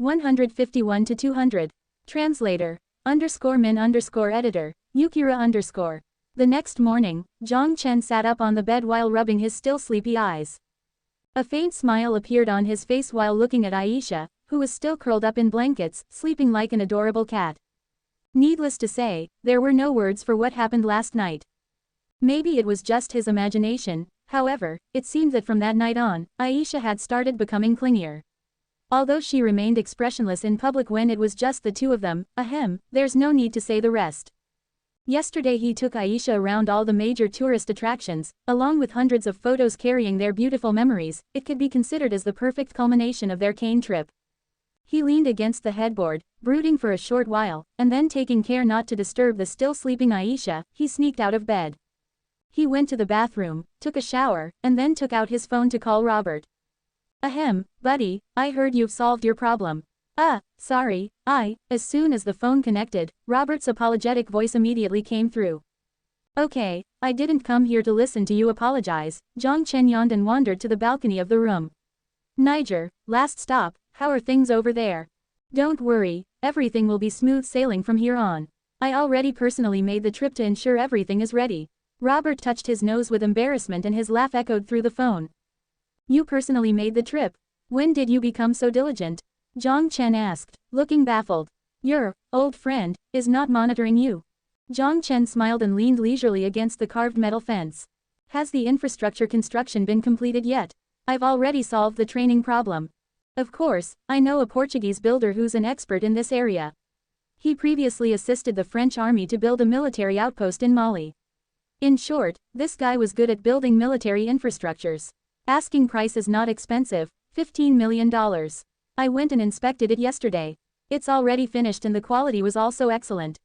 151 to 200. Translator. _min_editor. Yukira_. The next morning, Jiang Chen sat up on the bed while rubbing his still sleepy eyes. A faint smile appeared on his face while looking at Aisha, who was still curled up in blankets, sleeping like an adorable cat. Needless to say, there were no words for what happened last night. Maybe it was just his imagination, however, it seemed that from that night on, Aisha had started becoming clingier. Although she remained expressionless in public when it was just the two of them, there's no need to say the rest. Yesterday he took Aisha around all the major tourist attractions, along with hundreds of photos carrying their beautiful memories. It could be considered as the perfect culmination of their cane trip. He leaned against the headboard, brooding for a short while, and then taking care not to disturb the still sleeping Aisha, he sneaked out of bed. He went to the bathroom, took a shower, and then took out his phone to call Robert. Buddy, I heard you've solved your problem. Sorry, As soon as the phone connected, Robert's apologetic voice immediately came through. Okay, I didn't come here to listen to you apologize. Jiang Chen yawned and wandered to the balcony of the room. Niger, last stop, how are things over there? Don't worry, everything will be smooth sailing from here on. I already personally made the trip to ensure everything is ready. Robert touched his nose with embarrassment and his laugh echoed through the phone. You personally made the trip? When did you become so diligent? Jiang Chen asked, looking baffled. Your old friend is not monitoring you. Jiang Chen smiled and leaned leisurely against the carved metal fence. Has the infrastructure construction been completed yet? I've already solved the training problem. Of course, I know a Portuguese builder who's an expert in this area. He previously assisted the French army to build a military outpost in Mali. In short, this guy was good at building military infrastructures. Asking price is not expensive, $15 million. I went and inspected it yesterday. It's already finished and the quality was also excellent.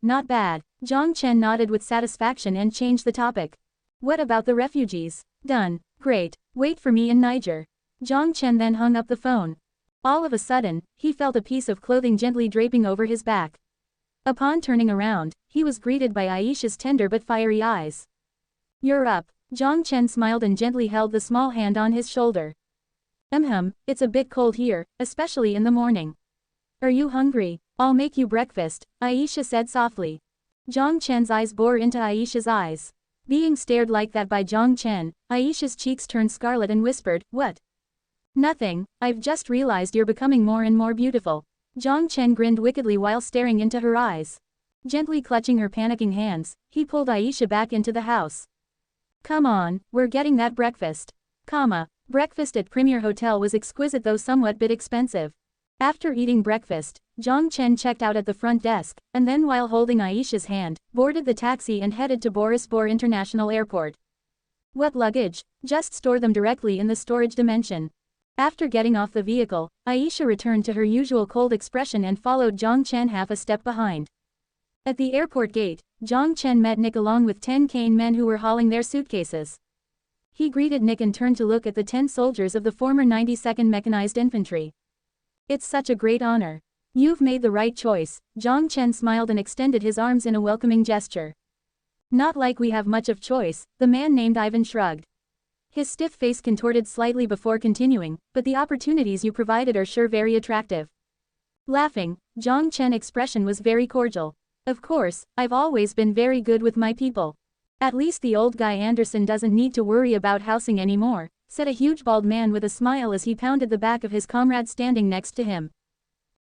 Not bad. Jiang Chen nodded with satisfaction and changed the topic. What about the refugees? Done. Great. Wait for me in Niger. Jiang Chen then hung up the phone. All of a sudden, he felt a piece of clothing gently draping over his back. Upon turning around, he was greeted by Aisha's tender but fiery eyes. You're up. Jiang Chen smiled and gently held the small hand on his shoulder. It's a bit cold here, especially in the morning. Are you hungry? I'll make you breakfast, Aisha said softly. Jiang Chen's eyes bore into Aisha's eyes. Being stared like that by Jiang Chen, Aisha's cheeks turned scarlet and whispered, What? Nothing, I've just realized you're becoming more and more beautiful. Jiang Chen grinned wickedly while staring into her eyes. Gently clutching her panicking hands, he pulled Aisha back into the house. Come on, we're getting that breakfast. Breakfast at Premier Hotel was exquisite though somewhat bit expensive. After eating breakfast, Jiang Chen checked out at the front desk, and then while holding Aisha's hand, boarded the taxi and headed to Borispor International Airport. What luggage? Just store them directly in the storage dimension. After getting off the vehicle, Aisha returned to her usual cold expression and followed Jiang Chen half a step behind. At the airport gate, Jiang Chen met Nick along with 10 cane men who were hauling their suitcases. He greeted Nick and turned to look at the 10 soldiers of the former 92nd Mechanized Infantry. It's such a great honor. You've made the right choice. Jiang Chen smiled and extended his arms in a welcoming gesture. Not like we have much of choice, the man named Ivan shrugged. His stiff face contorted slightly before continuing, but the opportunities you provided are sure very attractive. Laughing, Jiang Chen's expression was very cordial. Of course, I've always been very good with my people. At least the old guy Anderson doesn't need to worry about housing anymore, said a huge bald man with a smile as he pounded the back of his comrade standing next to him.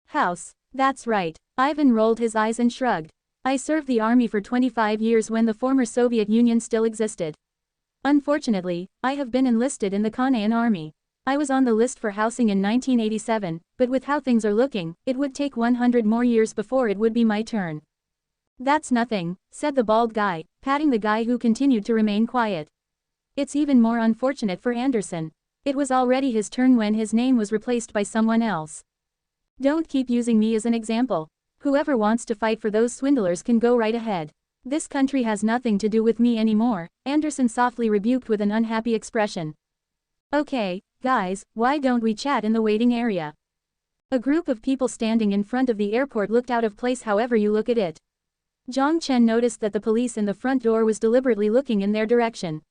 House, that's right. Ivan rolled his eyes and shrugged. I served the army for 25 years when the former Soviet Union still existed. Unfortunately, I have been enlisted in the Ghanaian army. I was on the list for housing in 1987, but with how things are looking, it would take 100 more years before it would be my turn. That's nothing, said the bald guy, patting the guy who continued to remain quiet. It's even more unfortunate for Anderson. It was already his turn when his name was replaced by someone else. Don't keep using me as an example. Whoever wants to fight for those swindlers can go right ahead. This country has nothing to do with me anymore, Anderson softly rebuked with an unhappy expression. Okay, guys, why don't we chat in the waiting area? A group of people standing in front of the airport looked out of place however you look at it. Jiang Chen noticed that the police in the front door was deliberately looking in their direction.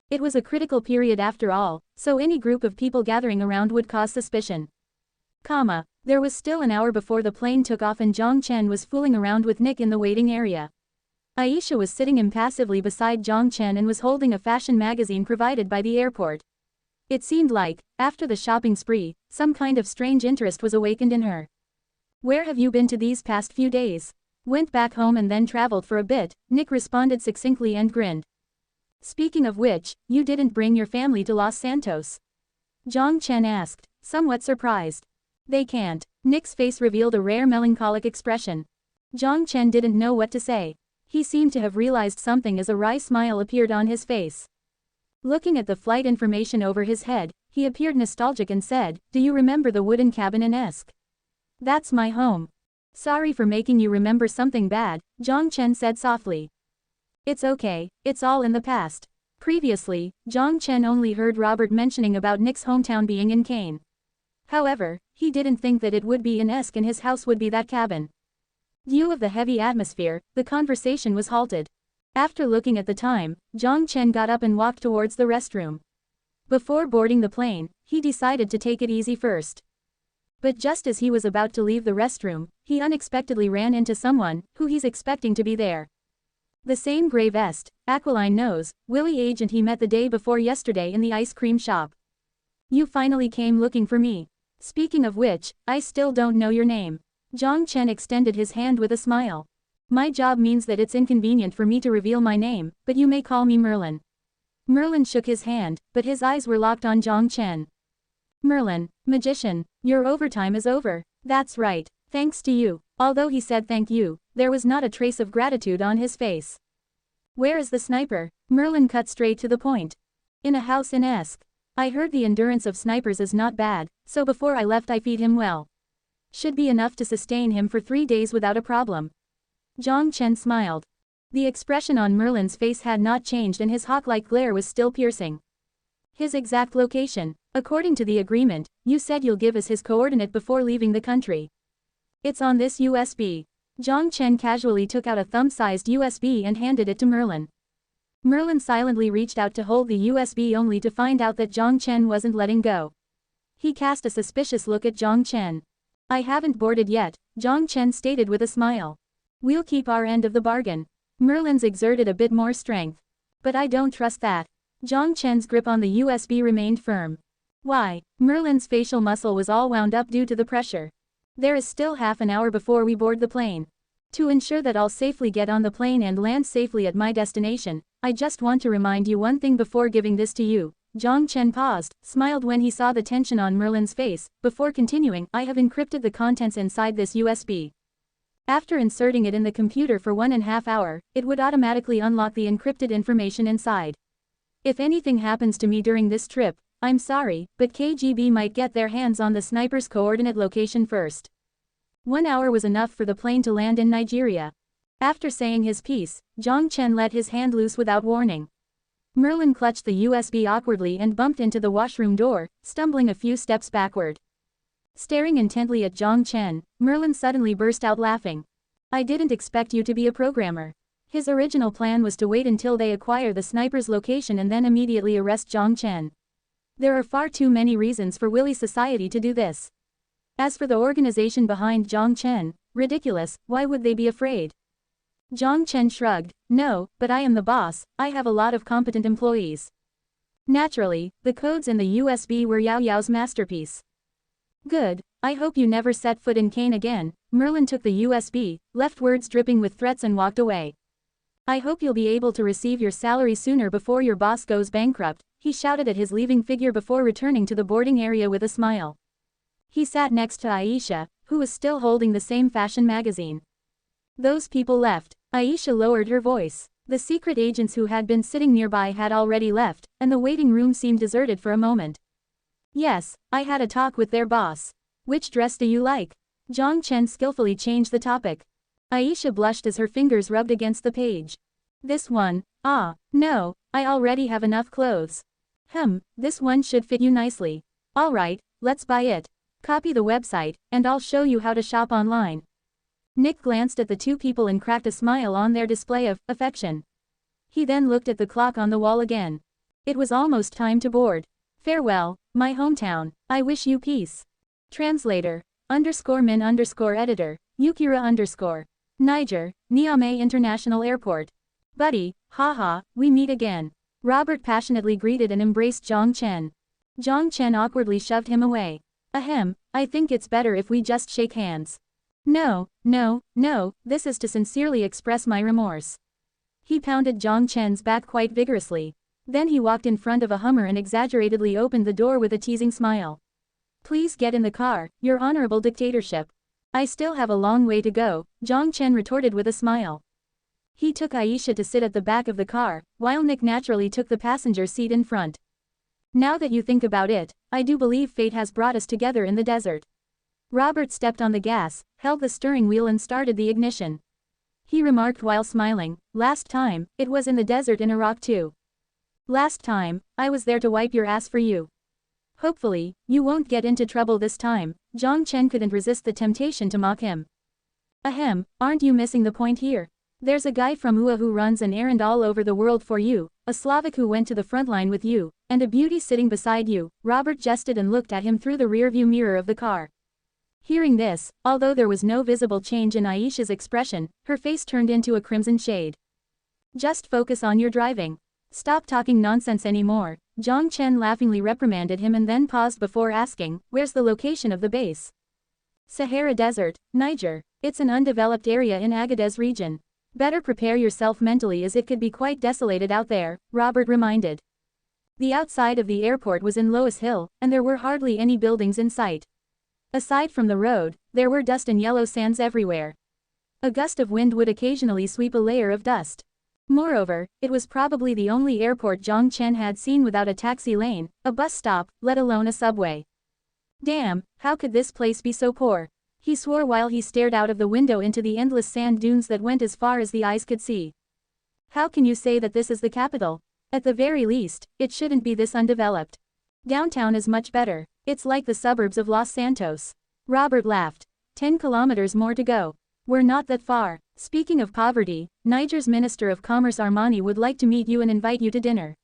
It was a critical period after all, so any group of people gathering around would cause suspicion. There was still an hour before the plane took off and Jiang Chen was fooling around with Nick in the waiting area. Aisha was sitting impassively beside Jiang Chen and was holding a fashion magazine provided by the airport. It seemed like, after the shopping spree, some kind of strange interest was awakened in her. "Where have you been to these past few days?" "Went back home and then traveled for a bit," Nick responded succinctly and grinned. "Speaking of which, you didn't bring your family to Los Santos?" Jiang Chen asked, somewhat surprised. "They can't." Nick's face revealed a rare melancholic expression. Jiang Chen didn't know what to say. He seemed to have realized something as a wry smile appeared on his face. Looking at the flight information over his head, he appeared nostalgic and said, "Do you remember the wooden cabin in Esk? That's my home." "Sorry for making you remember something bad," Jiang Chen said softly. "It's okay, it's all in the past." Previously, Jiang Chen only heard Robert mentioning about Nick's hometown being in Kane. However, he didn't think that it would be in Esk and his house would be that cabin. Due of the heavy atmosphere, the conversation was halted. After looking at the time, Jiang Chen got up and walked towards the restroom. Before boarding the plane, he decided to take it easy first. But just as he was about to leave the restroom, he unexpectedly ran into someone who he's expecting to be there. The same gray vest, aquiline nose, Willie agent he met the day before yesterday in the ice cream shop. "You finally came looking for me. Speaking of which, I still don't know your name." Jiang Chen extended his hand with a smile. "My job means that it's inconvenient for me to reveal my name, but you may call me Merlin." Merlin shook his hand, but his eyes were locked on Jiang Chen. "Merlin, magician, your overtime is over." "That's right, thanks to you." Although he said thank you, there was not a trace of gratitude on his face. "Where is the sniper?" Merlin cut straight to the point. "In a house in Esk. I heard the endurance of snipers is not bad, so before I left I feed him well. Should be enough to sustain him for 3 days without a problem." Jiang Chen smiled. The expression on Merlin's face had not changed and his hawk-like glare was still piercing. "His exact location. According to the agreement, you said you'll give us his coordinate before leaving the country." "It's on this USB." Jiang Chen casually took out a thumb-sized USB and handed it to Merlin. Merlin silently reached out to hold the USB only to find out that Jiang Chen wasn't letting go. He cast a suspicious look at Jiang Chen. "I haven't boarded yet," Jiang Chen stated with a smile. "We'll keep our end of the bargain." Merlin's exerted a bit more strength. "But I don't trust that." Jiang Chen's grip on the USB remained firm. "Why?" Merlin's facial muscle was all wound up due to the pressure. "There is still half an hour before we board the plane. To ensure that I'll safely get on the plane and land safely at my destination, I just want to remind you one thing before giving this to you." Jiang Chen paused, smiled when he saw the tension on Merlin's face, before continuing, "I have encrypted the contents inside this USB. After inserting it in the computer for 1.5 hours, it would automatically unlock the encrypted information inside. If anything happens to me during this trip, I'm sorry, but KGB might get their hands on the sniper's coordinate location first." 1 hour was enough for the plane to land in Nigeria. After saying his piece, Jiang Chen let his hand loose without warning. Merlin clutched the USB awkwardly and bumped into the washroom door, stumbling a few steps backward. Staring intently at Jiang Chen, Merlin suddenly burst out laughing. "I didn't expect you to be a programmer." His original plan was to wait until they acquire the sniper's location and then immediately arrest Jiang Chen. There are far too many reasons for Willy Society to do this. As for the organization behind Jiang Chen, ridiculous, why would they be afraid? Jiang Chen shrugged. "No, but I am the boss, I have a lot of competent employees." Naturally, the codes in the USB were Yao Yao's masterpiece. "Good, I hope you never set foot in Kane again." Merlin took the USB, left words dripping with threats and walked away. "I hope you'll be able to receive your salary sooner before your boss goes bankrupt," he shouted at his leaving figure before returning to the boarding area with a smile. He sat next to Aisha, who was still holding the same fashion magazine. "Those people left." Aisha lowered her voice. The secret agents who had been sitting nearby had already left, and the waiting room seemed deserted for a moment. "Yes, I had a talk with their boss." "Which dress do you like?" Jiang Chen skillfully changed the topic. Aisha blushed as her fingers rubbed against the page. "This one." "Ah, no, I already have enough clothes." This one should fit you nicely." "Alright, let's buy it. Copy the website, and I'll show you how to shop online." Nick glanced at the two people and cracked a smile on their display of affection. He then looked at the clock on the wall again. It was almost time to board. "Farewell, my hometown. I wish you peace." Translator. _min _editor, Yukira _ Niger, Niamey International Airport. Buddy, haha, we meet again. Robert passionately greeted and embraced Jiang Chen. Jiang Chen awkwardly shoved him away. Ahem, I think it's better if we just shake hands. No, this is to sincerely express my remorse. He pounded Jiang Chen's back quite vigorously. Then he walked in front of a Hummer and exaggeratedly opened the door with a teasing smile. Please get in the car, your honorable dictatorship. I still have a long way to go, Jiang Chen retorted with a smile. He took Aisha to sit at the back of the car, while Nick naturally took the passenger seat in front. Now that you think about it, I do believe fate has brought us together in the desert. Robert stepped on the gas, held the steering wheel and started the ignition. He remarked while smiling, last time, it was in the desert in Iraq too. Last time, I was there to wipe your ass for you. Hopefully, you won't get into trouble this time, Jiang Chen couldn't resist the temptation to mock him. Ahem, aren't you missing the point here? There's a guy from UA who runs an errand all over the world for you, a Slavic who went to the front line with you, and a beauty sitting beside you. Robert jested and looked at him through the rearview mirror of the car. Hearing this, although there was no visible change in Aisha's expression, her face turned into a crimson shade. Just focus on your driving. Stop talking nonsense anymore, Jiang Chen laughingly reprimanded him and then paused before asking, where's the location of the base? Sahara Desert, Niger. It's an undeveloped area in Agadez region. Better prepare yourself mentally as it could be quite desolated out there, Robert reminded. The outside of the airport was in Loess Hill, and there were hardly any buildings in sight. Aside from the road, there were dust and yellow sands everywhere. A gust of wind would occasionally sweep a layer of dust. Moreover, it was probably the only airport Jiang Chen had seen without a taxi lane, a bus stop, let alone a subway. Damn, how could this place be so poor? He swore while he stared out of the window into the endless sand dunes that went as far as the eyes could see. How can you say that this is the capital? At the very least, it shouldn't be this undeveloped. Downtown is much better. It's like the suburbs of Los Santos. Robert laughed. 10 kilometers more to go. We're not that far. Speaking of poverty, Niger's Minister of Commerce Armani would like to meet you and invite you to dinner.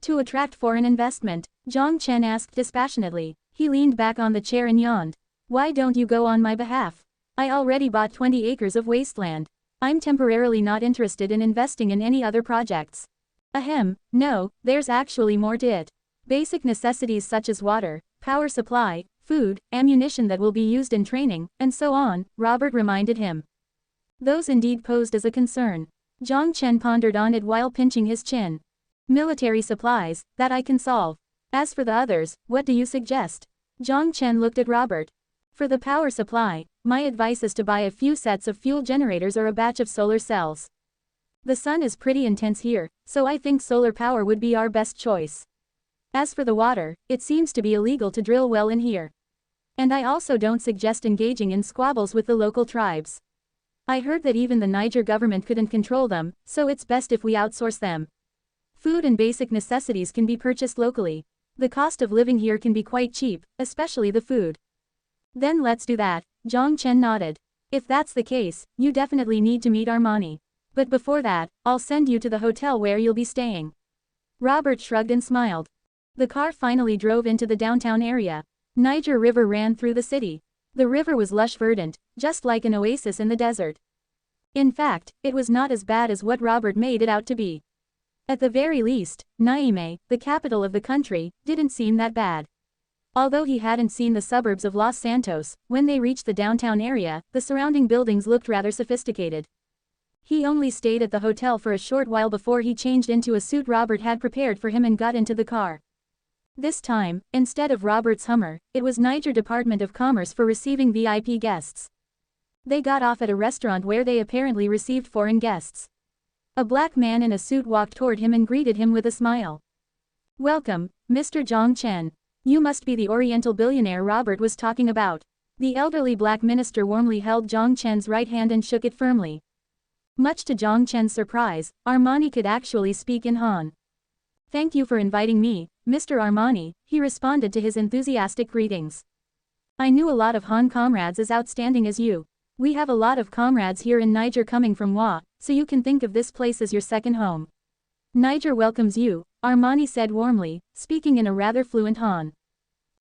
To attract foreign investment, Jiang Chen asked dispassionately. He leaned back on the chair and yawned. Why don't you go on my behalf? I already bought 20 acres of wasteland. I'm temporarily not interested in investing in any other projects. Ahem, no, there's actually more to it. Basic necessities such as water, power supply, food, ammunition that will be used in training, and so on, Robert reminded him. Those indeed posed as a concern. Jiang Chen pondered on it while pinching his chin. Military supplies, that I can solve. As for the others, what do you suggest? Jiang Chen looked at Robert. For the power supply, my advice is to buy a few sets of fuel generators or a batch of solar cells. The sun is pretty intense here, so I think solar power would be our best choice. As for the water, it seems to be illegal to drill well in here. And I also don't suggest engaging in squabbles with the local tribes. I heard that even the Niger government couldn't control them, so it's best if we outsource them. Food and basic necessities can be purchased locally. The cost of living here can be quite cheap, especially the food. Then let's do that, Jiang Chen nodded. If that's the case, you definitely need to meet Armani. But before that, I'll send you to the hotel where you'll be staying. Robert shrugged and smiled. The car finally drove into the downtown area. Niger River ran through the city. The river was lush verdant, just like an oasis in the desert. In fact, it was not as bad as what Robert made it out to be. At the very least, Niamey, the capital of the country, didn't seem that bad. Although he hadn't seen the suburbs of Los Santos, when they reached the downtown area, the surrounding buildings looked rather sophisticated. He only stayed at the hotel for a short while before he changed into a suit Robert had prepared for him and got into the car. This time, instead of Robert's Hummer, it was Niger Department of Commerce for receiving VIP guests. They got off at a restaurant where they apparently received foreign guests. A black man in a suit walked toward him and greeted him with a smile. Welcome, Mr. Jiang Chen. You must be the Oriental billionaire Robert was talking about. The elderly black minister warmly held Jiang Chen's right hand and shook it firmly. Much to Jiang Chen's surprise, Armani could actually speak in Han. Thank you for inviting me, Mr. Armani, he responded to his enthusiastic greetings. I knew a lot of Han comrades as outstanding as you. We have a lot of comrades here in Niger coming from Wa, so you can think of this place as your second home. Niger welcomes you, Armani said warmly, speaking in a rather fluent Han.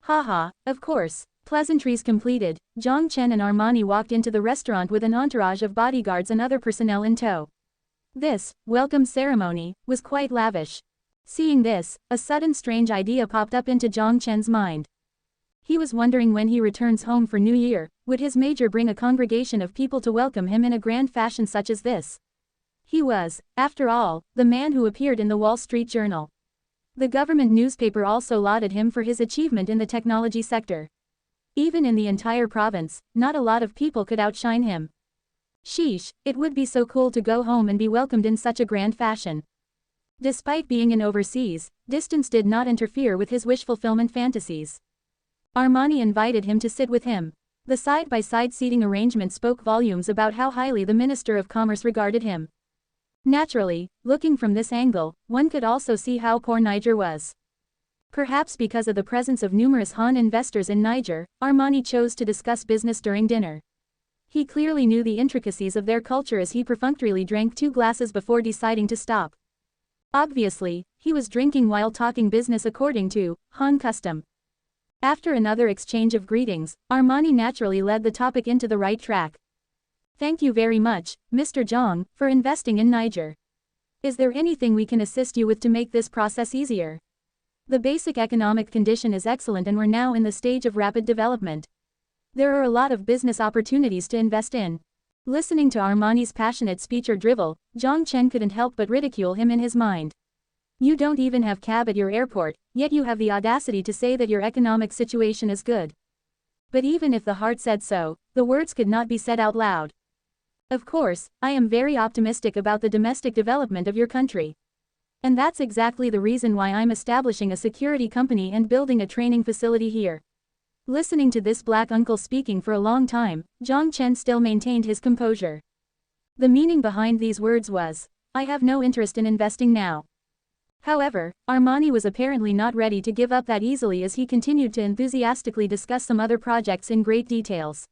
Haha, of course, Pleasantries completed, Jiang Chen and Armani walked into the restaurant with an entourage of bodyguards and other personnel in tow. This welcome ceremony was quite lavish. Seeing this, a sudden strange idea popped up into Jiang Chen's mind. He was wondering when he returns home for New Year, would his major bring a congregation of people to welcome him in a grand fashion such as this? He was, after all, the man who appeared in the Wall Street Journal. The government newspaper also lauded him for his achievement in the technology sector. Even in the entire province, not a lot of people could outshine him. Sheesh, it would be so cool to go home and be welcomed in such a grand fashion. Despite being in overseas, distance did not interfere with his wish fulfillment fantasies. Armani invited him to sit with him. The side-by-side seating arrangement spoke volumes about how highly the Minister of Commerce regarded him. Naturally, looking from this angle, one could also see how poor Niger was. Perhaps because of the presence of numerous Han investors in Niger, Armani chose to discuss business during dinner. He clearly knew the intricacies of their culture as he perfunctorily drank 2 glasses before deciding to stop. Obviously, he was drinking while talking business according to Han custom. After another exchange of greetings, Armani naturally led the topic into the right track. Thank you very much, Mr. Jiang, for investing in Niger. Is there anything we can assist you with to make this process easier? The basic economic condition is excellent and we're now in the stage of rapid development. There are a lot of business opportunities to invest in. Listening to Armani's passionate speech or drivel, Jiang Chen couldn't help but ridicule him in his mind. You don't even have cab at your airport, yet you have the audacity to say that your economic situation is good. But even if the heart said so, the words could not be said out loud. Of course, I am very optimistic about the domestic development of your country. And that's exactly the reason why I'm establishing a security company and building a training facility here. Listening to this black uncle speaking for a long time, Jiang Chen still maintained his composure. The meaning behind these words was, I have no interest in investing now. However, Armani was apparently not ready to give up that easily as he continued to enthusiastically discuss some other projects in great details.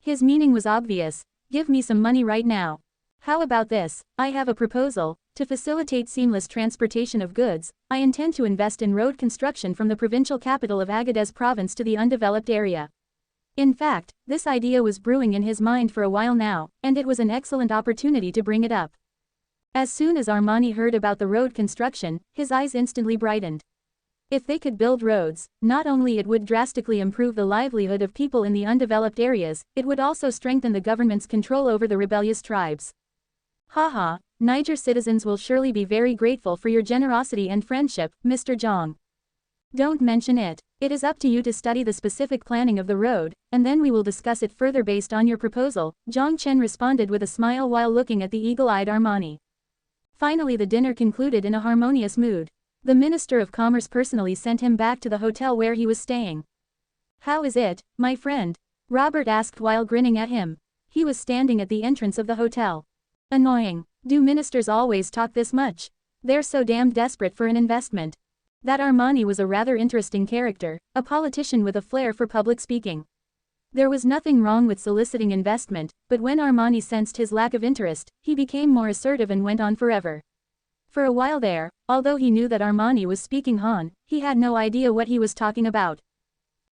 His meaning was obvious, give me some money right now. How about this, I have a proposal, to facilitate seamless transportation of goods, I intend to invest in road construction from the provincial capital of Agadez province to the undeveloped area. In fact, this idea was brewing in his mind for a while now, and it was an excellent opportunity to bring it up. As soon as Armani heard about the road construction, his eyes instantly brightened. If they could build roads, not only it would drastically improve the livelihood of people in the undeveloped areas, it would also strengthen the government's control over the rebellious tribes. Haha, Niger citizens will surely be very grateful for your generosity and friendship, Mr. Jiang. Don't mention it. It is up to you to study the specific planning of the road, and then we will discuss it further based on your proposal, Jiang Chen responded with a smile while looking at the eagle-eyed Armani. Finally the dinner concluded in a harmonious mood. The Minister of Commerce personally sent him back to the hotel where he was staying. How is it, my friend? Robert asked while grinning at him. He was standing at the entrance of the hotel. Annoying. Do ministers always talk this much? They're so damn desperate for an investment. That Armani was a rather interesting character, a politician with a flair for public speaking. There was nothing wrong with soliciting investment, but when Armani sensed his lack of interest, he became more assertive and went on forever. For a while there, although he knew that Armani was speaking Han, he had no idea what he was talking about.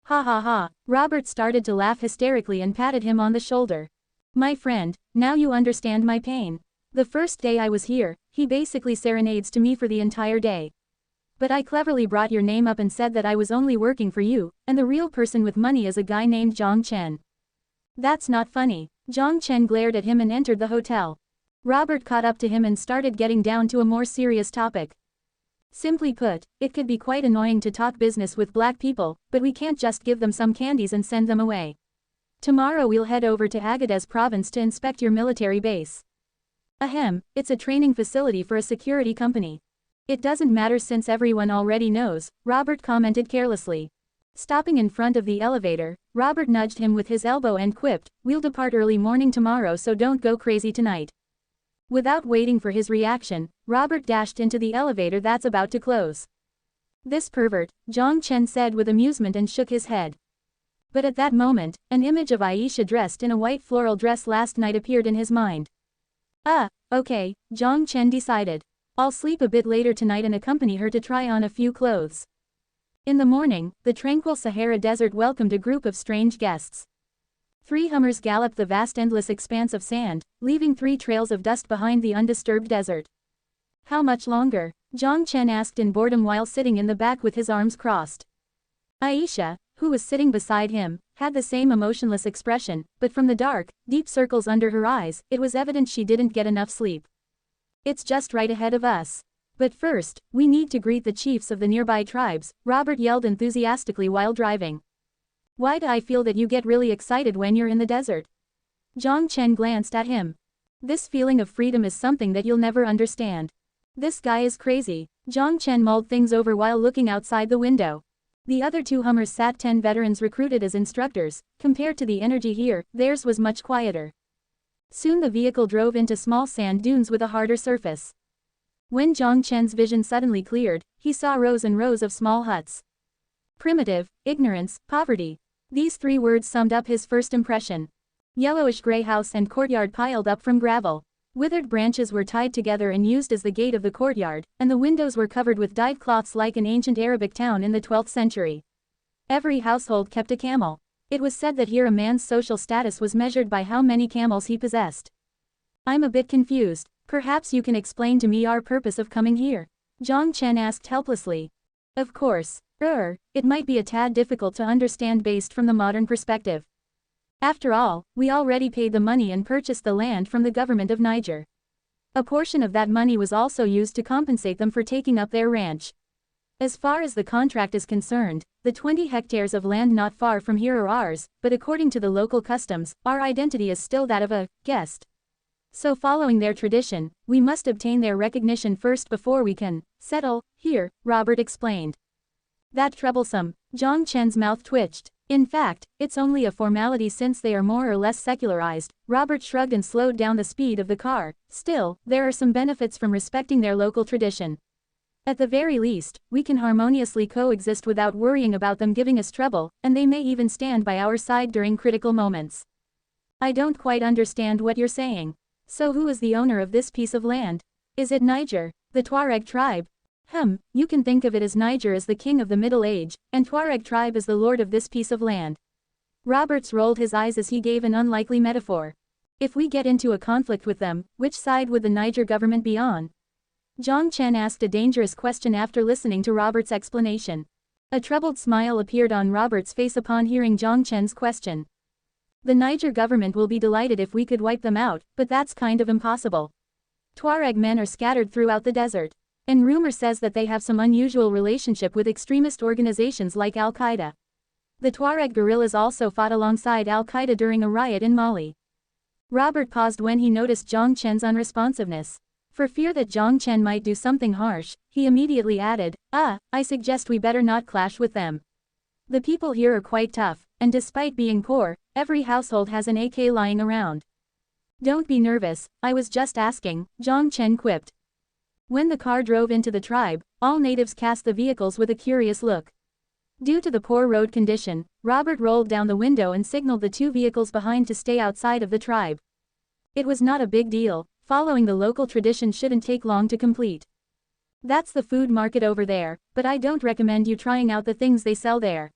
Ha ha ha, Robert started to laugh hysterically and patted him on the shoulder. My friend, now you understand my pain. The first day I was here, he basically serenades to me for the entire day. But I cleverly brought your name up and said that I was only working for you, and the real person with money is a guy named Jiang Chen. That's not funny. Jiang Chen glared at him and entered the hotel. Robert caught up to him and started getting down to a more serious topic. Simply put, it could be quite annoying to talk business with black people, but we can't just give them some candies and send them away. Tomorrow we'll head over to Agadez province to inspect your military base. Ahem, it's a training facility for a security company. It doesn't matter since everyone already knows, Robert commented carelessly. Stopping in front of the elevator, Robert nudged him with his elbow and quipped, we'll depart early morning tomorrow so don't go crazy tonight. Without waiting for his reaction, Robert dashed into the elevator that's about to close. This pervert, Jiang Chen said with amusement and shook his head. But at that moment, an image of Aisha dressed in a white floral dress last night appeared in his mind. Okay, Jiang Chen decided. I'll sleep a bit later tonight and accompany her to try on a few clothes. In the morning, the tranquil Sahara Desert welcomed a group of strange guests. 3 Hummers galloped the vast endless expanse of sand, leaving 3 trails of dust behind the undisturbed desert. How much longer? Jiang Chen asked in boredom while sitting in the back with his arms crossed. Aisha, who was sitting beside him, had the same emotionless expression, but from the dark, deep circles under her eyes, it was evident she didn't get enough sleep. It's just right ahead of us. But first, we need to greet the chiefs of the nearby tribes, Robert yelled enthusiastically while driving. Why do I feel that you get really excited when you're in the desert? Jiang Chen glanced at him. This feeling of freedom is something that you'll never understand. This guy is crazy. Jiang Chen mulled things over while looking outside the window. The other 2 Hummers sat 10 veterans recruited as instructors. Compared to the energy here, theirs was much quieter. Soon the vehicle drove into small sand dunes with a harder surface. When Jiang Chen's vision suddenly cleared, he saw rows and rows of small huts. Primitive, ignorance, poverty. These 3 words summed up his first impression. Yellowish-gray house and courtyard piled up from gravel. Withered branches were tied together and used as the gate of the courtyard, and the windows were covered with dyed cloths like an ancient Arabic town in the 12th century. Every household kept a camel. It was said that here a man's social status was measured by how many camels he possessed. I'm a bit confused. Perhaps you can explain to me our purpose of coming here? Jiang Chen asked helplessly. Of course. It might be a tad difficult to understand based from the modern perspective. After all, we already paid the money and purchased the land from the government of Niger. A portion of that money was also used to compensate them for taking up their ranch. As far as the contract is concerned, the 20 hectares of land not far from here are ours, but according to the local customs, our identity is still that of a guest. So following their tradition, we must obtain their recognition first before we can settle here, Robert explained. That troublesome. Jiang Chen's mouth twitched. In fact, it's only a formality since they are more or less secularized. Robert shrugged and slowed down the speed of the car. Still, there are some benefits from respecting their local tradition. At the very least, we can harmoniously coexist without worrying about them giving us trouble, and they may even stand by our side during critical moments. I don't quite understand what you're saying. So who is the owner of this piece of land? Is it Niger, the Tuareg tribe? You can think of it as Niger as the king of the Middle Age, and Tuareg tribe as the lord of this piece of land. Roberts rolled his eyes as he gave an unlikely metaphor. If we get into a conflict with them, which side would the Niger government be on? Jiang Chen asked a dangerous question after listening to Robert's explanation. A troubled smile appeared on Robert's face upon hearing Jiang Chen's question. The Niger government will be delighted if we could wipe them out, but that's kind of impossible. Tuareg men are scattered throughout the desert. And rumor says that they have some unusual relationship with extremist organizations like Al-Qaeda. The Tuareg guerrillas also fought alongside Al-Qaeda during a riot in Mali. Robert paused when he noticed Jiang Chen's unresponsiveness. For fear that Jiang Chen might do something harsh, he immediately added, I suggest we better not clash with them. The people here are quite tough, and despite being poor, every household has an AK lying around. Don't be nervous, I was just asking, Jiang Chen quipped. When the car drove into the tribe, all natives cast the vehicles with a curious look. Due to the poor road condition, Robert rolled down the window and signaled the 2 vehicles behind to stay outside of the tribe. It was not a big deal, following the local tradition shouldn't take long to complete. That's the food market over there, but I don't recommend you trying out the things they sell there.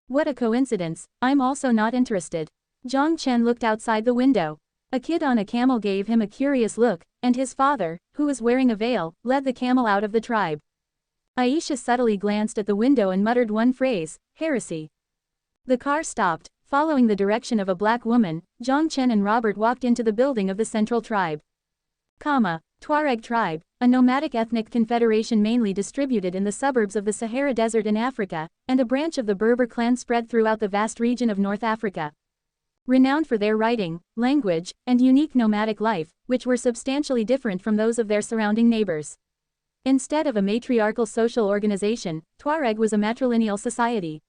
What a coincidence, I'm also not interested. Jiang Chen looked outside the window. A kid on a camel gave him a curious look, and his father, who was wearing a veil, led the camel out of the tribe. Aisha subtly glanced at the window and muttered one phrase, heresy. The car stopped. Following the direction of a black woman, Jiang Chen and Robert walked into the building of the central tribe. Tuareg tribe, a nomadic ethnic confederation mainly distributed in the suburbs of the Sahara Desert in Africa, and a branch of the Berber clan spread throughout the vast region of North Africa. Renowned for their writing, language, and unique nomadic life, which were substantially different from those of their surrounding neighbors. Instead of a matriarchal social organization, Tuareg was a matrilineal society.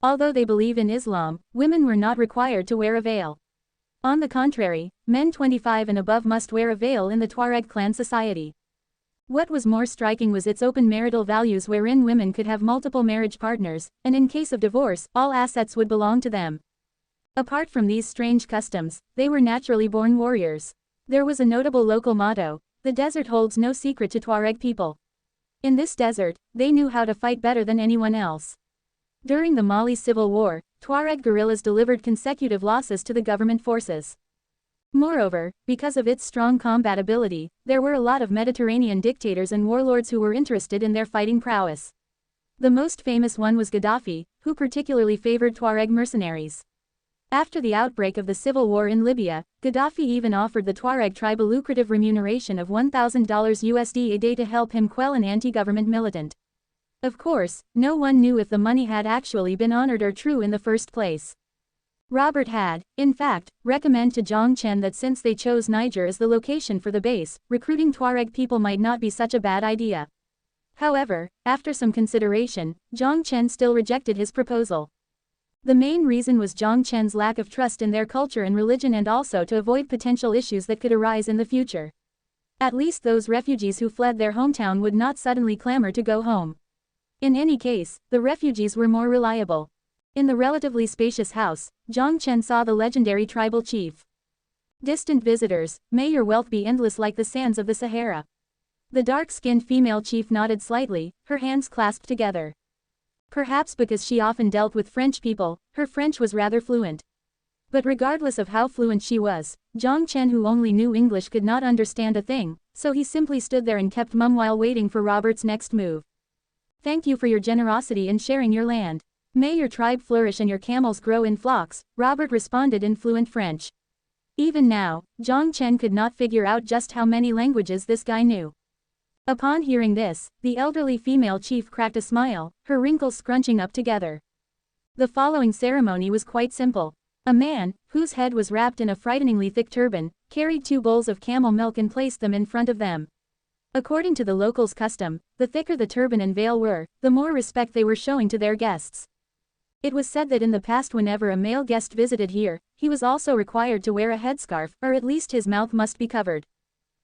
Although they believe in Islam, women were not required to wear a veil. On the contrary, men 25 and above must wear a veil in the Tuareg clan society. What was more striking was its open marital values wherein women could have multiple marriage partners, and in case of divorce, all assets would belong to them. Apart from these strange customs, they were naturally born warriors. There was a notable local motto, the desert holds no secret to Tuareg people. In this desert, they knew how to fight better than anyone else. During the Mali Civil War, Tuareg guerrillas delivered consecutive losses to the government forces. Moreover, because of its strong combat ability, there were a lot of Mediterranean dictators and warlords who were interested in their fighting prowess. The most famous one was Gaddafi, who particularly favored Tuareg mercenaries. After the outbreak of the civil war in Libya, Gaddafi even offered the Tuareg tribe a lucrative remuneration of $1,000 USD a day to help him quell an anti-government militant. Of course, no one knew if the money had actually been honored or true in the first place. Robert had, in fact, recommended to Jiang Chen that since they chose Niger as the location for the base, recruiting Tuareg people might not be such a bad idea. However, after some consideration, Jiang Chen still rejected his proposal. The main reason was Jiang Chen's lack of trust in their culture and religion, and also to avoid potential issues that could arise in the future. At least those refugees who fled their hometown would not suddenly clamor to go home. In any case, the refugees were more reliable. In the relatively spacious house, Jiang Chen saw the legendary tribal chief. Distant visitors, may your wealth be endless like the sands of the Sahara. The dark-skinned female chief nodded slightly, her hands clasped together. Perhaps because she often dealt with French people, her French was rather fluent. But regardless of how fluent she was, Jiang Chen, who only knew English, could not understand a thing, so he simply stood there and kept mum while waiting for Robert's next move. "Thank you for your generosity in sharing your land. May your tribe flourish and your camels grow in flocks," Robert responded in fluent French. Even now, Jiang Chen could not figure out just how many languages this guy knew. Upon hearing this, the elderly female chief cracked a smile, her wrinkles scrunching up together. The following ceremony was quite simple. A man, whose head was wrapped in a frighteningly thick turban, carried 2 bowls of camel milk and placed them in front of them. According to the locals' custom, the thicker the turban and veil were, the more respect they were showing to their guests. It was said that in the past, whenever a male guest visited here, he was also required to wear a headscarf, or at least his mouth must be covered.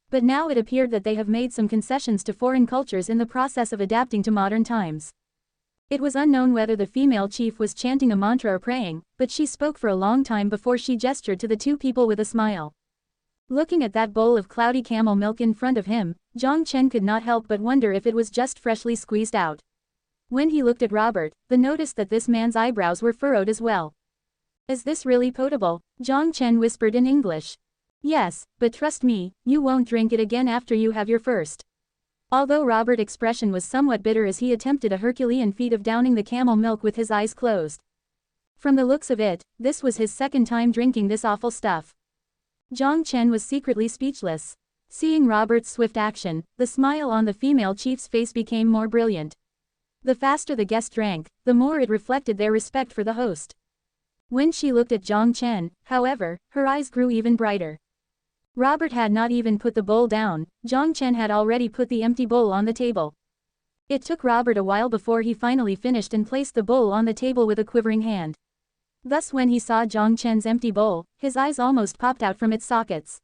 But now it appeared that they have made some concessions to foreign cultures in the process of adapting to modern times. It was unknown whether the female chief was chanting a mantra or praying, but she spoke for a long time before she gestured to the 2 people with a smile. Looking at that bowl of cloudy camel milk in front of him, Jiang Chen could not help but wonder if it was just freshly squeezed out. When he looked at Robert, he noticed that this man's eyebrows were furrowed as well. "Is this really potable?" Jiang Chen whispered in English. "Yes, but trust me, you won't drink it again after you have your first." Although Robert's expression was somewhat bitter as he attempted a Herculean feat of downing the camel milk with his eyes closed. From the looks of it, this was his second time drinking this awful stuff. Jiang Chen was secretly speechless. Seeing Robert's swift action, the smile on the female chief's face became more brilliant. The faster the guest drank, the more it reflected their respect for the host. When she looked at Jiang Chen, however, her eyes grew even brighter. Robert had not even put the bowl down, Jiang Chen had already put the empty bowl on the table. It took Robert a while before he finally finished and placed the bowl on the table with a quivering hand. Thus when he saw Jiang Chen's empty bowl, his eyes almost popped out from its sockets.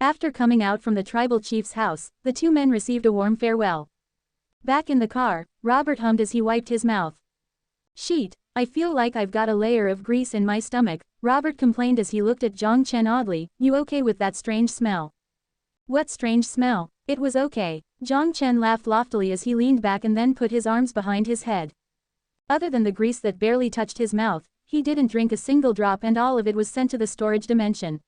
After coming out from the tribal chief's house, the 2 men received a warm farewell. Back in the car, Robert hummed as he wiped his mouth. "Sheet, I feel like I've got a layer of grease in my stomach," Robert complained as he looked at Jiang Chen oddly. "You okay with that strange smell?" "What strange smell?" "It was okay." Jiang Chen laughed loftily as he leaned back and then put his arms behind his head. Other than the grease that barely touched his mouth, he didn't drink a single drop, and all of it was sent to the storage dimension.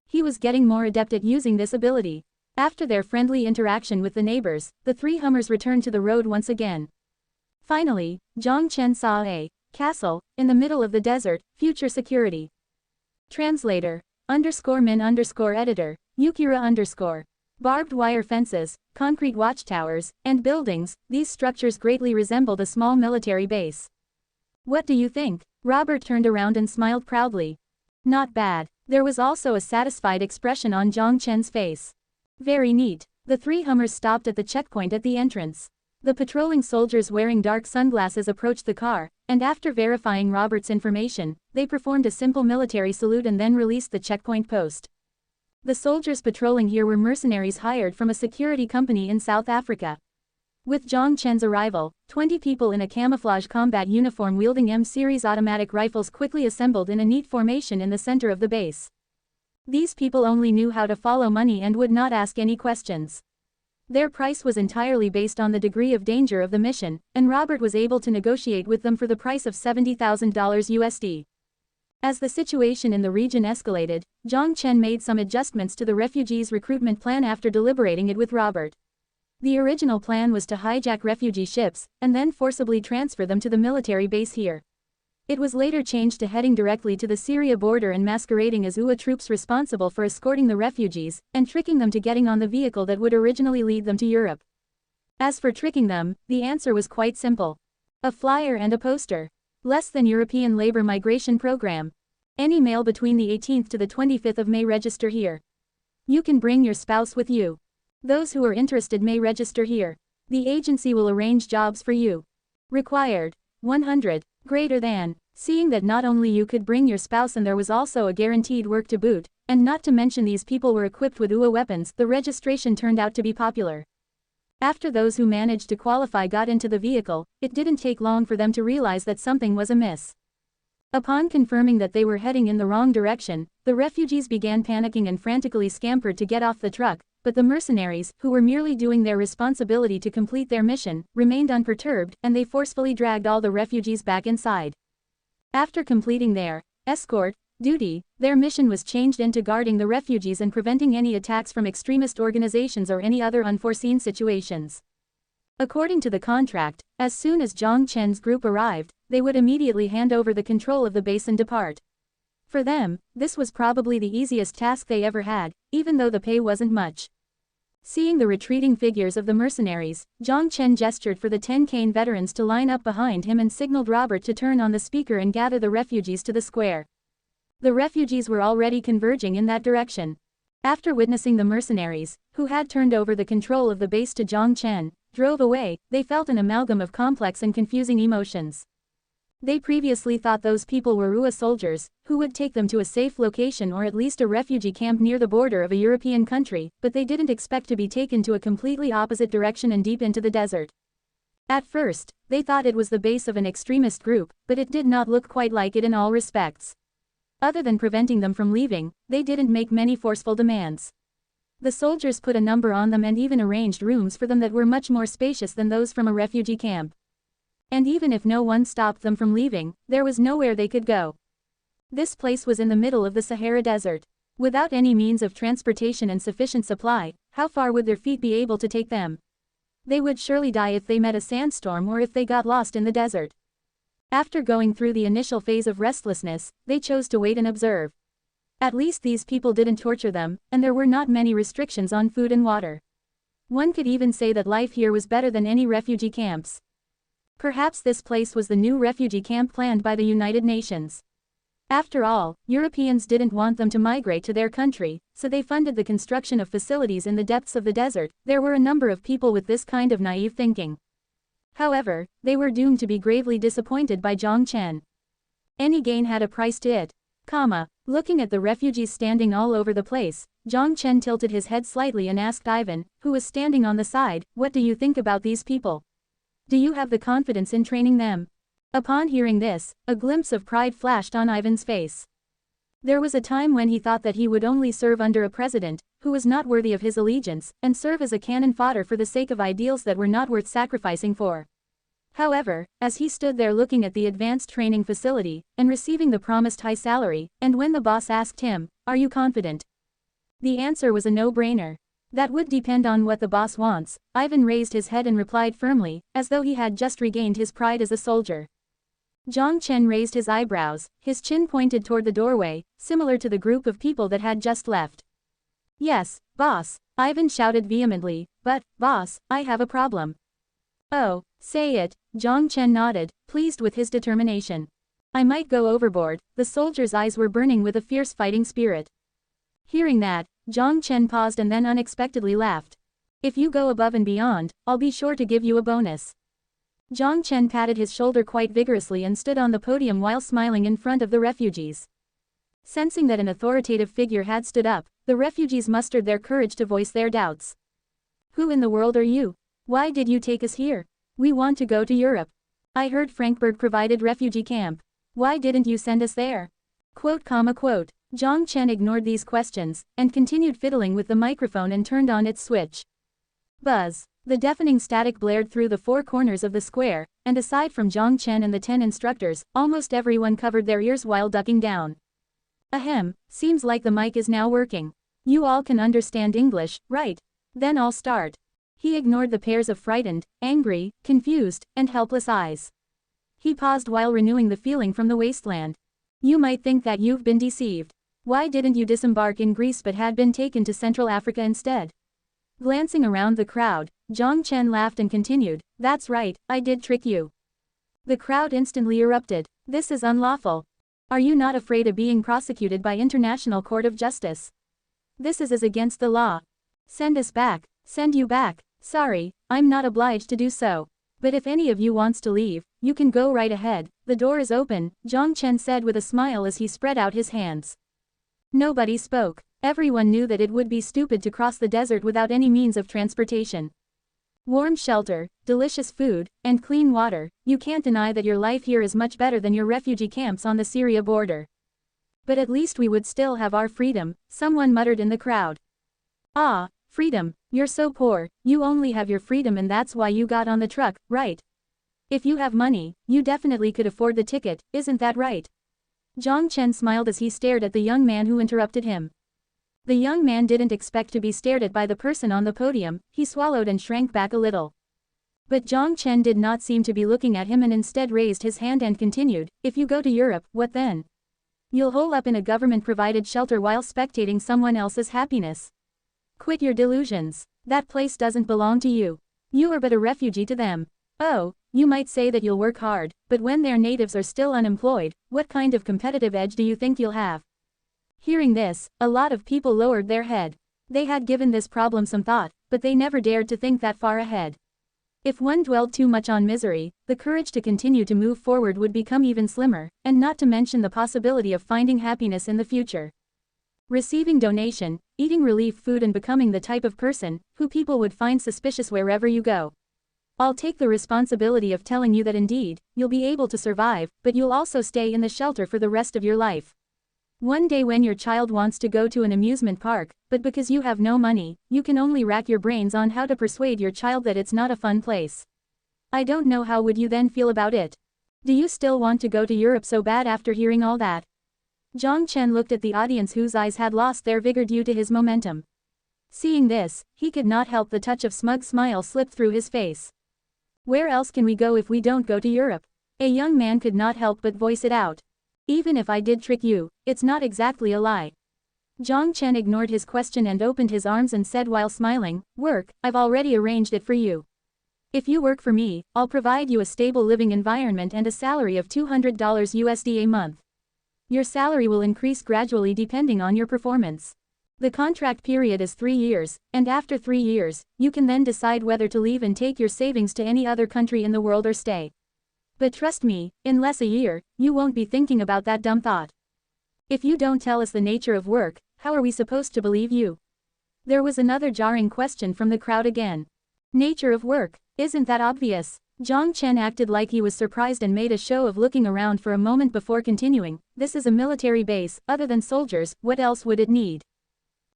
He was getting more adept at using this ability. After their friendly interaction with the neighbors, the 3 Hummers returned to the road once again. Finally, Jiang Chen saw a castle in the middle of the desert, future security. Translator _min_editor, Yukira_. Barbed wire fences, concrete watchtowers, and buildings, these structures greatly resembled a small military base. "What do you think?" Robert turned around and smiled proudly. "Not bad." There was also a satisfied expression on Jiang Chen's face. "Very neat." The 3 Hummers stopped at the checkpoint at the entrance. The patrolling soldiers wearing dark sunglasses approached the car, and after verifying Robert's information, they performed a simple military salute and then released the checkpoint post. The soldiers patrolling here were mercenaries hired from a security company in South Africa. With Jiang Chen's arrival, 20 people in a camouflage combat uniform wielding M-series automatic rifles quickly assembled in a neat formation in the center of the base. These people only knew how to follow money and would not ask any questions. Their price was entirely based on the degree of danger of the mission, and Robert was able to negotiate with them for the price of $70,000 USD. As the situation in the region escalated, Jiang Chen made some adjustments to the refugees' recruitment plan after deliberating it with Robert. The original plan was to hijack refugee ships, and then forcibly transfer them to the military base here. It was later changed to heading directly to the Syria border and masquerading as UA troops responsible for escorting the refugees, and tricking them to getting on the vehicle that would originally lead them to Europe. As for tricking them, the answer was quite simple. A flyer and a poster. Less than European labor migration program. Any male between the 18th to the 25th of May register here. You can bring your spouse with you. Those who are interested may register here. The agency will arrange jobs for you. Required. 100. Greater than. Seeing that not only you could bring your spouse and there was also a guaranteed work to boot, and not to mention these people were equipped with UA weapons, the registration turned out to be popular. After those who managed to qualify got into the vehicle, it didn't take long for them to realize that something was amiss. Upon confirming that they were heading in the wrong direction, the refugees began panicking and frantically scampered to get off the truck, but the mercenaries, who were merely doing their responsibility to complete their mission, remained unperturbed, and they forcefully dragged all the refugees back inside. After completing their escort duty, their mission was changed into guarding the refugees and preventing any attacks from extremist organizations or any other unforeseen situations. According to the contract, as soon as Jiang Chen's group arrived, they would immediately hand over the control of the base and depart. For them, this was probably the easiest task they ever had, even though the pay wasn't much. Seeing the retreating figures of the mercenaries, Jiang Chen gestured for the 10 Kane veterans to line up behind him and signaled Robert to turn on the speaker and gather the refugees to the square. The refugees were already converging in that direction. After witnessing the mercenaries, who had turned over the control of the base to Jiang Chen, drove away, they felt an amalgam of complex and confusing emotions. They previously thought those people were UA soldiers, who would take them to a safe location or at least a refugee camp near the border of a European country, but they didn't expect to be taken to a completely opposite direction and deep into the desert. At first, they thought it was the base of an extremist group, but it did not look quite like it in all respects. Other than preventing them from leaving, they didn't make many forceful demands. The soldiers put a number on them and even arranged rooms for them that were much more spacious than those from a refugee camp. And even if no one stopped them from leaving, there was nowhere they could go. This place was in the middle of the Sahara Desert. Without any means of transportation and sufficient supply, how far would their feet be able to take them? They would surely die if they met a sandstorm or if they got lost in the desert. After going through the initial phase of restlessness, they chose to wait and observe. At least these people didn't torture them, and there were not many restrictions on food and water. One could even say that life here was better than any refugee camps. Perhaps this place was the new refugee camp planned by the United Nations. After all, Europeans didn't want them to migrate to their country, so they funded the construction of facilities in the depths of the desert. There were a number of people with this kind of naive thinking. However, they were doomed to be gravely disappointed by Jiang Chen. Any gain had a price to it. Looking at the refugees standing all over the place, Jiang Chen tilted his head slightly and asked Ivan, who was standing on the side, "What do you think about these people? Do you have the confidence in training them?" Upon hearing this, a glimpse of pride flashed on Ivan's face. There was a time when he thought that he would only serve under a president, who was not worthy of his allegiance, and serve as a cannon fodder for the sake of ideals that were not worth sacrificing for. However, as he stood there looking at the advanced training facility, and receiving the promised high salary, and when the boss asked him, "Are you confident?" the answer was a no-brainer. That would depend on what the boss wants. Ivan raised his head and replied firmly, as though he had just regained his pride as a soldier. Jiang Chen raised his eyebrows, his chin pointed toward the doorway, similar to the group of people that had just left. "Yes, boss," Ivan shouted vehemently, "but, boss, I have a problem." "Oh, say it," Jiang Chen nodded, pleased with his determination. "I might go overboard." The soldier's eyes were burning with a fierce fighting spirit. Hearing that, Jiang Chen paused and then unexpectedly laughed. "If you go above and beyond, I'll be sure to give you a bonus." Jiang Chen patted his shoulder quite vigorously and stood on the podium while smiling in front of the refugees. Sensing that an authoritative figure had stood up, the refugees mustered their courage to voice their doubts. "Who in the world are you? Why did you take us here? We want to go to Europe. I heard Frankfurt provided refugee camp. Why didn't you send us there?" Quote. Jiang Chen ignored these questions, and continued fiddling with the microphone and turned on its switch. Buzz. The deafening static blared through the four corners of the square, and aside from Jiang Chen and the 10 instructors, almost everyone covered their ears while ducking down. Ahem, seems like the mic is now working. You all can understand English, right? Then I'll start. He ignored the pairs of frightened, angry, confused, and helpless eyes. He paused while renewing the feeling from the wasteland. You might think that you've been deceived. Why didn't you disembark in Greece but had been taken to Central Africa instead? Glancing around the crowd, Jiang Chen laughed and continued, that's right, I did trick you. The crowd instantly erupted. This is unlawful. Are you not afraid of being prosecuted by International Court of Justice? This is against the law. Send us back. Send you back. Sorry, I'm not obliged to do so. But if any of you wants to leave, you can go right ahead, the door is open, Jiang Chen said with a smile as he spread out his hands. Nobody spoke. Everyone knew that it would be stupid to cross the desert without any means of transportation. Warm shelter, delicious food, and clean water, you can't deny that your life here is much better than your refugee camps on the Syria border. But at least we would still have our freedom, someone muttered in the crowd. Ah, freedom, you're so poor, you only have your freedom and that's why you got on the truck, right? If you have money, you definitely could afford the ticket, isn't that right? Jiang Chen smiled as he stared at the young man who interrupted him. The young man didn't expect to be stared at by the person on the podium, he swallowed and shrank back a little. But Jiang Chen did not seem to be looking at him and instead raised his hand and continued, if you go to Europe, what then? You'll hole up in a government-provided shelter while spectating someone else's happiness. Quit your delusions. That place doesn't belong to you. You are but a refugee to them. Oh, you might say that you'll work hard, but when their natives are still unemployed, what kind of competitive edge do you think you'll have? Hearing this, a lot of people lowered their head. They had given this problem some thought, but they never dared to think that far ahead. If one dwelled too much on misery, the courage to continue to move forward would become even slimmer, and not to mention the possibility of finding happiness in the future. Receiving donation, eating relief food and becoming the type of person who people would find suspicious wherever you go. I'll take the responsibility of telling you that indeed, you'll be able to survive, but you'll also stay in the shelter for the rest of your life. One day when your child wants to go to an amusement park, but because you have no money, you can only rack your brains on how to persuade your child that it's not a fun place. I don't know how would you then feel about it. Do you still want to go to Europe so bad after hearing all that? Jiang Chen looked at the audience whose eyes had lost their vigor due to his momentum. Seeing this, he could not help the touch of smug smile slip through his face. Where else can we go if we don't go to Europe? A young man could not help but voice it out. Even if I did trick you, it's not exactly a lie. Jiang Chen ignored his question and opened his arms and said while smiling, work, I've already arranged it for you. If you work for me, I'll provide you a stable living environment and a salary of $200 USD a month. Your salary will increase gradually depending on your performance. The contract period is 3 years, and after 3 years, you can then decide whether to leave and take your savings to any other country in the world or stay. But trust me, in less a year, you won't be thinking about that dumb thought. If you don't tell us the nature of work, how are we supposed to believe you? There was another jarring question from the crowd again. Nature of work, isn't that obvious? Jiang Chen acted like he was surprised and made a show of looking around for a moment before continuing, this is a military base, other than soldiers, what else would it need?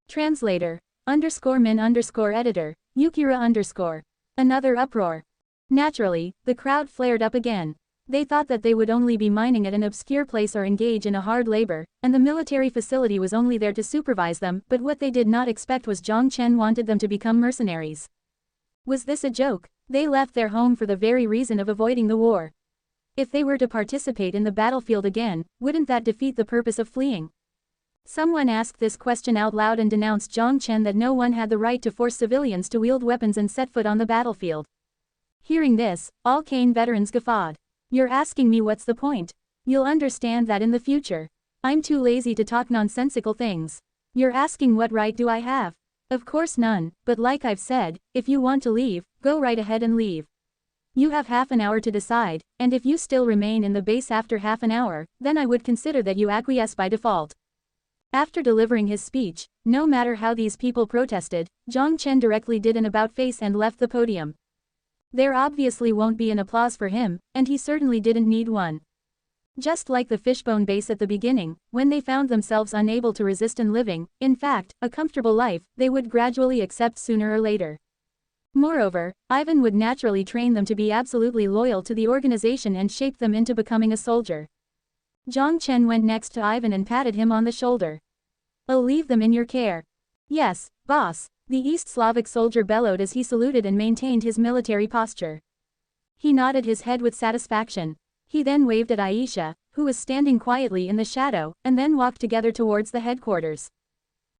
Translator. _min_editor, Yukira_. Another uproar. Naturally, the crowd flared up again. They thought that they would only be mining at an obscure place or engage in a hard labor, and the military facility was only there to supervise them, but what they did not expect was Jiang Chen wanted them to become mercenaries. Was this a joke? They left their home for the very reason of avoiding the war. If they were to participate in the battlefield again, wouldn't that defeat the purpose of fleeing? Someone asked this question out loud and denounced Jiang Chen that no one had the right to force civilians to wield weapons and set foot on the battlefield. Hearing this, all Kane veterans guffawed. You're asking me what's the point? You'll understand that in the future. I'm too lazy to talk nonsensical things. You're asking what right do I have? Of course none, but like I've said, if you want to leave, go right ahead and leave. You have half an hour to decide, and if you still remain in the base after half an hour, then I would consider that you acquiesce by default. After delivering his speech, no matter how these people protested, Jiang Chen directly did an about-face and left the podium. There obviously won't be an applause for him, and he certainly didn't need one. Just like the fishbone base at the beginning, when they found themselves unable to resist and living, in fact, a comfortable life, they would gradually accept sooner or later. Moreover, Ivan would naturally train them to be absolutely loyal to the organization and shape them into becoming a soldier. Jiang Chen went next to Ivan and patted him on the shoulder. "I'll leave them in your care." "Yes, boss," the East Slavic soldier bellowed as he saluted and maintained his military posture. He nodded his head with satisfaction. He then waved at Aisha, who was standing quietly in the shadow, and then walked together towards the headquarters.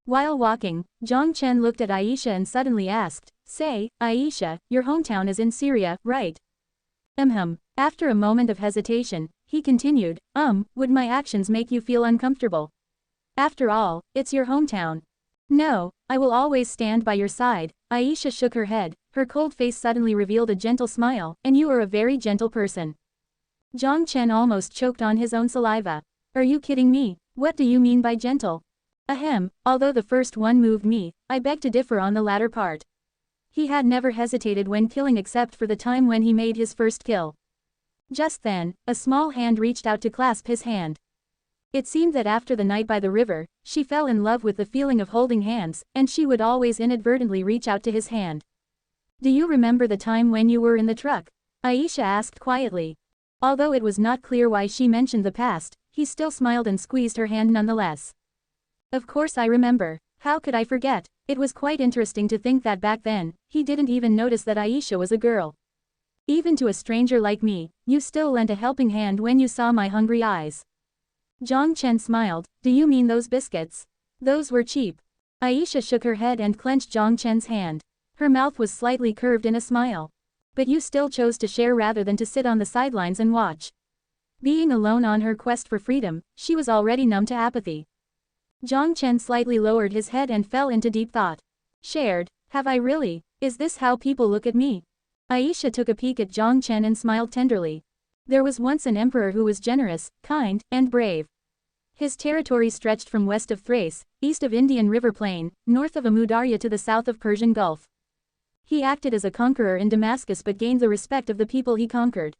While walking, Jiang Chen looked at Aisha and suddenly asked, "Say, Aisha, your hometown is in Syria, right?" After a moment of hesitation, he continued, would my actions make you feel uncomfortable? After all, it's your hometown." "No, I will always stand by your side." Aisha shook her head, her cold face suddenly revealed a gentle smile, "and you are a very gentle person." Jiang Chen almost choked on his own saliva. "Are you kidding me? What do you mean by gentle?" Although the first one moved me, I beg to differ on the latter part." He had never hesitated when killing except for the time when he made his first kill. Just then, a small hand reached out to clasp his hand. It seemed that after the night by the river, she fell in love with the feeling of holding hands, and she would always inadvertently reach out to his hand. "Do you remember the time when you were in the truck?" Aisha asked quietly. Although it was not clear why she mentioned the past, he still smiled and squeezed her hand nonetheless. "Of course I remember. How could I forget?" It was quite interesting to think that back then, he didn't even notice that Aisha was a girl. "Even to a stranger like me, you still lent a helping hand when you saw my hungry eyes." Jiang Chen smiled. "Do you mean those biscuits? Those were cheap." Aisha shook her head and clenched Jiang Chen's hand. Her mouth was slightly curved in a smile. "But you still chose to share rather than to sit on the sidelines and watch." Being alone on her quest for freedom, she was already numb to apathy. Jiang Chen slightly lowered his head and fell into deep thought. "Shared? Have I really? Is this how people look at me?" Aisha took a peek at Jiang Chen and smiled tenderly. There was once an emperor who was generous, kind, and brave. His territory stretched from west of Thrace, east of Indian River Plain, north of Amudarya to the south of Persian Gulf. He acted as a conqueror in Damascus but gained the respect of the people he conquered.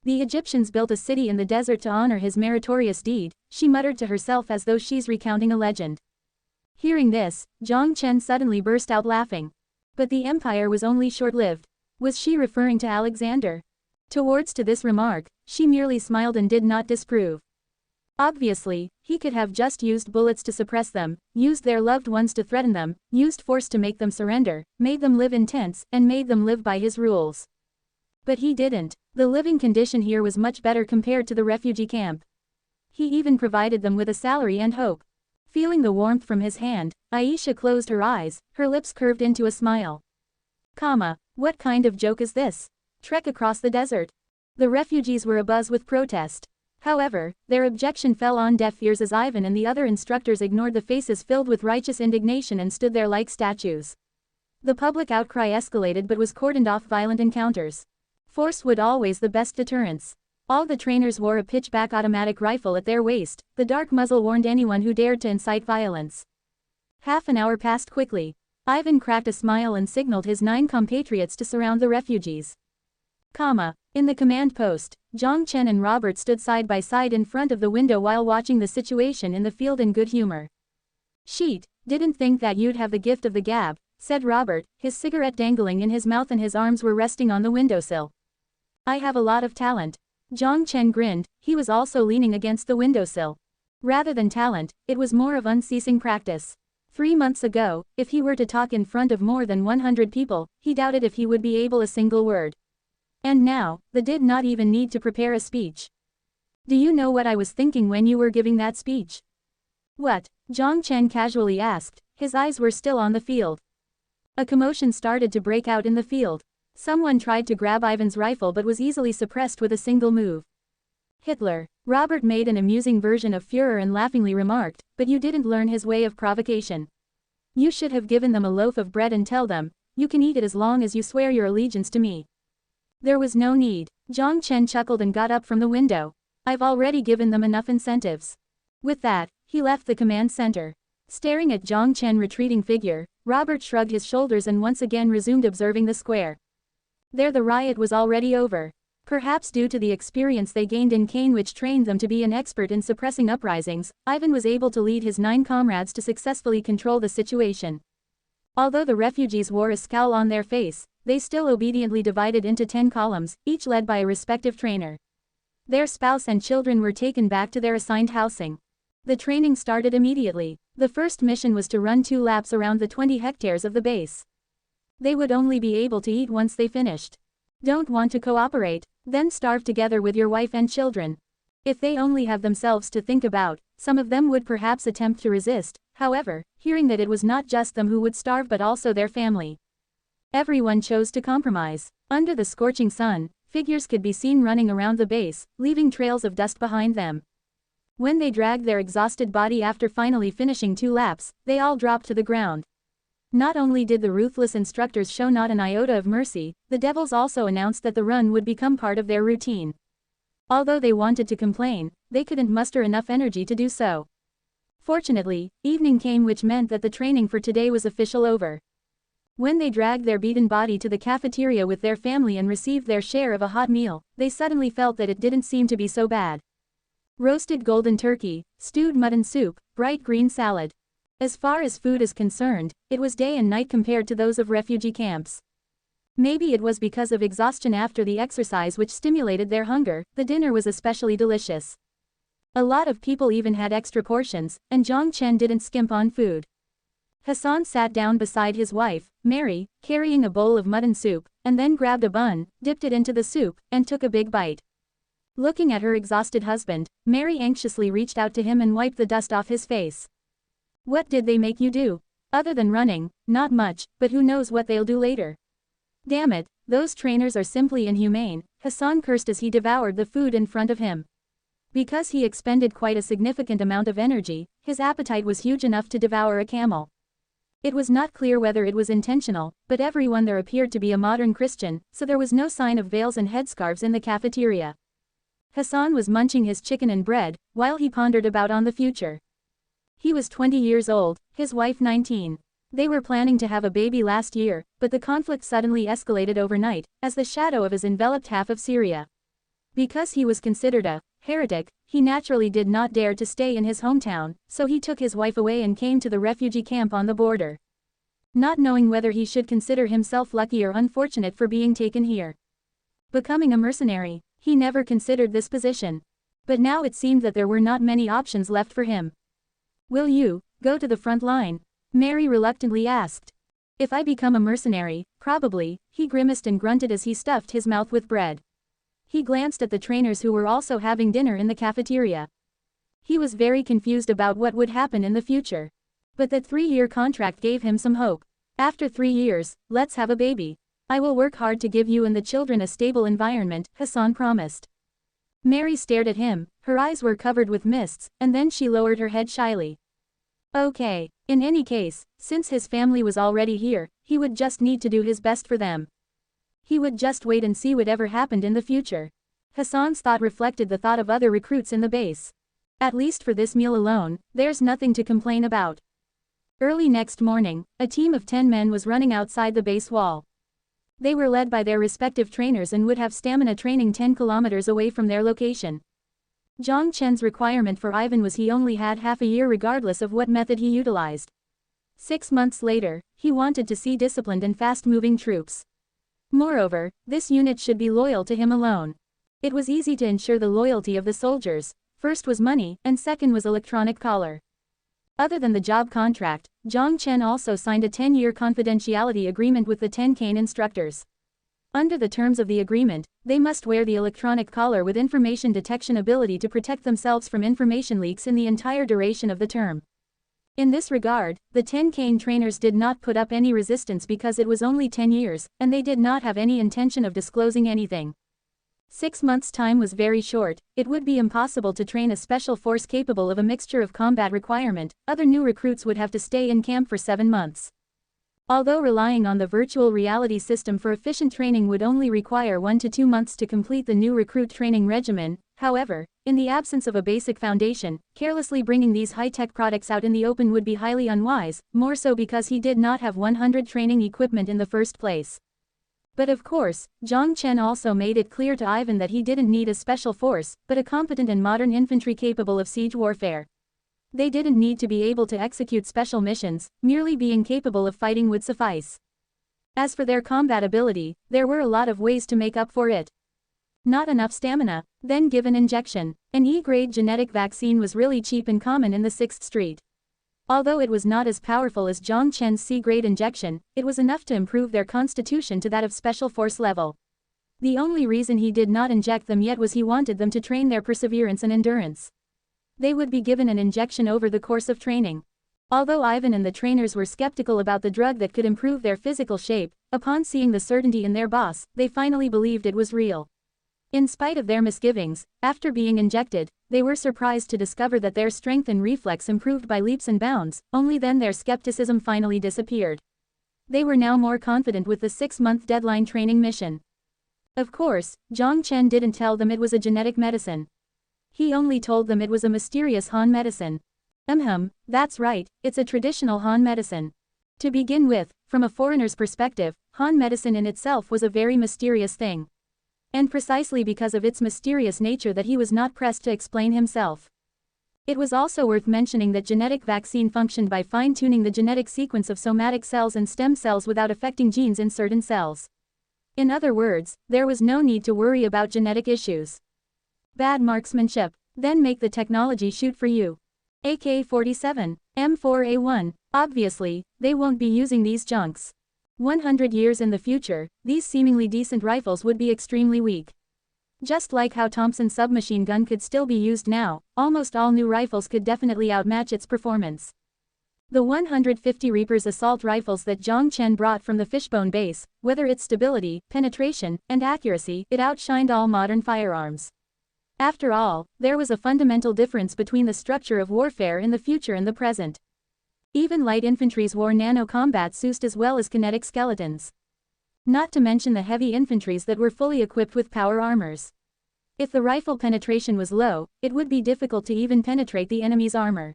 "The Egyptians built a city in the desert to honor his meritorious deed," she muttered to herself as though she's recounting a legend. Hearing this, Jiang Chen suddenly burst out laughing. But the empire was only short-lived. Was she referring to Alexander? Towards to this remark, she merely smiled and did not disprove. Obviously, he could have just used bullets to suppress them, used their loved ones to threaten them, used force to make them surrender, made them live in tents, and made them live by his rules. But he didn't. The living condition here was much better compared to the refugee camp. He even provided them with a salary and hope. Feeling the warmth from his hand, Aisha closed her eyes, her lips curved into a smile. What kind of joke is this? Trek across the desert. The refugees were abuzz with protest. However, their objection fell on deaf ears as Ivan and the other instructors ignored the faces filled with righteous indignation and stood there like statues. The public outcry escalated but was cordoned off violent encounters. Force would always the best deterrence. All the trainers wore a pitchback automatic rifle at their waist, the dark muzzle warned anyone who dared to incite violence. Half an hour passed quickly. Ivan cracked a smile and signaled his 9 compatriots to surround the refugees. In the command post, Jiang Chen and Robert stood side by side in front of the window while watching the situation in the field in good humor. "Sheet, didn't think that you'd have the gift of the gab," said Robert, his cigarette dangling in his mouth and his arms were resting on the windowsill. "I have a lot of talent." Jiang Chen grinned, he was also leaning against the windowsill. Rather than talent, it was more of unceasing practice. 3 months ago, if he were to talk in front of more than 100 people, he doubted if he would be able a single word. And now, they did not even need to prepare a speech. "Do you know what I was thinking when you were giving that speech?" "What?" Jiang Chen casually asked, his eyes were still on the field. A commotion started to break out in the field. Someone tried to grab Ivan's rifle but was easily suppressed with a single move. "Hitler." Robert made an amusing version of Führer and laughingly remarked, "But you didn't learn his way of provocation. You should have given them a loaf of bread and tell them, you can eat it as long as you swear your allegiance to me." "There was no need." Jiang Chen chuckled and got up from the window. "I've already given them enough incentives." With that, he left the command center. Staring at Jiang Chen's retreating figure, Robert shrugged his shoulders and once again resumed observing the square. There the riot was already over. Perhaps due to the experience they gained in Kane which trained them to be an expert in suppressing uprisings, Ivan was able to lead his 9 comrades to successfully control the situation. Although the refugees wore a scowl on their face, they still obediently divided into 10 columns, each led by a respective trainer. Their spouse and children were taken back to their assigned housing. The training started immediately. The first mission was to run 2 laps around the 20 hectares of the base. They would only be able to eat once they finished. Don't want to cooperate? Then starve together with your wife and children. If they only have themselves to think about, some of them would perhaps attempt to resist, however, hearing that it was not just them who would starve but also their family. Everyone chose to compromise. Under the scorching sun, figures could be seen running around the base, leaving trails of dust behind them. When they dragged their exhausted body after finally finishing 2 laps, they all dropped to the ground. Not only did the ruthless instructors show not an iota of mercy, the devils also announced that the run would become part of their routine. Although they wanted to complain, they couldn't muster enough energy to do so. Fortunately, evening came, which meant that the training for today was officially over. When they dragged their beaten body to the cafeteria with their family and received their share of a hot meal, they suddenly felt that it didn't seem to be so bad. Roasted golden turkey, stewed mutton soup, bright green salad. As far as food is concerned, it was day and night compared to those of refugee camps. Maybe it was because of exhaustion after the exercise which stimulated their hunger, the dinner was especially delicious. A lot of people even had extra portions, and Jiang Chen didn't skimp on food. Hassan sat down beside his wife, Mary, carrying a bowl of mutton soup, and then grabbed a bun, dipped it into the soup, and took a big bite. Looking at her exhausted husband, Mary anxiously reached out to him and wiped the dust off his face. "What did they make you do? Other than running, not much, but who knows what they'll do later. Damn it, those trainers are simply inhumane," Hassan cursed as he devoured the food in front of him. Because he expended quite a significant amount of energy, his appetite was huge enough to devour a camel. It was not clear whether it was intentional, but everyone there appeared to be a modern Christian, so there was no sign of veils and headscarves in the cafeteria. Hassan was munching his chicken and bread, while he pondered about on the future. He was 20 years old, his wife 19. They were planning to have a baby last year, but the conflict suddenly escalated overnight, as the shadow of his enveloped half of Syria. Because he was considered a heretic, he naturally did not dare to stay in his hometown, so he took his wife away and came to the refugee camp on the border. Not knowing whether he should consider himself lucky or unfortunate for being taken here. Becoming a mercenary, he never considered this position. But now it seemed that there were not many options left for him. "Will you go to the front line?" Mary reluctantly asked. "If I become a mercenary, probably," he grimaced and grunted as he stuffed his mouth with bread. He glanced at the trainers who were also having dinner in the cafeteria. He was very confused about what would happen in the future. But that 3-year contract gave him some hope. "After 3 years, let's have a baby. I will work hard to give you and the children a stable environment," Hassan promised. Mary stared at him, her eyes were covered with mists, and then she lowered her head shyly. Okay. In any case, since his family was already here, he would just need to do his best for them. He would just wait and see whatever happened in the future. Hassan's thought reflected the thought of other recruits in the base. At least for this meal alone, there's nothing to complain about. Early next morning, a team of 10 men was running outside the base wall. They were led by their respective trainers and would have stamina training 10 kilometers away from their location. Jiang Chen's requirement for Ivan was he only had half a year regardless of what method he utilized. 6 months later, he wanted to see disciplined and fast-moving troops. Moreover, this unit should be loyal to him alone. It was easy to ensure the loyalty of the soldiers. First was money, and second was electronic collar. Other than the job contract, Jiang Chen also signed a 10-year confidentiality agreement with the 10 Kane instructors. Under the terms of the agreement, they must wear the electronic collar with information detection ability to protect themselves from information leaks in the entire duration of the term. In this regard, the 10 Kane trainers did not put up any resistance because it was only 10 years, and they did not have any intention of disclosing anything. 6 months' time was very short. It would be impossible to train a special force capable of a mixture of combat requirement. Other new recruits would have to stay in camp for 7 months. Although relying on the virtual reality system for efficient training would only require 1 to 2 months to complete the new recruit training regimen, however, in the absence of a basic foundation, carelessly bringing these high-tech products out in the open would be highly unwise, more so because he did not have 100 training equipment in the first place. But of course, Jiang Chen also made it clear to Ivan that he didn't need a special force, but a competent and modern infantry capable of siege warfare. They didn't need to be able to execute special missions, merely being capable of fighting would suffice. As for their combat ability, there were a lot of ways to make up for it. Not enough stamina? Then give an injection. An E-grade genetic vaccine was really cheap and common in the 6th Street. Although it was not as powerful as Jiang Chen's C-grade injection, it was enough to improve their constitution to that of special force level. The only reason he did not inject them yet was he wanted them to train their perseverance and endurance. They would be given an injection over the course of training. Although Ivan and the trainers were skeptical about the drug that could improve their physical shape, upon seeing the certainty in their boss, they finally believed it was real. In spite of their misgivings, after being injected, they were surprised to discover that their strength and reflex improved by leaps and bounds. Only then their skepticism finally disappeared. They were now more confident with the 6-month deadline training mission. Of course, Jiang Chen didn't tell them it was a genetic medicine. He only told them it was a mysterious Han medicine. That's right, it's a traditional Han medicine. To begin with, from a foreigner's perspective, Han medicine in itself was a very mysterious thing. And precisely because of its mysterious nature that he was not pressed to explain himself. It was also worth mentioning that genetic vaccine functioned by fine-tuning the genetic sequence of somatic cells and stem cells without affecting genes in certain cells. In other words, there was no need to worry about genetic issues. Bad marksmanship. Then make the technology shoot for you. AK-47, M4A1, obviously, they won't be using these junks. 100 years in the future, these seemingly decent rifles would be extremely weak. Just like how Thompson's submachine gun could still be used now, almost all new rifles could definitely outmatch its performance. The 150 Reapers assault rifles that Jiang Chen brought from the Fishbone base, whether its stability, penetration, and accuracy, it outshined all modern firearms. After all, there was a fundamental difference between the structure of warfare in the future and the present. Even light infantries wore nano-combat suits as well as kinetic skeletons. Not to mention the heavy infantries that were fully equipped with power armors. If the rifle penetration was low, it would be difficult to even penetrate the enemy's armor.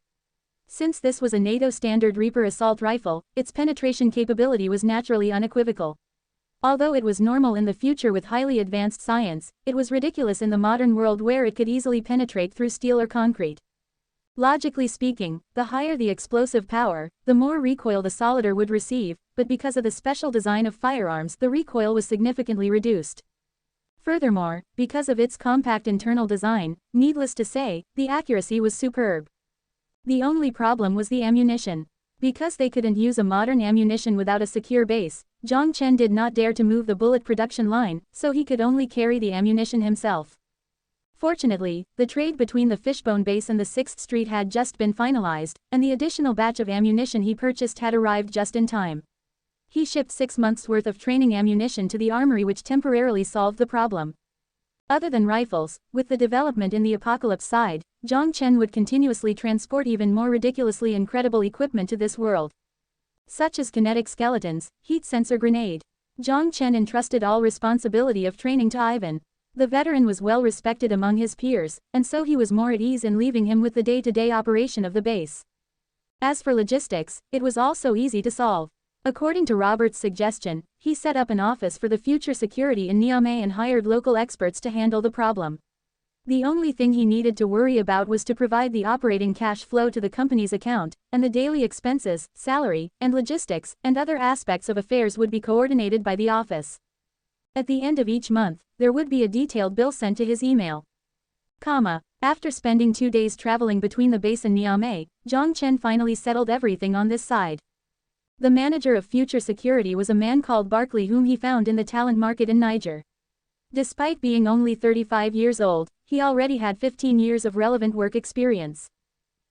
Since this was a NATO standard Reaper assault rifle, its penetration capability was naturally unequivocal. Although it was normal in the future with highly advanced science, it was ridiculous in the modern world where it could easily penetrate through steel or concrete. Logically speaking, the higher the explosive power, the more recoil the solider would receive, but because of the special design of firearms, the recoil was significantly reduced. Furthermore, because of its compact internal design, needless to say, the accuracy was superb. The only problem was the ammunition. Because they couldn't use a modern ammunition without a secure base, Jiang Chen did not dare to move the bullet production line, so he could only carry the ammunition himself. Fortunately, the trade between the Fishbone base and the 6th Street had just been finalized, and the additional batch of ammunition he purchased had arrived just in time. He shipped 6 months' worth of training ammunition to the armory, which temporarily solved the problem. Other than rifles, with the development in the apocalypse side, Jiang Chen would continuously transport even more ridiculously incredible equipment to this world. Such as kinetic skeletons, heat sensor grenade. Jiang Chen entrusted all responsibility of training to Ivan. The veteran was well respected among his peers, and so he was more at ease in leaving him with the day-to-day operation of the base. As for logistics, it was also easy to solve. According to Robert's suggestion, he set up an office for the future security in Niamey and hired local experts to handle the problem. The only thing he needed to worry about was to provide the operating cash flow to the company's account, and the daily expenses, salary, and logistics, and other aspects of affairs would be coordinated by the office. At the end of each month, there would be a detailed bill sent to his email. After spending 2 days traveling between the base and Niamey, Jiang Chen finally settled everything on this side. The manager of future security was a man called Barkley, whom he found in the talent market in Niger. Despite being only 35 years old, he already had 15 years of relevant work experience.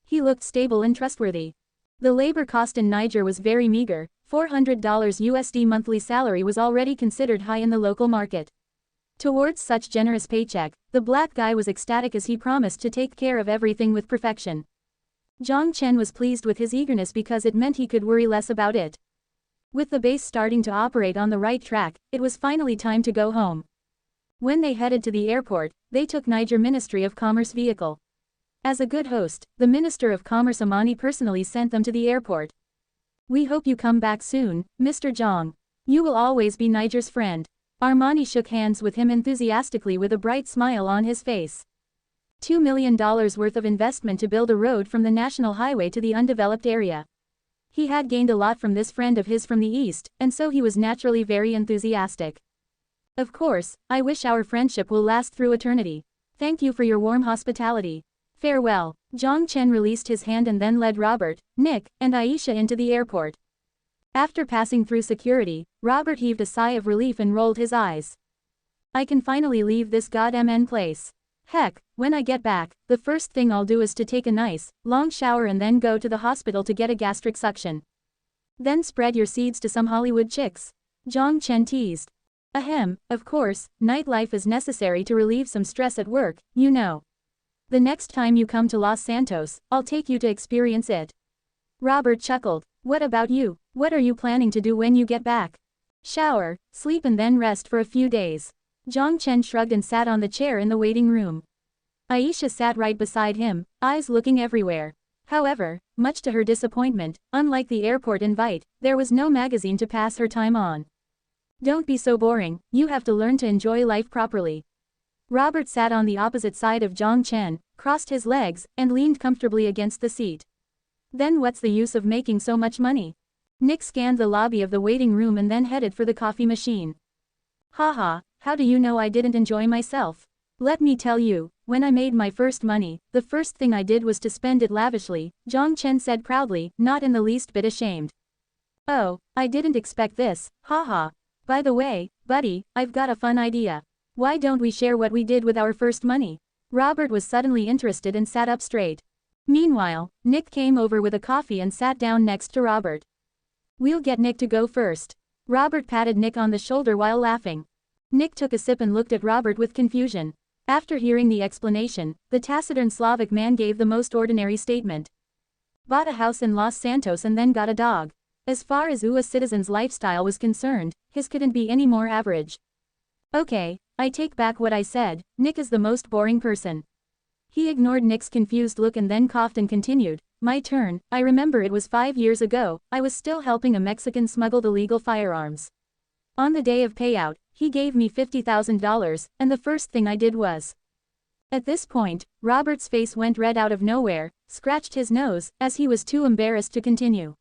He looked stable and trustworthy. The labor cost in Niger was very meager. $400 USD monthly salary was already considered high in the local market. Towards such generous paycheck, the black guy was ecstatic as he promised to take care of everything with perfection. Jiang Chen was pleased with his eagerness because it meant he could worry less about it. With the base starting to operate on the right track, it was finally time to go home. When they headed to the airport, they took Niger Ministry of Commerce vehicle. As a good host, the Minister of Commerce Amani personally sent them to the airport. "We hope you come back soon, Mr. Jiang. You will always be Niger's friend." Armani shook hands with him enthusiastically with a bright smile on his face. $2 million worth of investment to build a road from the national highway to the undeveloped area. He had gained a lot from this friend of his from the East, and so he was naturally very enthusiastic. Of course, I wish our friendship will last through eternity. Thank you for your warm hospitality. Farewell. Jiang Chen released his hand and then led Robert, Nick, and Aisha into the airport. After passing through security, Robert heaved a sigh of relief and rolled his eyes. I can finally leave this goddamn place. Heck, when I get back, the first thing I'll do is to take a nice, long shower and then go to the hospital to get a gastric suction. Then spread your seeds to some Hollywood chicks. Jiang Chen teased. Ahem, of course, nightlife is necessary to relieve some stress at work, you know. The next time you come to Los Santos, I'll take you to experience it. Robert chuckled. What about you? What are you planning to do when you get back? Shower, sleep and then rest for a few days. Jiang Chen shrugged and sat on the chair in the waiting room. Aisha sat right beside him, eyes looking everywhere. However, much to her disappointment, unlike the airport invite, there was no magazine to pass her time on. Don't be so boring, you have to learn to enjoy life properly. Robert sat on the opposite side of Jiang Chen, crossed his legs, and leaned comfortably against the seat. Then what's the use of making so much money? Nick scanned the lobby of the waiting room and then headed for the coffee machine. Haha, how do you know I didn't enjoy myself? Let me tell you, when I made my first money, the first thing I did was to spend it lavishly, Jiang Chen said proudly, not in the least bit ashamed. Oh, I didn't expect this, haha. By the way, buddy, I've got a fun idea. Why don't we share what we did with our first money? Robert was suddenly interested and sat up straight. Meanwhile, Nick came over with a coffee and sat down next to Robert. We'll get Nick to go first. Robert patted Nick on the shoulder while laughing. Nick took a sip and looked at Robert with confusion. After hearing the explanation, the taciturn Slavic man gave the most ordinary statement. Bought a house in Los Santos and then got a dog. As far as a citizen's lifestyle was concerned, his couldn't be any more average. Okay, I take back what I said, Nick is the most boring person. He ignored Nick's confused look and then coughed and continued, my turn, I remember it was 5 years ago, I was still helping a Mexican smuggle illegal firearms. On the day of payout, he gave me $50,000, and the first thing I did was. At this point, Robert's face went red out of nowhere, scratched his nose, as he was too embarrassed to continue.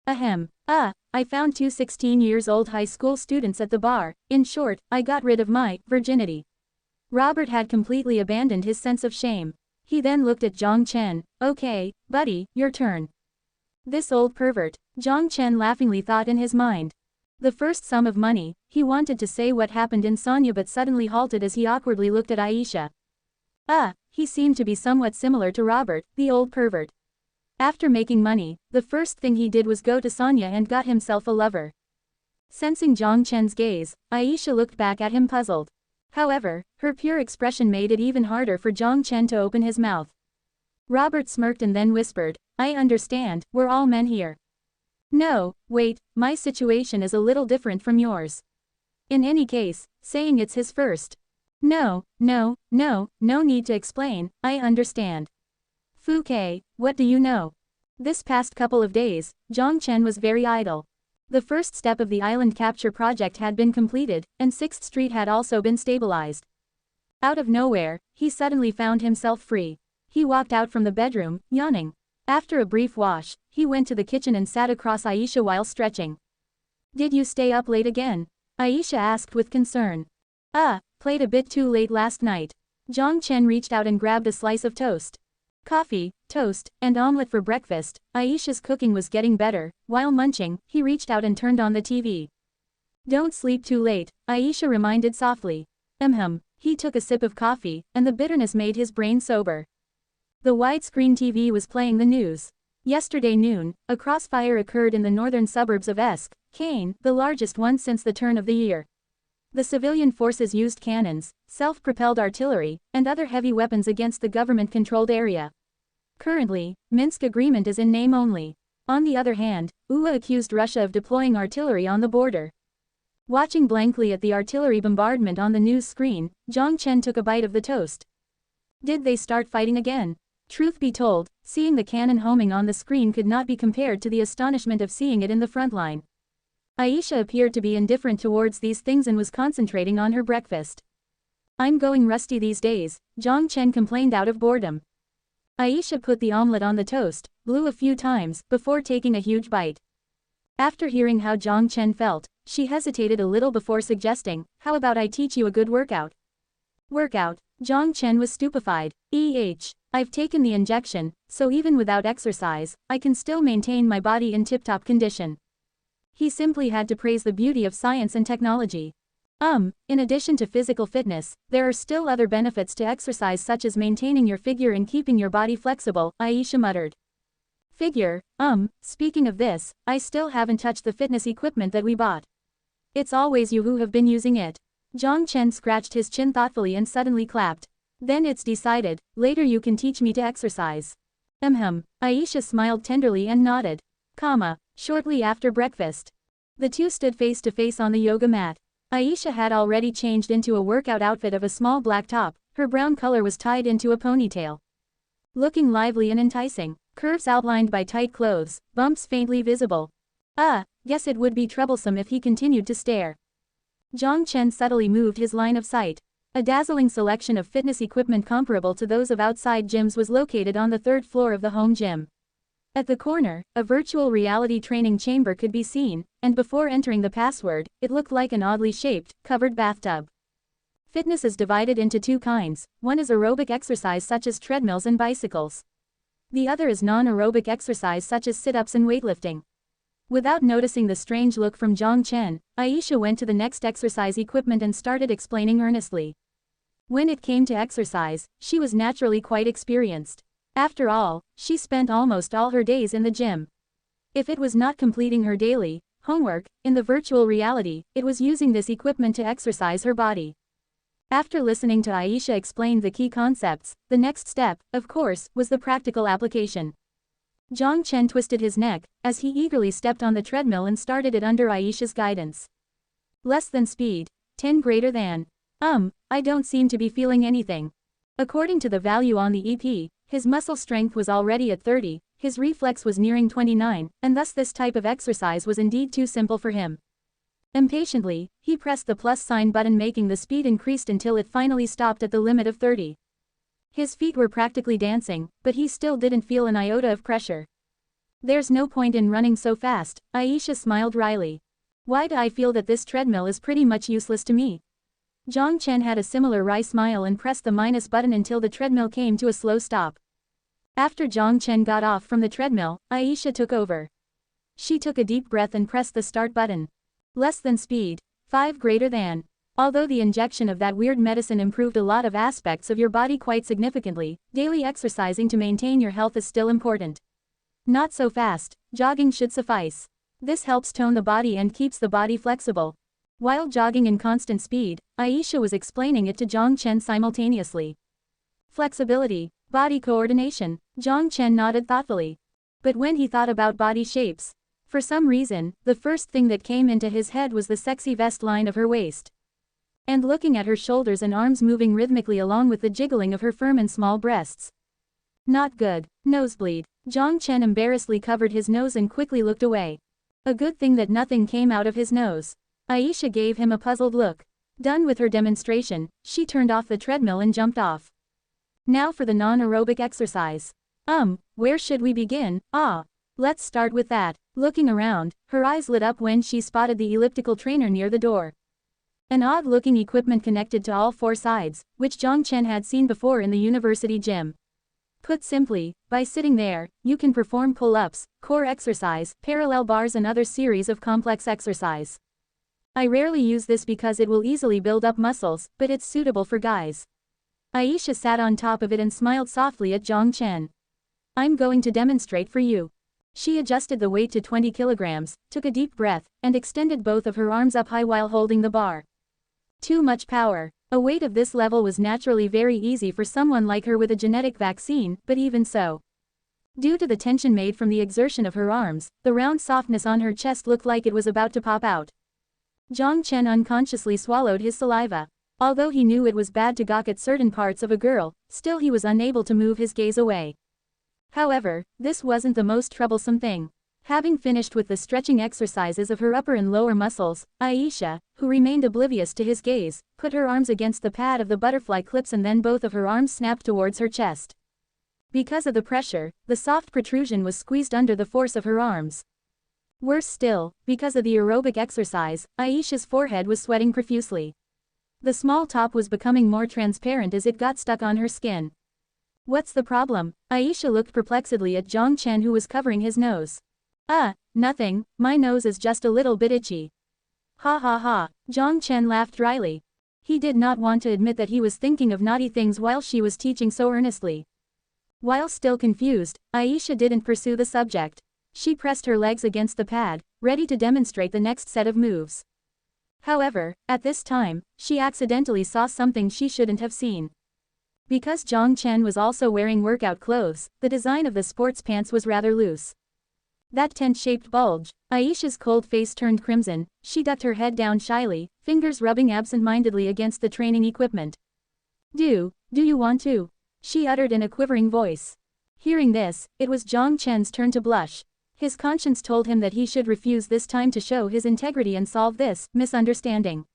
Ahem. I found 2 16-year-old high school students at the bar, in short, I got rid of my virginity. Robert had completely abandoned his sense of shame. He then looked at Jiang Chen, okay, buddy, your turn. This old pervert, Jiang Chen laughingly thought in his mind. The first sum of money, he wanted to say what happened in Sonya but suddenly halted as he awkwardly looked at Aisha. He seemed to be somewhat similar to Robert, the old pervert. After making money, the first thing he did was go to Sonya and got himself a lover. Sensing Jiang Chen's gaze, Aisha looked back at him puzzled. However, her pure expression made it even harder for Jiang Chen to open his mouth. Robert smirked and then whispered, I understand, we're all men here. No, wait, my situation is a little different from yours. In any case, saying it's his first. No need to explain, I understand. Fouquet, what do you know? This past couple of days, Jiang Chen was very idle. The first step of the island capture project had been completed, and 6th Street had also been stabilized. Out of nowhere, he suddenly found himself free. He walked out from the bedroom, yawning. After a brief wash, he went to the kitchen and sat across Aisha while stretching. Did you stay up late again? Aisha asked with concern. Played a bit too late last night. Jiang Chen reached out and grabbed a slice of toast. Coffee, toast, and omelette for breakfast. Aisha's cooking was getting better. While munching, he reached out and turned on the TV. Don't sleep too late, Aisha reminded softly. He took a sip of coffee, and the bitterness made his brain sober. The widescreen TV was playing the news. Yesterday noon, a crossfire occurred in the northern suburbs of Kane, the largest one since the turn of the year. The civilian forces used cannons, self-propelled artillery, and other heavy weapons against the government-controlled area. Currently, Minsk agreement is in name only. On the other hand, UA accused Russia of deploying artillery on the border. Watching blankly at the artillery bombardment on the news screen, Jiang Chen took a bite of the toast. Did they start fighting again? Truth be told, seeing the cannon homing on the screen could not be compared to the astonishment of seeing it in the front line. Aisha appeared to be indifferent towards these things and was concentrating on her breakfast. I'm going rusty these days, Jiang Chen complained out of boredom. Aisha put the omelette on the toast, blew a few times, before taking a huge bite. After hearing how Jiang Chen felt, she hesitated a little before suggesting, "How about I teach you a good workout?" Workout? Jiang Chen was stupefied. I've taken the injection, so even without exercise, I can still maintain my body in tip-top condition. He simply had to praise the beauty of science and technology. In addition to physical fitness, there are still other benefits to exercise such as maintaining your figure and keeping your body flexible, Aisha muttered. Figure, speaking of this, I still haven't touched the fitness equipment that we bought. It's always you who have been using it. Jiang Chen scratched his chin thoughtfully and suddenly clapped. Then it's decided, later you can teach me to exercise. Aisha smiled tenderly and nodded. Shortly after breakfast. The two stood face to face on the yoga mat. Aisha had already changed into a workout outfit of a small black top, her brown color was tied into a ponytail. Looking lively and enticing, curves outlined by tight clothes, bumps faintly visible. Guess it would be troublesome if he continued to stare. Jiang Chen subtly moved his line of sight. A dazzling selection of fitness equipment comparable to those of outside gyms was located on the third floor of the home gym. At the corner, a virtual reality training chamber could be seen, and before entering the password, it looked like an oddly shaped, covered bathtub. Fitness is divided into two kinds, one is aerobic exercise such as treadmills and bicycles. The other is non-aerobic exercise such as sit-ups and weightlifting. Without noticing the strange look from Jiang Chen, Aisha went to the next exercise equipment and started explaining earnestly. When it came to exercise, she was naturally quite experienced. After all, she spent almost all her days in the gym. If it was not completing her daily homework in the virtual reality, it was using this equipment to exercise her body. After listening to Aisha explain the key concepts, the next step, of course, was the practical application. Jiang Chen twisted his neck, as he eagerly stepped on the treadmill and started it under Aisha's guidance. Less than speed. 10 greater than. I don't seem to be feeling anything. According to the value on the EP, his muscle strength was already at 30, his reflex was nearing 29, and thus this type of exercise was indeed too simple for him. Impatiently, he pressed the plus sign button making the speed increased until it finally stopped at the limit of 30. His feet were practically dancing, but he still didn't feel an iota of pressure. There's no point in running so fast, Aisha smiled wryly. Why do I feel that this treadmill is pretty much useless to me? Jiang Chen had a similar wry smile and pressed the minus button until the treadmill came to a slow stop. After Jiang Chen got off from the treadmill, Aisha took over. She took a deep breath and pressed the start button. Less than speed. 5 greater than. Although the injection of that weird medicine improved a lot of aspects of your body quite significantly, daily exercising to maintain your health is still important. Not so fast, jogging should suffice. This helps tone the body and keeps the body flexible. While jogging in constant speed, Aisha was explaining it to Jiang Chen simultaneously. Flexibility, body coordination, Jiang Chen nodded thoughtfully. But when he thought about body shapes, for some reason, the first thing that came into his head was the sexy vest line of her waist. And looking at her shoulders and arms moving rhythmically along with the jiggling of her firm and small breasts. Not good. Nosebleed. Jiang Chen embarrassedly covered his nose and quickly looked away. A good thing that nothing came out of his nose. Aisha gave him a puzzled look. Done with her demonstration, she turned off the treadmill and jumped off. Now for the non-aerobic exercise. Where should we begin? Let's start with that. Looking around, her eyes lit up when she spotted the elliptical trainer near the door. An odd-looking equipment connected to all 4 sides, which Jiang Chen had seen before in the university gym. Put simply, by sitting there, you can perform pull-ups, core exercise, parallel bars and other series of complex exercise. I rarely use this because it will easily build up muscles, but it's suitable for guys. Aisha sat on top of it and smiled softly at Jiang Chen. I'm going to demonstrate for you. She adjusted the weight to 20 kilograms, took a deep breath, and extended both of her arms up high while holding the bar. Too much power. A weight of this level was naturally very easy for someone like her with a genetic vaccine, but even so. Due to the tension made from the exertion of her arms, the round softness on her chest looked like it was about to pop out. Jiang Chen unconsciously swallowed his saliva. Although he knew it was bad to gawk at certain parts of a girl, still he was unable to move his gaze away. However, this wasn't the most troublesome thing. Having finished with the stretching exercises of her upper and lower muscles, Aisha, who remained oblivious to his gaze, put her arms against the pad of the butterfly clips and then both of her arms snapped towards her chest. Because of the pressure, the soft protrusion was squeezed under the force of her arms. Worse still, because of the aerobic exercise, Aisha's forehead was sweating profusely. The small top was becoming more transparent as it got stuck on her skin. What's the problem? Aisha looked perplexedly at Jiang Chen, who was covering his nose. Nothing, my nose is just a little bit itchy. Ha ha ha, Jiang Chen laughed dryly. He did not want to admit that he was thinking of naughty things while she was teaching so earnestly. While still confused, Aisha didn't pursue the subject. She pressed her legs against the pad, ready to demonstrate the next set of moves. However, at this time, she accidentally saw something she shouldn't have seen. Because Jiang Chen was also wearing workout clothes, the design of the sports pants was rather loose. That tent-shaped bulge, Aisha's cold face turned crimson, she ducked her head down shyly, fingers rubbing absent-mindedly against the training equipment. Do you want to? She uttered in a quivering voice. Hearing this, it was Jiang Chen's turn to blush. His conscience told him that he should refuse this time to show his integrity and solve this misunderstanding.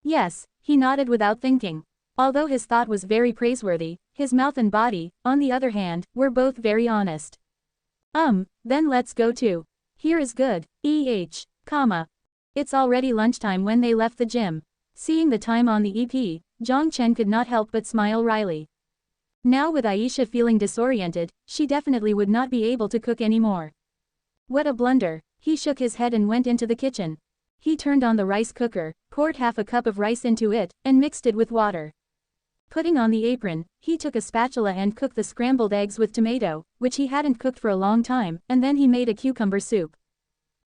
Yes, he nodded without thinking. Although his thought was very praiseworthy, his mouth and body, on the other hand, were both very honest. Then let's go too. Here is good, comma. It's already lunchtime when they left the gym. Seeing the time on the EP, Jiang Chen could not help but smile wryly. Now with Aisha feeling disoriented, she definitely would not be able to cook anymore. What a blunder, he shook his head and went into the kitchen. He turned on the rice cooker, poured half a cup of rice into it, and mixed it with water. Putting on the apron, he took a spatula and cooked the scrambled eggs with tomato, which he hadn't cooked for a long time, and then he made a cucumber soup.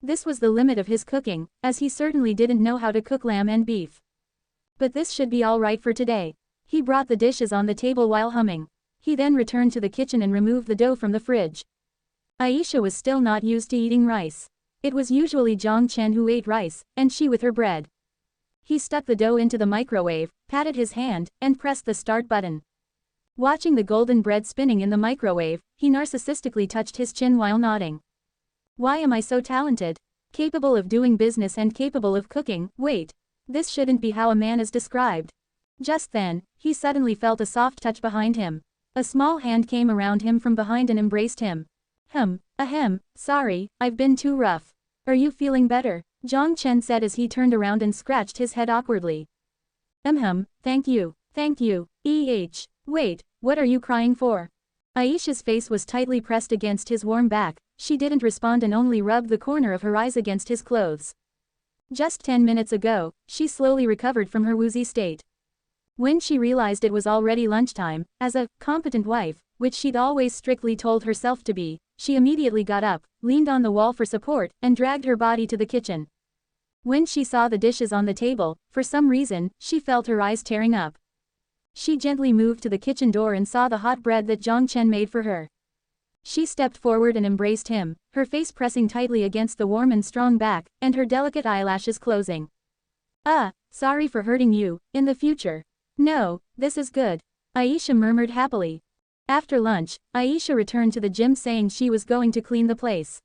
This was the limit of his cooking, as he certainly didn't know how to cook lamb and beef. But this should be all right for today. He brought the dishes on the table while humming. He then returned to the kitchen and removed the dough from the fridge. Aisha was still not used to eating rice. It was usually Jiang Chen who ate rice, and she with her bread. He stuck the dough into the microwave, patted his hand, and pressed the start button. Watching the golden bread spinning in the microwave, he narcissistically touched his chin while nodding. Why am I so talented? Capable of doing business and capable of cooking, wait. This shouldn't be how a man is described. Just then, he suddenly felt a soft touch behind him. A small hand came around him from behind and embraced him. Sorry, I've been too rough. Are you feeling better? Jiang Chen said as he turned around and scratched his head awkwardly. Thank you. Wait, what are you crying for? Aisha's face was tightly pressed against his warm back, she didn't respond and only rubbed the corner of her eyes against his clothes. Just 10 minutes ago, she slowly recovered from her woozy state. When she realized it was already lunchtime, as a competent wife, which she'd always strictly told herself to be, she immediately got up, leaned on the wall for support, and dragged her body to the kitchen. When she saw the dishes on the table, for some reason, she felt her eyes tearing up. She gently moved to the kitchen door and saw the hot bread that Jiang Chen made for her. She stepped forward and embraced him, her face pressing tightly against the warm and strong back, and her delicate eyelashes closing. Sorry for hurting you, in the future. No, this is good. Aisha murmured happily. After lunch, Aisha returned to the gym saying she was going to clean the place.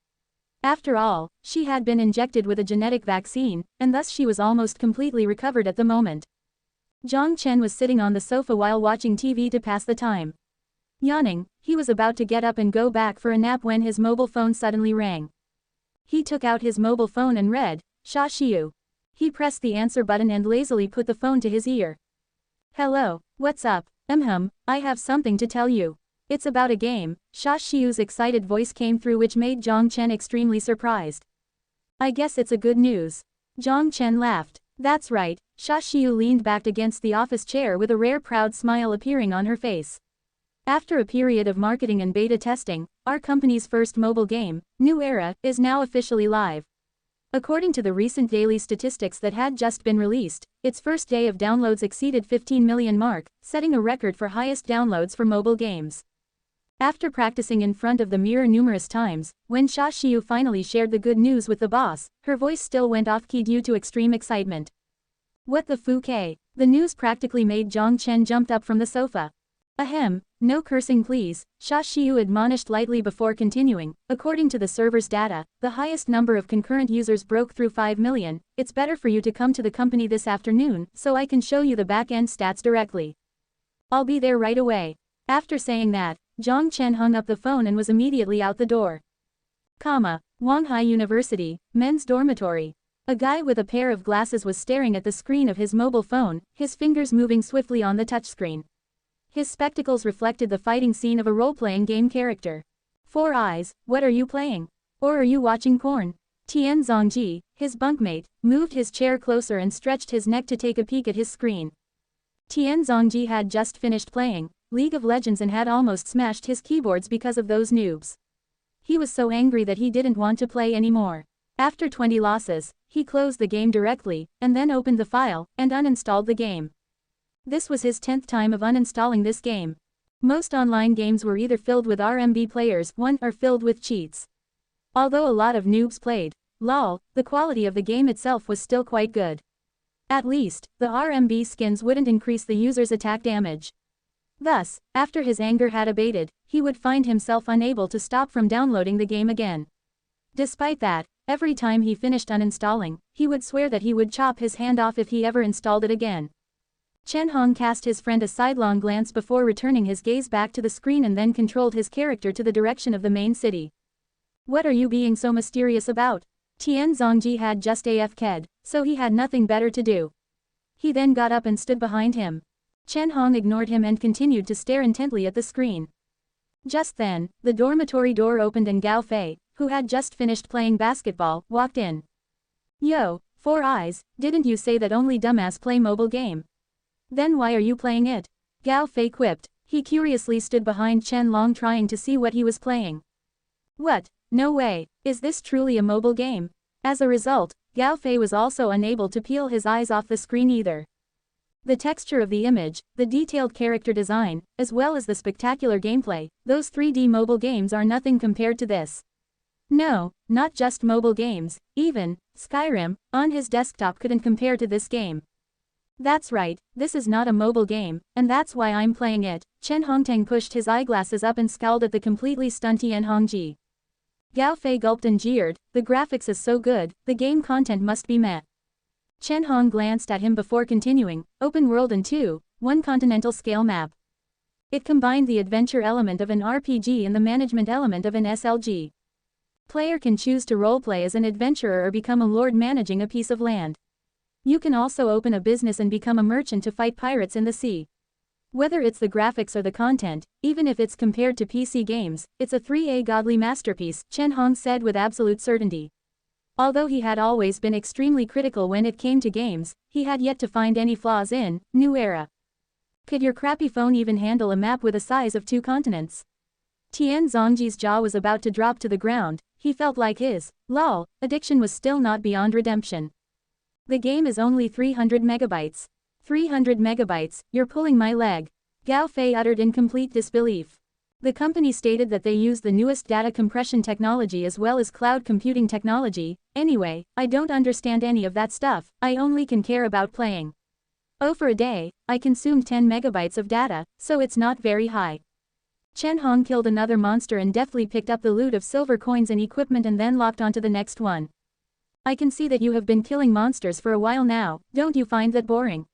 After all, she had been injected with a genetic vaccine, and thus she was almost completely recovered at the moment. Jiang Chen was sitting on the sofa while watching TV to pass the time. Yawning, he was about to get up and go back for a nap when his mobile phone suddenly rang. He took out his mobile phone and read, "Xia Xiu." He pressed the answer button and lazily put the phone to his ear. "Hello, what's up? I have something to tell you. It's about a game." Xia Xiu's excited voice came through, which made Jiang Chen extremely surprised. "I guess it's a good news." Jiang Chen laughed. "That's right." Xia Xiu leaned back against the office chair with a rare proud smile appearing on her face. "After a period of marketing and beta testing, our company's first mobile game, New Era, is now officially live. According to the recent daily statistics that had just been released, its first day of downloads exceeded 15 million mark, setting a record for highest downloads for mobile games. After practicing in front of the mirror numerous times, when Xia Xiu finally shared the good news with the boss, her voice still went off-key due to extreme excitement. "What the fuck?" The news practically made Jiang Chen jump up from the sofa. No cursing please," Xia Xiu admonished lightly before continuing. "According to the server's data, the highest number of concurrent users broke through 5 million, it's better for you to come to the company this afternoon, so I can show you the back-end stats directly. I'll be there right away." After saying that, Jiang Chen hung up the phone and was immediately out the door. Wanghai University, men's dormitory. A guy with a pair of glasses was staring at the screen of his mobile phone, his fingers moving swiftly on the touchscreen. His spectacles reflected the fighting scene of a role-playing game character. 4 eyes, what are you playing? Or are you watching porn? Tian Zongji, his bunkmate, moved his chair closer and stretched his neck to take a peek at his screen. Tian Zongji had just finished playing League of Legends and had almost smashed his keyboards because of those noobs. He was so angry that he didn't want to play anymore. After 20 losses, he closed the game directly, and then opened the file, and uninstalled the game. This was his 10th time of uninstalling this game. Most online games were either filled with RMB players, or filled with cheats. Although a lot of noobs played LOL, the quality of the game itself was still quite good. At least, the RMB skins wouldn't increase the user's attack damage. Thus, after his anger had abated, he would find himself unable to stop from downloading the game again. Despite that, every time he finished uninstalling, he would swear that he would chop his hand off if he ever installed it again. Chen Hong cast his friend a sidelong glance before returning his gaze back to the screen and then controlled his character to the direction of the main city. What are you being so mysterious about? Tian Zongji had just AFK'd, so he had nothing better to do. He then got up and stood behind him. Chen Hong ignored him and continued to stare intently at the screen. Just then, the dormitory door opened and Gao Fei, who had just finished playing basketball, walked in. Yo, 4 eyes, didn't you say that only dumbass play mobile game? Then why are you playing it? Gao Fei quipped. He curiously stood behind Chen Long trying to see what he was playing. What? No way, is this truly a mobile game? As a result, Gao Fei was also unable to peel his eyes off the screen either. The texture of the image, the detailed character design, as well as the spectacular gameplay, those 3D mobile games are nothing compared to this. No, not just mobile games, even Skyrim, on his desktop couldn't compare to this game. That's right, this is not a mobile game, and that's why I'm playing it. Chen Hongteng pushed his eyeglasses up and scowled at the completely stunned Tian Hongji. Gao Fei gulped and jeered, the graphics is so good, the game content must be met. Chen Hong glanced at him before continuing, open world and 2:1 continental scale map. It combined the adventure element of an RPG and the management element of an SLG. Player can choose to roleplay as an adventurer or become a lord managing a piece of land. You can also open a business and become a merchant to fight pirates in the sea. Whether it's the graphics or the content, even if it's compared to PC games, it's a 3A godly masterpiece, Chen Hong said with absolute certainty. Although he had always been extremely critical when it came to games, he had yet to find any flaws in New Era. Could your crappy phone even handle a map with a size of 2 continents? Tian Zongji's jaw was about to drop to the ground. He felt like his LOL addiction was still not beyond redemption. The game is only 300 megabytes. 300 megabytes, you're pulling my leg. Gao Fei uttered in complete disbelief. The company stated that they use the newest data compression technology as well as cloud computing technology. Anyway, I don't understand any of that stuff, I only can care about playing. Oh, for a day, I consumed 10 megabytes of data, so it's not very high. Chen Hong killed another monster and deftly picked up the loot of silver coins and equipment and then locked onto the next one. I can see that you have been killing monsters for a while now, don't you find that boring?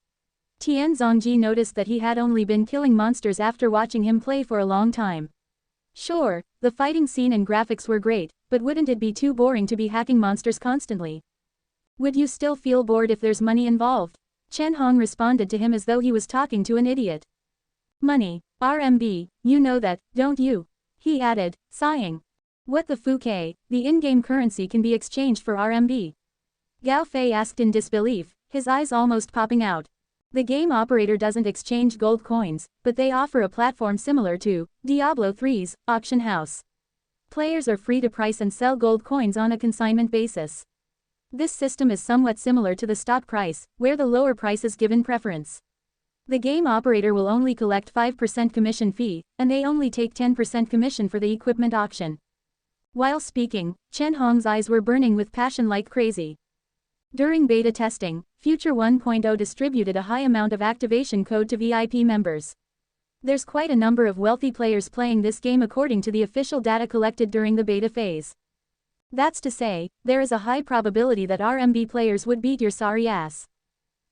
Tian Zongji noticed that he had only been killing monsters after watching him play for a long time. Sure, the fighting scene and graphics were great, but wouldn't it be too boring to be hacking monsters constantly? Would you still feel bored if there's money involved? Chen Hong responded to him as though he was talking to an idiot. Money, RMB, you know that, don't you? He added, sighing. What the fuck, the in-game currency can be exchanged for RMB? Gao Fei asked in disbelief, his eyes almost popping out. The game operator doesn't exchange gold coins, but they offer a platform similar to Diablo 3's auction house. Players are free to price and sell gold coins on a consignment basis. This system is somewhat similar to the stock price, where the lower price is given preference. The game operator will only collect 5% commission fee, and they only take 10% commission for the equipment auction. While speaking, Chen Hong's eyes were burning with passion like crazy. During beta testing, Future 1.0 distributed a high amount of activation code to VIP members. There's quite a number of wealthy players playing this game according to the official data collected during the beta phase. That's to say, there is a high probability that RMB players would beat your sorry ass.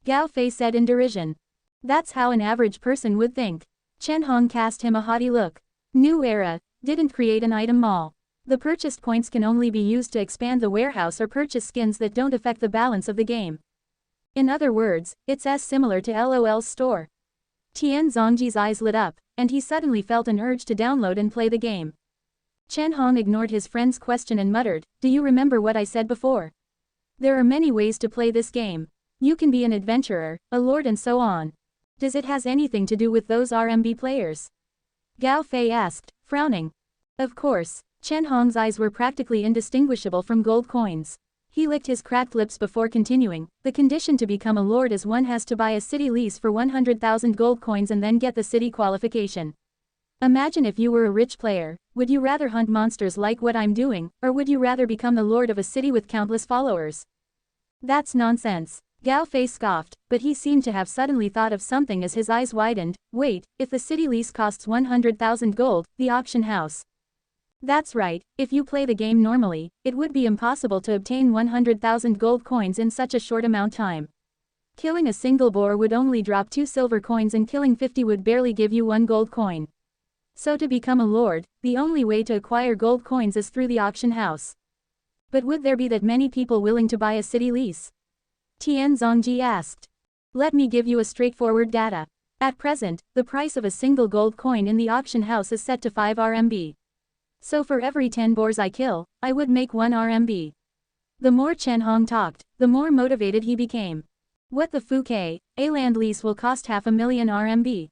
Gao Fei said in derision. That's how an average person would think. Chen Hong cast him a haughty look. New Era didn't create an item mall. The purchased points can only be used to expand the warehouse or purchase skins that don't affect the balance of the game. In other words, it's as similar to LOL's store. Tian Zongji's eyes lit up, and he suddenly felt an urge to download and play the game. Chen Hong ignored his friend's question and muttered, "Do you remember what I said before? There are many ways to play this game. You can be an adventurer, a lord and so on. Does it has anything to do with those RMB players?" Gao Fei asked, frowning. Of course. Chen Hong's eyes were practically indistinguishable from gold coins. He licked his cracked lips before continuing, "The condition to become a lord is one has to buy a city lease for 100,000 gold coins and then get the city qualification. Imagine if you were a rich player, would you rather hunt monsters like what I'm doing, or would you rather become the lord of a city with countless followers?" "That's nonsense." Gao Fei scoffed, but he seemed to have suddenly thought of something as his eyes widened. "Wait, if the city lease costs 100,000 gold, the auction house." "That's right, if you play the game normally, it would be impossible to obtain 100,000 gold coins in such a short amount time. Killing a single boar would only drop 2 silver coins and killing 50 would barely give you 1 gold coin. So to become a lord, the only way to acquire gold coins is through the auction house. But would there be that many people willing to buy a city lease?" Tian Zongji asked. "Let me give you a straightforward data. At present, the price of a single gold coin in the auction house is set to 5 RMB. So for every 10 boars I kill, I would make 1 RMB. The more Chen Hong talked, the more motivated he became. "What the fuck? A land lease will cost 500,000 RMB.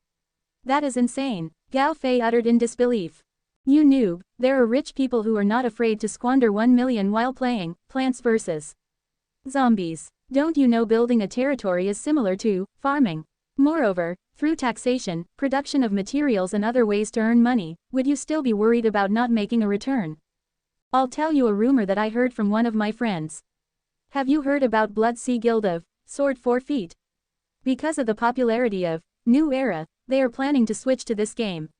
That is insane," Gao Fei uttered in disbelief. "You noob, there are rich people who are not afraid to squander 1 million while playing Plants vs. Zombies. Don't you know building a territory is similar to farming? Moreover, through taxation, production of materials and other ways to earn money, would you still be worried about not making a return? I'll tell you a rumor that I heard from one of my friends. Have you heard about Blood Sea Guild of Sword 4 Feet? Because of the popularity of New Era, they are planning to switch to this game.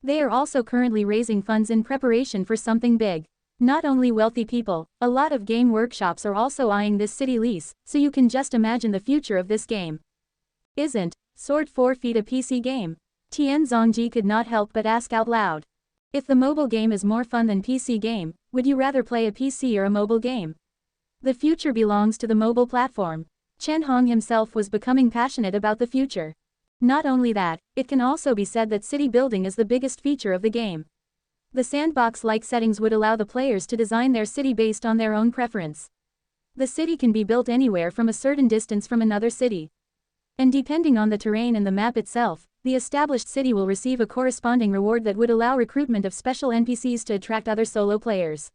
They are also currently raising funds in preparation for something big. Not only wealthy people, a lot of game workshops are also eyeing this city lease, so you can just imagine the future of this game. Isn't Sword 4 Feet a PC game?" Tian Zongji could not help but ask out loud. "If the mobile game is more fun than PC game, would you rather play a PC or a mobile game? The future belongs to the mobile platform." Chen Hong himself was becoming passionate about the future. Not only that, it can also be said that city building is the biggest feature of the game. The sandbox-like settings would allow the players to design their city based on their own preference. The city can be built anywhere from a certain distance from another city. And depending on the terrain and the map itself, the established city will receive a corresponding reward that would allow recruitment of special NPCs to attract other solo players.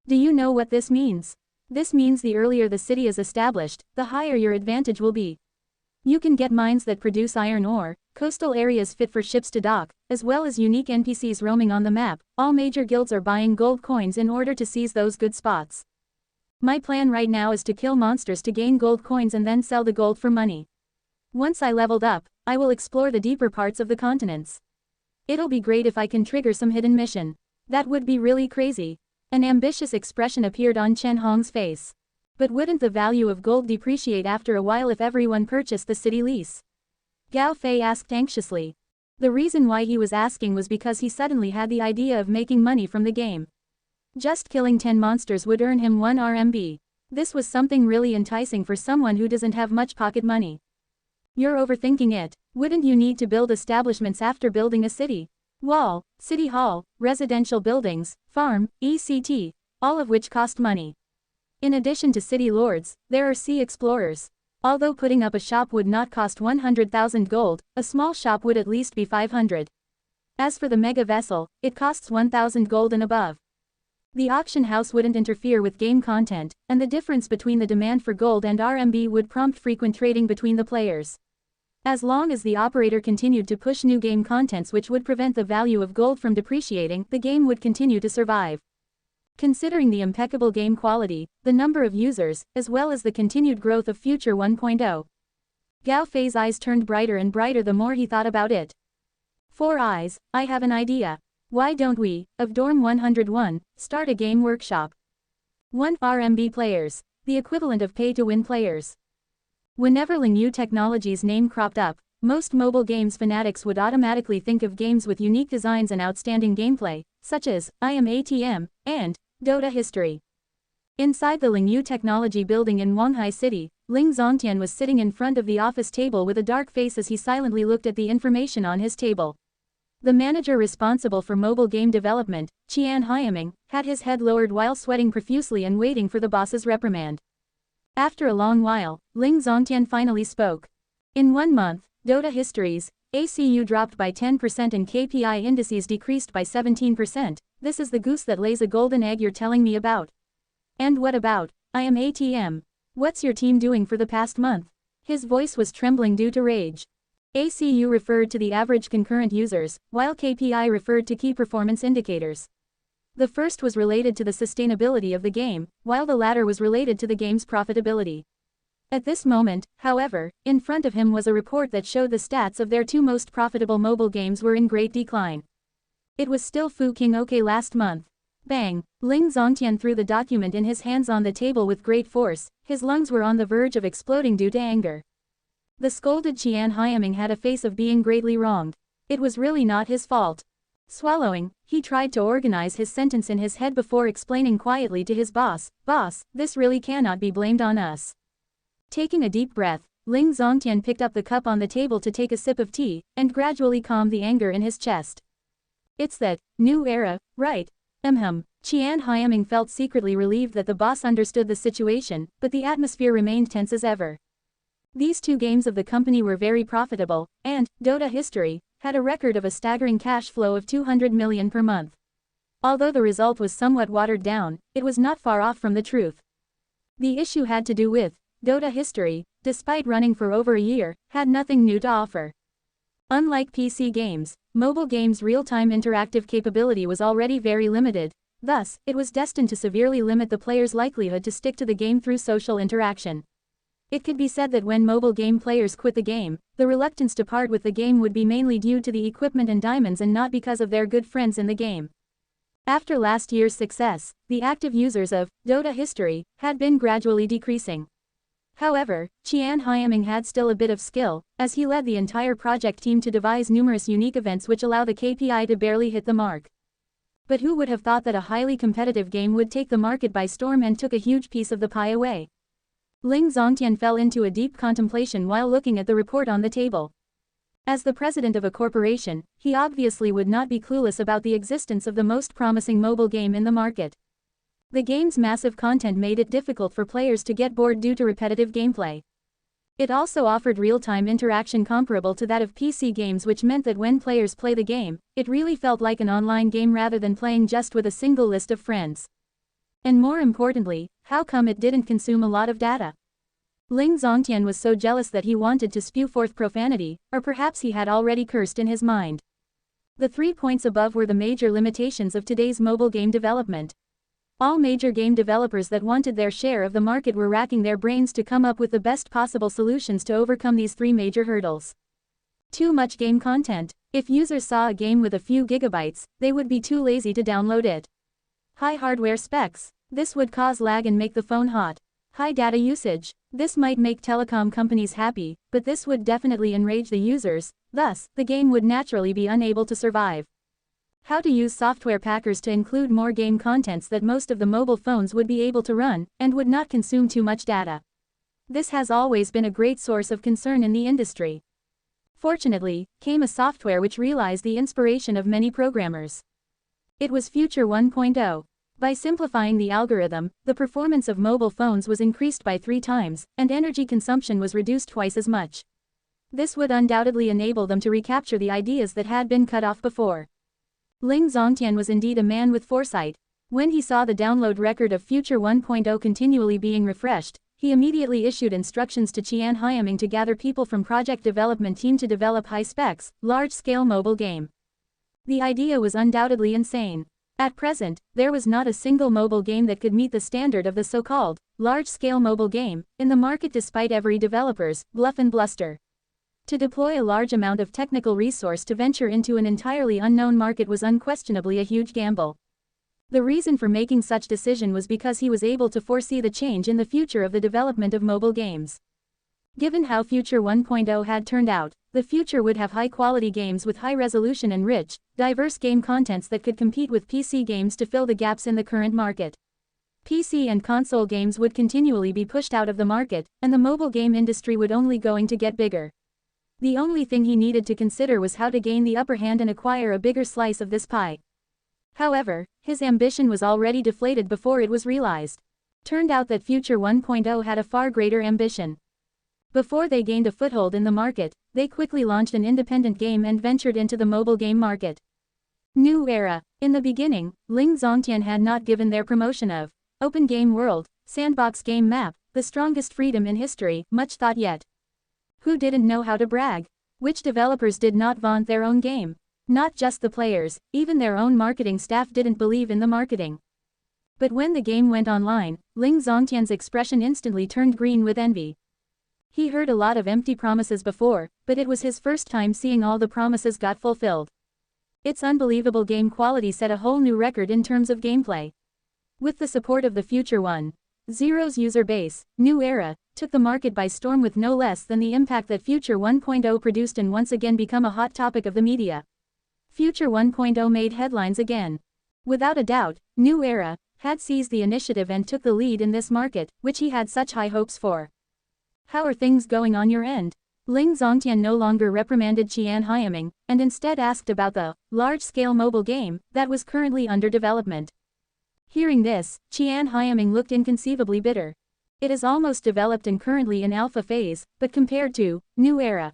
Do you know what this means? This means the earlier the city is established, the higher your advantage will be. You can get mines that produce iron ore, coastal areas fit for ships to dock, as well as unique NPCs roaming on the map. All major guilds are buying gold coins in order to seize those good spots. My plan right now is to kill monsters to gain gold coins and then sell the gold for money. Once I leveled up, I will explore the deeper parts of the continents. It'll be great if I can trigger some hidden mission. That would be really crazy." An ambitious expression appeared on Chen Hong's face. "But wouldn't the value of gold depreciate after a while if everyone purchased the city lease?" Gao Fei asked anxiously. The reason why he was asking was because he suddenly had the idea of making money from the game. Just killing 10 monsters would earn him 1 RMB. This was something really enticing for someone who doesn't have much pocket money. "You're overthinking it. Wouldn't you need to build establishments after building a city? Wall, city hall, residential buildings, farm, etc., all of which cost money. In addition to city lords, there are sea explorers. Although putting up a shop would not cost 100,000 gold, a small shop would at least be 500. As for the mega vessel, it costs 1,000 gold and above. The auction house wouldn't interfere with game content, and the difference between the demand for gold and RMB would prompt frequent trading between the players. As long as the operator continued to push new game contents which would prevent the value of gold from depreciating, the game would continue to survive. Considering the impeccable game quality, the number of users, as well as the continued growth of Future 1.0. Gao Fei's eyes turned brighter and brighter the more he thought about it. "4 eyes, I have an idea. Why don't we, of Dorm 101, start a game workshop? 1 RMB players, the equivalent of pay-to-win players." Whenever Lingyu Technology's name cropped up, most mobile games fanatics would automatically think of games with unique designs and outstanding gameplay, such as I Am ATM and Dota History. Inside the Lingyu Technology Building in Wanghai City, Ling Zongtian was sitting in front of the office table with a dark face as he silently looked at the information on his table. The manager responsible for mobile game development, Qian Hyaming, had his head lowered while sweating profusely and waiting for the boss's reprimand. After a long while, Ling Zongtian finally spoke. In 1 month, Dota Histories, ACU dropped by 10% and KPI indices decreased by 17%. This is the goose that lays a golden egg you're telling me about. And what about I Am ATM? What's your team doing for the past month? His voice was trembling due to rage. ACU referred to the average concurrent users, while KPI referred to key performance indicators. The first was related to the sustainability of the game, while the latter was related to the game's profitability. At this moment, however, in front of him was a report that showed the stats of their 2 most profitable mobile games were in great decline. It was still Fu King OK last month. Bang! Ling Zongtian threw the document in his hands on the table with great force. His lungs were on the verge of exploding due to anger. The scolded Qian Hyaming had a face of being greatly wronged. It was really not his fault. Swallowing, he tried to organize his sentence in his head before explaining quietly to his boss, "Boss, this really cannot be blamed on us." Taking a deep breath, Ling Zongtian picked up the cup on the table to take a sip of tea, and gradually calmed the anger in his chest. It's that new era, right? Qian Hyaming felt secretly relieved that the boss understood the situation, but the atmosphere remained tense as ever. These 2 games of the company were very profitable, and Dota History had a record of a staggering cash flow of 200 million per month. Although the result was somewhat watered down, it was not far off from the truth. The issue had to do with Dota History, despite running for over a year, had nothing new to offer. Unlike PC games, mobile games' real-time interactive capability was already very limited. Thus, it was destined to severely limit the player's likelihood to stick to the game through social interaction. It could be said that when mobile game players quit the game, the reluctance to part with the game would be mainly due to the equipment and diamonds and not because of their good friends in the game. After last year's success, the active users of Dota History had been gradually decreasing. However, Qian Hyaming had still a bit of skill, as he led the entire project team to devise numerous unique events which allow the KPI to barely hit the mark. But who would have thought that a highly competitive game would take the market by storm and took a huge piece of the pie away? Ling Zongtian fell into a deep contemplation while looking at the report on the table. As the president of a corporation, he obviously would not be clueless about the existence of the most promising mobile game in the market. The game's massive content made it difficult for players to get bored due to repetitive gameplay. It also offered real-time interaction comparable to that of PC games, which meant that when players play the game, it really felt like an online game rather than playing just with a single list of friends. And more importantly, how come it didn't consume a lot of data? Ling Zongtian was so jealous that he wanted to spew forth profanity, or perhaps he had already cursed in his mind. The 3 points above were the major limitations of today's mobile game development. All major game developers that wanted their share of the market were racking their brains to come up with the best possible solutions to overcome these 3 major hurdles. Too much game content. If users saw a game with a few gigabytes, they would be too lazy to download it. High hardware specs. This would cause lag and make the phone hot. High data usage. This might make telecom companies happy, but this would definitely enrage the users, thus, the game would naturally be unable to survive. How to use software packers to include more game contents that most of the mobile phones would be able to run, and would not consume too much data. This has always been a great source of concern in the industry. Fortunately, came a software which realized the inspiration of many programmers. It was Future 1.0. By simplifying the algorithm, the performance of mobile phones was increased by 3 times, and energy consumption was reduced twice as much. This would undoubtedly enable them to recapture the ideas that had been cut off before. Ling Zongtian was indeed a man with foresight. When he saw the download record of Future 1.0 continually being refreshed, he immediately issued instructions to Qian Hyaming to gather people from project development team to develop high-specs, large-scale mobile game. The idea was undoubtedly insane. At present, there was not a single mobile game that could meet the standard of the so-called large-scale mobile game in the market, despite every developer's bluff and bluster. To deploy a large amount of technical resource to venture into an entirely unknown market was unquestionably a huge gamble. The reason for making such decision was because he was able to foresee the change in the future of the development of mobile games. Given how Future 1.0 had turned out, the future would have high-quality games with high resolution and rich, diverse game contents that could compete with PC games to fill the gaps in the current market. PC and console games would continually be pushed out of the market, and the mobile game industry would only going to get bigger. The only thing he needed to consider was how to gain the upper hand and acquire a bigger slice of this pie. However, his ambition was already deflated before it was realized. Turned out that Future 1.0 had a far greater ambition. Before they gained a foothold in the market, they quickly launched an independent game and ventured into the mobile game market. New Era. In the beginning, Ling Zongtian had not given their promotion of Open Game World, Sandbox Game Map, the strongest freedom in history, much thought yet. Who didn't know how to brag? Which developers did not vaunt their own game? Not just the players, even their own marketing staff didn't believe in the marketing. But when the game went online, Ling Zongtian's expression instantly turned green with envy. He heard a lot of empty promises before, but it was his first time seeing all the promises got fulfilled. Its unbelievable game quality set a whole new record in terms of gameplay. With the support of the Future 1.0's user base, New Era took the market by storm with no less than the impact that Future 1.0 produced and once again become a hot topic of the media. Future 1.0 made headlines again. Without a doubt, New Era had seized the initiative and took the lead in this market, which he had such high hopes for. How are things going on your end? Ling Zongtian no longer reprimanded Qian Hyaming, and instead asked about the large-scale mobile game that was currently under development. Hearing this, Qian Hyaming looked inconceivably bitter. It is almost developed and currently in alpha phase, but compared to New Era.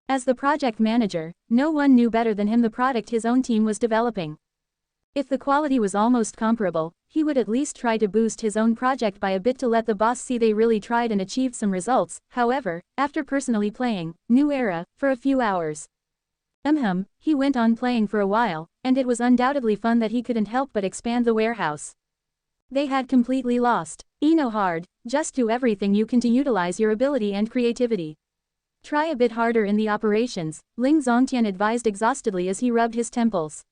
As the project manager, no one knew better than him the product his own team was developing. If the quality was almost comparable, he would at least try to boost his own project by a bit to let the boss see they really tried and achieved some results. However, after personally playing New Era for a few hours, he went on playing for a while, and it was undoubtedly fun that he couldn't help but expand the warehouse. They had completely lost. No hard, just do everything you can to utilize your ability and creativity. Try a bit harder in the operations, Ling Zongtian advised exhaustedly as he rubbed his temples.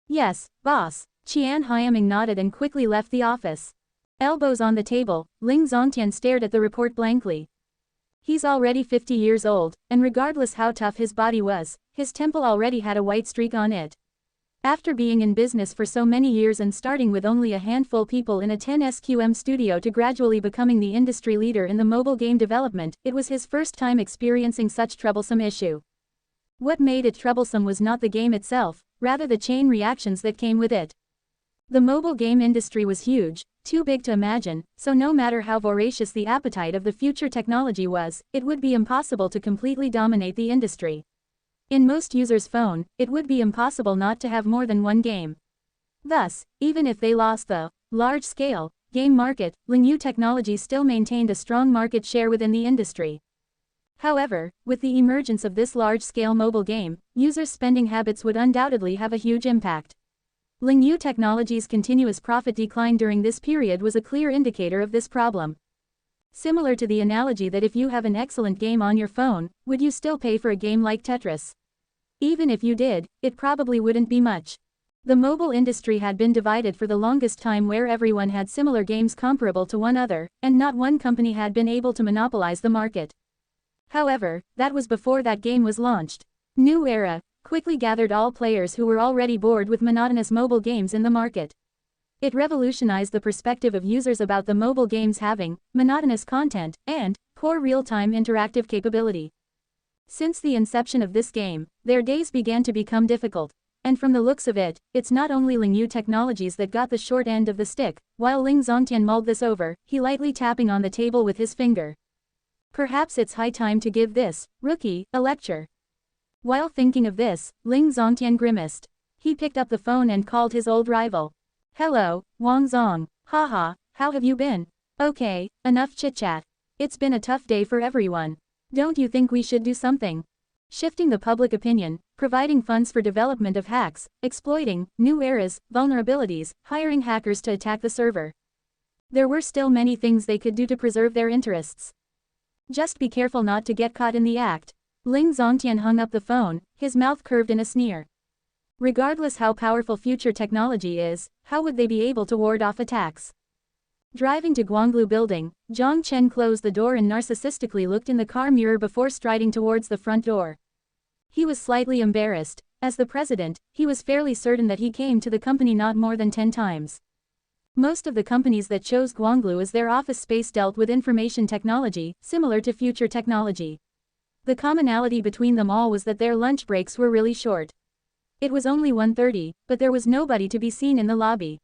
Yes, boss. Qian Hyaming nodded and quickly left the office. Elbows on the table, Ling Zongtian stared at the report blankly. He's already 50 years old, and regardless how tough his body was, his temple already had a white streak on it. After being in business for so many years and starting with only a handful people in a 10 SQM studio to gradually becoming the industry leader in the mobile game development, it was his first time experiencing such troublesome issue. What made it troublesome was not the game itself, rather the chain reactions that came with it. The mobile game industry was huge, too big to imagine, so no matter how voracious the appetite of the future technology was, it would be impossible to completely dominate the industry. In most users' phone, it would be impossible not to have more than one game. Thus, even if they lost the large-scale game market, Lingyu Technology still maintained a strong market share within the industry. However, with the emergence of this large-scale mobile game, users' spending habits would undoubtedly have a huge impact. Lingyu Technology's continuous profit decline during this period was a clear indicator of this problem. Similar to the analogy that if you have an excellent game on your phone, would you still pay for a game like Tetris? Even if you did, it probably wouldn't be much. The mobile industry had been divided for the longest time where everyone had similar games comparable to one another, and not one company had been able to monopolize the market. However, that was before that game was launched. New Era quickly gathered all players who were already bored with monotonous mobile games in the market. It revolutionized the perspective of users about the mobile games having monotonous content and poor real-time interactive capability. Since the inception of this game, their days began to become difficult. And from the looks of it, it's not only Lingyu Technologies that got the short end of the stick. While Ling Zongtian mulled this over, he lightly tapping on the table with his finger. Perhaps it's high time to give this rookie a lecture. While thinking of this, Ling Zongtian grimaced. He picked up the phone and called his old rival. Hello, Wang Zong. Haha, how have you been? Okay, enough chit-chat. It's been a tough day for everyone. Don't you think we should do something? Shifting the public opinion, providing funds for development of hacks, exploiting New Era's vulnerabilities, hiring hackers to attack the server. There were still many things they could do to preserve their interests. Just be careful not to get caught in the act. Ling Zongtian hung up the phone, his mouth curved in a sneer. Regardless how powerful future technology is, how would they be able to ward off attacks? Driving to Guanglu Building, Jiang Chen closed the door and narcissistically looked in the car mirror before striding towards the front door. He was slightly embarrassed. As the president, he was fairly certain that he came to the company not more than 10 times. Most of the companies that chose Guanglu as their office space dealt with information technology, similar to future technology. The commonality between them all was that their lunch breaks were really short. It was only 1:30, but there was nobody to be seen in the lobby.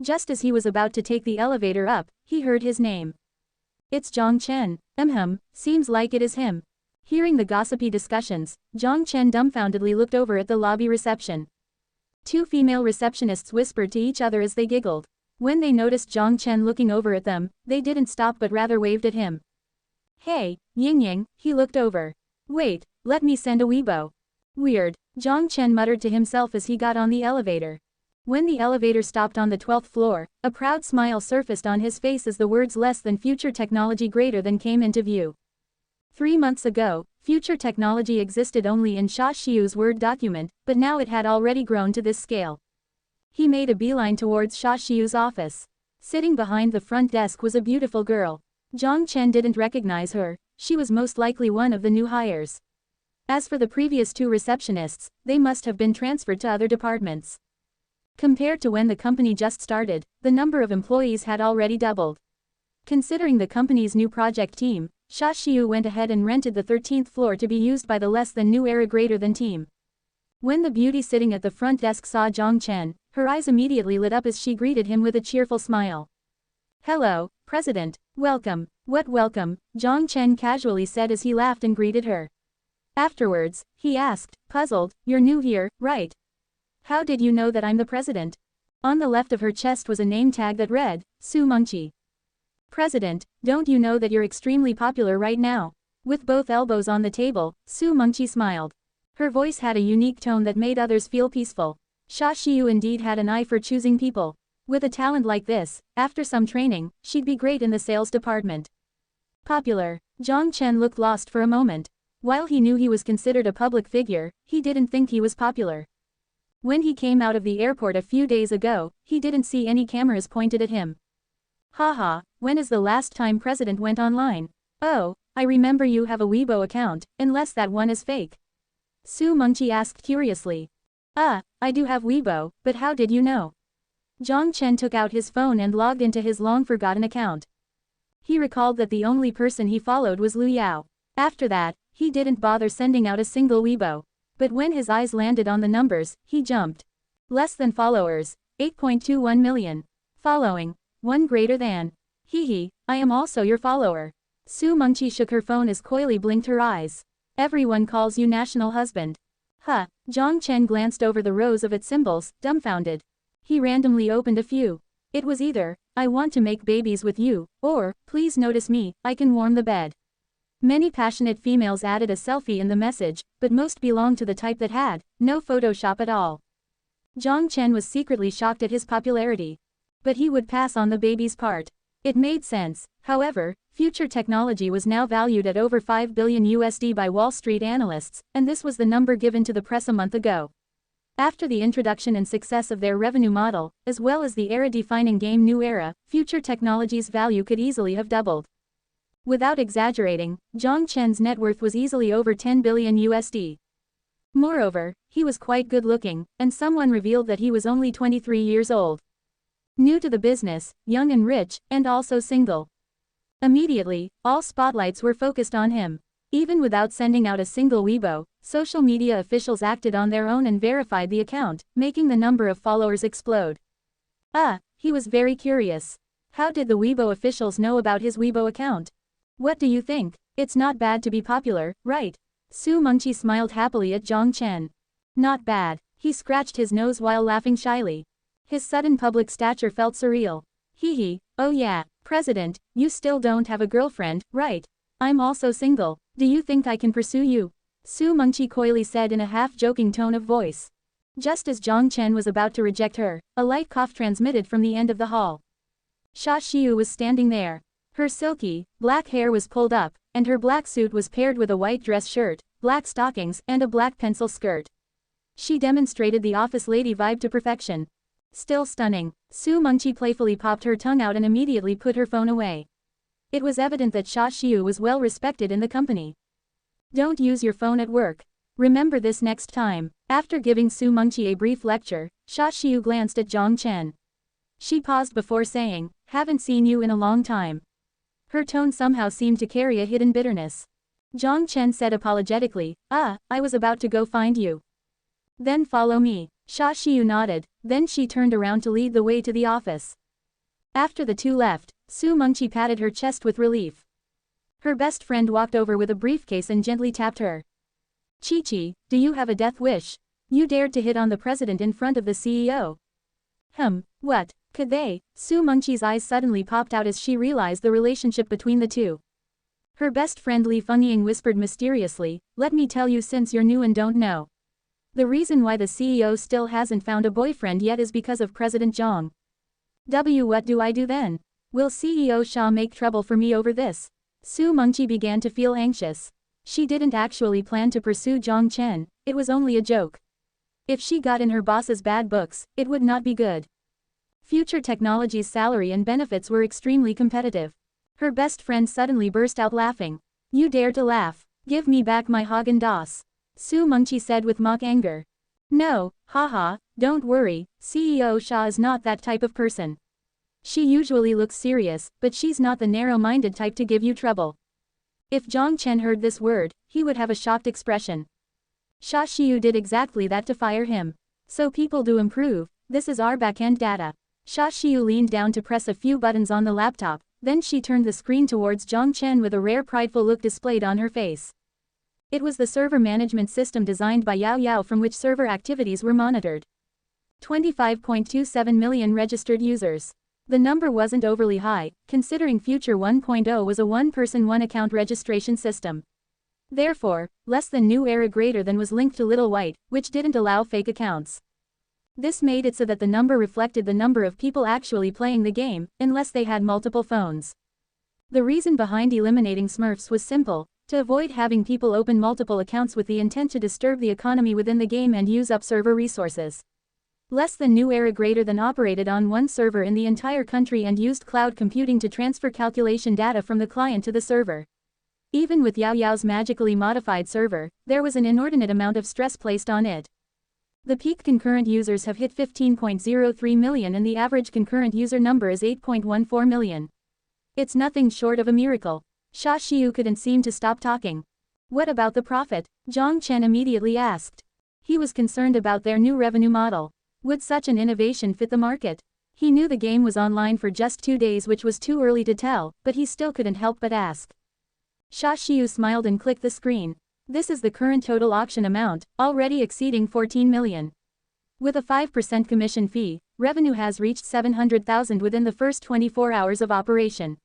Just as he was about to take the elevator up, he heard his name. It's Jiang Chen. Seems like it is him. Hearing the gossipy discussions, Jiang Chen dumbfoundedly looked over at the lobby reception. Two female receptionists whispered to each other as they giggled. When they noticed Jiang Chen looking over at them, they didn't stop but rather waved at him. Hey, Ying, he looked over. Wait, let me send a Weibo. Weird, Jiang Chen muttered to himself as he got on the elevator. When the elevator stopped on the 12th floor, a proud smile surfaced on his face as the words less than future technology greater than came into view. 3 months ago, future technology existed only in Xia Xiu's Word document, but now it had already grown to this scale. He made a beeline towards Xia Xiu's office. Sitting behind the front desk was a beautiful girl. Jiang Chen didn't recognize her, she was most likely one of the new hires. As for the previous two receptionists, they must have been transferred to other departments. Compared to when the company just started, the number of employees had already doubled. Considering the company's new project team, Xia Xiu went ahead and rented the 13th floor to be used by the less than new era greater than team. When the beauty sitting at the front desk saw Jiang Chen, her eyes immediately lit up as she greeted him with a cheerful smile. Hello, President. Welcome. What welcome? Jiang Chen casually said as he laughed and greeted her. Afterwards, he asked, puzzled, you're new here, right? How did you know that I'm the president? On the left of her chest was a name tag that read, Su Mengqi. President, don't you know that you're extremely popular right now? With both elbows on the table, Su Mengqi smiled. Her voice had a unique tone that made others feel peaceful. Xia Xiu indeed had an eye for choosing people. With a talent like this, after some training, she'd be great in the sales department. Popular. Jiang Chen looked lost for a moment. While he knew he was considered a public figure, he didn't think he was popular. When he came out of the airport a few days ago, he didn't see any cameras pointed at him. Haha, when is the last time President went online? Oh, I remember you have a Weibo account, unless that one is fake. Su Mengqi asked curiously. I do have Weibo, but how did you know? Jiang Chen took out his phone and logged into his long-forgotten account. He recalled that the only person he followed was Lu Yao. After that, he didn't bother sending out a single Weibo. But when his eyes landed on the numbers, he jumped. Less than followers, 8.21 million. Following, 1 greater than. Hehe, I am also your follower. Su Mengqi shook her phone as coyly blinked her eyes. Everyone calls you national husband. Huh, Jiang Chen glanced over the rows of its symbols, dumbfounded. He randomly opened a few. It was either, I want to make babies with you, or, please notice me, I can warm the bed. Many passionate females added a selfie in the message, but most belonged to the type that had no Photoshop at all. Jiang Chen was secretly shocked at his popularity. But he would pass on the baby's part. It made sense. However, future technology was now valued at over $5 billion by Wall Street analysts, and this was the number given to the press a month ago. After the introduction and success of their revenue model, as well as the era-defining game New Era, future technology's value could easily have doubled. Without exaggerating, Jiang Chen's net worth was easily over $10 billion. Moreover, he was quite good-looking, and someone revealed that he was only 23 years old. New to the business, young and rich, and also single. Immediately, all spotlights were focused on him. Even without sending out a single Weibo, social media officials acted on their own and verified the account, making the number of followers explode. He was very curious. How did the Weibo officials know about his Weibo account? What do you think? It's not bad to be popular, right? Su Mengqi smiled happily at Jiang Chen. Not bad. He scratched his nose while laughing shyly. His sudden public stature felt surreal. Hehe, oh yeah, President, you still don't have a girlfriend, right? I'm also single. Do you think I can pursue you? Su Mengqi coyly said in a half-joking tone of voice. Just as Jiang Chen was about to reject her, a light cough transmitted from the end of the hall. Xia Xiu was standing there. Her silky, black hair was pulled up, and her black suit was paired with a white dress shirt, black stockings, and a black pencil skirt. She demonstrated the office lady vibe to perfection. Still stunning, Su Mengqi playfully popped her tongue out and immediately put her phone away. It was evident that Xia Xiu was well respected in the company. Don't use your phone at work. Remember this next time. After giving Su Mengqi a brief lecture, Xia Xiu glanced at Jiang Chen. She paused before saying, "Haven't seen you in a long time." Her tone somehow seemed to carry a hidden bitterness. Jiang Chen said apologetically, I was about to go find you." "Then follow me." Xia Xiu nodded, then she turned around to lead the way to the office. After the two left, Su Mengqi patted her chest with relief. Her best friend walked over with a briefcase and gently tapped her. "Chi-Chi, do you have a death wish? You dared to hit on the president in front of the CEO." What? Could they? Su Mengqi's eyes suddenly popped out as she realized the relationship between the two. Her best friend Li Fengying whispered mysteriously, "Let me tell you since you're new and don't know. The reason why the CEO still hasn't found a boyfriend yet is because of President Jiang. What do I do then? Will CEO Xia make trouble for me over this?" Su Mengqi began to feel anxious. She didn't actually plan to pursue Jiang Chen, it was only a joke. If she got in her boss's bad books, it would not be good. Future Technology's salary and benefits were extremely competitive. Her best friend suddenly burst out laughing. "You dare to laugh? Give me back my Haagen-Dazs," Su Mengqi said with mock anger. "No, haha, don't worry, CEO Xia is not that type of person. She usually looks serious, but she's not the narrow-minded type to give you trouble." If Jiang Chen heard this word, he would have a shocked expression. Xia Xiu did exactly that to fire him. So people do improve, this is our back-end data. Xia Xiu leaned down to press a few buttons on the laptop, then she turned the screen towards Jiang Chen with a rare prideful look displayed on her face. It was the server management system designed by Yao Yao from which server activities were monitored. 25.27 million registered users. The number wasn't overly high, considering Future 1.0 was a one-person one-account registration system. Therefore, less than new era greater than was linked to Little White, which didn't allow fake accounts. This made it so that the number reflected the number of people actually playing the game, unless they had multiple phones. The reason behind eliminating Smurfs was simple, to avoid having people open multiple accounts with the intent to disturb the economy within the game and use up server resources. Less than new era greater than operated on one server in the entire country and used cloud computing to transfer calculation data from the client to the server. Even with Yao Yao's magically modified server, there was an inordinate amount of stress placed on it. The peak concurrent users have hit 15.03 million and the average concurrent user number is 8.14 million. It's nothing short of a miracle. Xia Xiu couldn't seem to stop talking. "What about the profit?" Jiang Chen immediately asked. He was concerned about their new revenue model. Would such an innovation fit the market? He knew the game was online for just 2 days, which was too early to tell, but he still couldn't help but ask. Xia Xiu smiled and clicked the screen. "This is the current total auction amount, already exceeding 14 million. With a 5% commission fee, revenue has reached 700,000 within the first 24 hours of operation."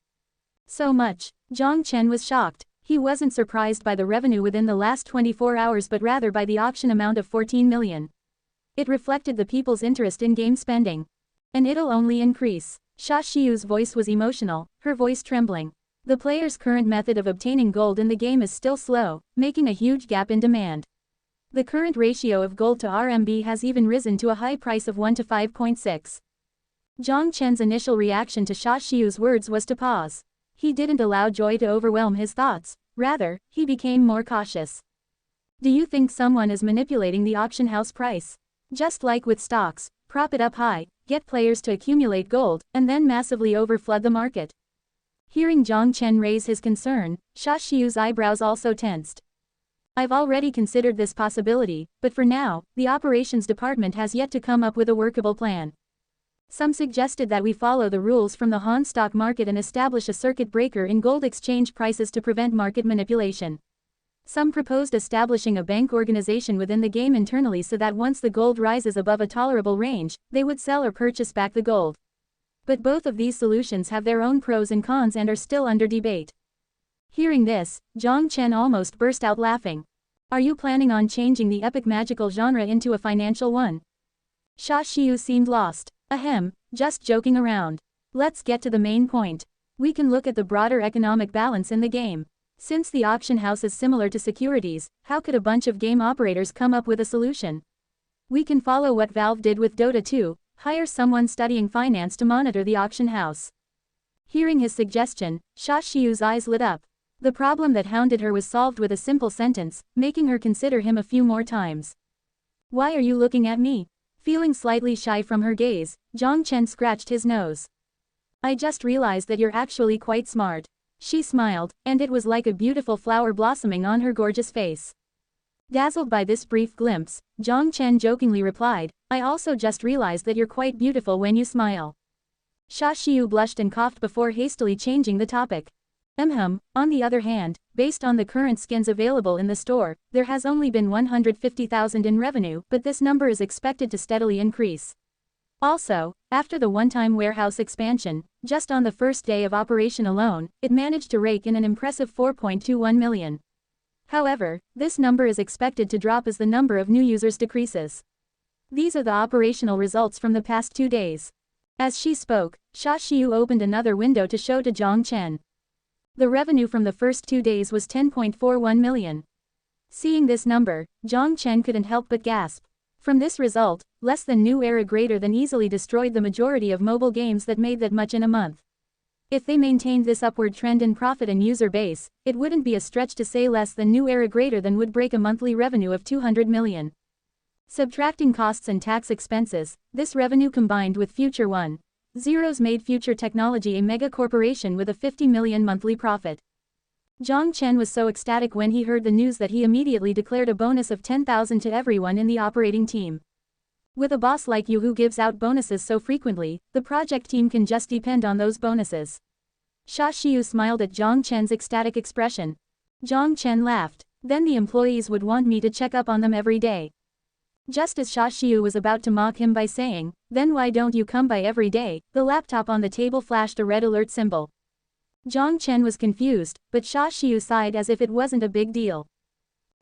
So much. Jiang Chen was shocked. He wasn't surprised by the revenue within the last 24 hours but rather by the auction amount of 14 million. It reflected the people's interest in game spending. And it'll only increase. Xia Xiu's voice was emotional, her voice trembling. The player's current method of obtaining gold in the game is still slow, making a huge gap in demand. The current ratio of gold to RMB has even risen to a high price of 1 to 5.6. Jiang Chen's initial reaction to Xia Xiu's words was to pause. He didn't allow joy to overwhelm his thoughts, rather, he became more cautious. "Do you think someone is manipulating the auction house price? Just like with stocks, prop it up high, get players to accumulate gold, and then massively overflood the market?" Hearing Jiang Chen raise his concern, Xia Xiu's eyebrows also tensed. "I've already considered this possibility, but for now, the operations department has yet to come up with a workable plan. Some suggested that we follow the rules from the Han stock market and establish a circuit breaker in gold exchange prices to prevent market manipulation. Some proposed establishing a bank organization within the game internally so that once the gold rises above a tolerable range, they would sell or purchase back the gold. But both of these solutions have their own pros and cons and are still under debate." Hearing this, Jiang Chen almost burst out laughing. "Are you planning on changing the epic magical genre into a financial one?" Xia Xiu seemed lost. "Ahem, just joking around. Let's get to the main point. We can look at the broader economic balance in the game. Since the auction house is similar to securities, how could a bunch of game operators come up with a solution? We can follow what Valve did with Dota 2, Hire someone studying finance to monitor the auction house. Hearing his suggestion, Xia Xiu's eyes lit up. The problem that hounded her was solved with a simple sentence, making her consider him a few more times. Why are you looking at me? Feeling slightly shy from her gaze, Jiang Chen scratched his nose. I just realized that you're actually quite smart. She smiled, and it was like a beautiful flower blossoming on her gorgeous face. Dazzled by this brief glimpse, Jiang Chen jokingly replied, I also just realized that you're quite beautiful when you smile. Xia Xiu blushed and coughed before hastily changing the topic. On the other hand, based on the current skins available in the store, there has only been 150,000 in revenue, but this number is expected to steadily increase. Also, after the one-time warehouse expansion, just on the first day of operation alone, it managed to rake in an impressive 4.21 million. However, this number is expected to drop as the number of new users decreases. These are the operational results from the past 2 days. As she spoke, Xia Xiu opened another window to show to Jiang Chen. The revenue from the first 2 days was 10.41 million. Seeing this number, Jiang Chen couldn't help but gasp. From this result, less than New Era greater than easily destroyed the majority of mobile games that made that much in a month. If they maintained this upward trend in profit and user base, it wouldn't be a stretch to say less than New Era greater than would break a monthly revenue of 200 million. Subtracting costs and tax expenses, this revenue combined with Future 1.0's made Future Technology a mega corporation with a 50 million monthly profit. Jiang Chen was so ecstatic when he heard the news that he immediately declared a bonus of 10,000 to everyone in the operating team. With a boss like you who gives out bonuses so frequently, the project team can just depend on those bonuses. Xia Xiu smiled at Jiang Chen's ecstatic expression. Jiang Chen laughed. Then the employees would want me to check up on them every day. Just as Xia Xiu was about to mock him by saying, then why don't you come by every day, the laptop on the table flashed a red alert symbol. Jiang Chen was confused, but Xia Xiu sighed as if it wasn't a big deal.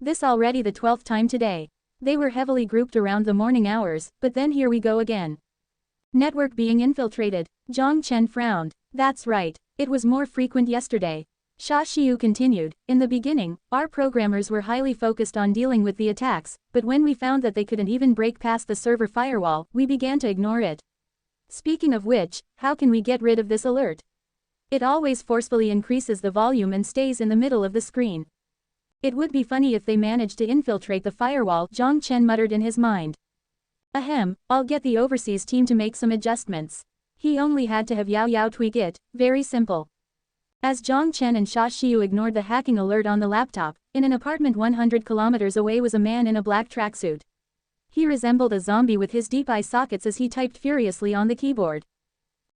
This already the 12th time today. They were heavily grouped around the morning hours, but then here we go again. Network being infiltrated. Jiang Chen frowned. That's right, it was more frequent yesterday. Xia Xiu continued, in the beginning, our programmers were highly focused on dealing with the attacks, but when we found that they couldn't even break past the server firewall, we began to ignore it. Speaking of which, how can we get rid of this alert? It always forcefully increases the volume and stays in the middle of the screen. It would be funny if they managed to infiltrate the firewall, Jiang Chen muttered in his mind. I'll get the overseas team to make some adjustments. He only had to have Yao tweak it, very simple. As Jiang Chen and Xia Xiu ignored the hacking alert on the laptop, in an apartment 100 kilometers away was a man in a black tracksuit. He resembled a zombie with his deep eye sockets as he typed furiously on the keyboard.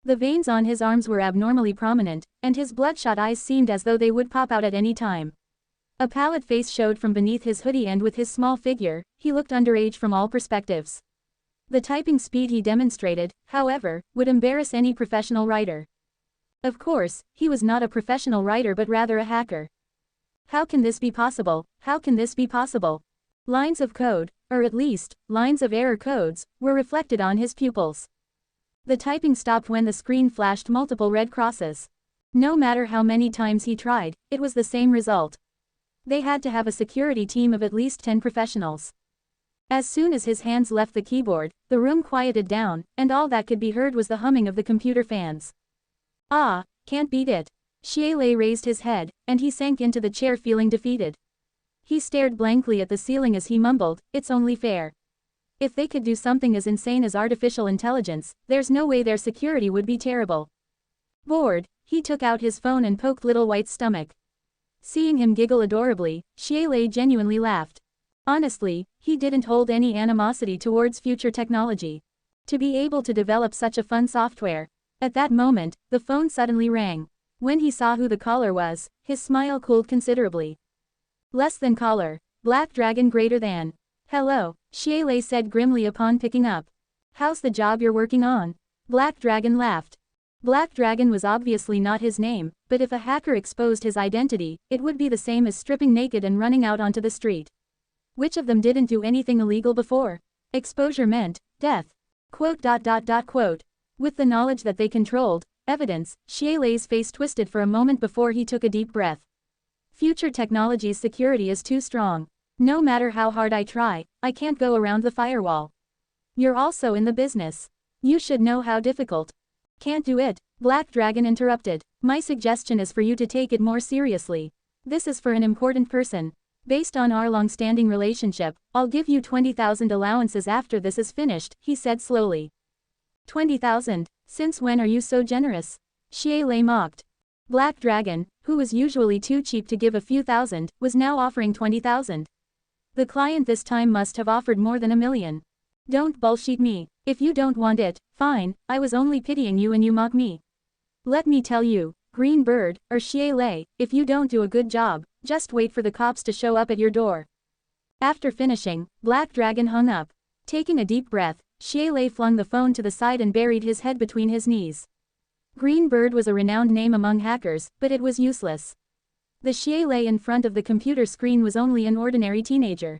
The veins on his arms were abnormally prominent, and his bloodshot eyes seemed as though they would pop out at any time. A pallid face showed from beneath his hoodie, and with his small figure, he looked underage from all perspectives. The typing speed he demonstrated, however, would embarrass any professional writer. Of course, he was not a professional writer but rather a hacker. How can this be possible? How can this be possible? Lines of code, or at least, lines of error codes, were reflected on his pupils. The typing stopped when the screen flashed multiple red crosses. No matter how many times he tried, it was the same result. They had to have a security team of at least 10 professionals. As soon as his hands left the keyboard, the room quieted down, and all that could be heard was the humming of the computer fans. Ah, can't beat it. Xie Lei raised his head, and he sank into the chair feeling defeated. He stared blankly at the ceiling as he mumbled, it's only fair. If they could do something as insane as artificial intelligence, there's no way their security would be terrible. Bored, he took out his phone and poked Little White's stomach. Seeing him giggle adorably, Xie Lei genuinely laughed. Honestly, he didn't hold any animosity towards Future Technology. To be able to develop such a fun software. At that moment, the phone suddenly rang. When he saw who the caller was, his smile cooled considerably. Less than caller. Black Dragon greater than. Hello, Xie Lei said grimly upon picking up. How's the job you're working on? Black Dragon laughed. Black Dragon was obviously not his name, but if a hacker exposed his identity, it would be the same as stripping naked and running out onto the street. Which of them didn't do anything illegal before? Exposure meant death. With the knowledge that they controlled evidence, Xie Lei's face twisted for a moment before he took a deep breath. Future Technology's security is too strong. No matter how hard I try, I can't go around the firewall. You're also in the business. You should know how difficult. Can't do it, Black Dragon interrupted. My suggestion is for you to take it more seriously. This is for an important person. Based on our long-standing relationship, I'll give you 20,000 allowances after this is finished, he said slowly. 20,000? Since when are you so generous? Xie Lei mocked. Black Dragon, who was usually too cheap to give a few thousand, was now offering 20,000. The client this time must have offered more than 1 million. Don't bullshit me. If you don't want it, fine, I was only pitying you and you mock me. Let me tell you, Green Bird, or Xie Lei, if you don't do a good job, just wait for the cops to show up at your door. After finishing, Black Dragon hung up. Taking a deep breath, Xie Lei flung the phone to the side and buried his head between his knees. Green Bird was a renowned name among hackers, but it was useless. The Xie Lei in front of the computer screen was only an ordinary teenager.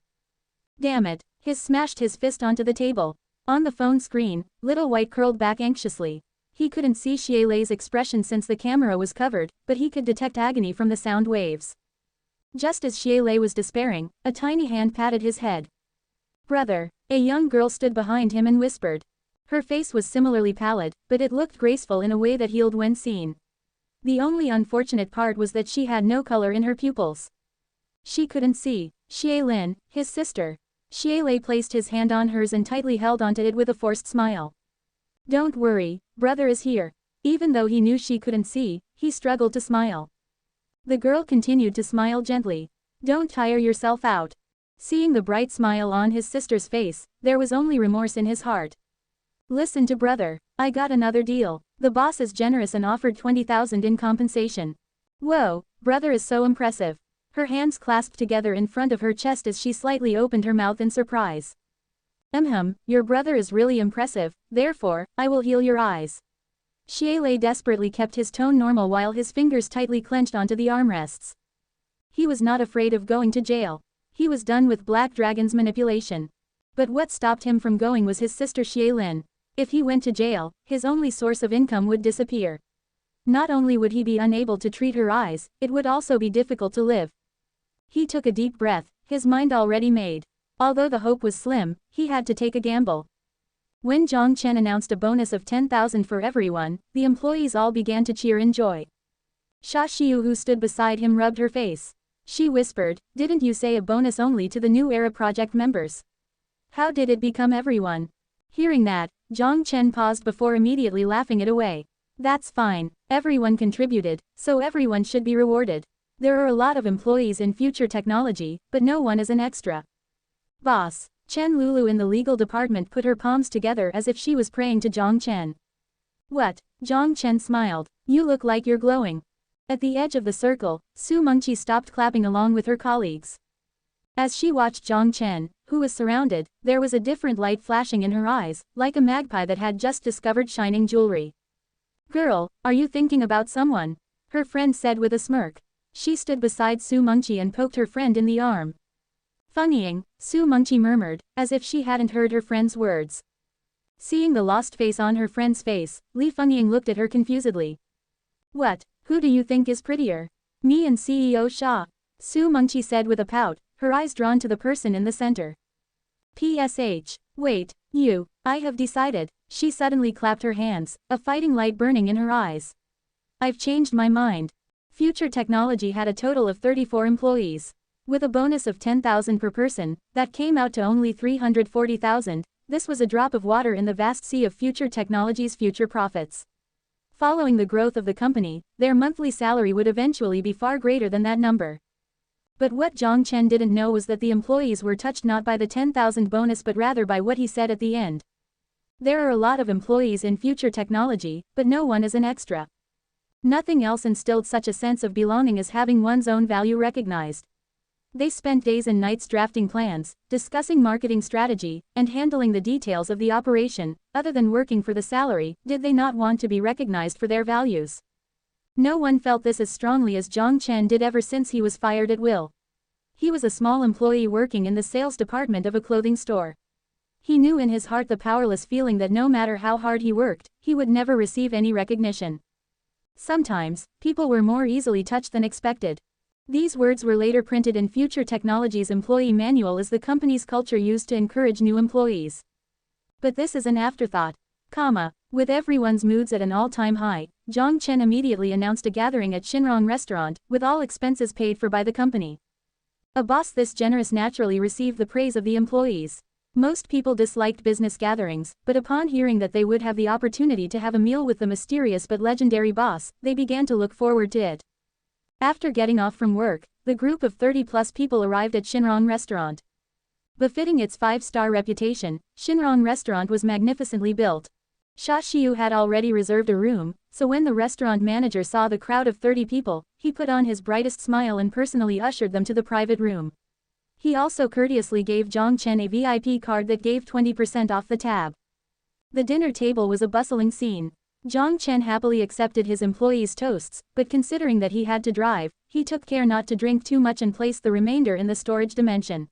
Damn it, he smashed his fist onto the table. On the phone screen, Little White curled back anxiously. He couldn't see Xie Lei's expression since the camera was covered, but he could detect agony from the sound waves. Just as Xie Lei was despairing, a tiny hand patted his head. Brother, a young girl stood behind him and whispered. Her face was similarly pallid, but it looked graceful in a way that healed when seen. The only unfortunate part was that she had no color in her pupils. She couldn't see. Xie Lin, his sister. Xie Lei placed his hand on hers and tightly held onto it with a forced smile. Don't worry, brother is here. Even though he knew she couldn't see, he struggled to smile. The girl continued to smile gently. Don't tire yourself out. Seeing the bright smile on his sister's face, there was only remorse in his heart. Listen to brother, I got another deal. The boss is generous and offered 20,000 in compensation. Whoa, brother is so impressive. Her hands clasped together in front of her chest as she slightly opened her mouth in surprise. Your brother is really impressive, therefore, I will heal your eyes. Xie Lei desperately kept his tone normal while his fingers tightly clenched onto the armrests. He was not afraid of going to jail. He was done with Black Dragon's manipulation. But what stopped him from going was his sister Xie Lin. If he went to jail, his only source of income would disappear. Not only would he be unable to treat her eyes, it would also be difficult to live. He took a deep breath, his mind already made. Although the hope was slim, he had to take a gamble. When Jiang Chen announced a bonus of 10,000 for everyone, the employees all began to cheer in joy. Xia Xiu, who stood beside him, rubbed her face. She whispered, didn't you say a bonus only to the New Era project members? How did it become everyone? Hearing that, Jiang Chen paused before immediately laughing it away. That's fine, everyone contributed, so everyone should be rewarded. There are a lot of employees in future technology, but no one is an extra. Boss, Chen Lulu in the legal department put her palms together as if she was praying to Jiang Chen. What? Jiang Chen smiled. You look like you're glowing. At the edge of the circle, Su Mengqi stopped clapping along with her colleagues. As she watched Jiang Chen, who was surrounded, there was a different light flashing in her eyes, like a magpie that had just discovered shining jewelry. Girl, are you thinking about someone? Her friend said with a smirk. She stood beside Su Mengqi and poked her friend in the arm. Funnying, Su Mengqi murmured, as if she hadn't heard her friend's words. Seeing the lost face on her friend's face, Li Fungying looked at her confusedly. What, who do you think is prettier? Me and CEO Xia. Su Mengqi said with a pout, her eyes drawn to the person in the center. PSH. Wait, you, I have decided. She suddenly clapped her hands, a fighting light burning in her eyes. I've changed my mind. Future Technology had a total of 34 employees. With a bonus of 10,000 per person, that came out to only 340,000, this was a drop of water in the vast sea of Future Technology's future profits. Following the growth of the company, their monthly salary would eventually be far greater than that number. But what Jiang Chen didn't know was that the employees were touched not by the 10,000 bonus but rather by what he said at the end. There are a lot of employees in Future Technology, but no one is an extra. Nothing else instilled such a sense of belonging as having one's own value recognized. They spent days and nights drafting plans, discussing marketing strategy, and handling the details of the operation. Other than working for the salary, did they not want to be recognized for their values? No one felt this as strongly as Jiang Chen did ever since he was fired at will. He was a small employee working in the sales department of a clothing store. He knew in his heart the powerless feeling that no matter how hard he worked, he would never receive any recognition. Sometimes, people were more easily touched than expected. These words were later printed in Future Technology's employee manual as the company's culture used to encourage new employees. But this is an afterthought. With everyone's moods at an all-time high, Jiang Chen immediately announced a gathering at Shinrong restaurant, with all expenses paid for by the company. A boss this generous naturally received the praise of the employees. Most people disliked business gatherings, but upon hearing that they would have the opportunity to have a meal with the mysterious but legendary boss, they began to look forward to it. After getting off from work, the group of 30-plus people arrived at Shinrong restaurant. Befitting its 5-star reputation, Shinrong restaurant was magnificently built. Xia Xiu had already reserved a room, so when the restaurant manager saw the crowd of 30 people, he put on his brightest smile and personally ushered them to the private room. He also courteously gave Jiang Chen a VIP card that gave 20% off the tab. The dinner table was a bustling scene. Jiang Chen happily accepted his employees' toasts, but considering that he had to drive, he took care not to drink too much and placed the remainder in the storage dimension.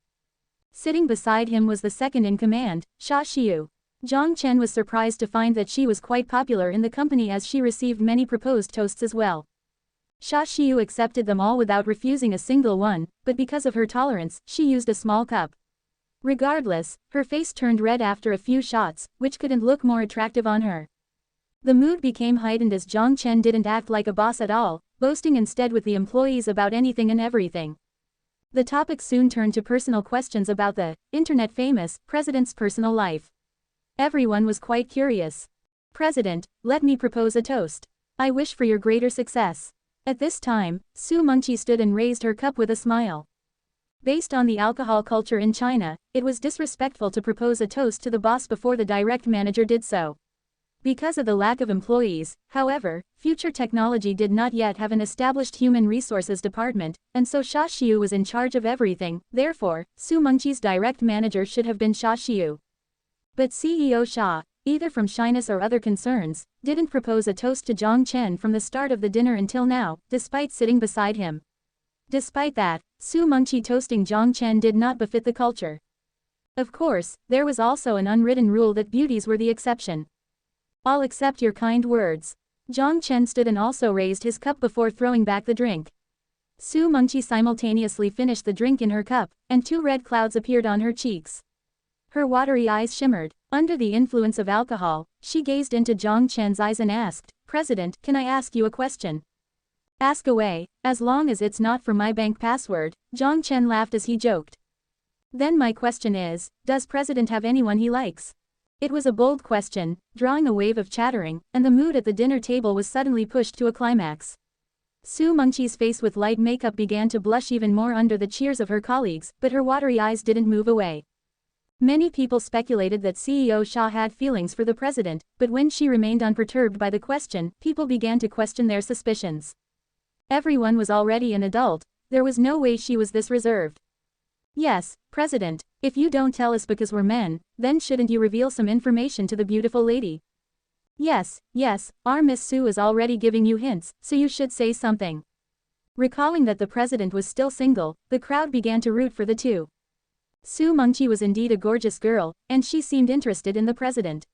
Sitting beside him was the second in command, Xia Xiu. Jiang Chen was surprised to find that she was quite popular in the company as she received many proposed toasts as well. Xia Xiu accepted them all without refusing a single one, but because of her tolerance, she used a small cup. Regardless, her face turned red after a few shots, which couldn't look more attractive on her. The mood became heightened as Jiang Chen didn't act like a boss at all, boasting instead with the employees about anything and everything. The topic soon turned to personal questions about the internet-famous president's personal life. Everyone was quite curious. "President, let me propose a toast. I wish for your greater success." At this time, Su Mengqi stood and raised her cup with a smile. Based on the alcohol culture in China, it was disrespectful to propose a toast to the boss before the direct manager did so. Because of the lack of employees, however, future technology did not yet have an established human resources department, and so Xia Xiu was in charge of everything. Therefore, Su Mengqi's direct manager should have been Xia Xiu. But CEO Xia, either from shyness or other concerns, didn't propose a toast to Jiang Chen from the start of the dinner until now, despite sitting beside him. Despite that, Su Mengqi toasting Jiang Chen did not befit the culture. Of course, there was also an unwritten rule that beauties were the exception. "I'll accept your kind words." Jiang Chen stood and also raised his cup before throwing back the drink. Su Mengqi simultaneously finished the drink in her cup, and 2 red clouds appeared on her cheeks. Her watery eyes shimmered. Under the influence of alcohol, she gazed into Jiang Chen's eyes and asked, "President, can I ask you a question?" "Ask away, as long as it's not for my bank password," Jiang Chen laughed as he joked. "Then my question is, does President have anyone he likes?" It was a bold question, drawing a wave of chattering, and the mood at the dinner table was suddenly pushed to a climax. Su Mengqi's face with light makeup began to blush even more under the cheers of her colleagues, but her watery eyes didn't move away. Many people speculated that CEO Xia had feelings for the president, but when she remained unperturbed by the question, people began to question their suspicions. Everyone was already an adult, there was no way she was this reserved. "Yes, President, if you don't tell us because we're men, then shouldn't you reveal some information to the beautiful lady?" Yes, our Miss Su is already giving you hints, so you should say something." Recalling that the president was still single, the crowd began to root for the two. Su Mengqi was indeed a gorgeous girl, and she seemed interested in the president.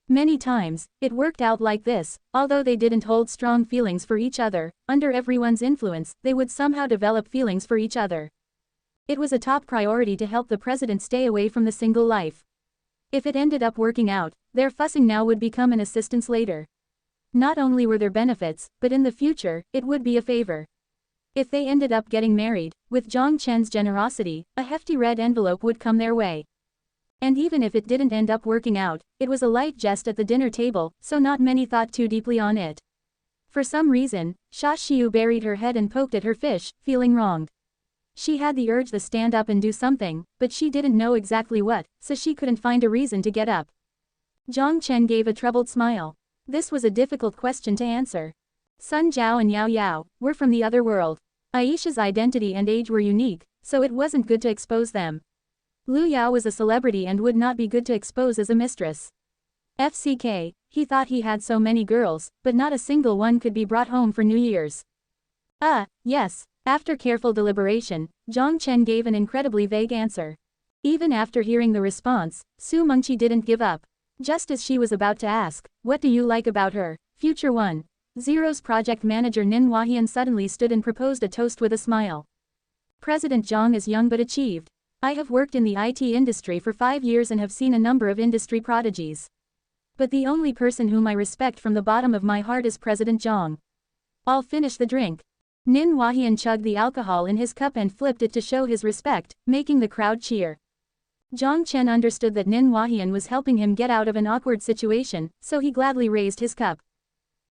Many times, it worked out like this, although they didn't hold strong feelings for each other, under everyone's influence, they would somehow develop feelings for each other. It was a top priority to help the president stay away from the single life. If it ended up working out, their fussing now would become an assistance later. Not only were there benefits, but in the future, it would be a favor. If they ended up getting married, with Jiang Chen's generosity, a hefty red envelope would come their way. And even if it didn't end up working out, it was a light jest at the dinner table, so not many thought too deeply on it. For some reason, Xia Xiu buried her head and poked at her fish, feeling wronged. She had the urge to stand up and do something, but she didn't know exactly what, so she couldn't find a reason to get up. Jiang Chen gave a troubled smile. This was a difficult question to answer. Sun Zhao and Yao Yao were from the other world. Aisha's identity and age were unique, so it wasn't good to expose them. Lu Yao was a celebrity and would not be good to expose as a mistress. FCK, he thought he had so many girls, but not a single one could be brought home for New Year's. Yes. After careful deliberation, Jiang Chen gave an incredibly vague answer. Even after hearing the response, Su Mengqi didn't give up. Just as she was about to ask, "What do you like about her, Future 1.0's project manager Nin Huahian suddenly stood and proposed a toast with a smile. "President Jiang is young but achieved. I have worked in the IT industry for 5 years and have seen a number of industry prodigies. But the only person whom I respect from the bottom of my heart is President Jiang. I'll finish the drink. Nin Wahian chugged the alcohol in his cup and flipped it to show his respect, making the crowd cheer. Jiang Chen understood that Nin Wahian was helping him get out of an awkward situation, so he gladly raised his cup.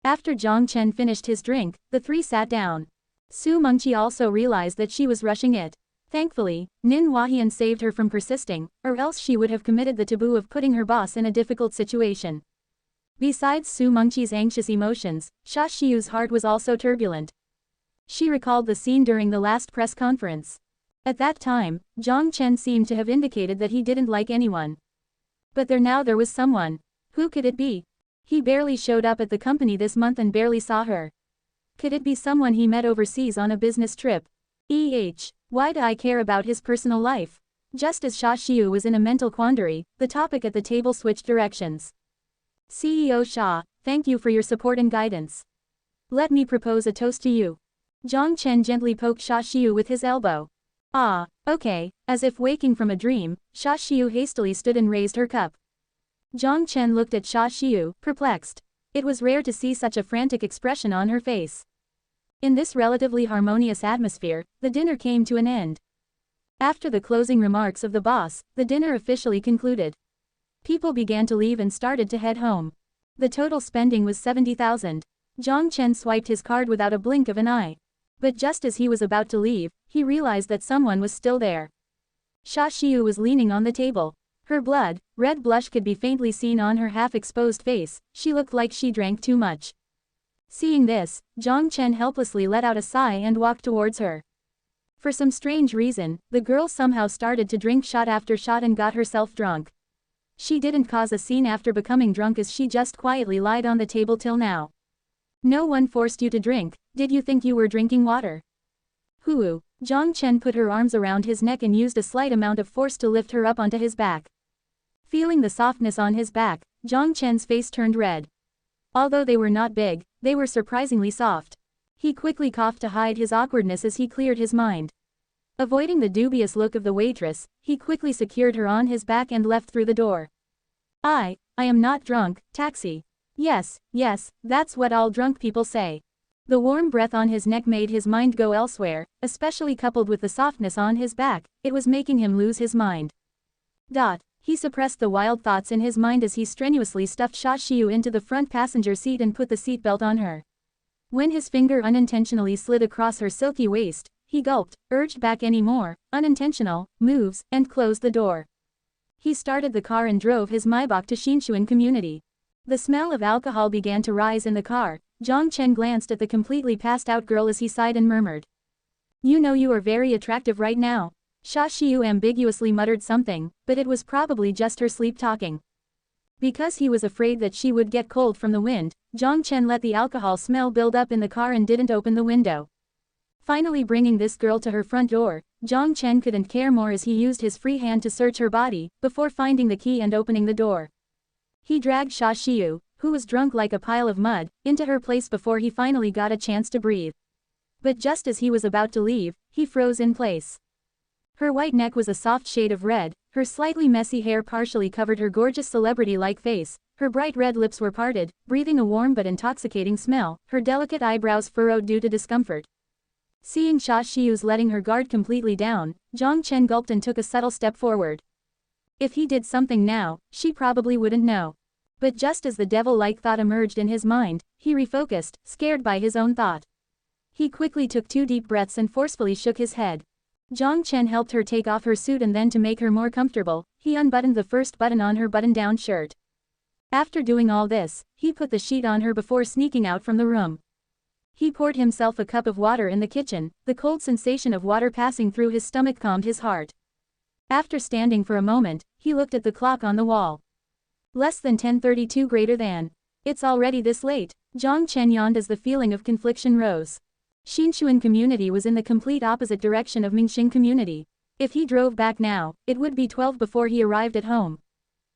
After Jiang Chen finished his drink, the three sat down. Su Mengqi also realized that she was rushing it. Thankfully, Nin Wahian saved her from persisting, or else she would have committed the taboo of putting her boss in a difficult situation. Besides Su Mengqi's anxious emotions, Xia Xiu's heart was also turbulent. She recalled the scene during the last press conference. At that time, Jiang Chen seemed to have indicated that he didn't like anyone. But there was someone. Who could it be? He barely showed up at the company this month and barely saw her. Could it be someone he met overseas on a business trip? Why do I care about his personal life? Just as Xia Xiu was in a mental quandary, the topic at the table switched directions. CEO Xia, thank you for your support and guidance. Let me propose a toast to you. Jiang Chen gently poked Xia Xiu with his elbow. Ah, okay, as if waking from a dream, Xia Xiu hastily stood and raised her cup. Jiang Chen looked at Xia Xiu, perplexed. It was rare to see such a frantic expression on her face. In this relatively harmonious atmosphere, the dinner came to an end. After the closing remarks of the boss, the dinner officially concluded. People began to leave and started to head home. The total spending was 70,000. Jiang Chen swiped his card without a blink of an eye. But just as he was about to leave, he realized that someone was still there. Xia Xiu was leaning on the table. Her red blush could be faintly seen on her half-exposed face. She looked like she drank too much. Seeing this, Jiang Chen helplessly let out a sigh and walked towards her. For some strange reason, the girl somehow started to drink shot after shot and got herself drunk. She didn't cause a scene after becoming drunk as she just quietly lied on the table till now. No one forced you to drink, did you think you were drinking water? Hoo. Jiang Chen put her arms around his neck and used a slight amount of force to lift her up onto his back. Feeling the softness on his back, Jiang Chen's face turned red. Although they were not big, they were surprisingly soft. He quickly coughed to hide his awkwardness as he cleared his mind. Avoiding the dubious look of the waitress, he quickly secured her on his back and left through the door. I am not drunk, taxi. Yes, that's what all drunk people say. The warm breath on his neck made his mind go elsewhere, especially coupled with the softness on his back, it was making him lose his mind. He suppressed the wild thoughts in his mind as he strenuously stuffed Xia Xiu into the front passenger seat and put the seatbelt on her. When his finger unintentionally slid across her silky waist, he gulped, urged back any more unintentional moves, and closed the door. He started the car and drove his Maybach to Xinshuan community. The smell of alcohol began to rise in the car. Jiang Chen glanced at the completely passed-out girl as he sighed and murmured. You know you are very attractive right now. Xia Xiu ambiguously muttered something, but it was probably just her sleep talking. Because he was afraid that she would get cold from the wind, Jiang Chen let the alcohol smell build up in the car and didn't open the window. Finally bringing this girl to her front door, Jiang Chen couldn't care more as he used his free hand to search her body, before finding the key and opening the door. He dragged Xia Xiu, who was drunk like a pile of mud, into her place before he finally got a chance to breathe. But just as he was about to leave, he froze in place. Her white neck was a soft shade of red, her slightly messy hair partially covered her gorgeous celebrity-like face, her bright red lips were parted, breathing a warm but intoxicating smell, her delicate eyebrows furrowed due to discomfort. Seeing Xia Xiu's letting her guard completely down, Jiang Chen gulped and took a subtle step forward. If he did something now, she probably wouldn't know. But just as the devil-like thought emerged in his mind, he refocused, scared by his own thought. He quickly took 2 deep breaths and forcefully shook his head. Jiang Chen helped her take off her suit and then to make her more comfortable, he unbuttoned the first button on her button-down shirt. After doing all this, he put the sheet on her before sneaking out from the room. He poured himself a cup of water in the kitchen, the cold sensation of water passing through his stomach calmed his heart. After standing for a moment, he looked at the clock on the wall. Less than 10:32 greater than. It's already this late. Jiang Chen yawned as the feeling of confliction rose. Xinshuan community was in the complete opposite direction of Mingxing community. If he drove back now, it would be 12 before he arrived at home.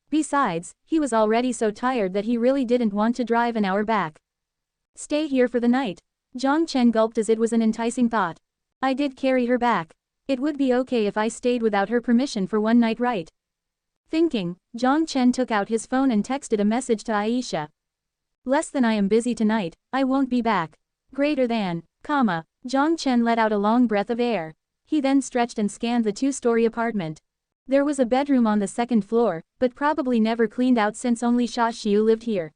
Besides, he was already so tired that he really didn't want to drive an hour back. Stay here for the night. Jiang Chen gulped as it was an enticing thought. I did carry her back. It would be okay if I stayed without her permission for one night, right? Thinking, Jiang Chen took out his phone and texted a message to Aisha. Less than I am busy tonight, I won't be back. Greater than, comma. Jiang Chen let out a long breath of air. He then stretched and scanned the two-story apartment. There was a bedroom on the second floor, but probably never cleaned out since only Xia Xiu lived here.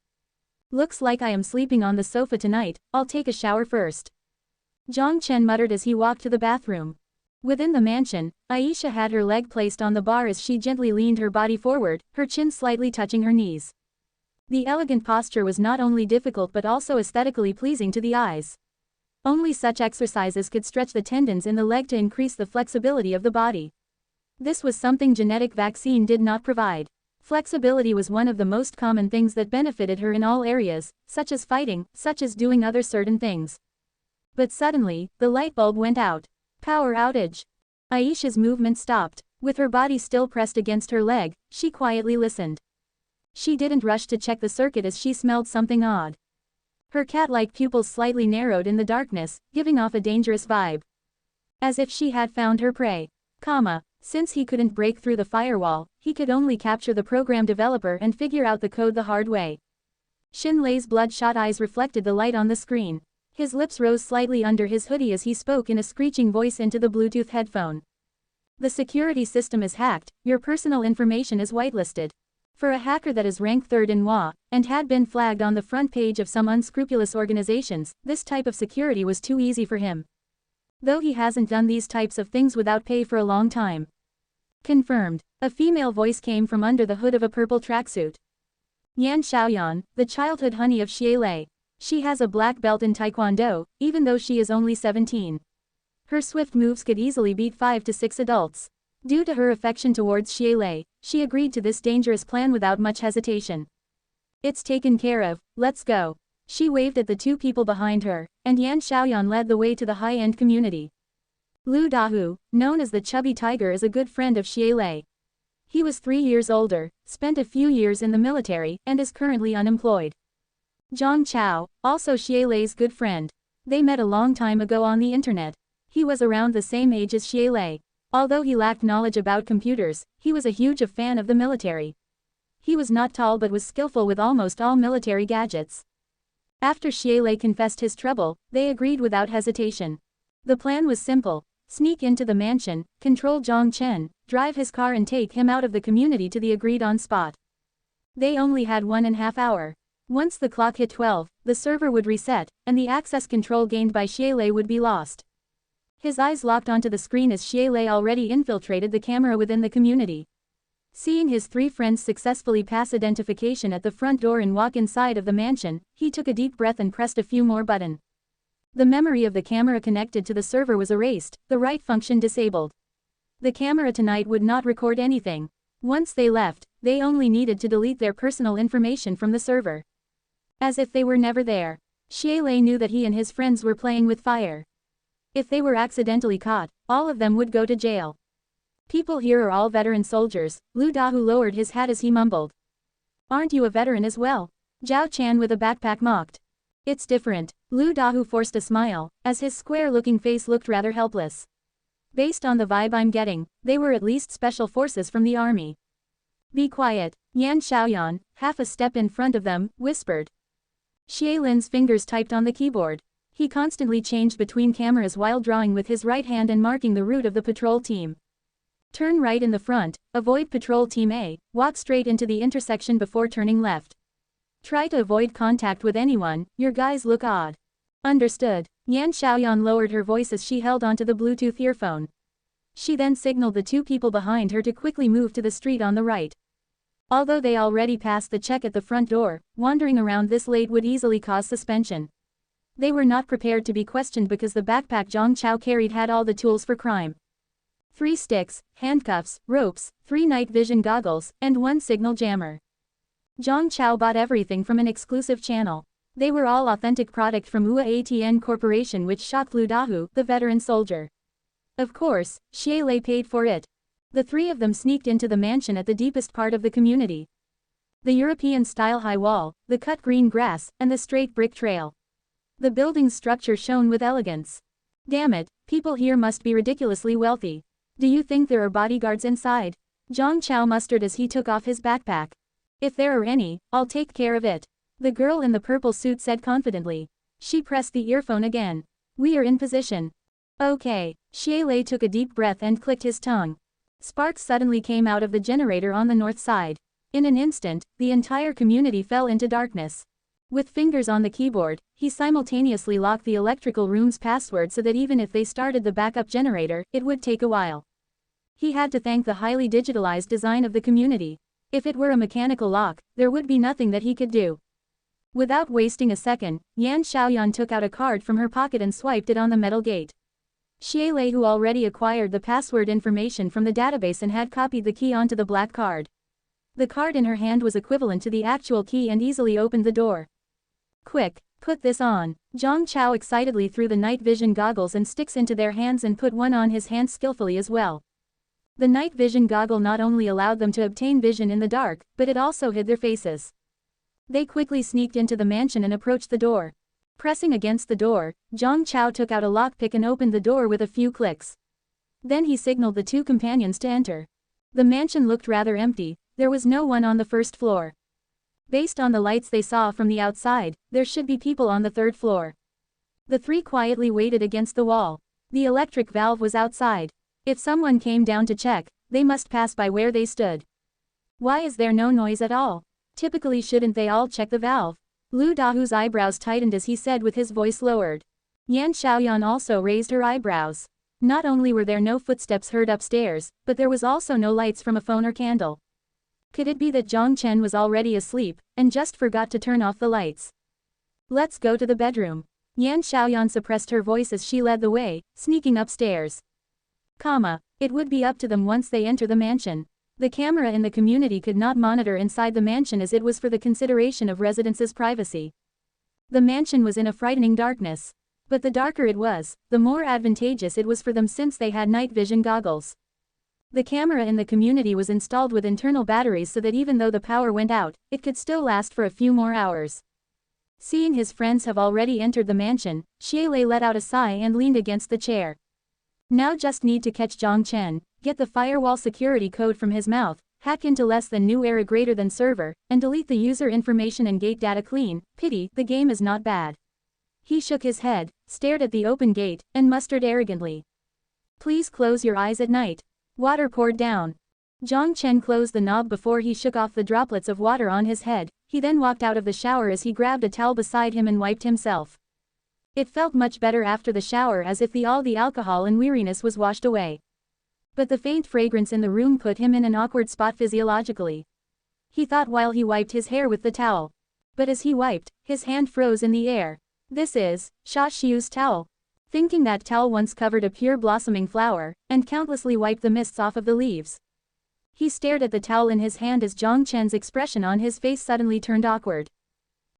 Looks like I am sleeping on the sofa tonight, I'll take a shower first. Jiang Chen muttered as he walked to the bathroom. Within the mansion, Aisha had her leg placed on the bar as she gently leaned her body forward, her chin slightly touching her knees. The elegant posture was not only difficult but also aesthetically pleasing to the eyes. Only such exercises could stretch the tendons in the leg to increase the flexibility of the body. This was something genetic vaccine did not provide. Flexibility was one of the most common things that benefited her in all areas, such as fighting, such as doing other certain things. But suddenly, the light bulb went out. Power outage. Aisha's movement stopped. With her body still pressed against her leg, she quietly listened. She didn't rush to check the circuit as she smelled something odd. Her cat-like pupils slightly narrowed in the darkness, giving off a dangerous vibe. As if she had found her prey. Since he couldn't break through the firewall, he could only capture the program developer and figure out the code the hard way. Xin Lei's bloodshot eyes reflected the light on the screen. His lips rose slightly under his hoodie as he spoke in a screeching voice into the Bluetooth headphone. The security system is hacked, your personal information is whitelisted. For a hacker that is ranked 3rd in WA, and had been flagged on the front page of some unscrupulous organizations, this type of security was too easy for him. Though he hasn't done these types of things without pay for a long time. Confirmed. A female voice came from under the hood of a purple tracksuit. Yan Xiaoyan, the childhood honey of Xie Lei. She has a black belt in Taekwondo, even though she is only 17. Her swift moves could easily beat 5 to 6 adults. Due to her affection towards Xie Lei, she agreed to this dangerous plan without much hesitation. It's taken care of, let's go. She waved at the two people behind her, and Yan Xiaoyan led the way to the high-end community. Lu Dahu, known as the Chubby Tiger, is a good friend of Xie Lei. He was 3 years older, spent a few years in the military, and is currently unemployed. Zhang Chao, also Xie Lei's good friend. They met a long time ago on the internet. He was around the same age as Xie Lei. Although he lacked knowledge about computers, he was a huge fan of the military. He was not tall but was skillful with almost all military gadgets. After Xie Lei confessed his trouble, they agreed without hesitation. The plan was simple: sneak into the mansion, control Jiang Chen, drive his car and take him out of the community to the agreed-on spot. They only had 1.5 hours. Once the clock hit 12, the server would reset, and the access control gained by Xie Lei would be lost. His eyes locked onto the screen as Xie Lei already infiltrated the camera within the community. Seeing his 3 friends successfully pass identification at the front door and walk inside of the mansion, he took a deep breath and pressed a few more buttons. The memory of the camera connected to the server was erased, the write function disabled. The camera tonight would not record anything. Once they left, they only needed to delete their personal information from the server. As if they were never there. Xie Lei knew that he and his friends were playing with fire. If they were accidentally caught, all of them would go to jail. People here are all veteran soldiers. Lu Dahu lowered his hat as he mumbled. Aren't you a veteran as well? Zhao Chan with a backpack mocked. It's different. Lu Dahu forced a smile, as his square-looking face looked rather helpless. Based on the vibe I'm getting, they were at least special forces from the army. Be quiet. Yan Xiaoyan, half a step in front of them, whispered. Xie Lin's fingers typed on the keyboard. He constantly changed between cameras while drawing with his right hand and marking the route of the patrol team. Turn right in the front, avoid patrol team A, walk straight into the intersection before turning left. Try to avoid contact with anyone, your guys look odd. Understood. Yan Xiaoyan lowered her voice as she held onto the Bluetooth earphone. She then signaled the 2 people behind her to quickly move to the street on the right. Although they already passed the check at the front door, wandering around this late would easily cause suspension. They were not prepared to be questioned because the backpack Zhang Chao carried had all the tools for crime. 3 sticks, handcuffs, ropes, 3 night vision goggles, and 1 signal jammer. Zhang Chao bought everything from an exclusive channel. They were all authentic product from UAATN Corporation, which shocked Lu Dahu, the veteran soldier. Of course, Xie Lei paid for it. The 3 of them sneaked into the mansion at the deepest part of the community. The European-style high wall, the cut green grass, and the straight brick trail. The building's structure shone with elegance. Damn it, people here must be ridiculously wealthy. Do you think there are bodyguards inside? Jiang Chao mustered as he took off his backpack. If there are any, I'll take care of it. The girl in the purple suit said confidently. She pressed the earphone again. We are in position. Okay. Xielei took a deep breath and clicked his tongue. Sparks suddenly came out of the generator on the north side. In an instant, the entire community fell into darkness. With fingers on the keyboard, he simultaneously locked the electrical room's password so that even if they started the backup generator, it would take a while. He had to thank the highly digitalized design of the community. If it were a mechanical lock, there would be nothing that he could do. Without wasting a second, Yan Xiaoyan took out a card from her pocket and swiped it on the metal gate. Xielei, who already acquired the password information from the database and had copied the key onto the black card. The card in her hand was equivalent to the actual key and easily opened the door. Quick, put this on. Jiang Chao excitedly threw the night vision goggles and sticks into their hands and put one on his hand skillfully as well. The night vision goggle not only allowed them to obtain vision in the dark, but it also hid their faces. They quickly sneaked into the mansion and approached the door. Pressing against the door, Jiang Chao took out a lockpick and opened the door with a few clicks. Then he signaled the two companions to enter. The mansion looked rather empty, there was no one on the first floor. Based on the lights they saw from the outside, there should be people on the third floor. The three quietly waited against the wall. The electric valve was outside. If someone came down to check, they must pass by where they stood. Why is there no noise at all? Typically shouldn't they all check the valve? Lu Dahu's eyebrows tightened as he said with his voice lowered. Yan Xiaoyan also raised her eyebrows. Not only were there no footsteps heard upstairs, but there was also no lights from a phone or candle. Could it be that Jiang Chen was already asleep, and just forgot to turn off the lights? Let's go to the bedroom. Yan Xiaoyan suppressed her voice as she led the way, sneaking upstairs. It would be up to them once they enter the mansion. The camera in the community could not monitor inside the mansion as it was for the consideration of residents' privacy. The mansion was in a frightening darkness. But the darker it was, the more advantageous it was for them since they had night vision goggles. The camera in the community was installed with internal batteries so that even though the power went out, it could still last for a few more hours. Seeing his friends have already entered the mansion, Xielei let out a sigh and leaned against the chair. Now just need to catch Jiang Chen, get the firewall security code from his mouth, hack into less than new era greater than server, and delete the user information and gate data clean. Pity, the game is not bad. He shook his head, stared at the open gate, and mustered arrogantly. Please close your eyes at night. Water poured down. Jiang Chen closed the knob before he shook off the droplets of water on his head. He then walked out of the shower as he grabbed a towel beside him and wiped himself. It felt much better after the shower, as if all the alcohol and weariness was washed away. But the faint fragrance in the room put him in an awkward spot physiologically. He thought while he wiped his hair with the towel. But as he wiped, his hand froze in the air. This is Sha Xiu's towel. Thinking that towel once covered a pure blossoming flower, and countlessly wiped the mists off of the leaves. He stared at the towel in his hand as Jiang Chen's expression on his face suddenly turned awkward.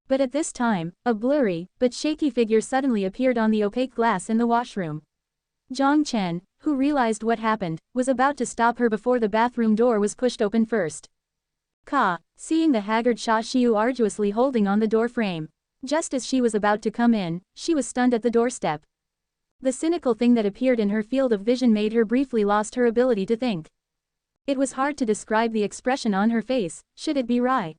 But at this time, a blurry, but shaky figure suddenly appeared on the opaque glass in the washroom. Jiang Chen, who realized what happened, was about to stop her before the bathroom door was pushed open first. Seeing the haggard Sha Xiu arduously holding on the door frame. Just as she was about to come in, she was stunned at the doorstep. The cynical thing that appeared in her field of vision made her briefly lost her ability to think. It was hard to describe the expression on her face. Should it be wry,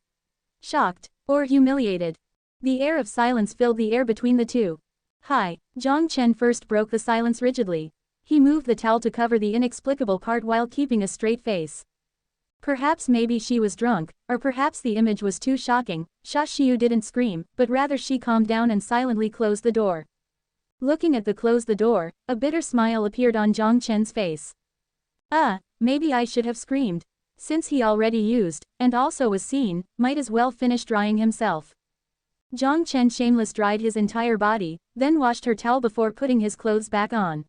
shocked, or humiliated? The air of silence filled the air between the two. Hi. Jiang Chen first broke the silence rigidly. He moved the towel to cover the inexplicable part while keeping a straight face. Perhaps maybe she was drunk, or perhaps the image was too shocking. Sha Xiu didn't scream, but rather she calmed down and silently closed the door. Looking at the close the door, a bitter smile appeared on Jiang Chen's face. Maybe I should have screamed. Since he already used, and also was seen, might as well finish drying himself. Jiang Chen shameless dried his entire body, then washed her towel before putting his clothes back on.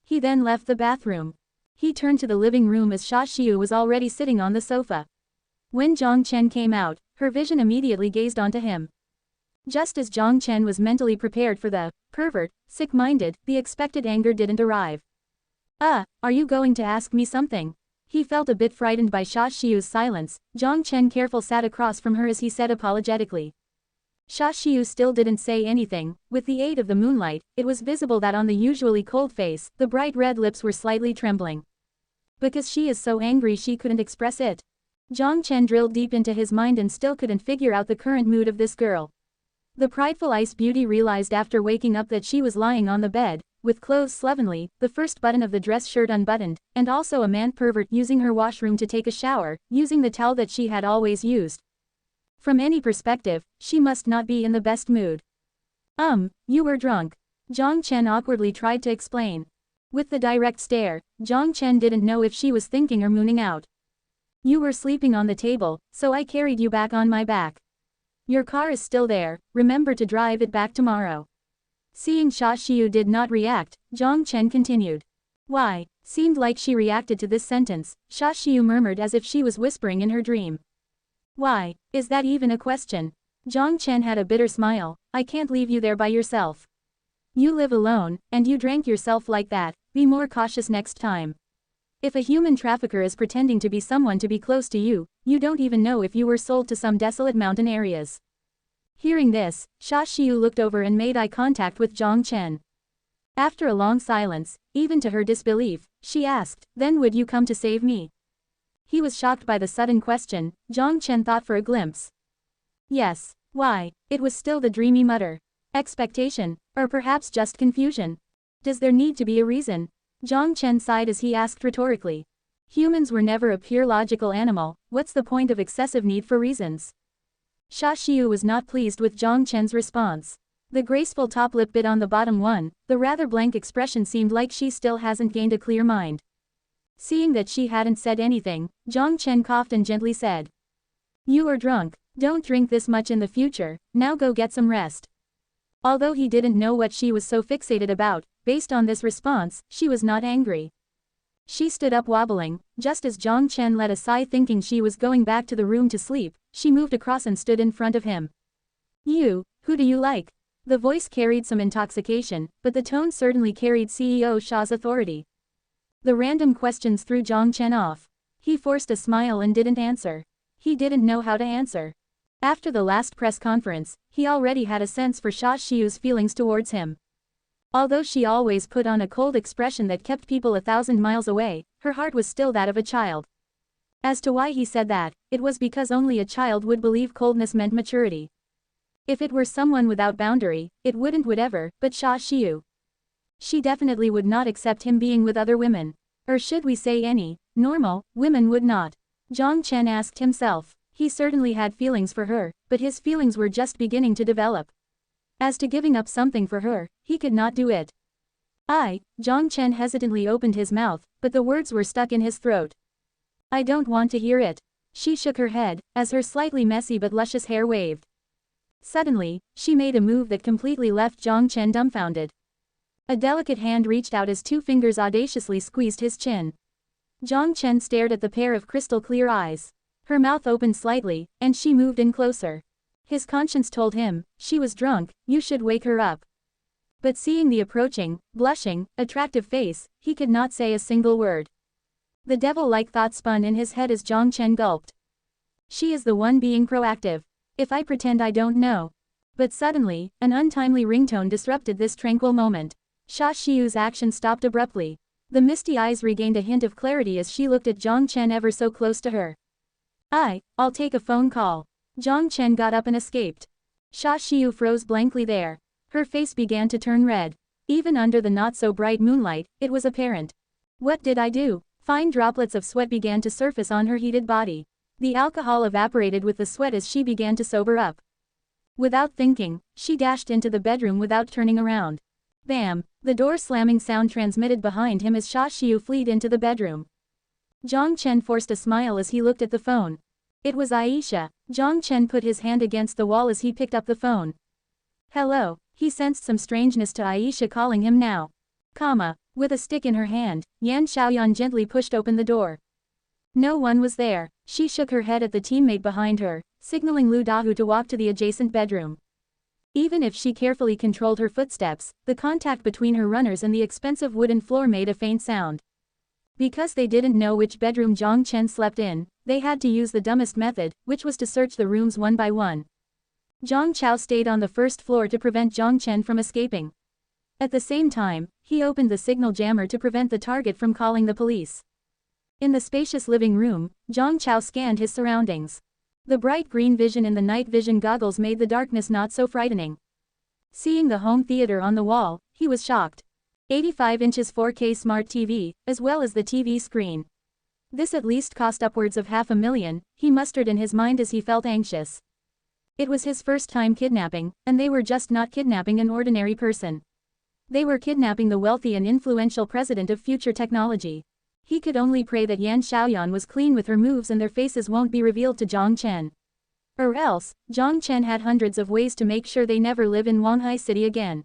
He then left the bathroom. He turned to the living room as Sha Xiu was already sitting on the sofa. When Jiang Chen came out, her vision immediately gazed onto him. Just as Jiang Chen was mentally prepared for the pervert, sick-minded, the expected anger didn't arrive. Are you going to ask me something? He felt a bit frightened by Sha Xiu's silence. Jiang Chen careful sat across from her as he said apologetically. Sha Xiu still didn't say anything. With the aid of the moonlight, it was visible that on the usually cold face, the bright red lips were slightly trembling. Because she is so angry she couldn't express it. Jiang Chen drilled deep into his mind and still couldn't figure out the current mood of this girl. The prideful ice beauty realized after waking up that she was lying on the bed, with clothes slovenly, the first button of the dress shirt unbuttoned, and also a man pervert using her washroom to take a shower, using the towel that she had always used. From any perspective, she must not be in the best mood. You were drunk. Jiang Chen awkwardly tried to explain. With the direct stare, Jiang Chen didn't know if she was thinking or mooning out. You were sleeping on the table, so I carried you back on my back. Your car is still there, remember to drive it back tomorrow. Seeing Xia Xiu did not react, Jiang Chen continued. Why? Seemed like she reacted to this sentence, Xia Xiu murmured as if she was whispering in her dream. Why? Is that even a question? Jiang Chen had a bitter smile. I can't leave you there by yourself. You live alone, and you drank yourself like that, be more cautious next time. If a human trafficker is pretending to be someone to be close to you, you don't even know if you were sold to some desolate mountain areas. Hearing this, Xia Xiu looked over and made eye contact with Jiang Chen. After a long silence, even to her disbelief, she asked, then would you come to save me? He was shocked by the sudden question. Jiang Chen thought for a glimpse. Yes. Why? It was still the dreamy mutter. Expectation, or perhaps just confusion. Does there need to be a reason? Jiang Chen sighed as he asked rhetorically. Humans were never a pure logical animal, what's the point of excessive need for reasons? Xia Xiu was not pleased with Jiang Chen's response. The graceful top lip bit on the bottom one, the rather blank expression seemed like she still hasn't gained a clear mind. Seeing that she hadn't said anything, Jiang Chen coughed and gently said. You are drunk, don't drink this much in the future, now go get some rest. Although he didn't know what she was so fixated about, based on this response, she was not angry. She stood up wobbling, just as Jiang Chen let a sigh thinking she was going back to the room to sleep, she moved across and stood in front of him. You, who do you like? The voice carried some intoxication, but the tone certainly carried CEO Xia's authority. The random questions threw Jiang Chen off. He forced a smile and didn't answer. He didn't know how to answer. After the last press conference, he already had a sense for Xia Xiu's feelings towards him. Although she always put on a cold expression that kept people 1,000 miles away, her heart was still that of a child. As to why he said that, it was because only a child would believe coldness meant maturity. If it were someone without boundary, it wouldn't whatever, but Xia Xiu. She definitely would not accept him being with other women. Or should we say any, normal, women would not. Jiang Chen asked himself. He certainly had feelings for her, but his feelings were just beginning to develop. As to giving up something for her, he could not do it. Jiang Chen hesitantly opened his mouth, but the words were stuck in his throat. I don't want to hear it. She shook her head, as her slightly messy but luscious hair waved. Suddenly, she made a move that completely left Jiang Chen dumbfounded. A delicate hand reached out as 2 fingers audaciously squeezed his chin. Jiang Chen stared at the pair of crystal-clear eyes. Her mouth opened slightly, and she moved in closer. His conscience told him, she was drunk, you should wake her up. But seeing the approaching, blushing, attractive face, he could not say a single word. The devil-like thought spun in his head as Jiang Chen gulped. She is the one being proactive. If I pretend I don't know. But suddenly, an untimely ringtone disrupted this tranquil moment. Xia Xiu's action stopped abruptly. The misty eyes regained a hint of clarity as she looked at Jiang Chen ever so close to her. I'll take a phone call. Jiang Chen got up and escaped. Xia Xiu froze blankly there. Her face began to turn red. Even under the not-so-bright moonlight, it was apparent. What did I do? Fine droplets of sweat began to surface on her heated body. The alcohol evaporated with the sweat as she began to sober up. Without thinking, she dashed into the bedroom without turning around. Bam! The door slamming sound transmitted behind him as Xia Xiu fled into the bedroom. Jiang Chen forced a smile as he looked at the phone. It was Aisha. Jiang Chen put his hand against the wall as he picked up the phone. Hello. He sensed some strangeness to Aisha calling him now. With a stick in her hand, Yan Xiaoyan gently pushed open the door. No one was there. She shook her head at the teammate behind her, signaling Lu Dahu to walk to the adjacent bedroom. Even if she carefully controlled her footsteps, the contact between her runners and the expensive wooden floor made a faint sound. Because they didn't know which bedroom Jiang Chen slept in, they had to use the dumbest method, which was to search the rooms one by one. Zhang Chao stayed on the first floor to prevent Jiang Chen from escaping. At the same time, he opened the signal jammer to prevent the target from calling the police. In the spacious living room, Zhang Chao scanned his surroundings. The bright green vision in the night vision goggles made the darkness not so frightening. Seeing the home theater on the wall, he was shocked. 85 inches 4K smart TV, as well as the TV screen. This at least cost upwards of $500,000, he mustered in his mind as he felt anxious. It was his first time kidnapping, and they were just not kidnapping an ordinary person. They were kidnapping the wealthy and influential president of future technology. He could only pray that Yan Xiaoyan was clean with her moves and their faces won't be revealed to Jiang Chen. Or else, Jiang Chen had hundreds of ways to make sure they never live in Wanhai City again.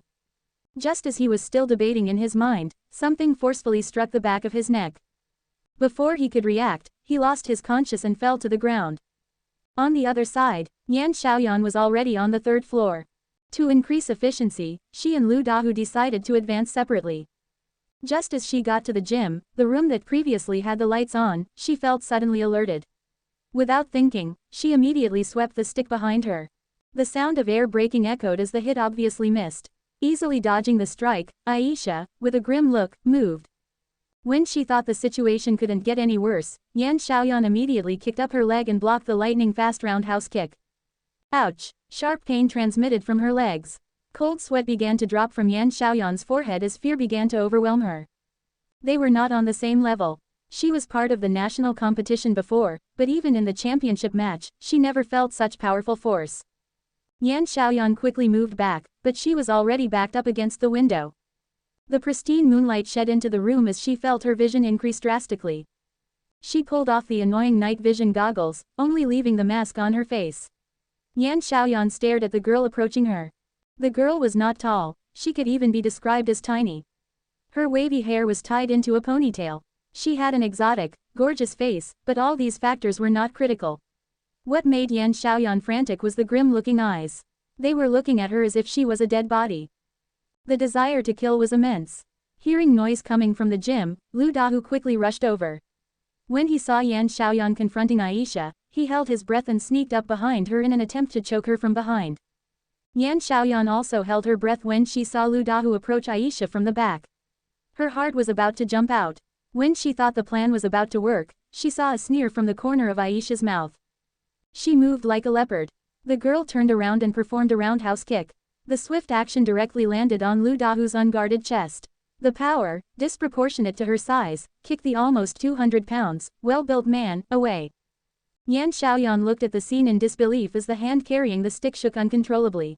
Just as he was still debating in his mind, something forcefully struck the back of his neck. Before he could react, he lost his conscience and fell to the ground. On the other side, Yan Xiaoyan was already on the 3rd floor. To increase efficiency, she and Lu Dahu decided to advance separately. Just as she got to the gym, the room that previously had the lights on, she felt suddenly alerted. Without thinking, she immediately swept the stick behind her. The sound of air breaking echoed as the hit obviously missed. Easily dodging the strike, Aisha, with a grim look, moved. When she thought the situation couldn't get any worse, Yan Xiaoyan immediately kicked up her leg and blocked the lightning-fast roundhouse kick. Ouch! Sharp pain transmitted from her legs. Cold sweat began to drop from Yan Xiaoyan's forehead as fear began to overwhelm her. They were not on the same level. She was part of the national competition before, but even in the championship match, she never felt such powerful force. Yan Xiaoyan quickly moved back, but she was already backed up against the window. The pristine moonlight shed into the room as she felt her vision increase drastically. She pulled off the annoying night vision goggles, only leaving the mask on her face. Yan Xiaoyan stared at the girl approaching her. The girl was not tall, she could even be described as tiny. Her wavy hair was tied into a ponytail. She had an exotic, gorgeous face, but all these factors were not critical. What made Yan Xiaoyan frantic was the grim-looking eyes. They were looking at her as if she was a dead body. The desire to kill was immense. Hearing noise coming from the gym, Lu Dahu quickly rushed over. When he saw Yan Xiaoyan confronting Aisha, he held his breath and sneaked up behind her in an attempt to choke her from behind. Yan Xiaoyan also held her breath when she saw Lu Dahu approach Aisha from the back. Her heart was about to jump out. When she thought the plan was about to work, she saw a sneer from the corner of Aisha's mouth. She moved like a leopard. The girl turned around and performed a roundhouse kick. The swift action directly landed on Lu Dahu's unguarded chest. The power, disproportionate to her size, kicked the almost 200 pounds, well-built man, away. Yan Xiaoyan looked at the scene in disbelief as the hand carrying the stick shook uncontrollably.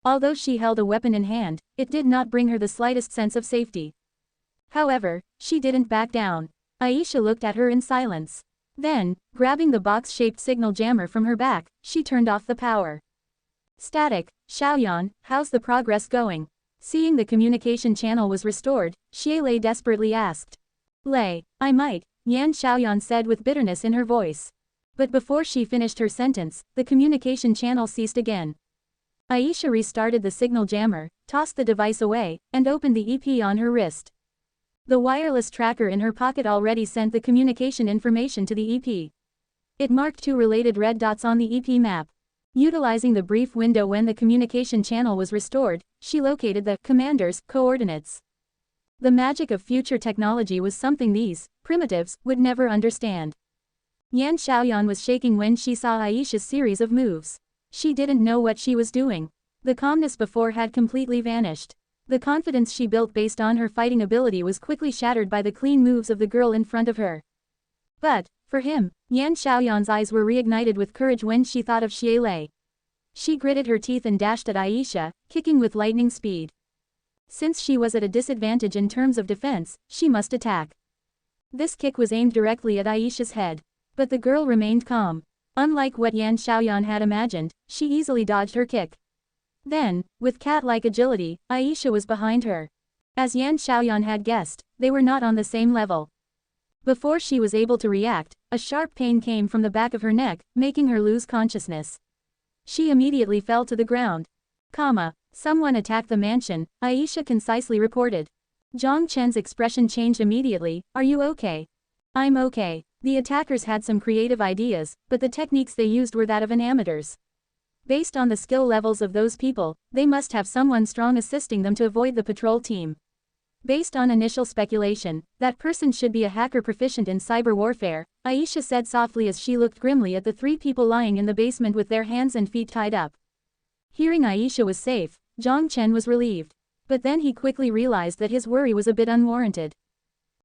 Although she held a weapon in hand, it did not bring her the slightest sense of safety. However, she didn't back down. Aisha looked at her in silence. Then, grabbing the box-shaped signal jammer from her back, she turned off the power. Static, Xiaoyan, how's the progress going? Seeing the communication channel was restored, Xie Lei desperately asked. Lei, I might, Yan Xiaoyan said with bitterness in her voice. But before she finished her sentence, the communication channel ceased again. Aisha restarted the signal jammer, tossed the device away, and opened the EP on her wrist. The wireless tracker in her pocket already sent the communication information to the EP. It marked 2 related red dots on the EP map. Utilizing the brief window when the communication channel was restored, she located the commander's coordinates. The magic of future technology was something these primitives would never understand. Yan Xiaoyan was shaking when she saw Aisha's series of moves. She didn't know what she was doing. The calmness before had completely vanished. The confidence she built based on her fighting ability was quickly shattered by the clean moves of the girl in front of her. But, for him, Yan Xiaoyan's eyes were reignited with courage when she thought of Xie Lei. She gritted her teeth and dashed at Aisha, kicking with lightning speed. Since she was at a disadvantage in terms of defense, she must attack. This kick was aimed directly at Aisha's head. But the girl remained calm. Unlike what Yan Xiaoyan had imagined, she easily dodged her kick. Then, with cat-like agility, Aisha was behind her. As Yan Xiaoyan had guessed, they were not on the same level. Before she was able to react, a sharp pain came from the back of her neck, making her lose consciousness. She immediately fell to the ground. Someone attacked the mansion, Aisha concisely reported. Jiang Chen's expression changed immediately. Are you okay? I'm okay. The attackers had some creative ideas, but the techniques they used were that of an amateurs. Based on the skill levels of those people, they must have someone strong assisting them to avoid the patrol team. Based on initial speculation, that person should be a hacker proficient in cyber warfare, Aisha said softly as she looked grimly at the 3 people lying in the basement with their hands and feet tied up. Hearing Aisha was safe, Jiang Chen was relieved. But then he quickly realized that his worry was a bit unwarranted.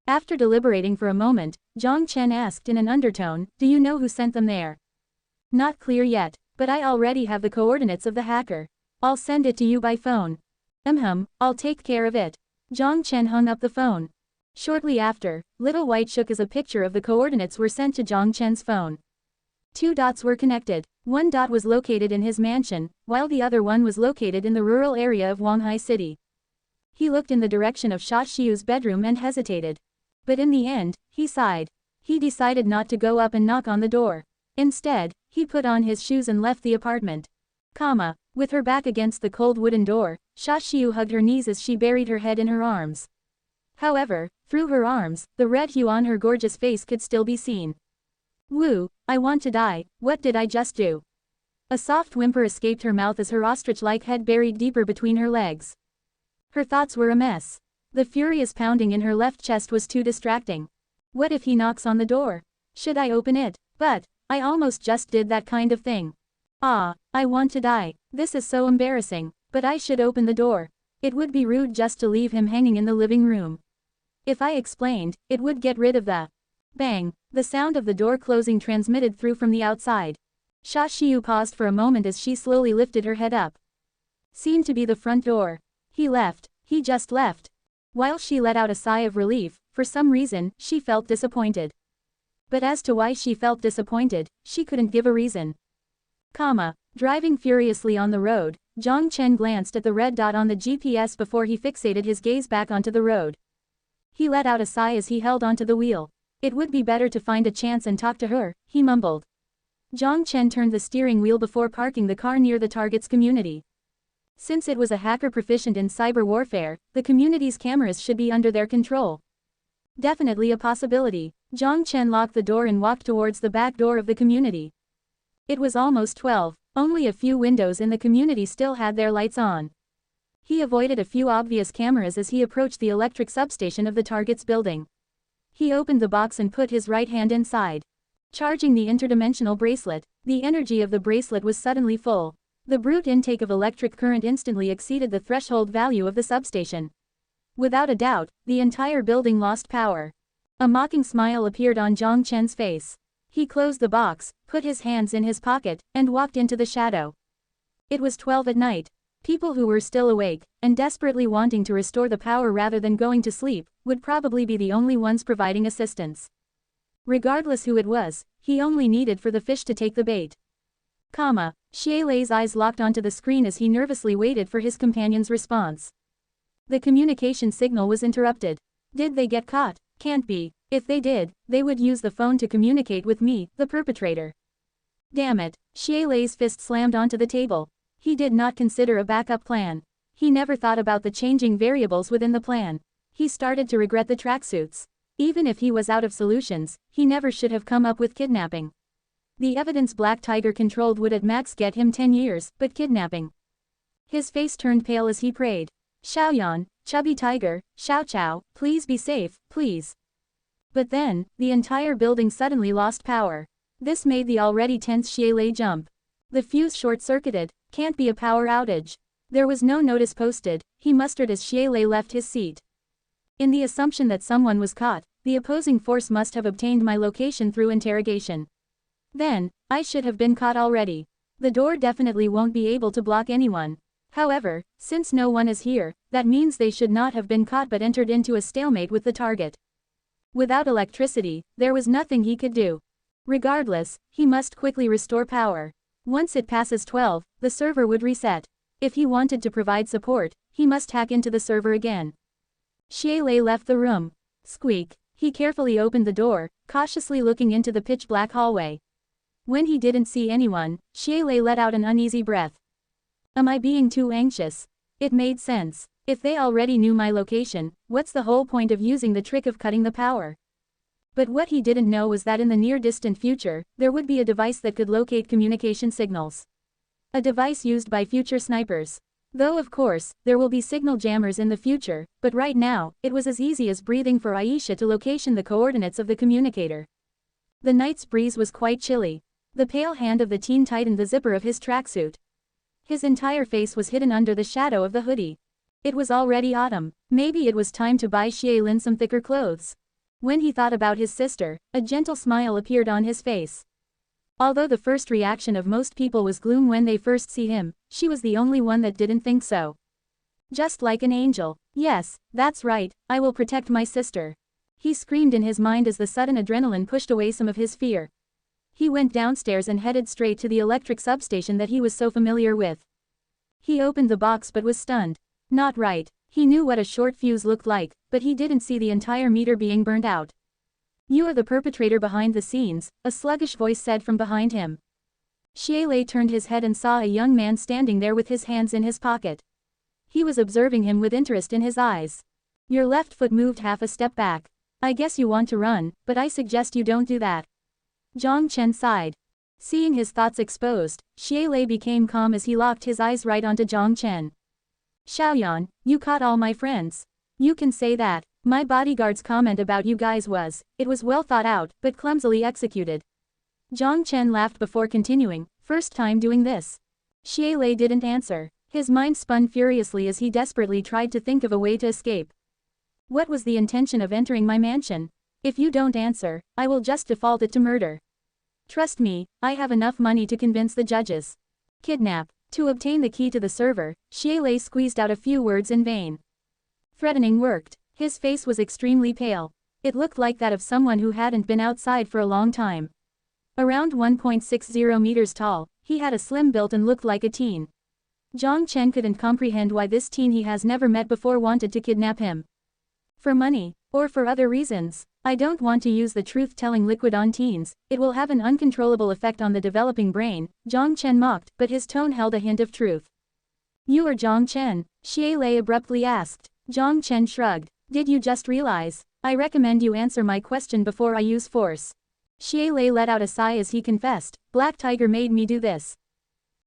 After deliberating for a moment, Jiang Chen asked in an undertone, "Do you know who sent them there?" "Not clear yet, but I already have the coordinates of the hacker. I'll send it to you by phone." I'll take care of it." Jiang Chen hung up the phone. Shortly after, Little White shook as a picture of the coordinates were sent to Jiang Chen's phone. 2 dots were connected. 1 dot was located in his mansion, while the other one was located in the rural area of Wanghai City. He looked in the direction of Sha Xiu's bedroom and hesitated. But in the end, he sighed. He decided not to go up and knock on the door. Instead, he put on his shoes and left the apartment. With her back against the cold wooden door, Sha Xiu hugged her knees as she buried her head in her arms. However, through her arms, the red hue on her gorgeous face could still be seen. "Woo, I want to die, what did I just do?" A soft whimper escaped her mouth as her ostrich-like head buried deeper between her legs. Her thoughts were a mess. The furious pounding in her left chest was too distracting. What if he knocks on the door? Should I open it? But I almost just did that kind of thing. I want to die. This is so embarrassing, but I should open the door. It would be rude just to leave him hanging in the living room. If I explained, it would get rid of the bang. The sound of the door closing transmitted through from the outside. Sha Xiu paused for a moment as she slowly lifted her head up. Seemed to be the front door. He left. He just left. While she let out a sigh of relief, for some reason, she felt disappointed. But as to why she felt disappointed, she couldn't give a reason. Driving furiously on the road, Jiang Chen glanced at the red dot on the GPS before he fixated his gaze back onto the road. He let out a sigh as he held onto the wheel. It would be better to find a chance and talk to her, he mumbled. Jiang Chen turned the steering wheel before parking the car near the target's community. Since it was a hacker proficient in cyber warfare, the community's cameras should be under their control. Definitely a possibility. Jiang Chen locked the door and walked towards the back door of the community. It was almost 12, only a few windows in the community still had their lights on. He avoided a few obvious cameras as he approached the electric substation of the target's building. He opened the box and put his right hand inside. Charging the interdimensional bracelet, the energy of the bracelet was suddenly full. The brute intake of electric current instantly exceeded the threshold value of the substation. Without a doubt, the entire building lost power. A mocking smile appeared on Jiang Chen's face. He closed the box, put his hands in his pocket, and walked into the shadow. It was 12 at night. People who were still awake, and desperately wanting to restore the power rather than going to sleep, would probably be the only ones providing assistance. Regardless who it was, he only needed for the fish to take the bait. Xie Lei's eyes locked onto the screen as he nervously waited for his companion's response. The communication signal was interrupted. Did they get caught? Can't be. If they did, they would use the phone to communicate with me, the perpetrator. Damn it. Xie Lei's fist slammed onto the table. He did not consider a backup plan. He never thought about the changing variables within the plan. He started to regret the tracksuits. Even if he was out of solutions, he never should have come up with kidnapping. The evidence Black Tiger controlled would at max get him 10 years, but kidnapping. His face turned pale as he prayed. Xiaoyan, Chubby Tiger, Xiao Chao, please be safe, please. But then, the entire building suddenly lost power. This made the already tense Xie Lei jump. The fuse short-circuited. Can't be a power outage. There was no notice posted, he mustered as Xie Lei left his seat. In the assumption that someone was caught, the opposing force must have obtained my location through interrogation. Then, I should have been caught already. The door definitely won't be able to block anyone. However, since no one is here, that means they should not have been caught but entered into a stalemate with the target. Without electricity, there was nothing he could do. Regardless, he must quickly restore power. Once it passes 12, the server would reset. If he wanted to provide support, he must hack into the server again. Xie Lei left the room. Squeak. He carefully opened the door, cautiously looking into the pitch-black hallway. When he didn't see anyone, Xie Lei let out an uneasy breath. Am I being too anxious? It made sense. If they already knew my location, what's the whole point of using the trick of cutting the power? But what he didn't know was that in the near-distant future, there would be a device that could locate communication signals. A device used by future snipers. Though of course, there will be signal jammers in the future, but right now, it was as easy as breathing for Aisha to location the coordinates of the communicator. The night's breeze was quite chilly. The pale hand of the teen tightened the zipper of his tracksuit. His entire face was hidden under the shadow of the hoodie. It was already autumn. Maybe it was time to buy Xiaolin some thicker clothes. When he thought about his sister, a gentle smile appeared on his face. Although the first reaction of most people was gloom when they first see him, she was the only one that didn't think so. Just like an angel. Yes, that's right, I will protect my sister. He screamed in his mind as the sudden adrenaline pushed away some of his fear. He went downstairs and headed straight to the electric substation that he was so familiar with. He opened the box but was stunned. Not right. He knew what a short fuse looked like, but he didn't see the entire meter being burned out. You are the perpetrator behind the scenes, a sluggish voice said from behind him. Xiaolin turned his head and saw a young man standing there with his hands in his pocket. He was observing him with interest in his eyes. Your left foot moved half a step back. I guess you want to run, but I suggest you don't do that. Jiang Chen sighed. Seeing his thoughts exposed, Xiaolin became calm as he locked his eyes right onto Jiang Chen. Xiaoyan, you caught all my friends. You can say that. My bodyguard's comment about you guys was, it was well thought out, but clumsily executed. Jiang Chen laughed before continuing, first time doing this. Xiaolin didn't answer. His mind spun furiously as he desperately tried to think of a way to escape. What was the intention of entering my mansion? If you don't answer, I will just default it to murder. Trust me, I have enough money to convince the judges. Kidnap. To obtain the key to the server, Xiaolin squeezed out a few words in vain. Threatening worked. His face was extremely pale. It looked like that of someone who hadn't been outside for a long time. Around 1.60 meters tall, he had a slim build and looked like a teen. Jiang Chen couldn't comprehend why this teen he has never met before wanted to kidnap him. For money, or for other reasons. I don't want to use the truth-telling liquid on teens, it will have an uncontrollable effect on the developing brain, Jiang Chen mocked, but his tone held a hint of truth. You are Jiang Chen? Xiaolin abruptly asked. Jiang Chen shrugged. Did you just realize? I recommend you answer my question before I use force. Xiaolin let out a sigh as he confessed, Black Tiger made me do this.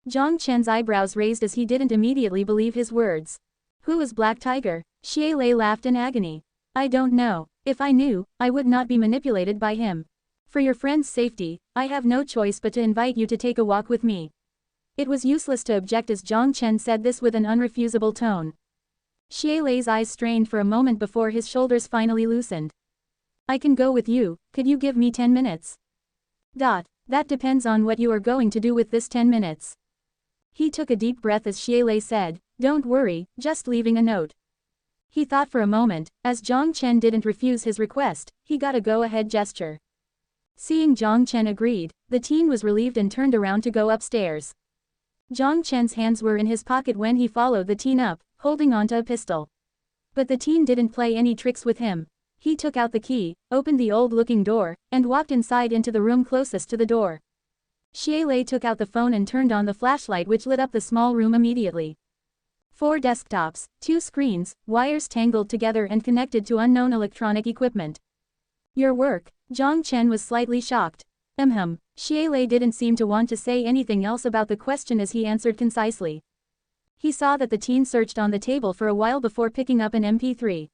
Jiang Chen's eyebrows raised as he didn't immediately believe his words. Who is Black Tiger? Xiaolin laughed in agony. I don't know. If I knew, I would not be manipulated by him. For your friend's safety, I have no choice but to invite you to take a walk with me. It was useless to object as Jiang Chen said this with an unrefusable tone. Xiaolin's eyes strained for a moment before his shoulders finally loosened. I can go with you, could you give me 10 minutes? That depends on what you are going to do with this 10 minutes. He took a deep breath as Xiaolin said, don't worry, just leaving a note. He thought for a moment, as Jiang Chen didn't refuse his request, he got a go-ahead gesture. Seeing Jiang Chen agreed, the teen was relieved and turned around to go upstairs. Jiang Chen's hands were in his pocket when he followed the teen up, holding onto a pistol. But the teen didn't play any tricks with him. He took out the key, opened the old-looking door, and walked inside into the room closest to the door. Xiaolin took out the phone and turned on the flashlight which lit up the small room immediately. 4 desktops, 2 screens, wires tangled together and connected to unknown electronic equipment. Your work? Jiang Chen was slightly shocked. Xiaolin didn't seem to want to say anything else about the question as he answered concisely. He saw that the teen searched on the table for a while before picking up an MP3.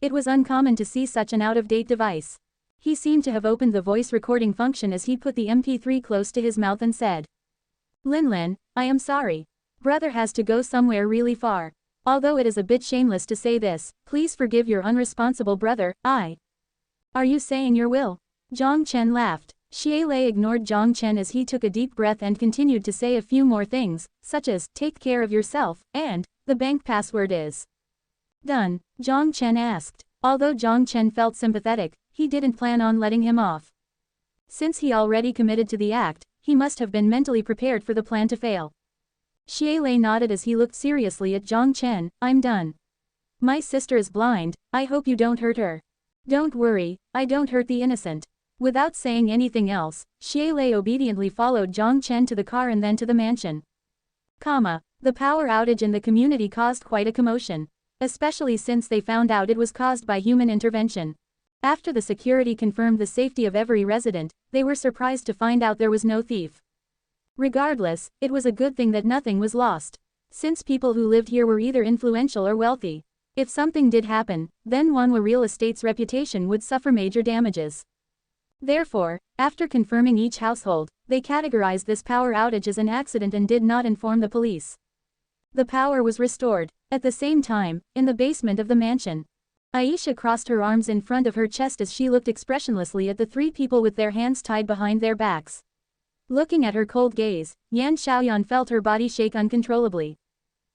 It was uncommon to see such an out-of-date device. He seemed to have opened the voice recording function as he put the MP3 close to his mouth and said. Lin, I am sorry. Brother has to go somewhere really far. Although it is a bit shameless to say this, please forgive your unresponsible brother, Are you saying your will? Jiang Chen laughed. Xiaolin ignored Jiang Chen as he took a deep breath and continued to say a few more things, such as, take care of yourself, and, the bank password is. Done? Jiang Chen asked. Although Jiang Chen felt sympathetic, he didn't plan on letting him off. Since he already committed to the act, he must have been mentally prepared for the plan to fail. Xiaolin nodded as he looked seriously at Jiang Chen, I'm done. My sister is blind, I hope you don't hurt her. Don't worry, I don't hurt the innocent. Without saying anything else, Xiaolin obediently followed Jiang Chen to the car and then to the mansion. The power outage in the community caused quite a commotion. Especially since they found out it was caused by human intervention. After the security confirmed the safety of every resident, they were surprised to find out there was no thief. Regardless, it was a good thing that nothing was lost. since people who lived here were either influential or wealthy. If something did happen, then Wanhua Real Estate's reputation would suffer major damages. Therefore, after confirming each household, they categorized this power outage as an accident and did not inform the police. The power was restored. At the same time, in the basement of the mansion, Aisha crossed her arms in front of her chest as she looked expressionlessly at the three people with their hands tied behind their backs. Looking at her cold gaze, Yan Xiaoyan felt her body shake uncontrollably.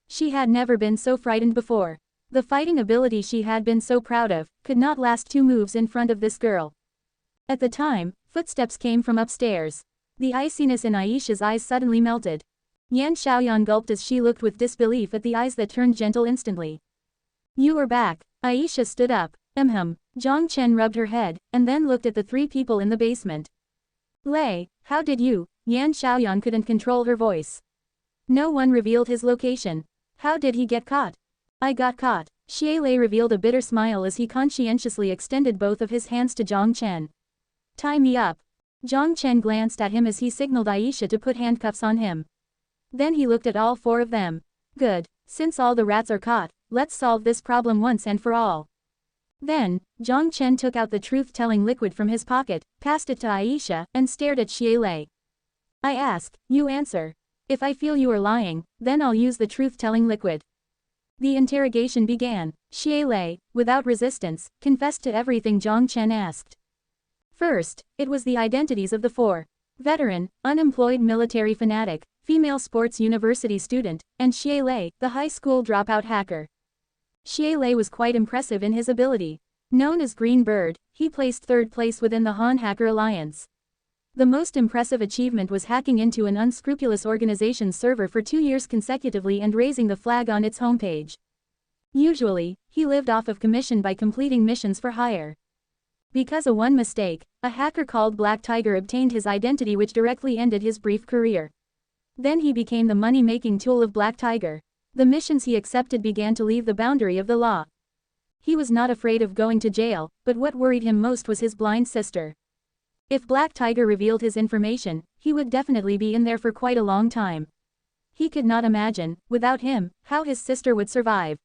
She had never been so frightened before. The fighting ability she had been so proud of could not last 2 moves in front of this girl. At the time, footsteps came from upstairs. The iciness in Aisha's eyes suddenly melted. Yan Xiaoyan gulped as she looked with disbelief at the eyes that turned gentle instantly. You are back. Aisha stood up. Jiang Chen rubbed her head, and then looked at the 3 people in the basement. Lei, how did you? Yan Xiaoyan couldn't control her voice. No one revealed his location. How did he get caught? I got caught. Xie Lei revealed a bitter smile as he conscientiously extended both of his hands to Jiang Chen. Tie me up. Jiang Chen glanced at him as he signaled Aisha to put handcuffs on him. Then he looked at all 4 of them. Good, since all the rats are caught, let's solve this problem once and for all. Then, Jiang Chen took out the truth-telling liquid from his pocket, passed it to Aisha, and stared at Xie Lei. I ask, you answer. If I feel you are lying, then I'll use the truth-telling liquid. The interrogation began. Xie Lei, without resistance, confessed to everything Jiang Chen asked. First, it was the identities of the 4. Veteran, unemployed military fanatic, female sports university student, and Xie Lei, the high school dropout hacker. Xie Lei was quite impressive in his ability. Known as Green Bird, he placed 3rd place within the Han Hacker Alliance. The most impressive achievement was hacking into an unscrupulous organization's server for 2 years consecutively and raising the flag on its homepage. Usually, he lived off of commission by completing missions for hire. Because of one mistake, a hacker called Black Tiger obtained his identity, which directly ended his brief career. Then he became the money-making tool of Black Tiger. The missions he accepted began to leave the boundary of the law. He was not afraid of going to jail, but what worried him most was his blind sister. If Black Tiger revealed his information, he would definitely be in there for quite a long time. He could not imagine, without him, how his sister would survive.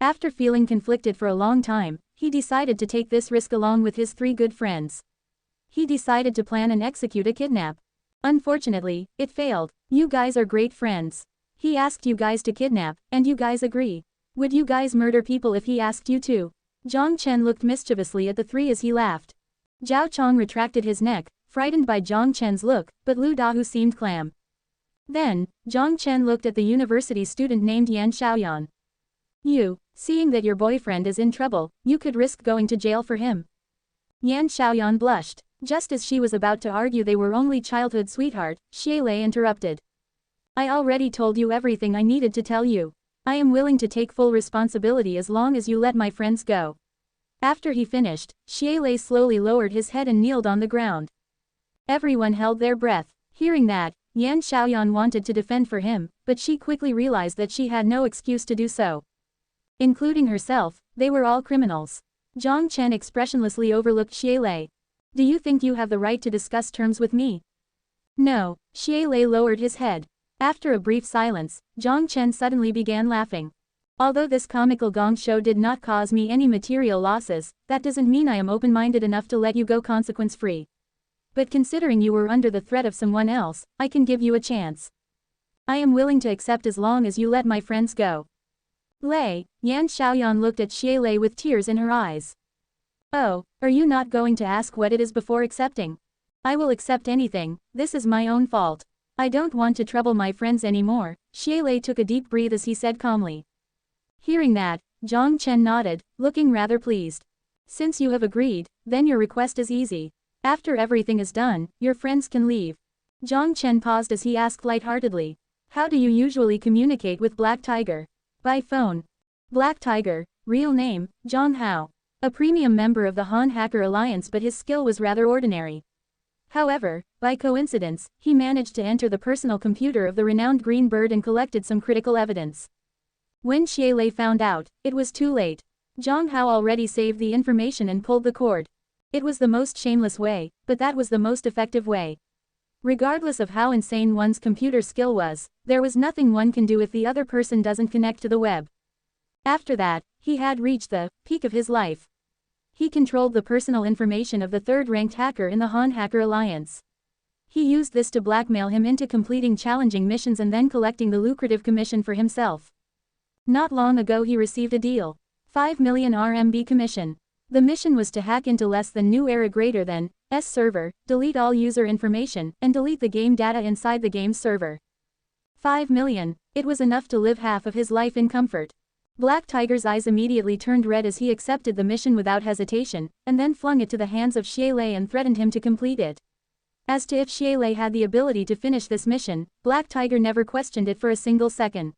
After feeling conflicted for a long time, he decided to take this risk along with his 3 good friends. He decided to plan and execute a kidnap. Unfortunately, it failed. You guys are great friends. He asked you guys to kidnap, and you guys agree. Would you guys murder people if he asked you to? Jiang Chen looked mischievously at the 3 as he laughed. Zhao Chong retracted his neck, frightened by Jiang Chen's look, but Lu Dahu seemed calm. Then, Jiang Chen looked at the university student named Yan Xiaoyan. You, seeing that your boyfriend is in trouble, you could risk going to jail for him. Yan Xiaoyan blushed. Just as she was about to argue they were only childhood sweetheart, Xie Lei interrupted. I already told you everything I needed to tell you. I am willing to take full responsibility as long as you let my friends go. After he finished, Xie Lei slowly lowered his head and kneeled on the ground. Everyone held their breath. Hearing that, Yan Xiaoyan wanted to defend for him, but she quickly realized that she had no excuse to do so. Including herself, they were all criminals. Jiang Chen expressionlessly overlooked Xie Lei. Do you think you have the right to discuss terms with me? No, Xie Lei lowered his head. After a brief silence, Jiang Chen suddenly began laughing. Although this comical gong show did not cause me any material losses, that doesn't mean I am open-minded enough to let you go consequence-free. But considering you were under the threat of someone else, I can give you a chance. I am willing to accept as long as you let my friends go. Lei, Yan Xiaoyan looked at Xie Lei with tears in her eyes. Oh, are you not going to ask what it is before accepting? I will accept anything, this is my own fault. I don't want to trouble my friends anymore. Xie Lei took a deep breath as he said calmly. Hearing that, Jiang Chen nodded, looking rather pleased. Since you have agreed, then your request is easy. After everything is done, your friends can leave. Jiang Chen paused as he asked lightheartedly. How do you usually communicate with Black Tiger? By phone. Black Tiger, real name, Zhang Hao. A premium member of the Han Hacker Alliance, but his skill was rather ordinary. However, by coincidence, he managed to enter the personal computer of the renowned Green Bird and collected some critical evidence. When Xie Lei found out, it was too late. Zhang Hao already saved the information and pulled the cord. It was the most shameless way, but that was the most effective way. Regardless of how insane one's computer skill was, there was nothing one can do if the other person doesn't connect to the web. After that, he had reached the peak of his life. He controlled the personal information of the third-ranked hacker in the Han Hacker Alliance. He used this to blackmail him into completing challenging missions and then collecting the lucrative commission for himself. Not long ago he received a deal. 5 million RMB commission. The mission was to hack into less than new era greater than S server, delete all user information, and delete the game data inside the game's server. 5 million. It was enough to live half of his life in comfort. Black Tiger's eyes immediately turned red as he accepted the mission without hesitation, and then flung it to the hands of Xielei and threatened him to complete it. As to if Xielei had the ability to finish this mission, Black Tiger never questioned it for a single second.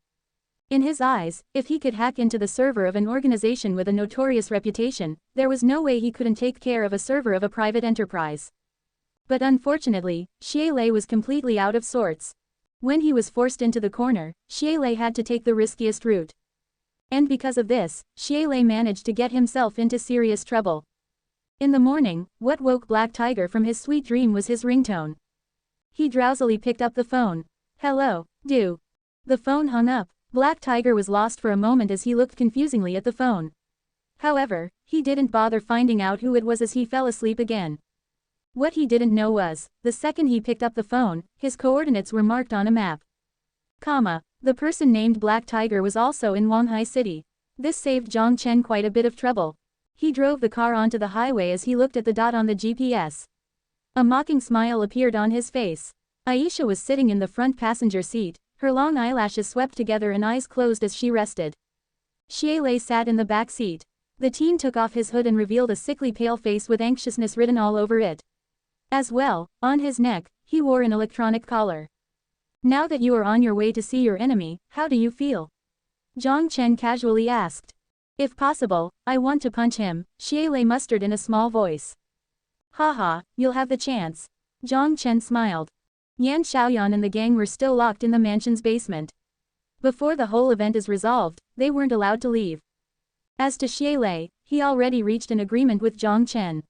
In his eyes, if he could hack into the server of an organization with a notorious reputation, there was no way he couldn't take care of a server of a private enterprise. But unfortunately, Xielei was completely out of sorts. When he was forced into the corner, Xielei had to take the riskiest route. And because of this, Xielei managed to get himself into serious trouble. In the morning, what woke Black Tiger from his sweet dream was his ringtone. He drowsily picked up the phone. Hello, do. The phone hung up. Black Tiger was lost for a moment as he looked confusingly at the phone. However, he didn't bother finding out who it was as he fell asleep again. What he didn't know was, the second he picked up the phone, his coordinates were marked on a map. The person named Black Tiger was also in Wanhai City. This saved Jiang Chen quite a bit of trouble. He drove the car onto the highway as he looked at the dot on the GPS. A mocking smile appeared on his face. Aisha was sitting in the front passenger seat, her long eyelashes swept together and eyes closed as she rested. Xielei sat in the back seat. The teen took off his hood and revealed a sickly pale face with anxiousness written all over it. As well, on his neck, he wore an electronic collar. Now that you are on your way to see your enemy, how do you feel? Jiang Chen casually asked. If possible, I want to punch him, Xielei mustered in a small voice. Haha, you'll have the chance. Jiang Chen smiled. Yan Xiaoyan and the gang were still locked in the mansion's basement. Before the whole event is resolved, they weren't allowed to leave. As to Xielei, he already reached an agreement with Jiang Chen.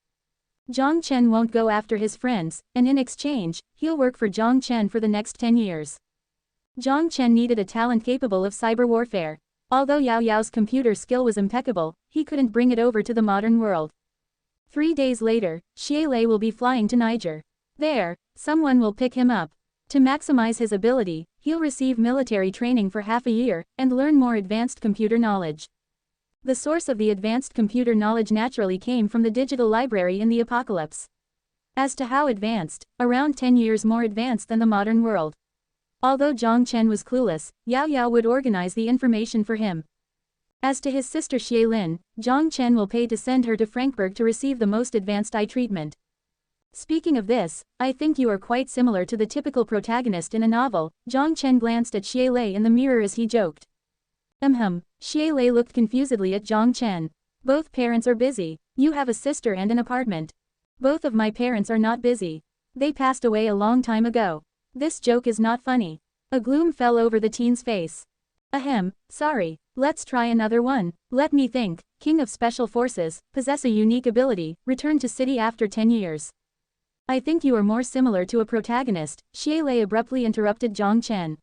Jiang Chen won't go after his friends, and in exchange, he'll work for Jiang Chen for the next 10 years. Jiang Chen needed a talent capable of cyber warfare. Although Yao Yao's computer skill was impeccable, he couldn't bring it over to the modern world. 3 days later, Xielei will be flying to Niger. There, someone will pick him up. To maximize his ability, he'll receive military training for half a year, and learn more advanced computer knowledge. The source of the advanced computer knowledge naturally came from the digital library in the apocalypse. As to how advanced, around 10 years more advanced than the modern world. Although Jiang Chen was clueless, Yao Yao would organize the information for him. As to his sister Xielin, Jiang Chen will pay to send her to Frankfurt to receive the most advanced eye treatment. Speaking of this, I think you are quite similar to the typical protagonist in a novel. Jiang Chen glanced at Xielei in the mirror as he joked. Xielei looked confusedly at Jiang Chen. Both parents are busy. You have a sister and an apartment. Both of my parents are not busy. They passed away a long time ago. This joke is not funny. A gloom fell over the teen's face. Sorry. Let's try another one. Let me think. King of Special Forces, possess a unique ability, return to city after 10 years. I think you are more similar to a protagonist, Xielei abruptly interrupted Jiang Chen.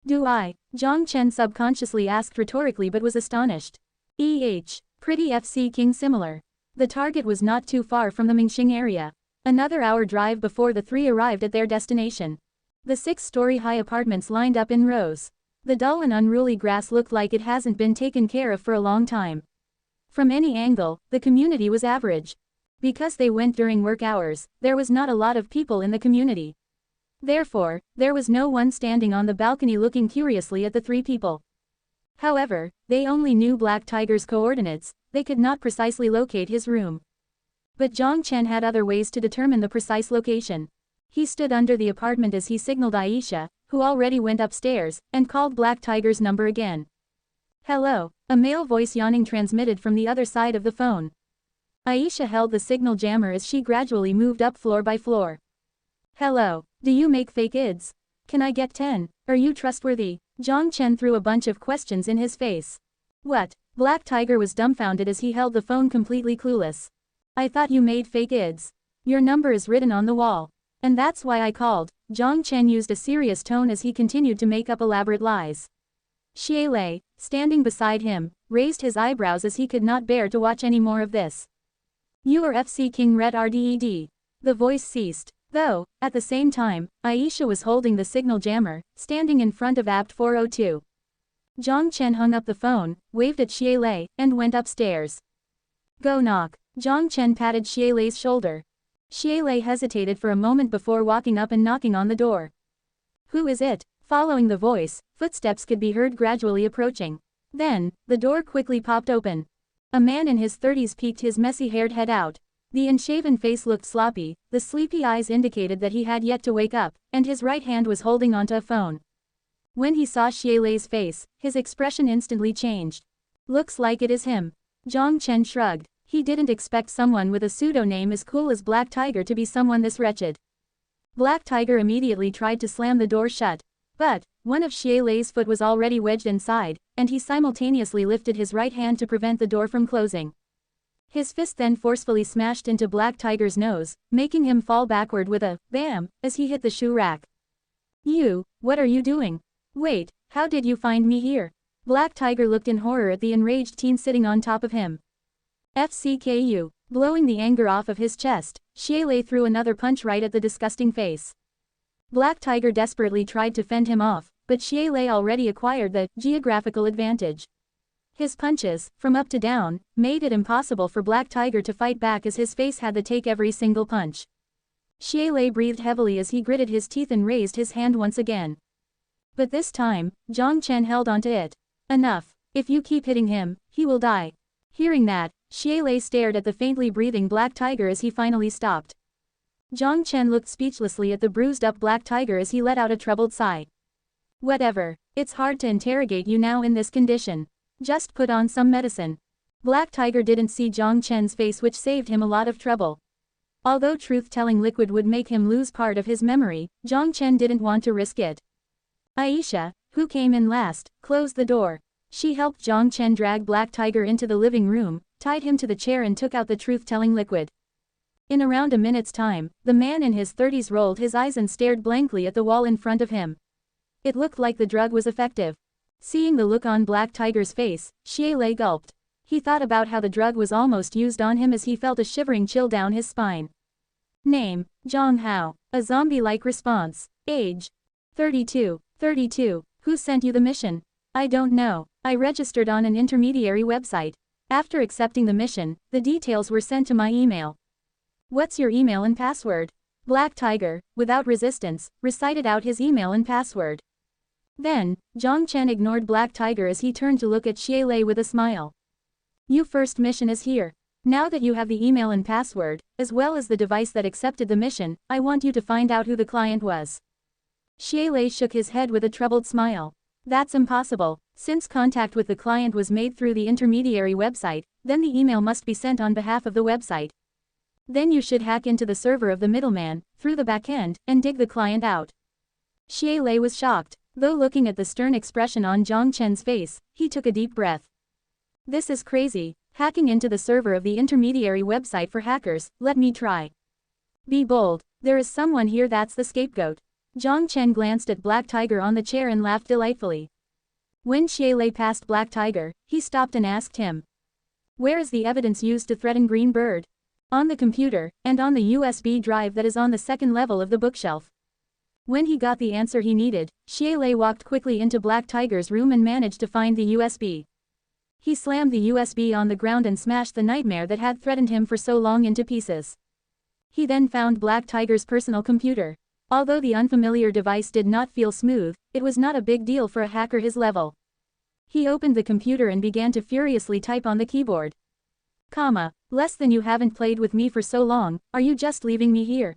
Do I? Jiang Chen subconsciously asked rhetorically but was astonished. Pretty FC King similar. The target was not too far from the Mingxing area. Another hour drive before the three arrived at their destination. The 6-story high apartments lined up in rows. The dull and unruly grass looked like it hasn't been taken care of for a long time. From any angle, the community was average. Because they went during work hours, there was not a lot of people in the community. Therefore, there was no one standing on the balcony looking curiously at the three people. However, they only knew Black Tiger's coordinates, they could not precisely locate his room. But Jiang Chen had other ways to determine the precise location. He stood under the apartment as he signaled Aisha, who already went upstairs, and called Black Tiger's number again. Hello, a male voice yawning transmitted from the other side of the phone. Aisha held the signal jammer as she gradually moved up floor by floor. Hello, do you make fake ids? Can I get 10? Are you trustworthy? Jiang Chen threw a bunch of questions in his face. What? Black Tiger was dumbfounded as he held the phone completely clueless. I thought you made fake ids. Your number is written on the wall. And that's why I called. Jiang Chen used a serious tone as he continued to make up elaborate lies. Xie Lei, standing beside him, raised his eyebrows as he could not bear to watch any more of this. You are FC King Red RDED. The voice ceased. Though, at the same time, Aisha was holding the signal jammer, standing in front of Apt 402. Jiang Chen hung up the phone, waved at Xie Lei, and went upstairs. Go knock. Jiang Chen patted Xie Lei's shoulder. Xie Lei hesitated for a moment before walking up and knocking on the door. Who is it? Following the voice, footsteps could be heard gradually approaching. Then, the door quickly popped open. A man in his 30s peeked his messy-haired head out. The unshaven face looked sloppy, the sleepy eyes indicated that he had yet to wake up, and his right hand was holding onto a phone. When he saw Xie Lei's face, his expression instantly changed. Looks like it is him. Jiang Chen shrugged. He didn't expect someone with a pseudo-name as cool as Black Tiger to be someone this wretched. Black Tiger immediately tried to slam the door shut. But, one of Xie Lei's foot was already wedged inside, and he simultaneously lifted his right hand to prevent the door from closing. His fist then forcefully smashed into Black Tiger's nose, making him fall backward with a bam as he hit the shoe rack. You, what are you doing? Wait, how did you find me here? Black Tiger looked in horror at the enraged teen sitting on top of him. FCKU, blowing the anger off of his chest, Xie Lei threw another punch right at the disgusting face. Black Tiger desperately tried to fend him off, but Xie Lei already acquired the geographical advantage. His punches, from up to down, made it impossible for Black Tiger to fight back as his face had to take every single punch. Xie Lei breathed heavily as he gritted his teeth and raised his hand once again. But this time, Jiang Chen held onto it. Enough. If you keep hitting him, he will die. Hearing that, Xie Lei stared at the faintly breathing Black Tiger as he finally stopped. Jiang Chen looked speechlessly at the bruised-up Black Tiger as he let out a troubled sigh. Whatever, it's hard to interrogate you now in this condition. Just put on some medicine. Black Tiger didn't see Jiang Chen's face, which saved him a lot of trouble. Although truth-telling liquid would make him lose part of his memory, Jiang Chen didn't want to risk it. Aisha, who came in last, closed the door. She helped Jiang Chen drag Black Tiger into the living room, tied him to the chair and took out the truth-telling liquid. In around a minute's time, the man in his 30s rolled his eyes and stared blankly at the wall in front of him. It looked like the drug was effective. Seeing the look on Black Tiger's face, Xie Lei gulped. He thought about how the drug was almost used on him as he felt a shivering chill down his spine. Name, Zhang Hao. A zombie-like response. Age, 32. 32. Who sent you the mission? I don't know. I registered on an intermediary website. After accepting the mission, the details were sent to my email. What's your email and password? Black Tiger, without resistance, recited out his email and password. Then, Jiang Chen ignored Black Tiger as he turned to look at Xie Lei with a smile. Your first mission is here. Now that you have the email and password, as well as the device that accepted the mission, I want you to find out who the client was. Xie Lei shook his head with a troubled smile. That's impossible. Since contact with the client was made through the intermediary website, then the email must be sent on behalf of the website. Then you should hack into the server of the middleman, through the backend, and dig the client out. Xie Lei was shocked. Though looking at the stern expression on Jiang Chen's face, he took a deep breath. This is crazy. Hacking into the server of the intermediary website for hackers, let me try. Be bold. There is someone here that's the scapegoat. Jiang Chen glanced at Black Tiger on the chair and laughed delightfully. When Xie Lei passed Black Tiger, he stopped and asked him. Where is the evidence used to threaten Green Bird? On the computer, and on the USB drive that is on the second level of the bookshelf. When he got the answer he needed, Xie Lei walked quickly into Black Tiger's room and managed to find the USB. He slammed the USB on the ground and smashed the nightmare that had threatened him for so long into pieces. He then found Black Tiger's personal computer. Although the unfamiliar device did not feel smooth, it was not a big deal for a hacker his level. He opened the computer and began to furiously type on the keyboard. Less than you haven't played with me for so long, are you just leaving me here?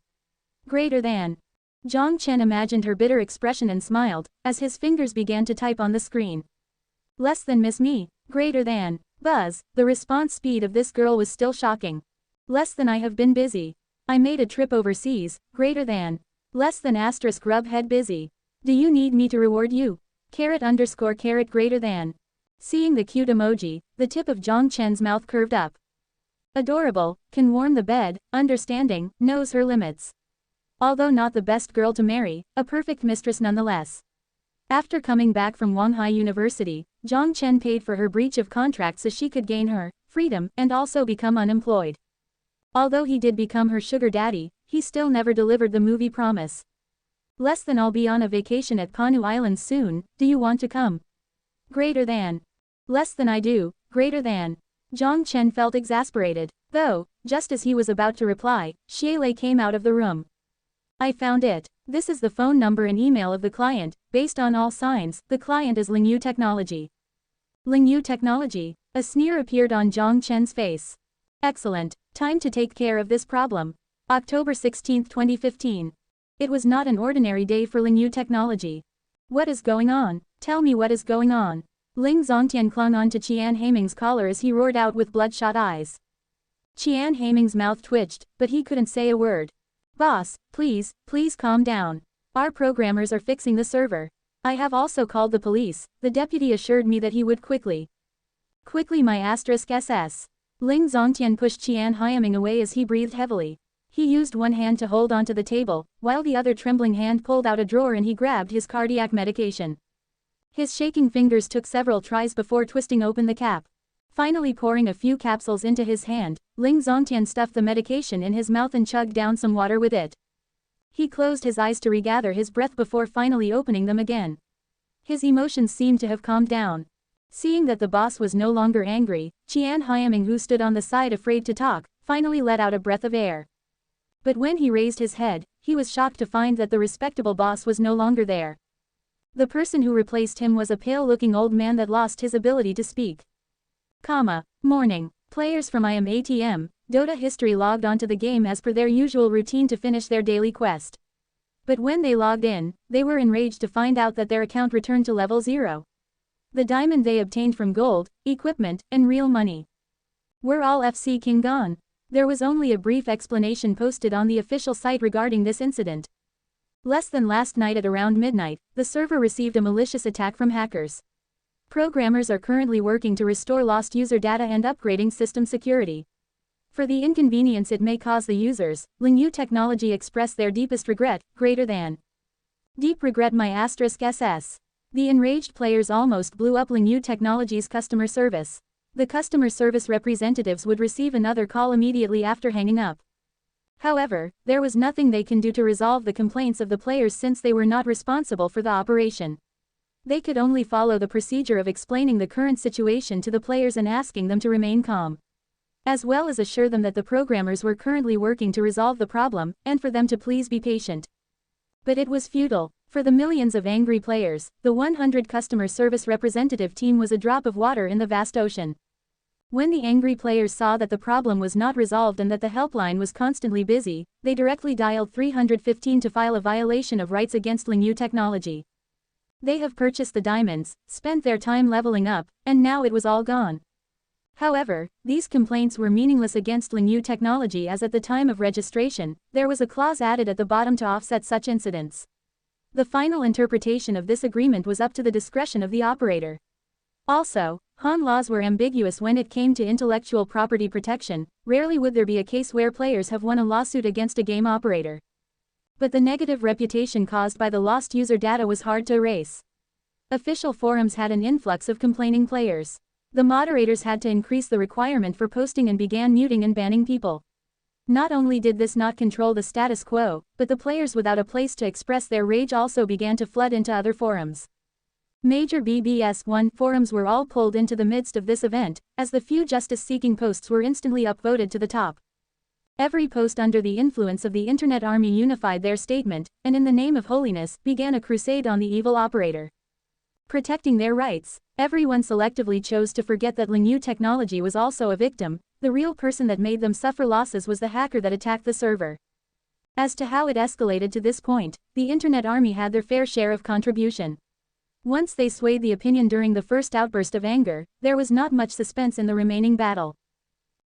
Greater than. Jiang Chen imagined her bitter expression and smiled, as his fingers began to type on the screen. Less than miss me, greater than. Buzz, the response speed of this girl was still shocking. Less than I have been busy. I made a trip overseas, greater than. Less than asterisk rub head busy. Do you need me to reward you? __ greater than. Seeing the cute emoji, the tip of Jiang Chen's mouth curved up. Adorable, can warm the bed, understanding, knows her limits. Although not the best girl to marry, a perfect mistress nonetheless. After coming back from Wanghai University, Jiang Chen paid for her breach of contract so she could gain her freedom and also become unemployed. Although he did become her sugar daddy, he still never delivered the movie promise. Less than I'll be on a vacation at Panu Island soon, do you want to come? Greater than. Less than I do, greater than. Jiang Chen felt exasperated. Though, just as he was about to reply, Xielei came out of the room. I found it. This is the phone number and email of the client. Based on all signs, the client is Lingyu Technology. Lingyu Technology? A sneer appeared on Jiang Chen's face. Excellent. Time to take care of this problem. October 16, 2015. It was not an ordinary day for Lingyu Technology. What is going on? Tell me what is going on. Ling Zongtian clung on to Qian Haiming's collar as he roared out with bloodshot eyes. Qian Haiming's mouth twitched, but he couldn't say a word. Boss, please calm down. Our programmers are fixing the server. I have also called the police. The deputy assured me that he would quickly. Quickly my *SS. Ling Zongtian pushed Qian Haiming away as he breathed heavily. He used one hand to hold onto the table, while the other trembling hand pulled out a drawer and he grabbed his cardiac medication. His shaking fingers took several tries before twisting open the cap. Finally pouring a few capsules into his hand, Ling Zongtian stuffed the medication in his mouth and chugged down some water with it. He closed his eyes to regather his breath before finally opening them again. His emotions seemed to have calmed down. Seeing that the boss was no longer angry, Qian Haiming, who stood on the side afraid to talk, finally let out a breath of air. But when he raised his head, he was shocked to find that the respectable boss was no longer there. The person who replaced him was a pale-looking old man that lost his ability to speak. Morning. Players from IMATM, Dota History logged onto the game as per their usual routine to finish their daily quest. But when they logged in, they were enraged to find out that their account returned to level 0. The diamond they obtained from gold, equipment, and real money. Were all FC King gone? There was only a brief explanation posted on the official site regarding this incident. Less than last night at around midnight, the server received a malicious attack from hackers. Programmers are currently working to restore lost user data and upgrading system security. For the inconvenience it may cause the users, Lingyu Technology expressed their deepest regret, greater than. Deep regret my *SS. The enraged players almost blew up Lingyu Technology's customer service. The customer service representatives would receive another call immediately after hanging up. However, there was nothing they can do to resolve the complaints of the players since they were not responsible for the operation. They could only follow the procedure of explaining the current situation to the players and asking them to remain calm. As well as assure them that the programmers were currently working to resolve the problem, and for them to please be patient. But it was futile. For the millions of angry players, the 100 customer service representative team was a drop of water in the vast ocean. When the angry players saw that the problem was not resolved and that the helpline was constantly busy, they directly dialed 315 to file a violation of rights against Lingyu Technology. They have purchased the diamonds, spent their time leveling up, and now it was all gone. However, these complaints were meaningless against Lingyu Technology as at the time of registration, there was a clause added at the bottom to offset such incidents. The final interpretation of this agreement was up to the discretion of the operator. Also, Han laws were ambiguous when it came to intellectual property protection. Rarely would there be a case where players have won a lawsuit against a game operator. But the negative reputation caused by the lost user data was hard to erase. Official forums had an influx of complaining players. The moderators had to increase the requirement for posting and began muting and banning people. Not only did this not control the status quo, but the players without a place to express their rage also began to flood into other forums. Major BBS1 forums were all pulled into the midst of this event, as the few justice-seeking posts were instantly upvoted to the top. Every post under the influence of the Internet Army unified their statement, and in the name of holiness, began a crusade on the evil operator. Protecting their rights, everyone selectively chose to forget that Lingyu Technology was also a victim. The real person that made them suffer losses was the hacker that attacked the server. As to how it escalated to this point, the Internet Army had their fair share of contribution. Once they swayed the opinion during the first outburst of anger, there was not much suspense in the remaining battle.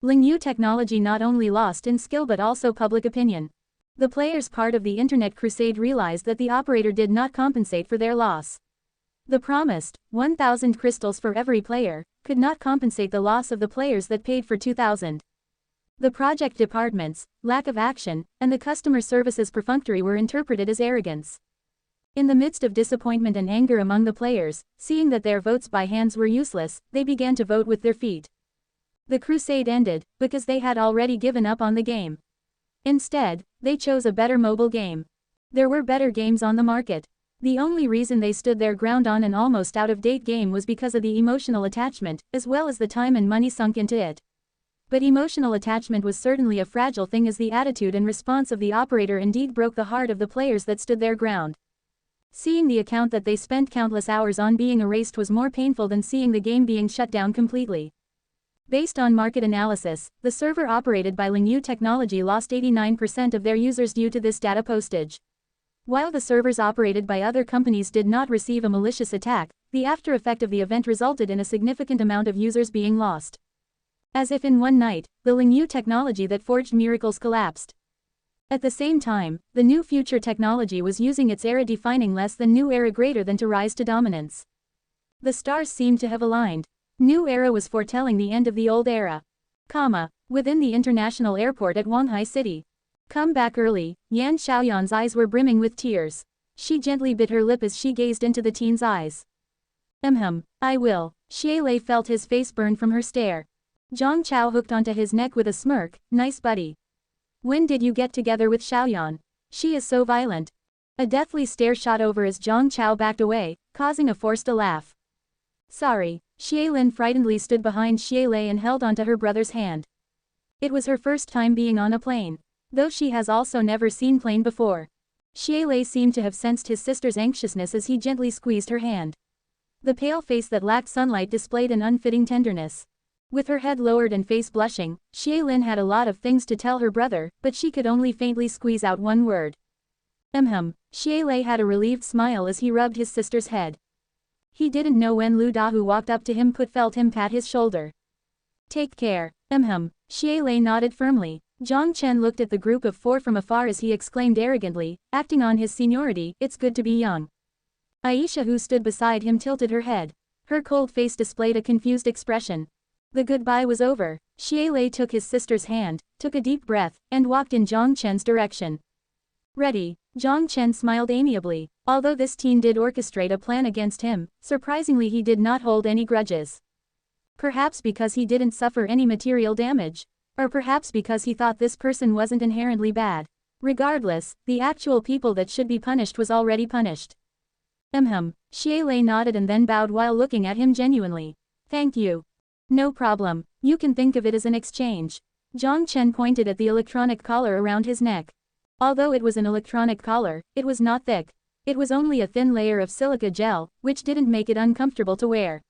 Lingyu Technology not only lost in skill but also public opinion. The players part of the Internet crusade realized that the operator did not compensate for their loss. The promised 1,000 crystals for every player could not compensate the loss of the players that paid for 2,000. The project department's lack of action and the customer service's perfunctory were interpreted as arrogance. In the midst of disappointment and anger among the players, seeing that their votes by hands were useless, they began to vote with their feet. The crusade ended, because they had already given up on the game. Instead, they chose a better mobile game. There were better games on the market. The only reason they stood their ground on an almost out-of-date game was because of the emotional attachment, as well as the time and money sunk into it. But emotional attachment was certainly a fragile thing, as the attitude and response of the operator indeed broke the heart of the players that stood their ground. Seeing the account that they spent countless hours on being erased was more painful than seeing the game being shut down completely. Based on market analysis, the server operated by Lingyu Technology lost 89% of their users due to this data postage. While the servers operated by other companies did not receive a malicious attack, the after effect of the event resulted in a significant amount of users being lost. As if in one night, the Lingyu technology that forged miracles collapsed. At the same time, the new future technology was using its era-defining less than new era greater than to rise to dominance. The stars seemed to have aligned. New era was foretelling the end of the old era. Within the international airport at Wanghai City. Come back early. Yan Xiaoyan's eyes were brimming with tears. She gently bit her lip as she gazed into the teen's eyes. I will. Xiaolei felt his face burn from her stare. Zhang Chao hooked onto his neck with a smirk. Nice buddy. When did you get together with Xiaoyan? She is so violent. A deathly stare shot over as Zhang Chao backed away, causing a forced laugh. Sorry. Xiaolin frightenedly stood behind Xiaolei and held onto her brother's hand. It was her first time being on a plane, though she has also never seen plane before. Xiaolei seemed to have sensed his sister's anxiousness as he gently squeezed her hand. The pale face that lacked sunlight displayed an unfitting tenderness. With her head lowered and face blushing, Xiaolin had a lot of things to tell her brother, but she could only faintly squeeze out one word. Xiaolei had a relieved smile as he rubbed his sister's head. He didn't know when Lu Da, who walked up to him, felt him pat his shoulder. Take care. Xiaolei nodded firmly. Jiang Chen looked at the group of four from afar as he exclaimed arrogantly, acting on his seniority, it's good to be young. Aisha, who stood beside him, tilted her head. Her cold face displayed a confused expression. The goodbye was over. Xiaolei took his sister's hand, took a deep breath, and walked in Jiang Chen's direction. Ready? Jiang Chen smiled amiably. Although this teen did orchestrate a plan against him, surprisingly he did not hold any grudges. Perhaps because he didn't suffer any material damage. Or perhaps because he thought this person wasn't inherently bad. Regardless, the actual people that should be punished was already punished. Xiaolei nodded and then bowed while looking at him genuinely. Thank you. No problem, you can think of it as an exchange. Jiang Chen pointed at the electronic collar around his neck. Although it was an electronic collar, it was not thick. It was only a thin layer of silica gel, which didn't make it uncomfortable to wear.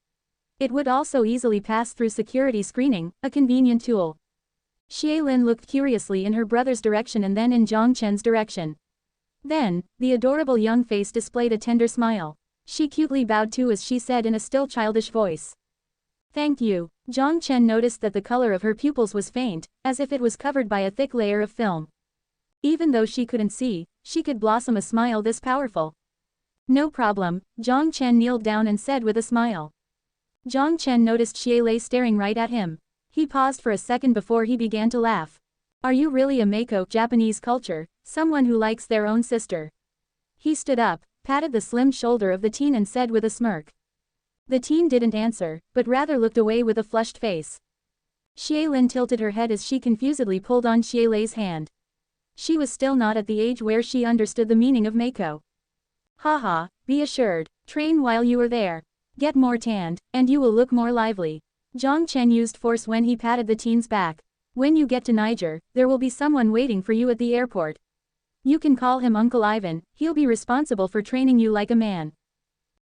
It would also easily pass through security screening, a convenient tool. Xiaolin looked curiously in her brother's direction and then in Jiang Chen's direction. Then, the adorable young face displayed a tender smile. She cutely bowed too as she said in a still childish voice. Thank you. Jiang Chen noticed that the color of her pupils was faint, as if it was covered by a thick layer of film. Even though she couldn't see, she could blossom a smile this powerful. No problem, Jiang Chen kneeled down and said with a smile. Jiang Chen noticed Xiaolei staring right at him. He paused for a second before he began to laugh. Are you really a Mako, Japanese culture, someone who likes their own sister? He stood up, patted the slim shoulder of the teen and said with a smirk. The teen didn't answer, but rather looked away with a flushed face. Xiaolin tilted her head as she confusedly pulled on Xiaolei's hand. She was still not at the age where she understood the meaning of Mako. Haha, be assured, train while you are there. Get more tanned, and you will look more lively. Jiang Chen used force when he patted the teen's back. When you get to Niger, there will be someone waiting for you at the airport. You can call him Uncle Ivan, he'll be responsible for training you like a man.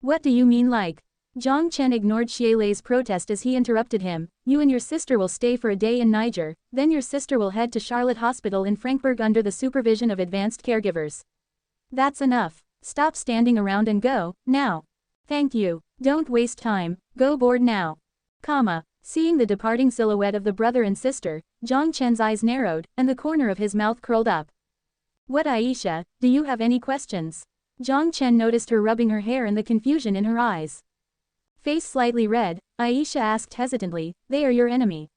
What do you mean like? Jiang Chen ignored Xiaolei's protest as he interrupted him. You and your sister will stay for a day in Niger, then your sister will head to Charlotte Hospital in Frankfurt under the supervision of advanced caregivers. That's enough. Stop standing around and go, now. Thank you. Don't waste time, go board now. Seeing the departing silhouette of the brother and sister, Jiang Chen's eyes narrowed, and the corner of his mouth curled up. What, Aisha, do you have any questions? Jiang Chen noticed her rubbing her hair and the confusion in her eyes. Face slightly red, Aisha asked hesitantly, they are your enemy.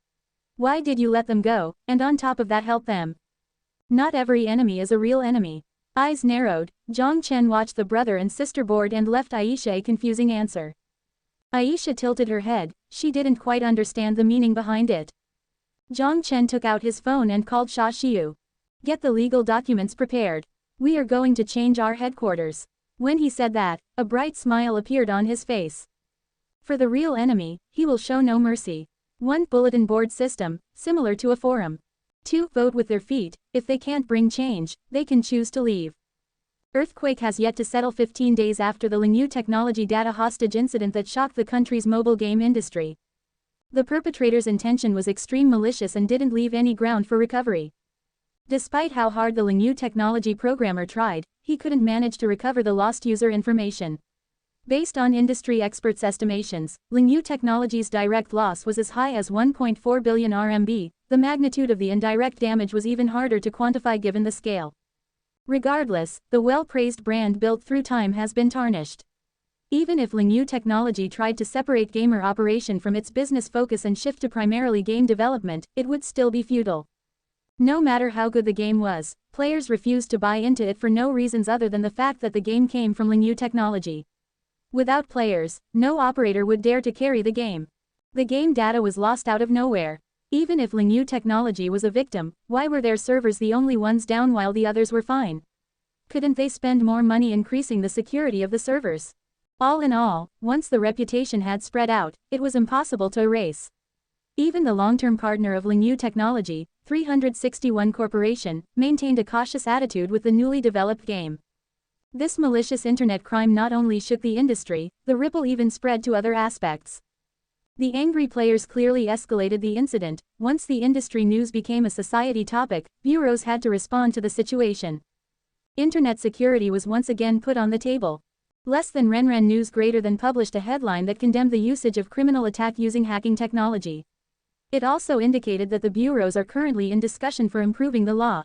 Why did you let them go, and on top of that help them? Not every enemy is a real enemy. Eyes narrowed, Jiang Chen watched the brother and sister board and left Aisha a confusing answer. Aisha tilted her head, she didn't quite understand the meaning behind it. Jiang Chen took out his phone and called Xia Xiu. Get the legal documents prepared. We are going to change our headquarters. When he said that, a bright smile appeared on his face. For the real enemy, he will show no mercy. 1. Bulletin board system, similar to a forum. 2. Vote with their feet, if they can't bring change, they can choose to leave. Earthquake has yet to settle 15 days after the Lingyu technology data hostage incident that shocked the country's mobile game industry. The perpetrator's intention was extreme malicious and didn't leave any ground for recovery. Despite how hard the Lingyu technology programmer tried, he couldn't manage to recover the lost user information. Based on industry experts' estimations, Lingyu Technology's direct loss was as high as 1.4 billion RMB, the magnitude of the indirect damage was even harder to quantify given the scale. Regardless, the well-praised brand built through time has been tarnished. Even if Lingyu Technology tried to separate gamer operation from its business focus and shift to primarily game development, it would still be futile. No matter how good the game was, players refused to buy into it for no reasons other than the fact that the game came from Lingyu Technology. Without players, no operator would dare to carry the game. The game data was lost out of nowhere. Even if Lingyu Technology was a victim, why were their servers the only ones down while the others were fine? Couldn't they spend more money increasing the security of the servers? All in all, once the reputation had spread out, it was impossible to erase. Even the long-term partner of Lingyu Technology, 361 Corporation, maintained a cautious attitude with the newly developed game. This malicious internet crime not only shook the industry, the ripple even spread to other aspects. The angry players clearly escalated the incident. Once the industry news became a society topic, bureaus had to respond to the situation. Internet security was once again put on the table. Less than Renren News Greater Than published a headline that condemned the usage of criminal attack using hacking technology. It also indicated that the bureaus are currently in discussion for improving the law.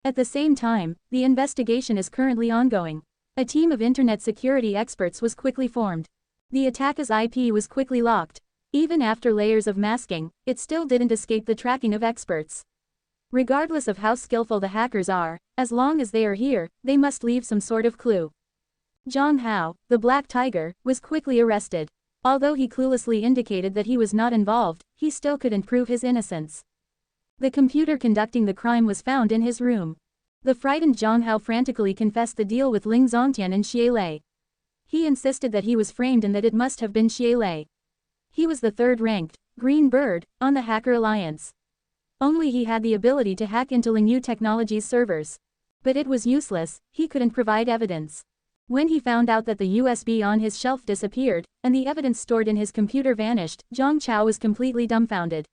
At the same time, the investigation is currently ongoing. A team of internet security experts was quickly formed. The attacker's IP was quickly locked. Even after layers of masking, it still didn't escape the tracking of experts. Regardless of how skillful the hackers are, as long as they are here, they must leave some sort of clue. Zhang Hao, the Black Tiger, was quickly arrested. Although he cluelessly indicated that he was not involved, he still couldn't prove his innocence. The computer conducting the crime was found in his room. The frightened Zhang Hao frantically confessed the deal with Ling Zongtian and Xie Lei. He insisted that he was framed and that it must have been Xie Lei. He was the third-ranked, Green Bird, on the Hacker Alliance. Only he had the ability to hack into Lingyu Technology's servers. But it was useless, he couldn't provide evidence. When he found out that the USB on his shelf disappeared, and the evidence stored in his computer vanished, Zhang Chao was completely dumbfounded.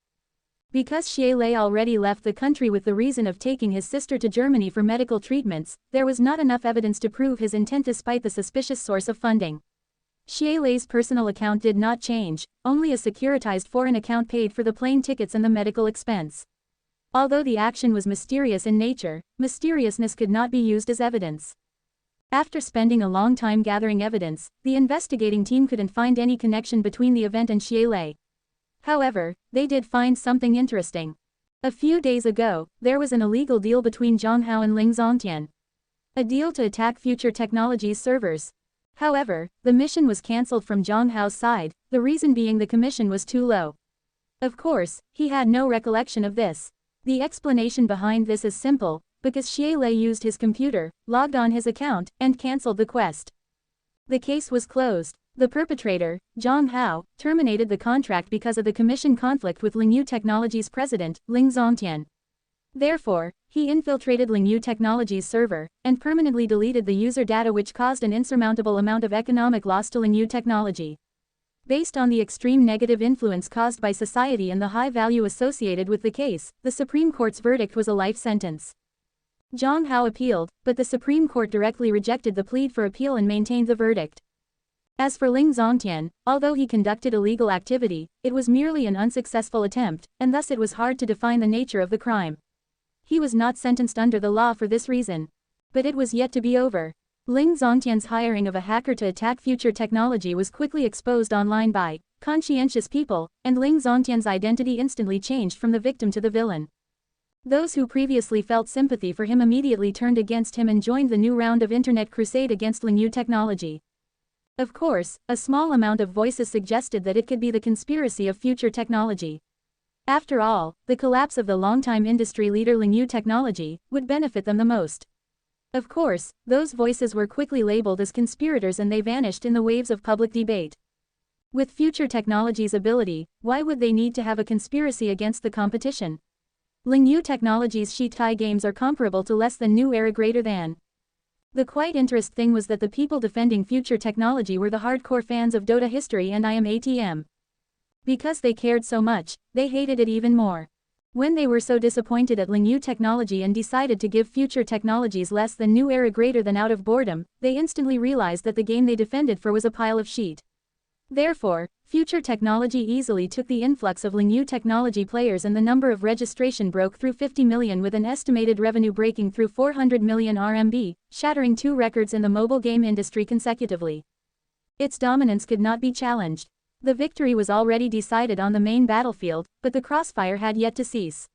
Because Xie Lei already left the country with the reason of taking his sister to Germany for medical treatments, there was not enough evidence to prove his intent despite the suspicious source of funding. Xie Lei's personal account did not change, only a securitized foreign account paid for the plane tickets and the medical expense. Although the action was mysterious in nature, mysteriousness could not be used as evidence. After spending a long time gathering evidence, the investigating team couldn't find any connection between the event and Xie Lei. However, they did find something interesting. A few days ago, there was an illegal deal between Zhang Hao and Ling Zongtian. A deal to attack Future Technologies servers. However, the mission was cancelled from Zhang Hao's side, the reason being the commission was too low. Of course, he had no recollection of this. The explanation behind this is simple, because Xie Lei used his computer, logged on his account, and cancelled the quest. The case was closed. The perpetrator, Zhang Hao, terminated the contract because of the commission conflict with Lingyu Technology's president, Ling Zongtian. Therefore, he infiltrated Lingyu Technology's server, and permanently deleted the user data, which caused an insurmountable amount of economic loss to Lingyu Technology. Based on the extreme negative influence caused by society and the high value associated with the case, the Supreme Court's verdict was a life sentence. Zhang Hao appealed, but the Supreme Court directly rejected the plea for appeal and maintained the verdict. As for Ling Zongtian, although he conducted illegal activity, it was merely an unsuccessful attempt, and thus it was hard to define the nature of the crime. He was not sentenced under the law for this reason. But it was yet to be over. Ling Zongtian's hiring of a hacker to attack future technology was quickly exposed online by conscientious people, and Ling Zongtian's identity instantly changed from the victim to the villain. Those who previously felt sympathy for him immediately turned against him and joined the new round of internet crusade against Ling Yu technology. Of course, a small amount of voices suggested that it could be the conspiracy of future technology. After all, the collapse of the longtime industry leader Ling Yu technology would benefit them the most. Of course, those voices were quickly labeled as conspirators and they vanished in the waves of public debate. With future technology's ability, why would they need to have a conspiracy against the competition? Ling Yu technology's Shitai games are comparable to less than new era greater than. The quite interesting thing was that the people defending future technology were the hardcore fans of Dota history and IM. Because they cared so much, they hated it even more. When they were so disappointed at Ling Yu technology and decided to give future technologies less than new era greater than out of boredom, they instantly realized that the game they defended for was a pile of shit. Therefore, future technology easily took the influx of Ling Yu technology players and the number of registration broke through 50 million with an estimated revenue breaking through 400 million RMB, shattering 2 records in the mobile game industry consecutively. Its dominance could not be challenged. The victory was already decided on the main battlefield, but the crossfire had yet to cease.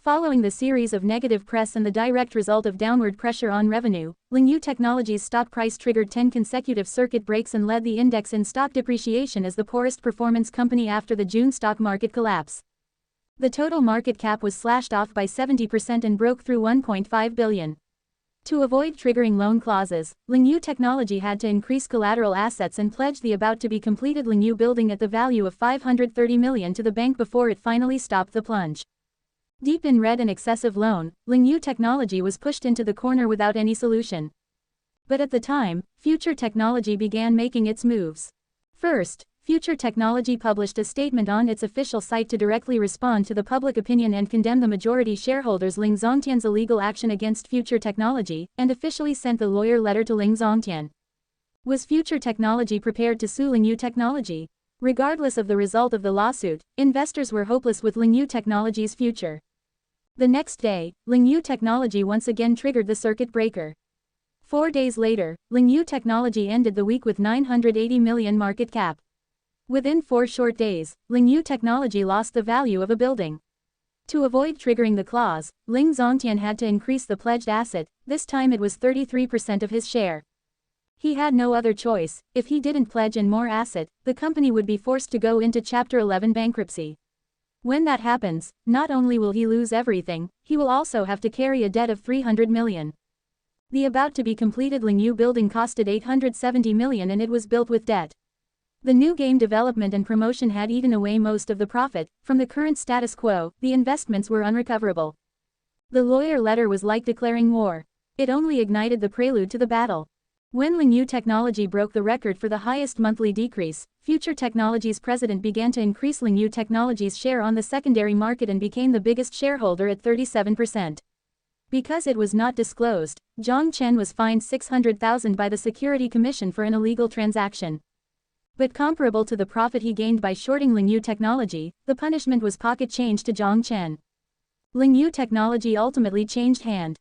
Following the series of negative press and the direct result of downward pressure on revenue, Ling Yu Technology's stock price triggered 10 consecutive circuit breaks and led the index in stock depreciation as the poorest performance company after the June stock market collapse. The total market cap was slashed off by 70% and broke through 1.5 billion. To avoid triggering loan clauses, Ling Yu Technology had to increase collateral assets and pledge the about-to-be-completed Ling Yu building at the value of 530 million to the bank before it finally stopped the plunge. Deep in red and excessive loan, Ling Yu Technology was pushed into the corner without any solution. But at the time, Future Technology began making its moves. First, Future Technology published a statement on its official site to directly respond to the public opinion and condemn the majority shareholders Ling Zongtian's illegal action against Future Technology, and officially sent the lawyer letter to Ling Zongtian. Was Future Technology prepared to sue Ling Yu Technology? Regardless of the result of the lawsuit, investors were hopeless with Ling Yu Technology's future. The next day, Ling Yu Technology once again triggered the circuit breaker. 4 days later, Ling Yu Technology ended the week with 980 million market cap. Within 4 short days, Ling Yu Technology lost the value of a building. To avoid triggering the clause, Ling Zongtian had to increase the pledged asset, this time it was 33% of his share. He had no other choice. If he didn't pledge in more asset, the company would be forced to go into Chapter 11 bankruptcy. When that happens, not only will he lose everything, he will also have to carry a debt of 300 million. The about-to-be-completed Ling Yu building costed 870 million and it was built with debt. The new game development and promotion had eaten away most of the profit. From the current status quo, the investments were unrecoverable. The lawyer letter was like declaring war. It only ignited the prelude to the battle. When Ling Yu Technology broke the record for the highest monthly decrease, Future Technology's president began to increase Ling Yu Technology's share on the secondary market and became the biggest shareholder at 37%. Because it was not disclosed, Jiang Chen was fined 600,000 by the Security Commission for an illegal transaction. But comparable to the profit he gained by shorting Ling Yu Technology, the punishment was pocket change to Jiang Chen. Ling Yu Technology ultimately changed hand.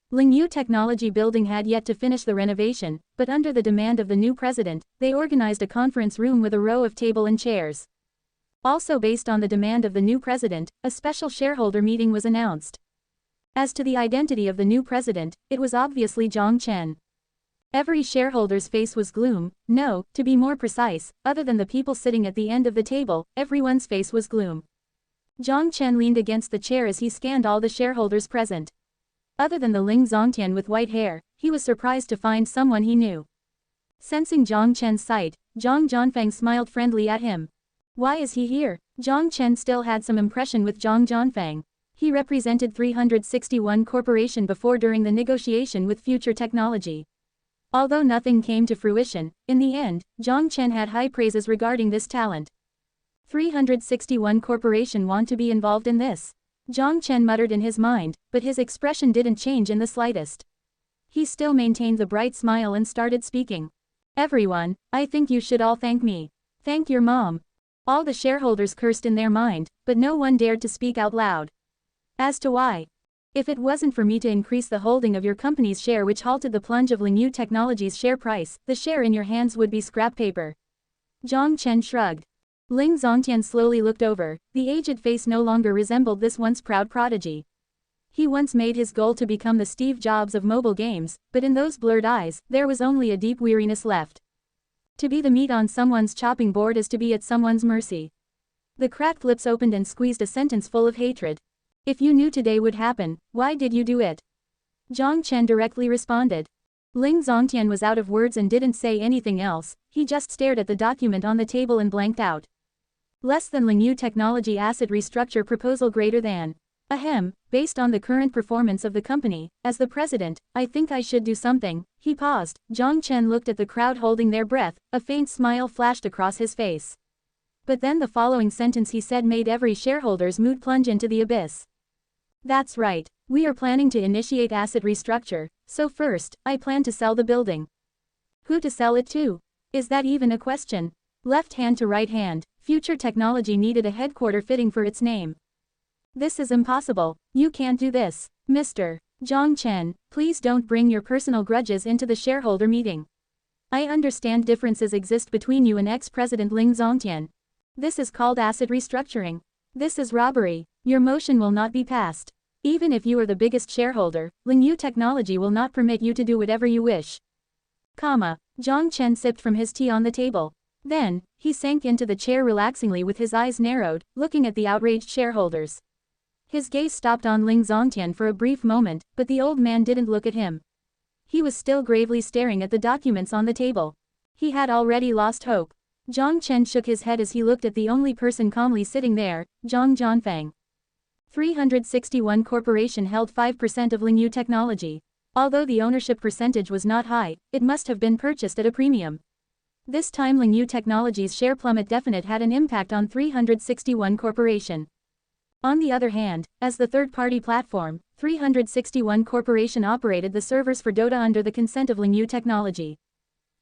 Ling Yu Technology building had yet to finish the renovation, but under the demand of the new president, they organized a conference room with a row of table and chairs. Also based on the demand of the new president, a special shareholder meeting was announced. As to the identity of the new president, it was obviously Jiang Chen. Every shareholder's face was gloom. No, to be more precise, other than the people sitting at the end of the table, everyone's face was gloom. Jiang Chen leaned against the chair as he scanned all the shareholders present. Other than the Ling Zongtian with white hair, he was surprised to find someone he knew. Sensing Jiang Chen's sight, Zhang Jianfeng smiled friendly at him. Why is he here? Jiang Chen still had some impression with Zhang Jianfeng. He represented 361 Corporation before during the negotiation with Future Technology. Although nothing came to fruition, in the end, Jiang Chen had high praises regarding this talent. 361 Corporation want to be involved in this. Jiang Chen muttered in his mind, but his expression didn't change in the slightest. He still maintained the bright smile and started speaking. Everyone, I think you should all thank me. Thank your mom. All the shareholders cursed in their mind, but no one dared to speak out loud. As to why, If it wasn't for me to increase the holding of your company's share which halted the plunge of Lingyu Technology's share price, the share in your hands would be scrap paper. Jiang Chen shrugged. Ling Zongtian slowly looked over. The aged face no longer resembled this once proud prodigy. He once made his goal to become the Steve Jobs of mobile games, but in those blurred eyes, there was only a deep weariness left. To be the meat on someone's chopping board is to be at someone's mercy. The cracked lips opened and squeezed a sentence full of hatred. If you knew today would happen, why did you do it? Jiang Chen directly responded. Ling Zongtian was out of words and didn't say anything else, he just stared at the document on the table and blanked out. Less than Lingyu Technology asset restructure proposal greater than. Ahem, based on the current performance of the company, as the president, I think I should do something. He paused. Jiang Chen looked at the crowd holding their breath, a faint smile flashed across his face. But then the following sentence he said made every shareholder's mood plunge into the abyss. That's right, we are planning to initiate asset restructure, so first, I plan to sell the building. Who to sell it to? Is that even a question? Left hand to right hand, Future Technology needed a headquarter fitting for its name. This is impossible, you can't do this, Mr. Jiang Chen, please don't bring your personal grudges into the shareholder meeting. I understand differences exist between you and ex-President Ling Zongtian. This is called asset restructuring. This is robbery. Your motion will not be passed. Even if you are the biggest shareholder, Lingyu Technology will not permit you to do whatever you wish. Jiang Chen sipped from his tea on the table. Then, he sank into the chair relaxingly with his eyes narrowed, looking at the outraged shareholders. His gaze stopped on Ling Zongtian for a brief moment, but the old man didn't look at him. He was still gravely staring at the documents on the table. He had already lost hope. Jiang Chen shook his head as he looked at the only person calmly sitting there, Zhang Jianfeng. 361 Corporation held 5% of Lingyu Technology. Although the ownership percentage was not high, it must have been purchased at a premium. This time Lingyu Technology's share plummet definite had an impact on 361 Corporation. On the other hand, as the third-party platform, 361 Corporation operated the servers for Dota under the consent of Lingyu Technology.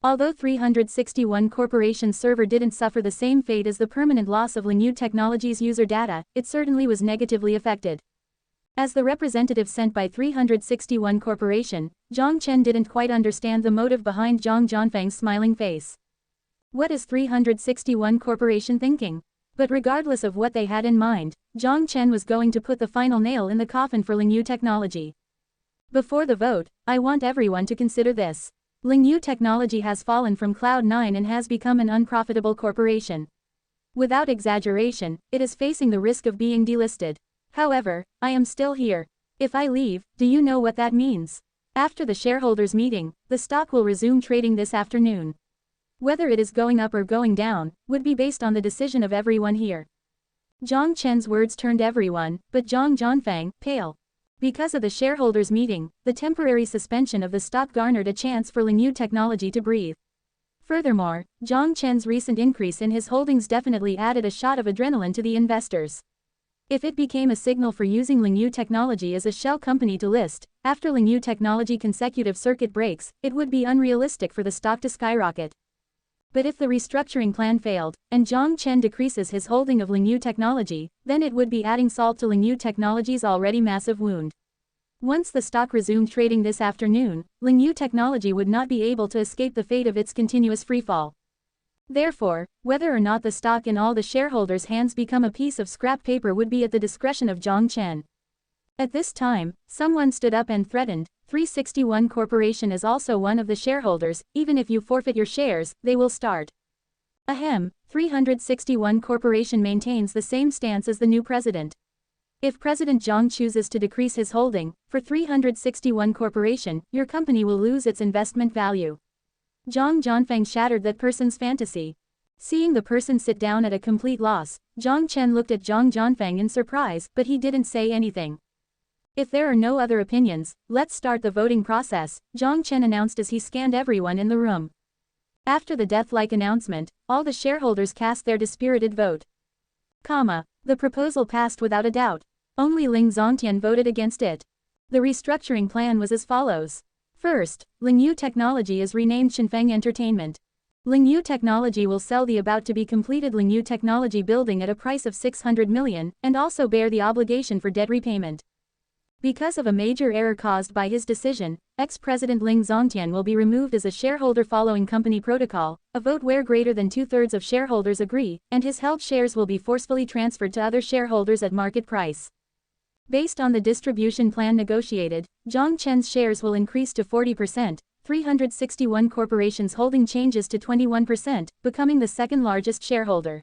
Although 361 Corporation's server didn't suffer the same fate as the permanent loss of Lingyu Technology's user data, it certainly was negatively affected. As the representative sent by 361 Corporation, Jiang Chen didn't quite understand the motive behind Zhang Jianfeng's smiling face. What is 361 Corporation thinking? But regardless of what they had in mind, Jiang Chen was going to put the final nail in the coffin for Lingyu Technology. Before the vote, I want everyone to consider this. Lingyu Technology has fallen from Cloud 9 and has become an unprofitable corporation. Without exaggeration, it is facing the risk of being delisted. However, I am still here. If I leave, do you know what that means? After the shareholders' meeting, the stock will resume trading this afternoon. Whether it is going up or going down, would be based on the decision of everyone here. Jiang Chen's words turned everyone, but Zhang Jianfeng, pale. Because of the shareholders' meeting, the temporary suspension of the stock garnered a chance for Lingyu Technology to breathe. Furthermore, Jiang Chen's recent increase in his holdings definitely added a shot of adrenaline to the investors. If it became a signal for using Lingyu Technology as a shell company to list, after Lingyu Technology consecutive circuit breaks, it would be unrealistic for the stock to skyrocket. But if the restructuring plan failed, and Jiang Chen decreases his holding of Lingyu Technology, then it would be adding salt to Lingyu Technology's already massive wound. Once the stock resumed trading this afternoon, Lingyu Technology would not be able to escape the fate of its continuous freefall. Therefore, whether or not the stock in all the shareholders' hands become a piece of scrap paper would be at the discretion of Jiang Chen. At this time, someone stood up and threatened, 361 Corporation is also one of the shareholders, even if you forfeit your shares, they will start. Ahem, 361 Corporation maintains the same stance as the new president. If President Jiang chooses to decrease his holding, for 361 Corporation, your company will lose its investment value. Zhang Jianfeng shattered that person's fantasy. Seeing the person sit down at a complete loss, Jiang Chen looked at Zhang Jianfeng in surprise, but he didn't say anything. If there are no other opinions, let's start the voting process, Jiang Chen announced as he scanned everyone in the room. After the death-like announcement, all the shareholders cast their dispirited vote. The proposal passed without a doubt. Only Ling Zongtian voted against it. The restructuring plan was as follows. First, Lingyu Technology is renamed Shenfeng Entertainment. Lingyu Technology will sell the about-to-be-completed Lingyu Technology building at a price of 600 million, and also bear the obligation for debt repayment. Because of a major error caused by his decision, ex-President Ling Zongtian will be removed as a shareholder following company protocol, a vote where greater than 2/3 of shareholders agree, and his held shares will be forcefully transferred to other shareholders at market price. Based on the distribution plan negotiated, Jiang Chen's shares will increase to 40%, 361 corporations holding changes to 21%, becoming the second largest shareholder.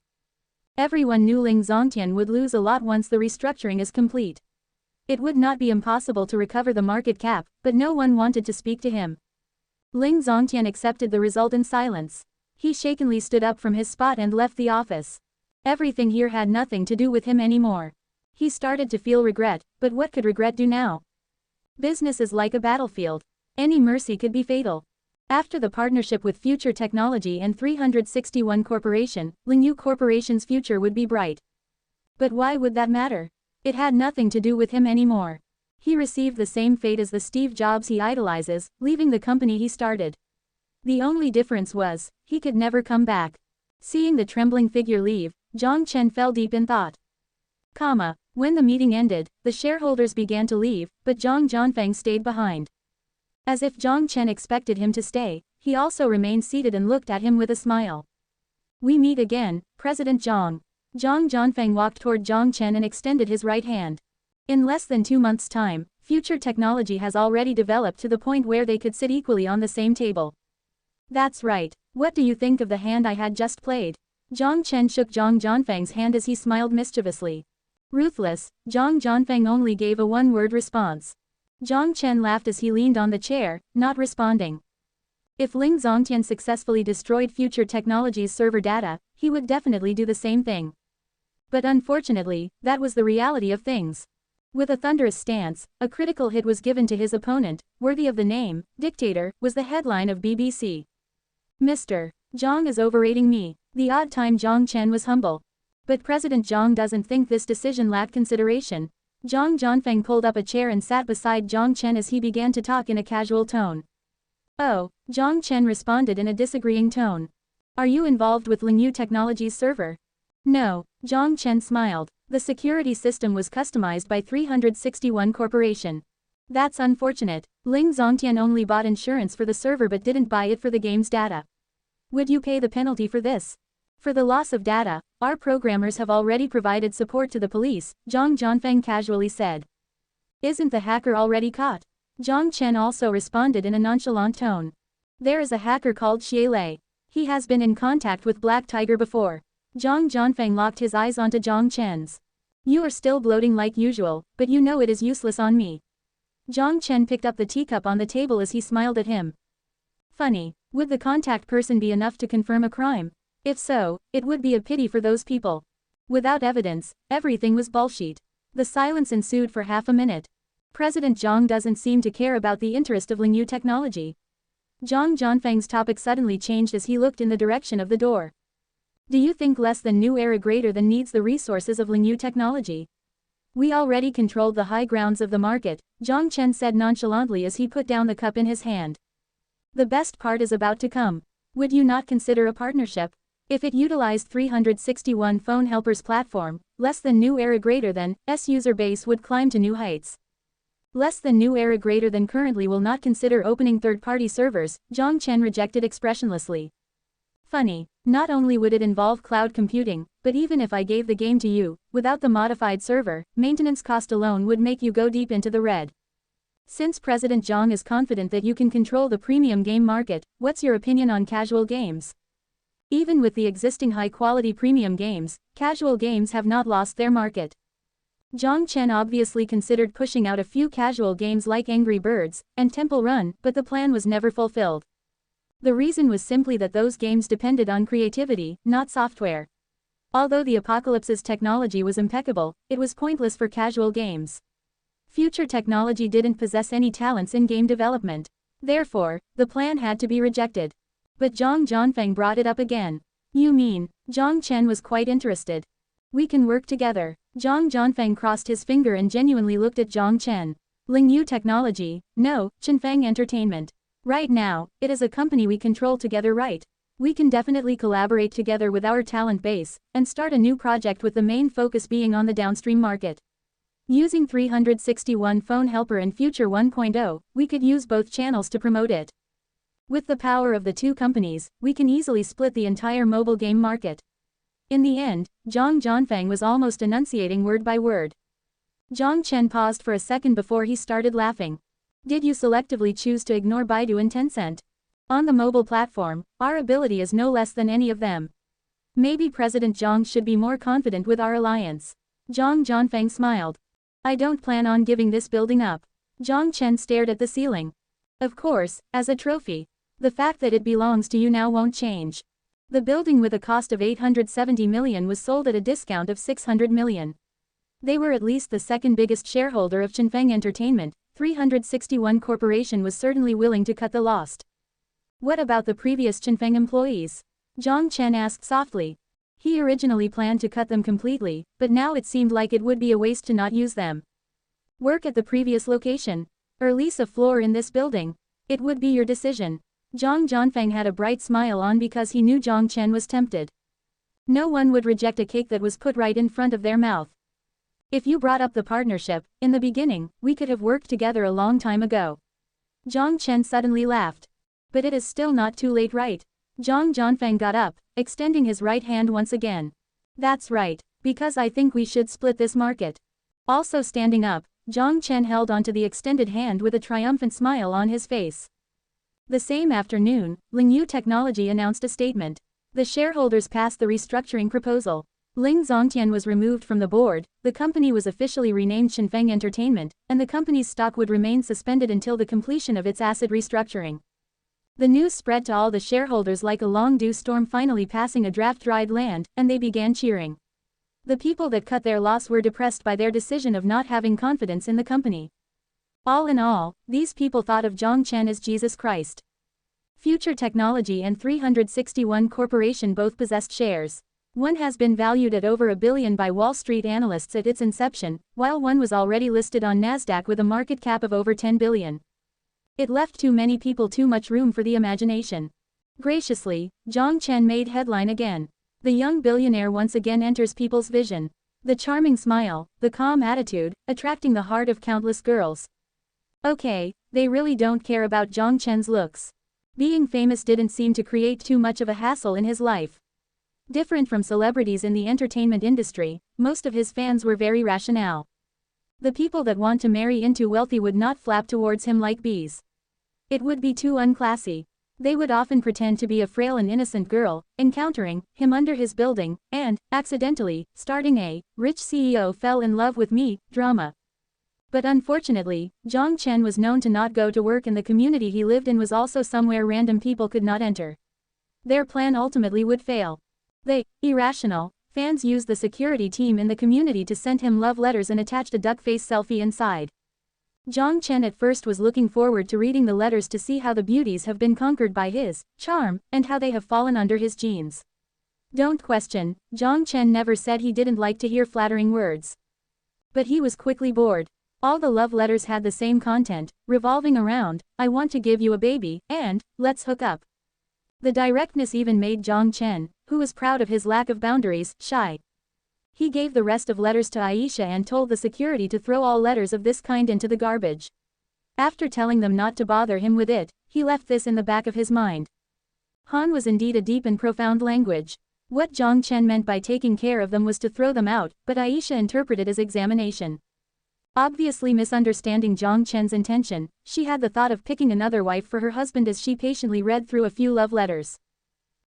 Everyone knew Ling Zongtian would lose a lot once the restructuring is complete. It would not be impossible to recover the market cap, but no one wanted to speak to him. Ling Zongtian accepted the result in silence. He shakenly stood up from his spot and left the office. Everything here had nothing to do with him anymore. He started to feel regret, but what could regret do now? Business is like a battlefield. Any mercy could be fatal. After the partnership with Future Technology and 361 Corporation, Lingyu Corporation's future would be bright. But why would that matter? It had nothing to do with him anymore. He received the same fate as the Steve Jobs he idolizes, leaving the company he started. The only difference was, he could never come back. Seeing the trembling figure leave, Jiang Chen fell deep in thought. When the meeting ended, the shareholders began to leave, but Zhang Jianfeng stayed behind. As if Jiang Chen expected him to stay, he also remained seated and looked at him with a smile. "We meet again, President Jiang." Zhang Jianfeng walked toward Jiang Chen and extended his right hand. In less than 2 months' time, Future Technology has already developed to the point where they could sit equally on the same table. "That's right. What do you think of the hand I had just played?" Jiang Chen shook Zhang Jianfeng's hand as he smiled mischievously. Ruthless, Zhang Jianfeng only gave a one-word response. Jiang Chen laughed as he leaned on the chair, not responding. If Ling Zongtian successfully destroyed Future Technology's server data, he would definitely do the same thing. But unfortunately, that was the reality of things. With a thunderous stance, a critical hit was given to his opponent, worthy of the name, Dictator, was the headline of BBC. "Mr. Jiang is overrating me." The odd time Jiang Chen was humble. But President Jiang doesn't think this decision lacked consideration. Zhang Jianfeng pulled up a chair and sat beside Jiang Chen as he began to talk in a casual tone. "Oh," Jiang Chen responded in a disagreeing tone. "Are you involved with Lingyu Technology's server?" "No," Jiang Chen smiled. "The security system was customized by 361 Corporation." "That's unfortunate. Ling Zongtian only bought insurance for the server but didn't buy it for the game's data. Would you pay the penalty for this?" "For the loss of data, our programmers have already provided support to the police," Zhang Jianfeng casually said. "Isn't the hacker already caught?" Jiang Chen also responded in a nonchalant tone. "There is a hacker called Xie. He has been in contact with Black Tiger before." Zhang Jianfeng locked his eyes onto Jiang Chen's. "You are still bloating like usual, but you know it is useless on me." Jiang Chen picked up the teacup on the table as he smiled at him. "Funny, would the contact person be enough to confirm a crime? If so, it would be a pity for those people." Without evidence, everything was bullshit. The silence ensued for half a minute. President Jiang doesn't seem to care about the interest of Lingyu Technology. Zhang Jianfeng's topic suddenly changed as he looked in the direction of the door. "Do you think less than new era greater than needs the resources of Lingyu Technology? We already controlled the high grounds of the market," Jiang Chen said nonchalantly as he put down the cup in his hand. "The best part is about to come. Would you not consider a partnership? If it utilized 361 Phone Helper's platform, less than new era greater than S user base would climb to new heights. Less than new era greater than currently will not consider opening third-party servers," Jiang Chen rejected expressionlessly. "Funny, not only would it involve cloud computing, but even if I gave the game to you, without the modified server, maintenance cost alone would make you go deep into the red. Since President Jiang is confident that you can control the premium game market, what's your opinion on casual games? Even with the existing high-quality premium games, casual games have not lost their market." Jiang Chen obviously considered pushing out a few casual games like Angry Birds and Temple Run, but the plan was never fulfilled. The reason was simply that those games depended on creativity, not software. Although the Apocalypse's technology was impeccable, it was pointless for casual games. Future Technology didn't possess any talents in game development. Therefore, the plan had to be rejected. But Zhang Jianfeng brought it up again. "You mean?" Jiang Chen was quite interested. "We can work together." Zhang Jianfeng crossed his finger and genuinely looked at Jiang Chen. "Lingyu Technology, no, Chenfeng Entertainment. Right now, it is a company we control together, right? We can definitely collaborate together with our talent base, and start a new project with the main focus being on the downstream market." Using 361 Phone Helper and Future 1.0, we could use both channels to promote it. With the power of the two companies, we can easily split the entire mobile game market. In the end, Jiang Chen was almost enunciating word by word. Jiang Chen paused for a second before he started laughing. Did you selectively choose to ignore Baidu and Tencent? On the mobile platform, our ability is no less than any of them. Maybe President Jiang should be more confident with our alliance. Jiang Chen smiled. I don't plan on giving this building up. Jiang Chen stared at the ceiling. Of course, as a trophy. The fact that it belongs to you now won't change. The building with a cost of 870 million was sold at a discount of 600 million. They were at least the second biggest shareholder of Chenfeng Entertainment. 361 Corporation was certainly willing to cut the loss. What about the previous Chenfeng employees? Jiang Chen asked softly. He originally planned to cut them completely, but now it seemed like it would be a waste to not use them. Work at the previous location, or lease a floor in this building. It would be your decision. Jiang Chen had a bright smile on because he knew Jiang Chen was tempted. No one would reject a cake that was put right in front of their mouth. If you brought up the partnership, in the beginning, we could have worked together a long time ago. Jiang Chen suddenly laughed. But it is still not too late, right? Jiang Chen got up, extending his right hand once again. That's right, because I think we should split this market. Also standing up, Jiang Chen held onto the extended hand with a triumphant smile on his face. The same afternoon, Lingyu Technology announced a statement. The shareholders passed the restructuring proposal. Ling Zongtian was removed from the board, the company was officially renamed Chenfeng Entertainment, and the company's stock would remain suspended until the completion of its asset restructuring. The news spread to all the shareholders like a long dew storm finally passing a drought-dried land, and they began cheering. The people that cut their loss were depressed by their decision of not having confidence in the company. All in all, these people thought of Jiang Chen as Jesus Christ. Future Technology and 361 Corporation both possessed shares. One has been valued at over $1 billion by Wall Street analysts at its inception, while one was already listed on Nasdaq with a market cap of over $10 billion. It left too many people too much room for the imagination. Graciously, Jiang Chen made headline again. The young billionaire once again enters people's vision. The charming smile, the calm attitude, attracting the heart of countless girls. Okay, they really don't care about Jiang Chen's looks. Being famous didn't seem to create too much of a hassle in his life. Different from celebrities in the entertainment industry, most of his fans were very rational. The people that want to marry into wealthy would not flap towards him like bees. It would be too unclassy. They would often pretend to be a frail and innocent girl, encountering him under his building, and, accidentally, starting a rich CEO fell in love with me drama. But unfortunately, Jiang Chen was known to not go to work in the community he lived in was also somewhere random people could not enter. Their plan ultimately would fail. The irrational fans used the security team in the community to send him love letters and attached a duck face selfie inside. Jiang Chen at first was looking forward to reading the letters to see how the beauties have been conquered by his charm, and how they have fallen under his genes. Don't question, Jiang Chen never said he didn't like to hear flattering words. But he was quickly bored. All the love letters had the same content, revolving around, I want to give you a baby, and, let's hook up. The directness even made Jiang Chen, who was proud of his lack of boundaries, shy. He gave the rest of letters to Aisha and told the security to throw all letters of this kind into the garbage. After telling them not to bother him with it, he left this in the back of his mind. Han was indeed a deep and profound language. What Jiang Chen meant by taking care of them was to throw them out, but Aisha interpreted as examination. Obviously misunderstanding Jiang Chen's intention, she had the thought of picking another wife for her husband as she patiently read through a few love letters.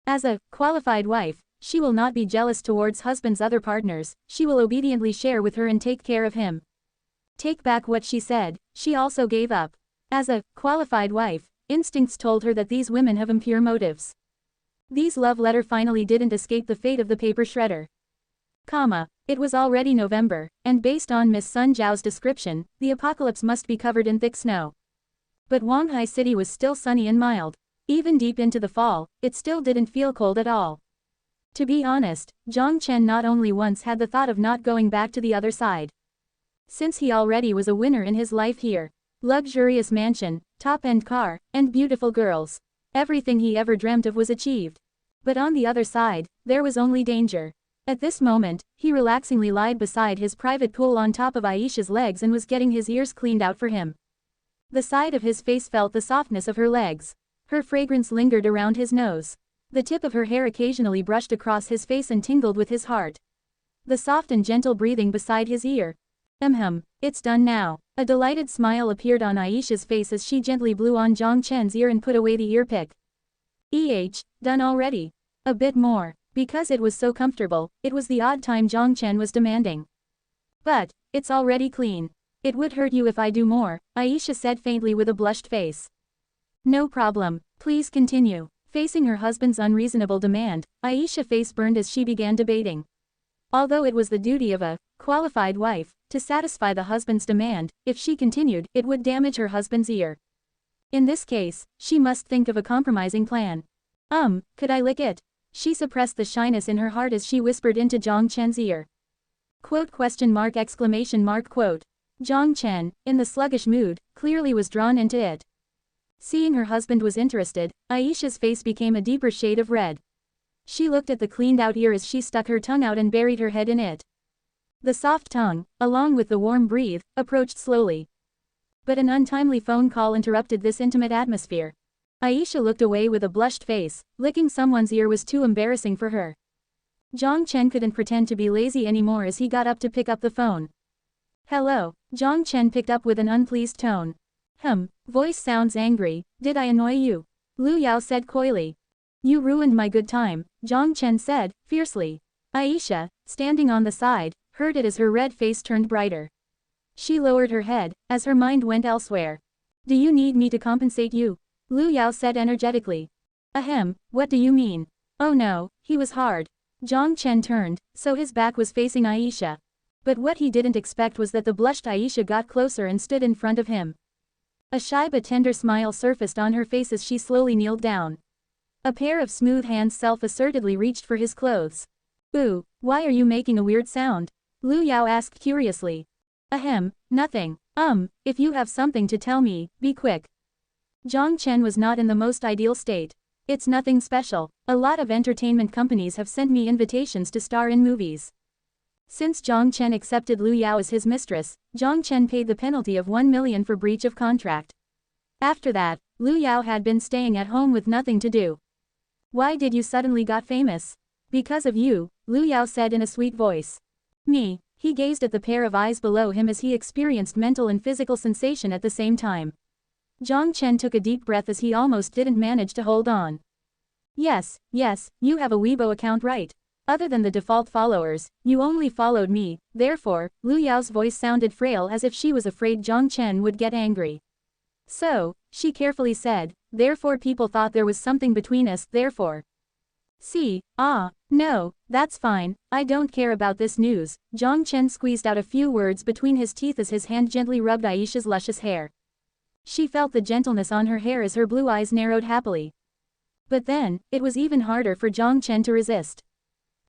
As a qualified wife, she will not be jealous towards husband's other partners, she will obediently share with her and take care of him. Take back what she said, she also gave up. As a qualified wife, instincts told her that these women have impure motives. These love letter finally didn't escape the fate of the paper shredder. It was already November, and based on Miss Sun Zhao's description, the apocalypse must be covered in thick snow. But Wanghai City was still sunny and mild. Even deep into the fall, it still didn't feel cold at all. To be honest, Jiang Chen not only once had the thought of not going back to the other side. Since he already was a winner in his life here. Luxurious mansion, top-end car, and beautiful girls. Everything he ever dreamt of was achieved. But on the other side, there was only danger. At this moment, he relaxingly lied beside his private pool on top of Aisha's legs and was getting his ears cleaned out for him. The side of his face felt the softness of her legs. Her fragrance lingered around his nose. The tip of her hair occasionally brushed across his face and tingled with his heart. The soft and gentle breathing beside his ear. It's done now. A delighted smile appeared on Aisha's face as she gently blew on Jiang Chen's ear and put away the earpick. Done already. A bit more. Because it was so comfortable, it was the odd time Jiang Chen was demanding. But, it's already clean. It would hurt you if I do more, Aisha said faintly with a blushed face. No problem, please continue. Facing her husband's unreasonable demand, Aisha's face burned as she began debating. Although it was the duty of a qualified wife to satisfy the husband's demand, if she continued, it would damage her husband's ear. In this case, she must think of a compromising plan. Could I lick it? She suppressed the shyness in her heart as she whispered into Jiang Chen's ear. Quote. Jiang Chen, in the sluggish mood, clearly was drawn into it. Seeing her husband was interested, Aisha's face became a deeper shade of red. She looked at the cleaned-out ear as she stuck her tongue out and buried her head in it. The soft tongue, along with the warm breath, approached slowly. But an untimely phone call interrupted this intimate atmosphere. Aisha looked away with a blushed face. Licking someone's ear was too embarrassing for her. Jiang Chen couldn't pretend to be lazy anymore as he got up to pick up the phone. Hello, Jiang Chen picked up with an unpleased tone. Voice sounds angry, did I annoy you? Lu Yao said coyly. You ruined my good time, Jiang Chen said, fiercely. Aisha, standing on the side, heard it as her red face turned brighter. She lowered her head, as her mind went elsewhere. Do you need me to compensate you? Lu Yao said energetically. What do you mean? Oh no, he was hard. Jiang Chen turned, so his back was facing Aisha. But what he didn't expect was that the blushed Aisha got closer and stood in front of him. A shy but tender smile surfaced on her face as she slowly kneeled down. A pair of smooth hands self-assertedly reached for his clothes. Ooh, why are you making a weird sound? Lu Yao asked curiously. Nothing. If you have something to tell me, be quick. Jiang Chen was not in the most ideal state. It's nothing special. A lot of entertainment companies have sent me invitations to star in movies. Since Jiang Chen accepted Lu Yao as his mistress, Jiang Chen paid the penalty of 1 million for breach of contract. After that, Lu Yao had been staying at home with nothing to do. Why did you suddenly got famous? Because of you, Lu Yao said in a sweet voice. Me. He gazed at the pair of eyes below him as he experienced mental and physical sensation at the same time. Jiang Chen took a deep breath as he almost didn't manage to hold on. Yes, you have a Weibo account, right? Other than the default followers, you only followed me, therefore, Lu Yao's voice sounded frail as if she was afraid Jiang Chen would get angry. So, she carefully said, therefore people thought there was something between us, therefore. No, that's fine, I don't care about this news. Jiang Chen squeezed out a few words between his teeth as his hand gently rubbed Aisha's luscious hair. She felt the gentleness on her hair as her blue eyes narrowed happily. But then, it was even harder for Jiang Chen to resist.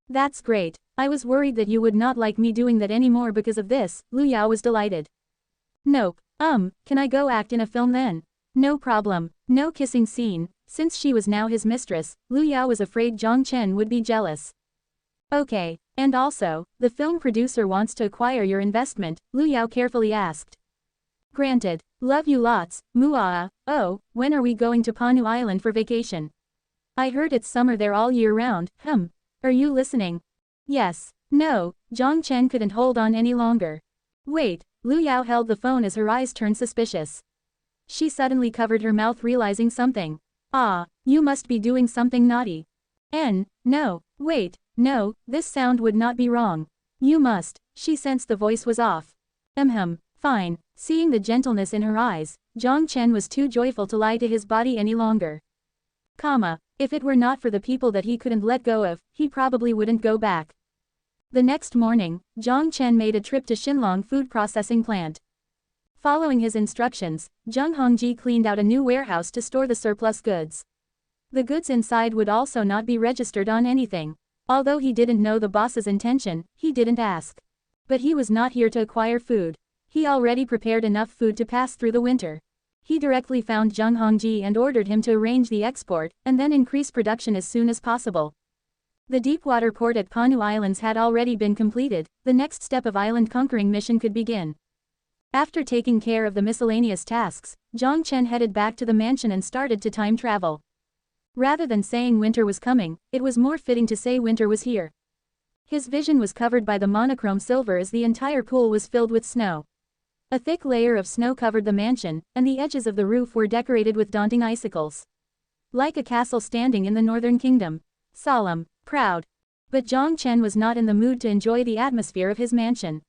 That's great, I was worried that you would not like me doing that anymore because of this. Lu Yao was delighted. Nope, can I go act in a film then? No problem, no kissing scene. Since she was now his mistress, Lu Yao was afraid Jiang Chen would be jealous. Okay, and also, the film producer wants to acquire your investment, Lu Yao carefully asked. Granted, love you lots, Muaa. Oh, when are we going to Panu Island for vacation? I heard it's summer there all year round. Are you listening? Yes. No, Jiang Chen couldn't hold on any longer. Wait, Lu Yao held the phone as her eyes turned suspicious. She suddenly covered her mouth realizing something. You must be doing something naughty. No, wait, no, this sound would not be wrong. You must. She sensed the voice was off. Fine. Seeing the gentleness in her eyes, Jiang Chen was too joyful to lie to his body any longer. If it were not for the people that he couldn't let go of, he probably wouldn't go back. The next morning, Jiang Chen made a trip to Xinlong food processing plant. Following his instructions, Zheng Hongji cleaned out a new warehouse to store the surplus goods. The goods inside would also not be registered on anything. Although he didn't know the boss's intention, he didn't ask. But he was not here to acquire food. He already prepared enough food to pass through the winter. He directly found Zheng Hongji and ordered him to arrange the export, and then increase production as soon as possible. The deepwater port at Panu Islands had already been completed, the next step of island conquering mission could begin. After taking care of the miscellaneous tasks, Jiang Chen headed back to the mansion and started to time travel. Rather than saying winter was coming, it was more fitting to say winter was here. His vision was covered by the monochrome silver as the entire pool was filled with snow. A thick layer of snow covered the mansion, and the edges of the roof were decorated with daunting icicles. Like a castle standing in the northern kingdom. Solemn, proud. But Jiang Chen was not in the mood to enjoy the atmosphere of his mansion.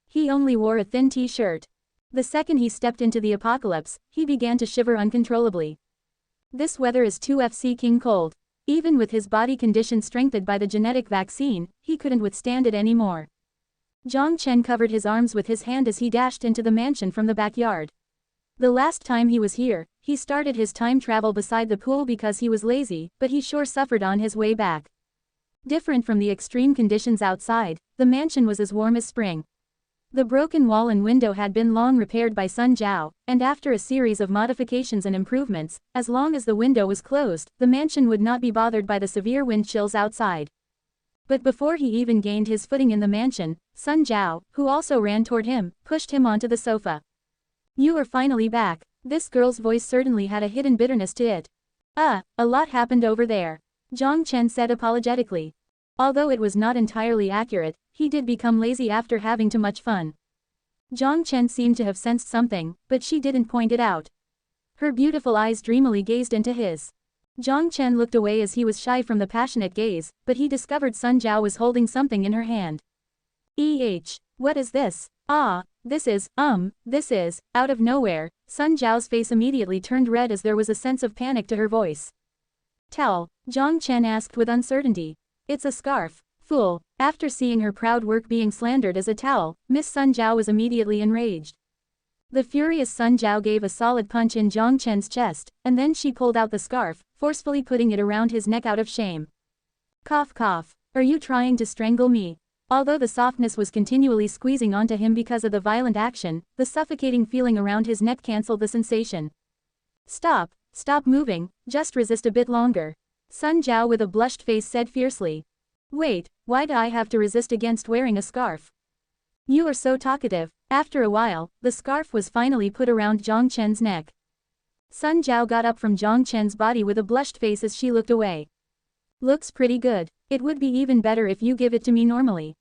He only wore a thin t-shirt. The second he stepped into the apocalypse, he began to shiver uncontrollably. This weather is too king cold. Even with his body condition strengthened by the genetic vaccine, he couldn't withstand it anymore. Jiang Chen covered his arms with his hand as he dashed into the mansion from the backyard. The last time he was here, he started his time travel beside the pool because he was lazy, but he sure suffered on his way back. Different from the extreme conditions outside, the mansion was as warm as spring. The broken wall and window had been long repaired by Sun Jiao, and after a series of modifications and improvements, as long as the window was closed, the mansion would not be bothered by the severe wind chills outside. But before he even gained his footing in the mansion, Sun Jiao, who also ran toward him, pushed him onto the sofa. "You are finally back." This girl's voice certainly had a hidden bitterness to it. A lot happened over there," Jiang Chen said apologetically. Although it was not entirely accurate, he did become lazy after having too much fun. Jiang Chen seemed to have sensed something, but she didn't point it out. Her beautiful eyes dreamily gazed into his. Jiang Chen looked away as he was shy from the passionate gaze, but he discovered Sun Jiao was holding something in her hand. What is this? This is, out of nowhere, Sun Jiao's face immediately turned red as there was a sense of panic to her voice. "Towel?" Jiang Chen asked with uncertainty. "It's a scarf, fool." After seeing her proud work being slandered as a towel, Miss Sun Jiao was immediately enraged. The furious Sun Jiao gave a solid punch in Jiang Chen's chest, and then she pulled out the scarf, forcefully putting it around his neck out of shame. Cough cough. "Are you trying to strangle me?" Although the softness was continually squeezing onto him because of the violent action, the suffocating feeling around his neck cancelled the sensation. Stop moving, just resist a bit longer," Sun Jiao with a blushed face said fiercely. "Wait, why do I have to resist against wearing a scarf? You are so talkative." After a while, the scarf was finally put around Jiang Chen's neck. Sun Jiao got up from Jiang Chen's body with a blushed face as she looked away. "Looks pretty good. It would be even better if you give it to me normally.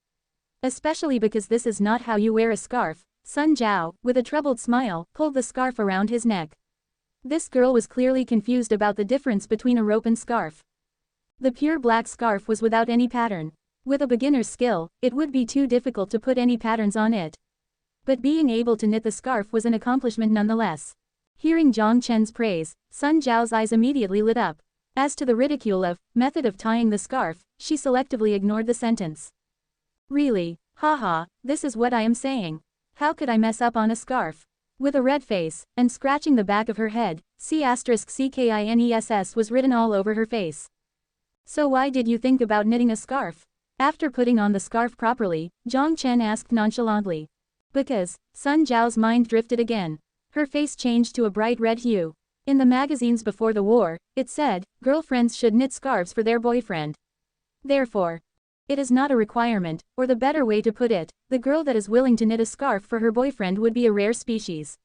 Especially because this is not how you wear a scarf." Sun Jiao, with a troubled smile, pulled the scarf around his neck. This girl was clearly confused about the difference between a rope and scarf. The pure black scarf was without any pattern. With a beginner's skill, it would be too difficult to put any patterns on it. But being able to knit the scarf was an accomplishment nonetheless. Hearing Jiang Chen's praise, Sun Jiao's eyes immediately lit up. As to the ridicule of method of tying the scarf, she selectively ignored the sentence. "Really? Haha, this is what I am saying. How could I mess up on a scarf?" With a red face, and scratching the back of her head, **CKINESS was written all over her face. "So why did you think about knitting a scarf?" After putting on the scarf properly, Jiang Chen asked nonchalantly. "Because," Sun Jiao's mind drifted again. Her face changed to a bright red hue. In the magazines before the war, it said, girlfriends should knit scarves for their boyfriend. Therefore, it is not a requirement, or the better way to put it, the girl that is willing to knit a scarf for her boyfriend would be a rare species.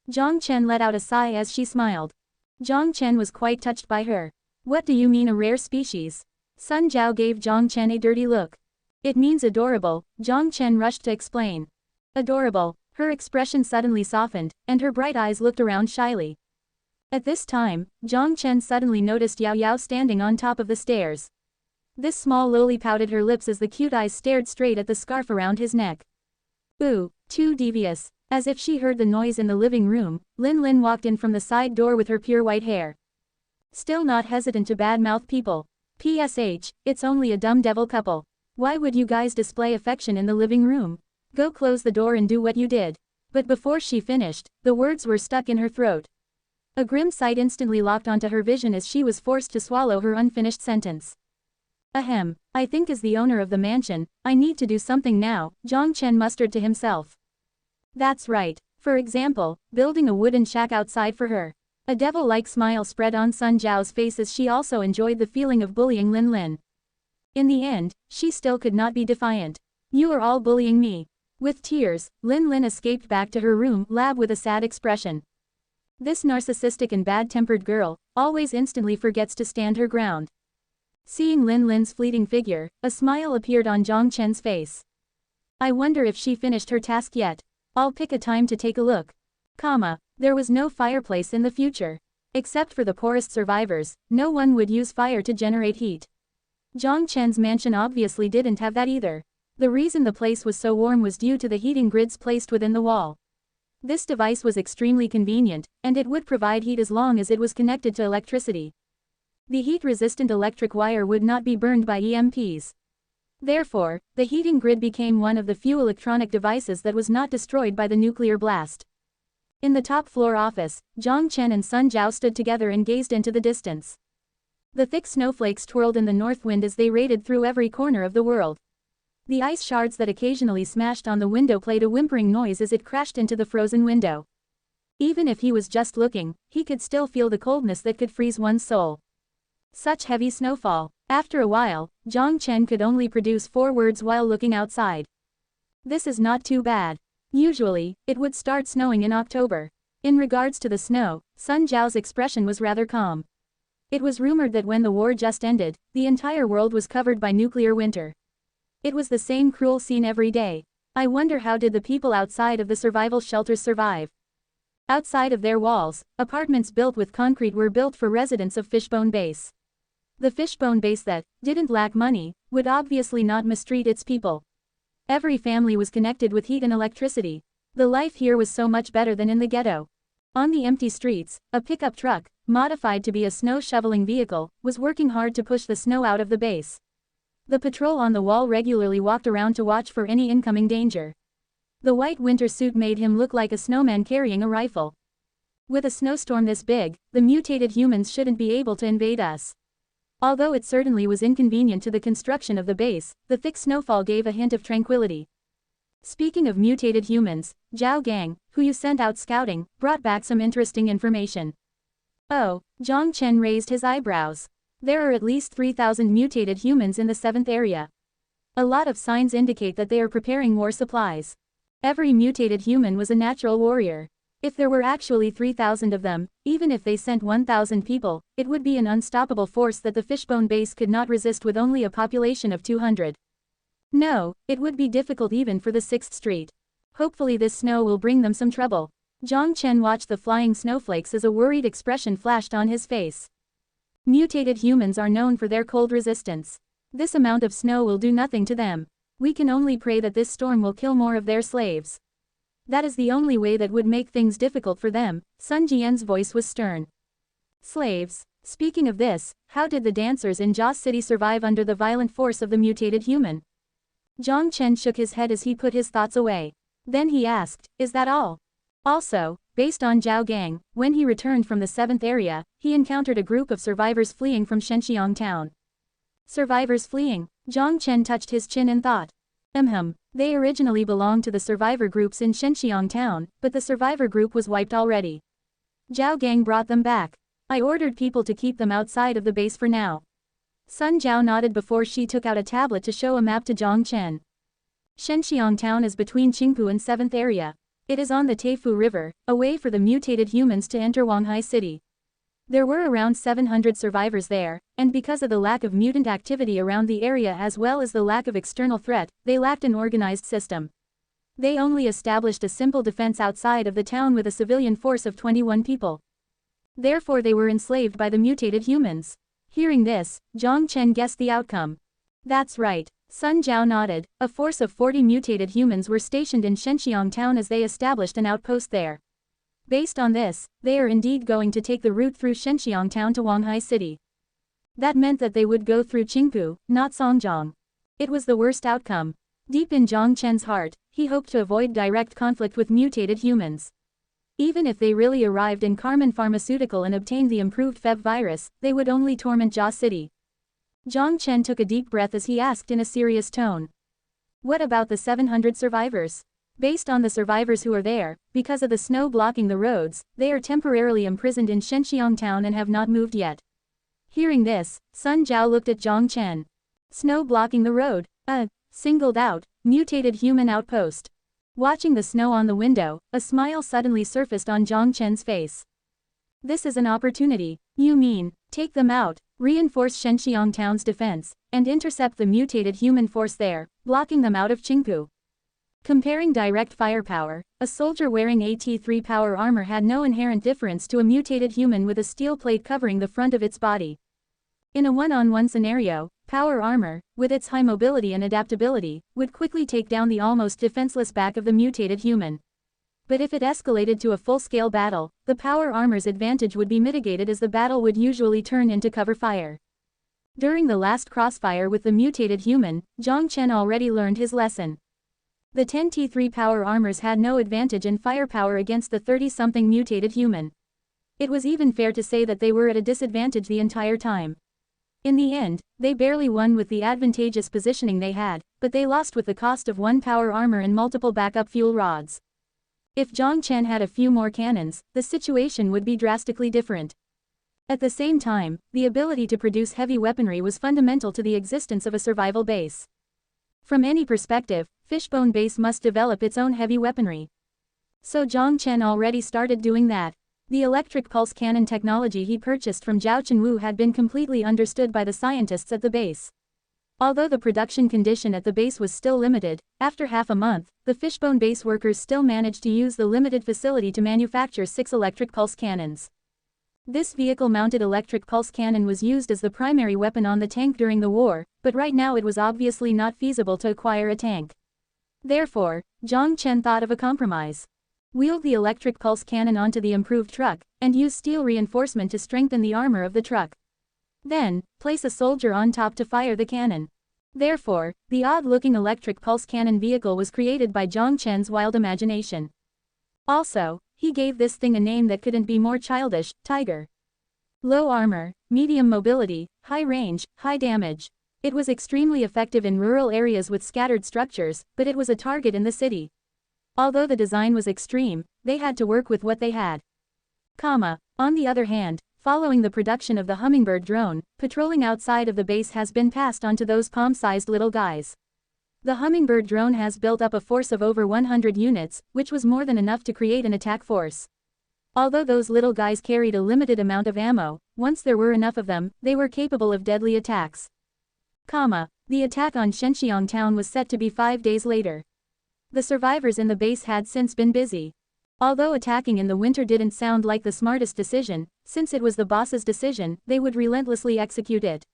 Jiang Chen let out a sigh as she smiled. Jiang Chen was quite touched by her. "What do you mean a rare species?" Sun Jiao gave Jiang Chen a dirty look. "It means adorable," Jiang Chen rushed to explain. "Adorable." Her expression suddenly softened, and her bright eyes looked around shyly. At this time, Jiang Chen suddenly noticed Yao Yao standing on top of the stairs. This small loli pouted her lips as the cute eyes stared straight at the scarf around his neck. "Ooh, too devious." As if she heard the noise in the living room, Lin Lin walked in from the side door with her pure white hair. Still not hesitant to badmouth people. "PSH, it's only a dumb devil couple. Why would you guys display affection in the living room? Go close the door and do what you did." But before she finished, the words were stuck in her throat. A grim sight instantly locked onto her vision as she was forced to swallow her unfinished sentence. "Ahem, I think as the owner of the mansion, I need to do something now," Jiang Chen mustered to himself. "That's right. For example, building a wooden shack outside for her." A devil-like smile spread on Sun Jiao's face as she also enjoyed the feeling of bullying Lin Lin. In the end, she still could not be defiant. You are all bullying me. With tears, Lin Lin escaped back to her room lab with a sad expression. This narcissistic and bad-tempered girl always instantly forgets to stand her ground. Seeing Lin Lin's fleeting figure, a smile appeared on Jiang Chen's face. I wonder if she finished her task yet. I'll pick a time to take a look. There was no fireplace in the future. Except for the poorest survivors, no one would use fire to generate heat. Jiang Chen's mansion obviously didn't have that either. The reason the place was so warm was due to the heating grids placed within the wall. This device was extremely convenient, and it would provide heat as long as it was connected to electricity. The heat-resistant electric wire would not be burned by EMPs. Therefore, the heating grid became one of the few electronic devices that was not destroyed by the nuclear blast. In the top-floor office, Jiang Chen and Sun Jiao stood together and gazed into the distance. The thick snowflakes twirled in the north wind as they raided through every corner of the world. The ice shards that occasionally smashed on the window played a whimpering noise as it crashed into the frozen window. Even if he was just looking, he could still feel the coldness that could freeze one's soul. Such heavy snowfall. After a while, Jiang Chen could only produce 4 words while looking outside. This is not too bad. Usually, it would start snowing in October. In regards to the snow, Sun Jiao's expression was rather calm. It was rumored that when the war just ended, the entire world was covered by nuclear winter. It was the same cruel scene every day. I wonder how did the people outside of the survival shelters survive? Outside of their walls, apartments built with concrete were built for residents of Fishbone Base. The Fishbone Base that didn't lack money would obviously not mistreat its people. Every family was connected with heat and electricity. The life here was so much better than in the ghetto. On the empty streets, a pickup truck, modified to be a snow shoveling vehicle, was working hard to push the snow out of the base. The patrol on the wall regularly walked around to watch for any incoming danger. The white winter suit made him look like a snowman carrying a rifle. With a snowstorm this big, the mutated humans shouldn't be able to invade us. Although it certainly was inconvenient to the construction of the base, the thick snowfall gave a hint of tranquility. Speaking of mutated humans, Zhao Gang, who you sent out scouting, brought back some interesting information. Oh, Jiang Chen raised his eyebrows. There are at least 3,000 mutated humans in the 7th area. A lot of signs indicate that they are preparing war supplies. Every mutated human was a natural warrior. If there were actually 3,000 of them, even if they sent 1,000 people, it would be an unstoppable force that the Fishbone Base could not resist with only a population of 200. No, it would be difficult even for the 6th Street. Hopefully this snow will bring them some trouble. Jiang Chen watched the flying snowflakes as a worried expression flashed on his face. Mutated humans are known for their cold resistance. This amount of snow will do nothing to them. We can only pray that this storm will kill more of their slaves. That is the only way that would make things difficult for them. Sun Jian's voice was stern. Slaves. Speaking of this, how did the dancers in Joss City survive under the violent force of the mutated human? Jiang Chen shook his head as he put his thoughts away. Then he asked, is that all? Also, based on Zhao Gang, when he returned from the 7th area, he encountered a group of survivors fleeing from Shenxiang town. Survivors fleeing? Jiang Chen touched his chin and thought. They originally belonged to the survivor groups in Shenxiang town, but the survivor group was wiped already. Zhao Gang brought them back. I ordered people to keep them outside of the base for now. Sun Jiao nodded before she took out a tablet to show a map to Jiang Chen. Shenxiang town is between Qingpu and 7th area. It is on the Teifu River, a way for the mutated humans to enter Wanghai City. There were around 700 survivors there, and because of the lack of mutant activity around the area as well as the lack of external threat, they lacked an organized system. They only established a simple defense outside of the town with a civilian force of 21 people. Therefore they were enslaved by the mutated humans. Hearing this, Jiang Chen guessed the outcome. That's right. Sun Jiao nodded. A force of 40 mutated humans were stationed in Shenxiang town as they established an outpost there. Based on this, they are indeed going to take the route through Shenxiang town to Wanghai City. That meant that they would go through Qingpu, not Songjiang. It was the worst outcome. Deep in Jiang Chen's heart, he hoped to avoid direct conflict with mutated humans. Even if they really arrived in Carmen Pharmaceutical and obtained the improved Feb virus, they would only torment Joss City. Jiang Chen took a deep breath as he asked in a serious tone. What about the 700 survivors? Based on the survivors who are there, because of the snow blocking the roads, they are temporarily imprisoned in Shenxiang town and have not moved yet. Hearing this, Sun Jiao looked at Jiang Chen. Snow blocking the road. Singled out, mutated human outpost. Watching the snow on the window, a smile suddenly surfaced on Jiang Chen's face. This is an opportunity. You mean, take them out, reinforce Shenxiang town's defense, and intercept the mutated human force there, blocking them out of Qingpu. Comparing direct firepower, a soldier wearing AT-3 power armor had no inherent difference to a mutated human with a steel plate covering the front of its body. In a one-on-one scenario, power armor, with its high mobility and adaptability, would quickly take down the almost defenseless back of the mutated human. But if it escalated to a full-scale battle, the power armor's advantage would be mitigated as the battle would usually turn into cover fire. During the last crossfire with the mutated human, Jiang Chen already learned his lesson. The 10T3 power armors had no advantage in firepower against the 30-something mutated human. It was even fair to say that they were at a disadvantage the entire time. In the end, they barely won with the advantageous positioning they had, but they lost with the cost of one power armor and multiple backup fuel rods. If Jiang Chen had a few more cannons, the situation would be drastically different. At the same time, the ability to produce heavy weaponry was fundamental to the existence of a survival base. From any perspective, Fishbone Base must develop its own heavy weaponry. So Jiang Chen already started doing that. The electric pulse cannon technology he purchased from Zhao Chenwu had been completely understood by the scientists at the base. Although the production condition at the base was still limited, after half a month, the Fishbone Base workers still managed to use the limited facility to manufacture 6 electric pulse cannons. This vehicle-mounted electric pulse cannon was used as the primary weapon on the tank during the war, but right now it was obviously not feasible to acquire a tank. Therefore, Jiang Chen thought of a compromise. Wheel the electric pulse cannon onto the improved truck, and use steel reinforcement to strengthen the armor of the truck. Then, place a soldier on top to fire the cannon. Therefore, the odd-looking electric pulse cannon vehicle was created by Jiang Chen's wild imagination. Also, he gave this thing a name that couldn't be more childish, Tiger. Low armor, medium mobility, high range, high damage. It was extremely effective in rural areas with scattered structures, but it was a target in the city. Although the design was extreme, they had to work with what they had. On the other hand, following the production of the Hummingbird drone, patrolling outside of the base has been passed on to those palm-sized little guys. The Hummingbird drone has built up a force of over 100 units, which was more than enough to create an attack force. Although those little guys carried a limited amount of ammo, once there were enough of them, they were capable of deadly attacks. The attack on Shenxiang town was set to be 5 days later. The survivors in the base had since been busy. Although attacking in the winter didn't sound like the smartest decision, since it was the boss's decision, they would relentlessly execute it.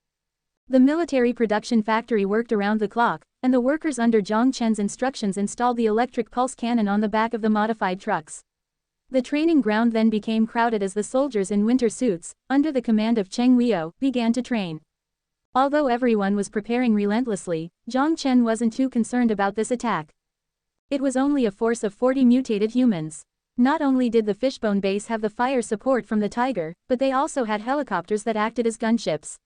The military production factory worked around the clock, and the workers under Jiang Chen's instructions installed the electric pulse cannon on the back of the modified trucks. The training ground then became crowded as the soldiers in winter suits, under the command of Cheng Liu, began to train. Although everyone was preparing relentlessly, Jiang Chen wasn't too concerned about this attack. It was only a force of 40 mutated humans. Not only did the Fishbone Base have the fire support from the Tiger, but they also had helicopters that acted as gunships.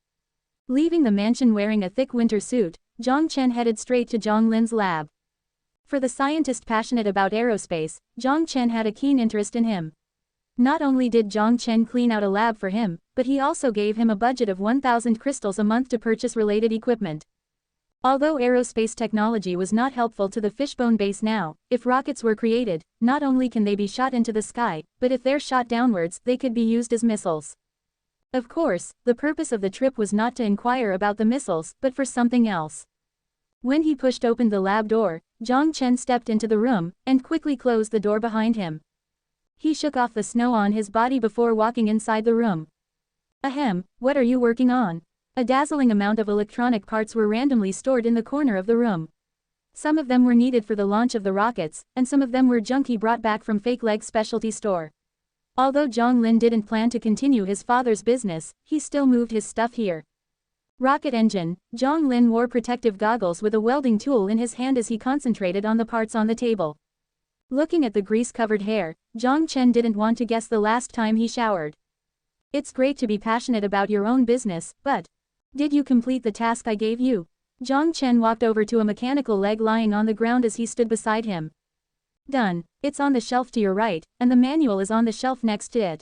Leaving the mansion wearing a thick winter suit, Jiang Chen headed straight to Zhang Lin's lab. For the scientist passionate about aerospace, Jiang Chen had a keen interest in him. Not only did Jiang Chen clean out a lab for him, but he also gave him a budget of 1,000 crystals a month to purchase related equipment. Although aerospace technology was not helpful to the Fishbone Base now, if rockets were created, not only can they be shot into the sky, but if they're shot downwards, they could be used as missiles. Of course, the purpose of the trip was not to inquire about the missiles, but for something else. When he pushed open the lab door, Jiang Chen stepped into the room, and quickly closed the door behind him. He shook off the snow on his body before walking inside the room. What are you working on? A dazzling amount of electronic parts were randomly stored in the corner of the room. Some of them were needed for the launch of the rockets, and some of them were junk he brought back from Fake Leg Specialty Store. Although Zhang Lin didn't plan to continue his father's business, he still moved his stuff here. Rocket engine. Zhang Lin wore protective goggles with a welding tool in his hand as he concentrated on the parts on the table. Looking at the grease-covered hair, Jiang Chen didn't want to guess the last time he showered. It's great to be passionate about your own business, but did you complete the task I gave you? Jiang Chen walked over to a mechanical leg lying on the ground as he stood beside him. Done. It's on the shelf to your right, and the manual is on the shelf next to it.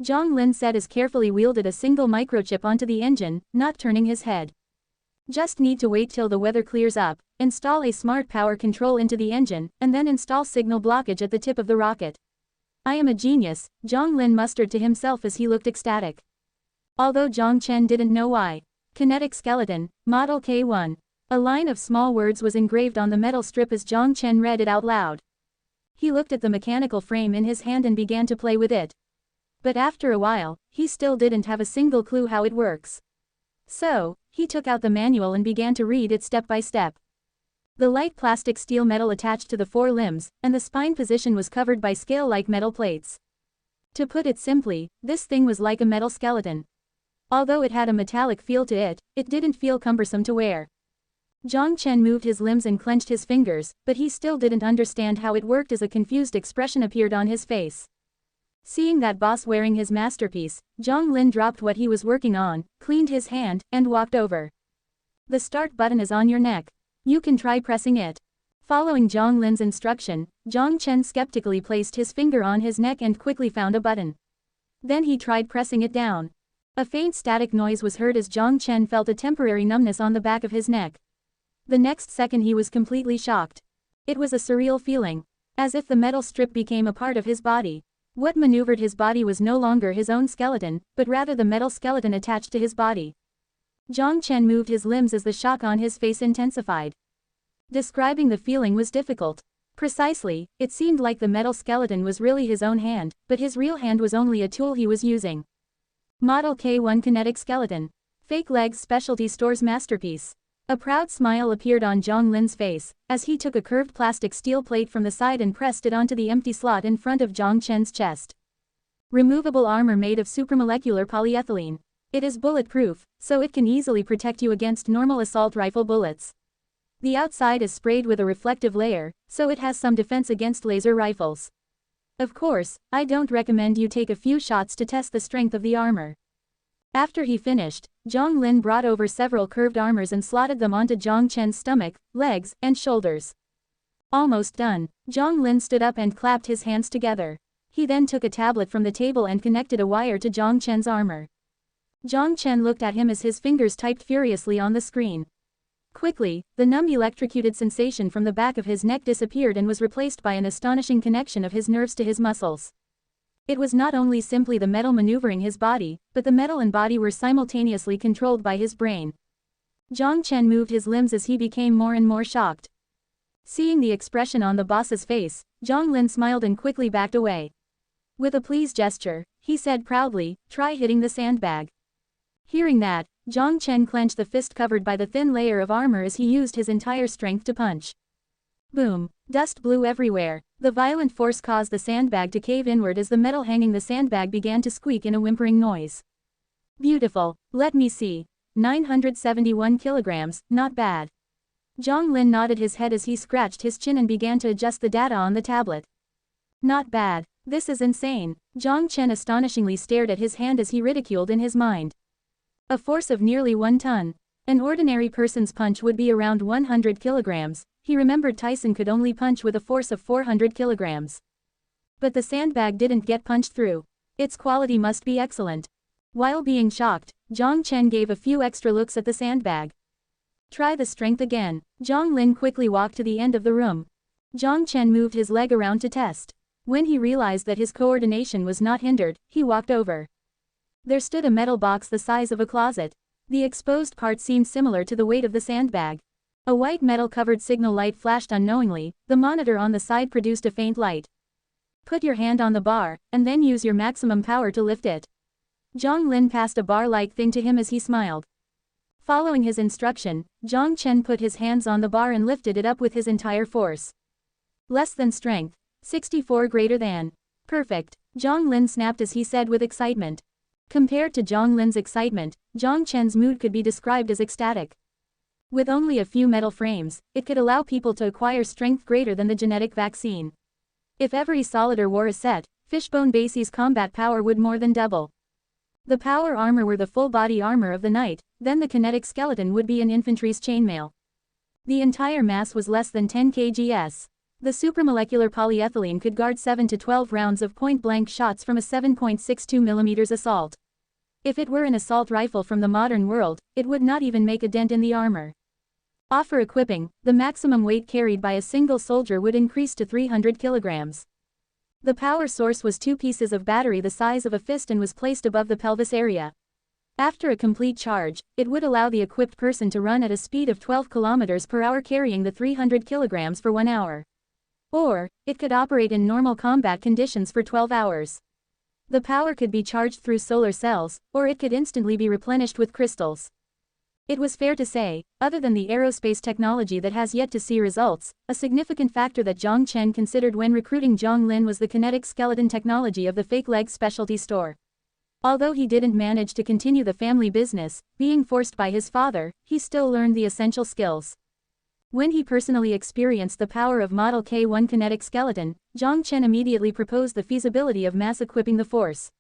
Zhang Lin said as carefully wielded a single microchip onto the engine, not turning his head. Just need to wait till the weather clears up, install a smart power control into the engine, and then install signal blockage at the tip of the rocket. I am a genius, Jiang Lin mustered to himself as he looked ecstatic. Although Jiang Chen didn't know why. Kinetic skeleton, model K1. A line of small words was engraved on the metal strip as Jiang Chen read it out loud. He looked at the mechanical frame in his hand and began to play with it. But after a while, he still didn't have a single clue how it works. So, he took out the manual and began to read it step by step. The light plastic steel metal attached to the four limbs, and the spine position was covered by scale-like metal plates. To put it simply, this thing was like a metal skeleton. Although it had a metallic feel to it, it didn't feel cumbersome to wear. Jiang Chen moved his limbs and clenched his fingers, but he still didn't understand how it worked as a confused expression appeared on his face. Seeing that boss wearing his masterpiece, Jiang Lin dropped what he was working on, cleaned his hand, and walked over. The start button is on your neck. You can try pressing it. Following Jiang Lin's instruction, Jiang Chen skeptically placed his finger on his neck and quickly found a button. Then he tried pressing it down. A faint static noise was heard as Jiang Chen felt a temporary numbness on the back of his neck. The next second he was completely shocked. It was a surreal feeling. As if the metal strip became a part of his body. What maneuvered his body was no longer his own skeleton, but rather the metal skeleton attached to his body. Jiang Chen moved his limbs as the shock on his face intensified. Describing the feeling was difficult. Precisely, it seemed like the metal skeleton was really his own hand, but his real hand was only a tool he was using. Model K1 Kinetic Skeleton. Fake Legs Specialty Store's masterpiece. A proud smile appeared on Jiang Lin's face, as he took a curved plastic steel plate from the side and pressed it onto the empty slot in front of Jiang Chen's chest. Removable armor made of supramolecular polyethylene. It is bulletproof, so it can easily protect you against normal assault rifle bullets. The outside is sprayed with a reflective layer, so it has some defense against laser rifles. Of course, I don't recommend you take a few shots to test the strength of the armor. After he finished, Jiang Lin brought over several curved armors and slotted them onto Jiang Chen's stomach, legs, and shoulders. Almost done, Jiang Lin stood up and clapped his hands together. He then took a tablet from the table and connected a wire to Jiang Chen's armor. Jiang Chen looked at him as his fingers typed furiously on the screen. Quickly, the numb electrocuted sensation from the back of his neck disappeared and was replaced by an astonishing connection of his nerves to his muscles. It was not only simply the metal maneuvering his body, but the metal and body were simultaneously controlled by his brain. Jiang Chen moved his limbs as he became more and more shocked. Seeing the expression on the boss's face, Jiang Lin smiled and quickly backed away. With a pleased gesture, he said proudly, "Try hitting the sandbag." Hearing that, Jiang Chen clenched the fist covered by the thin layer of armor as he used his entire strength to punch. Boom! Dust blew everywhere. The violent force caused the sandbag to cave inward as the metal hanging the sandbag began to squeak in a whimpering noise. Beautiful. Let me see. 971 kilograms, not bad. Jiang Lin nodded his head as he scratched his chin and began to adjust the data on the tablet. Not bad. This is insane. Jiang Chen astonishingly stared at his hand as he ridiculed in his mind. A force of nearly 1 ton. An ordinary person's punch would be around 100 kilograms. He remembered Tyson could only punch with a force of 400 kilograms. But the sandbag didn't get punched through. Its quality must be excellent. While being shocked, Jiang Chen gave a few extra looks at the sandbag. Try the strength again. Jiang Lin quickly walked to the end of the room. Jiang Chen moved his leg around to test. When he realized that his coordination was not hindered, he walked over. There stood a metal box the size of a closet. The exposed part seemed similar to the weight of the sandbag. A white metal-covered signal light flashed unknowingly. The monitor on the side produced a faint light. Put your hand on the bar, and then use your maximum power to lift it. Jiang Lin passed a bar-like thing to him as he smiled. Following his instruction, Jiang Chen put his hands on the bar and lifted it up with his entire force. Less than strength. 64 greater than. Perfect. Jiang Lin snapped as he said with excitement. Compared to Jiang Lin's excitement, Jiang Chen's mood could be described as ecstatic. With only a few metal frames, it could allow people to acquire strength greater than the genetic vaccine. If every solider wore a set, Fishbone Basie's combat power would more than double. The power armor were the full-body armor of the knight, then the kinetic skeleton would be an infantry's chainmail. The entire mass was less than 10 kgs. The supramolecular polyethylene could guard 7 to 12 rounds of point-blank shots from a 7.62 mm assault. If it were an assault rifle from the modern world, it would not even make a dent in the armor. For equipping, the maximum weight carried by a single soldier would increase to 300 kilograms. The power source was 2 pieces of battery the size of a fist and was placed above the pelvis area. After a complete charge, it would allow the equipped person to run at a speed of 12 kilometers per hour carrying the 300 kilograms for 1 hour. Or, it could operate in normal combat conditions for 12 hours. The power could be charged through solar cells, or it could instantly be replenished with crystals. It was fair to say, other than the aerospace technology that has yet to see results, a significant factor that Jiang Chen considered when recruiting Zhang Lin was the kinetic skeleton technology of the fake leg specialty store. Although he didn't manage to continue the family business, being forced by his father, he still learned the essential skills. When he personally experienced the power of Model K1 kinetic skeleton, Jiang Chen immediately proposed the feasibility of mass equipping the force.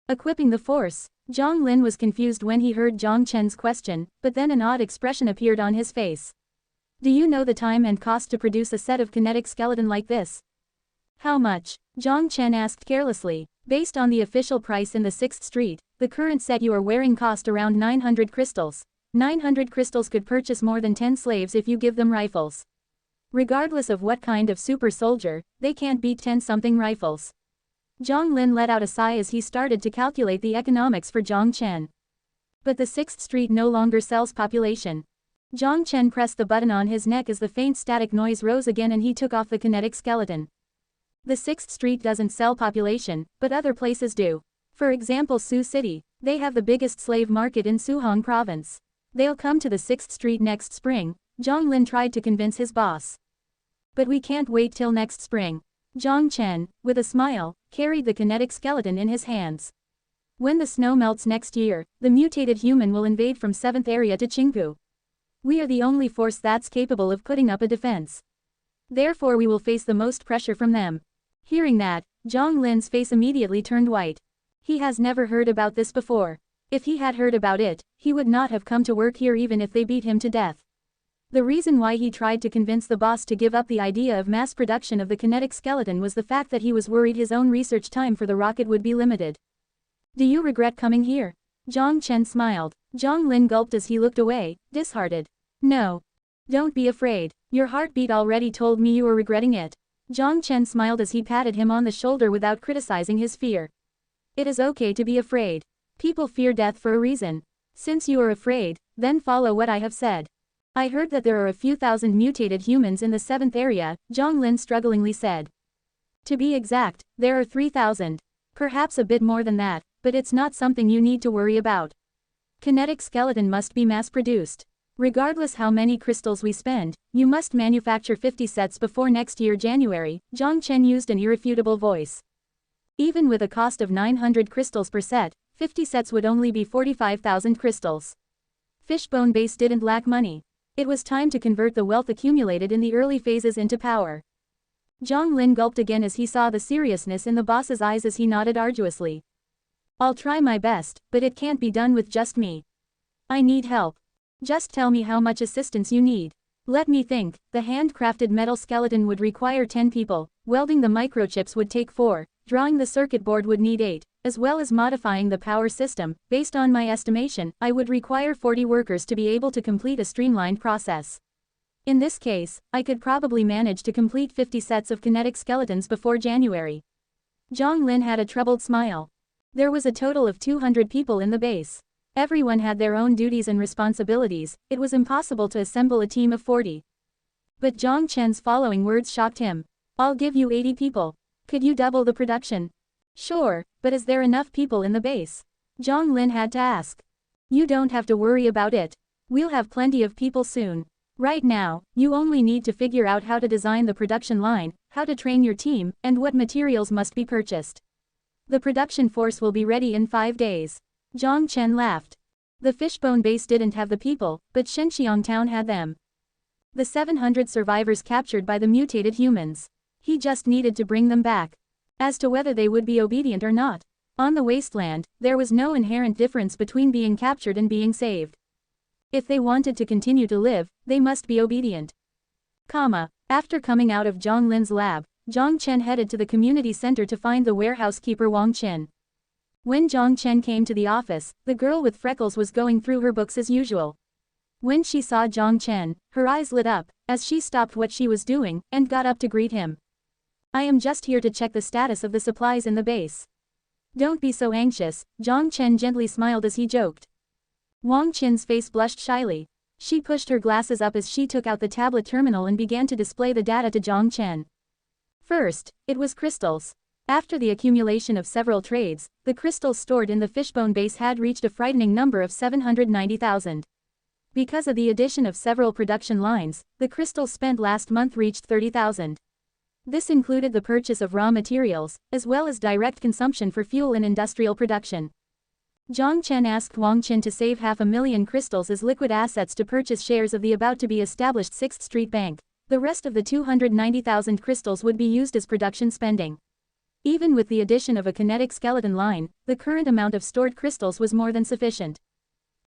Equipping the force? Zhang Lin was confused when he heard Jiang Chen's question, but then an odd expression appeared on his face. Do you know the time and cost to produce a set of kinetic skeleton like this? How much? Jiang Chen asked carelessly. Based on the official price in the 6th Street, the current set you are wearing cost around 900 crystals. 900 crystals could purchase more than 10 slaves if you give them rifles. Regardless of what kind of super soldier, they can't beat 10-something rifles. Zhang Lin let out a sigh as he started to calculate the economics for Jiang Chen. But the 6th Street no longer sells population. Jiang Chen pressed the button on his neck as the faint static noise rose again and he took off the kinetic skeleton. The 6th Street doesn't sell population, but other places do. For example, Sioux City, they have the biggest slave market in Suhong province. They'll come to the 6th Street next spring, Zhang Lin tried to convince his boss. But we can't wait till next spring. Jiang Chen, with a smile, carried the kinetic skeleton in his hands. When the snow melts next year, the mutated human will invade from 7th area to Qingpu. We are the only force that's capable of putting up a defense. Therefore we will face the most pressure from them. Hearing that, Zhang Lin's face immediately turned white. He has never heard about this before. If he had heard about it, he would not have come to work here even if they beat him to death. The reason why he tried to convince the boss to give up the idea of mass production of the kinetic skeleton was the fact that he was worried his own research time for the rocket would be limited. Do you regret coming here? Jiang Chen smiled. Zhang Lin gulped as he looked away, disheartened. No. Don't be afraid. Your heartbeat already told me you were regretting it. Jiang Chen smiled as he patted him on the shoulder without criticizing his fear. It is okay to be afraid. People fear death for a reason. Since you are afraid, then follow what I have said. I heard that there are a few thousand mutated humans in the 7th area, Zhang Lin strugglingly said. To be exact, there are 3,000. Perhaps a bit more than that, but it's not something you need to worry about. Kinetic skeleton must be mass-produced. Regardless how many crystals we spend, you must manufacture 50 sets before next year January, Jiang Chen used an irrefutable voice. Even with a cost of 900 crystals per set, 50 sets would only be 45,000 crystals. Fishbone Base didn't lack money. It was time to convert the wealth accumulated in the early phases into power. Zhang Lin gulped again as he saw the seriousness in the boss's eyes as he nodded arduously. I'll try my best, but it can't be done with just me. I need help. Just tell me how much assistance you need. Let me think. The handcrafted metal skeleton would require 10 people, welding the microchips would take 4, drawing the circuit board would need 8, as well as modifying the power system. Based on my estimation, I would require 40 workers to be able to complete a streamlined process. In this case, I could probably manage to complete 50 sets of kinetic skeletons before January. Zhang Lin had a troubled smile. There was a total of 200 people in the base. Everyone had their own duties and responsibilities, it was impossible to assemble a team of 40. But Jiang Chen's following words shocked him. I'll give you 80 people. Could you double the production? Sure, but is there enough people in the base? Zhang Lin had to ask. You don't have to worry about it. We'll have plenty of people soon. Right now, you only need to figure out how to design the production line, how to train your team, and what materials must be purchased. The production force will be ready in 5 days. Jiang Chen laughed. The Fishbone Base didn't have the people, but Shenxiang Town had them. The 700 survivors captured by the mutated humans. He just needed to bring them back. As to whether they would be obedient or not. On the wasteland, there was no inherent difference between being captured and being saved. If they wanted to continue to live, they must be obedient. After coming out of Zhang Lin's lab, Jiang Chen headed to the community center to find the warehouse keeper Wang Qin. When Jiang Chen came to the office, the girl with freckles was going through her books as usual. When she saw Jiang Chen, her eyes lit up, as she stopped what she was doing, and got up to greet him. I am just here to check the status of the supplies in the base. Don't be so anxious, Jiang Chen gently smiled as he joked. Wang Qin's face blushed shyly. She pushed her glasses up as she took out the tablet terminal and began to display the data to Jiang Chen. First, it was crystals. After the accumulation of several trades, the crystals stored in the fishbone base had reached a frightening number of 790,000. Because of the addition of several production lines, the crystals spent last month reached 30,000. This included the purchase of raw materials, as well as direct consumption for fuel and industrial production. Jiang Chen asked Wang Qin to save 500,000 crystals as liquid assets to purchase shares of the about-to-be-established 6th Street Bank. The rest of the 290,000 crystals would be used as production spending. Even with the addition of a kinetic skeleton line, the current amount of stored crystals was more than sufficient.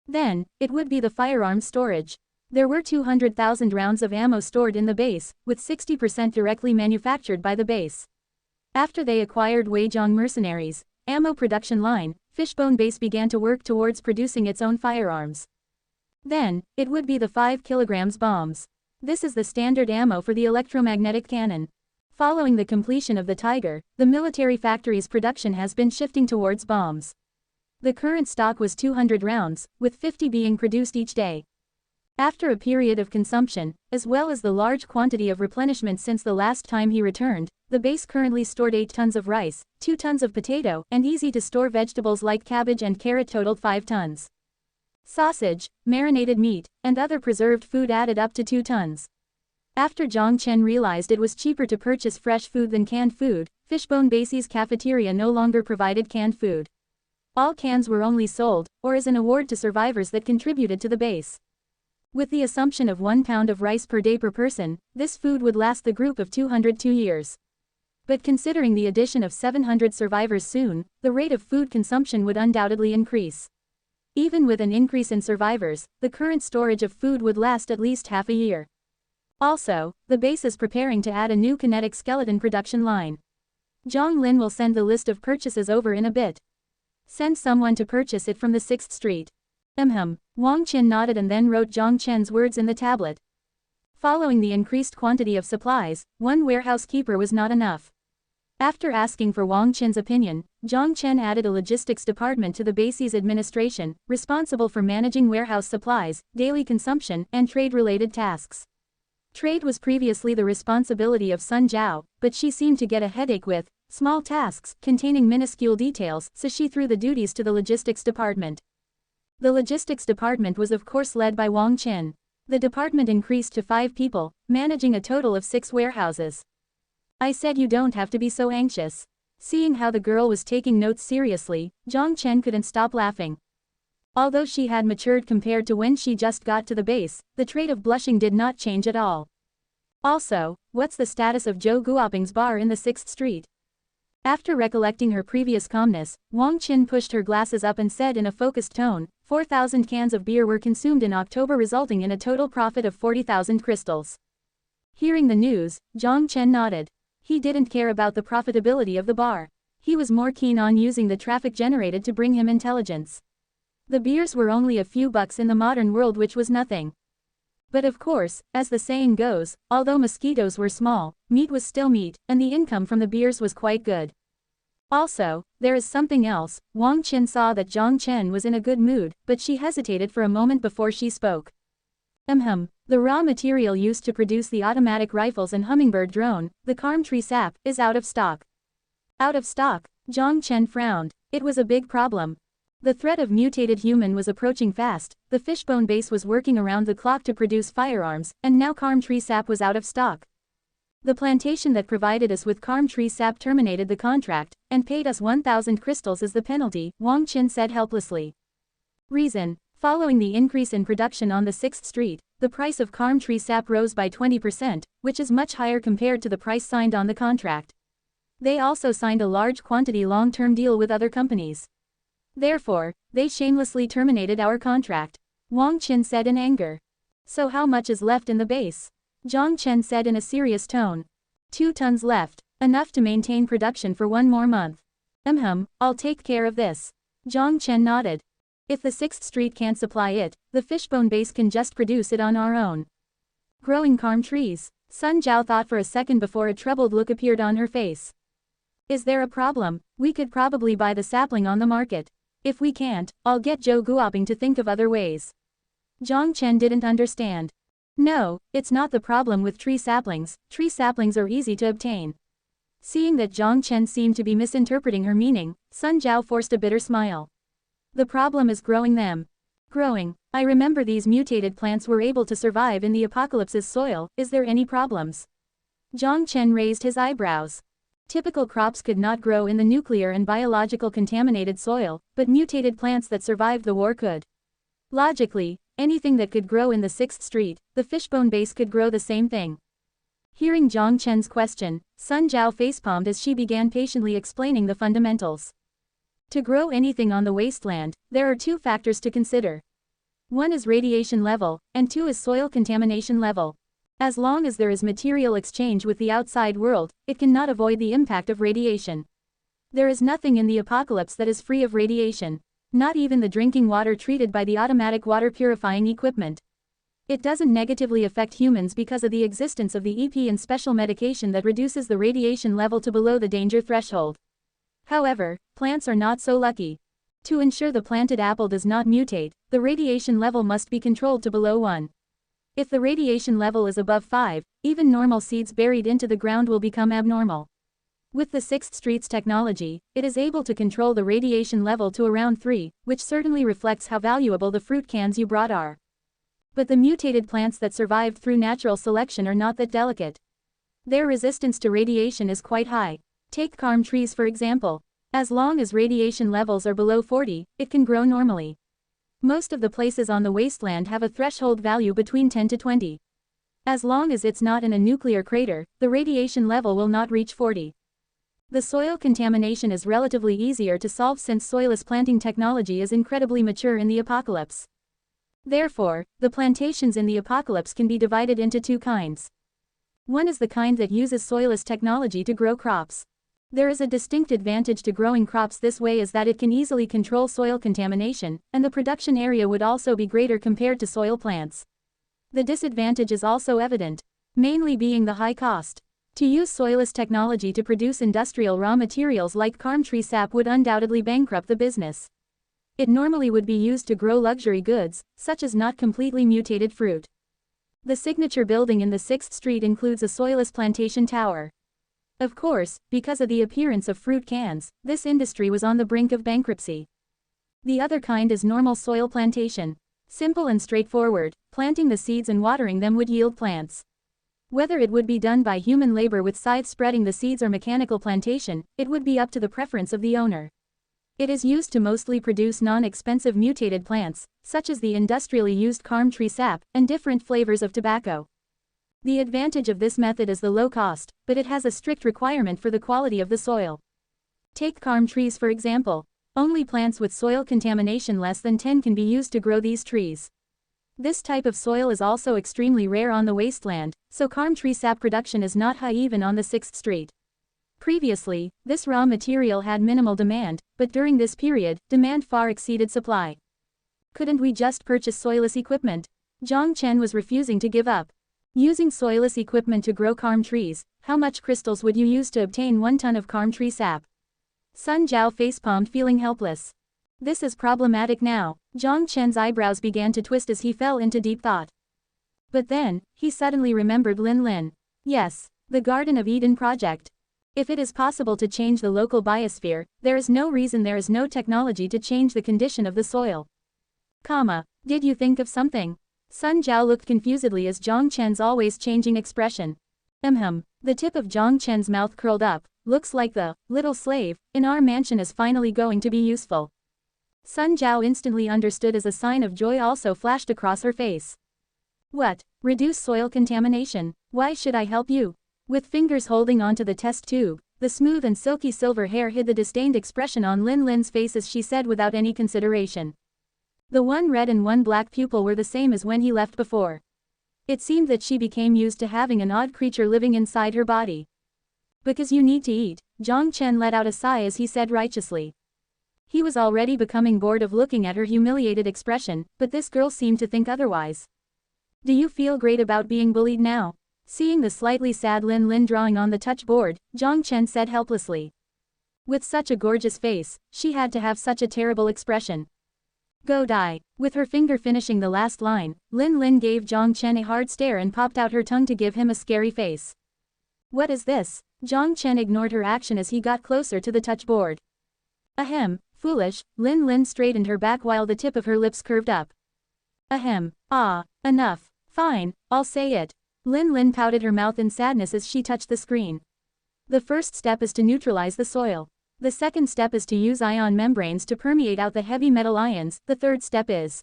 Then, it would be the firearms storage. There were 200,000 rounds of ammo stored in the base, with 60% directly manufactured by the base. After they acquired Weijiang mercenaries, ammo production line, Fishbone Base began to work towards producing its own firearms. Then, it would be the 5 kg bombs. This is the standard ammo for the electromagnetic cannon. Following the completion of the Tiger, the military factory's production has been shifting towards bombs. The current stock was 200 rounds, with 50 being produced each day. After a period of consumption, as well as the large quantity of replenishment since the last time he returned, the base currently stored 8 tons of rice, 2 tons of potato, and easy-to-store vegetables like cabbage and carrot totaled 5 tons. Sausage, marinated meat, and other preserved food added up to 2 tons. After Jiang Chen realized it was cheaper to purchase fresh food than canned food, Fishbone Base's cafeteria no longer provided canned food. All cans were only sold, or as an award to survivors that contributed to the base. With the assumption of 1 pound of rice per day per person, this food would last the group of 202 years. But considering the addition of 700 survivors soon, the rate of food consumption would undoubtedly increase. Even with an increase in survivors, the current storage of food would last at least half a year. Also, the base is preparing to add a new kinetic skeleton production line. Zhang Lin will send the list of purchases over in a bit. Send someone to purchase it from the 6th Street. Wang Qin nodded and then wrote Jiang Chen's words in the tablet. Following the increased quantity of supplies, one warehouse keeper was not enough. After asking for Wang Qin's opinion, Jiang Chen added a logistics department to the base's administration, responsible for managing warehouse supplies, daily consumption, and trade-related tasks. Trade was previously the responsibility of Sun Zhao, but she seemed to get a headache with small tasks containing minuscule details, so she threw the duties to the logistics department. The logistics department was of course led by Wang Qin. The department increased to 5 people, managing a total of 6 warehouses. I said you don't have to be so anxious. Seeing how the girl was taking notes seriously, Jiang Chen couldn't stop laughing. Although she had matured compared to when she just got to the base, the trait of blushing did not change at all. Also, what's the status of Zhou Guoping's bar in the 6th Street? After recollecting her previous calmness, Wang Qin pushed her glasses up and said in a focused tone, 4,000 cans of beer were consumed in October, resulting in a total profit of 40,000 crystals. Hearing the news, Jiang Chen nodded. He didn't care about the profitability of the bar. He was more keen on using the traffic generated to bring him intelligence. The beers were only a few bucks in the modern world, which was nothing. But of course, as the saying goes, although mosquitoes were small, meat was still meat, and the income from the beers was quite good. Also, there is something else. Wang Qin saw that Jiang Chen was in a good mood, but she hesitated for a moment before she spoke. The raw material used to produce the automatic rifles and hummingbird drone, the calm tree sap, is out of stock. Out of stock? Jiang Chen frowned. It was a big problem. The threat of mutated human was approaching fast, the Fishbone Base was working around the clock to produce firearms, and now calm tree sap was out of stock. The plantation that provided us with calm tree sap terminated the contract, and paid us 1,000 crystals as the penalty, Wang Qin said helplessly. Reason: following the increase in production on the 6th Street, the price of calm tree sap rose by 20%, which is much higher compared to the price signed on the contract. They also signed a large quantity long-term deal with other companies. Therefore, they shamelessly terminated our contract. Wang Qin said in anger. So how much is left in the base? Jiang Chen said in a serious tone. 2 tons left, enough to maintain production for 1 more month. I'll take care of this. Jiang Chen nodded. If the 6th Street can't supply it, the fishbone base can just produce it on our own. Growing calm trees. Sun Jiao thought for a second before a troubled look appeared on her face. Is there a problem? We could probably buy the sapling on the market. If we can't, I'll get Zhou Guoping to think of other ways. Jiang Chen didn't understand. No, it's not the problem with tree saplings are easy to obtain. Seeing that Jiang Chen seemed to be misinterpreting her meaning, Sun Jiao forced a bitter smile. The problem is growing them. Growing. I remember these mutated plants were able to survive in the apocalypse's soil, is there any problems? Jiang Chen raised his eyebrows. Typical crops could not grow in the nuclear and biological contaminated soil, but mutated plants that survived the war could. Logically, anything that could grow in the 6th Street, the fishbone base could grow the same thing. Hearing Jiang Chen's question, Sun Jiao facepalmed as she began patiently explaining the fundamentals. To grow anything on the wasteland, there are 2 factors to consider. 1 is radiation level, and 2 is soil contamination level. As long as there is material exchange with the outside world, it cannot avoid the impact of radiation. There is nothing in the apocalypse that is free of radiation. Not even the drinking water treated by the automatic water purifying equipment. It doesn't negatively affect humans because of the existence of the EP and special medication that reduces the radiation level to below the danger threshold. However, plants are not so lucky. To ensure the planted apple does not mutate, the radiation level must be controlled to below 1. If the radiation level is above 5, even normal seeds buried into the ground will become abnormal. With the 6th Street's technology, it is able to control the radiation level to around 3, which certainly reflects how valuable the fruit cans you brought are. But the mutated plants that survived through natural selection are not that delicate. Their resistance to radiation is quite high. Take calm trees for example. As long as radiation levels are below 40, it can grow normally. Most of the places on the wasteland have a threshold value between 10 to 20. As long as it's not in a nuclear crater, the radiation level will not reach 40. The soil contamination is relatively easier to solve since soilless planting technology is incredibly mature in the apocalypse. Therefore, the plantations in the apocalypse can be divided into 2 kinds. One is the kind that uses soilless technology to grow crops. There is a distinct advantage to growing crops this way is that it can easily control soil contamination, and the production area would also be greater compared to soil plants. The disadvantage is also evident, mainly being the high cost. To use soilless technology to produce industrial raw materials like calm tree sap would undoubtedly bankrupt the business. It normally would be used to grow luxury goods, such as not completely mutated fruit. The signature building in the 6th Street includes a soilless plantation tower. Of course, because of the appearance of fruit cans, this industry was on the brink of bankruptcy. The other kind is normal soil plantation. Simple and straightforward, planting the seeds and watering them would yield plants. Whether it would be done by human labor with scythes spreading the seeds or mechanical plantation, it would be up to the preference of the owner. It is used to mostly produce non-expensive mutated plants, such as the industrially used calm tree sap, and different flavors of tobacco. The advantage of this method is the low cost, but it has a strict requirement for the quality of the soil. Take calm trees for example. Only plants with soil contamination less than 10 can be used to grow these trees. This type of soil is also extremely rare on the wasteland, so calm tree sap production is not high even on the 6th Street. Previously, this raw material had minimal demand, but during this period, demand far exceeded supply. Couldn't we just purchase soilless equipment? Jiang Chen was refusing to give up. Using soilless equipment to grow calm trees, how much crystals would you use to obtain 1 ton of calm tree sap? Sun Jiao facepalmed feeling helpless. This is problematic now. Jiang Chen's eyebrows began to twist as he fell into deep thought. But then, he suddenly remembered Lin Lin. Yes, the Garden of Eden project. If it is possible to change the local biosphere, there is no reason there is no technology to change the condition of the soil. Did you think of something? Sun Jiao looked confusedly as Jiang Chen's always changing expression. The tip of Jiang Chen's mouth curled up. Looks like the little slave in our mansion is finally going to be useful. Sun Jiao instantly understood as a sign of joy also flashed across her face. What? Reduce soil contamination? Why should I help you? With fingers holding onto the test tube, the smooth and silky silver hair hid the disdained expression on Lin Lin's face as she said without any consideration. The one red and one black pupil were the same as when he left before. It seemed that she became used to having an odd creature living inside her body. Because you need to eat, Jiang Chen let out a sigh as he said righteously. He was already becoming bored of looking at her humiliated expression, but this girl seemed to think otherwise. Do you feel great about being bullied now? Seeing the slightly sad Lin Lin drawing on the touch board, Jiang Chen said helplessly. With such a gorgeous face, she had to have such a terrible expression. Go die. With her finger finishing the last line, Lin Lin gave Jiang Chen a hard stare and popped out her tongue to give him a scary face. What is this? Jiang Chen ignored her action as he got closer to the touch board. Ahem, foolish, Lin Lin straightened her back while the tip of her lips curved up. Ahem, ah, enough. Fine, I'll say it. Lin Lin pouted her mouth in sadness as she touched the screen. The first step is to neutralize the soil. The second step is to use ion membranes to permeate out the heavy metal ions. The third step is.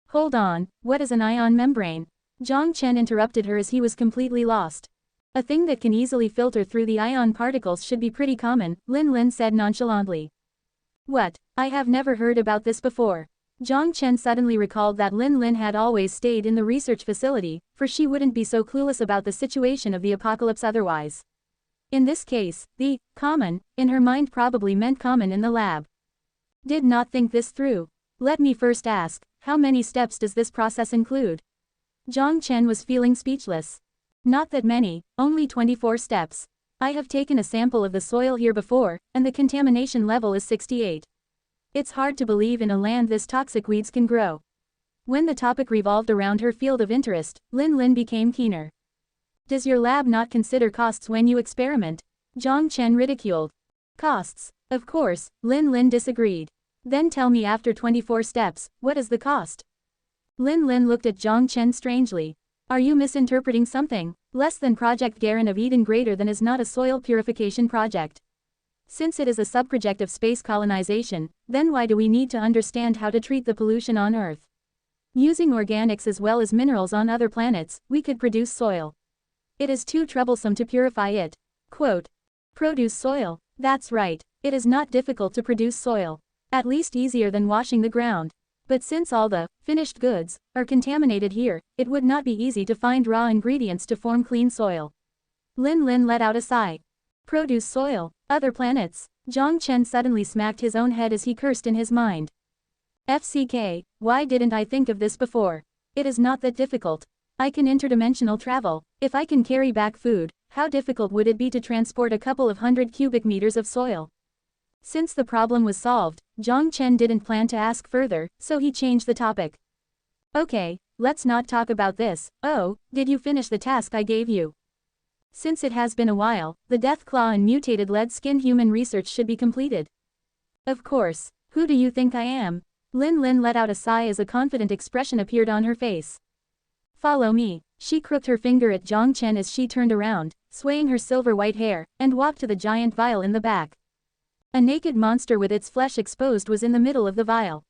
Hold on, what is an ion membrane? Jiang Chen interrupted her as he was completely lost. A thing that can easily filter through the ion particles should be pretty common, Lin Lin said nonchalantly. What? I have never heard about this before. Jiang Chen suddenly recalled that Lin Lin had always stayed in the research facility, for she wouldn't be so clueless about the situation of the apocalypse otherwise. In this case, the common in her mind probably meant common in the lab. Did not think this through. Let me first ask, how many steps does this process include? Jiang Chen was feeling speechless. Not that many, only 24 steps. I have taken a sample of the soil here before, and the contamination level is 68. It's hard to believe in a land this toxic weeds can grow. When the topic revolved around her field of interest, Lin Lin became keener. Does your lab not consider costs when you experiment? Jiang Chen ridiculed. Costs? Of course, Lin Lin disagreed. Then tell me after 24 steps, what is the cost? Lin Lin looked at Jiang Chen strangely. Are you misinterpreting something? Less than Project Garen of Eden greater than is not a soil purification project. Since it is a subproject of space colonization, then why do we need to understand how to treat the pollution on Earth? Using organics as well as minerals on other planets, we could produce soil. It is too troublesome to purify it. Quote. Produce soil. That's right. It is not difficult to produce soil. At least easier than washing the ground. But since all the finished goods are contaminated here, it would not be easy to find raw ingredients to form clean soil. Lin Lin let out a sigh. Produce soil, other planets. Jiang Chen suddenly smacked his own head as he cursed in his mind. FCK, why didn't I think of this before? It is not that difficult. I can interdimensional travel. If I can carry back food, how difficult would it be to transport a couple of 100 cubic meters of soil? Since the problem was solved, Jiang Chen didn't plan to ask further, so he changed the topic. Okay, let's not talk about this. Oh, did you finish the task I gave you? Since it has been a while, the death claw and mutated lead skin human research should be completed. Of course. Who do you think I am? Lin Lin let out a sigh as a confident expression appeared on her face. Follow me. She crooked her finger at Jiang Chen as she turned around, swaying her silver white hair, and walked to the giant vial in the back. A naked monster with its flesh exposed was in the middle of the vial.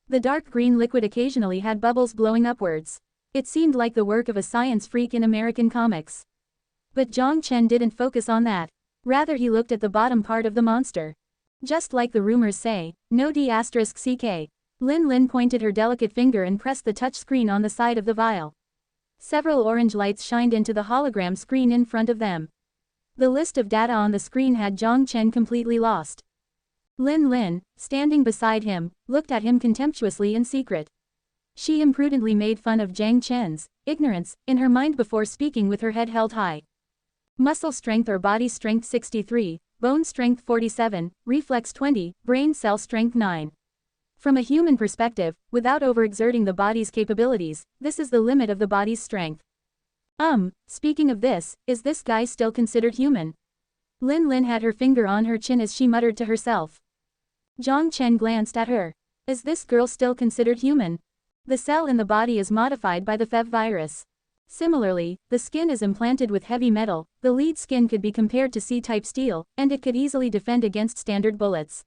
The dark green liquid occasionally had bubbles blowing upwards. It seemed like the work of a science freak in American comics. But Jiang Chen didn't focus on that. Rather he looked at the bottom part of the monster. Just like the rumors say, no D***CK. Lin Lin pointed her delicate finger and pressed the touch screen on the side of the vial. Several orange lights shined into the hologram screen in front of them. The list of data on the screen had Jiang Chen completely lost. Lin Lin, standing beside him, looked at him contemptuously in secret. She imprudently made fun of Jiang Chen's ignorance in her mind before speaking with her head held high. Muscle strength or body strength 63, bone strength 47, reflex 20, brain cell strength 9. From a human perspective, without overexerting the body's capabilities, this is the limit of the body's strength. Speaking of this, is this guy still considered human? Lin Lin had her finger on her chin as she muttered to herself. Jiang Chen glanced at her. Is this girl still considered human? The cell in the body is modified by the FEV virus. Similarly, the skin is implanted with heavy metal, the lead skin could be compared to C-type steel, and it could easily defend against standard bullets.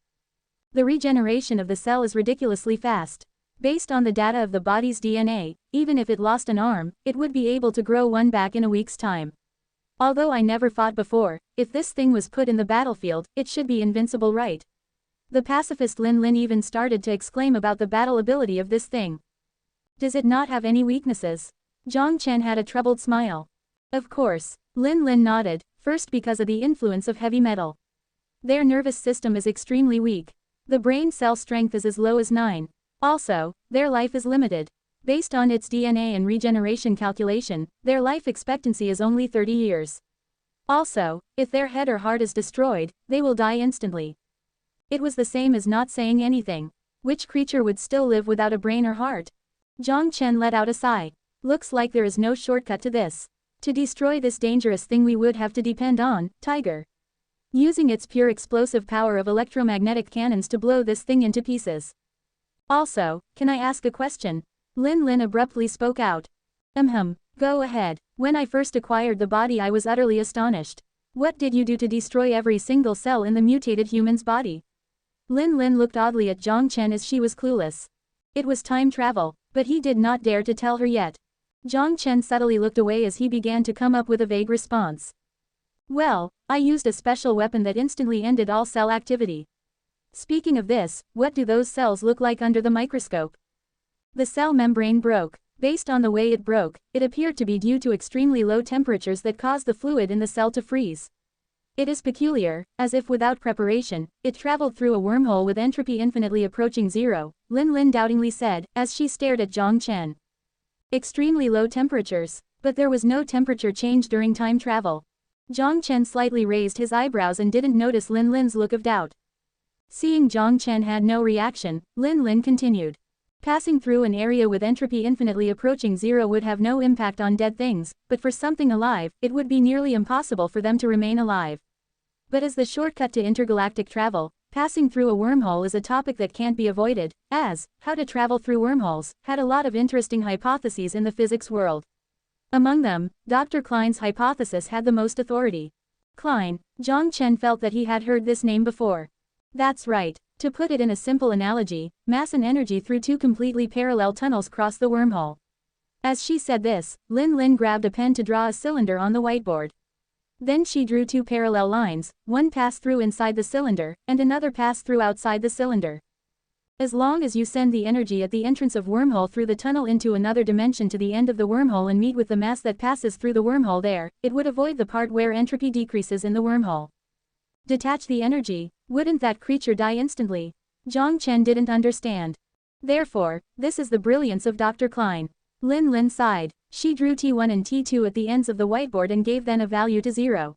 The regeneration of the cell is ridiculously fast. Based on the data of the body's DNA, even if it lost an arm, it would be able to grow one back in a week's time. Although I never fought before, if this thing was put in the battlefield, it should be invincible, right? The pacifist Lin Lin even started to exclaim about the battle ability of this thing. Does it not have any weaknesses? Jiang Chen had a troubled smile. Of course. Lin Lin nodded, first because of the influence of heavy metal. Their nervous system is extremely weak. The brain cell strength is as low as 9. Also, their life is limited. Based on its DNA and regeneration calculation, their life expectancy is only 30 years. Also, if their head or heart is destroyed, they will die instantly. It was the same as not saying anything. Which creature would still live without a brain or heart? Jiang Chen let out a sigh. Looks like there is no shortcut to this. To destroy this dangerous thing we would have to depend on Tiger. Using its pure explosive power of electromagnetic cannons to blow this thing into pieces. Also, can I ask a question? Lin Lin abruptly spoke out. Go ahead. When I first acquired the body I was utterly astonished. What did you do to destroy every single cell in the mutated human's body? Lin Lin looked oddly at Jiang Chen as she was clueless. It was time travel, but he did not dare to tell her yet. Jiang Chen subtly looked away as he began to come up with a vague response. Well, I used a special weapon that instantly ended all cell activity. Speaking of this, what do those cells look like under the microscope? The cell membrane broke. Based on the way it broke, it appeared to be due to extremely low temperatures that caused the fluid in the cell to freeze. It is peculiar, as if without preparation, it traveled through a wormhole with entropy infinitely approaching zero, Lin Lin doubtingly said, as she stared at Jiang Chen. Extremely low temperatures, but there was no temperature change during time travel. Jiang Chen slightly raised his eyebrows and didn't notice Lin Lin's look of doubt. Seeing Jiang Chen had no reaction, Lin Lin continued. Passing through an area with entropy infinitely approaching zero would have no impact on dead things, but for something alive, it would be nearly impossible for them to remain alive. But as the shortcut to intergalactic travel, passing through a wormhole is a topic that can't be avoided, as how to travel through wormholes had a lot of interesting hypotheses in the physics world. Among them, Dr. Klein's hypothesis had the most authority. Klein, Jiang Chen felt that he had heard this name before. That's right. To put it in a simple analogy, mass and energy through two completely parallel tunnels cross the wormhole. As she said this, Lin Lin grabbed a pen to draw a cylinder on the whiteboard. Then she drew two parallel lines, one passed through inside the cylinder, and another passed through outside the cylinder. As long as you send the energy at the entrance of wormhole through the tunnel into another dimension to the end of the wormhole and meet with the mass that passes through the wormhole there, it would avoid the part where entropy decreases in the wormhole. Detach the energy, wouldn't that creature die instantly? Jiang Chen didn't understand. Therefore, this is the brilliance of Dr. Klein. Lin Lin sighed. She drew T1 and T2 at the ends of the whiteboard and gave then a value to 0.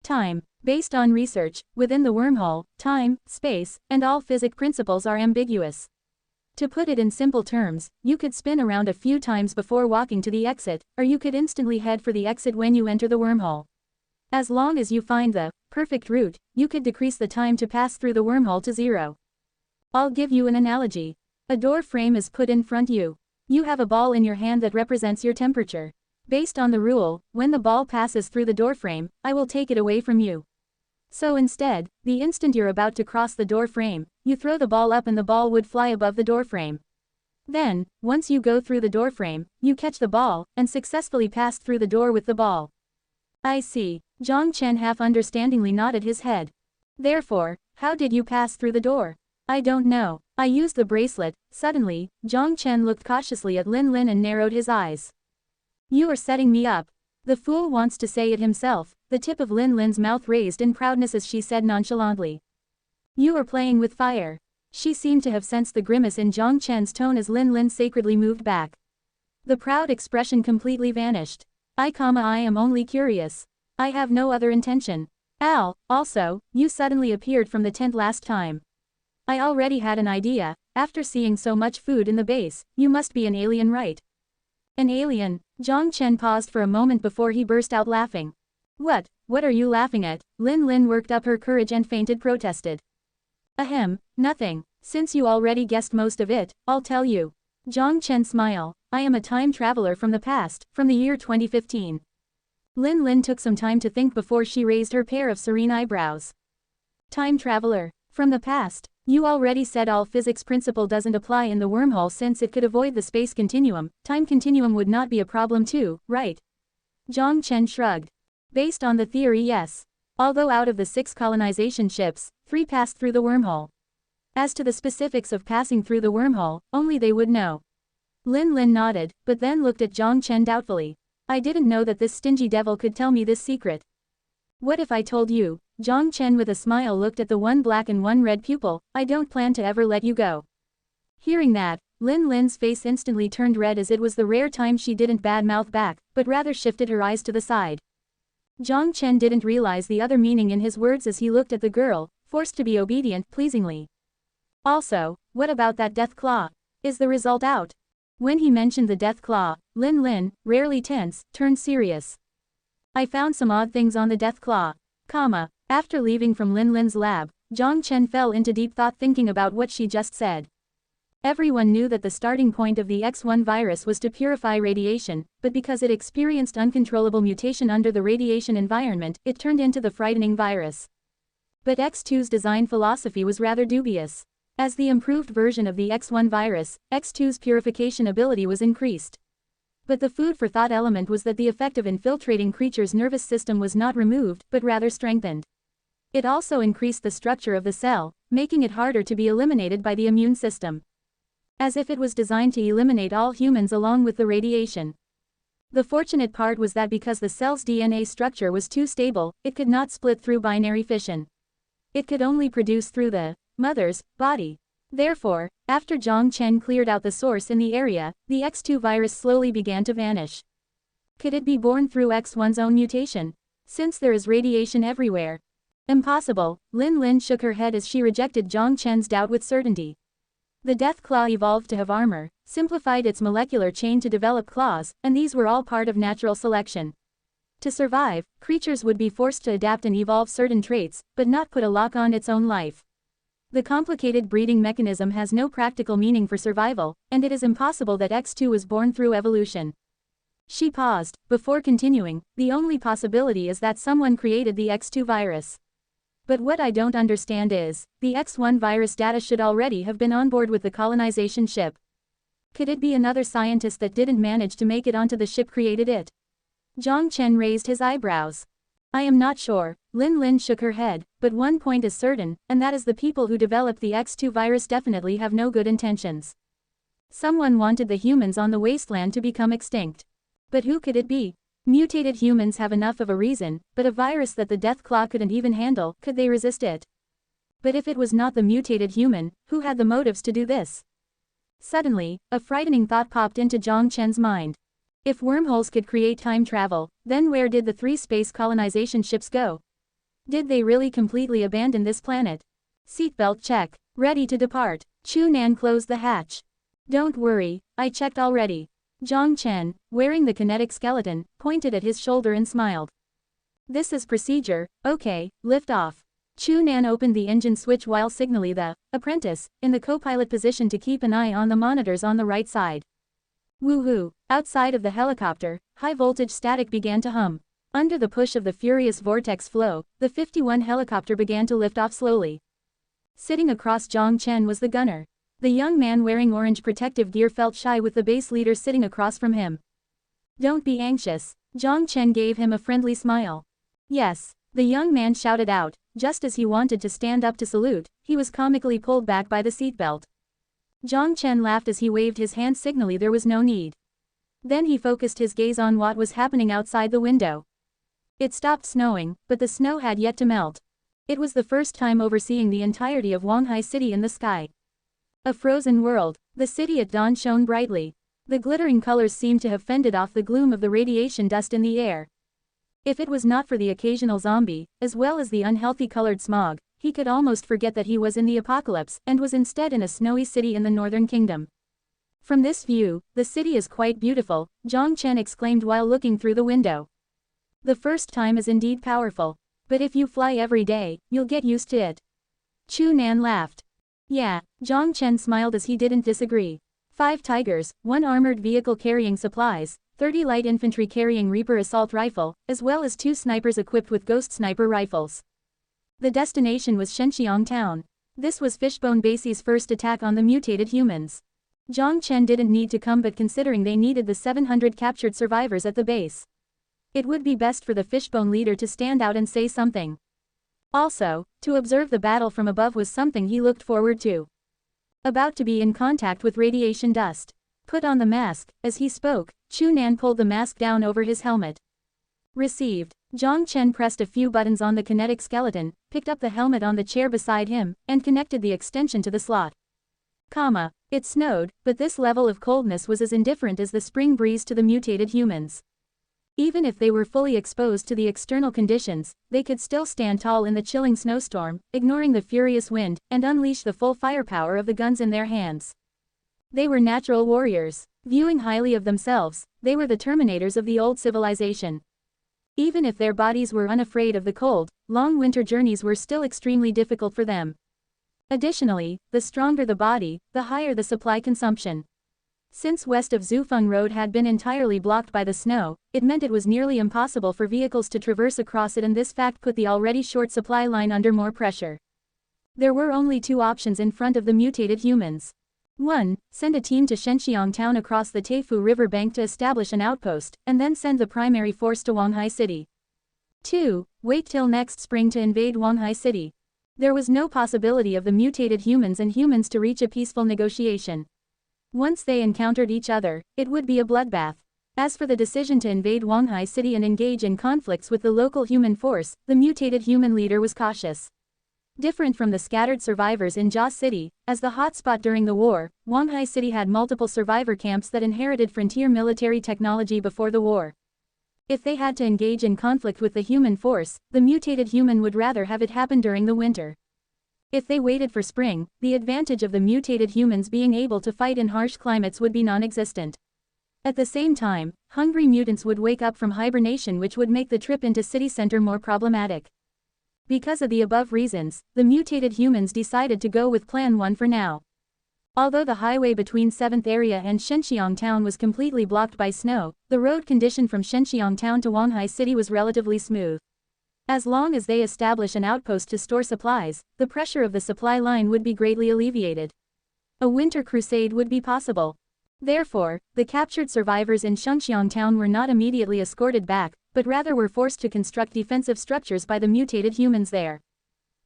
Time. Based on research, within the wormhole, time, space, and all physics principles are ambiguous. To put it in simple terms, you could spin around a few times before walking to the exit, or you could instantly head for the exit when you enter the wormhole. As long as you find the perfect route, you could decrease the time to pass through the wormhole to 0. I'll give you an analogy. A door frame is put in front you. You have a ball in your hand that represents your temperature. Based on the rule, when the ball passes through the door frame, I will take it away from you. So instead, the instant you're about to cross the door frame, you throw the ball up and the ball would fly above the door frame. Then, once you go through the door frame, you catch the ball, and successfully pass through the door with the ball. I see. Jiang Chen half-understandingly nodded his head. Therefore, how did you pass through the door? I don't know. I used the bracelet. Suddenly, Jiang Chen looked cautiously at Lin Lin and narrowed his eyes. You are setting me up. The fool wants to say it himself, the tip of Lin Lin's mouth raised in proudness as she said nonchalantly. You are playing with fire. She seemed to have sensed the grimace in Jiang Chen's tone as Lin Lin sacredly moved back. The proud expression completely vanished. I am only curious. I have no other intention. Also, you suddenly appeared from the tent last time. I already had an idea, after seeing so much food in the base, you must be an alien, right? An alien? Jiang Chen paused for a moment before he burst out laughing. What are you laughing at? Lin Lin worked up her courage and fainted protested. Nothing. Since you already guessed most of it, I'll tell you. Jiang Chen smiled. I am a time traveler from the past, from the year 2015. Lin Lin took some time to think before she raised her pair of serene eyebrows. Time traveler. From the past. You already said all physics principle doesn't apply in the wormhole since it could avoid the space continuum, time continuum would not be a problem too, right? Jiang Chen shrugged. Based on the theory, yes. Although out of the 6 colonization ships, 3 passed through the wormhole. As to the specifics of passing through the wormhole, only they would know. Lin Lin nodded, but then looked at Jiang Chen doubtfully. I didn't know that this stingy devil could tell me this secret. What if I told you? Jiang Chen with a smile looked at the one black and one red pupil. I don't plan to ever let you go. Hearing that, Lin Lin's face instantly turned red, as it was the rare time she didn't badmouth back, but rather shifted her eyes to the side. Jiang Chen didn't realize the other meaning in his words as he looked at the girl, forced to be obedient pleasingly. Also, what about that death claw? Is the result out? When he mentioned the death claw, Lin, rarely tense, turned serious. I found some odd things on the death claw. After leaving from Lin's lab, Jiang Chen fell into deep thought thinking about what she just said. Everyone knew that the starting point of the X1 virus was to purify radiation, but because it experienced uncontrollable mutation under the radiation environment, it turned into the frightening virus. But X2's design philosophy was rather dubious. As the improved version of the X1 virus, X2's purification ability was increased. But the food for thought element was that the effect of infiltrating creatures' nervous system was not removed, but rather strengthened. It also increased the structure of the cell, making it harder to be eliminated by the immune system. As if it was designed to eliminate all humans along with the radiation. The fortunate part was that because the cell's DNA structure was too stable, it could not split through binary fission. It could only produce through the mother's body. Therefore, after Jiang Chen cleared out the source in the area, the X2 virus slowly began to vanish. Could it be born through X1's own mutation? Since there is radiation everywhere. Impossible. Lin shook her head as she rejected Jiang Chen's doubt with certainty. The death claw evolved to have armor, simplified its molecular chain to develop claws, and these were all part of natural selection. To survive, creatures would be forced to adapt and evolve certain traits, but not put a lock on its own life. The complicated breeding mechanism has no practical meaning for survival, and it is impossible that X2 was born through evolution. She paused, before continuing, the only possibility is that someone created the X2 virus. But what I don't understand is, the X1 virus data should already have been on board with the colonization ship. Could it be another scientist that didn't manage to make it onto the ship created it? Jiang Chen raised his eyebrows. I am not sure. Lin shook her head, but one point is certain, and that is the people who developed the X2 virus definitely have no good intentions. Someone wanted the humans on the wasteland to become extinct. But who could it be? Mutated humans have enough of a reason, but a virus that the death claw couldn't even handle, could they resist it? But if it was not the mutated human, who had the motives to do this? Suddenly, a frightening thought popped into Jiang Chen's mind. If wormholes could create time travel, then where did the 3 space colonization ships go? Did they really completely abandon this planet? Seatbelt check. Ready to depart. Chu Nan closed the hatch. Don't worry, I checked already. Jiang Chen, wearing the kinetic skeleton, pointed at his shoulder and smiled. This is procedure, okay, lift off. Chu Nan opened the engine switch while signaling the apprentice in the co-pilot position to keep an eye on the monitors on the right side. Woohoo! Outside of the helicopter, high-voltage static began to hum. Under the push of the furious vortex flow, the 51 helicopter began to lift off slowly. Sitting across Jiang Chen was the gunner. The young man wearing orange protective gear felt shy with the base leader sitting across from him. Don't be anxious. Jiang Chen gave him a friendly smile. Yes, the young man shouted out. Just as he wanted to stand up to salute, he was comically pulled back by the seatbelt. Jiang Chen laughed as he waved his hand signally there was no need. Then he focused his gaze on what was happening outside the window. It stopped snowing, but the snow had yet to melt. It was the first time overseeing the entirety of Wanghai City in the sky. A frozen world. The city at dawn shone brightly. The glittering colors seemed to have fended off the gloom of the radiation dust in the air. If it was not for the occasional zombie, as well as the unhealthy colored smog, he could almost forget that he was in the apocalypse and was instead in a snowy city in the northern kingdom. From this view, the city is quite beautiful, Jiang Chen exclaimed while looking through the window. The first time is indeed powerful. But if you fly every day, you'll get used to it. Chu Nan laughed. Yeah, Jiang Chen smiled as he didn't disagree. 5 Tigers, 1 armored vehicle carrying supplies, 30 light infantry carrying Reaper assault rifle, as well as 2 snipers equipped with Ghost sniper rifles. The destination was Shenxiang town. This was Fishbone Basie's first attack on the mutated humans. Jiang Chen didn't need to come, but considering they needed the 700 captured survivors at the base, it would be best for the Fishbone leader to stand out and say something. Also, to observe the battle from above was something he looked forward to. About to be in contact with radiation dust. Put on the mask. As he spoke, Chu Nan pulled the mask down over his helmet. Received. Jiang Chen pressed a few buttons on the kinetic skeleton, picked up the helmet on the chair beside him, and connected the extension to the slot. It snowed, but this level of coldness was as indifferent as the spring breeze to the mutated humans. Even if they were fully exposed to the external conditions, they could still stand tall in the chilling snowstorm, ignoring the furious wind, and unleash the full firepower of the guns in their hands. They were natural warriors. Viewing highly of themselves, they were the terminators of the old civilization. Even if their bodies were unafraid of the cold, long winter journeys were still extremely difficult for them. Additionally, the stronger the body, the higher the supply consumption. Since west of Zufeng Road had been entirely blocked by the snow, it meant it was nearly impossible for vehicles to traverse across it, and this fact put the already short supply line under more pressure. There were only two options in front of the mutated humans. 1. Send a team to Shenxiang town across the Teifu River bank to establish an outpost, and then send the primary force to Wanghai City. 2. Wait till next spring to invade Wanghai City. There was no possibility of the mutated humans and humans to reach a peaceful negotiation. Once they encountered each other, it would be a bloodbath. As for the decision to invade Wanghai City and engage in conflicts with the local human force, the mutated human leader was cautious. Different from the scattered survivors in Jia City, as the hotspot during the war, Wanghai City had multiple survivor camps that inherited frontier military technology before the war. If they had to engage in conflict with the human force, the mutated human would rather have it happen during the winter. If they waited for spring, the advantage of the mutated humans being able to fight in harsh climates would be non-existent. At the same time, hungry mutants would wake up from hibernation, which would make the trip into city center more problematic. Because of the above reasons, the mutated humans decided to go with Plan 1 for now. Although the highway between 7th area and Shenxiang town was completely blocked by snow, the road condition from Shenxiang town to Wanghai City was relatively smooth. As long as they establish an outpost to store supplies, the pressure of the supply line would be greatly alleviated. A winter crusade would be possible. Therefore, the captured survivors in Shenxiang town were not immediately escorted back, but rather were forced to construct defensive structures by the mutated humans there.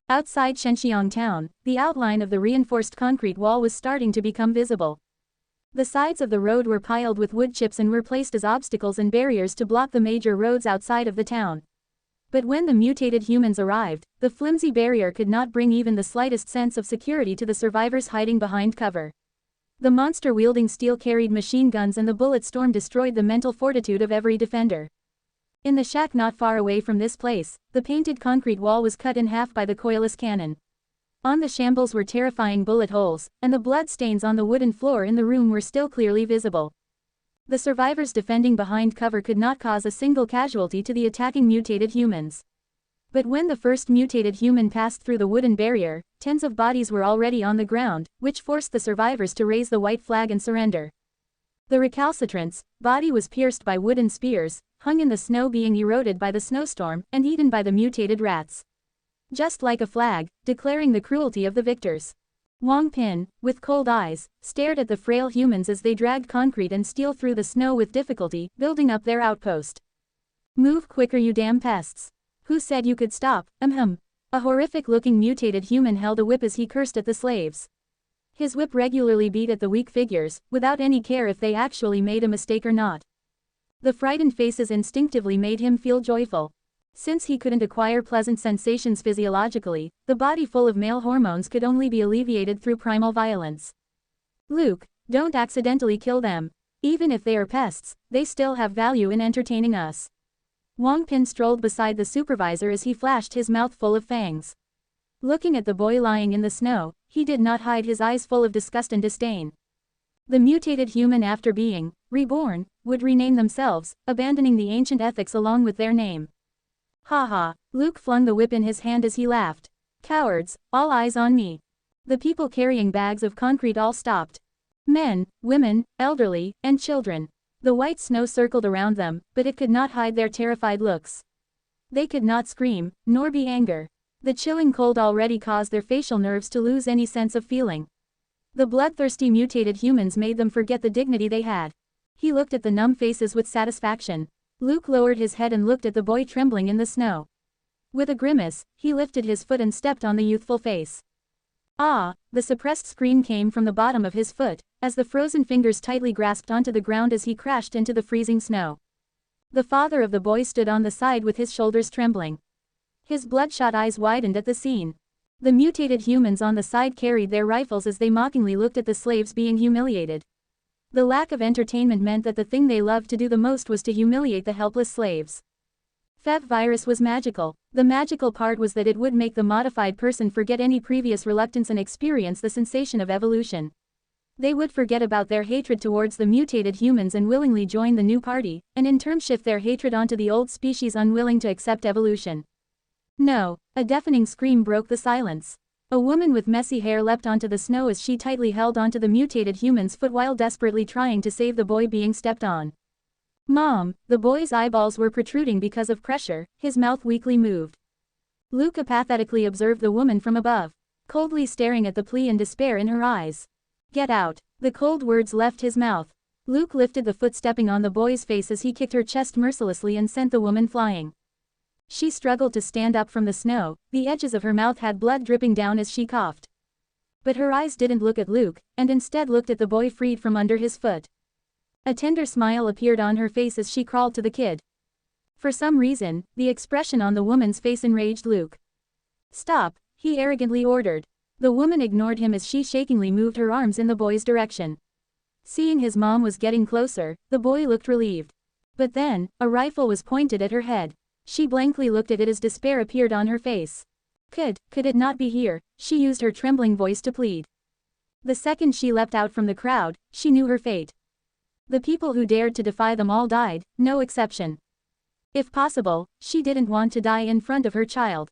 Outside Shenxiang town, the outline of the reinforced concrete wall was starting to become visible. The sides of the road were piled with wood chips and were placed as obstacles and barriers to block the major roads outside of the town. But when the mutated humans arrived, the flimsy barrier could not bring even the slightest sense of security to the survivors hiding behind cover. The monster-wielding steel-carried machine guns and the bullet storm destroyed the mental fortitude of every defender. In the shack not far away from this place, the painted concrete wall was cut in half by the coilless cannon. On the shambles were terrifying bullet holes, and the blood stains on the wooden floor in the room were still clearly visible. The survivors defending behind cover could not cause a single casualty to the attacking mutated humans. But when the first mutated human passed through the wooden barrier, tens of bodies were already on the ground, which forced the survivors to raise the white flag and surrender. The recalcitrant's body was pierced by wooden spears, hung in the snow being eroded by the snowstorm, and eaten by the mutated rats. Just like a flag, declaring the cruelty of the victors. Wang Pin, with cold eyes, stared at the frail humans as they dragged concrete and steel through the snow with difficulty, building up their outpost. "Move quicker, you damn pests. Who said you could stop?" A horrific-looking mutated human held a whip as he cursed at the slaves. His whip regularly beat at the weak figures, without any care if they actually made a mistake or not. The frightened faces instinctively made him feel joyful. Since he couldn't acquire pleasant sensations physiologically, the body full of male hormones could only be alleviated through primal violence. "Luke, don't accidentally kill them. Even if they are pests, they still have value in entertaining us." Wang Pin strolled beside the supervisor as he flashed his mouth full of fangs. Looking at the boy lying in the snow, he did not hide his eyes full of disgust and disdain. The mutated human, after being reborn, would rename themselves, abandoning the ancient ethics along with their name. "Ha ha!" Luke flung the whip in his hand as he laughed. "Cowards, all eyes on me." The people carrying bags of concrete all stopped. Men, women, elderly, and children. The white snow circled around them, but it could not hide their terrified looks. They could not scream, nor be anger. The chilling cold already caused their facial nerves to lose any sense of feeling. The bloodthirsty mutated humans made them forget the dignity they had. He looked at the numb faces with satisfaction. Luke lowered his head and looked at the boy trembling in the snow. With a grimace, he lifted his foot and stepped on the youthful face. "Ah!" The suppressed scream came from the bottom of his foot, as the frozen fingers tightly grasped onto the ground as he crashed into the freezing snow. The father of the boy stood on the side with his shoulders trembling. His bloodshot eyes widened at the scene. The mutated humans on the side carried their rifles as they mockingly looked at the slaves being humiliated. The lack of entertainment meant that the thing they loved to do the most was to humiliate the helpless slaves. Fev virus was magical. The magical part was that it would make the modified person forget any previous reluctance and experience the sensation of evolution. They would forget about their hatred towards the mutated humans and willingly join the new party, and in turn shift their hatred onto the old species unwilling to accept evolution. No, a deafening scream broke the silence. A woman with messy hair leapt onto the snow as she tightly held onto the mutated human's foot while desperately trying to save the boy being stepped on. Mom, the boy's eyeballs were protruding because of pressure, his mouth weakly moved. Luke apathetically observed the woman from above, coldly staring at the plea and despair in her eyes. Get out. The cold words left his mouth. Luke lifted the foot stepping on the boy's face as he kicked her chest mercilessly and sent the woman flying. She struggled to stand up from the snow, the edges of her mouth had blood dripping down as she coughed. But her eyes didn't look at Luke, and instead looked at the boy freed from under his foot. A tender smile appeared on her face as she crawled to the kid. For some reason, the expression on the woman's face enraged Luke. Stop, he arrogantly ordered. The woman ignored him as she shakingly moved her arms in the boy's direction. Seeing his mom was getting closer, the boy looked relieved. But then, a rifle was pointed at her head. She blankly looked at it as despair appeared on her face. Could it not be here? She used her trembling voice to plead. The second she leapt out from the crowd, she knew her fate. The people who dared to defy them all died, no exception. If possible, she didn't want to die in front of her child.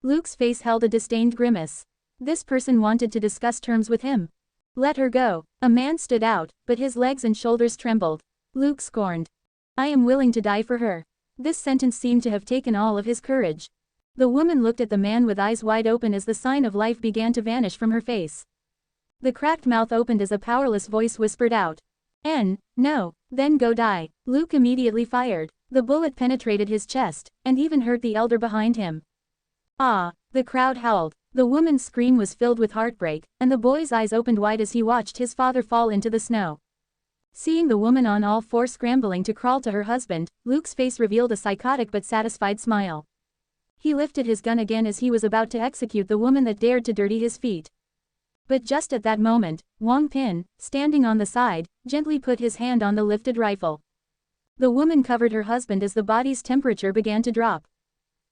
Luke's face held a disdained grimace. This person wanted to discuss terms with him. Let her go. A man stood out, but his legs and shoulders trembled. Luke scorned. I am willing to die for her. This sentence seemed to have taken all of his courage. The woman looked at the man with eyes wide open as the sign of life began to vanish from her face. The cracked mouth opened as a powerless voice whispered out. No, then go die. Luke immediately fired. The bullet penetrated his chest, and even hurt the elder behind him. Ah! The crowd howled. The woman's scream was filled with heartbreak, and the boy's eyes opened wide as he watched his father fall into the snow. Seeing the woman on all fours scrambling to crawl to her husband, Luke's face revealed a psychotic but satisfied smile. He lifted his gun again as he was about to execute the woman that dared to dirty his feet. But just at that moment, Wang Pin, standing on the side, gently put his hand on the lifted rifle. The woman covered her husband as the body's temperature began to drop.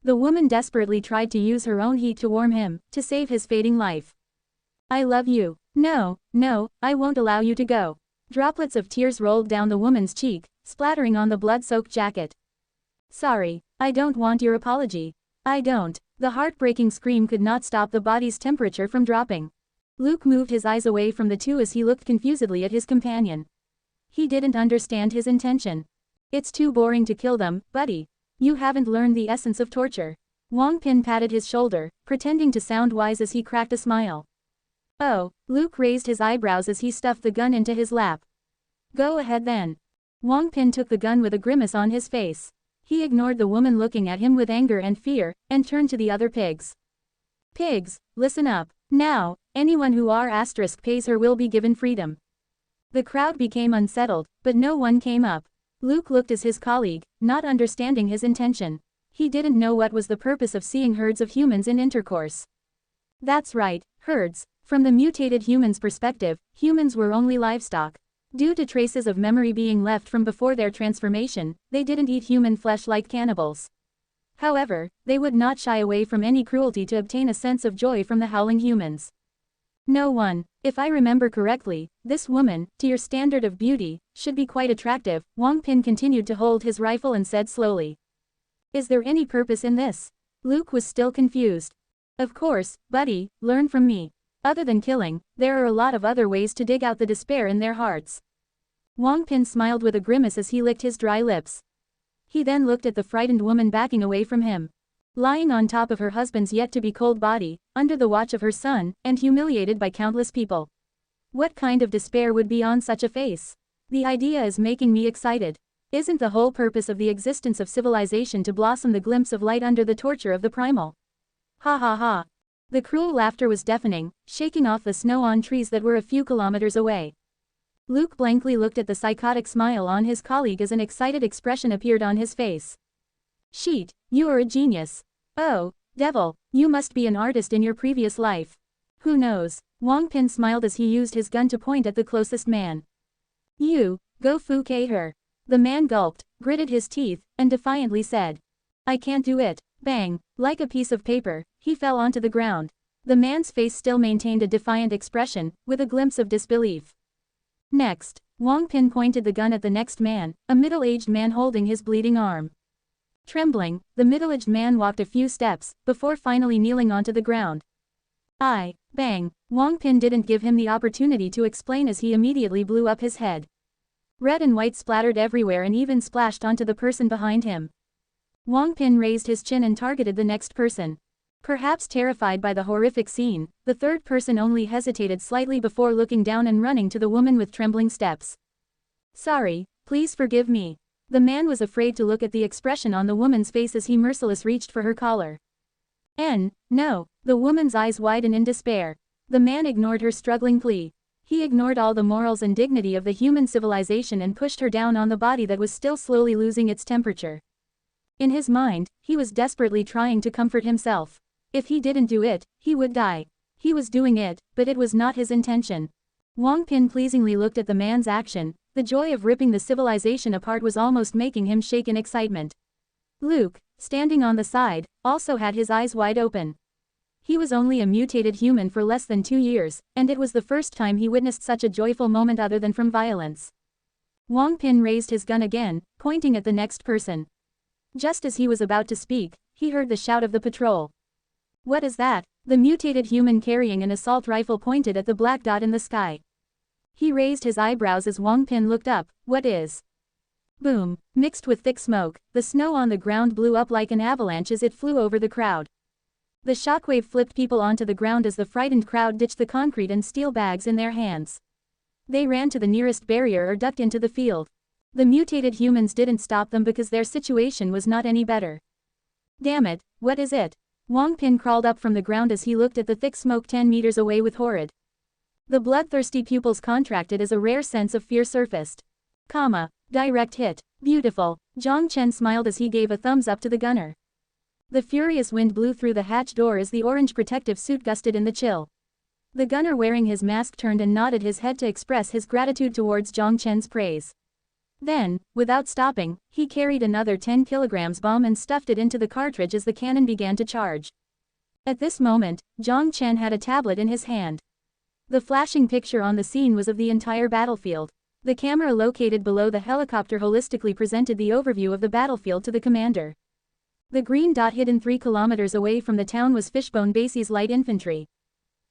The woman desperately tried to use her own heat to warm him, to save his fading life. I love you. No, I won't allow you to go. Droplets of tears rolled down the woman's cheek, splattering on the blood-soaked jacket. Sorry, I don't want your apology. I don't. The heartbreaking scream could not stop the body's temperature from dropping. Luke moved his eyes away from the two as he looked confusedly at his companion. He didn't understand his intention. It's too boring to kill them, buddy. You haven't learned the essence of torture. Wang Pin patted his shoulder, pretending to sound wise as he cracked a smile. Oh, Luke raised his eyebrows as he stuffed the gun into his lap. Go ahead then. Wang Pin took the gun with a grimace on his face. He ignored the woman looking at him with anger and fear, and turned to the other pigs. Pigs, listen up. Now, anyone who R** pays her will be given freedom. The crowd became unsettled, but no one came up. Luke looked at his colleague, not understanding his intention. He didn't know what was the purpose of seeing herds of humans in intercourse. That's right, herds. From the mutated human's perspective, humans were only livestock. Due to traces of memory being left from before their transformation, they didn't eat human flesh like cannibals. However, they would not shy away from any cruelty to obtain a sense of joy from the howling humans. No one, if I remember correctly, this woman, to your standard of beauty, should be quite attractive. Wang Pin continued to hold his rifle and said slowly. Is there any purpose in this? Luke was still confused. Of course, buddy, learn from me. Other than killing, there are a lot of other ways to dig out the despair in their hearts. Wang Pin smiled with a grimace as he licked his dry lips. He then looked at the frightened woman backing away from him. Lying on top of her husband's yet-to-be-cold body, under the watch of her son, and humiliated by countless people. What kind of despair would be on such a face? The idea is making me excited. Isn't the whole purpose of the existence of civilization to blossom the glimpse of light under the torture of the primal? Ha ha ha. The cruel laughter was deafening, shaking off the snow on trees that were a few kilometers away. Luke blankly looked at the psychotic smile on his colleague as an excited expression appeared on his face. Sheet, you are a genius. Oh, devil, you must be an artist in your previous life. Who knows? Wang Pin smiled as he used his gun to point at the closest man. You, go Fu K her. The man gulped, gritted his teeth, and defiantly said. I can't do it. Bang, like a piece of paper, he fell onto the ground. The man's face still maintained a defiant expression, with a glimpse of disbelief. Next, Wang Pin pointed the gun at the next man, a middle-aged man holding his bleeding arm. Trembling, the middle-aged man walked a few steps, before finally kneeling onto the ground. Bang, Wang Pin didn't give him the opportunity to explain as he immediately blew up his head. Red and white splattered everywhere and even splashed onto the person behind him. Wang Pin raised his chin and targeted the next person. Perhaps terrified by the horrific scene, the third person only hesitated slightly before looking down and running to the woman with trembling steps. Sorry, please forgive me. The man was afraid to look at the expression on the woman's face as he mercilessly reached for her collar. No, the woman's eyes widened in despair. The man ignored her struggling plea. He ignored all the morals and dignity of the human civilization and pushed her down on the body that was still slowly losing its temperature. In his mind, he was desperately trying to comfort himself. If he didn't do it, he would die. He was doing it, but it was not his intention. Wang Pin pleasingly looked at the man's action. The joy of ripping the civilization apart was almost making him shake in excitement. Luke, standing on the side, also had his eyes wide open. He was only a mutated human for less than 2 years, and it was the first time he witnessed such a joyful moment other than from violence. Wang Pin raised his gun again, pointing at the next person. Just as he was about to speak, he heard the shout of the patrol. What is that? The mutated human carrying an assault rifle pointed at the black dot in the sky. He raised his eyebrows as Wang Pin looked up. What is? Boom, mixed with thick smoke, the snow on the ground blew up like an avalanche as it flew over the crowd. The shockwave flipped people onto the ground as the frightened crowd ditched the concrete and steel bags in their hands. They ran to the nearest barrier or ducked into the field. The mutated humans didn't stop them because their situation was not any better. Damn it, what is it? Wang Pin crawled up from the ground as he looked at the thick smoke 10 meters away with horror. The bloodthirsty pupils contracted as a rare sense of fear surfaced. Direct hit. Beautiful. Jiang Chen smiled as he gave a thumbs up to the gunner. The furious wind blew through the hatch door as the orange protective suit gusted in the chill. The gunner wearing his mask turned and nodded his head to express his gratitude towards Jiang Chen's praise. Then, without stopping, he carried another 10 kilograms bomb and stuffed it into the cartridge as the cannon began to charge. At this moment, Jiang Chen had a tablet in his hand. The flashing picture on the scene was of the entire battlefield. The camera located below the helicopter holistically presented the overview of the battlefield to the commander. The green dot hidden 3 kilometers away from the town was Fishbone Basie's light infantry.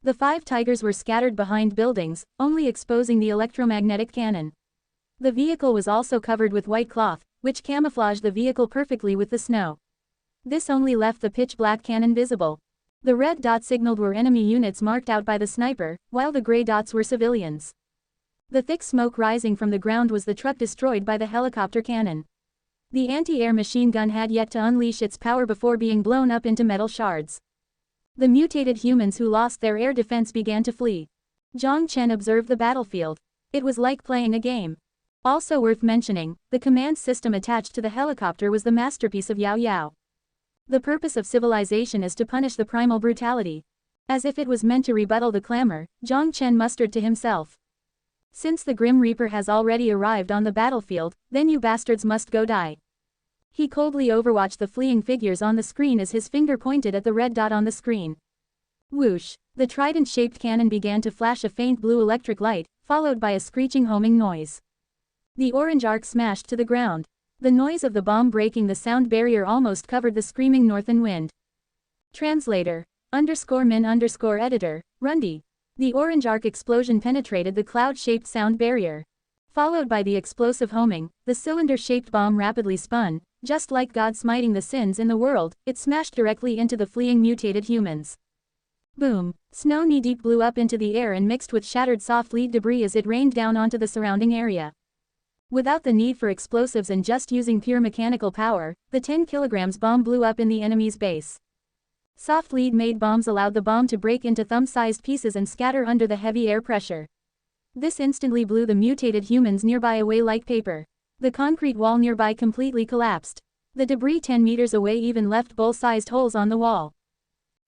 The 5 Tigers were scattered behind buildings, only exposing the electromagnetic cannon. The vehicle was also covered with white cloth, which camouflaged the vehicle perfectly with the snow. This only left the pitch-black cannon visible. The red dot signaled were enemy units marked out by the sniper, while the gray dots were civilians. The thick smoke rising from the ground was the truck destroyed by the helicopter cannon. The anti-air machine gun had yet to unleash its power before being blown up into metal shards. The mutated humans who lost their air defense began to flee. Jiang Chen observed the battlefield. It was like playing a game. Also worth mentioning, the command system attached to the helicopter was the masterpiece of Yao Yao. The purpose of civilization is to punish the primal brutality. As if it was meant to rebuttal the clamor, Jiang Chen mustered to himself. Since the Grim Reaper has already arrived on the battlefield, then you bastards must go die. He coldly overwatched the fleeing figures on the screen as his finger pointed at the red dot on the screen. Whoosh! The trident-shaped cannon began to flash a faint blue electric light, followed by a screeching homing noise. The orange arc smashed to the ground. The noise of the bomb breaking the sound barrier almost covered the screaming northern wind. Translator. _min_editor, Rundy. The orange arc explosion penetrated the cloud-shaped sound barrier. Followed by the explosive homing, the cylinder-shaped bomb rapidly spun. Just like God smiting the sins in the world, it smashed directly into the fleeing mutated humans. Boom! Snow knee-deep blew up into the air and mixed with shattered soft lead debris as it rained down onto the surrounding area. Without the need for explosives and just using pure mechanical power, the 10 kilograms bomb blew up in the enemy's base. Soft lead-made bombs allowed the bomb to break into thumb-sized pieces and scatter under the heavy air pressure. This instantly blew the mutated humans nearby away like paper. The concrete wall nearby completely collapsed. The debris 10 meters away even left bowl-sized holes on the wall.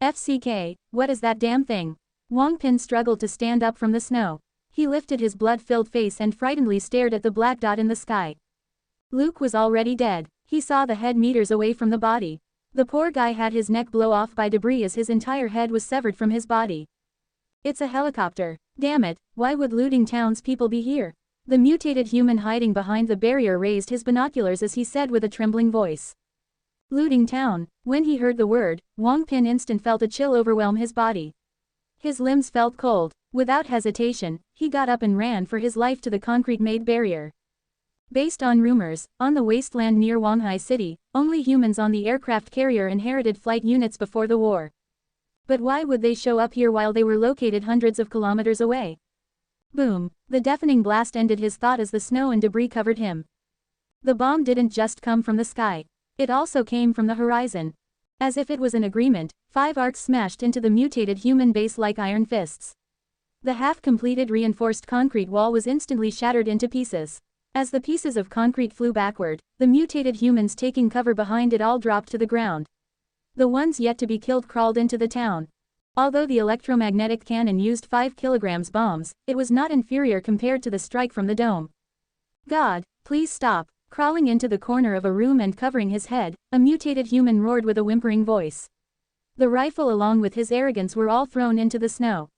FCK, what is that damn thing? Wang Pin struggled to stand up from the snow. He lifted his blood-filled face and frightenedly stared at the black dot in the sky. Luke was already dead. He saw the head meters away from the body. The poor guy had his neck blown off by debris as his entire head was severed from his body. It's a helicopter. Damn it, why would looting townspeople be here? The mutated human hiding behind the barrier raised his binoculars as he said with a trembling voice. Looting town. When he heard the word, Wang Pin instant felt a chill overwhelm his body. His limbs felt cold. Without hesitation, he got up and ran for his life to the concrete-made barrier. Based on rumors, on the wasteland near Wanghai City, only humans on the aircraft carrier inherited flight units before the war. But why would they show up here while they were located hundreds of kilometers away? Boom! The deafening blast ended his thought as the snow and debris covered him. The bomb didn't just come from the sky. It also came from the horizon. As if it was an agreement, 5 arcs smashed into the mutated human base like iron fists. The half-completed reinforced concrete wall was instantly shattered into pieces. As the pieces of concrete flew backward, the mutated humans taking cover behind it all dropped to the ground. The ones yet to be killed crawled into the town. Although the electromagnetic cannon used 5 kilograms bombs, it was not inferior compared to the strike from the dome. God, please stop. Crawling into the corner of a room and covering his head, a mutated human roared with a whimpering voice. The rifle along with his arrogance were all thrown into the snow.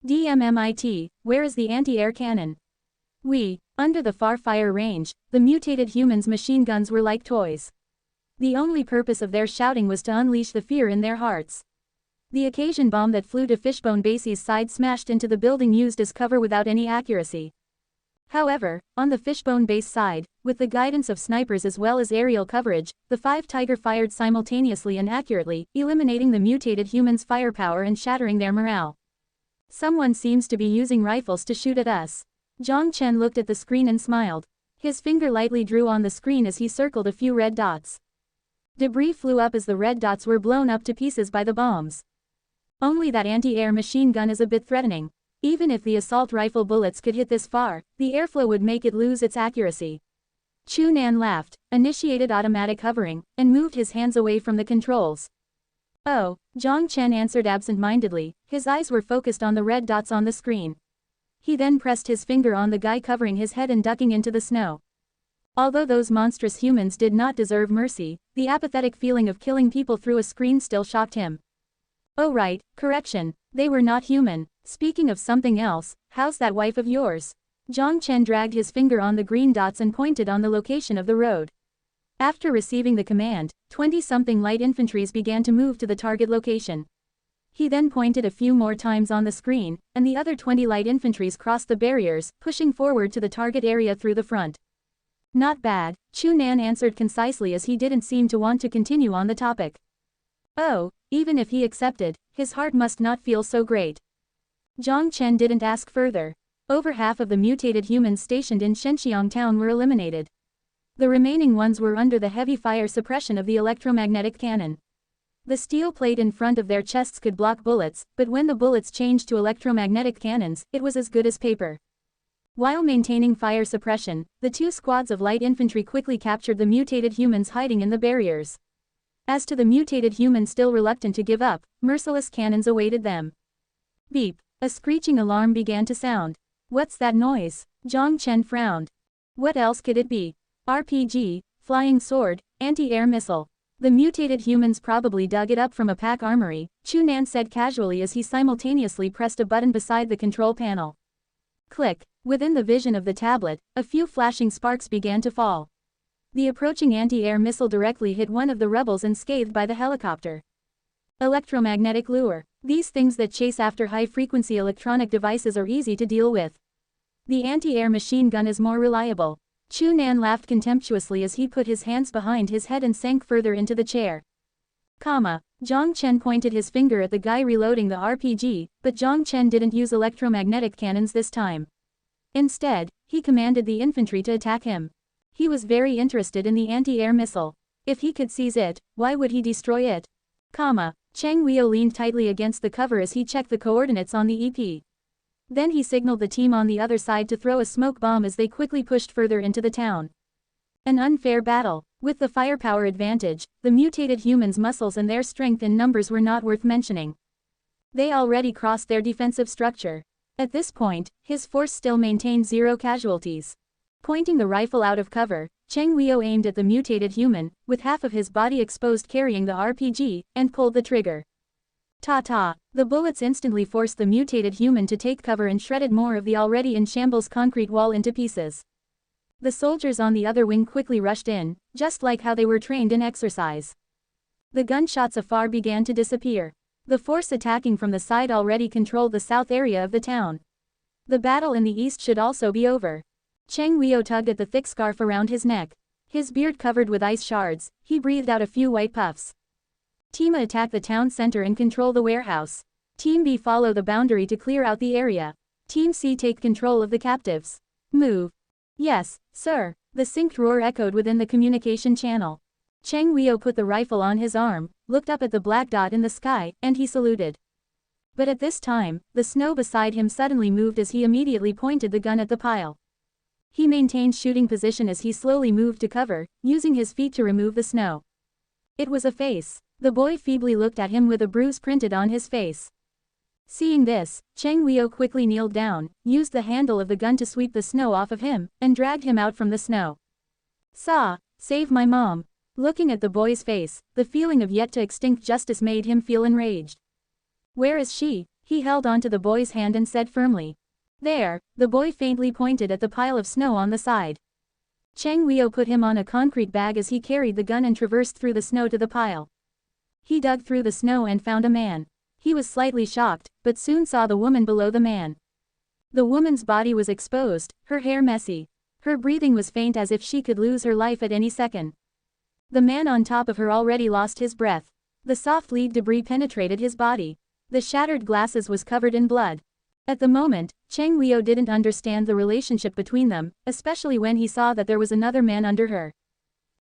DMMIT, where is the anti-air cannon? Under the far fire range, the mutated humans' machine guns were like toys. The only purpose of their shouting was to unleash the fear in their hearts. The occasion bomb that flew to Fishbone Basie's side smashed into the building used as cover without any accuracy. However, on the Fishbone Base side, with the guidance of snipers as well as aerial coverage, the 5 Tiger fired simultaneously and accurately, eliminating the mutated humans' firepower and shattering their morale. Someone seems to be using rifles to shoot at us. Jiang Chen looked at the screen and smiled. His finger lightly drew on the screen as he circled a few red dots. Debris flew up as the red dots were blown up to pieces by the bombs. Only that anti-air machine gun is a bit threatening. Even if the assault rifle bullets could hit this far, the airflow would make it lose its accuracy. Chu Nan laughed, initiated automatic hovering, and moved his hands away from the controls. Oh, Jiang Chen answered absent-mindedly, his eyes were focused on the red dots on the screen. He then pressed his finger on the guy covering his head and ducking into the snow. Although those monstrous humans did not deserve mercy, the apathetic feeling of killing people through a screen still shocked him. Oh right, correction, they were not human. Speaking of something else, how's that wife of yours? Jiang Chen dragged his finger on the green dots and pointed on the location of the road. After receiving the command, 20-something light infantries began to move to the target location. He then pointed a few more times on the screen, and the other 20 light infantries crossed the barriers, pushing forward to the target area through the front. Not bad, Chu Nan answered concisely as he didn't seem to want to continue on the topic. Oh, even if he accepted, his heart must not feel so great. Jiang Chen didn't ask further. Over half of the mutated humans stationed in Shenxiang town were eliminated. The remaining ones were under the heavy fire suppression of the electromagnetic cannon. The steel plate in front of their chests could block bullets, but when the bullets changed to electromagnetic cannons, it was as good as paper. While maintaining fire suppression, the 2 squads of light infantry quickly captured the mutated humans hiding in the barriers. As to the mutated humans still reluctant to give up, merciless cannons awaited them. Beep! A screeching alarm began to sound. What's that noise? Jiang Chen frowned. What else could it be? RPG, flying sword, anti-air missile. The mutated humans probably dug it up from a pack armory, Chu Nan said casually as he simultaneously pressed a button beside the control panel. Click! Within the vision of the tablet, a few flashing sparks began to fall. The approaching anti-air missile directly hit one of the rebels and scathed by the helicopter. Electromagnetic lure. These things that chase after high-frequency electronic devices are easy to deal with. The anti-air machine gun is more reliable. Chu Nan laughed contemptuously as he put his hands behind his head and sank further into the chair. Jiang Chen pointed his finger at the guy reloading the RPG, but Jiang Chen didn't use electromagnetic cannons this time. Instead, he commanded the infantry to attack him. He was very interested in the anti-air missile. If he could seize it, why would he destroy it? Chang Weo leaned tightly against the cover as he checked the coordinates on the EP. Then he signaled the team on the other side to throw a smoke bomb as they quickly pushed further into the town. An unfair battle. With the firepower advantage, the mutated humans' muscles and their strength in numbers were not worth mentioning. They already crossed their defensive structure. At this point, his force still maintained 0 casualties. Pointing the rifle out of cover, Cheng Weio aimed at the mutated human, with half of his body exposed carrying the RPG, and pulled the trigger. Ta-ta! The bullets instantly forced the mutated human to take cover and shredded more of the already in shambles concrete wall into pieces. The soldiers on the other wing quickly rushed in, just like how they were trained in exercise. The gunshots afar began to disappear. The force attacking from the side already controlled the south area of the town. The battle in the east should also be over. Cheng Weio tugged at the thick scarf around his neck. His beard covered with ice shards, he breathed out a few white puffs. Team A attack the town center and control the warehouse. Team B follow the boundary to clear out the area. Team C take control of the captives. Move. Yes, sir. The synced roar echoed within the communication channel. Cheng Weio put the rifle on his arm, looked up at the black dot in the sky, and he saluted. But at this time, the snow beside him suddenly moved as he immediately pointed the gun at the pile. He maintained shooting position as he slowly moved to cover, using his feet to remove the snow. It was a face. The boy feebly looked at him with a bruise printed on his face. Seeing this, Cheng Weio quickly kneeled down, used the handle of the gun to sweep the snow off of him, and dragged him out from the snow. Save my mom. Looking at the boy's face, the feeling of yet to extinct justice made him feel enraged. Where is she? He held onto the boy's hand and said firmly. There, the boy faintly pointed at the pile of snow on the side. Cheng Weio put him on a concrete bag as he carried the gun and traversed through the snow to the pile. He dug through the snow and found a man. He was slightly shocked, but soon saw the woman below the man. The woman's body was exposed, her hair messy. Her breathing was faint as if she could lose her life at any second. The man on top of her already lost his breath. The soft lead debris penetrated his body. The shattered glasses was covered in blood. At the moment, Cheng Weio didn't understand the relationship between them, especially when he saw that there was another man under her.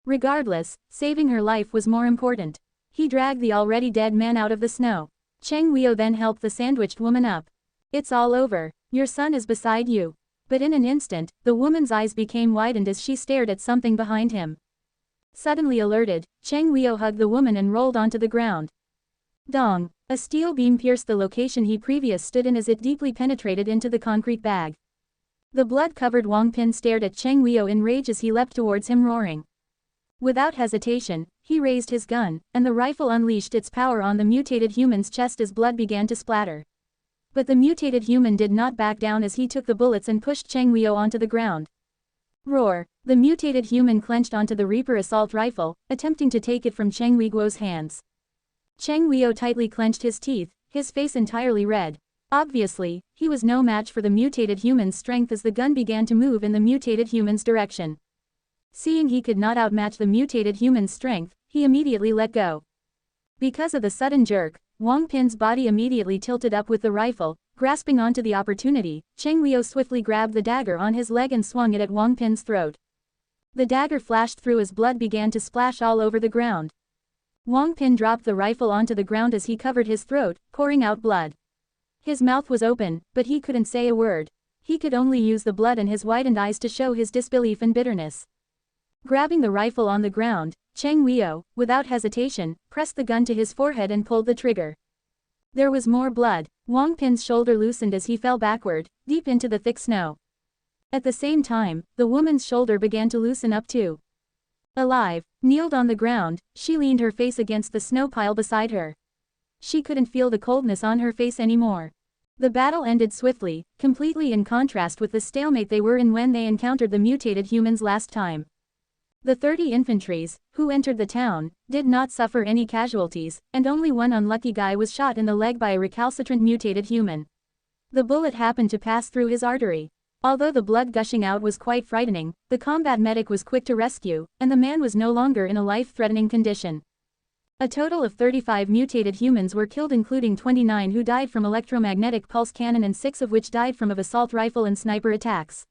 Regardless, saving her life was more important. He dragged the already dead man out of the snow. Cheng Weio then helped the sandwiched woman up. It's all over. Your son is beside you. But in an instant, the woman's eyes became widened as she stared at something behind him. Suddenly alerted, Cheng Weio hugged the woman and rolled onto the ground. Dong! A steel beam pierced the location he previously stood in as it deeply penetrated into the concrete bag. The blood-covered Wang Pin stared at Cheng Weio in rage as he leapt towards him roaring. Without hesitation, he raised his gun, and the rifle unleashed its power on the mutated human's chest as blood began to splatter. But the mutated human did not back down as he took the bullets and pushed Cheng Weio onto the ground. Roar! The mutated human clenched onto the Reaper assault rifle, attempting to take it from Cheng Weio's hands. Cheng Weio tightly clenched his teeth, his face entirely red. Obviously, he was no match for the mutated human's strength as the gun began to move in the mutated human's direction. Seeing he could not outmatch the mutated human's strength, he immediately let go. Because of the sudden jerk, Wang Pin's body immediately tilted up with the rifle. Grasping onto the opportunity, Cheng Weio swiftly grabbed the dagger on his leg and swung it at Wang Pin's throat. The dagger flashed through as blood began to splash all over the ground. Wang Pin dropped the rifle onto the ground as he covered his throat, pouring out blood. His mouth was open, but he couldn't say a word. He could only use the blood in his widened eyes to show his disbelief and bitterness. Grabbing the rifle on the ground, Cheng Weio, without hesitation, pressed the gun to his forehead and pulled the trigger. There was more blood. Wang Pin's shoulder loosened as he fell backward, deep into the thick snow. At the same time, the woman's shoulder began to loosen up too. Alive, kneeled on the ground, she leaned her face against the snow pile beside her. She couldn't feel the coldness on her face anymore. The battle ended swiftly, completely in contrast with the stalemate they were in when they encountered the mutated humans last time. The 30 infantries, who entered the town, did not suffer any casualties, and only one unlucky guy was shot in the leg by a recalcitrant mutated human. The bullet happened to pass through his artery. Although the blood gushing out was quite frightening, the combat medic was quick to rescue, and the man was no longer in a life-threatening condition. A total of 35 mutated humans were killed, including 29 who died from electromagnetic pulse cannon and 6 of which died from assault rifle and sniper attacks.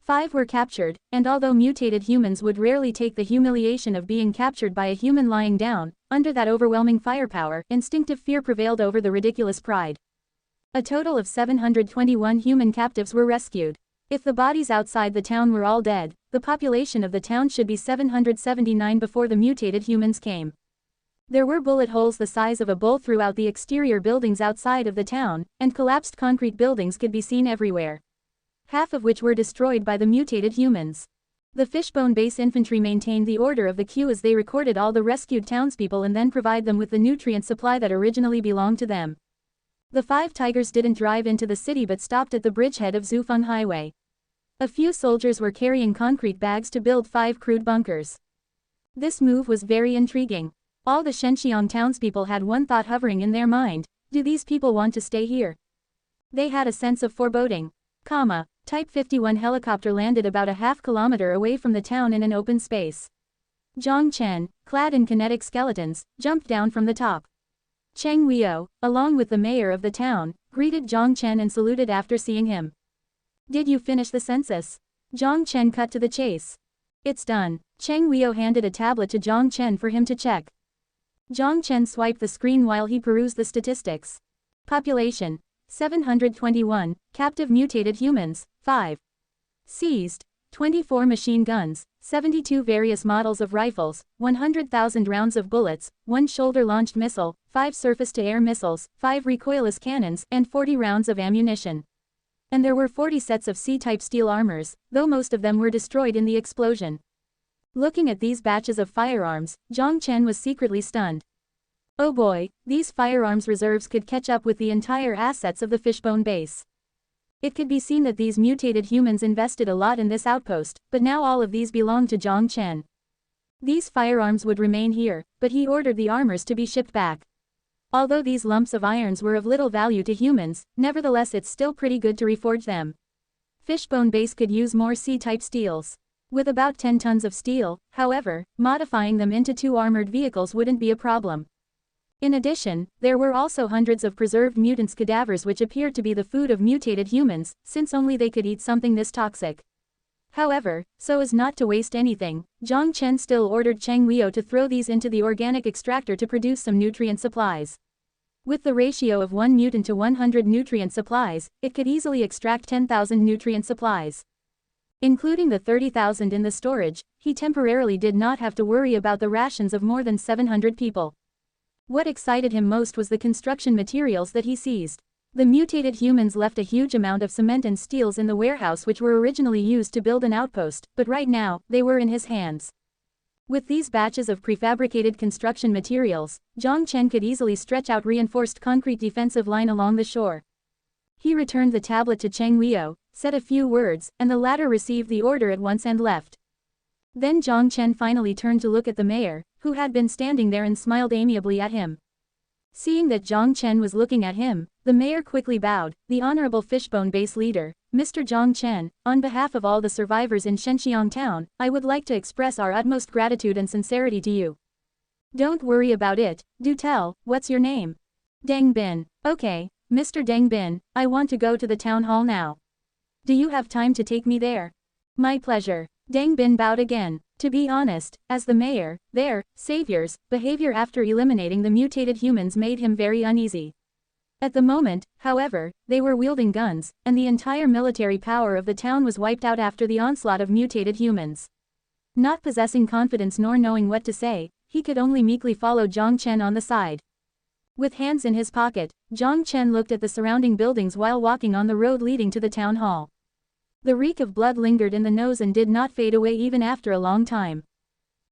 5 were captured, and although mutated humans would rarely take the humiliation of being captured by a human lying down, under that overwhelming firepower, instinctive fear prevailed over the ridiculous pride. A total of 721 human captives were rescued. If the bodies outside the town were all dead, the population of the town should be 779 before the mutated humans came. There were bullet holes the size of a bowl throughout the exterior buildings outside of the town, and collapsed concrete buildings could be seen everywhere. Half of which were destroyed by the mutated humans. The Fishbone Base infantry maintained the order of the queue as they recorded all the rescued townspeople and then provide them with the nutrient supply that originally belonged to them. The 5 Tigers didn't drive into the city but stopped at the bridgehead of Zufeng Highway. A few soldiers were carrying concrete bags to build 5 crude bunkers. This move was very intriguing. All the Shenxiang townspeople had one thought hovering in their mind: do these people want to stay here? They had a sense of foreboding. Type 51 helicopter landed about a half-kilometer away from the town in an open space. Jiang Chen, clad in kinetic skeletons, jumped down from the top. Cheng Huio, along with the mayor of the town, greeted Jiang Chen and saluted after seeing him. Did you finish the census? Jiang Chen cut to the chase. It's done. Cheng Huio handed a tablet to Jiang Chen for him to check. Jiang Chen swiped the screen while he perused the statistics. Population: 721, captive mutated humans, 5. Seized: 24 machine guns, 72 various models of rifles, 100,000 rounds of bullets, 1 shoulder-launched missile, 5 surface-to-air missiles, 5 recoilless cannons, and 40 rounds of ammunition. And there were 40 sets of C-type steel armors, though most of them were destroyed in the explosion. Looking at these batches of firearms, Jiang Chen was secretly stunned. Oh boy, these firearms reserves could catch up with the entire assets of the Fishbone Base. It could be seen that these mutated humans invested a lot in this outpost, but now all of these belonged to Jiang Chen. These firearms would remain here, but he ordered the armors to be shipped back. Although these lumps of irons were of little value to humans, nevertheless it's still pretty good to reforge them. Fishbone Base could use more C-type steels. With about 10 tons of steel, however, modifying them into 2 armored vehicles wouldn't be a problem. In addition, there were also hundreds of preserved mutants' cadavers which appeared to be the food of mutated humans, since only they could eat something this toxic. However, so as not to waste anything, Jiang Chen still ordered Cheng Huio to throw these into the organic extractor to produce some nutrient supplies. With the ratio of 1 mutant to 100 nutrient supplies, it could easily extract 10,000 nutrient supplies. Including the 30,000 in the storage, he temporarily did not have to worry about the rations of more than 700 people. What excited him most was the construction materials that he seized. The mutated humans left a huge amount of cement and steels in the warehouse which were originally used to build an outpost, but right now, they were in his hands. With these batches of prefabricated construction materials, Jiang Chen could easily stretch out reinforced concrete defensive line along the shore. He returned the tablet to Cheng Huio, said a few words, and the latter received the order at once and left. Then Jiang Chen finally turned to look at the mayor, who had been standing there, and smiled amiably at him. Seeing that Jiang Chen was looking at him, the mayor quickly bowed. The Honorable Fishbone Base leader, Mr. Jiang Chen, on behalf of all the survivors in Shenxiang town, I would like to express our utmost gratitude and sincerity to you. Don't worry about it, do tell, what's your name? Deng Bin. Okay, Mr. Deng Bin, I want to go to the town hall now. Do you have time to take me there? My pleasure. Deng Bin bowed again. To be honest, as the mayor, their savior's behavior after eliminating the mutated humans made him very uneasy. At the moment, however, they were wielding guns, and the entire military power of the town was wiped out after the onslaught of mutated humans. Not possessing confidence nor knowing what to say, he could only meekly follow Jiang Chen on the side. With hands in his pocket, Jiang Chen looked at the surrounding buildings while walking on the road leading to the town hall. The reek of blood lingered in the nose and did not fade away even after a long time.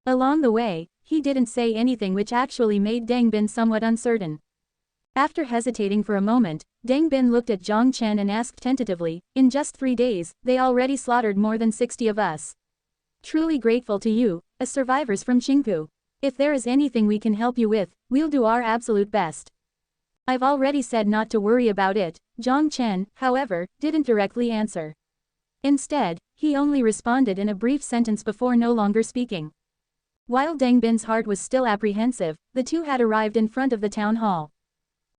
Along the way, he didn't say anything, which actually made Deng Bin somewhat uncertain. After hesitating for a moment, Deng Bin looked at Jiang Chen and asked tentatively, in just 3 days, they already slaughtered more than 60 of us. Truly grateful to you, as survivors from Qingpu. If there is anything we can help you with, we'll do our absolute best. I've already said not to worry about it. Jiang Chen, however, didn't directly answer. Instead, he only responded in a brief sentence before no longer speaking. While Deng Bin's heart was still apprehensive, the two had arrived in front of the town hall.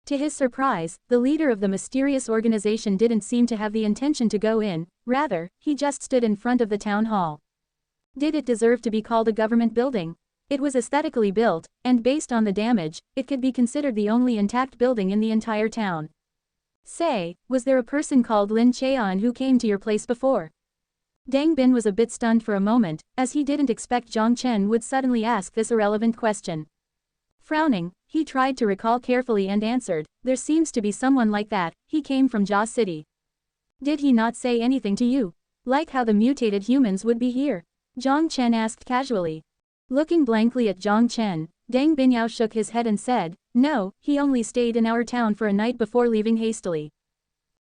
To his surprise, the leader of the mysterious organization didn't seem to have the intention to go in, rather, he just stood in front of the town hall. Did it deserve to be called a government building? It was aesthetically built, and based on the damage, it could be considered the only intact building in the entire town. Say, was there a person called Lin Cheon who came to your place before? Dang Bin was a bit stunned for a moment, as he didn't expect Jiang Chen would suddenly ask this irrelevant question. Frowning, he tried to recall carefully and answered, there seems to be someone like that, he came from Jia City. Did he not say anything to you? Like how the mutated humans would be here? Jiang Chen asked casually. Looking blankly at Jiang Chen, Dang Binyao shook his head and said, no, he only stayed in our town for a night before leaving hastily.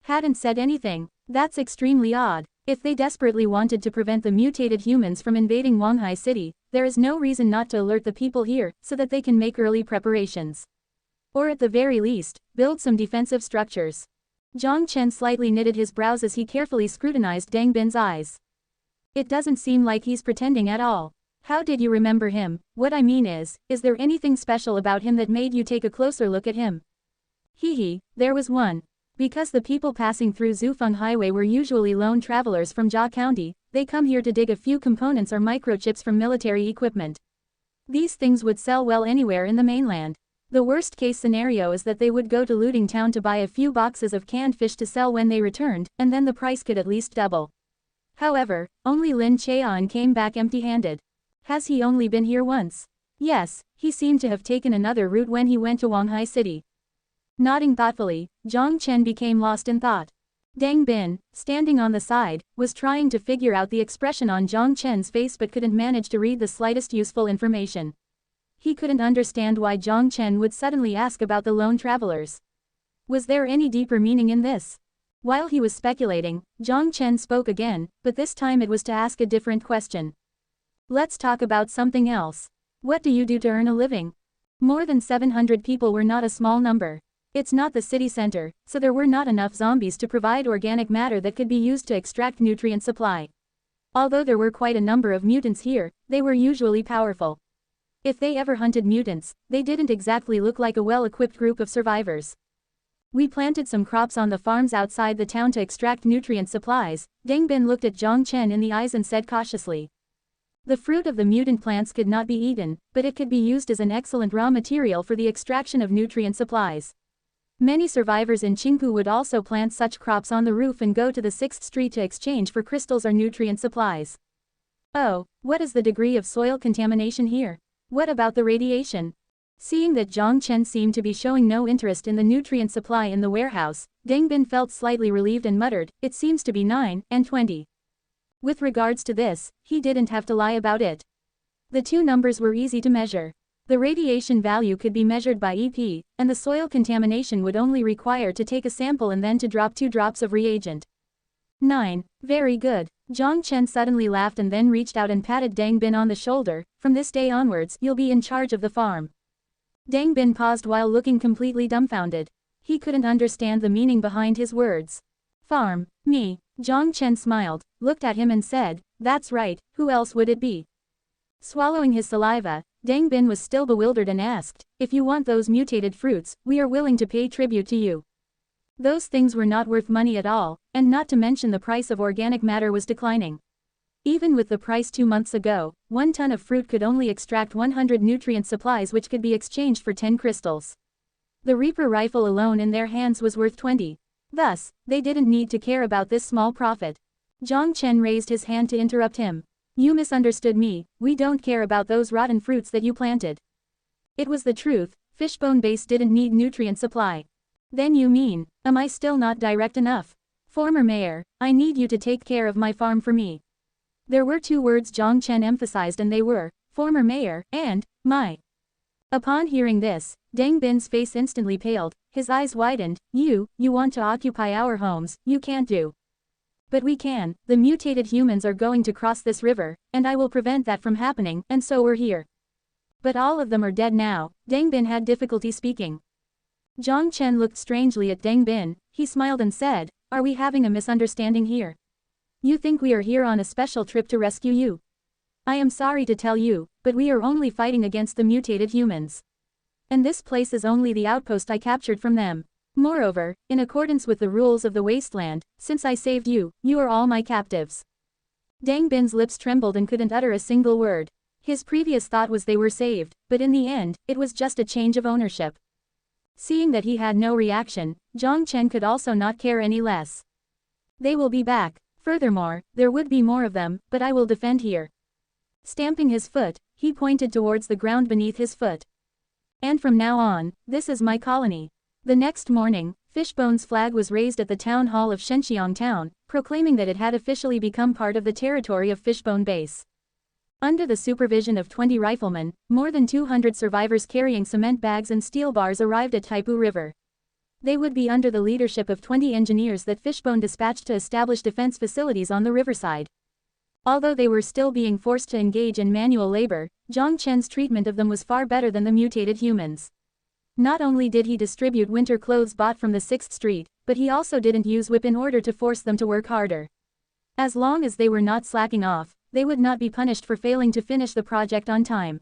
Hadn't said anything. That's extremely odd. If they desperately wanted to prevent the mutated humans from invading Wanghai City, there is no reason not to alert the people here, so that they can make early preparations. Or at the very least, build some defensive structures. Jiang Chen slightly knitted his brows as he carefully scrutinized Dang Bin's eyes. It doesn't seem like he's pretending at all. How did you remember him? What I mean is there anything special about him that made you take a closer look at him? Hehe, there was one. Because the people passing through Zufeng Highway were usually lone travelers from Jia County, they come here to dig a few components or microchips from military equipment. These things would sell well anywhere in the mainland. The worst case scenario is that they would go to Looting Town to buy a few boxes of canned fish to sell when they returned, and then the price could at least double. However, only Lin Cheon came back empty-handed. Has he only been here once? Yes, he seemed to have taken another route when he went to Wanghai City. Nodding thoughtfully, Jiang Chen became lost in thought. Dang Bin, standing on the side, was trying to figure out the expression on Jiang Chen's face but couldn't manage to read the slightest useful information. He couldn't understand why Jiang Chen would suddenly ask about the lone travelers. Was there any deeper meaning in this? While he was speculating, Jiang Chen spoke again, but this time it was to ask a different question. Let's talk about something else. What do you do to earn a living? More than 700 people were not a small number. It's not the city center, so there were not enough zombies to provide organic matter that could be used to extract nutrient supply. Although there were quite a number of mutants here, they were usually powerful. If they ever hunted mutants, they didn't exactly look like a well-equipped group of survivors. We planted some crops on the farms outside the town to extract nutrient supplies. Dang Bin looked at Jiang Chen in the eyes and said cautiously. The fruit of the mutant plants could not be eaten, but it could be used as an excellent raw material for the extraction of nutrient supplies. Many survivors in Qingpu would also plant such crops on the roof and go to the 6th Street to exchange for crystals or nutrient supplies. Oh, what is the degree of soil contamination here? What about the radiation? Seeing that Jiang Chen seemed to be showing no interest in the nutrient supply in the warehouse, Dang Bin felt slightly relieved and muttered, it seems to be 9 and 20. With regards to this, he didn't have to lie about it. The two numbers were easy to measure. The radiation value could be measured by EP, and the soil contamination would only require to take a sample and then to drop 2 drops of reagent. 9. Very good. Jiang Chen suddenly laughed and then reached out and patted Dang Bin on the shoulder. From this day onwards, you'll be in charge of the farm. Dang Bin paused while looking completely dumbfounded. He couldn't understand the meaning behind his words. Farm, me. Jiang Chen smiled, looked at him and said, that's right, who else would it be? Swallowing his saliva, Dang Bin was still bewildered and asked, if you want those mutated fruits, we are willing to pay tribute to you. Those things were not worth money at all, and not to mention the price of organic matter was declining. Even with the price 2 months ago, 1 ton of fruit could only extract 100 nutrient supplies which could be exchanged for 10 crystals. The Reaper rifle alone in their hands was worth 20. Thus, they didn't need to care about this small profit. Jiang Chen raised his hand to interrupt him. You misunderstood me, we don't care about those rotten fruits that you planted. It was the truth, Fishbone Base didn't need nutrient supply. Then you mean, am I still not direct enough? Former mayor, I need you to take care of my farm for me. There were 2 words Jiang Chen emphasized and they were, former mayor, and, my. Upon hearing this, Dang Bin's face instantly paled, his eyes widened, you want to occupy our homes, you can't do. But we can, the mutated humans are going to cross this river, and I will prevent that from happening, and so we're here. But all of them are dead now. Dang Bin had difficulty speaking. Jiang Chen looked strangely at Dang Bin, he smiled and said, are we having a misunderstanding here? You think we are here on a special trip to rescue you? I am sorry to tell you, but we are only fighting against the mutated humans. And this place is only the outpost I captured from them. Moreover, in accordance with the rules of the wasteland, since I saved you, you are all my captives. Dang Bin's lips trembled and couldn't utter a single word. His previous thought was they were saved, but in the end, it was just a change of ownership. Seeing that he had no reaction, Jiang Chen could also not care any less. They will be back. Furthermore, there would be more of them, but I will defend here. Stamping his foot, he pointed towards the ground beneath his foot. And from now on, this is my colony. The next morning, Fishbone's flag was raised at the town hall of Shenxiang town, proclaiming that it had officially become part of the territory of Fishbone Base. Under the supervision of 20 riflemen, more than 200 survivors carrying cement bags and steel bars arrived at Taipu River. They would be under the leadership of 20 engineers that Fishbone dispatched to establish defense facilities on the riverside. Although they were still being forced to engage in manual labor, Jiang Chen's treatment of them was far better than the mutated humans. Not only did he distribute winter clothes bought from the 6th Street, but he also didn't use whip in order to force them to work harder. As long as they were not slacking off, they would not be punished for failing to finish the project on time.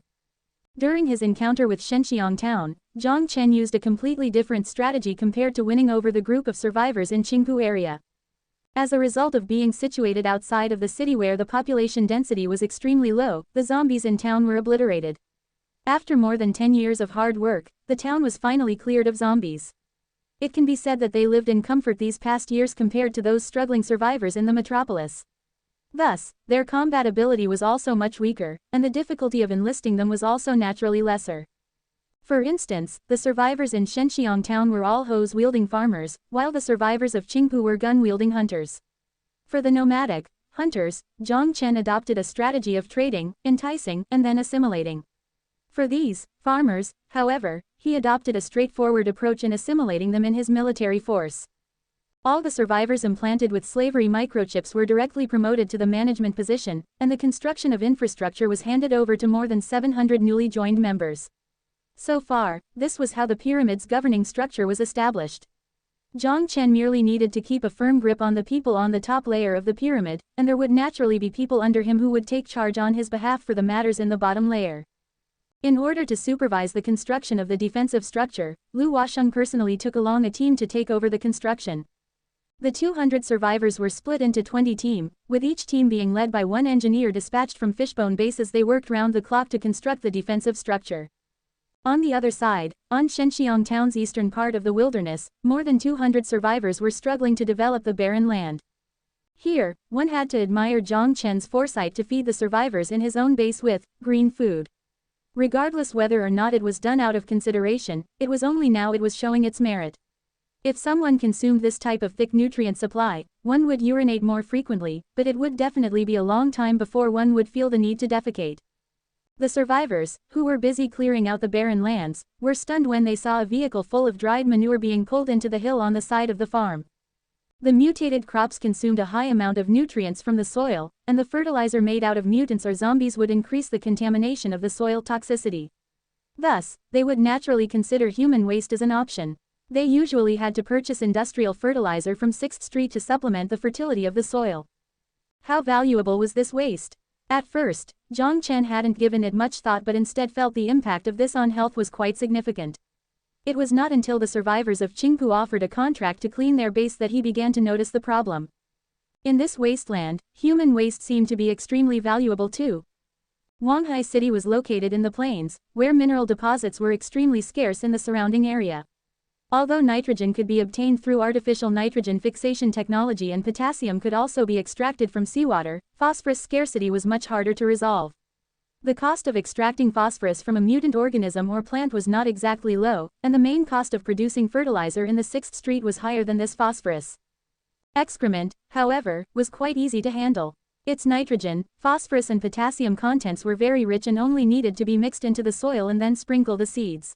During his encounter with Shenxiang town, Jiang Chen used a completely different strategy compared to winning over the group of survivors in Qingpu area. As a result of being situated outside of the city where the population density was extremely low, the zombies in town were obliterated. After more than 10 years of hard work, the town was finally cleared of zombies. It can be said that they lived in comfort these past years compared to those struggling survivors in the metropolis. Thus, their combat ability was also much weaker, and the difficulty of enlisting them was also naturally lesser. For instance, the survivors in Shenxiang town were all hose-wielding farmers, while the survivors of Qingpu were gun-wielding hunters. For the nomadic hunters, Jiang Chen adopted a strategy of trading, enticing, and then assimilating. For these farmers, however, he adopted a straightforward approach in assimilating them in his military force. All the survivors implanted with slavery microchips were directly promoted to the management position, and the construction of infrastructure was handed over to more than 700 newly joined members. So far, this was how the pyramid's governing structure was established. Jiang Chen merely needed to keep a firm grip on the people on the top layer of the pyramid, and there would naturally be people under him who would take charge on his behalf for the matters in the bottom layer. In order to supervise the construction of the defensive structure, Lu Washeng personally took along a team to take over the construction. The 200 survivors were split into 20 teams, with each team being led by one engineer dispatched from Fishbone Base as they worked round the clock to construct the defensive structure. On the other side, on Shenxiang town's eastern part of the wilderness, more than 200 survivors were struggling to develop the barren land. Here, one had to admire Jiang Chen's foresight to feed the survivors in his own base with green food. Regardless whether or not it was done out of consideration, it was only now it was showing its merit. If someone consumed this type of thick nutrient supply, one would urinate more frequently, but it would definitely be a long time before one would feel the need to defecate. The survivors, who were busy clearing out the barren lands, were stunned when they saw a vehicle full of dried manure being pulled into the hill on the side of the farm. The mutated crops consumed a high amount of nutrients from the soil, and the fertilizer made out of mutants or zombies would increase the contamination of the soil toxicity. Thus, they would naturally consider human waste as an option. They usually had to purchase industrial fertilizer from 6th Street to supplement the fertility of the soil. How valuable was this waste? At first, Jiang Chen hadn't given it much thought but instead felt the impact of this on health was quite significant. It was not until the survivors of Qingpu offered a contract to clean their base that he began to notice the problem. In this wasteland, human waste seemed to be extremely valuable too. Wanghai City was located in the plains, where mineral deposits were extremely scarce in the surrounding area. Although nitrogen could be obtained through artificial nitrogen fixation technology and potassium could also be extracted from seawater, phosphorus scarcity was much harder to resolve. The cost of extracting phosphorus from a mutant organism or plant was not exactly low, and the main cost of producing fertilizer in the 6th Street was higher than this phosphorus. Excrement, however, was quite easy to handle. Its nitrogen, phosphorus and potassium contents were very rich and only needed to be mixed into the soil and then sprinkle the seeds.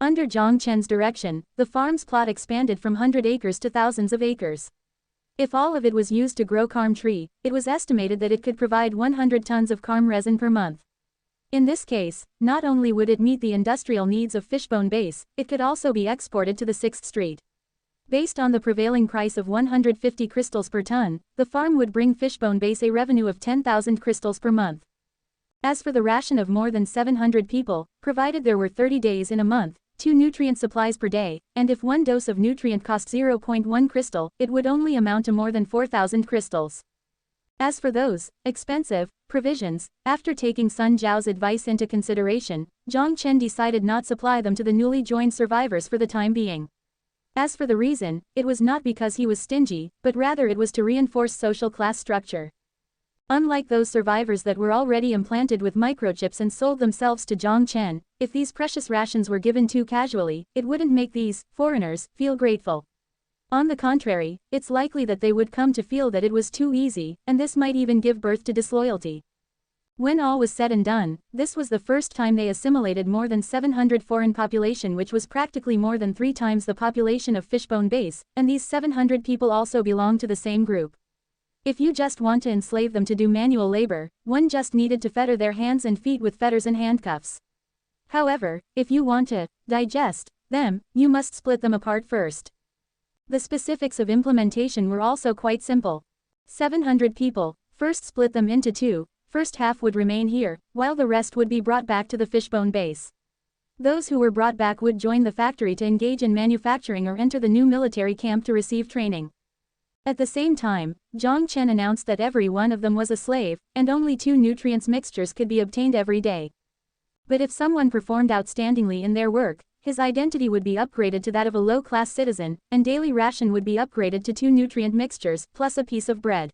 Under Jiang Chen's direction, the farm's plot expanded from 100 acres to thousands of acres. If all of it was used to grow carm tree, it was estimated that it could provide 100 tons of carm resin per month. In this case, not only would it meet the industrial needs of Fishbone Base, it could also be exported to the 6th Street. Based on the prevailing price of 150 crystals per ton, the farm would bring Fishbone Base a revenue of 10,000 crystals per month. As for the ration of more than 700 people, provided there were 30 days in a month, 2 nutrient supplies per day, and if one dose of nutrient cost 0.1 crystal, it would only amount to more than 4,000 crystals. As for those expensive provisions, after taking Sun Zhao's advice into consideration, Jiang Chen decided not supply them to the newly joined survivors for the time being. As for the reason, it was not because he was stingy, but rather it was to reinforce social class structure. Unlike those survivors that were already implanted with microchips and sold themselves to Jiang Chen, if these precious rations were given too casually, it wouldn't make these foreigners feel grateful. On the contrary, it's likely that they would come to feel that it was too easy, and this might even give birth to disloyalty. When all was said and done, this was the first time they assimilated more than 700 foreign population, which was practically more than 3 times the population of Fishbone Base, and these 700 people also belong to the same group. If you just want to enslave them to do manual labor, one just needed to fetter their hands and feet with fetters and handcuffs. However, if you want to digest them, you must split them apart first. The specifics of implementation were also quite simple. 700 people, first split them into 2, first half would remain here, while the rest would be brought back to the Fishbone Base. Those who were brought back would join the factory to engage in manufacturing or enter the new military camp to receive training. At the same time, Jiang Chen announced that every one of them was a slave, and only 2 nutrients mixtures could be obtained every day. But if someone performed outstandingly in their work, his identity would be upgraded to that of a low-class citizen, and daily ration would be upgraded to 2 nutrient mixtures, plus a piece of bread.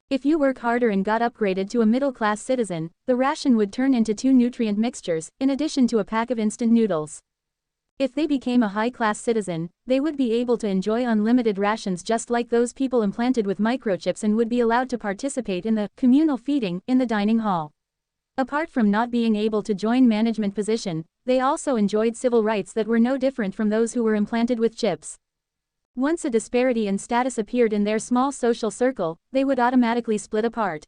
If you work harder and got upgraded to a middle-class citizen, the ration would turn into 2 nutrient mixtures, in addition to a pack of instant noodles. If they became a high-class citizen, they would be able to enjoy unlimited rations just like those people implanted with microchips and would be allowed to participate in the communal feeding in the dining hall. Apart from not being able to join management position, they also enjoyed civil rights that were no different from those who were implanted with chips. Once a disparity in status appeared in their small social circle, they would automatically split apart.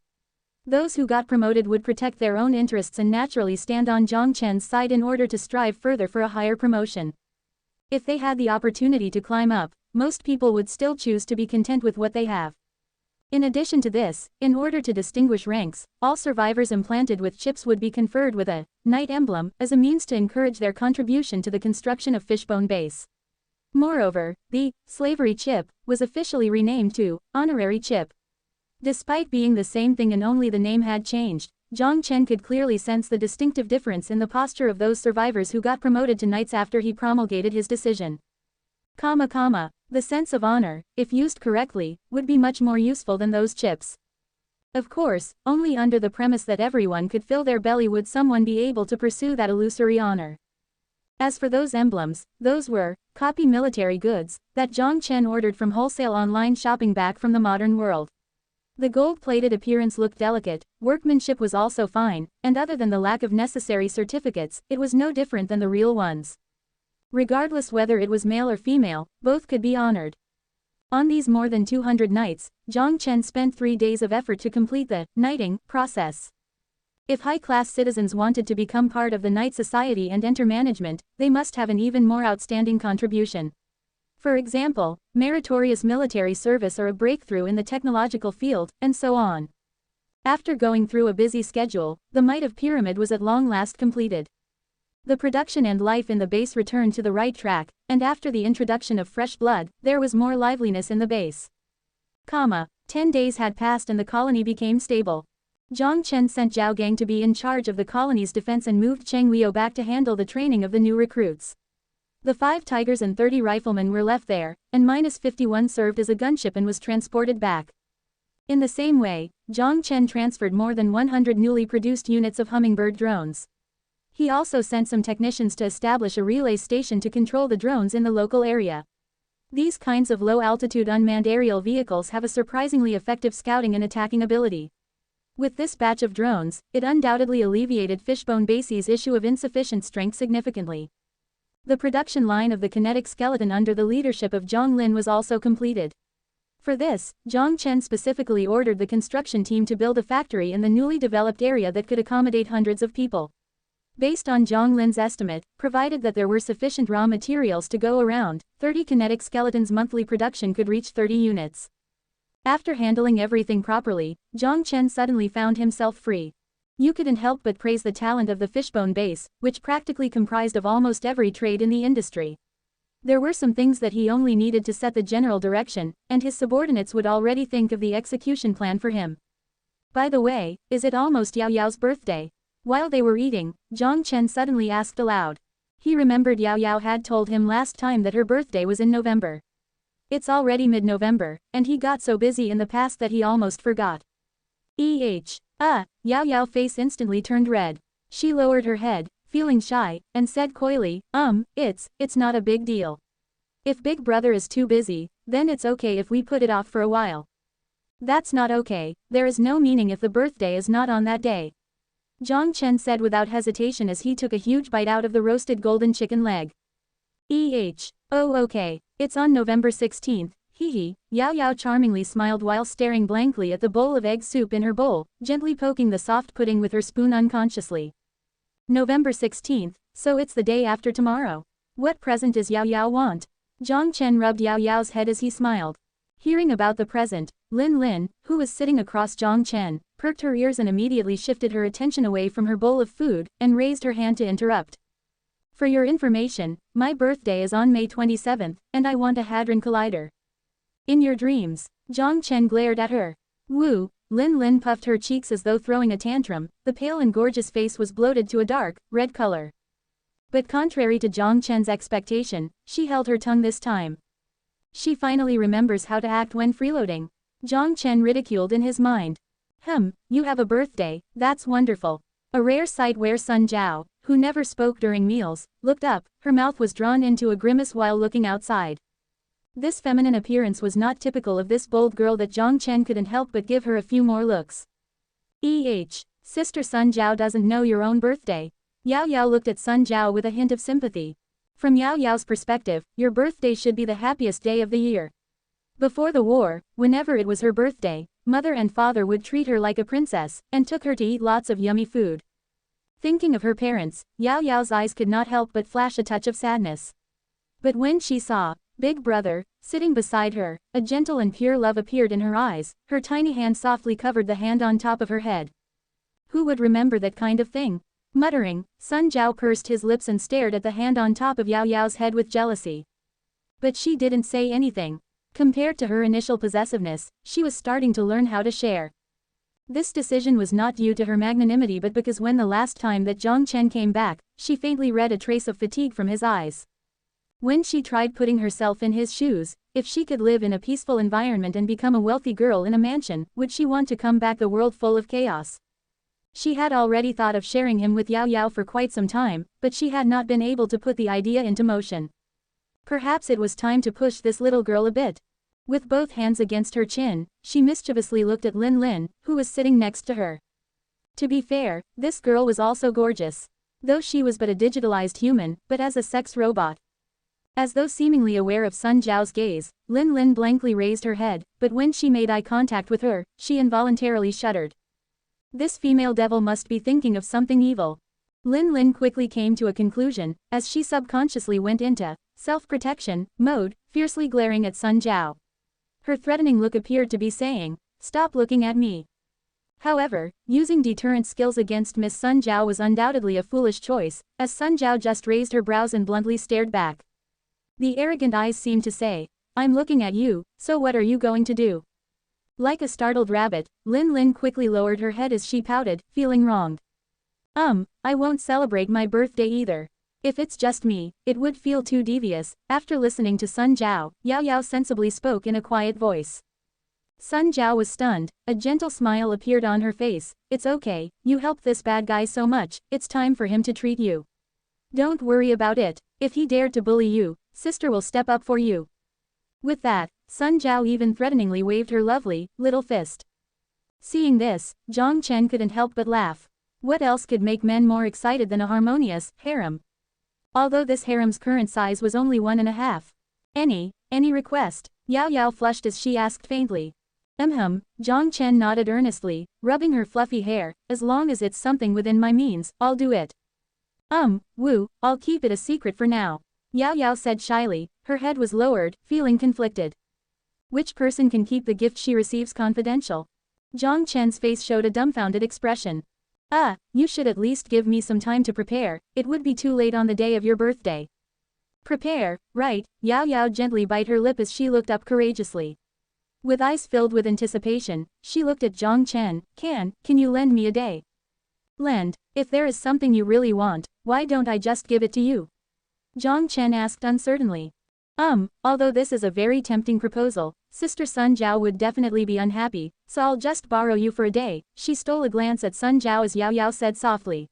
Those who got promoted would protect their own interests and naturally stand on Jiang Chen's side in order to strive further for a higher promotion. If they had the opportunity to climb up, most people would still choose to be content with what they have. In addition to this, in order to distinguish ranks, all survivors implanted with chips would be conferred with a knight emblem as a means to encourage their contribution to the construction of Fishbone Base. Moreover, the slavery chip was officially renamed to honorary chip. Despite being the same thing and only the name had changed, Jiang Chen could clearly sense the distinctive difference in the posture of those survivors who got promoted to knights after he promulgated his decision. The sense of honor, if used correctly, would be much more useful than those chips. Of course, only under the premise that everyone could fill their belly would someone be able to pursue that illusory honor. As for those emblems, those were copy military goods that Jiang Chen ordered from wholesale online shopping back from the modern world. The gold-plated appearance looked delicate, workmanship was also fine, and other than the lack of necessary certificates, it was no different than the real ones. Regardless whether it was male or female, both could be honored. On these more than 200 nights, Jiang Chen spent 3 days of effort to complete the knighting process. If high-class citizens wanted to become part of the knight society and enter management, they must have an even more outstanding contribution. For example, meritorious military service or a breakthrough in the technological field, and so on. After going through a busy schedule, the might of pyramid was at long last completed. The production and life in the base returned to the right track, and after the introduction of fresh blood, there was more liveliness in the base. 10 days had passed and the colony became stable. Jiang Chen sent Zhao Gang to be in charge of the colony's defense and moved Cheng Liu back to handle the training of the new recruits. The 5 tigers and 30 riflemen were left there, and -51 served as a gunship and was transported back. In the same way, Jiang Chen transferred more than 100 newly produced units of hummingbird drones. He also sent some technicians to establish a relay station to control the drones in the local area. These kinds of low-altitude unmanned aerial vehicles have a surprisingly effective scouting and attacking ability. With this batch of drones, it undoubtedly alleviated Fishbone Base's issue of insufficient strength significantly. The production line of the kinetic skeleton under the leadership of Zhang Lin was also completed. For this, Jiang Chen specifically ordered the construction team to build a factory in the newly developed area that could accommodate hundreds of people. Based on Zhang Lin's estimate, provided that there were sufficient raw materials to go around, 30 kinetic skeletons' monthly production could reach 30 units. After handling everything properly, Jiang Chen suddenly found himself free. You couldn't help but praise the talent of the Fishbone Base, which practically comprised of almost every trade in the industry. There were some things that he only needed to set the general direction, and his subordinates would already think of the execution plan for him. By the way, is it almost Yao Yao's birthday? While they were eating, Jiang Chen suddenly asked aloud. He remembered Yao Yao had told him last time that her birthday was in November. It's already mid-November, and he got so busy in the past that he almost forgot. Yao Yao's face instantly turned red. She lowered her head, feeling shy, and said coyly, it's not a big deal. If Big Brother is too busy, then it's okay if we put it off for a while. That's not okay, there is no meaning if the birthday is not on that day. Jiang Chen said without hesitation as he took a huge bite out of the roasted golden chicken leg. Oh okay, it's on November 16th, hee. Yao Yao charmingly smiled while staring blankly at the bowl of egg soup in her bowl, gently poking the soft pudding with her spoon unconsciously. November 16th, so it's the day after tomorrow. What present does Yao Yao want? Jiang Chen rubbed Yao Yao's head as he smiled. Hearing about the present, Lin, who was sitting across Jiang Chen, perked her ears and immediately shifted her attention away from her bowl of food, and raised her hand to interrupt. For your information, my birthday is on May 27th, and I want a Hadron Collider. In your dreams. Jiang Chen glared at her. Woo, Lin puffed her cheeks as though throwing a tantrum, the pale and gorgeous face was bloated to a dark, red color. But contrary to Jiang Chen's expectation, she held her tongue this time. She finally remembers how to act when freeloading. Jiang Chen ridiculed in his mind. You have a birthday, that's wonderful. A rare sight where Sun Jiao, who never spoke during meals, looked up, her mouth was drawn into a grimace while looking outside. This feminine appearance was not typical of this bold girl that Jiang Chen couldn't help but give her a few more looks. Sister Sun Jiao doesn't know your own birthday. Yao Yao looked at Sun Jiao with a hint of sympathy. From Yao Yao's perspective, your birthday should be the happiest day of the year. Before the war, whenever it was her birthday, mother and father would treat her like a princess, and took her to eat lots of yummy food. Thinking of her parents, Yao Yao's eyes could not help but flash a touch of sadness. But when she saw Big Brother sitting beside her, a gentle and pure love appeared in her eyes, her tiny hand softly covered the hand on top of her head. Who would remember that kind of thing? Muttering, Sun Jiao pursed his lips and stared at the hand on top of Yao Yao's head with jealousy. But she didn't say anything. Compared to her initial possessiveness, she was starting to learn how to share. This decision was not due to her magnanimity but because when the last time that Jiang Chen came back, she faintly read a trace of fatigue from his eyes. When she tried putting herself in his shoes, if she could live in a peaceful environment and become a wealthy girl in a mansion, would she want to come back a world full of chaos? She had already thought of sharing him with Yao Yao for quite some time, but she had not been able to put the idea into motion. Perhaps it was time to push this little girl a bit. With both hands against her chin, she mischievously looked at Lin, who was sitting next to her. To be fair, this girl was also gorgeous. Though she was but a digitalized human, but as a sex robot. As though seemingly aware of Sun Jiao's gaze, Lin blankly raised her head, but when she made eye contact with her, she involuntarily shuddered. This female devil must be thinking of something evil. Lin quickly came to a conclusion, as she subconsciously went into self-protection mode, fiercely glaring at Sun Jiao. Her threatening look appeared to be saying, "Stop looking at me." However, using deterrent skills against Miss Sun Jiao was undoubtedly a foolish choice, as Sun Jiao just raised her brows and bluntly stared back. The arrogant eyes seemed to say, "I'm looking at you, so what are you going to do?" Like a startled rabbit, Lin quickly lowered her head as she pouted, feeling wronged. I won't celebrate my birthday either. If it's just me, it would feel too devious." After listening to Sun Jiao, Yao Yao sensibly spoke in a quiet voice. Sun Jiao was stunned, a gentle smile appeared on her face. "It's okay, you helped this bad guy so much, it's time for him to treat you. Don't worry about it, if he dared to bully you, sister will step up for you." With that, Sun Jiao even threateningly waved her lovely, little fist. Seeing this, Jiang Chen couldn't help but laugh. What else could make men more excited than a harmonious harem? Although this harem's current size was only 1.5. Any request? Yao Yao flushed as she asked faintly. Jiang Chen nodded earnestly, rubbing her fluffy hair. "As long as it's something within my means, I'll do it." I'll keep it a secret for now," Yao Yao said shyly, her head was lowered, feeling conflicted. Which person can keep the gift she receives confidential? Jiang Chen's face showed a dumbfounded expression. You should at least give me some time to prepare, it would be too late on the day of your birthday." "Prepare, right?" Yao Yao gently bit her lip as she looked up courageously. With eyes filled with anticipation, she looked at Jiang Chen. Can you lend me a day? Lend? If there is something you really want, why don't I just give it to you? Jiang Chen asked uncertainly. Although this is a very tempting proposal, Sister Sun Jiao would definitely be unhappy, so I'll just borrow you for a day. She stole a glance at Sun Jiao as Yao Yao said softly.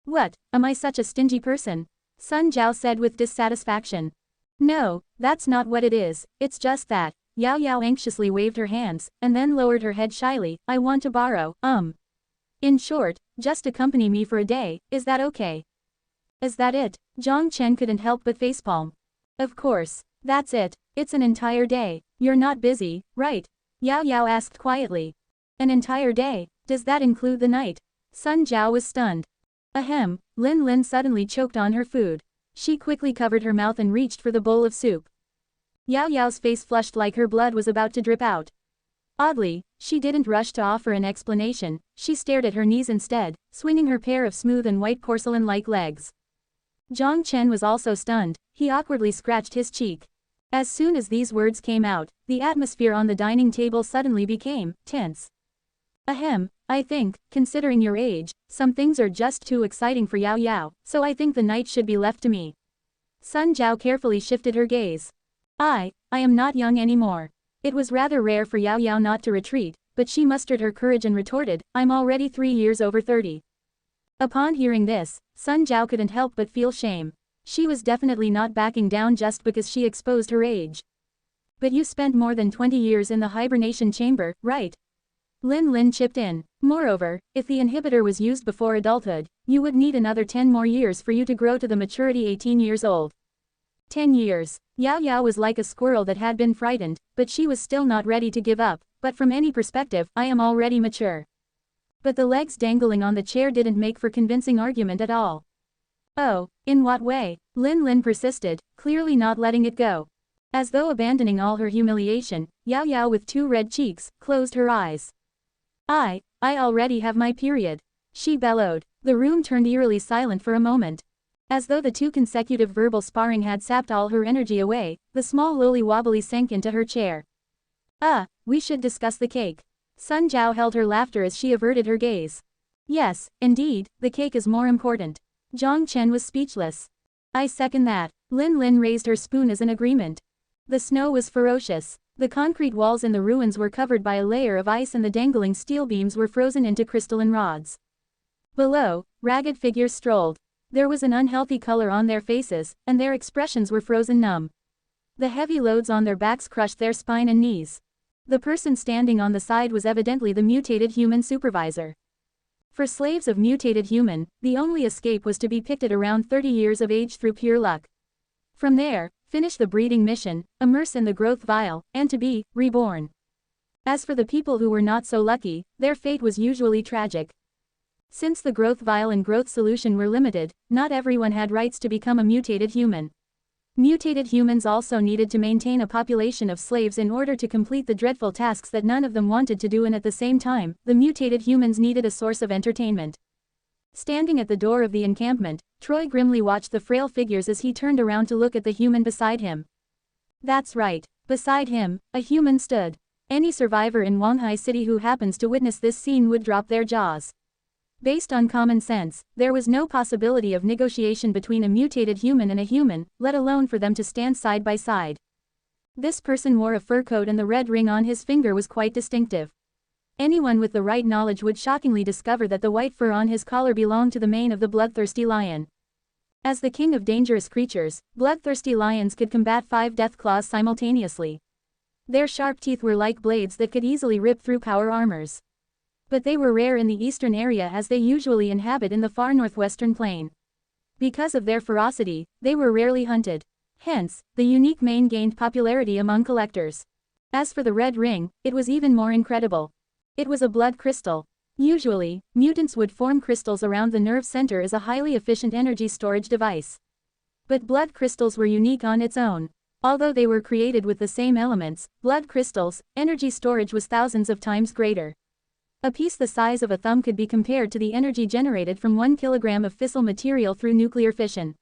What, am I such a stingy person? Sun Jiao said with dissatisfaction. No, that's not what it is, it's just that. Yao Yao anxiously waved her hands, and then lowered her head shyly. I want to borrow, In short, just accompany me for a day, is that okay? Is that it? Jiang Chen couldn't help but facepalm. Of course, that's it, it's an entire day. You're not busy, right? Yao Yao asked quietly. An entire day, does that include the night? Sun Jiao was stunned. Ahem, Lin Lin suddenly choked on her food. She quickly covered her mouth and reached for the bowl of soup. Yao Yao's face flushed like her blood was about to drip out. Oddly, she didn't rush to offer an explanation, she stared at her knees instead, swinging her pair of smooth and white porcelain-like legs. Jiang Chen was also stunned, he awkwardly scratched his cheek. As soon as these words came out, the atmosphere on the dining table suddenly became tense. Ahem, I think, considering your age, some things are just too exciting for Yao Yao, so I think the night should be left to me. Sun Jiao carefully shifted her gaze. I am not young anymore. It was rather rare for Yao Yao not to retreat, but she mustered her courage and retorted, I'm already 3 years over 30. Upon hearing this, Sun Jiao couldn't help but feel shame. She was definitely not backing down just because she exposed her age. But you spent more than 20 years in the hibernation chamber, right? Lin Lin chipped in. Moreover, if the inhibitor was used before adulthood, you would need another 10 more years for you to grow to the maturity 18 years old. 10 years. Yao Yao was like a squirrel that had been frightened, but she was still not ready to give up. But from any perspective, I am already mature. But the legs dangling on the chair didn't make for convincing argument at all. Oh, in what way? Lin Lin persisted, clearly not letting it go. As though abandoning all her humiliation, Yao Yao with 2 red cheeks, closed her eyes. I already have my period. She bellowed. The room turned eerily silent for a moment. As though the 2 consecutive verbal sparring had sapped all her energy away, the small lowly wobbly sank into her chair. We should discuss the cake. Sun Jiao held her laughter as she averted her gaze. Yes, indeed, the cake is more important. Jiang Chen was speechless. I second that. Lin Lin raised her spoon as an agreement. The snow was ferocious. The concrete walls in the ruins were covered by a layer of ice and the dangling steel beams were frozen into crystalline rods. Below, ragged figures strolled. There was an unhealthy color on their faces, and their expressions were frozen numb. The heavy loads on their backs crushed their spine and knees. The person standing on the side was evidently the mutated human supervisor. For slaves of mutated human, the only escape was to be picked at around 30 years of age through pure luck. From there, finish the breeding mission, immerse in the growth vial, and to be reborn. As for the people who were not so lucky, their fate was usually tragic. Since the growth vial and growth solution were limited, not everyone had rights to become a mutated human. Mutated humans also needed to maintain a population of slaves in order to complete the dreadful tasks that none of them wanted to do, and at the same time, the mutated humans needed a source of entertainment. Standing at the door of the encampment, Troy grimly watched the frail figures as he turned around to look at the human beside him. That's right, beside him, a human stood. Any survivor in Wanghai City who happens to witness this scene would drop their jaws. Based on common sense, there was no possibility of negotiation between a mutated human and a human, let alone for them to stand side by side. This person wore a fur coat and the red ring on his finger was quite distinctive. Anyone with the right knowledge would shockingly discover that the white fur on his collar belonged to the mane of the bloodthirsty lion. As the king of dangerous creatures, bloodthirsty lions could combat 5 death claws simultaneously. Their sharp teeth were like blades that could easily rip through power armors. But they were rare in the eastern area as they usually inhabit in the far northwestern plain. Because of their ferocity, they were rarely hunted. Hence, the unique mane gained popularity among collectors. As for the red ring, it was even more incredible. It was a blood crystal. Usually, mutants would form crystals around the nerve center as a highly efficient energy storage device. But blood crystals were unique on its own. Although they were created with the same elements, blood crystals, energy storage was thousands of times greater. A piece the size of a thumb could be compared to the energy generated from 1 kilogram of fissile material through nuclear fission.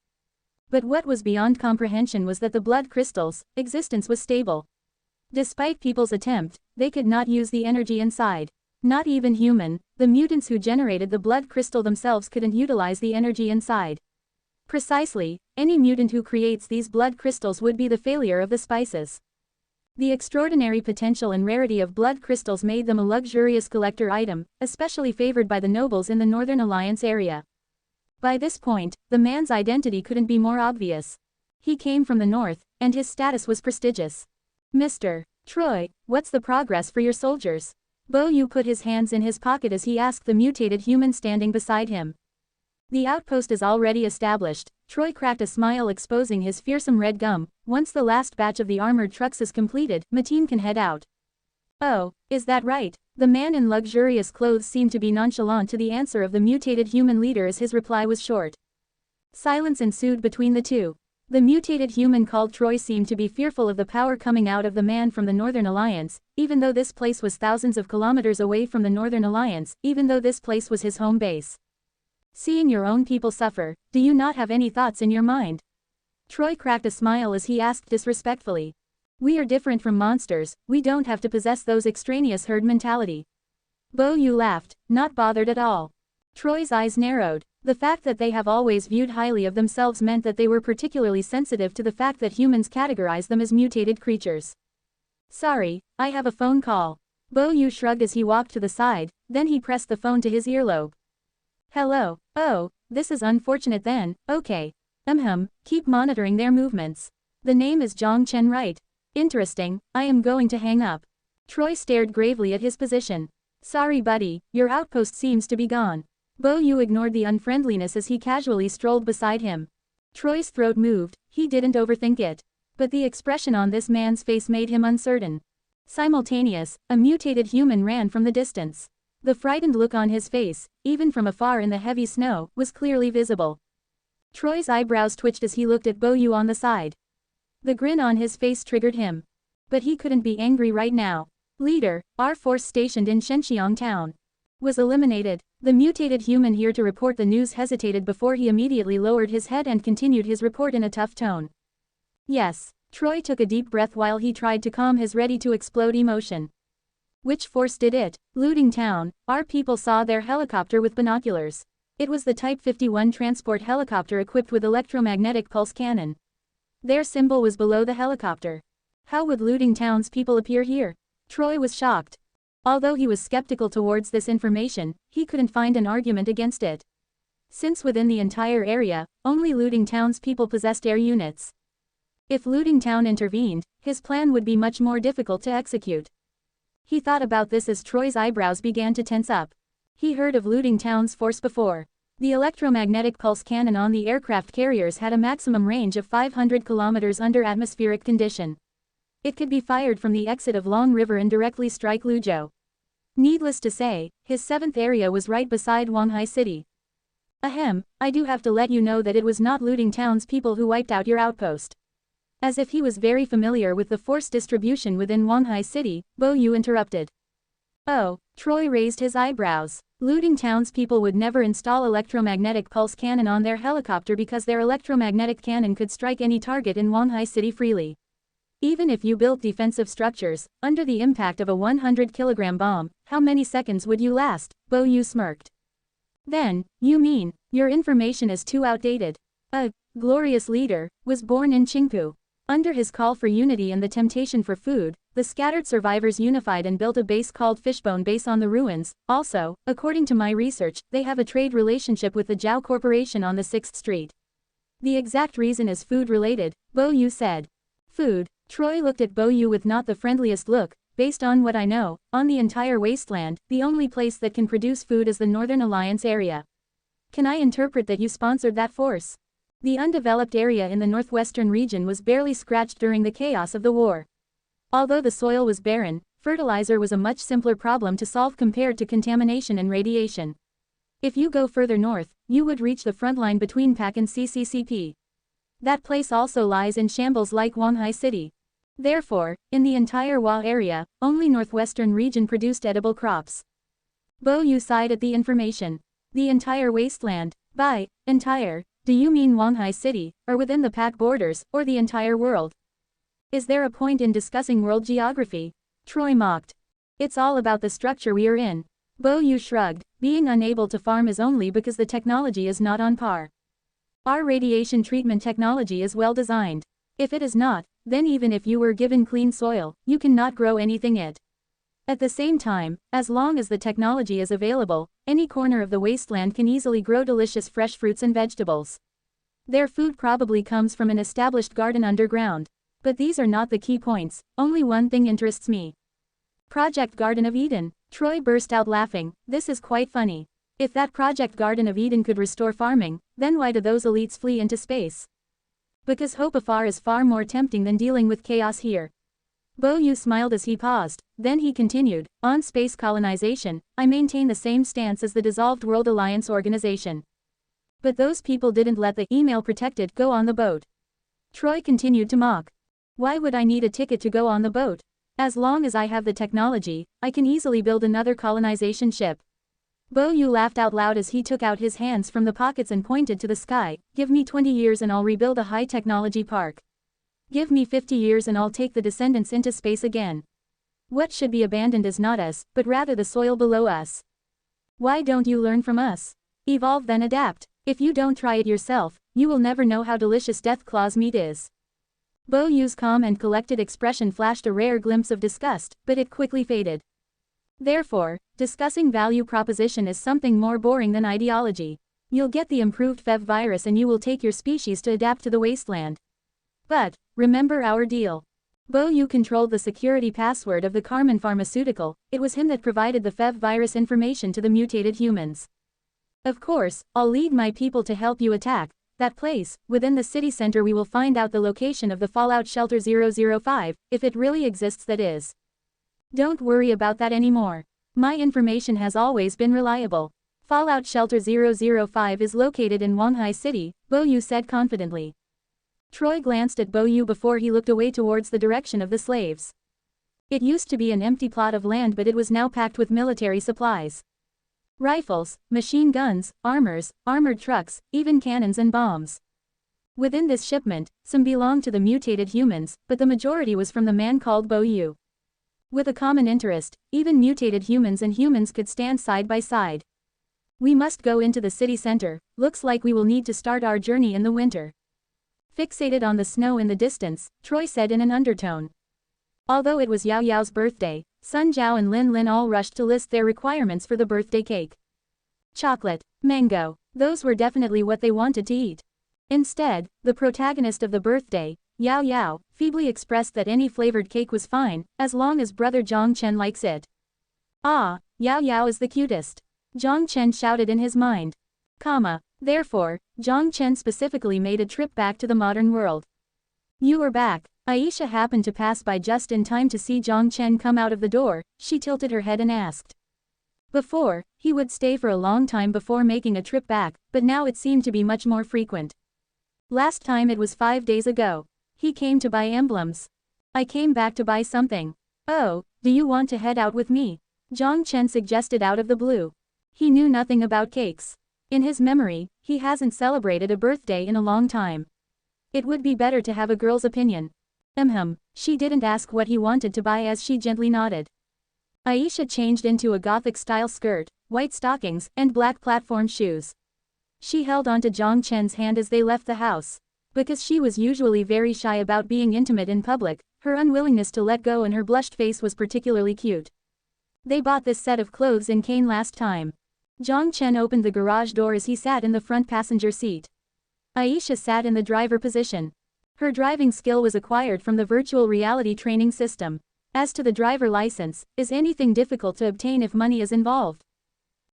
But what was beyond comprehension was that the blood crystal's existence was stable. Despite people's attempt, they could not use the energy inside. Not even human, the mutants who generated the blood crystal themselves couldn't utilize the energy inside. Precisely, any mutant who creates these blood crystals would be the failure of the spices. The extraordinary potential and rarity of blood crystals made them a luxurious collector item, especially favored by the nobles in the Northern Alliance area. By this point, the man's identity couldn't be more obvious. He came from the north, and his status was prestigious. Mr. Troy, what's the progress for your soldiers? Bo Yu put his hands in his pocket as he asked the mutated human standing beside him. The outpost is already established. Troy cracked a smile, exposing his fearsome red gum. Once the last batch of the armored trucks is completed, my team can head out. Oh, is that right? The man in luxurious clothes seemed to be nonchalant to the answer of the mutated human leader as his reply was short. Silence ensued between the two. The mutated human called Troy seemed to be fearful of the power coming out of the man from the Northern Alliance, even though this place was thousands of kilometers away from the Northern Alliance, even though this place was his home base. Seeing your own people suffer, do you not have any thoughts in your mind? Troy cracked a smile as he asked disrespectfully. We are different from monsters, we don't have to possess those extraneous herd mentality. Bo Yu laughed, not bothered at all. Troy's eyes narrowed. The fact that they have always viewed highly of themselves meant that they were particularly sensitive to the fact that humans categorize them as mutated creatures. Sorry, I have a phone call. Bo Yu shrugged as he walked to the side, then he pressed the phone to his earlobe. Hello, oh, this is unfortunate then, okay. Keep monitoring their movements. The name is Jiang Chen, right? Interesting, I am going to hang up. Troy stared gravely at his position. Sorry buddy, your outpost seems to be gone. Bo Yu ignored the unfriendliness as he casually strolled beside him. Troy's throat moved, he didn't overthink it. But the expression on this man's face made him uncertain. Simultaneous, a mutated human ran from the distance. The frightened look on his face, even from afar in the heavy snow, was clearly visible. Troy's eyebrows twitched as he looked at Bo Yu on the side. The grin on his face triggered him. But he couldn't be angry right now. Leader, our force stationed in Shenxiang town was eliminated. The mutated human here to report the news hesitated before he immediately lowered his head and continued his report in a tough tone. Yes. Troy took a deep breath while he tried to calm his ready-to-explode emotion. Which force did it? Looting town, our people saw their helicopter with binoculars. It was the Type 51 transport helicopter equipped with electromagnetic pulse cannon. Their symbol was below the helicopter. How would looting town's people appear here? Troy was shocked. Although he was skeptical towards this information, he couldn't find an argument against it. Since within the entire area, only looting town's people possessed air units. If looting town intervened, his plan would be much more difficult to execute. He thought about this as Troy's eyebrows began to tense up. He heard of looting town's force before. The electromagnetic pulse cannon on the aircraft carriers had a maximum range of 500 kilometers under atmospheric condition. It could be fired from the exit of Long River and directly strike Luzhou. Needless to say, his 7th area was right beside Wanghai City. I do have to let you know that it was not looting town's people who wiped out your outpost. As if he was very familiar with the force distribution within Wanghai City, Bo Yu interrupted. Oh, Troy raised his eyebrows. Looting town's people would never install electromagnetic pulse cannon on their helicopter because their electromagnetic cannon could strike any target in Wanghai City freely. Even if you built defensive structures, under the impact of a 100-kilogram bomb, how many seconds would you last? Bo Yu smirked. Then, you mean, your information is too outdated. A glorious leader was born in Qingpu. Under his call for unity and the temptation for food, the scattered survivors unified and built a base called Fishbone Base on the ruins. Also, according to my research, they have a trade relationship with the Zhao Corporation on the 6th Street. The exact reason is food-related, Bo Yu said. Food? Troy looked at Bo Yu with not the friendliest look. Based on what I know, on the entire wasteland, the only place that can produce food is the Northern Alliance area. Can I interpret that you sponsored that force? The undeveloped area in the northwestern region was barely scratched during the chaos of the war. Although the soil was barren, fertilizer was a much simpler problem to solve compared to contamination and radiation. If you go further north, you would reach the front line between PAC and CCCP. That place also lies in shambles like Wanghai City. Therefore, in the entire Wa area, only northwestern region produced edible crops. Bo Yu sighed at the information. The entire wasteland. By entire, do you mean Wanghai City, or within the PAC borders, or the entire world? Is there a point in discussing world geography? Troy mocked. It's all about the structure we are in. Bo Yu shrugged. Being unable to farm is only because the technology is not on par. Our radiation treatment technology is well designed. If it is not, then even if you were given clean soil, you cannot grow anything it. At the same time, as long as the technology is available, any corner of the wasteland can easily grow delicious fresh fruits and vegetables. Their food probably comes from an established garden underground. But these are not the key points, only one thing interests me. Project Garden of Eden. Troy burst out laughing. This is quite funny. If that Project Garden of Eden could restore farming, then why do those elites flee into space? Because hope afar is far more tempting than dealing with chaos here. Bo Yu smiled as he paused, then he continued, on space colonization, I maintain the same stance as the dissolved World Alliance organization. But those people didn't let the email protected go on the boat. Troy continued to mock. Why would I need a ticket to go on the boat? As long as I have the technology, I can easily build another colonization ship. Bo Yu laughed out loud as he took out his hands from the pockets and pointed to the sky. Give me 20 years and I'll rebuild a high-technology park. Give me 50 years and I'll take the descendants into space again. What should be abandoned is not us, but rather the soil below us. Why don't you learn from us? Evolve then adapt. If you don't try it yourself, you will never know how delicious Deathclaw's meat is. Bo Yu's calm and collected expression flashed a rare glimpse of disgust, but it quickly faded. Therefore, discussing value proposition is something more boring than ideology. You'll get the improved FEV virus and you will take your species to adapt to the wasteland. But, remember our deal. Bo Yu controlled the security password of the Carmen Pharmaceutical. It was him that provided the FEV virus information to the mutated humans. Of course, I'll lead my people to help you attack that place. Within the city center we will find out the location of the Fallout Shelter 005, if it really exists, that is. Don't worry about that anymore. My information has always been reliable. Fallout Shelter 005 is located in Wanghai City, Bo Yu said confidently. Troy glanced at Bo Yu before he looked away towards the direction of the slaves. It used to be an empty plot of land, but it was now packed with military supplies. Rifles, machine guns, armors, armored trucks, even cannons and bombs. Within this shipment, some belonged to the mutated humans, but the majority was from the man called Bo Yu. With a common interest, even mutated humans and humans could stand side by side. We must go into the city center. Looks like we will need to start our journey in the winter. Fixated on the snow in the distance, Troy said in an undertone. Although it was Yao Yao's birthday, Sun Zhao and Lin Lin all rushed to list their requirements for the birthday cake. Chocolate, mango, those were definitely what they wanted to eat. Instead, the protagonist of the birthday, Yao Yao, feebly expressed that any flavored cake was fine, as long as brother Jiang Chen likes it. Ah, Yao Yao is the cutest. Jiang Chen shouted in his mind. Therefore, Jiang Chen specifically made a trip back to the modern world. You are back. Aisha happened to pass by just in time to see Jiang Chen come out of the door. She tilted her head and asked. Before, he would stay for a long time before making a trip back, but now it seemed to be much more frequent. Last time it was 5 days ago. He came to buy emblems. I came back to buy something. Oh, do you want to head out with me? Jiang Chen suggested out of the blue. He knew nothing about cakes. In his memory, he hasn't celebrated a birthday in a long time. It would be better to have a girl's opinion. She didn't ask what he wanted to buy as she gently nodded. Aisha changed into a Gothic-style skirt, white stockings, and black platform shoes. She held onto Jiang Chen's hand as they left the house. Because she was usually very shy about being intimate in public, her unwillingness to let go and her blushed face was particularly cute. They bought this set of clothes in Kane last time. Jiang Chen opened the garage door as he sat in the front passenger seat. Aisha sat in the driver position. Her driving skill was acquired from the virtual reality training system. As to the driver license, is anything difficult to obtain if money is involved?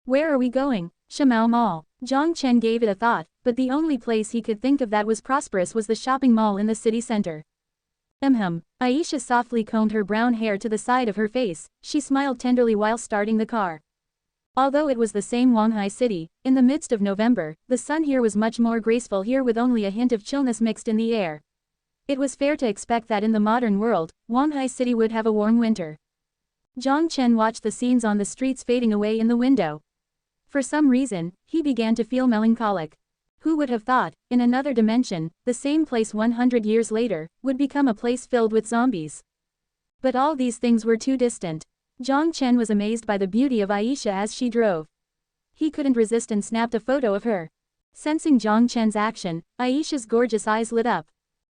Where are we going? Shamao Mall. Jiang Chen gave it a thought, but the only place he could think of that was prosperous was the shopping mall in the city center. Aisha softly combed her brown hair to the side of her face. She smiled tenderly while starting the car. Although it was the same Wanghai City, in the midst of November, the sun here was much more graceful here with only a hint of chillness mixed in the air. It was fair to expect that in the modern world, Wanghai City would have a warm winter. Jiang Chen watched the scenes on the streets fading away in the window. For some reason, he began to feel melancholic. Who would have thought, in another dimension, the same place 100 years later, would become a place filled with zombies? But all these things were too distant. Jiang Chen was amazed by the beauty of Aisha as she drove. He couldn't resist and snapped a photo of her. Sensing Jiang Chen's action, Aisha's gorgeous eyes lit up.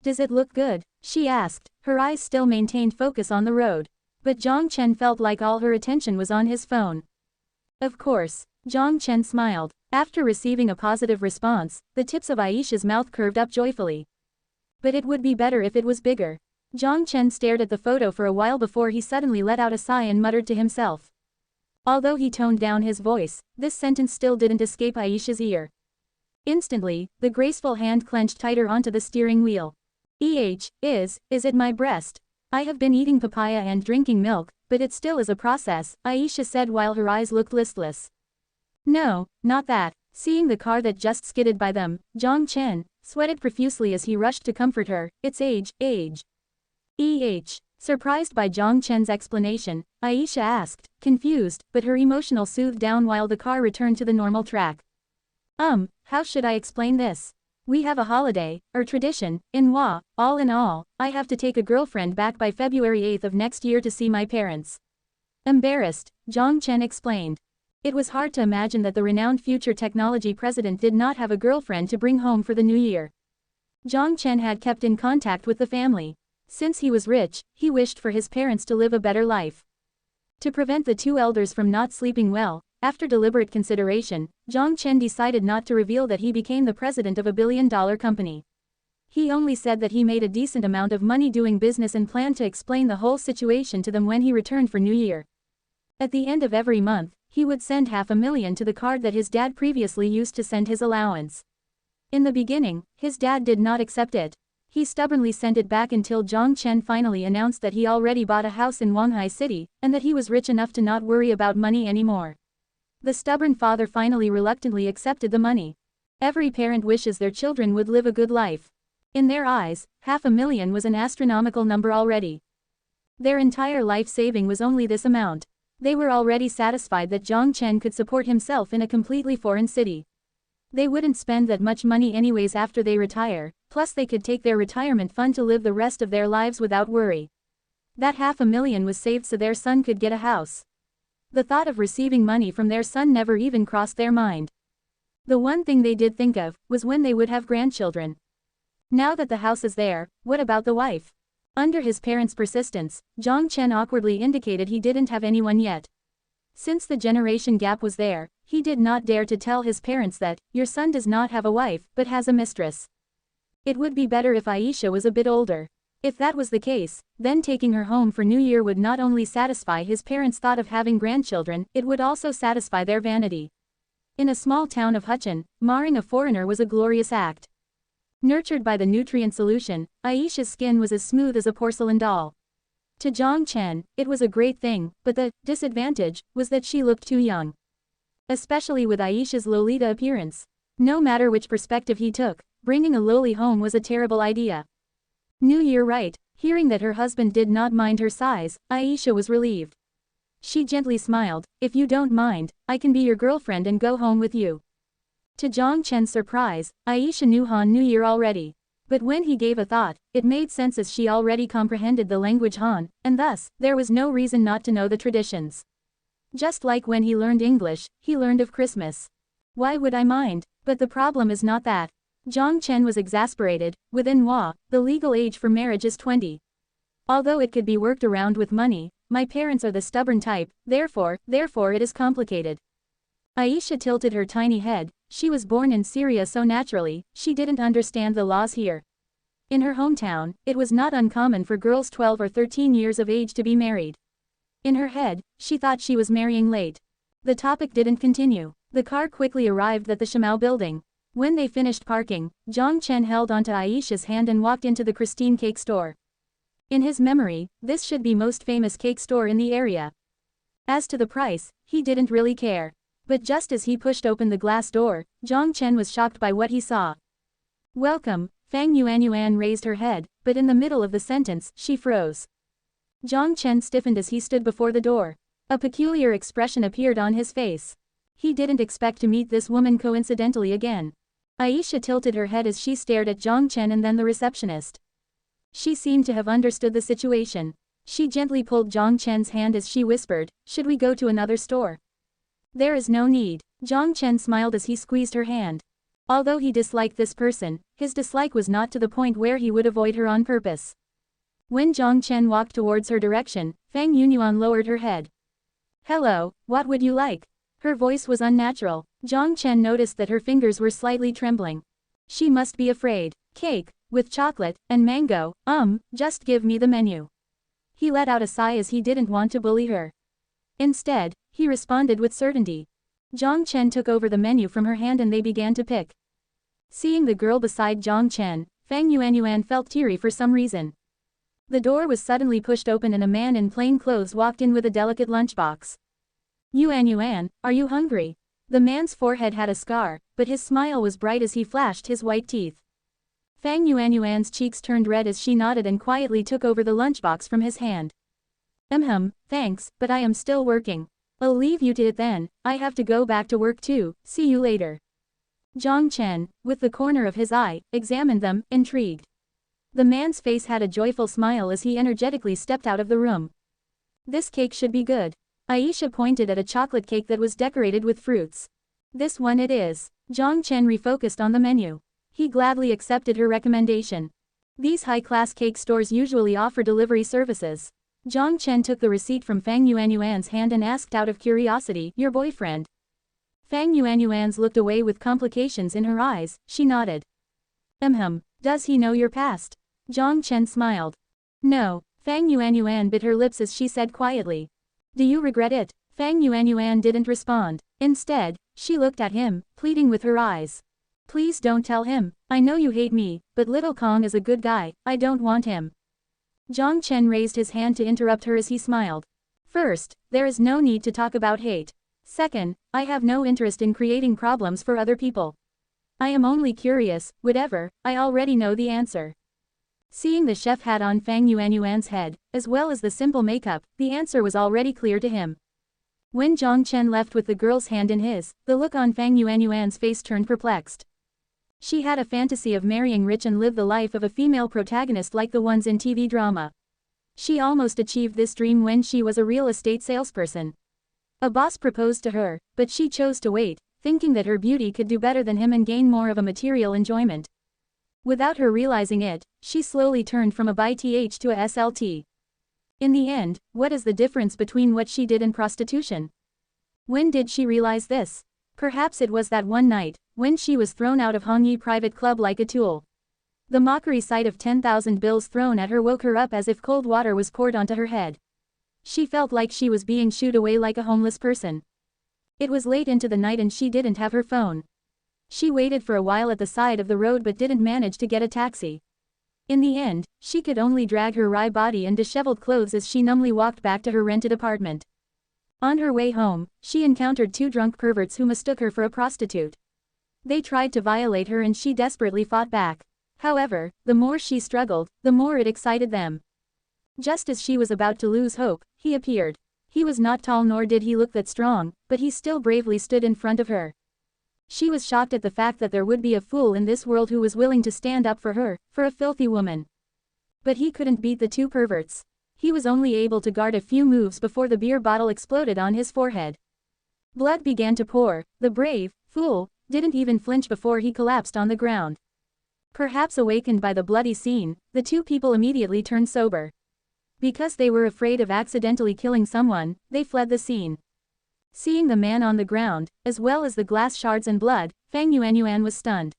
"Does it look good?" she asked. Her eyes still maintained focus on the road. But Jiang Chen felt like all her attention was on his phone. "Of course." Jiang Chen smiled. After receiving a positive response, the tips of Aisha's mouth curved up joyfully. "But it would be better if it was bigger." Jiang Chen stared at the photo for a while before he suddenly let out a sigh and muttered to himself. Although he toned down his voice, this sentence still didn't escape Aisha's ear. Instantly, the graceful hand clenched tighter onto the steering wheel. Is it my breast? I have been eating papaya and drinking milk, but it still is a process," Aisha said while her eyes looked listless. "No, not that." Seeing the car that just skidded by them, Jiang Chen sweated profusely as he rushed to comfort her. "It's age. Surprised by Jiang Chen's explanation, Aisha asked, confused, but her emotional soothed down while the car returned to the normal track. How should I explain this? We have a holiday, or tradition, in Wa. All in all, I have to take a girlfriend back by February 8 of next year to see my parents." Embarrassed, Jiang Chen explained. It was hard to imagine that the renowned future technology president did not have a girlfriend to bring home for the new year. Jiang Chen had kept in contact with the family. Since he was rich, he wished for his parents to live a better life. To prevent the two elders from not sleeping well, after deliberate consideration, Jiang Chen decided not to reveal that he became the president of a billion-dollar company. He only said that he made a decent amount of money doing business and planned to explain the whole situation to them when he returned for New Year. At the end of every month, he would send $500,000 to the card that his dad previously used to send his allowance. In the beginning, his dad did not accept it. He stubbornly sent it back until Jiang Chen finally announced that he already bought a house in Wanghai City, and that he was rich enough to not worry about money anymore. The stubborn father finally reluctantly accepted the money. Every parent wishes their children would live a good life. In their eyes, $500,000 was an astronomical number already. Their entire life saving was only this amount. They were already satisfied that Jiang Chen could support himself in a completely foreign city. They wouldn't spend that much money anyways after they retire, plus they could take their retirement fund to live the rest of their lives without worry. That $500,000 was saved so their son could get a house. The thought of receiving money from their son never even crossed their mind. The one thing they did think of was when they would have grandchildren. Now that the house is there, what about the wife? Under his parents' persistence, Jiang Chen awkwardly indicated he didn't have anyone yet. Since the generation gap was there, he did not dare to tell his parents that, "Your son does not have a wife, but has a mistress." It would be better if Aisha was a bit older. If that was the case, then taking her home for New Year would not only satisfy his parents' thought of having grandchildren, it would also satisfy their vanity. In a small town of Huchin, marrying a foreigner was a glorious act. Nurtured by the nutrient solution, Aisha's skin was as smooth as a porcelain doll. To Jiang Chen, it was a great thing, but the disadvantage was that she looked too young. Especially with Aisha's Lolita appearance. No matter which perspective he took, bringing a loli home was a terrible idea. New Year right, hearing that her husband did not mind her size, Aisha was relieved. She gently smiled, "If you don't mind, I can be your girlfriend and go home with you." To Jiang Chen's surprise, Aisha knew Han New Year already. But when he gave a thought, it made sense as she already comprehended the language Han, and thus, there was no reason not to know the traditions. Just like when he learned English, he learned of Christmas. Why would I mind? But the problem is not that. Jiang Chen was exasperated. Within Wa, the legal age for marriage is 20. Although it could be worked around with money, my parents are the stubborn type, therefore it is complicated. Aisha tilted her tiny head. She was born in Syria so naturally, she didn't understand the laws here. In her hometown, it was not uncommon for girls 12 or 13 years of age to be married. In her head, she thought she was marrying late. The topic didn't continue. The car quickly arrived at the Shamao building. When they finished parking, Jiang Chen held onto Aisha's hand and walked into the Christine cake store. In his memory, this should be most famous cake store in the area. As to the price, he didn't really care. But just as he pushed open the glass door, Jiang Chen was shocked by what he saw. "Welcome." Fang Yuanyuan raised her head, but in the middle of the sentence, she froze. Jiang Chen stiffened as he stood before the door. A peculiar expression appeared on his face. He didn't expect to meet this woman coincidentally again. Aisha tilted her head as she stared at Jiang Chen and then the receptionist. She seemed to have understood the situation. She gently pulled Jiang Chen's hand as she whispered, "Should we go to another store?" "There is no need." Jiang Chen smiled as he squeezed her hand. Although he disliked this person, his dislike was not to the point where he would avoid her on purpose. When Jiang Chen walked towards her direction, Fang Yunyuan lowered her head. "Hello, what would you like?" Her voice was unnatural. Jiang Chen noticed that her fingers were slightly trembling. She must be afraid. "Cake, with chocolate, and mango, just give me the menu." He let out a sigh as he didn't want to bully her. Instead, he responded with certainty. Jiang Chen took over the menu from her hand and they began to pick. Seeing the girl beside Jiang Chen, Fang Yuanyuan felt teary for some reason. The door was suddenly pushed open and a man in plain clothes walked in with a delicate lunchbox. "Yuanyuan, are you hungry?" The man's forehead had a scar, but his smile was bright as he flashed his white teeth. Fang Yuanyuan's cheeks turned red as she nodded and quietly took over the lunchbox from his hand. Thanks, but I am still working. I'll leave you to it then, I have to go back to work too, see you later." Jiang Chen, with the corner of his eye, examined them, intrigued. The man's face had a joyful smile as he energetically stepped out of the room. "This cake should be good." Aisha pointed at a chocolate cake that was decorated with fruits. "This one it is." Jiang Chen refocused on the menu. He gladly accepted her recommendation. These high-class cake stores usually offer delivery services. Jiang Chen took the receipt from Fang Yuanyuan's hand and asked out of curiosity, "Your boyfriend?" Fang Yuanyuan's looked away with complications in her eyes. She nodded. Does he know your past?" Jiang Chen smiled. "No." Fang Yuanyuan bit her lips as she said quietly. "Do you regret it?" Fang Yuanyuan didn't respond. Instead, she looked at him, pleading with her eyes. "Please don't tell him. I know you hate me, but Little Kong is a good guy, I don't want him." Jiang Chen raised his hand to interrupt her as he smiled. "First, there is no need to talk about hate. Second, I have no interest in creating problems for other people. I am only curious, whatever, I already know the answer." Seeing the chef hat on Fang Yuanyuan's head, as well as the simple makeup, the answer was already clear to him. When Jiang Chen left with the girl's hand in his, the look on Fang Yuanyuan's face turned perplexed. She had a fantasy of marrying rich and live the life of a female protagonist like the ones in TV drama. She almost achieved this dream when she was a real estate salesperson. A boss proposed to her, but she chose to wait, thinking that her beauty could do better than him and gain more of a material enjoyment. Without her realizing it, she slowly turned from a BTH to a SLT. In the end, what is the difference between what she did and prostitution? When did she realize this? Perhaps it was that one night, when she was thrown out of Hongyi private club like a tool. The mockery sight of 10,000 bills thrown at her woke her up as if cold water was poured onto her head. She felt like she was being shooed away like a homeless person. It was late into the night and she didn't have her phone. She waited for a while at the side of the road but didn't manage to get a taxi. In the end, she could only drag her wry body and disheveled clothes as she numbly walked back to her rented apartment. On her way home, she encountered two drunk perverts who mistook her for a prostitute. They tried to violate her and she desperately fought back. However, the more she struggled, the more it excited them. Just as she was about to lose hope, he appeared. He was not tall nor did he look that strong, but he still bravely stood in front of her. She was shocked at the fact that there would be a fool in this world who was willing to stand up for her, for a filthy woman. But he couldn't beat the two perverts. He was only able to guard a few moves before the beer bottle exploded on his forehead. Blood began to pour. The brave fool didn't even flinch before he collapsed on the ground. Perhaps awakened by the bloody scene, the two people immediately turned sober. Because they were afraid of accidentally killing someone, they fled the scene. Seeing the man on the ground, as well as the glass shards and blood, Fang Yuanyuan was stunned.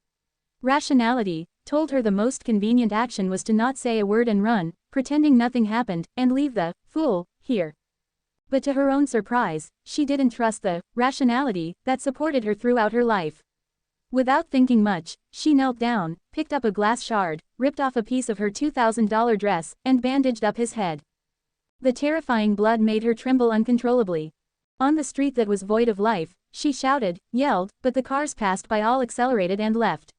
Rationality told her the most convenient action was to not say a word and run, pretending nothing happened, and leave the fool here. But to her own surprise, she didn't trust the rationality that supported her throughout her life. Without thinking much, she knelt down, picked up a glass shard, ripped off a piece of her $2,000 dress, and bandaged up his head. The terrifying blood made her tremble uncontrollably. On the street that was void of life, she shouted, yelled, but the cars passed by all accelerated and left.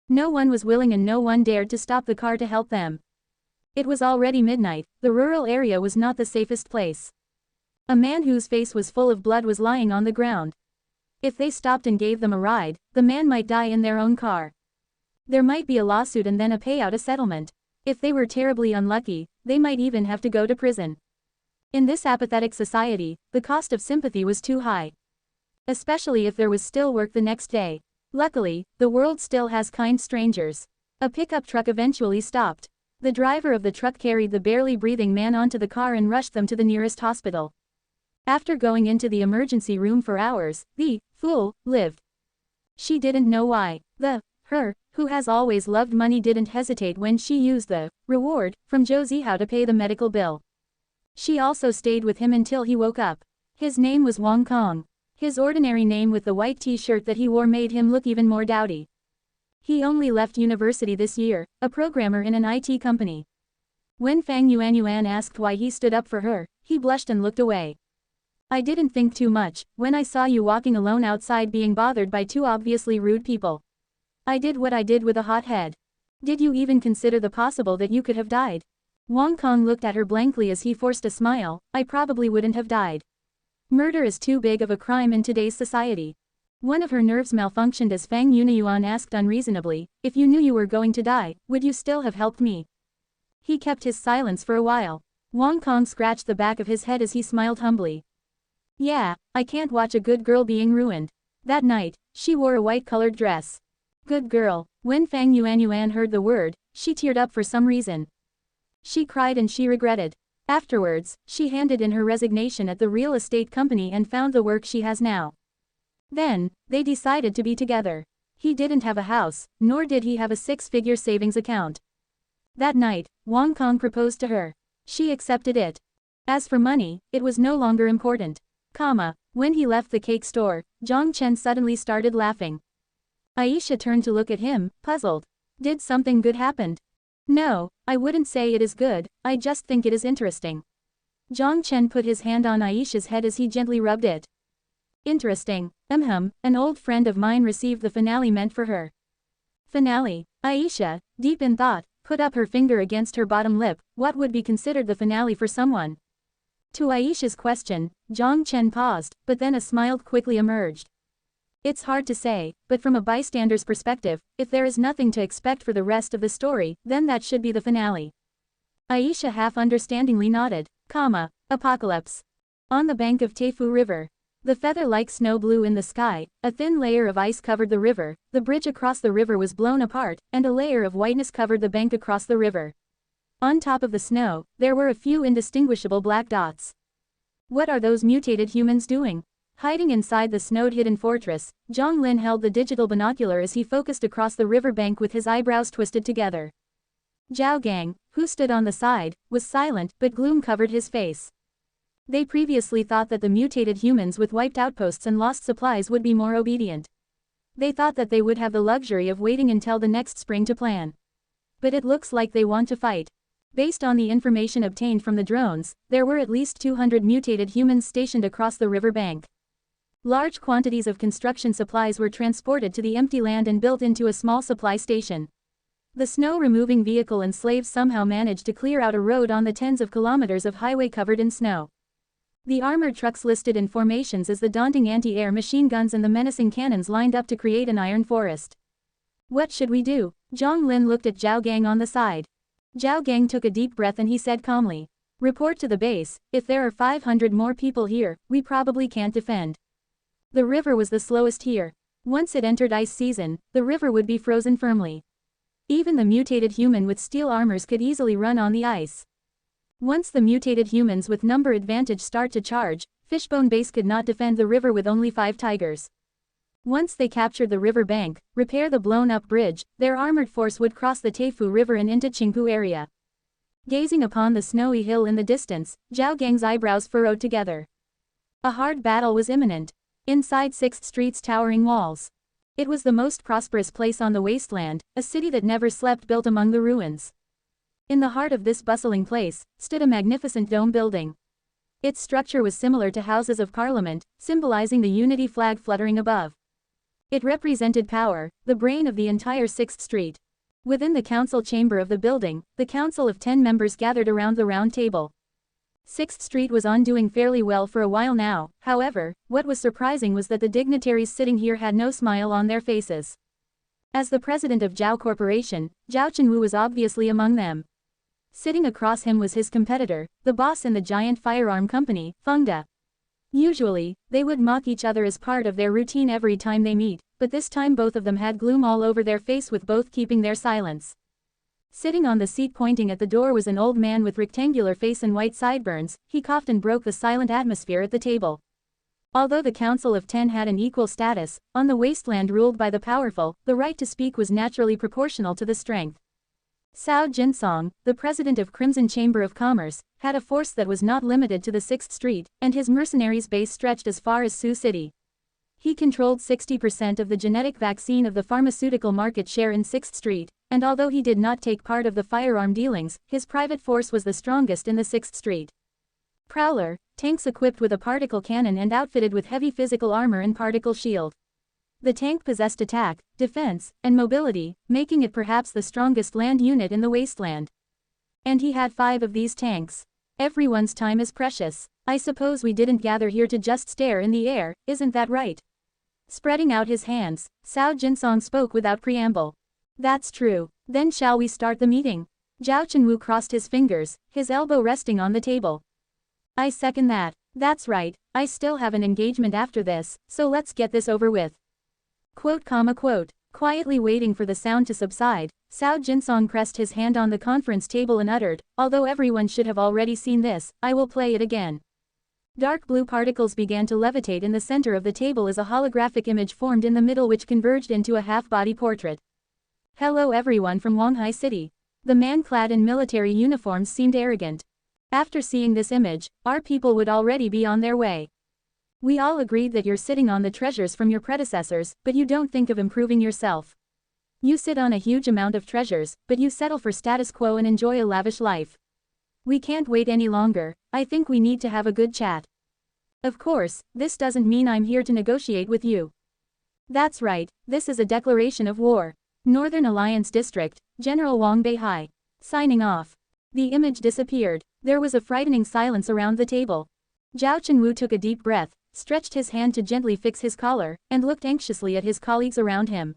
No one was willing and no one dared to stop the car to help them. It was already midnight, the rural area was not the safest place. A man whose face was full of blood was lying on the ground. If they stopped and gave them a ride, the man might die in their own car. There might be a lawsuit and then a payout, a settlement. If they were terribly unlucky, they might even have to go to prison. In this apathetic society, the cost of sympathy was too high. Especially if there was still work the next day. Luckily, the world still has kind strangers. A pickup truck eventually stopped. The driver of the truck carried the barely breathing man onto the car and rushed them to the nearest hospital. After going into the emergency room for hours, the fool lived. She didn't know why. Her, who has always loved money, didn't hesitate when she used the reward from Zhou Zihao to pay the medical bill. She also stayed with him until he woke up. His name was Wang Kong. His ordinary name with the white t-shirt that he wore made him look even more dowdy. He only left university this year, a programmer in an IT company. When Fang Yuanyuan asked why he stood up for her, he blushed and looked away. I didn't think too much when I saw you walking alone outside being bothered by two obviously rude people. I did what I did with a hot head. Did you even consider the possible that you could have died? Wang Kong looked at her blankly as he forced a smile. I probably wouldn't have died. Murder is too big of a crime in today's society. One of her nerves malfunctioned as Fang Yuanyuan asked unreasonably, if you knew you were going to die, would you still have helped me? He kept his silence for a while. Wang Kong scratched the back of his head as he smiled humbly. Yeah, I can't watch a good girl being ruined. That night, she wore a white-colored dress. Good girl. When Fang Yuanyuan heard the word, she teared up for some reason. She cried and she regretted. Afterwards, she handed in her resignation at the real estate company and found the work she has now. Then, they decided to be together. He didn't have a house, nor did he have a six-figure savings account. That night, Wang Kong proposed to her. She accepted it. As for money, it was no longer important. When he left the cake store, Jiang Chen suddenly started laughing. Aisha turned to look at him, puzzled. Did something good happen? No, I wouldn't say it is good, I just think it is interesting. Jiang Chen put his hand on Aisha's head as he gently rubbed it. Interesting. An old friend of mine received the finale meant for her. Finale. Aisha, deep in thought, put up her finger against her bottom lip. What would be considered the finale for someone? To Aisha's question, Jiang Chen paused, but then a smile quickly emerged. It's hard to say, but from a bystander's perspective, if there is nothing to expect for the rest of the story, then that should be the finale. Aisha half-understandingly nodded. Apocalypse. On the bank of Teifu River. The feather-like snow blew in the sky, a thin layer of ice covered the river, the bridge across the river was blown apart, and a layer of whiteness covered the bank across the river. On top of the snow, there were a few indistinguishable black dots. What are those mutated humans doing? Hiding inside the snowed-hidden fortress, Zhang Lin held the digital binocular as he focused across the river bank with his eyebrows twisted together. Zhao Gang, who stood on the side, was silent, but gloom covered his face. They previously thought that the mutated humans with wiped outposts and lost supplies would be more obedient. They thought that they would have the luxury of waiting until the next spring to plan. But it looks like they want to fight. Based on the information obtained from the drones, there were at least 200 mutated humans stationed across the river bank. Large quantities of construction supplies were transported to the empty land and built into a small supply station. The snow-removing vehicle and slaves somehow managed to clear out a road on the tens of kilometers of highway covered in snow. The armored trucks listed in formations as the daunting anti-air machine guns and the menacing cannons lined up to create an iron forest. What should we do? Zhang Lin looked at Zhao Gang on the side. Zhao Gang took a deep breath and he said calmly. Report to the base, if there are 500 more people here, we probably can't defend. The river was the slowest here. Once it entered ice season, the river would be frozen firmly. Even the mutated human with steel armors could easily run on the ice. Once the mutated humans with number advantage start to charge, Fishbone Base could not defend the river with only 5 tigers. Once they captured the river bank, repair the blown-up bridge, their armored force would cross the Teifu River and into Qingpu area. Gazing upon the snowy hill in the distance, Zhao Gang's eyebrows furrowed together. A hard battle was imminent. Inside 6th Street's towering walls. It was the most prosperous place on the wasteland, a city that never slept built among the ruins. In the heart of this bustling place, stood a magnificent dome building. Its structure was similar to Houses of Parliament, symbolizing the unity flag fluttering above. It represented power, the brain of the entire 6th Street. Within the council chamber of the building, the council of 10 members gathered around the round table. 6th Street was on doing fairly well for a while now. However, what was surprising was that the dignitaries sitting here had no smile on their faces. As the president of Jiao Corporation, Jiao Chen was obviously among them. Sitting across him was his competitor, the boss in the giant firearm company, Fengda. Usually, they would mock each other as part of their routine every time they meet, but this time both of them had gloom all over their face, with both keeping their silence. Sitting on the seat pointing at the door was an old man with rectangular face and white sideburns. He coughed and broke the silent atmosphere at the table. Although the Council of 10 had an equal status, on the wasteland ruled by the powerful, the right to speak was naturally proportional to the strength. Cao Jinsong, the president of Crimson Chamber of Commerce, had a force that was not limited to the 6th Street, and his mercenaries' base stretched as far as Sioux City. He controlled 60% of the genetic vaccine of the pharmaceutical market share in 6th Street, and although he did not take part of the firearm dealings, his private force was the strongest in the 6th Street. Prowler, tanks equipped with a particle cannon and outfitted with heavy physical armor and particle shield. The tank possessed attack, defense, and mobility, making it perhaps the strongest land unit in the wasteland. And he had 5 of these tanks. Everyone's time is precious. I suppose we didn't gather here to just stare in the air, isn't that right? Spreading out his hands, Cao Jinsong spoke without preamble. That's true. Then shall we start the meeting? Jiao Chen crossed his fingers, his elbow resting on the table. I second that. That's right, I still have an engagement after this, so let's get this over with. Quote. Quietly waiting for the sound to subside, Cao Jinsong pressed his hand on the conference table and uttered, although everyone should have already seen this, I will play it again. Dark blue particles began to levitate in the center of the table as a holographic image formed in the middle, which converged into a half-body portrait. Hello everyone from Wanghai City. The man clad in military uniforms seemed arrogant. After seeing this image, our people would already be on their way. We all agreed that you're sitting on the treasures from your predecessors, but you don't think of improving yourself. You sit on a huge amount of treasures, but you settle for status quo and enjoy a lavish life. We can't wait any longer. I think we need to have a good chat. Of course, this doesn't mean I'm here to negotiate with you. That's right, this is a declaration of war. Northern Alliance District, General Wang Beihai. Signing off. The image disappeared. There was a frightening silence around the table. Jiao Chen took a deep breath, stretched his hand to gently fix his collar, and looked anxiously at his colleagues around him.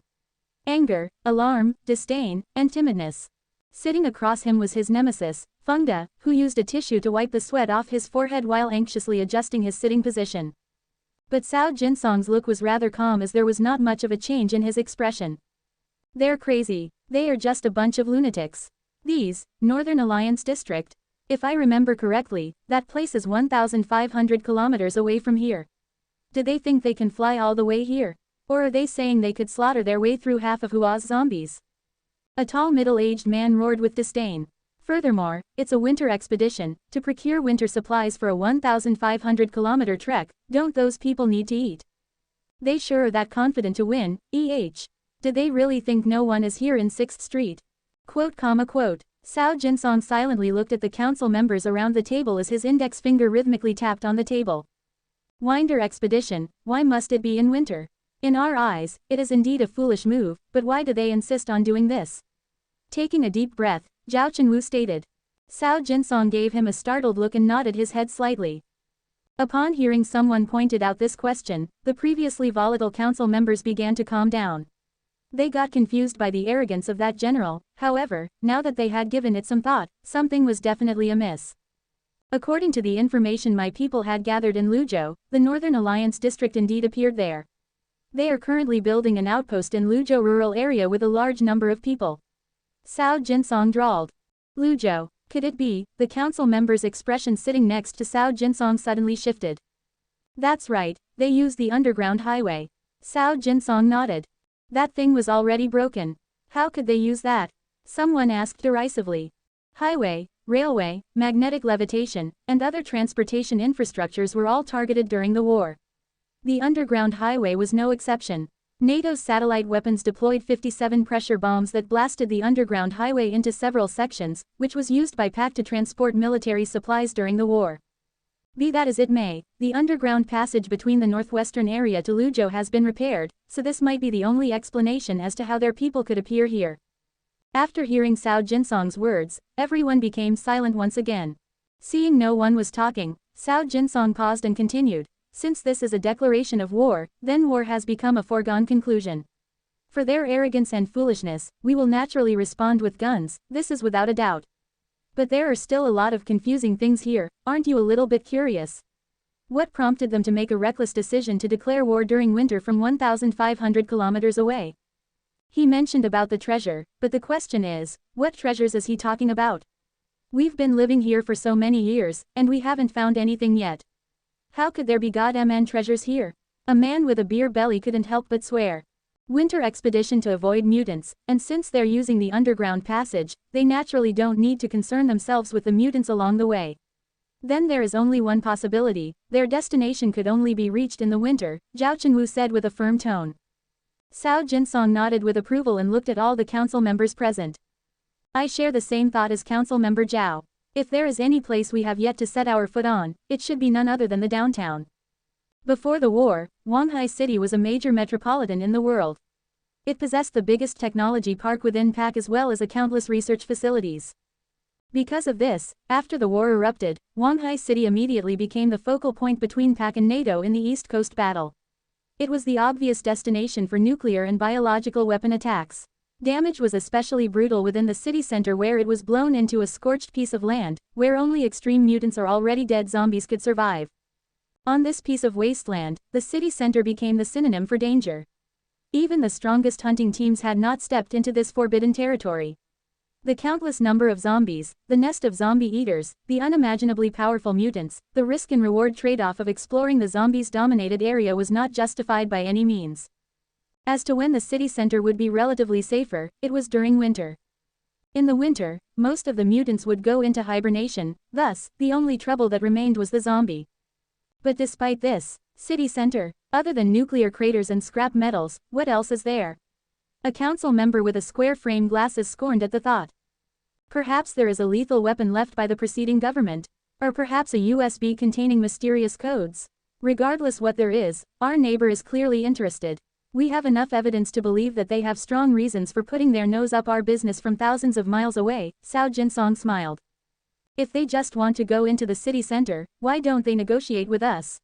Anger, alarm, disdain, and timidness. Sitting across him was his nemesis, Fengda, who used a tissue to wipe the sweat off his forehead while anxiously adjusting his sitting position. But Cao Jinsong's look was rather calm, as there was not much of a change in his expression. They're crazy. They are just a bunch of lunatics. These, Northern Alliance District. If I remember correctly, that place is 1,500 kilometers away from here. Do they think they can fly all the way here? Or are they saying they could slaughter their way through half of Hua's zombies? A tall middle-aged man roared with disdain. Furthermore, it's a winter expedition, to procure winter supplies for a 1,500-kilometer trek. Don't those people need to eat? They sure are that confident to win, Do they really think no one is here in 6th Street? Quote. Cao Jinsong silently looked at the council members around the table as his index finger rhythmically tapped on the table. Winder expedition, why must it be in winter? In our eyes, it is indeed a foolish move, but why do they insist on doing this? Taking a deep breath, Jiao Chen stated. Cao Jinsong gave him a startled look and nodded his head slightly. Upon hearing someone pointed out this question, the previously volatile council members began to calm down. They got confused by the arrogance of that general. However, now that they had given it some thought, something was definitely amiss. According to the information my people had gathered in Luzhou, the Northern Alliance District indeed appeared there. They are currently building an outpost in Luzhou rural area with a large number of people. Cao Jinsong drawled. Luzhou, could it be? The council member's expression sitting next to Cao Jinsong suddenly shifted. That's right, they use the underground highway. Cao Jinsong nodded. That thing was already broken. How could they use that? Someone asked derisively. Highway, railway, magnetic levitation, and other transportation infrastructures were all targeted during the war. The underground highway was no exception. NATO's satellite weapons deployed 57 pressure bombs that blasted the underground highway into several sections, which was used by PAC to transport military supplies during the war. Be that as it may, the underground passage between the northwestern area to Luzhou has been repaired, so this might be the only explanation as to how their people could appear here. After hearing Cao Jinsong's words, everyone became silent once again. Seeing no one was talking, Cao Jinsong paused and continued. Since this is a declaration of war, then war has become a foregone conclusion. For their arrogance and foolishness, we will naturally respond with guns, this is without a doubt. But there are still a lot of confusing things here, aren't you a little bit curious? What prompted them to make a reckless decision to declare war during winter from 1,500 kilometers away? He mentioned about the treasure, but the question is, what treasures is he talking about? We've been living here for so many years, and we haven't found anything yet. How could there be goddamn treasures here? A man with a beer belly couldn't help but swear. Winter expedition to avoid mutants, and since they're using the underground passage, they naturally don't need to concern themselves with the mutants along the way. Then there is only one possibility, their destination could only be reached in the winter, Zhao Chenwu said with a firm tone. Cao Jinsong nodded with approval and looked at all the council members present. I share the same thought as Council Member Zhao. If there is any place we have yet to set our foot on, it should be none other than the downtown. Before the war, Wanghai City was a major metropolitan in the world. It possessed the biggest technology park within PAC as well as countless research facilities. Because of this, after the war erupted, Wanghai City immediately became the focal point between PAC and NATO in the East Coast battle. It was the obvious destination for nuclear and biological weapon attacks. Damage was especially brutal within the city center where it was blown into a scorched piece of land, where only extreme mutants or already dead zombies could survive. On this piece of wasteland, the city center became the synonym for danger. Even the strongest hunting teams had not stepped into this forbidden territory. The countless number of zombies, the nest of zombie eaters, the unimaginably powerful mutants, the risk and reward trade-off of exploring the zombies-dominated area was not justified by any means. As to when the city center would be relatively safer, it was during winter. In the winter, most of the mutants would go into hibernation, thus, the only trouble that remained was the zombie. But despite this, city center, other than nuclear craters and scrap metals, what else is there? A council member with a square frame glasses scorned at the thought. Perhaps there is a lethal weapon left by the preceding government. Or perhaps a USB containing mysterious codes. Regardless what there is, our neighbor is clearly interested. We have enough evidence to believe that they have strong reasons for putting their nose up our business from thousands of miles away, Cao Jinsong smiled. If they just want to go into the city center, why don't they negotiate with us?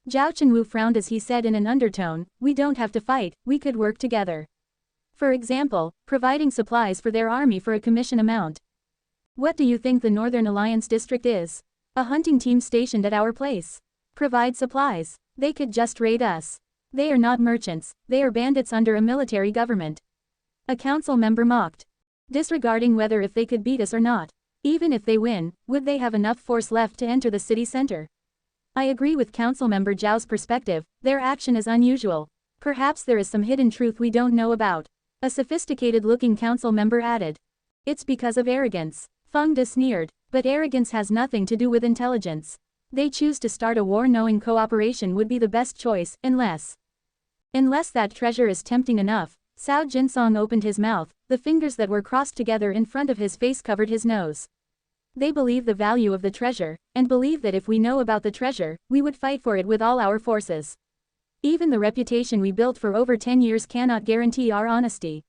Zhao Chenwu frowned as he said in an undertone, we don't have to fight, we could work together. For example, providing supplies for their army for a commission amount. What do you think the Northern Alliance district is? A hunting team stationed at our place. Provide supplies. They could just raid us. They are not merchants, they are bandits under a military government. A council member mocked. Disregarding whether if they could beat us or not. Even if they win, would they have enough force left to enter the city center? I agree with council member Zhao's perspective, their action is unusual. Perhaps there is some hidden truth we don't know about. A sophisticated-looking council member added. It's because of arrogance. Feng De sneered, but arrogance has nothing to do with intelligence. They choose to start a war knowing cooperation would be the best choice, unless that treasure is tempting enough. Cao Jinsong opened his mouth, the fingers that were crossed together in front of his face covered his nose. They believe the value of the treasure, and believe that if we know about the treasure, we would fight for it with all our forces. Even the reputation we built for over 10 years cannot guarantee our honesty.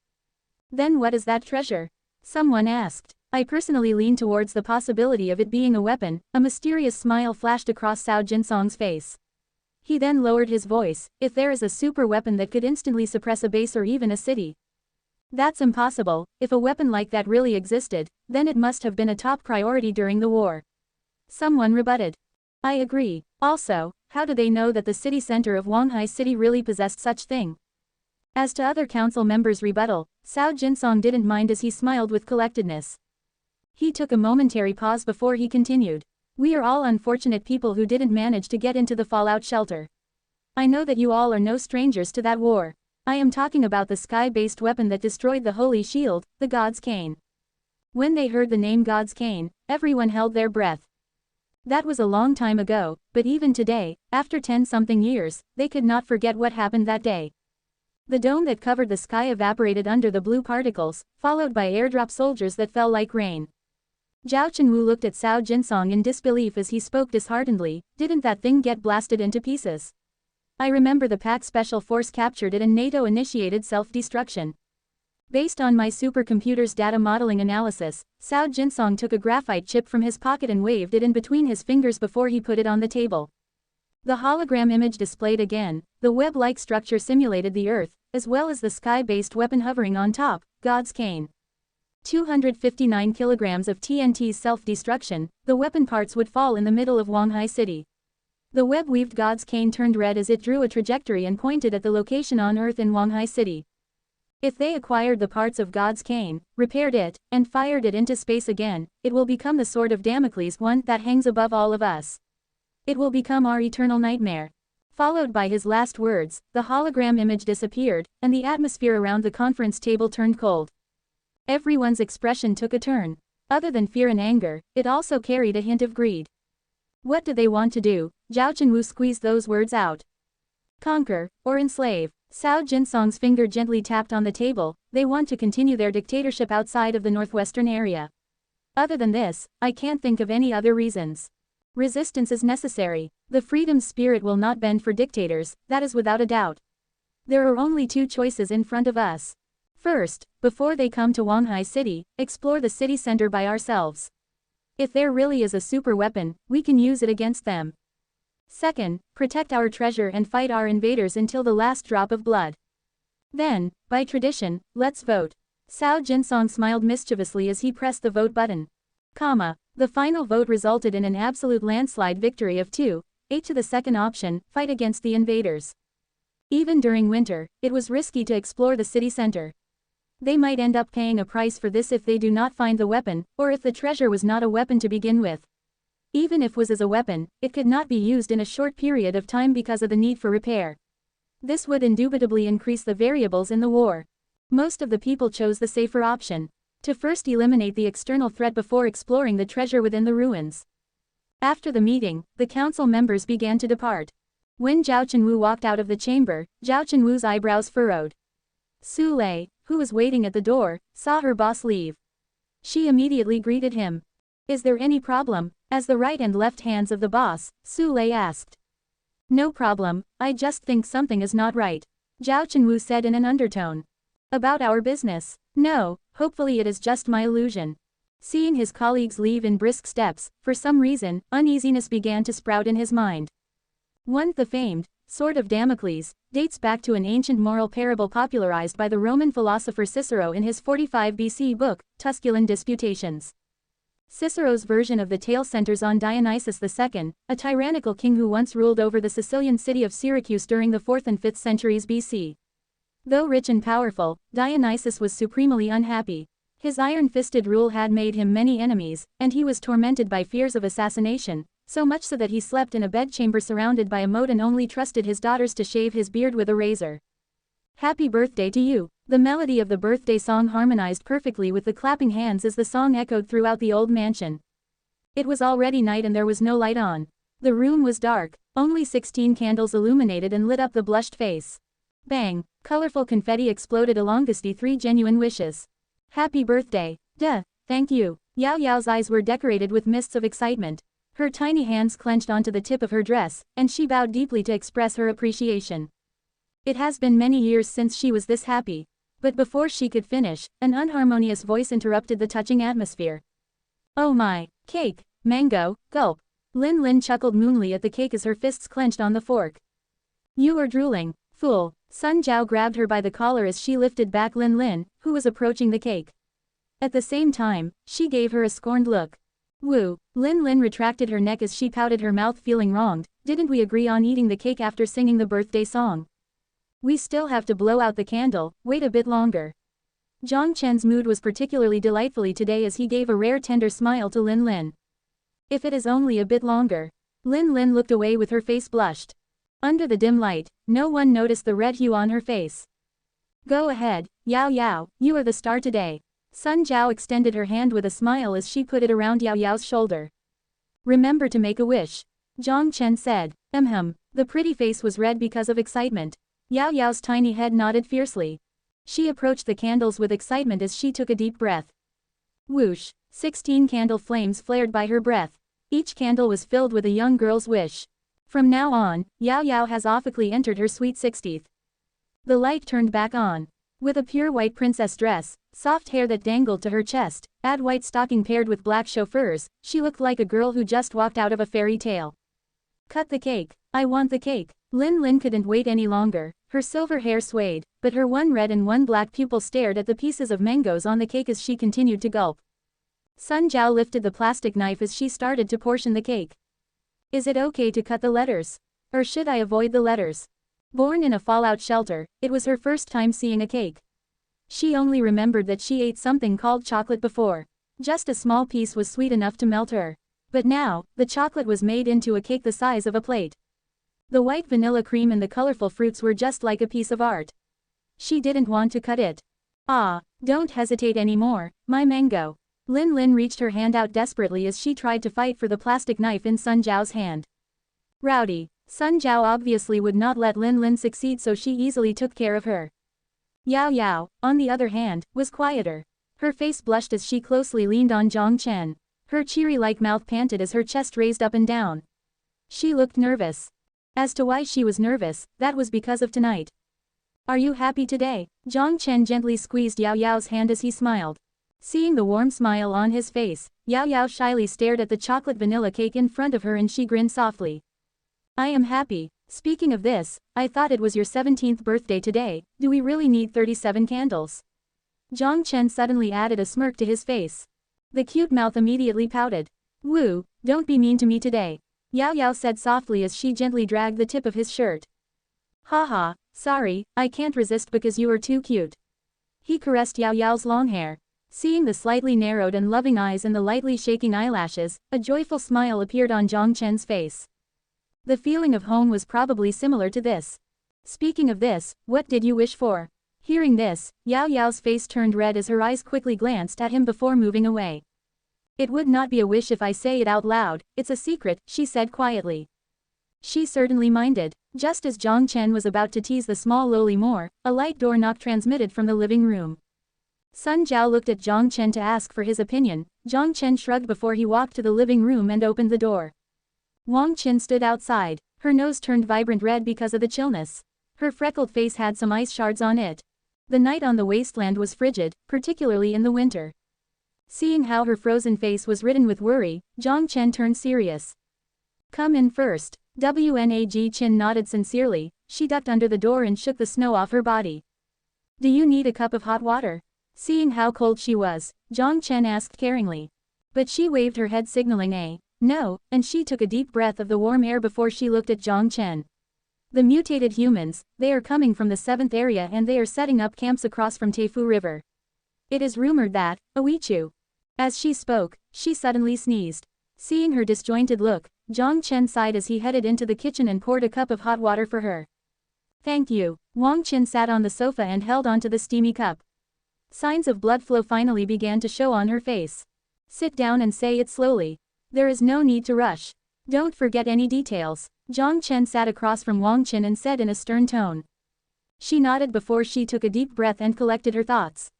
Then what is that treasure? Someone asked. I personally lean towards the possibility of it being a weapon. A mysterious smile flashed across Cao Jinsong's face. He then lowered his voice, if there is a super weapon that could instantly suppress a base or even a city. That's impossible. If a weapon like that really existed, then it must have been a top priority during the war. Someone rebutted. I agree. Also, how do they know that the city center of Wanghai City really possessed such thing? As to other council members' rebuttal, Cao Jinsong didn't mind as he smiled with collectedness. He took a momentary pause before he continued. We are all unfortunate people who didn't manage to get into the fallout shelter. I know that you all are no strangers to that war. I am talking about the sky-based weapon that destroyed the Holy Shield, the God's Cane. When they heard the name God's Cane, everyone held their breath. That was a long time ago, but even today, after 10-something years, they could not forget what happened that day. The dome that covered the sky evaporated under the blue particles, followed by airdrop soldiers that fell like rain. Zhao Chenwu looked at Cao Jinsong in disbelief as he spoke disheartenedly, didn't that thing get blasted into pieces? I remember the PAC Special Force captured it and NATO initiated self-destruction. Based on my supercomputer's data modeling analysis, Cao Jinsong took a graphite chip from his pocket and waved it in between his fingers before he put it on the table. The hologram image displayed again, the web-like structure simulated the Earth, as well as the sky-based weapon hovering on top, God's cane. 259 kilograms of TNT's self-destruction, the weapon parts would fall in the middle of Wanghai City. The web-weaved God's cane turned red as it drew a trajectory and pointed at the location on Earth in Wanghai City. If they acquired the parts of God's cane, repaired it, and fired it into space again, it will become the sword of Damocles, one that hangs above all of us. It will become our eternal nightmare. Followed by his last words, the hologram image disappeared, and the atmosphere around the conference table turned cold. Everyone's expression took a turn. Other than fear and anger, it also carried a hint of greed. What do they want to do? Zhao Chenwu squeezed those words out. Conquer, or enslave. Cao Jinsong's finger gently tapped on the table. They want to continue their dictatorship outside of the northwestern area. Other than this, I can't think of any other reasons. Resistance is necessary. The freedom spirit will not bend for dictators, that is without a doubt. There are only two choices in front of us. First, before they come to Wanghai City, explore the city center by ourselves. If there really is a super weapon, we can use it against them. Second, protect our treasure and fight our invaders until the last drop of blood. Then, by tradition, let's vote. Cao Jinsong smiled mischievously as he pressed the vote button. The final vote resulted in an absolute landslide victory of 2-8 to the second option, fight against the invaders. Even during winter, it was risky to explore the city center. They might end up paying a price for this if they do not find the weapon, or if the treasure was not a weapon to begin with. Even if was as a weapon, it could not be used in a short period of time because of the need for repair. This would indubitably increase the variables in the war. Most of the people chose the safer option. To first eliminate the external threat before exploring the treasure within the ruins. After the meeting, the council members began to depart. When Zhao Chenwu walked out of the chamber, Zhao Chenwu's eyebrows furrowed. Su Lei, who was waiting at the door, saw her boss leave. She immediately greeted him. Is there any problem? As the right and left hands of the boss, Su Lei asked. No problem, I just think something is not right. Zhao Chenwu said in an undertone. About our business? No, hopefully it is just my illusion. Seeing his colleagues leave in brisk steps, for some reason, uneasiness began to sprout in his mind. The famed sword of Damocles dates back to an ancient moral parable popularized by the Roman philosopher Cicero in his 45 BC book, Tusculan Disputations. Cicero's version of the tale centers on Dionysius II, a tyrannical king who once ruled over the Sicilian city of Syracuse during the 4th and 5th centuries BC. Though rich and powerful, Dionysius was supremely unhappy. His iron-fisted rule had made him many enemies, and he was tormented by fears of assassination, so much so that he slept in a bedchamber surrounded by a moat and only trusted his daughters to shave his beard with a razor. Happy birthday to you. The melody of the birthday song harmonized perfectly with the clapping hands as the song echoed throughout the old mansion. It was already night and there was no light on. The room was dark, only 16 candles illuminated and lit up the blushed face. Bang! Colorful confetti exploded along the 3 genuine wishes. Happy birthday. Duh, thank you. Yao Yao's eyes were decorated with mists of excitement. Her tiny hands clenched onto the tip of her dress, and she bowed deeply to express her appreciation. It has been many years since she was this happy. But before she could finish, an unharmonious voice interrupted the touching atmosphere. Oh my, cake, mango, gulp. Lin Lin chuckled moonly at the cake as her fists clenched on the fork. You are drooling, fool. Sun Jiao grabbed her by the collar as she lifted back Lin Lin, who was approaching the cake. At the same time, she gave her a scorned look. Woo. Lin Lin retracted her neck as she pouted her mouth, feeling wronged. Didn't we agree on eating the cake after singing the birthday song? We still have to blow out the candle, wait a bit longer. Jiang Chen's mood was particularly delightfully today as he gave a rare tender smile to Lin Lin. If it is only a bit longer. Lin Lin looked away with her face blushed. Under the dim light, no one noticed the red hue on her face. Go ahead, Yao Yao, you are the star today. Sun Jiao extended her hand with a smile as she put it around Yao Yao's shoulder. Remember to make a wish. Jiang Chen said. The pretty face was red because of excitement. Yao Yao's tiny head nodded fiercely. She approached the candles with excitement as she took a deep breath. Whoosh! 16 candle flames flared by her breath. Each candle was filled with a young girl's wish. From now on, Yao Yao has officially entered her sweet 60th. The light turned back on. With a pure white princess dress, soft hair that dangled to her chest, add white stocking paired with black chauffeurs, she looked like a girl who just walked out of a fairy tale. Cut the cake. I want the cake. Lin Lin couldn't wait any longer. Her silver hair swayed, but her one red and one black pupil stared at the pieces of mangoes on the cake as she continued to gulp. Sun Jiao lifted the plastic knife as she started to portion the cake. Is it okay to cut the letters? Or should I avoid the letters? Born in a fallout shelter, it was her first time seeing a cake. She only remembered that she ate something called chocolate before. Just a small piece was sweet enough to melt her. But now, the chocolate was made into a cake the size of a plate. The white vanilla cream and the colorful fruits were just like a piece of art. She didn't want to cut it. Ah, don't hesitate anymore, my mango. Lin Lin reached her hand out desperately as she tried to fight for the plastic knife in Sun Jiao's hand. Rowdy. Sun Jiao obviously would not let Lin Lin succeed, so she easily took care of her. Yao Yao, on the other hand, was quieter. Her face blushed as she closely leaned on Jiang Chen. Her cherry-like mouth panted as her chest raised up and down. She looked nervous. As to why she was nervous, that was because of tonight. Are you happy today? Jiang Chen gently squeezed Yao Yao's hand as he smiled. Seeing the warm smile on his face, Yao Yao shyly stared at the chocolate vanilla cake in front of her and she grinned softly. I am happy. Speaking of this, I thought it was your 17th birthday today. Do we really need 37 candles? Jiang Chen suddenly added a smirk to his face. The cute mouth immediately pouted. Woo, don't be mean to me today. Yao Yao said softly as she gently dragged the tip of his shirt. Haha, sorry, I can't resist because you are too cute. He caressed Yao Yao's long hair. Seeing the slightly narrowed and loving eyes and the lightly shaking eyelashes, a joyful smile appeared on Jiang Chen's face. The feeling of home was probably similar to this. Speaking of this, what did you wish for? Hearing this, Yao Yao's face turned red as her eyes quickly glanced at him before moving away. It would not be a wish if I say it out loud, it's a secret, she said quietly. She certainly minded. Just as Jiang Chen was about to tease the small lowly more, a light door knock transmitted from the living room. Sun Jiao looked at Jiang Chen to ask for his opinion. Jiang Chen shrugged before he walked to the living room and opened the door. Wang Qin stood outside, her nose turned vibrant red because of the chillness. Her freckled face had some ice shards on it. The night on the wasteland was frigid, particularly in the winter. Seeing how her frozen face was ridden with worry, Jiang Chen turned serious. Come in first. Wang Qin nodded sincerely. She ducked under the door and shook the snow off her body. Do you need a cup of hot water? Seeing how cold she was, Jiang Chen asked caringly. But she waved her head signaling a no, and she took a deep breath of the warm air before she looked at Jiang Chen. The mutated humans, they are coming from the 7th area and they are setting up camps across from Teifu River. It is rumored that, Oichu. As she spoke, she suddenly sneezed. Seeing her disjointed look, Jiang Chen sighed as he headed into the kitchen and poured a cup of hot water for her. Thank you. Wang Qin sat on the sofa and held onto the steamy cup. Signs of blood flow finally began to show on her face. Sit down and say it slowly. There is no need to rush. Don't forget any details. Jiang Chen sat across from Wang Qin and said in a stern tone. She nodded before she took a deep breath and collected her thoughts.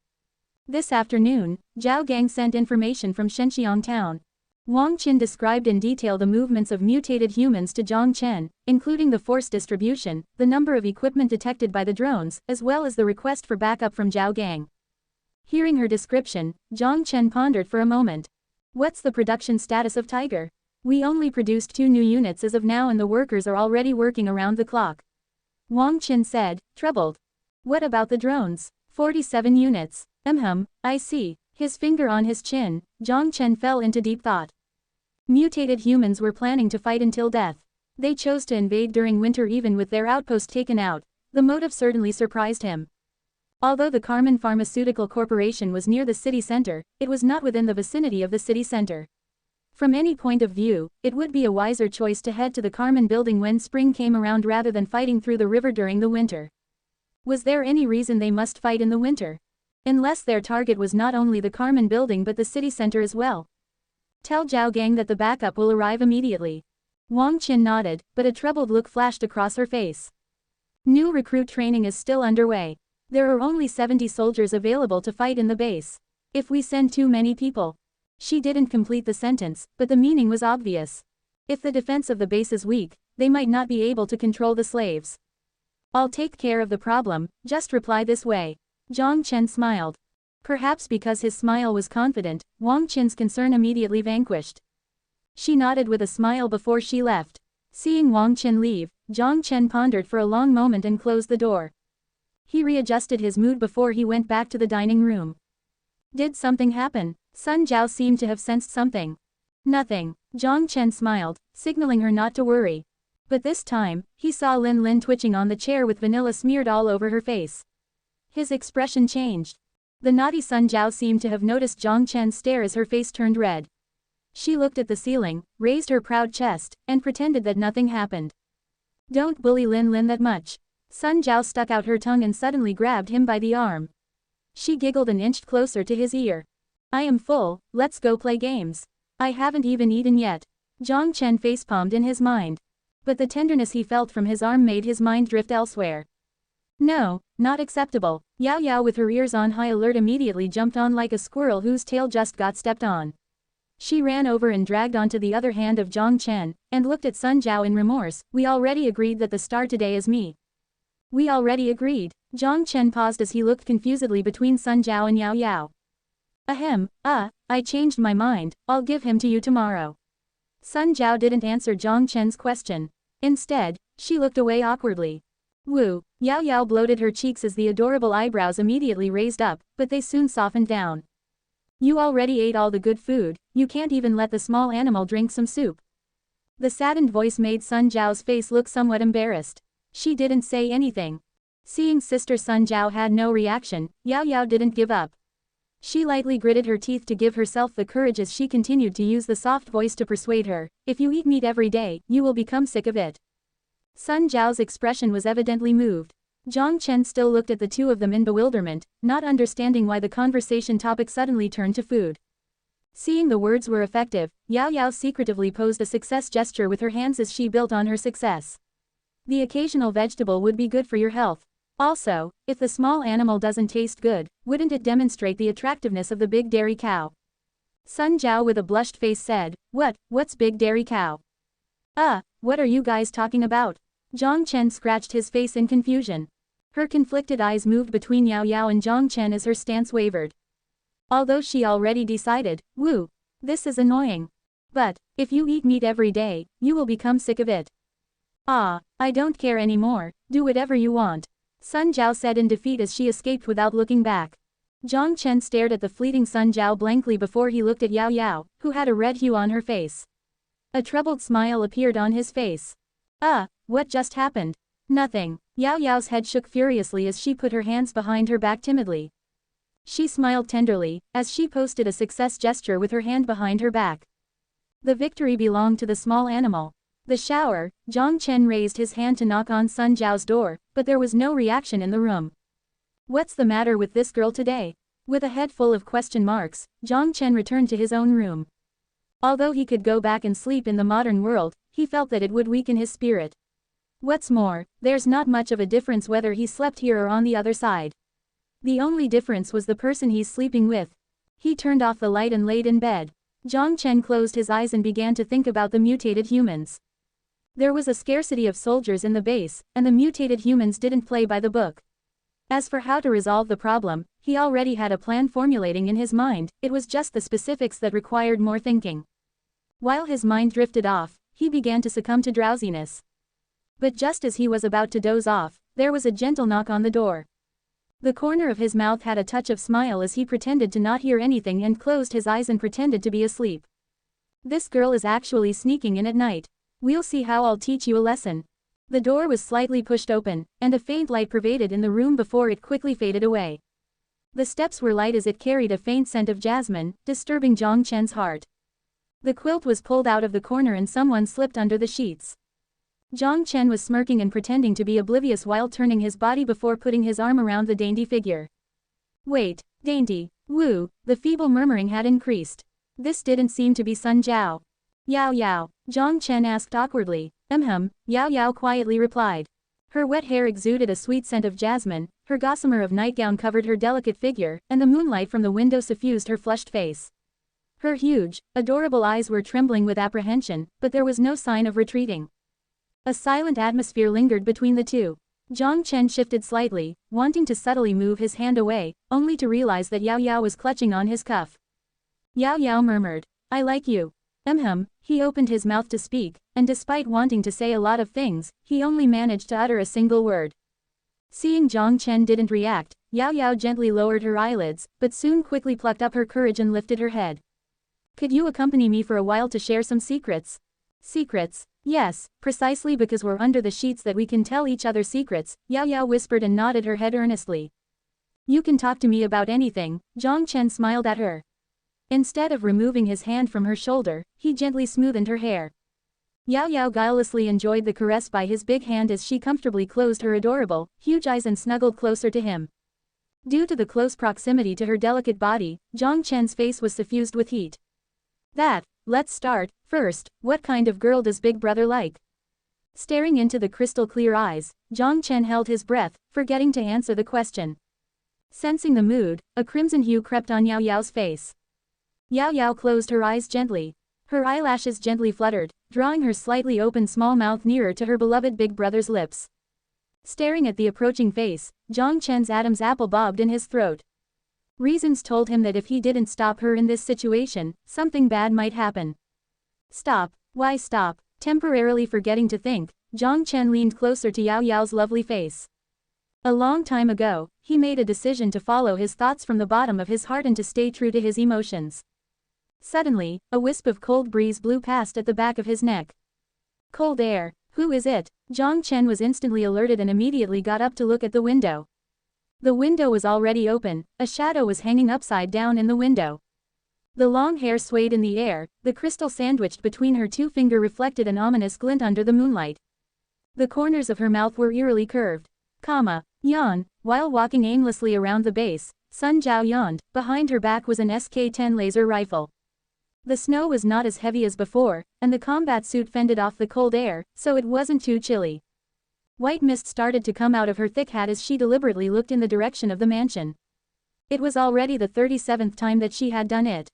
This afternoon, Zhao Gang sent information from Shenxiang town. Wang Qin described in detail the movements of mutated humans to Jiang Chen, including the force distribution, the number of equipment detected by the drones, as well as the request for backup from Zhao Gang. Hearing her description, Jiang Chen pondered for a moment. What's the production status of Tiger? We only produced 2 new units as of now and the workers are already working around the clock. Wang Qin said, troubled. What about the drones? 47 units. I see. His finger on his chin, Jiang Chen fell into deep thought. Mutated humans were planning to fight until death. They chose to invade during winter even with their outpost taken out. The motive certainly surprised him. Although the Carmen Pharmaceutical Corporation was near the city center, it was not within the vicinity of the city center. From any point of view, it would be a wiser choice to head to the Carmen building when spring came around rather than fighting through the river during the winter. Was there any reason they must fight in the winter? Unless their target was not only the Carmen building but the city center as well. Tell Zhao Gang that the backup will arrive immediately. Wang Qin nodded, but a troubled look flashed across her face. New recruit training is still underway. There are only 70 soldiers available to fight in the base. If we send too many people. She didn't complete the sentence, but the meaning was obvious. If the defense of the base is weak, they might not be able to control the slaves. I'll take care of the problem, just reply this way. Jiang Chen smiled. Perhaps because his smile was confident, Wang Qin's concern immediately vanquished. She nodded with a smile before she left. Seeing Wang Qin leave, Jiang Chen pondered for a long moment and closed the door. He readjusted his mood before he went back to the dining room. Did something happen? Sun Jiao seemed to have sensed something. Nothing. Jiang Chen smiled, signaling her not to worry. But this time, he saw Lin Lin twitching on the chair with vanilla smeared all over her face. His expression changed. The naughty Sun Jiao seemed to have noticed Jiang Chen's stare as her face turned red. She looked at the ceiling, raised her proud chest, and pretended that nothing happened. Don't bully Lin Lin that much. Sun Jiao stuck out her tongue and suddenly grabbed him by the arm. She giggled and inched closer to his ear. I am full, let's go play games. I haven't even eaten yet. Jiang Chen facepalmed in his mind. But the tenderness he felt from his arm made his mind drift elsewhere. No, not acceptable. Yao Yao with her ears on high alert immediately jumped on like a squirrel whose tail just got stepped on. She ran over and dragged onto the other hand of Jiang Chen, and looked at Sun Jiao in remorse. We already agreed that the star today is me. We already agreed. Jiang Chen paused as he looked confusedly between Sun Jiao and Yao Yao. Ahem, I changed my mind, I'll give him to you tomorrow. Sun Jiao didn't answer Jiang Chen's question. Instead, she looked away awkwardly. Woo, Yao Yao bloated her cheeks as the adorable eyebrows immediately raised up, but they soon softened down. You already ate all the good food, you can't even let the small animal drink some soup. The saddened voice made Sun Jiao's face look somewhat embarrassed. She didn't say anything. Seeing sister Sun Jiao had no reaction, Yao Yao didn't give up. She lightly gritted her teeth to give herself the courage as she continued to use the soft voice to persuade her, if you eat meat every day, you will become sick of it. Sun Jiao's expression was evidently moved. Jiang Chen still looked at the two of them in bewilderment, not understanding why the conversation topic suddenly turned to food. Seeing the words were effective, Yao Yao secretively posed a success gesture with her hands as she built on her success. The occasional vegetable would be good for your health. Also, if the small animal doesn't taste good, wouldn't it demonstrate the attractiveness of the big dairy cow? Sun Jiao with a blushed face said, what's big dairy cow? What are you guys talking about? Jiang Chen scratched his face in confusion. Her conflicted eyes moved between Yao Yao and Jiang Chen as her stance wavered. Although she already decided, woo, this is annoying. But, if you eat meat every day, you will become sick of it. I don't care anymore, do whatever you want. Sun Jiao said in defeat as she escaped without looking back. Jiang Chen stared at the fleeting Sun Jiao blankly before he looked at Yao Yao, who had a red hue on her face. A troubled smile appeared on his face. What just happened? Nothing. Yao Yao's head shook furiously as she put her hands behind her back timidly. She smiled tenderly, as she posted a success gesture with her hand behind her back. The victory belonged to the small animal. The shower, Jiang Chen raised his hand to knock on Sun Jiao's door, but there was no reaction in the room. What's the matter with this girl today? With a head full of question marks, Jiang Chen returned to his own room. Although he could go back and sleep in the modern world, he felt that it would weaken his spirit. What's more, there's not much of a difference whether he slept here or on the other side. The only difference was the person he's sleeping with. He turned off the light and laid in bed. Jiang Chen closed his eyes and began to think about the mutated humans. There was a scarcity of soldiers in the base, and the mutated humans didn't play by the book. As for how to resolve the problem, he already had a plan formulating in his mind, it was just the specifics that required more thinking. While his mind drifted off, he began to succumb to drowsiness. But just as he was about to doze off, there was a gentle knock on the door. The corner of his mouth had a touch of smile as he pretended to not hear anything and closed his eyes and pretended to be asleep. This girl is actually sneaking in at night. We'll see how I'll teach you a lesson. The door was slightly pushed open, and a faint light pervaded in the room before it quickly faded away. The steps were light as it carried a faint scent of jasmine, disturbing Jiang Chen's heart. The quilt was pulled out of the corner and someone slipped under the sheets. Jiang Chen was smirking and pretending to be oblivious while turning his body before putting his arm around the dainty figure. Wait, dainty, woo, the feeble murmuring had increased. This didn't seem to be Sun Jiao. Yao Yao, Jiang Chen asked awkwardly. Yao Yao quietly replied. Her wet hair exuded a sweet scent of jasmine, her gossamer of nightgown covered her delicate figure, and the moonlight from the window suffused her flushed face. Her huge, adorable eyes were trembling with apprehension, but there was no sign of retreating. A silent atmosphere lingered between the two. Jiang Chen shifted slightly, wanting to subtly move his hand away, only to realize that Yao Yao was clutching on his cuff. Yao Yao murmured, "I like you." He opened his mouth to speak, and despite wanting to say a lot of things, he only managed to utter a single word. Seeing Jiang Chen didn't react, Yao Yao gently lowered her eyelids, but soon quickly plucked up her courage and lifted her head. "Could you accompany me for a while to share some secrets?" "Secrets? Yes, precisely because we're under the sheets that we can tell each other secrets," Yao Yao whispered and nodded her head earnestly. "You can talk to me about anything," Jiang Chen smiled at her. Instead of removing his hand from her shoulder, he gently smoothed her hair. Yao Yao guilelessly enjoyed the caress by his big hand as she comfortably closed her adorable, huge eyes and snuggled closer to him. Due to the close proximity to her delicate body, Jiang Chen's face was suffused with heat. Let's start. First, what kind of girl does Big Brother like?" Staring into the crystal-clear eyes, Jiang Chen held his breath, forgetting to answer the question. Sensing the mood, a crimson hue crept on Yao Yao's face. Yao Yao closed her eyes gently. Her eyelashes gently fluttered, drawing her slightly open small mouth nearer to her beloved Big Brother's lips. Staring at the approaching face, Jiang Chen's Adam's apple bobbed in his throat. Reasons told him that if he didn't stop her in this situation, something bad might happen. "Stop. Why stop?" Temporarily forgetting to think, Jiang Chen leaned closer to Yao Yao's lovely face. A long time ago, he made a decision to follow his thoughts from the bottom of his heart and to stay true to his emotions. Suddenly, a wisp of cold breeze blew past at the back of his neck. "Cold air. Who is it?" Jiang Chen was instantly alerted and immediately got up to look at the window. The window was already open, a shadow was hanging upside down in the window. The long hair swayed in the air, the crystal sandwiched between her two fingers reflected an ominous glint under the moonlight. The corners of her mouth were eerily curved. Yawn. While walking aimlessly around the base, Sun Jiao yawned. Behind her back was an SK-10 laser rifle. The snow was not as heavy as before, and the combat suit fended off the cold air, so it wasn't too chilly. White mist started to come out of her thick hat as she deliberately looked in the direction of the mansion. It was already the 37th time that she had done it.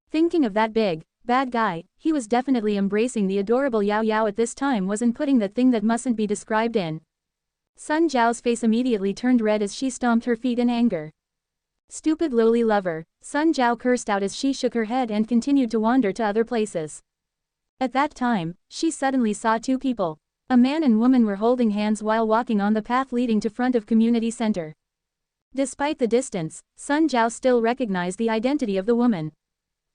Thinking of that big, bad guy, he was definitely embracing the adorable Yao Yao at this time wasn't putting that thing that mustn't be described in. Sun Jiao's face immediately turned red as she stomped her feet in anger. "Stupid lowly lover," Sun Jiao cursed out as she shook her head and continued to wander to other places. At that time, she suddenly saw two people. A man and woman were holding hands while walking on the path leading to front of community center. Despite the distance, Sun Jiao still recognized the identity of the woman.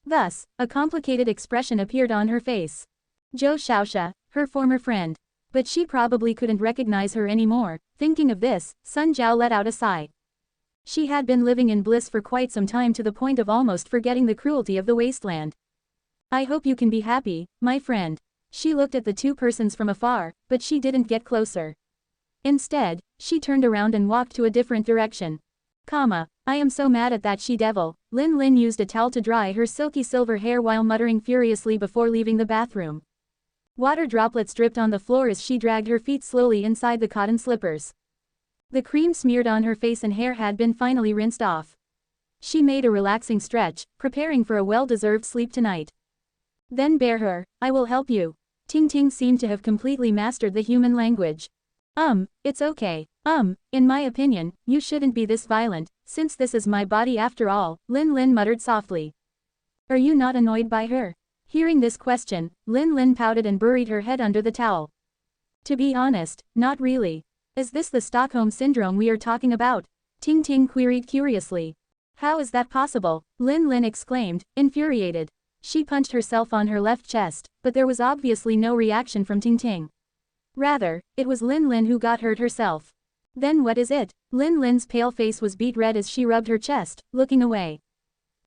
Thus, a complicated expression appeared on her face. Zhou Xiaoxia, her former friend. But she probably couldn't recognize her anymore. Thinking of this, Sun Jiao let out a sigh. She had been living in bliss for quite some time to the point of almost forgetting the cruelty of the wasteland. "I hope you can be happy, my friend." She looked at the two persons from afar, but she didn't get closer. Instead, she turned around and walked to a different direction. "I am so mad at that she-devil." Lin Lin used a towel to dry her silky silver hair while muttering furiously before leaving the bathroom. Water droplets dripped on the floor as she dragged her feet slowly inside the cotton slippers. The cream smeared on her face and hair had been finally rinsed off. She made a relaxing stretch, preparing for a well-deserved sleep tonight. "Then bear her, I will help you." Ting Ting seemed to have completely mastered the human language. It's okay. In my opinion, you shouldn't be this violent, since this is my body after all," Lin Lin muttered softly. "Are you not annoyed by her?" Hearing this question, Lin Lin pouted and buried her head under the towel. "To be honest, not really. Is this the Stockholm Syndrome we are talking about?" Ting Ting queried curiously. "How is that possible?" Lin Lin exclaimed, infuriated. She punched herself on her left chest, but there was obviously no reaction from Ting Ting. Rather, it was Lin Lin who got hurt herself. "Then what is it?" Lin Lin's pale face was beet red as she rubbed her chest, looking away.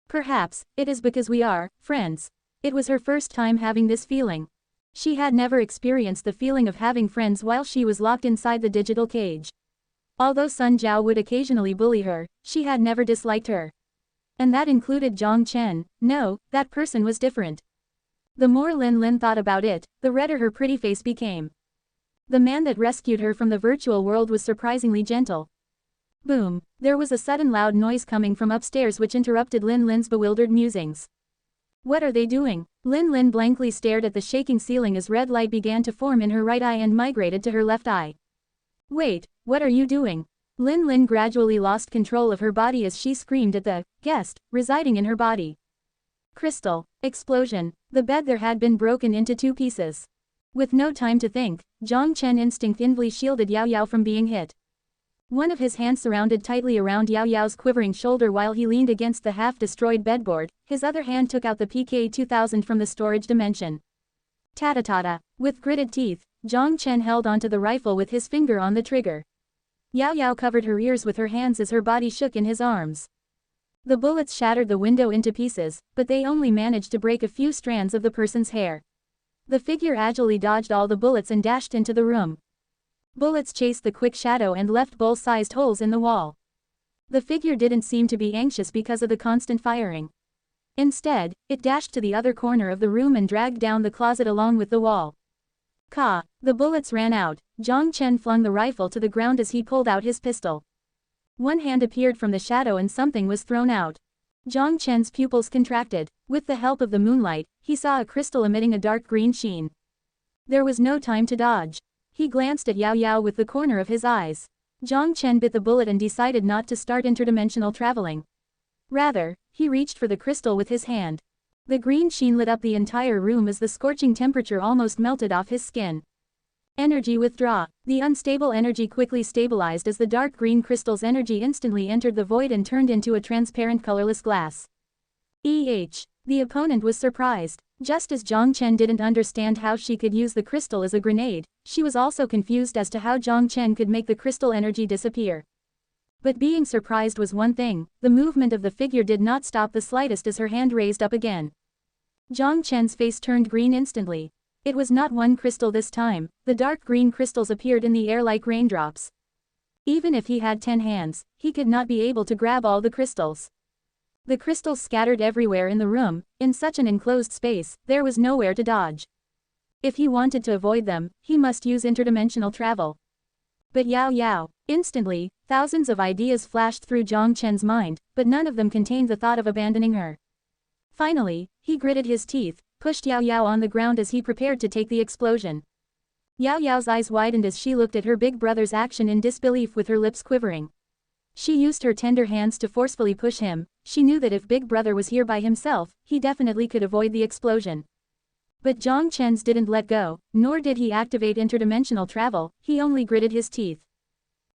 "Perhaps, it is because we are friends." It was her first time having this feeling. She had never experienced the feeling of having friends while she was locked inside the digital cage. Although Sun Jiao would occasionally bully her, she had never disliked her. And that included Jiang Chen. No, that person was different. The more Lin Lin thought about it, the redder her pretty face became. The man that rescued her from the virtual world was surprisingly gentle. Boom! There was a sudden loud noise coming from upstairs which interrupted Lin Lin's bewildered musings. What are they doing? Lin Lin blankly stared at the shaking ceiling as red light began to form in her right eye and migrated to her left eye. Wait, what are you doing? Lin Lin gradually lost control of her body as she screamed at the guest residing in her body. Crystal. Explosion. The bed there had been broken into 2 pieces. With no time to think, Jiang Chen instinctively shielded Yao Yao from being hit. One of his hands surrounded tightly around Yao Yao's quivering shoulder while he leaned against the half-destroyed bedboard, his other hand took out the PK-2000 from the storage dimension. Ta-ta-ta-ta. With gritted teeth, Jiang Chen held onto the rifle with his finger on the trigger. Yao Yao covered her ears with her hands as her body shook in his arms. The bullets shattered the window into pieces, but they only managed to break a few strands of the person's hair. The figure agilely dodged all the bullets and dashed into the room. Bullets chased the quick shadow and left bowl-sized holes in the wall. The figure didn't seem to be anxious because of the constant firing. Instead, it dashed to the other corner of the room and dragged down the closet along with the wall. Ka! The bullets ran out. Jiang Chen flung the rifle to the ground as he pulled out his pistol. One hand appeared from the shadow and something was thrown out. Jiang Chen's pupils contracted. With the help of the moonlight, he saw a crystal emitting a dark green sheen. There was no time to dodge. He glanced at Yao Yao with the corner of his eyes. Jiang Chen bit the bullet and decided not to start interdimensional traveling. Rather, he reached for the crystal with his hand. The green sheen lit up the entire room as the scorching temperature almost melted off his skin. Energy withdraw. The unstable energy quickly stabilized as the dark green crystal's energy instantly entered the void and turned into a transparent colorless glass. The opponent was surprised. Just as Jiang Chen didn't understand how she could use the crystal as a grenade, she was also confused as to how Jiang Chen could make the crystal energy disappear. But being surprised was one thing, the movement of the figure did not stop the slightest as her hand raised up again. Jiang Chen's face turned green instantly. It was not one crystal this time, the dark green crystals appeared in the air like raindrops. Even if he had 10 hands, he could not be able to grab all the crystals. The crystals scattered everywhere in the room, in such an enclosed space, there was nowhere to dodge. If he wanted to avoid them, he must use interdimensional travel. But Yao. Instantly, thousands of ideas flashed through Jiang Chen's mind, but none of them contained the thought of abandoning her. Finally, he gritted his teeth, pushed Yao on the ground as he prepared to take the explosion. Yao's eyes widened as she looked at her big brother's action in disbelief with her lips quivering. She used her tender hands to forcefully push him. She knew that if Big Brother was here by himself, he definitely could avoid the explosion. But Jiang Chen's didn't let go, nor did he activate interdimensional travel, he only gritted his teeth.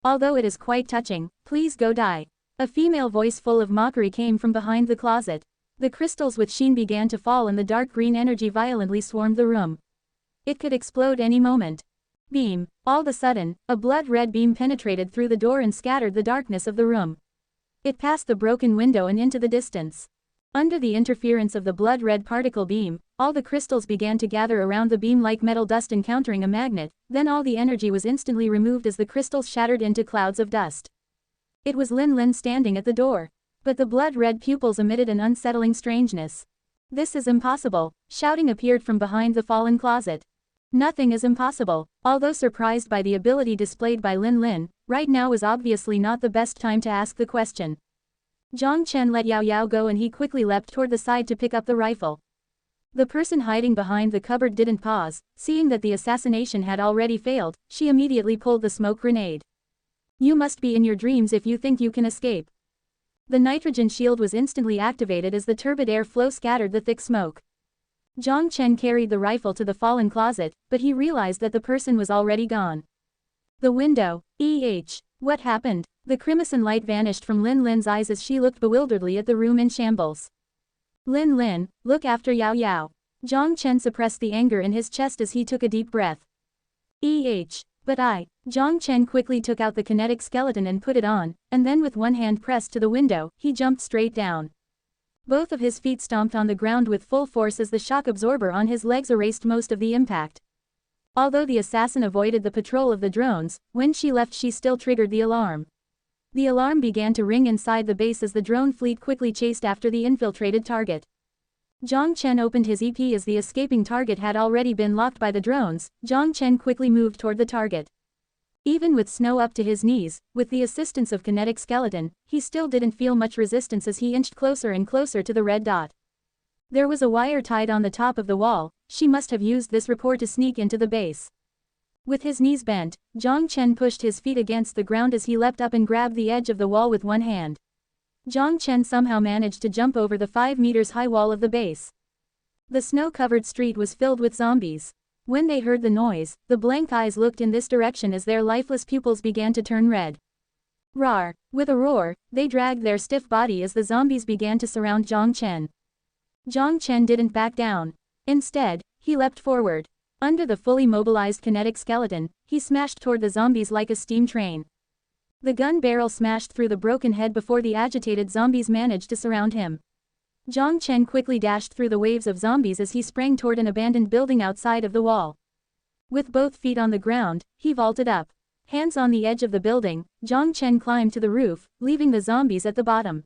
Although it is quite touching, please go die. A female voice full of mockery came from behind the closet. The crystals with sheen began to fall and the dark green energy violently swarmed the room. It could explode any moment. Beam. All of a sudden, a blood-red beam penetrated through the door and scattered the darkness of the room. It passed the broken window and into the distance. Under the interference of the blood-red particle beam, all the crystals began to gather around the beam like metal dust encountering a magnet, then all the energy was instantly removed as the crystals shattered into clouds of dust. It was Lin Lin standing at the door. But the blood-red pupils emitted an unsettling strangeness. This is impossible, shouting appeared from behind the fallen closet. Nothing is impossible. Although surprised by the ability displayed by Lin Lin, right now is obviously not the best time to ask the question. Jiang Chen let Yao go and he quickly leapt toward the side to pick up the rifle. The person hiding behind the cupboard didn't pause. Seeing that the assassination had already failed, she immediately pulled the smoke grenade. You must be in your dreams if you think you can escape. The nitrogen shield was instantly activated as the turbid air flow scattered the thick smoke. Jiang Chen carried the rifle to the fallen closet, but he realized that the person was already gone. The window. What happened? The crimson light vanished from Lin Lin's eyes as she looked bewilderedly at the room in shambles. Lin Lin, look after Yao. Jiang Chen suppressed the anger in his chest as he took a deep breath. But Jiang Chen quickly took out the kinetic skeleton and put it on, and then with one hand pressed to the window, he jumped straight down. Both of his feet stomped on the ground with full force as the shock absorber on his legs erased most of the impact. Although the assassin avoided the patrol of the drones, when she left she still triggered the alarm. The alarm began to ring inside the base as the drone fleet quickly chased after the infiltrated target. Jiang Chen opened his EP as the escaping target had already been locked by the drones. Jiang Chen quickly moved toward the target. Even with snow up to his knees, with the assistance of kinetic skeleton, he still didn't feel much resistance as he inched closer and closer to the red dot. There was a wire tied on the top of the wall. She must have used this rapport to sneak into the base. With his knees bent, Jiang Chen pushed his feet against the ground as he leapt up and grabbed the edge of the wall with one hand. Jiang Chen somehow managed to jump over the 5 meters high wall of the base. The snow-covered street was filled with zombies. When they heard the noise, the blank eyes looked in this direction as their lifeless pupils began to turn red. Roar! With a roar, they dragged their stiff body as the zombies began to surround Jiang Chen. Jiang Chen didn't back down. Instead, he leapt forward. Under the fully mobilized kinetic skeleton, he smashed toward the zombies like a steam train. The gun barrel smashed through the broken head before the agitated zombies managed to surround him. Jiang Chen quickly dashed through the waves of zombies as he sprang toward an abandoned building outside of the wall. With both feet on the ground, he vaulted up. Hands on the edge of the building, Jiang Chen climbed to the roof, leaving the zombies at the bottom.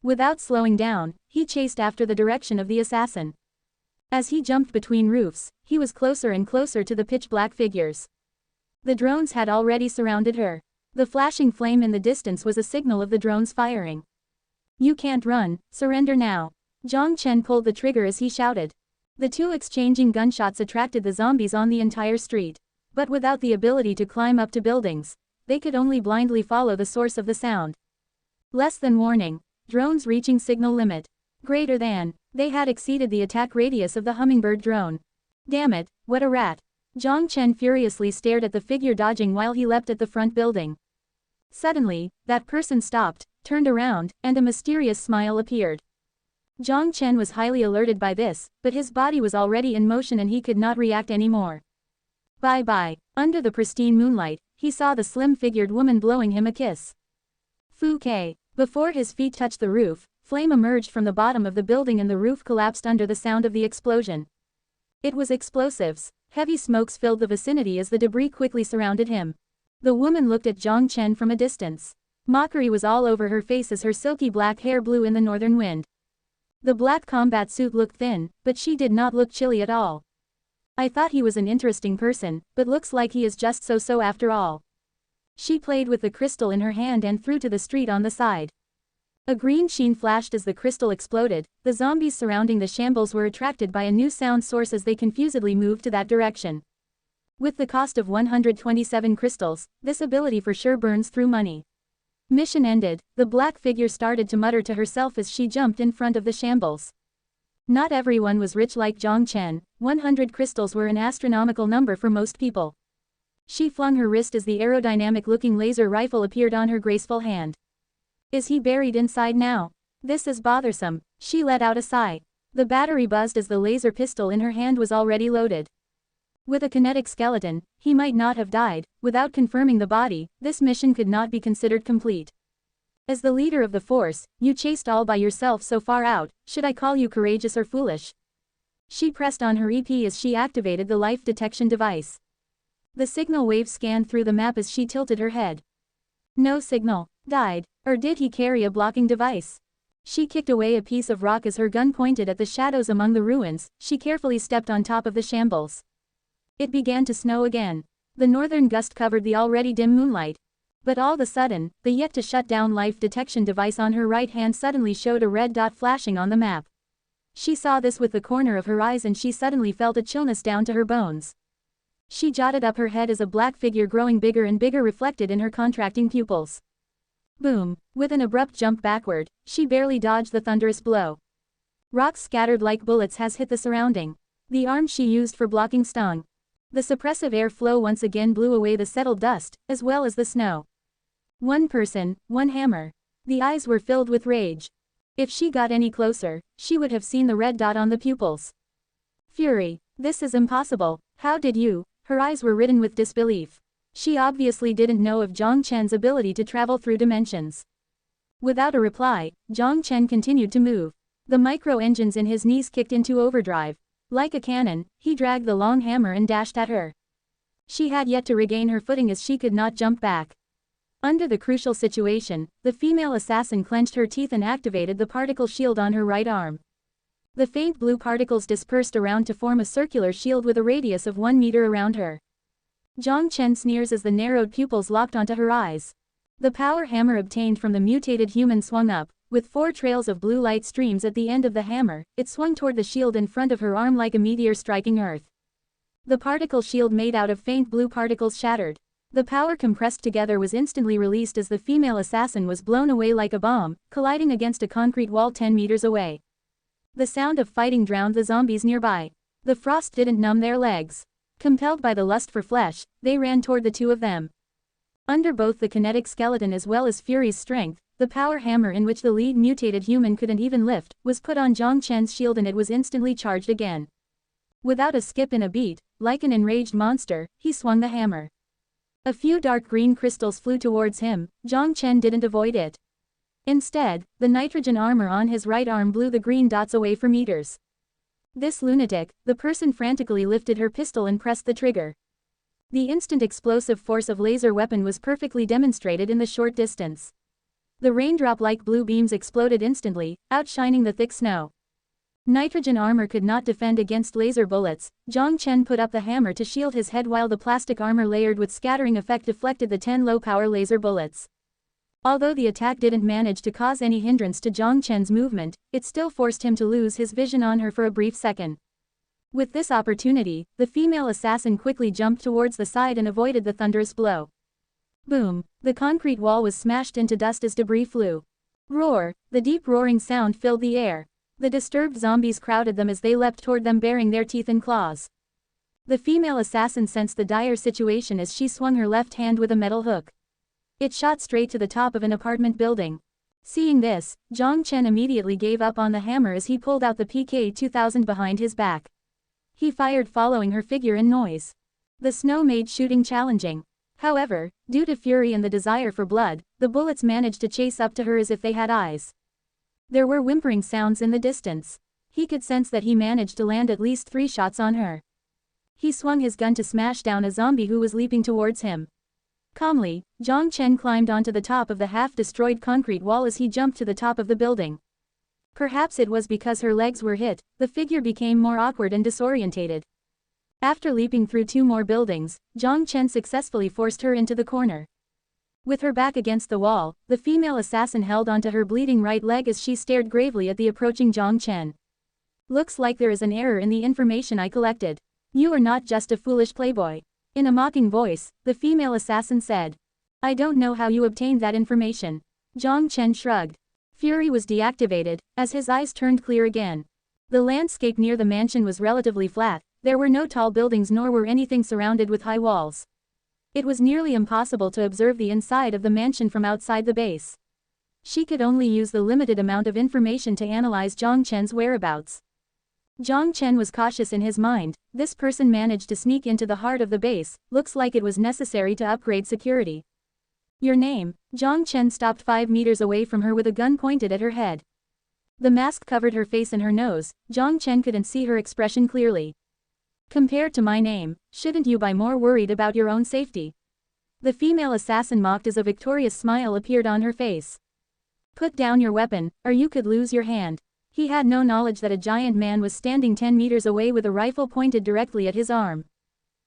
Without slowing down, he chased after the direction of the assassin. As he jumped between roofs, he was closer and closer to the pitch-black figures. The drones had already surrounded her. The flashing flame in the distance was a signal of the drones firing. "You can't run, surrender now." Jiang Chen pulled the trigger as he shouted. The two exchanging gunshots attracted the zombies on the entire street. But without the ability to climb up to buildings, they could only blindly follow the source of the sound. Less than warning. Drones reaching signal limit. Greater than. They had exceeded the attack radius of the hummingbird drone. Damn it, what a rat. Jiang Chen furiously stared at the figure dodging while he leapt at the front building. Suddenly, that person stopped, turned around, and a mysterious smile appeared. Jiang Chen was highly alerted by this, but his body was already in motion and he could not react anymore. Bye-bye. Under the pristine moonlight, he saw the slim-figured woman blowing him a kiss. Fu Ke. Before his feet touched the roof, flame emerged from the bottom of the building and the roof collapsed under the sound of the explosion. It was explosives. Heavy smokes filled the vicinity as the debris quickly surrounded him. The woman looked at Jiang Chen from a distance. Mockery was all over her face as her silky black hair blew in the northern wind. The black combat suit looked thin, but she did not look chilly at all. "I thought he was an interesting person, but looks like he is just so-so after all." She played with the crystal in her hand and threw to the street on the side. A green sheen flashed as the crystal exploded. The zombies surrounding the shambles were attracted by a new sound source as they confusedly moved to that direction. With the cost of 127 crystals, this ability for sure burns through money. Mission ended. The black figure started to mutter to herself as she jumped in front of the shambles. Not everyone was rich like Jiang Chen. 100 crystals were an astronomical number for most people. She flung her wrist as the aerodynamic-looking laser rifle appeared on her graceful hand. Is he buried inside now? This is bothersome. She let out a sigh. The battery buzzed as the laser pistol in her hand was already loaded. With a kinetic skeleton, he might not have died. Without confirming the body, this mission could not be considered complete. As the leader of the force, you chased all by yourself so far out. Should I call you courageous or foolish? She pressed on her EP as she activated the life detection device. The signal wave scanned through the map as she tilted her head. No signal. Died. Or did he carry a blocking device? She kicked away a piece of rock as her gun pointed at the shadows among the ruins. She carefully stepped on top of the shambles. It began to snow again. The northern gust covered the already dim moonlight. But all of a sudden, the yet-to-shut-down life detection device on her right hand suddenly showed a red dot flashing on the map. She saw this with the corner of her eyes and she suddenly felt a chillness down to her bones. She jotted up her head as a black figure growing bigger and bigger reflected in her contracting pupils. Boom! With an abrupt jump backward, she barely dodged the thunderous blow. Rocks scattered like bullets has hit the surrounding. The arm she used for blocking stung. The suppressive air flow once again blew away the settled dust, as well as the snow. One person, one hammer. The eyes were filled with rage. If she got any closer, she would have seen the red dot on the pupils. Fury. This is impossible. How did you? Her eyes were ridden with disbelief. She obviously didn't know of Jiang Chen's ability to travel through dimensions. Without a reply, Jiang Chen continued to move. The micro-engines in his knees kicked into overdrive. Like a cannon, he dragged the long hammer and dashed at her. She had yet to regain her footing as she could not jump back. Under the crucial situation, the female assassin clenched her teeth and activated the particle shield on her right arm. The faint blue particles dispersed around to form a circular shield with a radius of 1 meter around her. Jiang Chen sneers as the narrowed pupils locked onto her eyes. The power hammer obtained from the mutated human swung up. With 4 trails of blue light streams at the end of the hammer, it swung toward the shield in front of her arm like a meteor striking Earth. The particle shield made out of faint blue particles shattered. The power compressed together was instantly released as the female assassin was blown away like a bomb, colliding against a concrete wall 10 meters away. The sound of fighting drowned the zombies nearby. The frost didn't numb their legs. Compelled by the lust for flesh, they ran toward the two of them. Under both the kinetic skeleton as well as Fury's strength, the power hammer in which the lead mutated human couldn't even lift, was put on Jiang Chen's shield and it was instantly charged again. Without a skip in a beat, like an enraged monster, he swung the hammer. A few dark green crystals flew towards him. Jiang Chen didn't avoid it. Instead, the nitrogen armor on his right arm blew the green dots away for meters. This lunatic, the person frantically lifted her pistol and pressed the trigger. The instant explosive force of laser weapon was perfectly demonstrated in the short distance. The raindrop-like blue beams exploded instantly, outshining the thick snow. Nitrogen armor could not defend against laser bullets. Jiang Chen put up the hammer to shield his head while the plastic armor layered with scattering effect deflected the 10 low-power laser bullets. Although the attack didn't manage to cause any hindrance to Jiang Chen's movement, it still forced him to lose his vision on her for a brief second. With this opportunity, the female assassin quickly jumped towards the side and avoided the thunderous blow. Boom! The concrete wall was smashed into dust as debris flew. Roar! The deep roaring sound filled the air. The disturbed zombies crowded them as they leapt toward them baring their teeth and claws. The female assassin sensed the dire situation as she swung her left hand with a metal hook. It shot straight to the top of an apartment building. Seeing this, Jiang Chen immediately gave up on the hammer as he pulled out the PK-2000 behind his back. He fired following her figure and noise. The snow made shooting challenging. However, due to fury and the desire for blood, the bullets managed to chase up to her as if they had eyes. There were whimpering sounds in the distance. He could sense that he managed to land at least 3 shots on her. He swung his gun to smash down a zombie who was leaping towards him. Calmly, Jiang Chen climbed onto the top of the half-destroyed concrete wall as he jumped to the top of the building. Perhaps it was because her legs were hit, the figure became more awkward and disorientated. After leaping through 2 more buildings, Jiang Chen successfully forced her into the corner. With her back against the wall, the female assassin held onto her bleeding right leg as she stared gravely at the approaching Jiang Chen. Looks like there is an error in the information I collected. You are not just a foolish playboy. In a mocking voice, the female assassin said. I don't know how you obtained that information. Jiang Chen shrugged. Fury was deactivated, as his eyes turned clear again. The landscape near the mansion was relatively flat. There were no tall buildings nor were anything surrounded with high walls. It was nearly impossible to observe the inside of the mansion from outside the base. She could only use the limited amount of information to analyze Jiang Chen's whereabouts. Jiang Chen was cautious in his mind. This person managed to sneak into the heart of the base. Looks like it was necessary to upgrade security. Your name? Jiang Chen stopped 5 meters away from her with a gun pointed at her head. The mask covered her face and her nose. Jiang Chen couldn't see her expression clearly. Compared to my name, shouldn't you be more worried about your own safety? The female assassin mocked as a victorious smile appeared on her face. Put down your weapon, or you could lose your hand. He had no knowledge that a giant man was standing 10 meters away with a rifle pointed directly at his arm.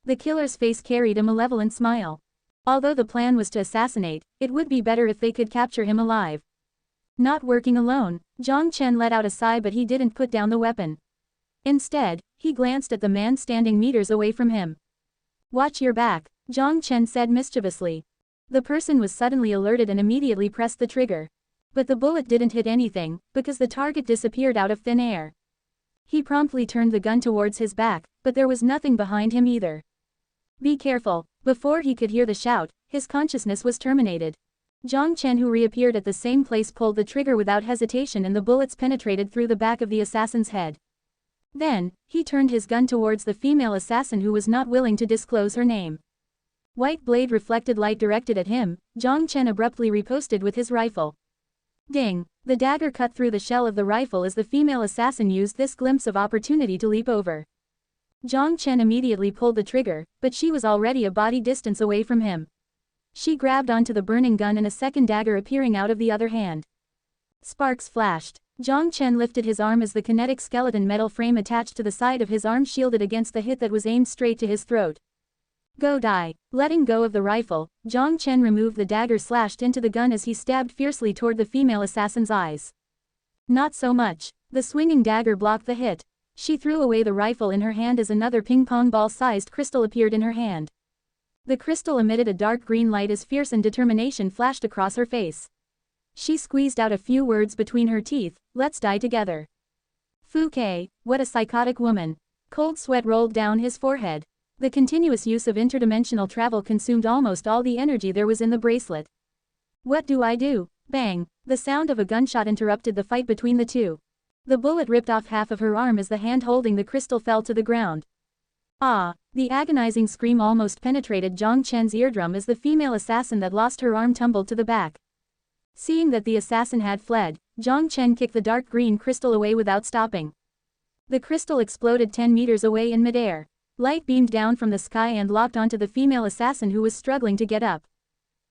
The killer's face carried a malevolent smile. Although the plan was to assassinate, it would be better if they could capture him alive. Not working alone, Jiang Chen let out a sigh, but he didn't put down the weapon. Instead, he glanced at the man standing meters away from him. Watch your back, Jiang Chen said mischievously. The person was suddenly alerted and immediately pressed the trigger. But the bullet didn't hit anything, because the target disappeared out of thin air. He promptly turned the gun towards his back, but there was nothing behind him either. Be careful. Before he could hear the shout, his consciousness was terminated. Jiang Chen, who reappeared at the same place, pulled the trigger without hesitation and the bullets penetrated through the back of the assassin's head. Then, he turned his gun towards the female assassin who was not willing to disclose her name. White blade reflected light directed at him. Jiang Chen abruptly riposted with his rifle. Ding! The dagger cut through the shell of the rifle as the female assassin used this glimpse of opportunity to leap over. Jiang Chen immediately pulled the trigger, but she was already a body distance away from him. She grabbed onto the burning gun and a second dagger appearing out of the other hand. Sparks flashed. Jiang Chen lifted his arm as the kinetic skeleton metal frame attached to the side of his arm shielded against the hit that was aimed straight to his throat. Go die. Letting go of the rifle, Jiang Chen removed the dagger slashed into the gun as he stabbed fiercely toward the female assassin's eyes. Not so much. The swinging dagger blocked the hit. She threw away the rifle in her hand as another ping-pong ball-sized crystal appeared in her hand. The crystal emitted a dark green light as fierce and determination flashed across her face. She squeezed out a few words between her teeth, "Let's die together." Fu Kei, what a psychotic woman. Cold sweat rolled down his forehead. The continuous use of interdimensional travel consumed almost all the energy there was in the bracelet. What do I do? Bang! The sound of a gunshot interrupted the fight between the two. The bullet ripped off half of her arm as the hand holding the crystal fell to the ground. Ah! The agonizing scream almost penetrated Jiang Chen's eardrum as the female assassin that lost her arm tumbled to the back. Seeing that the assassin had fled, Jiang Chen kicked the dark green crystal away without stopping. The crystal exploded 10 meters away in midair. Light beamed down from the sky and locked onto the female assassin who was struggling to get up.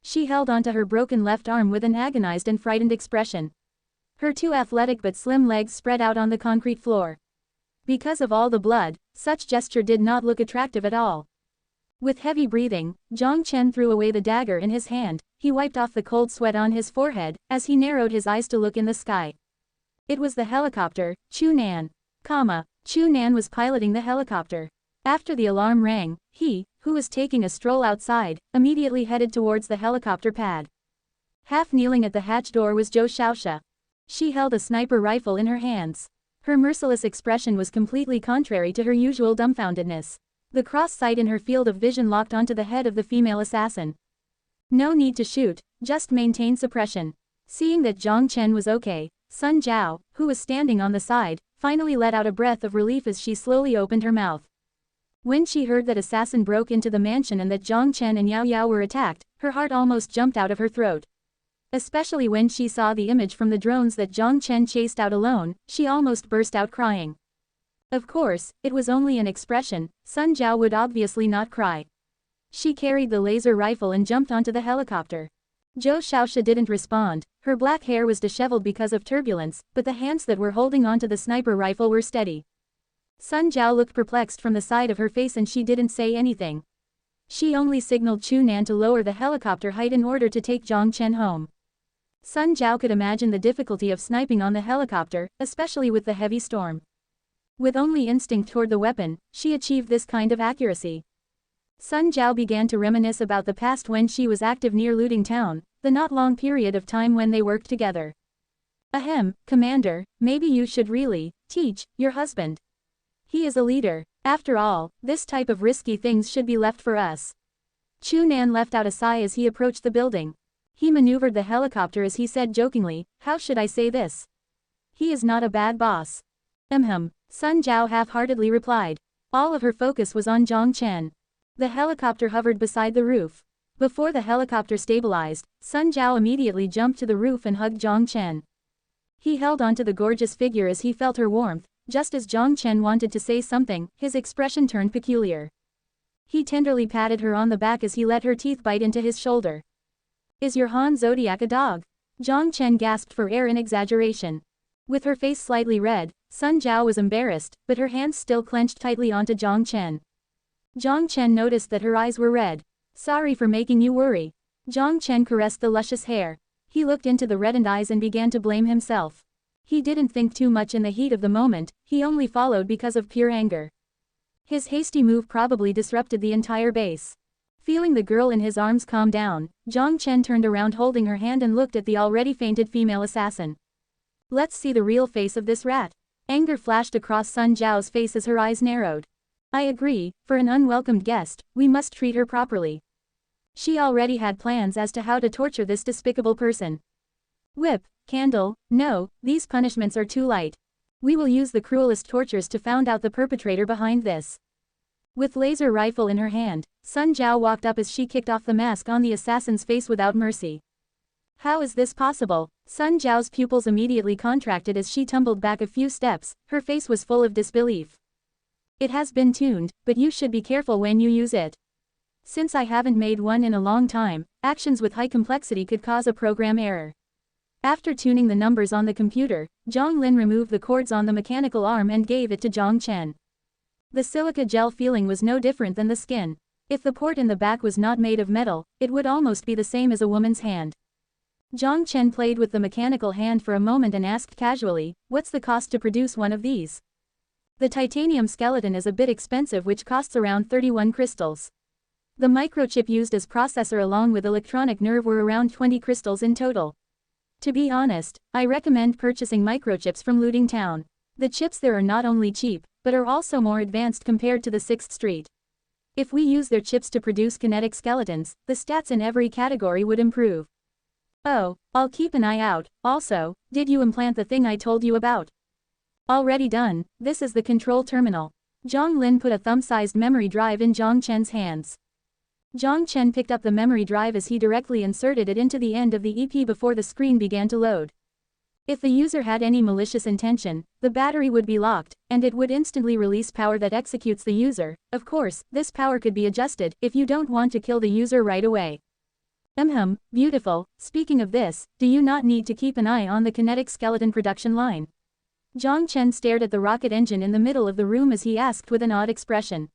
She held onto her broken left arm with an agonized and frightened expression. Her two athletic but slim legs spread out on the concrete floor. Because of all the blood, such gesture did not look attractive at all. With heavy breathing, Jiang Chen threw away the dagger in his hand. He wiped off the cold sweat on his forehead, as he narrowed his eyes to look in the sky. It was the helicopter, Chu Nan. Chu Nan was piloting the helicopter. After the alarm rang, he, who was taking a stroll outside, immediately headed towards the helicopter pad. Half kneeling at the hatch door was Zhou Xiaoxia. She held a sniper rifle in her hands. Her merciless expression was completely contrary to her usual dumbfoundedness. The cross sight in her field of vision locked onto the head of the female assassin. No need to shoot, just maintain suppression. Seeing that Jiang Chen was okay, Sun Jiao, who was standing on the side, finally let out a breath of relief as she slowly opened her mouth. When she heard that assassin broke into the mansion and that Jiang Chen and Yao Yao were attacked, her heart almost jumped out of her throat. Especially when she saw the image from the drones that Jiang Chen chased out alone, she almost burst out crying. Of course, it was only an expression. Sun Jiao would obviously not cry. She carried the laser rifle and jumped onto the helicopter. Zhou Xiaoxia didn't respond. Her black hair was disheveled because of turbulence, but the hands that were holding onto the sniper rifle were steady. Sun Jiao looked perplexed from the side of her face and she didn't say anything. She only signaled Chu Nan to lower the helicopter height in order to take Jiang Chen home. Sun Jiao could imagine the difficulty of sniping on the helicopter, especially with the heavy storm. With only instinct toward the weapon, she achieved this kind of accuracy. Sun Jiao began to reminisce about the past when she was active near Looting Town, the not long period of time when they worked together. Ahem, Commander, maybe you should really teach your husband. He is a leader. After all, this type of risky things should be left for us. Chu Nan left out a sigh as he approached the building. He maneuvered the helicopter as he said jokingly, "How should I say this? He is not a bad boss." Sun Jiao half-heartedly replied. All of her focus was on Jiang Chen. The helicopter hovered beside the roof. Before the helicopter stabilized, Sun Jiao immediately jumped to the roof and hugged Jiang Chen. He held onto the gorgeous figure as he felt her warmth. Just as Jiang Chen wanted to say something, his expression turned peculiar. He tenderly patted her on the back as he let her teeth bite into his shoulder. Is your Han Zodiac a dog? Jiang Chen gasped for air in exaggeration. With her face slightly red, Sun Jiao was embarrassed, but her hands still clenched tightly onto Jiang Chen. Jiang Chen noticed that her eyes were red. Sorry for making you worry. Jiang Chen caressed the luscious hair. He looked into the reddened eyes and began to blame himself. He didn't think too much in the heat of the moment, he only followed because of pure anger. His hasty move probably disrupted the entire base. Feeling the girl in his arms calm down, Jiang Chen turned around holding her hand and looked at the already fainted female assassin. Let's see the real face of this rat. Anger flashed across Sun Jiao's face as her eyes narrowed. I agree, for an unwelcomed guest, we must treat her properly. She already had plans as to how to torture this despicable person. Whip, candle, no, these punishments are too light. We will use the cruelest tortures to find out the perpetrator behind this. With laser rifle in her hand, Sun Jiao walked up as she kicked off the mask on the assassin's face without mercy. How is this possible? Sun Jiao's pupils immediately contracted as she tumbled back a few steps, her face was full of disbelief. It has been tuned, but you should be careful when you use it. Since I haven't made one in a long time, actions with high complexity could cause a program error. After tuning the numbers on the computer, Zhang Lin removed the cords on the mechanical arm and gave it to Jiang Chen. The silica gel feeling was no different than the skin. If the port in the back was not made of metal, it would almost be the same as a woman's hand. Jiang Chen played with the mechanical hand for a moment and asked casually, what's the cost to produce one of these? The titanium skeleton is a bit expensive, which costs around 31 crystals. The microchip used as processor along with electronic nerve were around 20 crystals in total. To be honest, I recommend purchasing microchips from Looting Town. The chips there are not only cheap, but are also more advanced compared to the 6th Street. If we use their chips to produce kinetic skeletons, the stats in every category would improve. Oh, I'll keep an eye out. Also, did you implant the thing I told you about? Already done. This is the control terminal. Zhang Lin put a thumb-sized memory drive in Jiang Chen's hands. Jiang Chen picked up the memory drive as he directly inserted it into the end of the EP before the screen began to load. If the user had any malicious intention, the battery would be locked, and it would instantly release power that executes the user. Of course, this power could be adjusted if you don't want to kill the user right away. Beautiful. Speaking of this, do you not need to keep an eye on the kinetic skeleton production line? Jiang Chen stared at the rocket engine in the middle of the room as he asked with an odd expression.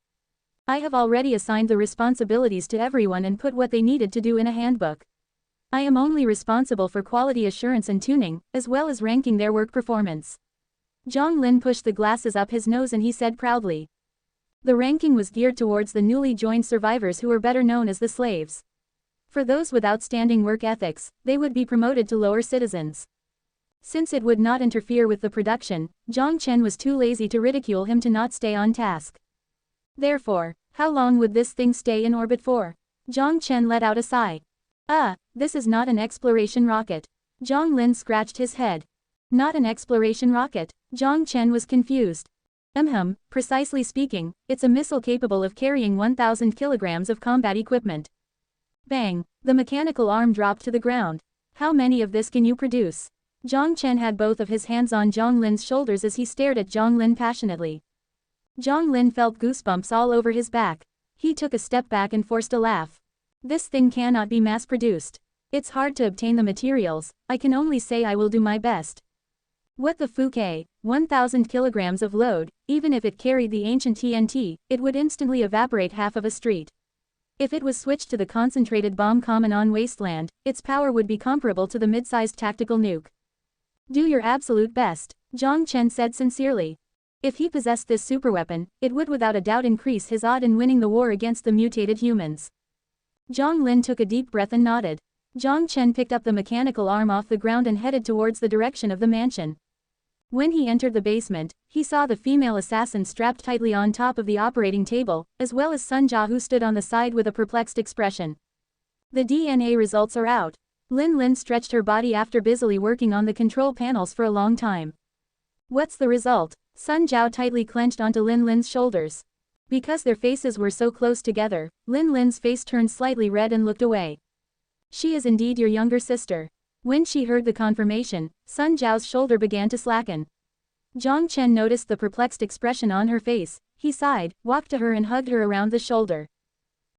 I have already assigned the responsibilities to everyone and put what they needed to do in a handbook. I am only responsible for quality assurance and tuning, as well as ranking their work performance. Zhang Lin pushed the glasses up his nose and he said proudly. The ranking was geared towards the newly joined survivors who were better known as the slaves. For those with outstanding work ethics, they would be promoted to lower citizens. Since it would not interfere with the production, Jiang Chen was too lazy to ridicule him to not stay on task. Therefore, how long would this thing stay in orbit for? Jiang Chen let out a sigh. This is not an exploration rocket. Zhang Lin scratched his head. Not an exploration rocket? Jiang Chen was confused. Precisely speaking, it's a missile capable of carrying 1,000 kilograms of combat equipment. Bang! The mechanical arm dropped to the ground. How many of this can you produce? Jiang Chen had both of his hands on Zhang Lin's shoulders as he stared at Zhang Lin passionately. Zhang Lin felt goosebumps all over his back. He took a step back and forced a laugh. This thing cannot be mass-produced. It's hard to obtain the materials. I can only say I will do my best. What the fuck? 1,000 kilograms of load, even if it carried the ancient TNT, it would instantly evaporate half of a street. If it was switched to the concentrated bomb common on Wasteland, its power would be comparable to the mid-sized tactical nuke. Do your absolute best, Jiang Chen said sincerely. If he possessed this superweapon, it would without a doubt increase his odds in winning the war against the mutated humans. Zhang Lin took a deep breath and nodded. Jiang Chen picked up the mechanical arm off the ground and headed towards the direction of the mansion. When he entered the basement, he saw the female assassin strapped tightly on top of the operating table, as well as Sun Jia who stood on the side with a perplexed expression. The DNA results are out. Lin stretched her body after busily working on the control panels for a long time. What's the result? Sun Jiao tightly clenched onto Lin's shoulders. Because their faces were so close together, Lin's face turned slightly red and looked away. She is indeed your younger sister. When she heard the confirmation, Sun Jiao's shoulder began to slacken. Jiang Chen noticed the perplexed expression on her face. He sighed, walked to her and hugged her around the shoulder.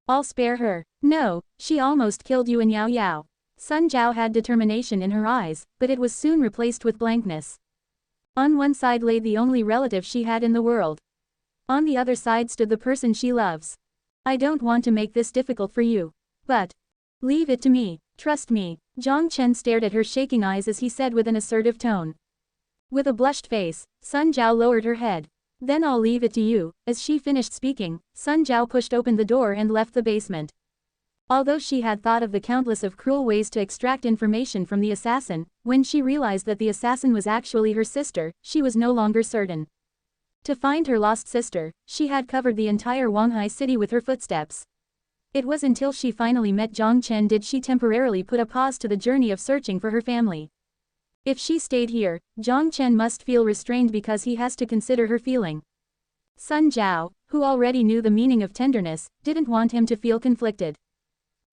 I'll spare her. No, she almost killed you and Yao Yao. Sun Jiao had determination in her eyes, but it was soon replaced with blankness. On one side lay the only relative she had in the world. On the other side stood the person she loves. I don't want to make this difficult for you. But leave it to me. Trust me. Jiang Chen stared at her shaking eyes as he said with an assertive tone. With a blushed face, Sun Jiao lowered her head. Then I'll leave it to you. As she finished speaking, Sun Jiao pushed open the door and left the basement. Although she had thought of the countless of cruel ways to extract information from the assassin, when she realized that the assassin was actually her sister, she was no longer certain. To find her lost sister, she had covered the entire Wanghai city with her footsteps. It was until she finally met Jiang Chen did she temporarily put a pause to the journey of searching for her family. If she stayed here, Jiang Chen must feel restrained because he has to consider her feeling. Sun Jiao, who already knew the meaning of tenderness, didn't want him to feel conflicted.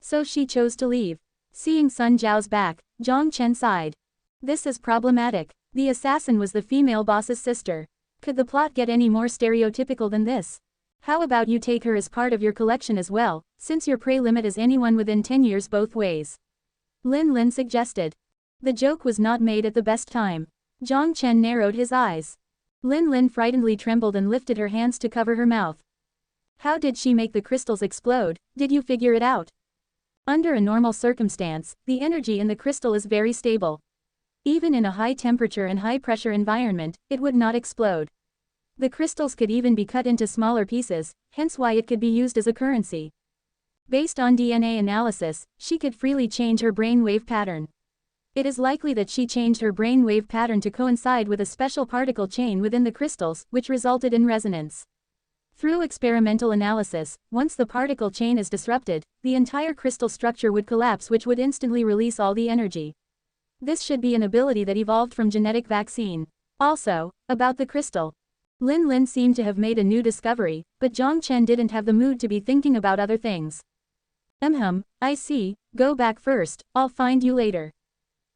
So she chose to leave. Seeing Sun Jiao's back, Jiang Chen sighed. This is problematic. The assassin was the female boss's sister. Could the plot get any more stereotypical than this? How about you take her as part of your collection as well, since your prey limit is anyone within 10 years both ways? Lin suggested. The joke was not made at the best time. Jiang Chen narrowed his eyes. Lin frightenedly trembled and lifted her hands to cover her mouth. How did she make the crystals explode? Did you figure it out? Under a normal circumstance, the energy in the crystal is very stable. Even in a high temperature and high pressure environment, it would not explode. The crystals could even be cut into smaller pieces, hence why it could be used as a currency. Based on DNA analysis, she could freely change her brainwave pattern. It is likely that she changed her brainwave pattern to coincide with a special particle chain within the crystals, which resulted in resonance. Through experimental analysis, once the particle chain is disrupted, the entire crystal structure would collapse, which would instantly release all the energy. This should be an ability that evolved from genetic vaccine. Also, about the crystal. Lin Lin seemed to have made a new discovery, but Jiang Chen didn't have the mood to be thinking about other things. I see, go back first, I'll find you later.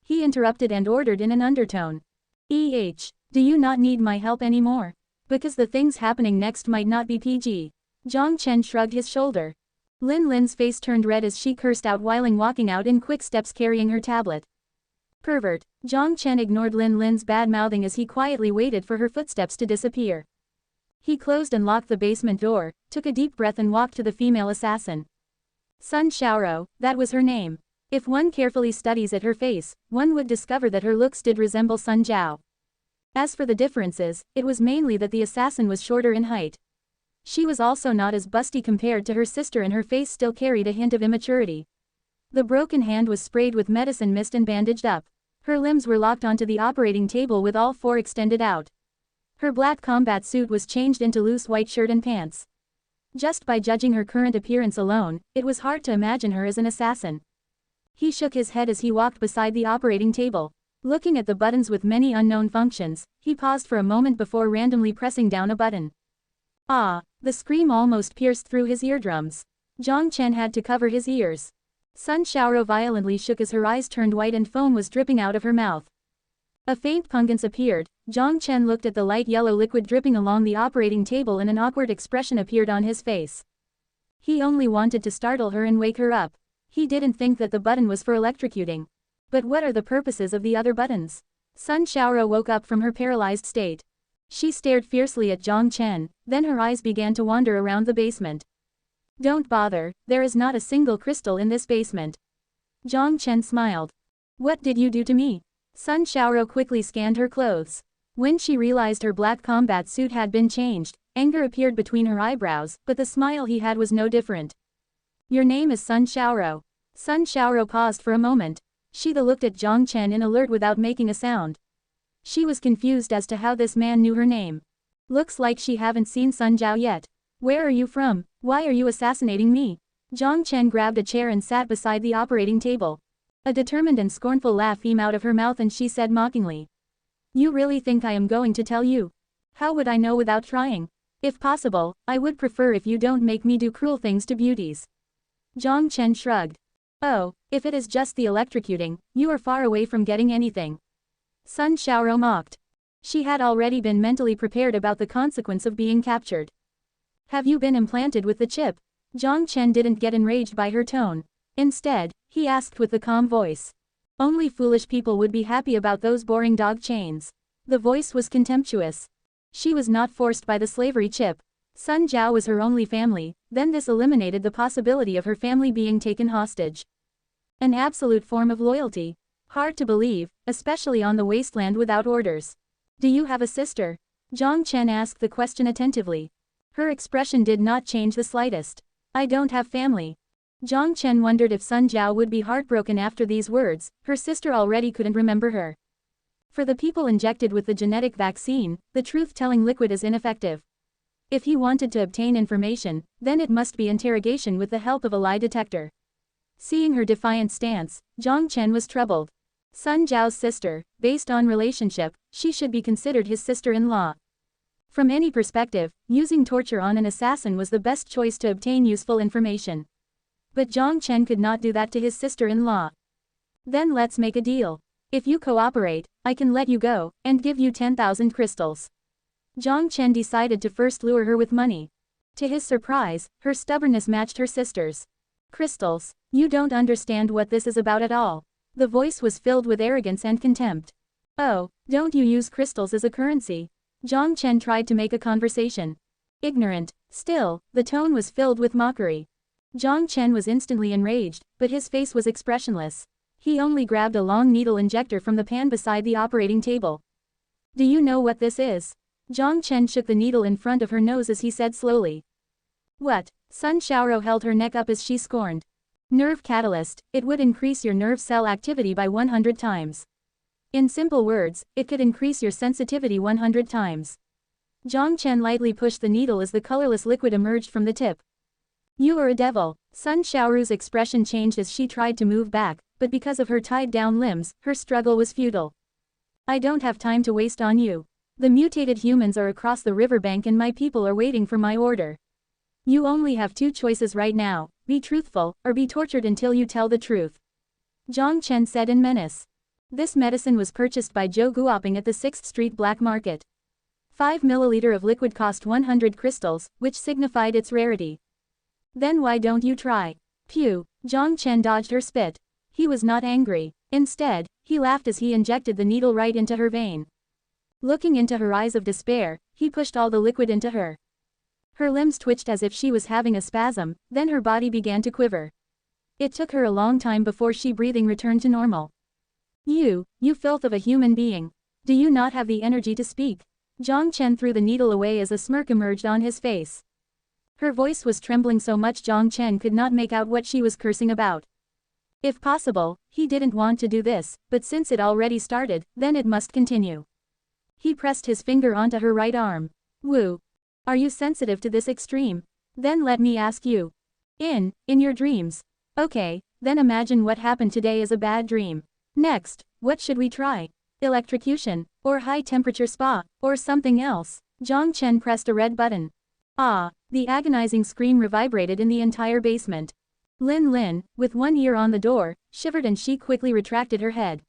He interrupted and ordered in an undertone. Do you not need my help anymore? Because the things happening next might not be PG. Jiang Chen shrugged his shoulder. Lin Lin's face turned red as she cursed out while walking out in quick steps carrying her tablet. Pervert. Jiang Chen ignored Lin Lin's bad-mouthing as he quietly waited for her footsteps to disappear. He closed and locked the basement door, took a deep breath and walked to the female assassin. Sun Xiaoro, that was her name. If one carefully studies at her face, one would discover that her looks did resemble Sun Jiao. As for the differences, it was mainly that the assassin was shorter in height. She was also not as busty compared to her sister and her face still carried a hint of immaturity. The broken hand was sprayed with medicine mist and bandaged up. Her limbs were locked onto the operating table with all four extended out. Her black combat suit was changed into loose white shirt and pants. Just by judging her current appearance alone, it was hard to imagine her as an assassin. He shook his head as he walked beside the operating table. Looking at the buttons with many unknown functions, he paused for a moment before randomly pressing down a button. Ah! The scream almost pierced through his eardrums. Jiang Chen had to cover his ears. Sun Xiaoro violently shook as her eyes turned white and foam was dripping out of her mouth. A faint pungence appeared. Jiang Chen looked at the light yellow liquid dripping along the operating table and an awkward expression appeared on his face. He only wanted to startle her and wake her up. He didn't think that the button was for electrocuting. But what are the purposes of the other buttons? Sun Xiaoro woke up from her paralyzed state. She stared fiercely at Jiang Chen, then her eyes began to wander around the basement. Don't bother, there is not a single crystal in this basement. Jiang Chen smiled. What did you do to me? Sun Xiaoro quickly scanned her clothes. When she realized her black combat suit had been changed, anger appeared between her eyebrows, but the smile he had was no different. Your name is Sun Xiaoro. Sun Xiaoro paused for a moment. She looked at Jiang Chen in alert without making a sound. She was confused as to how this man knew her name. Looks like she haven't seen Sun Jiao yet. Where are you from? Why are you assassinating me? Jiang Chen grabbed a chair and sat beside the operating table. A determined and scornful laugh came out of her mouth and she said mockingly. You really think I am going to tell you? How would I know without trying? If possible, I would prefer if you don't make me do cruel things to beauties. Jiang Chen shrugged. Oh, if it is just the electrocuting, you are far away from getting anything. Sun Xiaoro mocked. She had already been mentally prepared about the consequence of being captured. Have you been implanted with the chip? Jiang Chen didn't get enraged by her tone. Instead, he asked with a calm voice. Only foolish people would be happy about those boring dog chains. The voice was contemptuous. She was not forced by the slavery chip. Sun Jiao was her only family, then this eliminated the possibility of her family being taken hostage. An absolute form of loyalty. Hard to believe, especially on the wasteland without orders. Do you have a sister? Jiang Chen asked the question attentively. Her expression did not change the slightest. I don't have family. Jiang Chen wondered if Sun Jiao would be heartbroken after these words, her sister already couldn't remember her. For the people injected with the genetic vaccine, the truth-telling liquid is ineffective. If he wanted to obtain information, then it must be interrogation with the help of a lie detector. Seeing her defiant stance, Jiang Chen was troubled. Sun Jiao's sister, based on relationship, she should be considered his sister-in-law. From any perspective, using torture on an assassin was the best choice to obtain useful information. But Jiang Chen could not do that to his sister-in-law. Then let's make a deal. If you cooperate, I can let you go, and give you 10,000 crystals. Jiang Chen decided to first lure her with money. To his surprise, her stubbornness matched her sister's. Crystals. You don't understand what this is about at all. The voice was filled with arrogance and contempt. Oh, don't you use crystals as a currency? Jiang Chen tried to make a conversation. Ignorant. Still, the tone was filled with mockery. Jiang Chen was instantly enraged, but his face was expressionless. He only grabbed a long needle injector from the pan beside the operating table. Do you know what this is? Jiang Chen shook the needle in front of her nose as he said slowly. What? Sun Xiaoro held her neck up as she scorned. Nerve catalyst, it would increase your nerve cell activity by 100 times. In simple words, it could increase your sensitivity 100 times. Jiang Chen lightly pushed the needle as the colorless liquid emerged from the tip. You are a devil. Sun Xiaoru's expression changed as she tried to move back, but because of her tied-down limbs, her struggle was futile. I don't have time to waste on you. The mutated humans are across the riverbank and my people are waiting for my order. You only have two choices right now, be truthful, or be tortured until you tell the truth. Jiang Chen said in menace. This medicine was purchased by Zhou Guoping at the 6th Street Black Market. 5 milliliter of liquid cost 100 crystals, which signified its rarity. Then why don't you try? Pew, Jiang Chen dodged her spit. He was not angry. Instead, he laughed as he injected the needle right into her vein. Looking into her eyes of despair, he pushed all the liquid into her. Her limbs twitched as if she was having a spasm, then her body began to quiver. It took her a long time before she breathing returned to normal. You filth of a human being. Do you not have the energy to speak? Jiang Chen threw the needle away as a smirk emerged on his face. Her voice was trembling so much Jiang Chen could not make out what she was cursing about. If possible, he didn't want to do this, but since it already started, then it must continue. He pressed his finger onto her right arm. Woo. Are you sensitive to this extreme? Then let me ask you. In your dreams. Okay, then imagine what happened today is a bad dream. Next, what should we try? Electrocution, or high-temperature spa, or something else? Jiang Chen pressed a red button. Ah, the agonizing scream reverberated in the entire basement. Lin, with one ear on the door, shivered and she quickly retracted her head.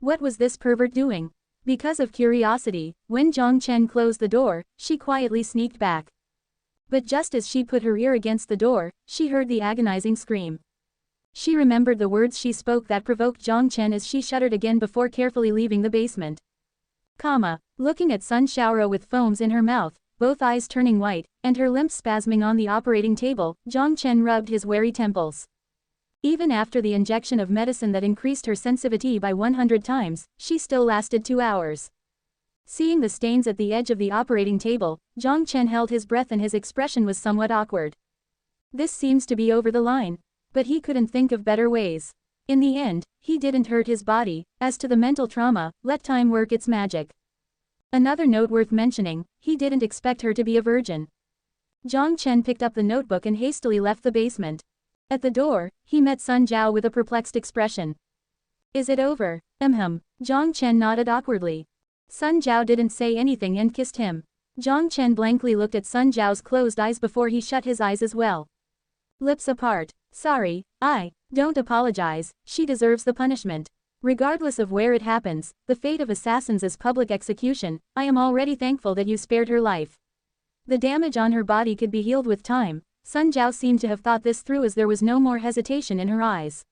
What was this pervert doing? Because of curiosity, when Jiang Chen closed the door, she quietly sneaked back. But just as she put her ear against the door, she heard the agonizing scream. She remembered the words she spoke that provoked Jiang Chen as she shuddered again before carefully leaving the basement. Looking at Sun Xiaoro with foams in her mouth, both eyes turning white, and her limbs spasming on the operating table, Jiang Chen rubbed his wary temples. Even after the injection of medicine that increased her sensitivity by 100 times, she still lasted 2 hours. Seeing the stains at the edge of the operating table, Jiang Chen held his breath and his expression was somewhat awkward. This seems to be over the line. But he couldn't think of better ways. In the end, he didn't hurt his body. As to the mental trauma, let time work its magic. Another note worth mentioning, he didn't expect her to be a virgin. Jiang Chen picked up the notebook and hastily left the basement. At the door, he met Sun Jiao with a perplexed expression. Is it over? Jiang Chen nodded awkwardly. Sun Jiao didn't say anything and kissed him. Jiang Chen blankly looked at Sun Jiao's closed eyes before he shut his eyes as well. Lips apart. Sorry, don't apologize, she deserves the punishment. Regardless of where it happens, the fate of assassins is public execution. I am already thankful that you spared her life. The damage on her body could be healed with time. Sun Jiao seemed to have thought this through as there was no more hesitation in her eyes.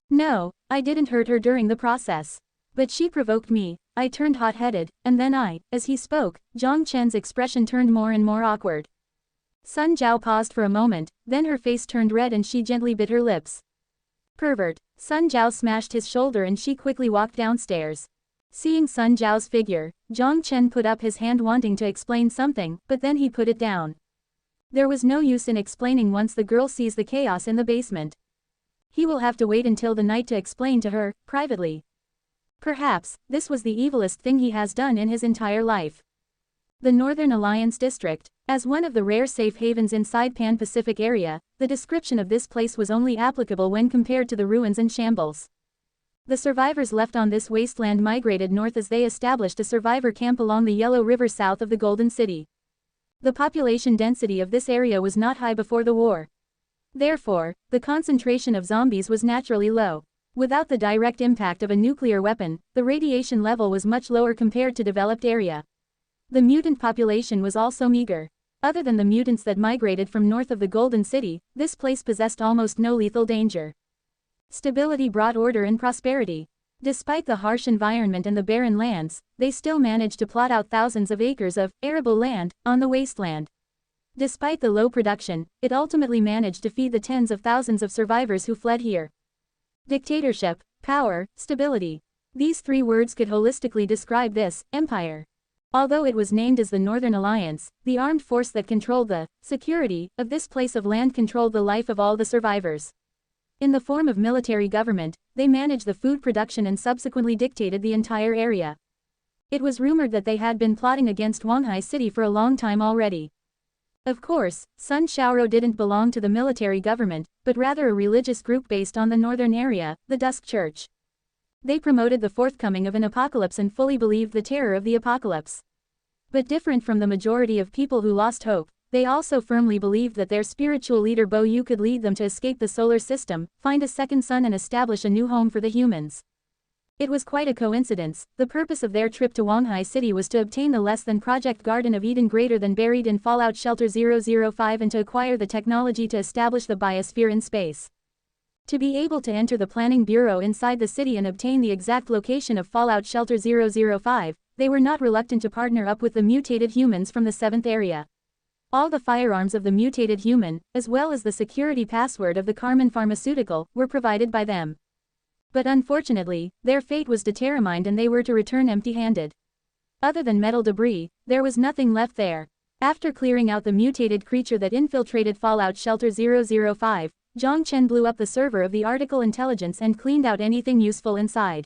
No, I didn't hurt her during the process. But she provoked me, I turned hot-headed, and then as he spoke, Jiang Chen's expression turned more and more awkward. Sun Jiao paused for a moment, then her face turned red and she gently bit her lips. Pervert. Sun Jiao smashed his shoulder and she quickly walked downstairs. Seeing Sun Jiao's figure, Jiang Chen put up his hand wanting to explain something, but then he put it down. There was no use in explaining once the girl sees the chaos in the basement. He will have to wait until the night to explain to her, privately. Perhaps, this was the evilest thing he has done in his entire life. The Northern Alliance District. As one of the rare safe havens inside Pan-Pacific area, the description of this place was only applicable when compared to the ruins and shambles. The survivors left on this wasteland migrated north as they established a survivor camp along the Yellow River south of the Golden City. The population density of this area was not high before the war. Therefore, the concentration of zombies was naturally low. Without the direct impact of a nuclear weapon, the radiation level was much lower compared to developed area. The mutant population was also meager. Other than the mutants that migrated from north of the Golden City, this place possessed almost no lethal danger. Stability brought order and prosperity. Despite the harsh environment and the barren lands, they still managed to plot out thousands of acres of arable land on the wasteland. Despite the low production, it ultimately managed to feed the tens of thousands of survivors who fled here. Dictatorship, power, stability. These three words could holistically describe this empire. Although it was named as the Northern Alliance, the armed force that controlled the security of this place of land controlled the life of all the survivors. In the form of military government, they managed the food production and subsequently dictated the entire area. It was rumored that they had been plotting against Wanhai City for a long time already. Of course, Sun Xiaoro didn't belong to the military government, but rather a religious group based on the northern area, the Dusk Church. They promoted the forthcoming of an apocalypse and fully believed the terror of the apocalypse. But different from the majority of people who lost hope, they also firmly believed that their spiritual leader Bo Yu could lead them to escape the solar system, find a second sun and establish a new home for the humans. It was quite a coincidence. The purpose of their trip to Wanhai City was to obtain the less than Project Garden of Eden greater than buried in Fallout Shelter 005 and to acquire the technology to establish the biosphere in space. To be able to enter the planning bureau inside the city and obtain the exact location of Fallout Shelter 005, they were not reluctant to partner up with the mutated humans from the 7th area. All the firearms of the mutated human, as well as the security password of the Carmen Pharmaceutical, were provided by them. But unfortunately, their fate was determined and they were to return empty-handed. Other than metal debris, there was nothing left there. After clearing out the mutated creature that infiltrated Fallout Shelter 005, Jiang Chen blew up the server of the article intelligence and cleaned out anything useful inside.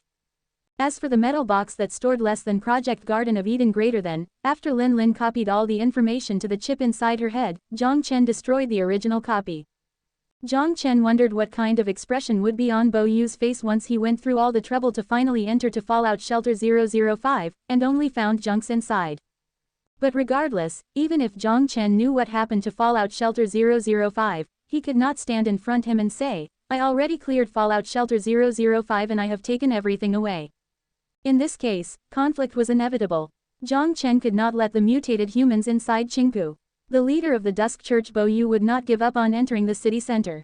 As for the metal box that stored less than Project Garden of Eden greater than, after Lin Lin copied all the information to the chip inside her head, Jiang Chen destroyed the original copy. Jiang Chen wondered what kind of expression would be on Bo Yu's face once he went through all the trouble to finally enter to Fallout Shelter 005, and only found junks inside. But regardless, even if Jiang Chen knew what happened to Fallout Shelter 005, he could not stand in front him and say, "I already cleared Fallout Shelter 005 and I have taken everything away." In this case, conflict was inevitable. Jiang Chen could not let the mutated humans inside Qingpu. The leader of the Dusk Church Bo Yu would not give up on entering the city center.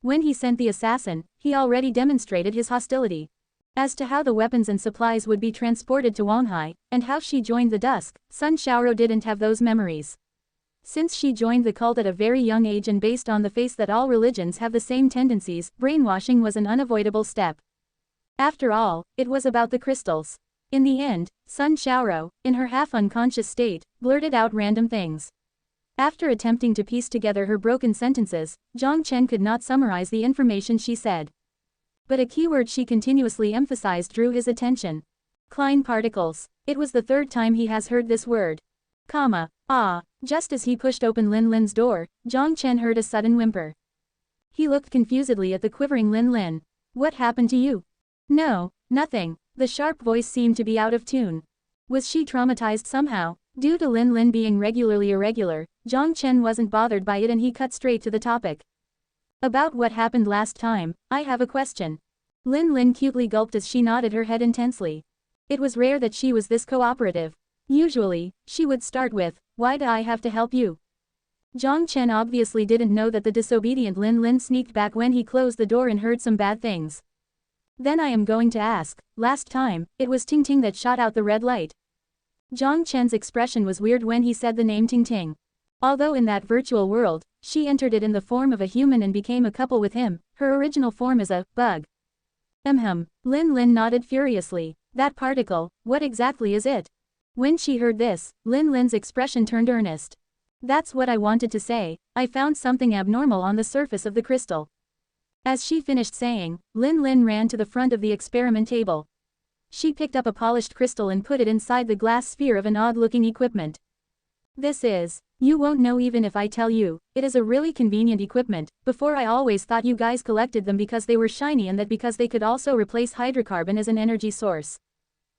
When he sent the assassin, he already demonstrated his hostility. As to how the weapons and supplies would be transported to Wanhai, and how she joined the Dusk, Sun Xiaoro didn't have those memories. Since she joined the cult at a very young age and based on the face that all religions have the same tendencies, brainwashing was an unavoidable step. After all, it was about the crystals. In the end, Sun Xiaoro, in her half-unconscious state, blurted out random things. After attempting to piece together her broken sentences, Jiang Chen could not summarize the information she said. But a keyword she continuously emphasized drew his attention. Klein particles. It was the third time he has heard this word. Just as he pushed open Lin Lin's door, Jiang Chen heard a sudden whimper. He looked confusedly at the quivering Lin Lin. "What happened to you?" "No, nothing." The sharp voice seemed to be out of tune. Was she traumatized somehow? Due to Lin Lin being regularly irregular, Jiang Chen wasn't bothered by it and he cut straight to the topic. "About what happened last time, I have a question." Lin Lin cutely gulped as she nodded her head intensely. It was rare that she was this cooperative. Usually, she would start with, "Why do I have to help you?" Jiang Chen obviously didn't know that the disobedient Lin Lin sneaked back when he closed the door and heard some bad things. "Then I am going to ask, last time, it was Ting Ting that shot out the red light." Jiang Chen's expression was weird when he said the name Ting Ting. Although in that virtual world, she entered it in the form of a human and became a couple with him, her original form is a bug. Lin Lin nodded furiously. "That particle, what exactly is it?" When she heard this, Lin Lin's expression turned earnest. "That's what I wanted to say, I found something abnormal on the surface of the crystal." As she finished saying, Lin Lin ran to the front of the experiment table. She picked up a polished crystal and put it inside the glass sphere of an odd-looking equipment. You won't know even if I tell you, it is a really convenient equipment. Before I always thought you guys collected them because they were shiny and that because they could also replace hydrocarbon as an energy source.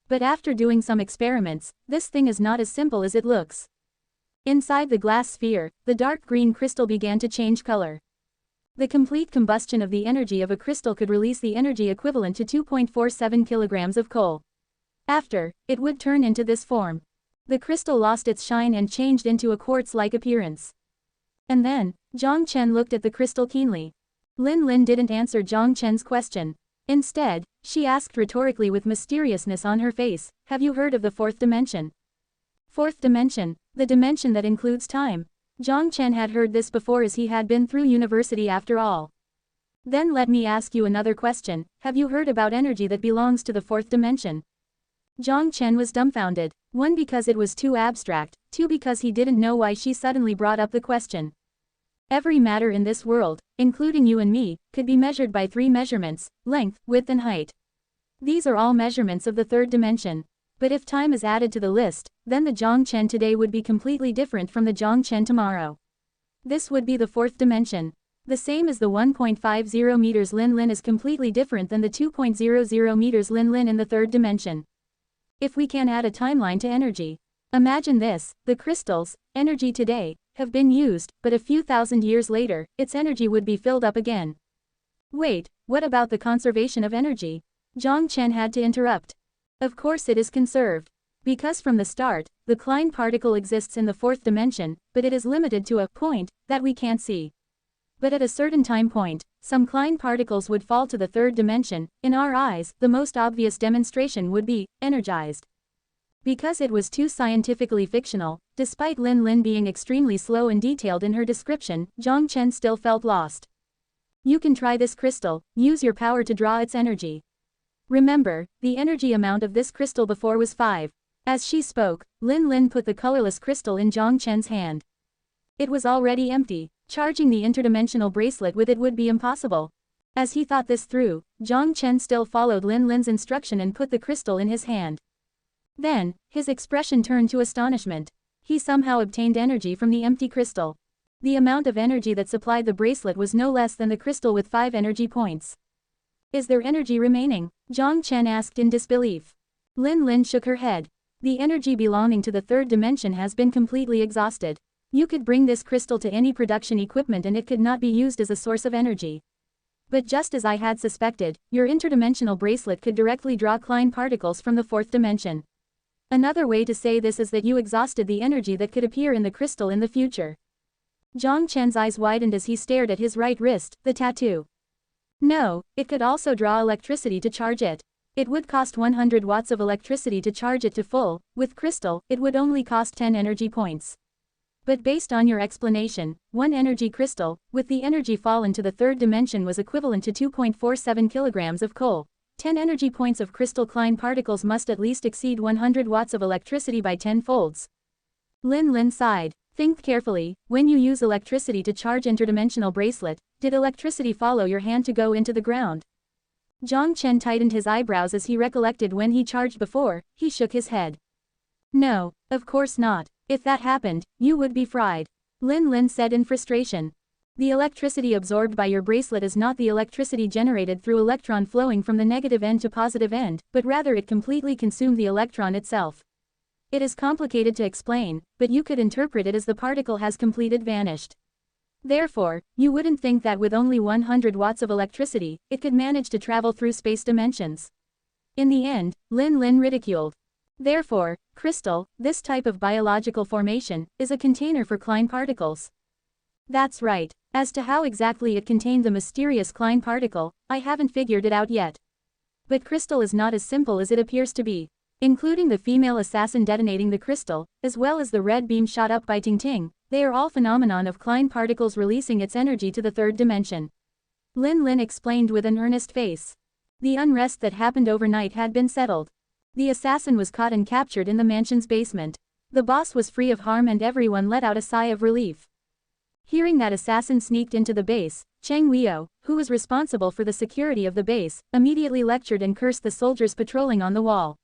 But after doing some experiments, this thing is not as simple as it looks." Inside the glass sphere, the dark green crystal began to change color. The complete combustion of the energy of a crystal could release the energy equivalent to 2.47 kilograms of coal. After, it would turn into this form. The crystal lost its shine and changed into a quartz-like appearance. And then, Jiang Chen looked at the crystal keenly. Lin Lin didn't answer Jiang Chen's question. Instead, she asked rhetorically with mysteriousness on her face, "Have you heard of the fourth dimension?" Fourth dimension, the dimension that includes time. Jiang Chen had heard this before as he had been through university after all. "Then let me ask you another question, have you heard about energy that belongs to the fourth dimension?" Jiang Chen was dumbfounded, 1 because it was too abstract, 2 because he didn't know why she suddenly brought up the question. Every matter in this world, including you and me, could be measured by 3 measurements: length, width and height. These are all measurements of the third dimension. But if time is added to the list, then the Jiang Chen today would be completely different from the Jiang Chen tomorrow. This would be the fourth dimension. The same as the 1.50 meters Lin Lin is completely different than the 2.00 meters Lin Lin in the third dimension. If we can add a timeline to energy. Imagine this: the crystal's energy today have been used, but a few thousand years later, its energy would be filled up again. Wait, what about the conservation of energy? Jiang Chen had to interrupt. Of course it is conserved. Because from the start, the Klein particle exists in the fourth dimension, but it is limited to a point that we can't see. But at a certain time point, some Klein particles would fall to the third dimension. In our eyes, the most obvious demonstration would be energized. Because it was too scientifically fictional, despite Lin Lin being extremely slow and detailed in her description, Jiang Chen still felt lost. You can try this crystal, use your power to draw its energy. Remember, the energy amount of this crystal before was 5. As she spoke, Lin Lin put the colorless crystal in Jiang Chen's hand. It was already empty. Charging the interdimensional bracelet with it would be impossible. As he thought this through, Jiang Chen still followed Lin Lin's instruction and put the crystal in his hand. Then, his expression turned to astonishment. He somehow obtained energy from the empty crystal. The amount of energy that supplied the bracelet was no less than the crystal with 5 energy points. Is there energy remaining? Jiang Chen asked in disbelief. Lin Lin shook her head. The energy belonging to the third dimension has been completely exhausted. You could bring this crystal to any production equipment and it could not be used as a source of energy. But just as I had suspected, your interdimensional bracelet could directly draw Klein particles from the fourth dimension. Another way to say this is that you exhausted the energy that could appear in the crystal in the future. Jiang Chen's eyes widened as he stared at his right wrist, the tattoo. No, it could also draw electricity to charge it. It would cost 100 watts of electricity to charge it to full. With crystal, it would only cost 10 energy points. But based on your explanation, 1 energy crystal, with the energy fallen to the third dimension was equivalent to 2.47 kilograms of coal. 10 energy points of crystal Klein particles must at least exceed 100 watts of electricity by 10 folds. Lin Lin sighed. Think carefully, when you use electricity to charge interdimensional bracelet, did electricity follow your hand to go into the ground? Jiang Chen tightened his eyebrows as he recollected when he charged before. He shook his head. No, of course not. If that happened, you would be fried. Lin Lin said in frustration. The electricity absorbed by your bracelet is not the electricity generated through electron flowing from the negative end to positive end, but rather it completely consumed the electron itself. It is complicated to explain, but you could interpret it as the particle has completed vanished. Therefore, you wouldn't think that with only 100 watts of electricity, it could manage to travel through space dimensions. In the end, Lin Lin ridiculed. Therefore, crystal, this type of biological formation, is a container for Klein particles. That's right. As to how exactly it contained the mysterious Klein particle, I haven't figured it out yet. But crystal is not as simple as it appears to be. Including the female assassin detonating the crystal, as well as the red beam shot up by Ting Ting, they are all phenomenon of Klein particles releasing its energy to the third dimension. Lin Lin explained with an earnest face. The unrest that happened overnight had been settled. The assassin was caught and captured in the mansion's basement. The boss was free of harm and everyone let out a sigh of relief. Hearing that assassin sneaked into the base, Cheng Liu, who was responsible for the security of the base, immediately lectured and cursed the soldiers patrolling on the wall.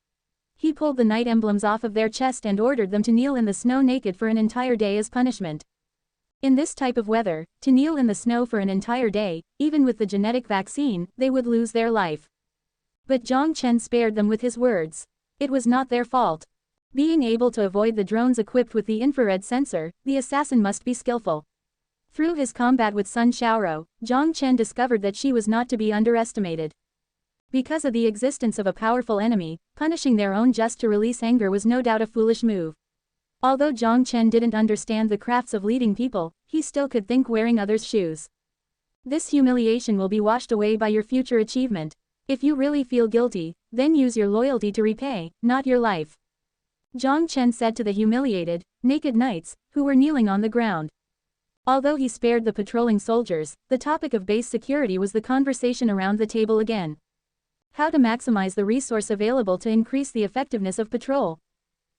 He pulled the knight emblems off of their chest and ordered them to kneel in the snow naked for an entire day as punishment. In this type of weather, to kneel in the snow for an entire day, even with the genetic vaccine, they would lose their life. But Jiang Chen spared them with his words. It was not their fault. Being able to avoid the drones equipped with the infrared sensor, the assassin must be skillful. Through his combat with Sun Xiaoro, Jiang Chen discovered that she was not to be underestimated. Because of the existence of a powerful enemy, punishing their own just to release anger was no doubt a foolish move. Although Jiang Chen didn't understand the crafts of leading people, he still could think wearing others' shoes. This humiliation will be washed away by your future achievement. If you really feel guilty, then use your loyalty to repay, not your life. Jiang Chen said to the humiliated, naked knights, who were kneeling on the ground. Although he spared the patrolling soldiers, the topic of base security was the conversation around the table again. How to maximize the resource available to increase the effectiveness of patrol.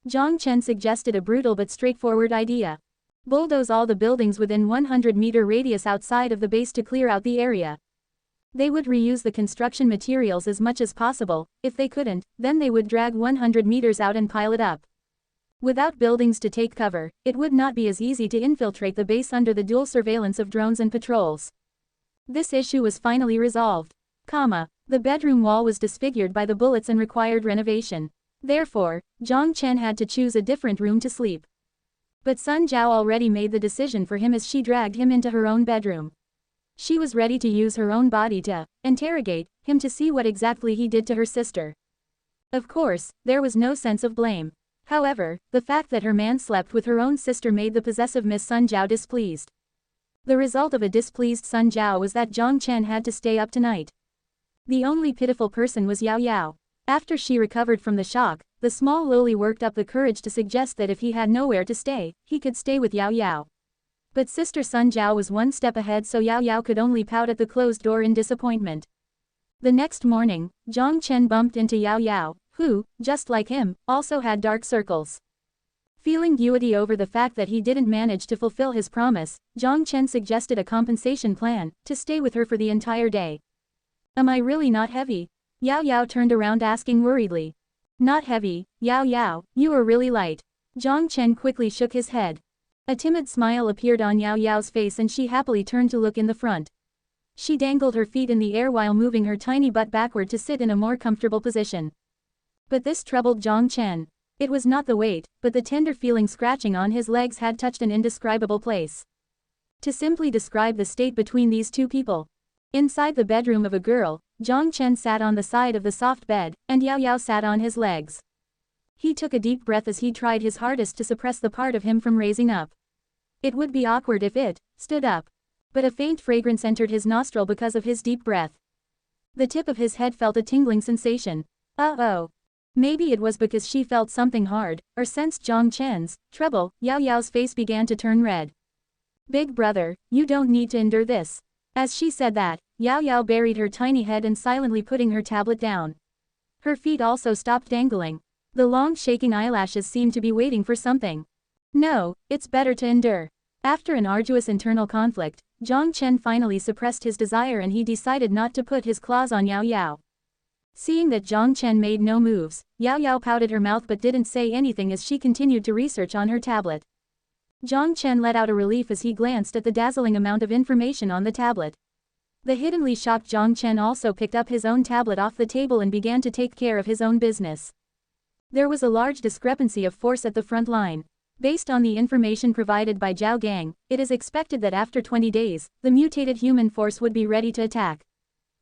Jiang Chen suggested a brutal but straightforward idea. Bulldoze all the buildings within 100-meter radius outside of the base to clear out the area. They would reuse the construction materials as much as possible. If they couldn't, then they would drag 100 meters out and pile it up. Without buildings to take cover, it would not be as easy to infiltrate the base under the dual surveillance of drones and patrols. This issue was finally resolved. The bedroom wall was disfigured by the bullets and required renovation. Therefore, Jiang Chen had to choose a different room to sleep. But Sun Jiao already made the decision for him as she dragged him into her own bedroom. She was ready to use her own body to interrogate him to see what exactly he did to her sister. Of course, there was no sense of blame. However, the fact that her man slept with her own sister made the possessive Miss Sun Jiao displeased. The result of a displeased Sun Jiao was that Jiang Chen had to stay up tonight. The only pitiful person was Yao Yao. After she recovered from the shock, the small loli worked up the courage to suggest that if he had nowhere to stay, he could stay with Yao Yao. But Sister Sun Jiao was one step ahead, so Yao Yao could only pout at the closed door in disappointment. The next morning, Jiang Chen bumped into Yao Yao, who, just like him, also had dark circles. Feeling guilty over the fact that he didn't manage to fulfill his promise, Jiang Chen suggested a compensation plan, to stay with her for the entire day. Am I really not heavy? Yao Yao turned around asking worriedly. Not heavy, Yao Yao, you are really light. Jiang Chen quickly shook his head. A timid smile appeared on Yao Yao's face and she happily turned to look in the front. She dangled her feet in the air while moving her tiny butt backward to sit in a more comfortable position. But this troubled Jiang Chen. It was not the weight, but the tender feeling scratching on his legs had touched an indescribable place. To simply describe the state between these two people. Inside the bedroom of a girl, Jiang Chen sat on the side of the soft bed, and Yao Yao sat on his legs. He took a deep breath as he tried his hardest to suppress the part of him from raising up. It would be awkward if it stood up. But a faint fragrance entered his nostril because of his deep breath. The tip of his head felt a tingling sensation. Uh-oh. Maybe it was because she felt something hard, or sensed Jiang Chen's trouble. Yao Yao's face began to turn red. Big brother, you don't need to endure this. As she said that, Yao Yao buried her tiny head and silently putting her tablet down. Her feet also stopped dangling. The long shaking eyelashes seemed to be waiting for something. No, it's better to endure. After an arduous internal conflict, Jiang Chen finally suppressed his desire and he decided not to put his claws on Yao Yao. Seeing that Jiang Chen made no moves, Yao Yao pouted her mouth but didn't say anything as she continued to research on her tablet. Jiang Chen let out a relief as he glanced at the dazzling amount of information on the tablet. The hiddenly shocked Jiang Chen also picked up his own tablet off the table and began to take care of his own business. There was a large discrepancy of force at the front line. Based on the information provided by Zhao Gang, it is expected that after 20 days, the mutated human force would be ready to attack.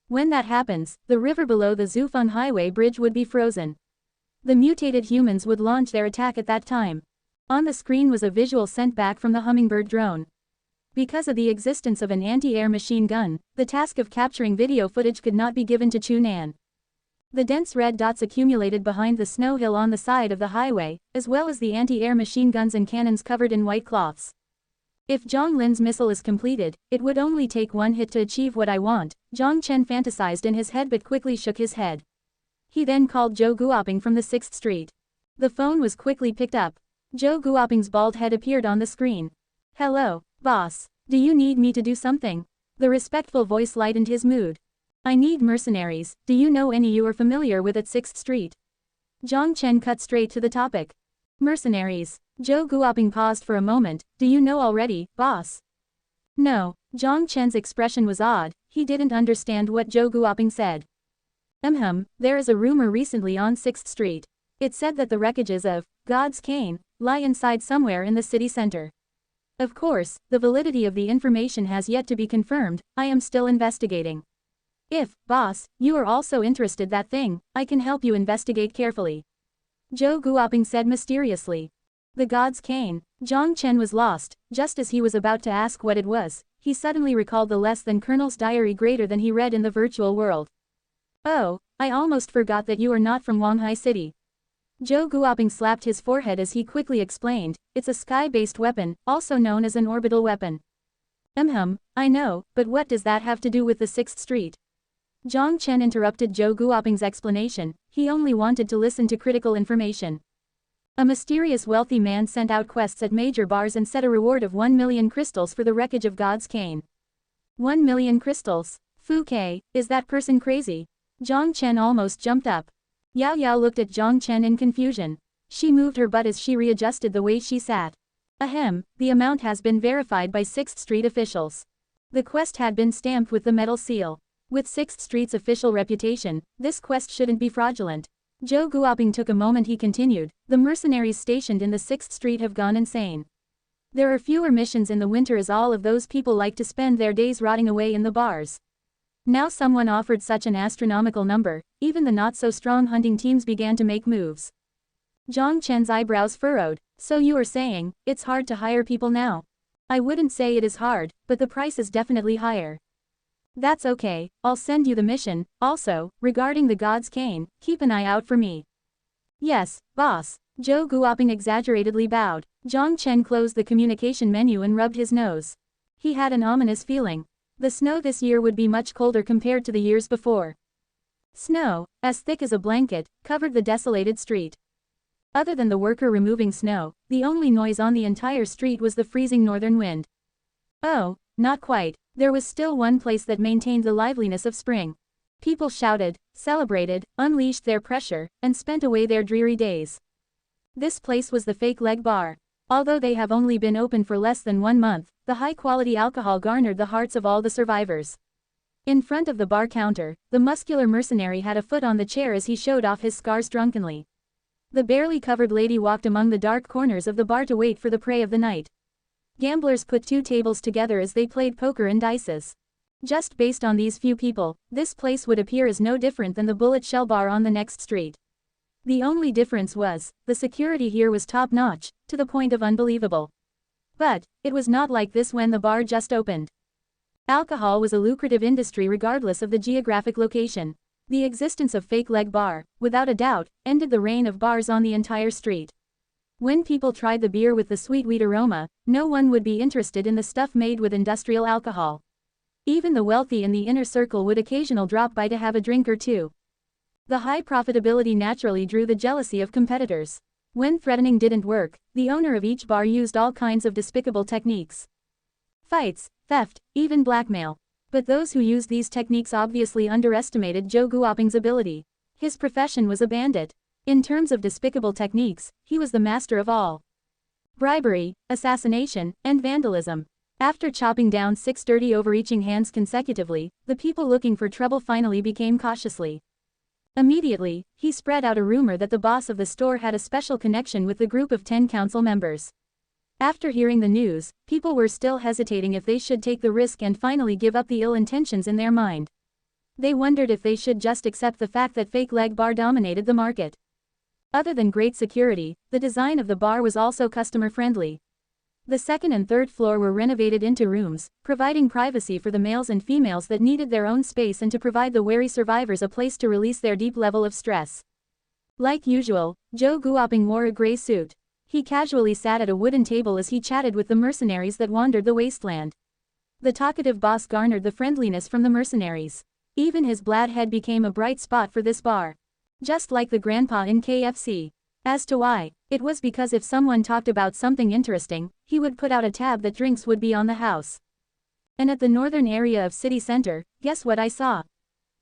When that happens, the river below the Zufeng Highway Bridge would be frozen. The mutated humans would launch their attack at that time. On the screen was a visual sent back from the Hummingbird drone. Because of the existence of an anti-air machine gun, the task of capturing video footage could not be given to Chunan. The dense red dots accumulated behind the snow hill on the side of the highway, as well as the anti-air machine guns and cannons covered in white cloths. If Zhang Lin's missile is completed, it would only take one hit to achieve what I want, Jiang Chen fantasized in his head but quickly shook his head. He then called Zhou Guoping from the 6th Street. The phone was quickly picked up. Zhou Guoping's bald head appeared on the screen. Hello, boss. Do you need me to do something? The respectful voice lightened his mood. I need mercenaries. Do you know any you are familiar with at 6th Street? Jiang Chen cut straight to the topic. Mercenaries. Zhou Guoping paused for a moment. Do you know already, boss? No. Jiang Chen's expression was odd. He didn't understand what Zhou Guoping said. There is a rumor recently on 6th Street. It said that the wreckages of God's Cane lie inside somewhere in the city center. Of course, the validity of the information has yet to be confirmed. I am still investigating. If, boss, you are also interested that thing, I can help you investigate carefully. Zhou Guoping said mysteriously. The God's Cane. Jiang Chen was lost. Just as he was about to ask what it was, he suddenly recalled the less than Colonel's diary greater than he read in the virtual world. Oh, I almost forgot that you are not from Wanghai City. Zhou Guoping slapped his forehead as he quickly explained, it's a sky-based weapon, also known as an orbital weapon. I know, but what does that have to do with the 6th Street? Jiang Chen interrupted Zhou Guoping's explanation, he only wanted to listen to critical information. A mysterious wealthy man sent out quests at major bars and set a reward of 1 million crystals for the wreckage of God's cane. 1 million crystals? Fu Ke, is that person crazy? Jiang Chen almost jumped up. Yao Yao looked at Jiang Chen in confusion. She moved her butt as she readjusted the way she sat. Ahem, the amount has been verified by 6th Street officials. The quest had been stamped with the metal seal. With 6th Street's official reputation, this quest shouldn't be fraudulent. Zhou Guoping took a moment. He continued, the mercenaries stationed in the 6th Street have gone insane. There are fewer missions in the winter as all of those people like to spend their days rotting away in the bars. Now someone offered such an astronomical number, even the not-so-strong hunting teams began to make moves. Jiang Chen's eyebrows furrowed, so you are saying, it's hard to hire people now? I wouldn't say it is hard, but the price is definitely higher. That's okay, I'll send you the mission. Also, regarding the God's cane, keep an eye out for me. Yes, boss. Zhou Guoping exaggeratedly bowed. Jiang Chen closed the communication menu and rubbed his nose. He had an ominous feeling. The snow this year would be much colder compared to the years before. Snow, as thick as a blanket, covered the desolated street. Other than the worker removing snow, the only noise on the entire street was the freezing northern wind. Oh, not quite. There was still one place that maintained the liveliness of spring. People shouted, celebrated, unleashed their pressure, and spent away their dreary days. This place was the Fake Leg Bar. Although they have only been open for less than 1 month, the high-quality alcohol garnered the hearts of all the survivors. In front of the bar counter, the muscular mercenary had a foot on the chair as he showed off his scars drunkenly. The barely covered lady walked among the dark corners of the bar to wait for the prey of the night. Gamblers put 2 tables together as they played poker and dices. Just based on these few people, this place would appear as no different than the bullet shell bar on the next street. The only difference was, the security here was top-notch, to the point of unbelievable. But, it was not like this when the bar just opened. Alcohol was a lucrative industry regardless of the geographic location. The existence of Fake Leg Bar, without a doubt, ended the reign of bars on the entire street. When people tried the beer with the sweet wheat aroma, no one would be interested in the stuff made with industrial alcohol. Even the wealthy in the inner circle would occasionally drop by to have a drink or two. The high profitability naturally drew the jealousy of competitors. When threatening didn't work, the owner of each bar used all kinds of despicable techniques. Fights, theft, even blackmail. But those who used these techniques obviously underestimated Zhou Guoping's ability. His profession was a bandit. In terms of despicable techniques, he was the master of all. Bribery, assassination, and vandalism. After chopping down 6 dirty overreaching hands consecutively, the people looking for trouble finally became cautiously. Immediately, he spread out a rumor that the boss of the store had a special connection with the group of 10 council members. After hearing the news, people were still hesitating if they should take the risk and finally give up the ill intentions in their mind. They wondered if they should just accept the fact that Fake Leg Bar dominated the market. Other than great security, the design of the bar was also customer-friendly. The 2nd and 3rd floor were renovated into rooms, providing privacy for the males and females that needed their own space and to provide the wary survivors a place to release their deep level of stress. Like usual, Zhou Guoping wore a gray suit. He casually sat at a wooden table as he chatted with the mercenaries that wandered the wasteland. The talkative boss garnered the friendliness from the mercenaries. Even his blad head became a bright spot for this bar. Just like the grandpa in KFC. As to why, it was because if someone talked about something interesting, he would put out a tab that drinks would be on the house. And at the northern area of city center, guess what I saw?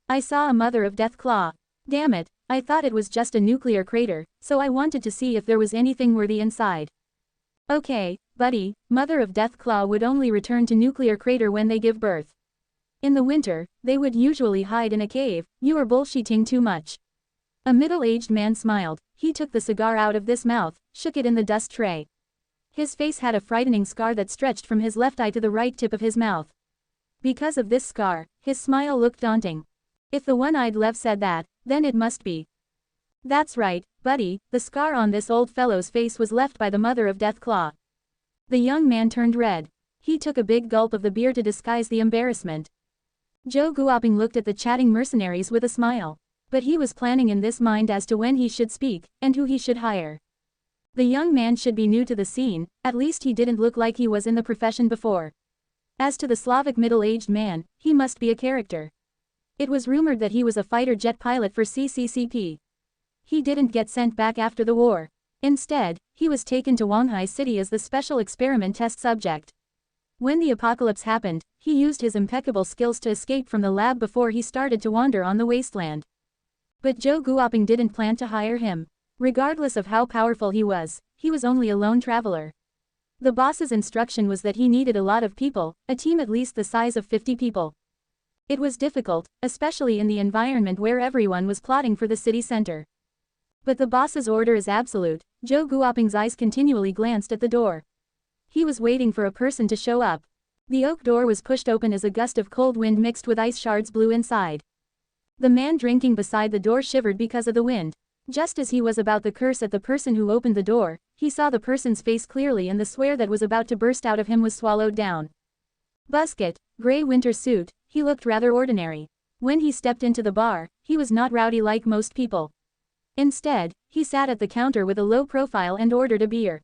I saw a mother of death claw. Damn it, I thought it was just a nuclear crater, so I wanted to see if there was anything worthy inside. Okay, buddy, mother of death claw would only return to nuclear crater when they give birth. In the winter, they would usually hide in a cave. You are bullshitting too much. A middle-aged man smiled. He took the cigar out of this mouth, shook it in the dust tray. His face had a frightening scar that stretched from his left eye to the right tip of his mouth. Because of this scar, his smile looked daunting. If the one-eyed Lev said that, then it must be. That's right, buddy, the scar on this old fellow's face was left by the mother of death claw. The young man turned red. He took a big gulp of the beer to disguise the embarrassment. Zhou Guoping looked at the chatting mercenaries with a smile. But he was planning in this mind as to when he should speak, and who he should hire. The young man should be new to the scene, at least he didn't look like he was in the profession before. As to the Slavic middle-aged man, he must be a character. It was rumored that he was a fighter jet pilot for CCCP. He didn't get sent back after the war. Instead, he was taken to Wanghai City as the special experiment test subject. When the apocalypse happened, he used his impeccable skills to escape from the lab before he started to wander on the wasteland. But Zhou Guoping didn't plan to hire him. Regardless of how powerful he was only a lone traveler. The boss's instruction was that he needed a lot of people, a team at least the size of 50 people. It was difficult, especially in the environment where everyone was plotting for the city center. But the boss's order is absolute. Zhou Guoping's eyes continually glanced at the door. He was waiting for a person to show up. The oak door was pushed open as a gust of cold wind mixed with ice shards blew inside. The man drinking beside the door shivered because of the wind. Just as he was about to curse at the person who opened the door, he saw the person's face clearly and the swear that was about to burst out of him was swallowed down. Busket, gray winter suit, he looked rather ordinary. When he stepped into the bar, he was not rowdy like most people. Instead, he sat at the counter with a low profile and ordered a beer.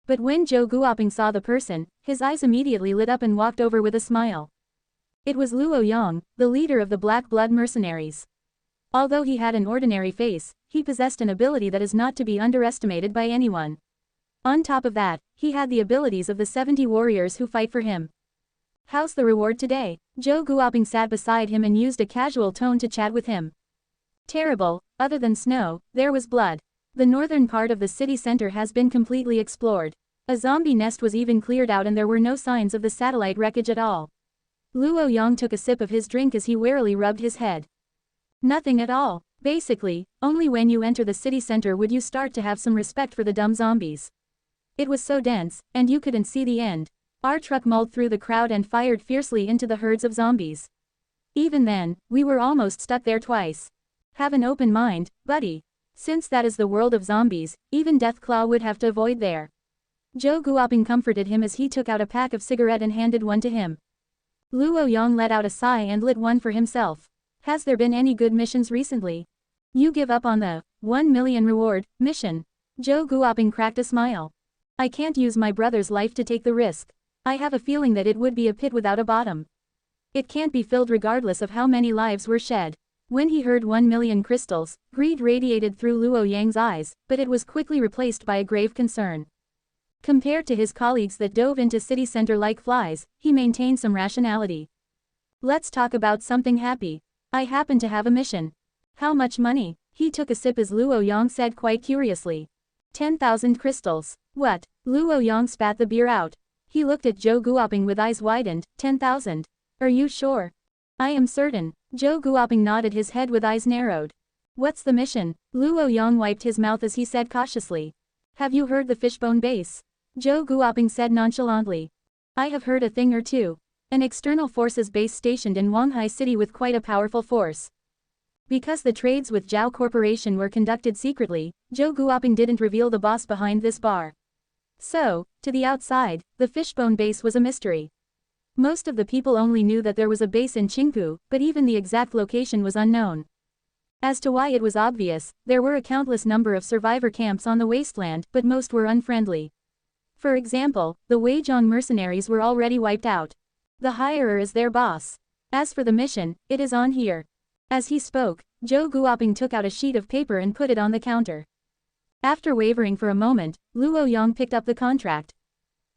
But when Zhou Guoping saw the person, his eyes immediately lit up and walked over with a smile. It was Luo Yang, the leader of the Black Blood mercenaries. Although he had an ordinary face, he possessed an ability that is not to be underestimated by anyone. On top of that, he had the abilities of the 70 warriors who fight for him. How's the reward today? Zhou Guoping sat beside him and used a casual tone to chat with him. Terrible, other than snow, there was blood. The northern part of the city center has been completely explored. A zombie nest was even cleared out and there were no signs of the satellite wreckage at all. Luo Yang took a sip of his drink as he warily rubbed his head. Nothing at all. Basically, only when you enter the city center would you start to have some respect for the dumb zombies. It was so dense, and you couldn't see the end. Our truck mulled through the crowd and fired fiercely into the herds of zombies. Even then, we were almost stuck there twice. Have an open mind, buddy. Since that is the world of zombies, even Deathclaw would have to avoid there. Zhou Guoping comforted him as he took out a pack of cigarette and handed one to him. Luo Yang let out a sigh and lit one for himself. Has there been any good missions recently? You give up on the 1 million reward mission. Zhou Guoping cracked a smile. I can't use my brother's life to take the risk. I have a feeling that it would be a pit without a bottom. It can't be filled regardless of how many lives were shed. When he heard 1 million crystals, greed radiated through Luo Yang's eyes, but it was quickly replaced by a grave concern. Compared to his colleagues that dove into city center like flies, he maintained some rationality. Let's talk about something happy. I happen to have a mission. How much money? He took a sip as Luo Yang said quite curiously. 10,000 crystals. What? Luo Yang spat the beer out. He looked at Zhou Guoping with eyes widened. 10,000. Are you sure? I am certain. Zhou Guoping nodded his head with eyes narrowed. What's the mission? Luo Yang wiped his mouth as he said cautiously. Have you heard the fishbone base? Zhou Guoping said nonchalantly. I have heard a thing or two. An external forces base stationed in Wanghai City with quite a powerful force. Because the trades with Zhao Corporation were conducted secretly, Zhou Guoping didn't reveal the boss behind this bar. So, to the outside, the fishbone base was a mystery. Most of the people only knew that there was a base in Qingpu, but even the exact location was unknown. As to why it was obvious, there were a countless number of survivor camps on the wasteland, but most were unfriendly. For example, the Weijiang mercenaries were already wiped out. The hirer is their boss. As for the mission, it is on here. As he spoke, Zhou Guoping took out a sheet of paper and put it on the counter. After wavering for a moment, Luo Yang picked up the contract.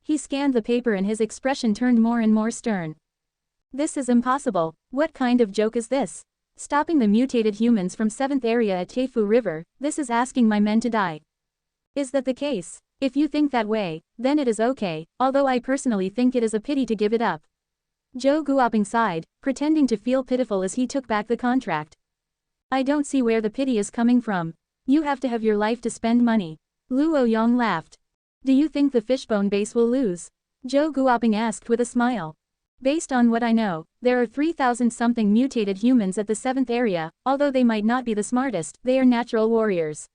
He scanned the paper and his expression turned more and more stern. This is impossible. What kind of joke is this? Stopping the mutated humans from 7th area at Teifu River, this is asking my men to die. Is that the case? If you think that way, then it is okay, although I personally think it is a pity to give it up. Zhou Guoping sighed, pretending to feel pitiful as he took back the contract. I don't see where the pity is coming from. You have to have your life to spend money. Luo Yang laughed. Do you think the fishbone base will lose? Zhou Guoping asked with a smile. Based on what I know, there are 3,000-something mutated humans at the 7th area, although they might not be the smartest, they are natural warriors.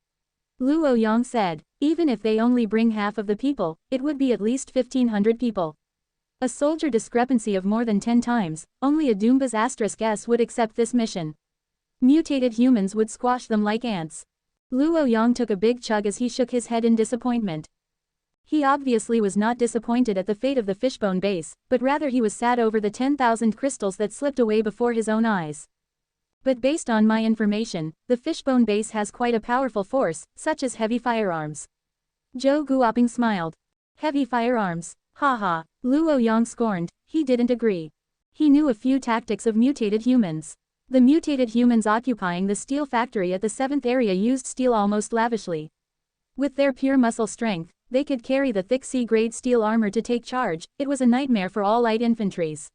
Luo Yang said, even if they only bring half of the people, it would be at least 1,500 people. A soldier discrepancy of more than 10 times, only a Doomba's asterisk S would accept this mission. Mutated humans would squash them like ants. Luo Yang took a big chug as he shook his head in disappointment. He obviously was not disappointed at the fate of the fishbone base, but rather he was sad over the 10,000 crystals that slipped away before his own eyes. But based on my information, the Fishbone base has quite a powerful force, such as heavy firearms. Zhou Guoping smiled. Heavy firearms? Haha. Luo Yang scorned. He didn't agree. He knew a few tactics of mutated humans. The mutated humans occupying the steel factory at the 7th area used steel almost lavishly. With their pure muscle strength, they could carry the thick C-grade steel armor to take charge. It was a nightmare for all light infantries.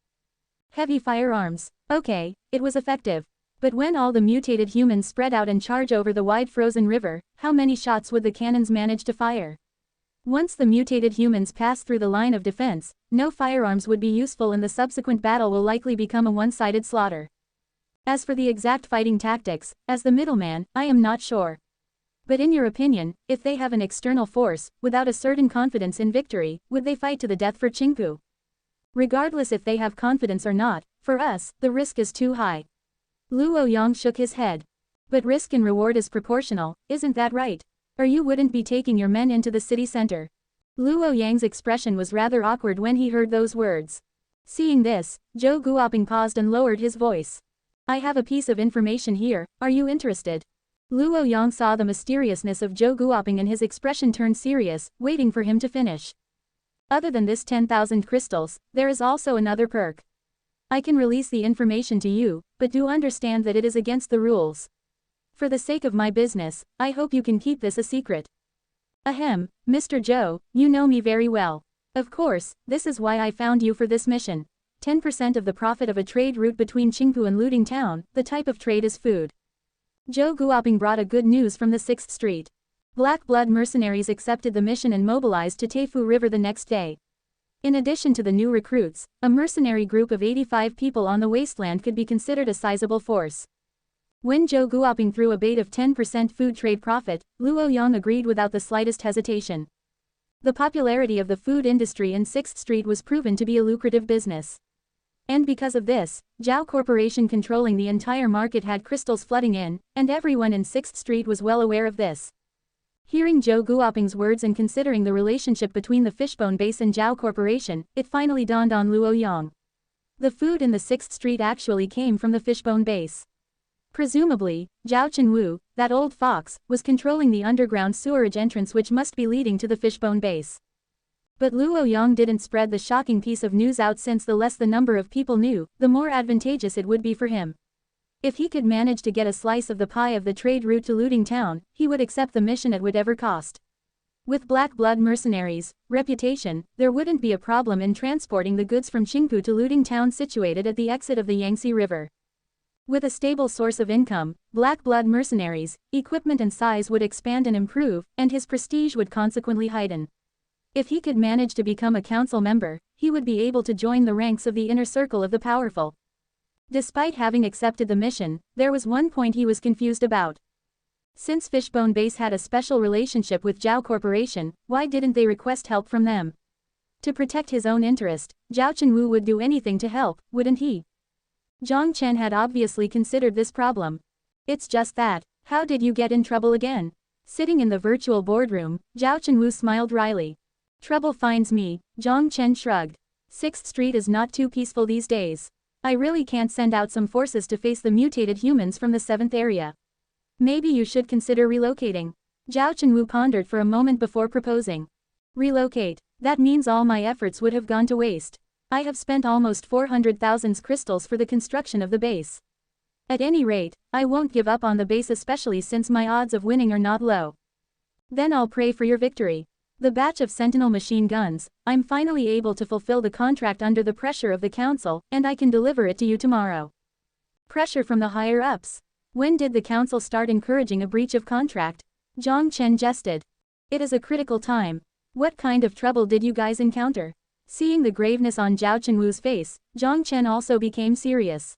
Heavy firearms. Okay, it was effective. But when all the mutated humans spread out and charge over the wide frozen river, how many shots would the cannons manage to fire? Once the mutated humans pass through the line of defense, no firearms would be useful and the subsequent battle will likely become a one-sided slaughter. As for the exact fighting tactics, as the middleman, I am not sure. But in your opinion, if they have an external force, without a certain confidence in victory, would they fight to the death for Qingpu? Regardless if they have confidence or not, for us, the risk is too high. Luo Yang shook his head. But risk and reward is proportional, isn't that right? Or you wouldn't be taking your men into the city center. Luo Yang's expression was rather awkward when he heard those words. Seeing this, Zhou Guoping paused and lowered his voice. I have a piece of information here, are you interested? Luo Yang saw the mysteriousness of Zhou Guoping and his expression turned serious, waiting for him to finish. Other than this 10,000 crystals, there is also another perk. I can release the information to you, but do understand that it is against the rules. For the sake of my business, I hope you can keep this a secret. Ahem, Mr. Zhou, you know me very well. Of course, this is why I found you for this mission. 10% of the profit of a trade route between Qingpu and Looting Town, the type of trade is food. Zhou Guoping brought a good news from the 6th Street. Black Blood mercenaries accepted the mission and mobilized to Teifu River the next day. In addition to the new recruits, a mercenary group of 85 people on the wasteland could be considered a sizable force. When Zhou Guoping threw a bait of 10% food trade profit, Luo Yang agreed without the slightest hesitation. The popularity of the food industry in 6th Street was proven to be a lucrative business. And because of this, Zhao Corporation controlling the entire market had crystals flooding in, and everyone in 6th Street was well aware of this. Hearing Zhou Guoping's words and considering the relationship between the Fishbone base and Zhao Corporation, it finally dawned on Luo Yang. The food in the 6th Street actually came from the Fishbone base. Presumably, Zhao Chenwu, that old fox, was controlling the underground sewerage entrance which must be leading to the Fishbone base. But Luo Yang didn't spread the shocking piece of news out since the less the number of people knew, the more advantageous it would be for him. If he could manage to get a slice of the pie of the trade route to Looting Town, he would accept the mission at whatever cost. With Black Blood mercenaries' reputation, there wouldn't be a problem in transporting the goods from Qingpu to Looting Town situated at the exit of the Yangtze River. With a stable source of income, Black Blood mercenaries' equipment and size would expand and improve, and his prestige would consequently heighten. If he could manage to become a council member, he would be able to join the ranks of the inner circle of the powerful. Despite having accepted the mission, there was one point he was confused about. Since Fishbone Base had a special relationship with Zhao Corporation, why didn't they request help from them? To protect his own interest, Zhao Chenwu would do anything to help, wouldn't he? Jiang Chen had obviously considered this problem. It's just that, how did you get in trouble again? Sitting in the virtual boardroom, Zhao Chenwu smiled wryly. Trouble finds me, Jiang Chen shrugged. 6th Street is not too peaceful these days. I really can't send out some forces to face the mutated humans from the 7th area. Maybe you should consider relocating. Zhao Chenwu pondered for a moment before proposing. Relocate. That means all my efforts would have gone to waste. I have spent almost 400,000 crystals for the construction of the base. At any rate, I won't give up on the base, especially since my odds of winning are not low. Then I'll pray for your victory. The batch of Sentinel machine guns, I'm finally able to fulfill the contract under the pressure of the council, and I can deliver it to you tomorrow. Pressure from the higher-ups. When did the council start encouraging a breach of contract? Jiang Chen jested. It is a critical time. What kind of trouble did you guys encounter? Seeing the graveness on Zhao Chenwu's face, Jiang Chen also became serious.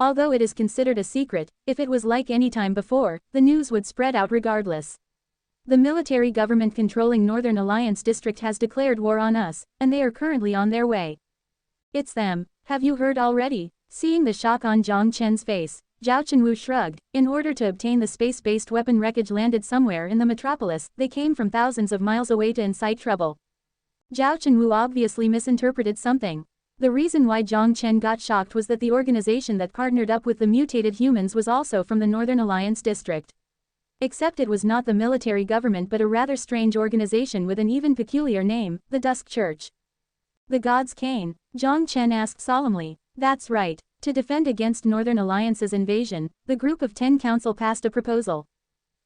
Although it is considered a secret, if it was like any time before, the news would spread out regardless. The military government controlling Northern Alliance District has declared war on us, and they are currently on their way. It's them, have you heard already? Seeing the shock on Jiang Chen's face, Zhao Chenwu shrugged. In order to obtain the space-based weapon wreckage landed somewhere in the metropolis, they came from thousands of miles away to incite trouble. Zhao Chenwu obviously misinterpreted something. The reason why Jiang Chen got shocked was that the organization that partnered up with the mutated humans was also from the Northern Alliance district. Except it was not the military government but a rather strange organization with an even peculiar name, the Dusk Church. The God's Cane? Jiang Chen asked solemnly. That's right. To defend against Northern Alliance's invasion, the group of 10 council passed a proposal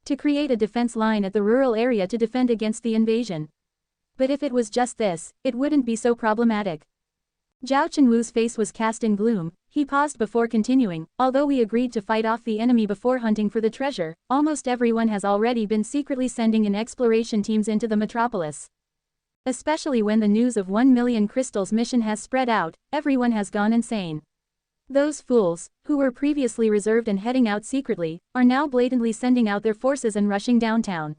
to create a defense line at the rural area to defend against the invasion. But if it was just this, it wouldn't be so problematic. Zhao Chenwu's face was cast in gloom. He paused before continuing. Although we agreed to fight off the enemy before hunting for the treasure, almost everyone has already been secretly sending in exploration teams into the metropolis. Especially when the news of 1 million crystals mission has spread out, everyone has gone insane. Those fools, who were previously reserved and heading out secretly, are now blatantly sending out their forces and rushing downtown.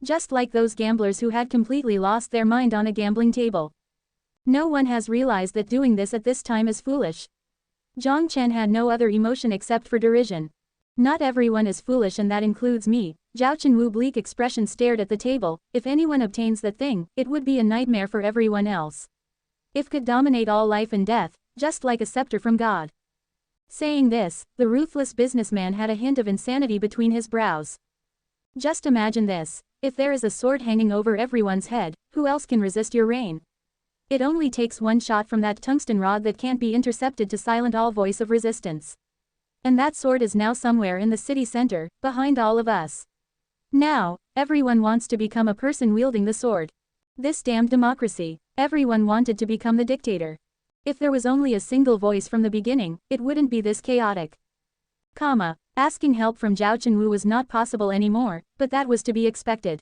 Just like those gamblers who had completely lost their mind on a gambling table. No one has realized that doing this at this time is foolish. Jiang Chen had no other emotion except for derision. Not everyone is foolish, and that includes me. Zhao Chenwu bleak expression stared at the table. If anyone obtains that thing, it would be a nightmare for everyone else. If could dominate all life and death, just like a scepter from God. Saying this, the ruthless businessman had a hint of insanity between his brows. Just imagine this. If there is a sword hanging over everyone's head, who else can resist your reign? It only takes one shot from that tungsten rod that can't be intercepted to silence all voice of resistance. And that sword is now somewhere in the city center, behind all of us. Now, everyone wants to become a person wielding the sword. This damned democracy. Everyone wanted to become the dictator. If there was only a single voice from the beginning, it wouldn't be this chaotic. Asking help from Zhao Chenwu was not possible anymore, but that was to be expected.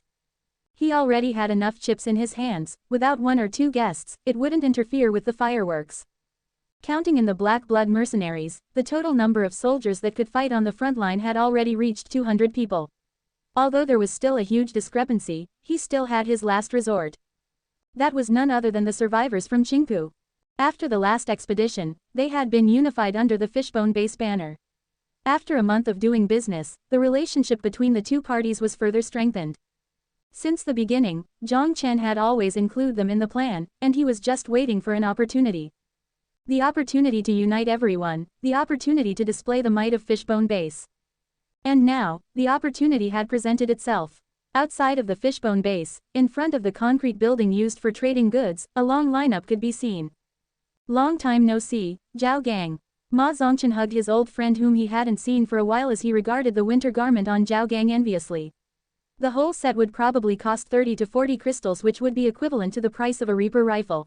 He already had enough chips in his hands. Without 1 or 2 guests, it wouldn't interfere with the fireworks. Counting in the Black Blood mercenaries, the total number of soldiers that could fight on the front line had already reached 200 people. Although there was still a huge discrepancy, he still had his last resort. That was none other than the survivors from Qingpu. After the last expedition, they had been unified under the Fishbone Base banner. After a month of doing business, the relationship between the two parties was further strengthened. Since the beginning, Jiang Chen had always included them in the plan, and he was just waiting for an opportunity. The opportunity to unite everyone, the opportunity to display the might of Fishbone Base. And now, the opportunity had presented itself. Outside of the Fishbone Base, in front of the concrete building used for trading goods, a long lineup could be seen. Long time no see, Zhao Gang. Ma Zongchen hugged his old friend whom he hadn't seen for a while as he regarded the winter garment on Zhao Gang enviously. The whole set would probably cost 30 to 40 crystals, which would be equivalent to the price of a Reaper rifle.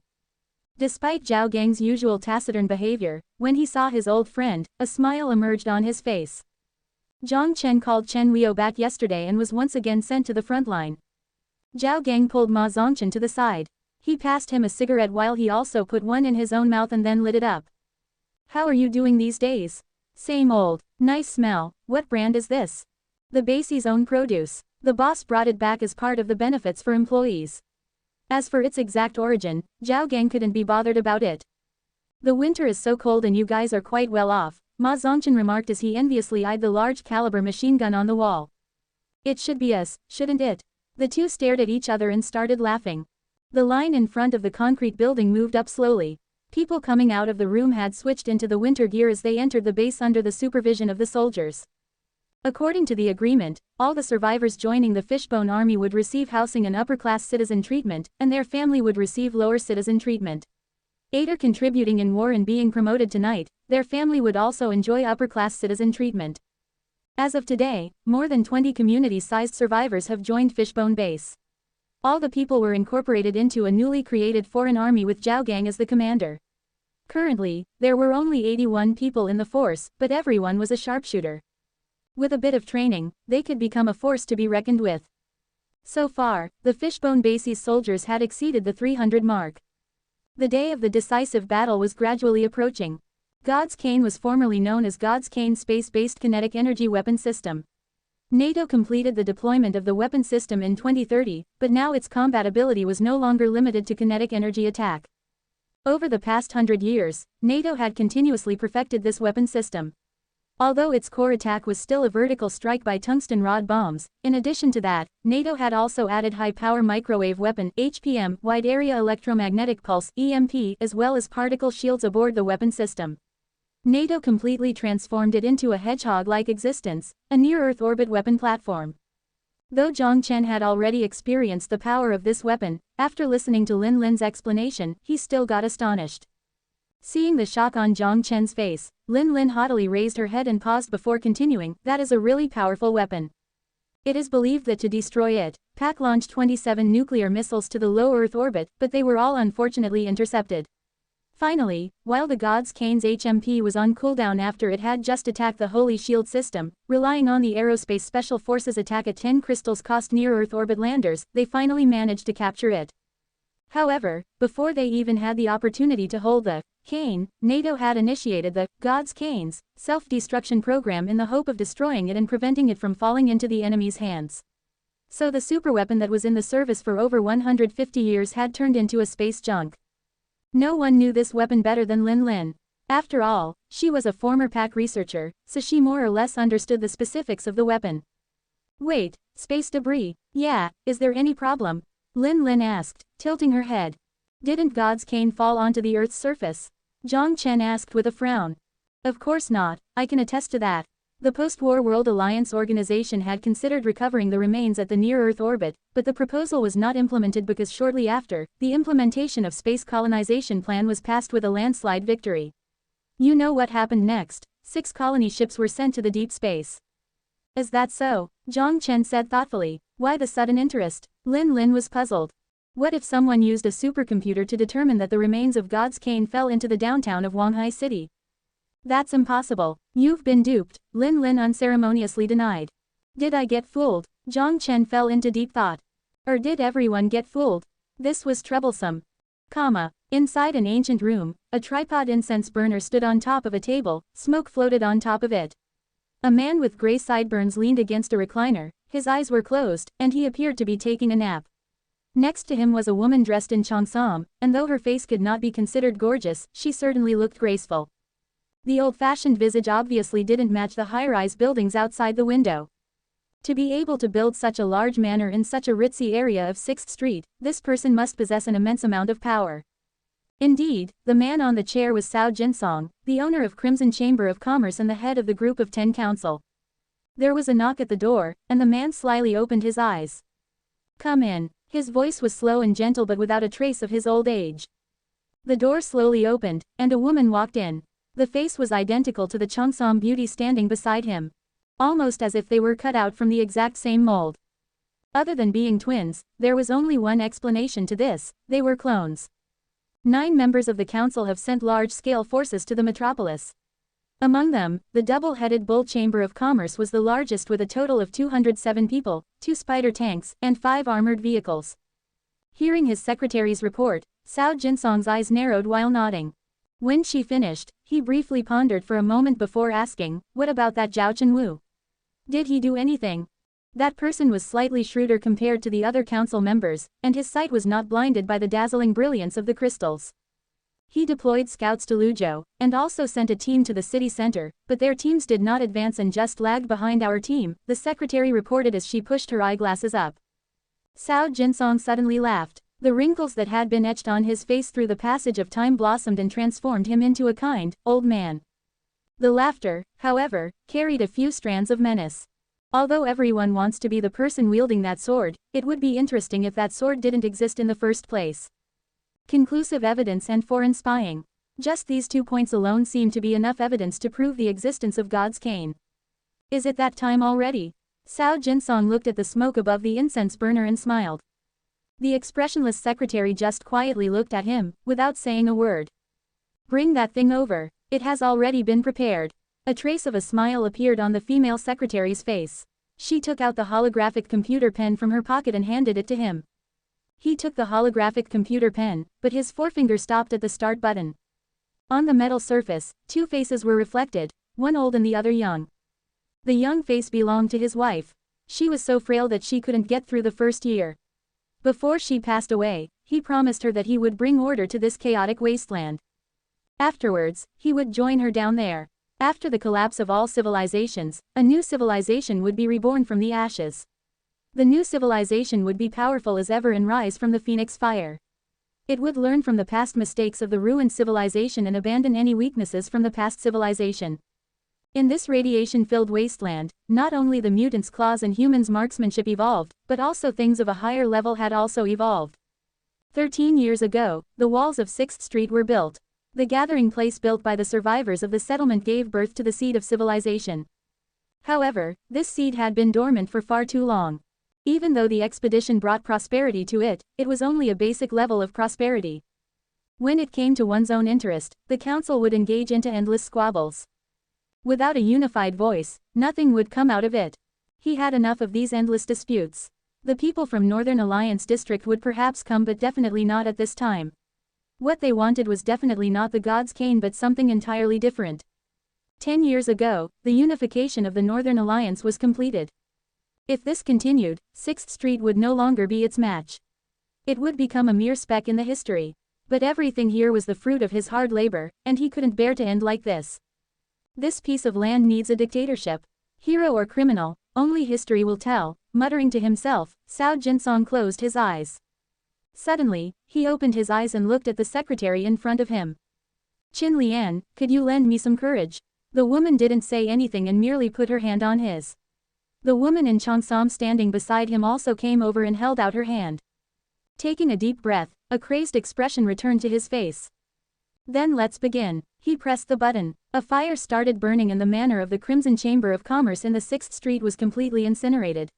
Despite Zhao Gang's usual taciturn behavior, when he saw his old friend, a smile emerged on his face. Jiang Chen called Chen Huo back yesterday and was once again sent to the front line. Zhao Gang pulled Ma Zongchen to the side. He passed him a cigarette while he also put one in his own mouth and then lit it up. How are you doing these days? Same old. Nice smell. What brand is this? The base's own produce. The boss brought it back as part of the benefits for employees. As for its exact origin, Zhao Gang couldn't be bothered about it. The winter is so cold and you guys are quite well off, Ma Zongchen remarked as he enviously eyed the large caliber machine gun on the wall. It should be us, shouldn't it? The two stared at each other and started laughing. The line in front of the concrete building moved up slowly. People coming out of the room had switched into the winter gear as they entered the base under the supervision of the soldiers. According to the agreement, all the survivors joining the Fishbone Army would receive housing and upper-class citizen treatment, and their family would receive lower citizen treatment. Either contributing in war and being promoted tonight, their family would also enjoy upper-class citizen treatment. As of today, more than 20 community-sized survivors have joined Fishbone Base. All the people were incorporated into a newly created foreign army with Zhao Gang as the commander. Currently, there were only 81 people in the force, but everyone was a sharpshooter. With a bit of training, they could become a force to be reckoned with. So far, the Fishbone Base's soldiers had exceeded the 300 mark. The day of the decisive battle was gradually approaching. God's Cane was formerly known as God's Cane Space-Based Kinetic Energy Weapon System. NATO completed the deployment of the weapon system in 2030, but now its compatibility was no longer limited to kinetic energy attack. Over the past 100 years, NATO had continuously perfected this weapon system. Although its core attack was still a vertical strike by tungsten rod bombs, in addition to that, NATO had also added high-power microwave weapon (HPM), wide-area electromagnetic pulse (EMP), as well as particle shields aboard the weapon system. NATO completely transformed it into a hedgehog-like existence, a near-Earth orbit weapon platform. Though Jiang Chen had already experienced the power of this weapon, after listening to Lin Lin's explanation, he still got astonished. Seeing the shock on Jiang Chen's face, Lin Lin haughtily raised her head and paused before continuing, "That is a really powerful weapon. It is believed that to destroy it, Pak launched 27 nuclear missiles to the low Earth orbit, but they were all unfortunately intercepted. Finally, while the God's Cane's HMP was on cooldown after it had just attacked the Holy Shield system, relying on the Aerospace Special Forces attack at 10 crystals cost near-Earth orbit landers, they finally managed to capture it. However, before they even had the opportunity to hold the Cane, NATO had initiated the God's Cane's self-destruction program in the hope of destroying it and preventing it from falling into the enemy's hands. So the superweapon that was in the service for over 150 years had turned into a space junk. No one knew this weapon better than Lin Lin. After all, she was a former Pak researcher, so she more or less understood the specifics of the weapon. "Wait, space debris? Yeah, is there any problem?" Lin Lin asked, tilting her head. "Didn't God's Cane fall onto the Earth's surface?" Jiang Chen asked with a frown. "Of course not, I can attest to that. The post-war World Alliance organization had considered recovering the remains at the near-Earth orbit, but the proposal was not implemented because shortly after, the implementation of space colonization plan was passed with a landslide victory. You know what happened next? 6 colony ships were sent to the deep space." "Is that so?" Jiang Chen said thoughtfully. "Why the sudden interest?" Lin Lin was puzzled. What if someone used a supercomputer to determine that the remains of God's Cane fell into the downtown of Wanghai City? "That's impossible. You've been duped," Lin Lin unceremoniously denied. "Did I get fooled?" Jiang Chen fell into deep thought. Or did everyone get fooled? This was troublesome. Inside an ancient room, a tripod incense burner stood on top of a table, smoke floated on top of it. A man with gray sideburns leaned against a recliner, his eyes were closed, and he appeared to be taking a nap. Next to him was a woman dressed in cheongsam, and though her face could not be considered gorgeous, she certainly looked graceful. The old-fashioned visage obviously didn't match the high-rise buildings outside the window. To be able to build such a large manor in such a ritzy area of 6th Street, this person must possess an immense amount of power. Indeed, the man on the chair was Cao Jinsong, the owner of Crimson Chamber of Commerce and the head of the Group of 10 Council. There was a knock at the door, and the man slyly opened his eyes. "Come in." His voice was slow and gentle but without a trace of his old age. The door slowly opened, and a woman walked in. The face was identical to the cheongsam beauty standing beside him. Almost as if they were cut out from the exact same mold. Other than being twins, there was only one explanation to this: they were clones. 9 members of the council have sent large-scale forces to the metropolis. Among them, the double-headed Bull Chamber of Commerce was the largest with a total of 207 people, 2 spider tanks, and 5 armored vehicles. Hearing his secretary's report, Cao Jinsong's eyes narrowed while nodding. When she finished, he briefly pondered for a moment before asking, "What about that Zhao Chenwu? Did he do anything?" That person was slightly shrewder compared to the other council members, and his sight was not blinded by the dazzling brilliance of the crystals. He deployed scouts to Luzhou, and also sent a team to the city center, but their teams did not advance and just lagged behind our team, the secretary reported as she pushed her eyeglasses up. Cao Jinsong suddenly laughed. The wrinkles that had been etched on his face through the passage of time blossomed and transformed him into a kind, old man. The laughter, however, carried a few strands of menace. Although everyone wants to be the person wielding that sword, it would be interesting if that sword didn't exist in the first place. Conclusive evidence and foreign spying. Just these 2 points alone seem to be enough evidence to prove the existence of God's Cane. Is it that time already? Cao Jinsong looked at the smoke above the incense burner and smiled. The expressionless secretary just quietly looked at him, without saying a word. "Bring that thing over. It has already been prepared." A trace of a smile appeared on the female secretary's face. She took out the holographic computer pen from her pocket and handed it to him. He took the holographic computer pen, but his forefinger stopped at the start button. On the metal surface, 2 faces were reflected, one old and the other young. The young face belonged to his wife. She was so frail that she couldn't get through the first year. Before she passed away, he promised her that he would bring order to this chaotic wasteland. Afterwards, he would join her down there. After the collapse of all civilizations, a new civilization would be reborn from the ashes. The new civilization would be powerful as ever and rise from the phoenix fire. It would learn from the past mistakes of the ruined civilization and abandon any weaknesses from the past civilization. In this radiation-filled wasteland, not only the mutants' claws and humans' marksmanship evolved, but also things of a higher level had also evolved. 13 years ago, the walls of 6th Street were built. The gathering place built by the survivors of the settlement gave birth to the seed of civilization. However, this seed had been dormant for far too long. Even though the expedition brought prosperity to it, it was only a basic level of prosperity. When it came to one's own interest, the council would engage into endless squabbles. Without a unified voice, nothing would come out of it. He had enough of these endless disputes. The people from Northern Alliance District would perhaps come, but definitely not at this time. What they wanted was definitely not the God's cane but something entirely different. 10 years ago, the unification of the Northern Alliance was completed. If this continued, 6th Street would no longer be its match. It would become a mere speck in the history. But everything here was the fruit of his hard labor, and he couldn't bear to end like this. This piece of land needs a dictatorship. Hero or criminal, only history will tell. Muttering to himself, Cao Jinsong closed his eyes. Suddenly, he opened his eyes and looked at the secretary in front of him. Qin Lian, could you lend me some courage? The woman didn't say anything and merely put her hand on his. The woman in Cheongsam standing beside him also came over and held out her hand. Taking a deep breath, a crazed expression returned to his face. Then let's begin. He pressed the button. A fire started burning and the manor of the Crimson Chamber of Commerce in the 6th Street was completely incinerated.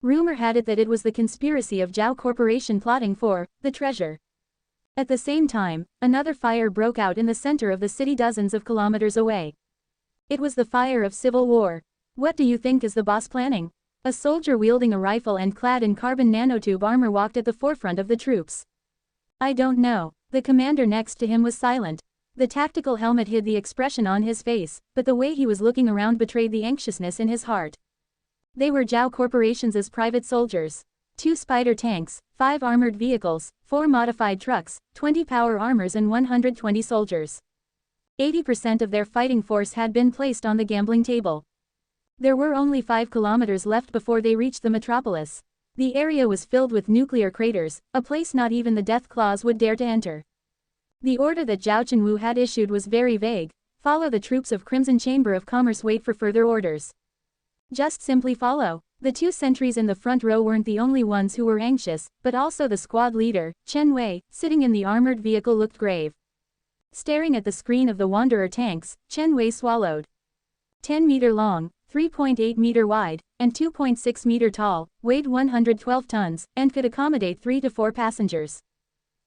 Rumor had it that it was the conspiracy of Zhao Corporation plotting for the treasure. At the same time, another fire broke out in the center of the city dozens of kilometers away. It was the fire of civil war. What do you think is the boss planning? A soldier wielding a rifle and clad in carbon nanotube armor walked at the forefront of the troops. I don't know. The commander next to him was silent. The tactical helmet hid the expression on his face, but the way he was looking around betrayed the anxiousness in his heart. They were Zhao Corporation's private soldiers. 2 spider tanks, 5 armored vehicles, 4 modified trucks, 20 power armors and 120 soldiers. 80% of their fighting force had been placed on the gambling table. There were only 5 kilometers left before they reached the metropolis. The area was filled with nuclear craters, a place not even the Death Claws would dare to enter. The order that Zhao Chenwu had issued was very vague: follow the troops of Crimson Chamber of Commerce, wait for further orders. Just simply follow. The 2 sentries in the front row weren't the only ones who were anxious, but also the squad leader, Chen Wei, sitting in the armored vehicle, looked grave. Staring at the screen of the Wanderer tanks, Chen Wei swallowed. 10 meter long, 3.8 meter wide, and 2.6 meter tall, weighed 112 tons, and could accommodate 3 to 4 passengers.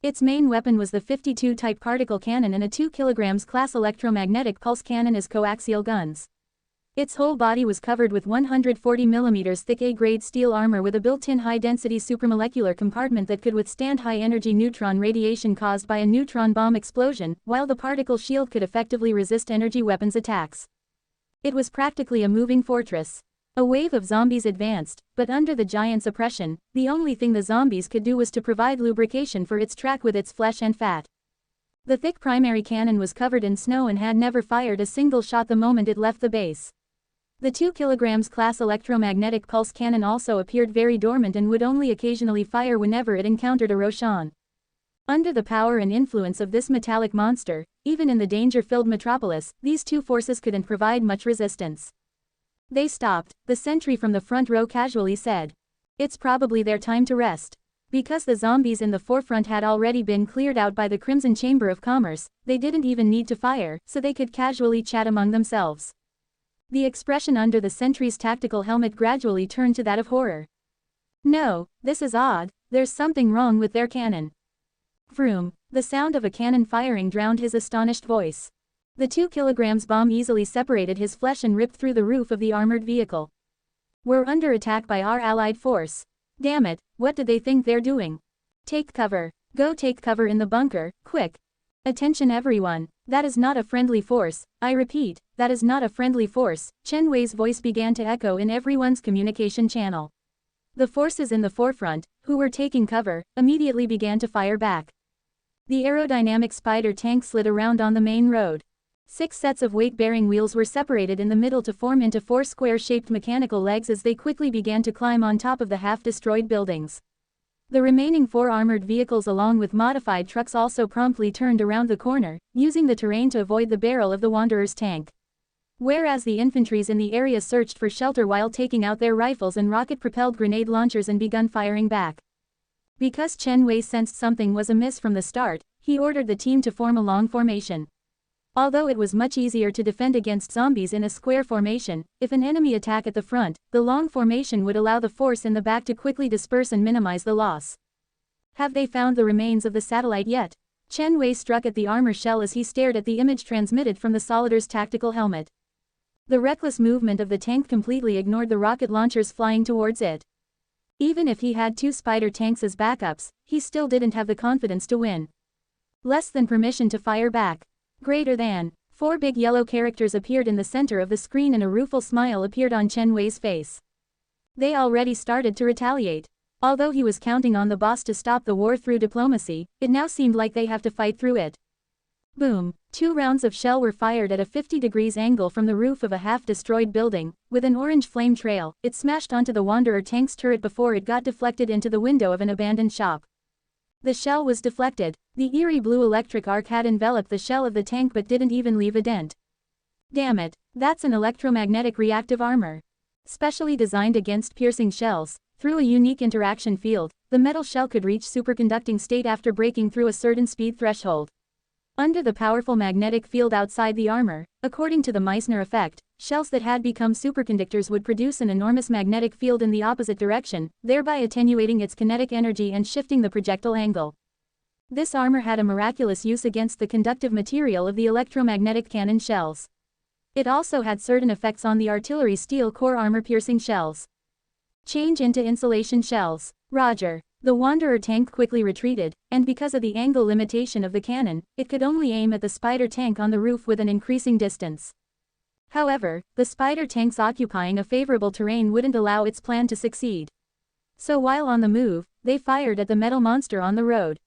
Its main weapon was the 52 type particle cannon and a 2 kg class electromagnetic pulse cannon as coaxial guns. Its whole body was covered with 140 mm thick A-grade steel armor with a built-in high-density supramolecular compartment that could withstand high-energy neutron radiation caused by a neutron bomb explosion, while the particle shield could effectively resist energy weapons attacks. It was practically a moving fortress. A wave of zombies advanced, but under the giant's oppression, the only thing the zombies could do was to provide lubrication for its track with its flesh and fat. The thick primary cannon was covered in snow and had never fired a single shot the moment it left the base. The 2 kg class electromagnetic pulse cannon also appeared very dormant and would only occasionally fire whenever it encountered a Roshan. Under the power and influence of this metallic monster, even in the danger-filled metropolis, these 2 forces couldn't provide much resistance. They stopped. The sentry from the front row casually said, "It's probably their time to rest." Because the zombies in the forefront had already been cleared out by the Crimson Chamber of Commerce, they didn't even need to fire, so they could casually chat among themselves. The expression under the sentry's tactical helmet gradually turned to that of horror. "No, this is odd. There's something wrong with their cannon." Vroom. The sound of a cannon firing drowned his astonished voice. The 2 kg bomb easily separated his flesh and ripped through the roof of the armored vehicle. "We're under attack by our allied force. Damn it, what do they think they're doing? Take cover. Go take cover in the bunker, quick. Attention everyone. That is not a friendly force. I repeat, that is not a friendly force." Chen Wei's voice began to echo in everyone's communication channel. The forces in the forefront, who were taking cover, immediately began to fire back. The aerodynamic spider tank slid around on the main road. 6 sets of weight-bearing wheels were separated in the middle to form into 4 square-shaped mechanical legs as they quickly began to climb on top of the half-destroyed buildings. The remaining 4 armored vehicles along with modified trucks also promptly turned around the corner, using the terrain to avoid the barrel of the Wanderer's tank. Whereas the infantries in the area searched for shelter while taking out their rifles and rocket-propelled grenade launchers and begun firing back. Because Chen Wei sensed something was amiss from the start, he ordered the team to form a long formation. Although it was much easier to defend against zombies in a square formation, if an enemy attacked at the front, the long formation would allow the force in the back to quickly disperse and minimize the loss. Have they found the remains of the satellite yet? Chen Wei struck at the armor shell as he stared at the image transmitted from the Solidar's tactical helmet. The reckless movement of the tank completely ignored the rocket launchers flying towards it. Even if he had 2 spider tanks as backups, he still didn't have the confidence to win. Less than permission to fire back. Greater than. 4 big yellow characters appeared in the center of the screen and a rueful smile appeared on Chen Wei's face. They already started to retaliate. Although he was counting on the boss to stop the war through diplomacy, it now seemed like they have to fight through it. Boom! 2 rounds of shell were fired at a 50 degrees angle from the roof of a half-destroyed building. With an orange flame trail, it smashed onto the Wanderer tank's turret before it got deflected into the window of an abandoned shop. The shell was deflected. The eerie blue electric arc had enveloped the shell of the tank but didn't even leave a dent. Damn it, that's an electromagnetic reactive armor. Specially designed against piercing shells, through a unique interaction field, the metal shell could reach superconducting state after breaking through a certain speed threshold. Under the powerful magnetic field outside the armor, according to the Meissner effect, shells that had become superconductors would produce an enormous magnetic field in the opposite direction, thereby attenuating its kinetic energy and shifting the projectile angle. This armor had a miraculous use against the conductive material of the electromagnetic cannon shells. It also had certain effects on the artillery steel core armor-piercing shells. Change into insulation shells. Roger. The Wanderer tank quickly retreated, and because of the angle limitation of the cannon, it could only aim at the spider tank on the roof with an increasing distance. However, the spider tanks occupying a favorable terrain wouldn't allow its plan to succeed. So while on the move, they fired at the metal monster on the road.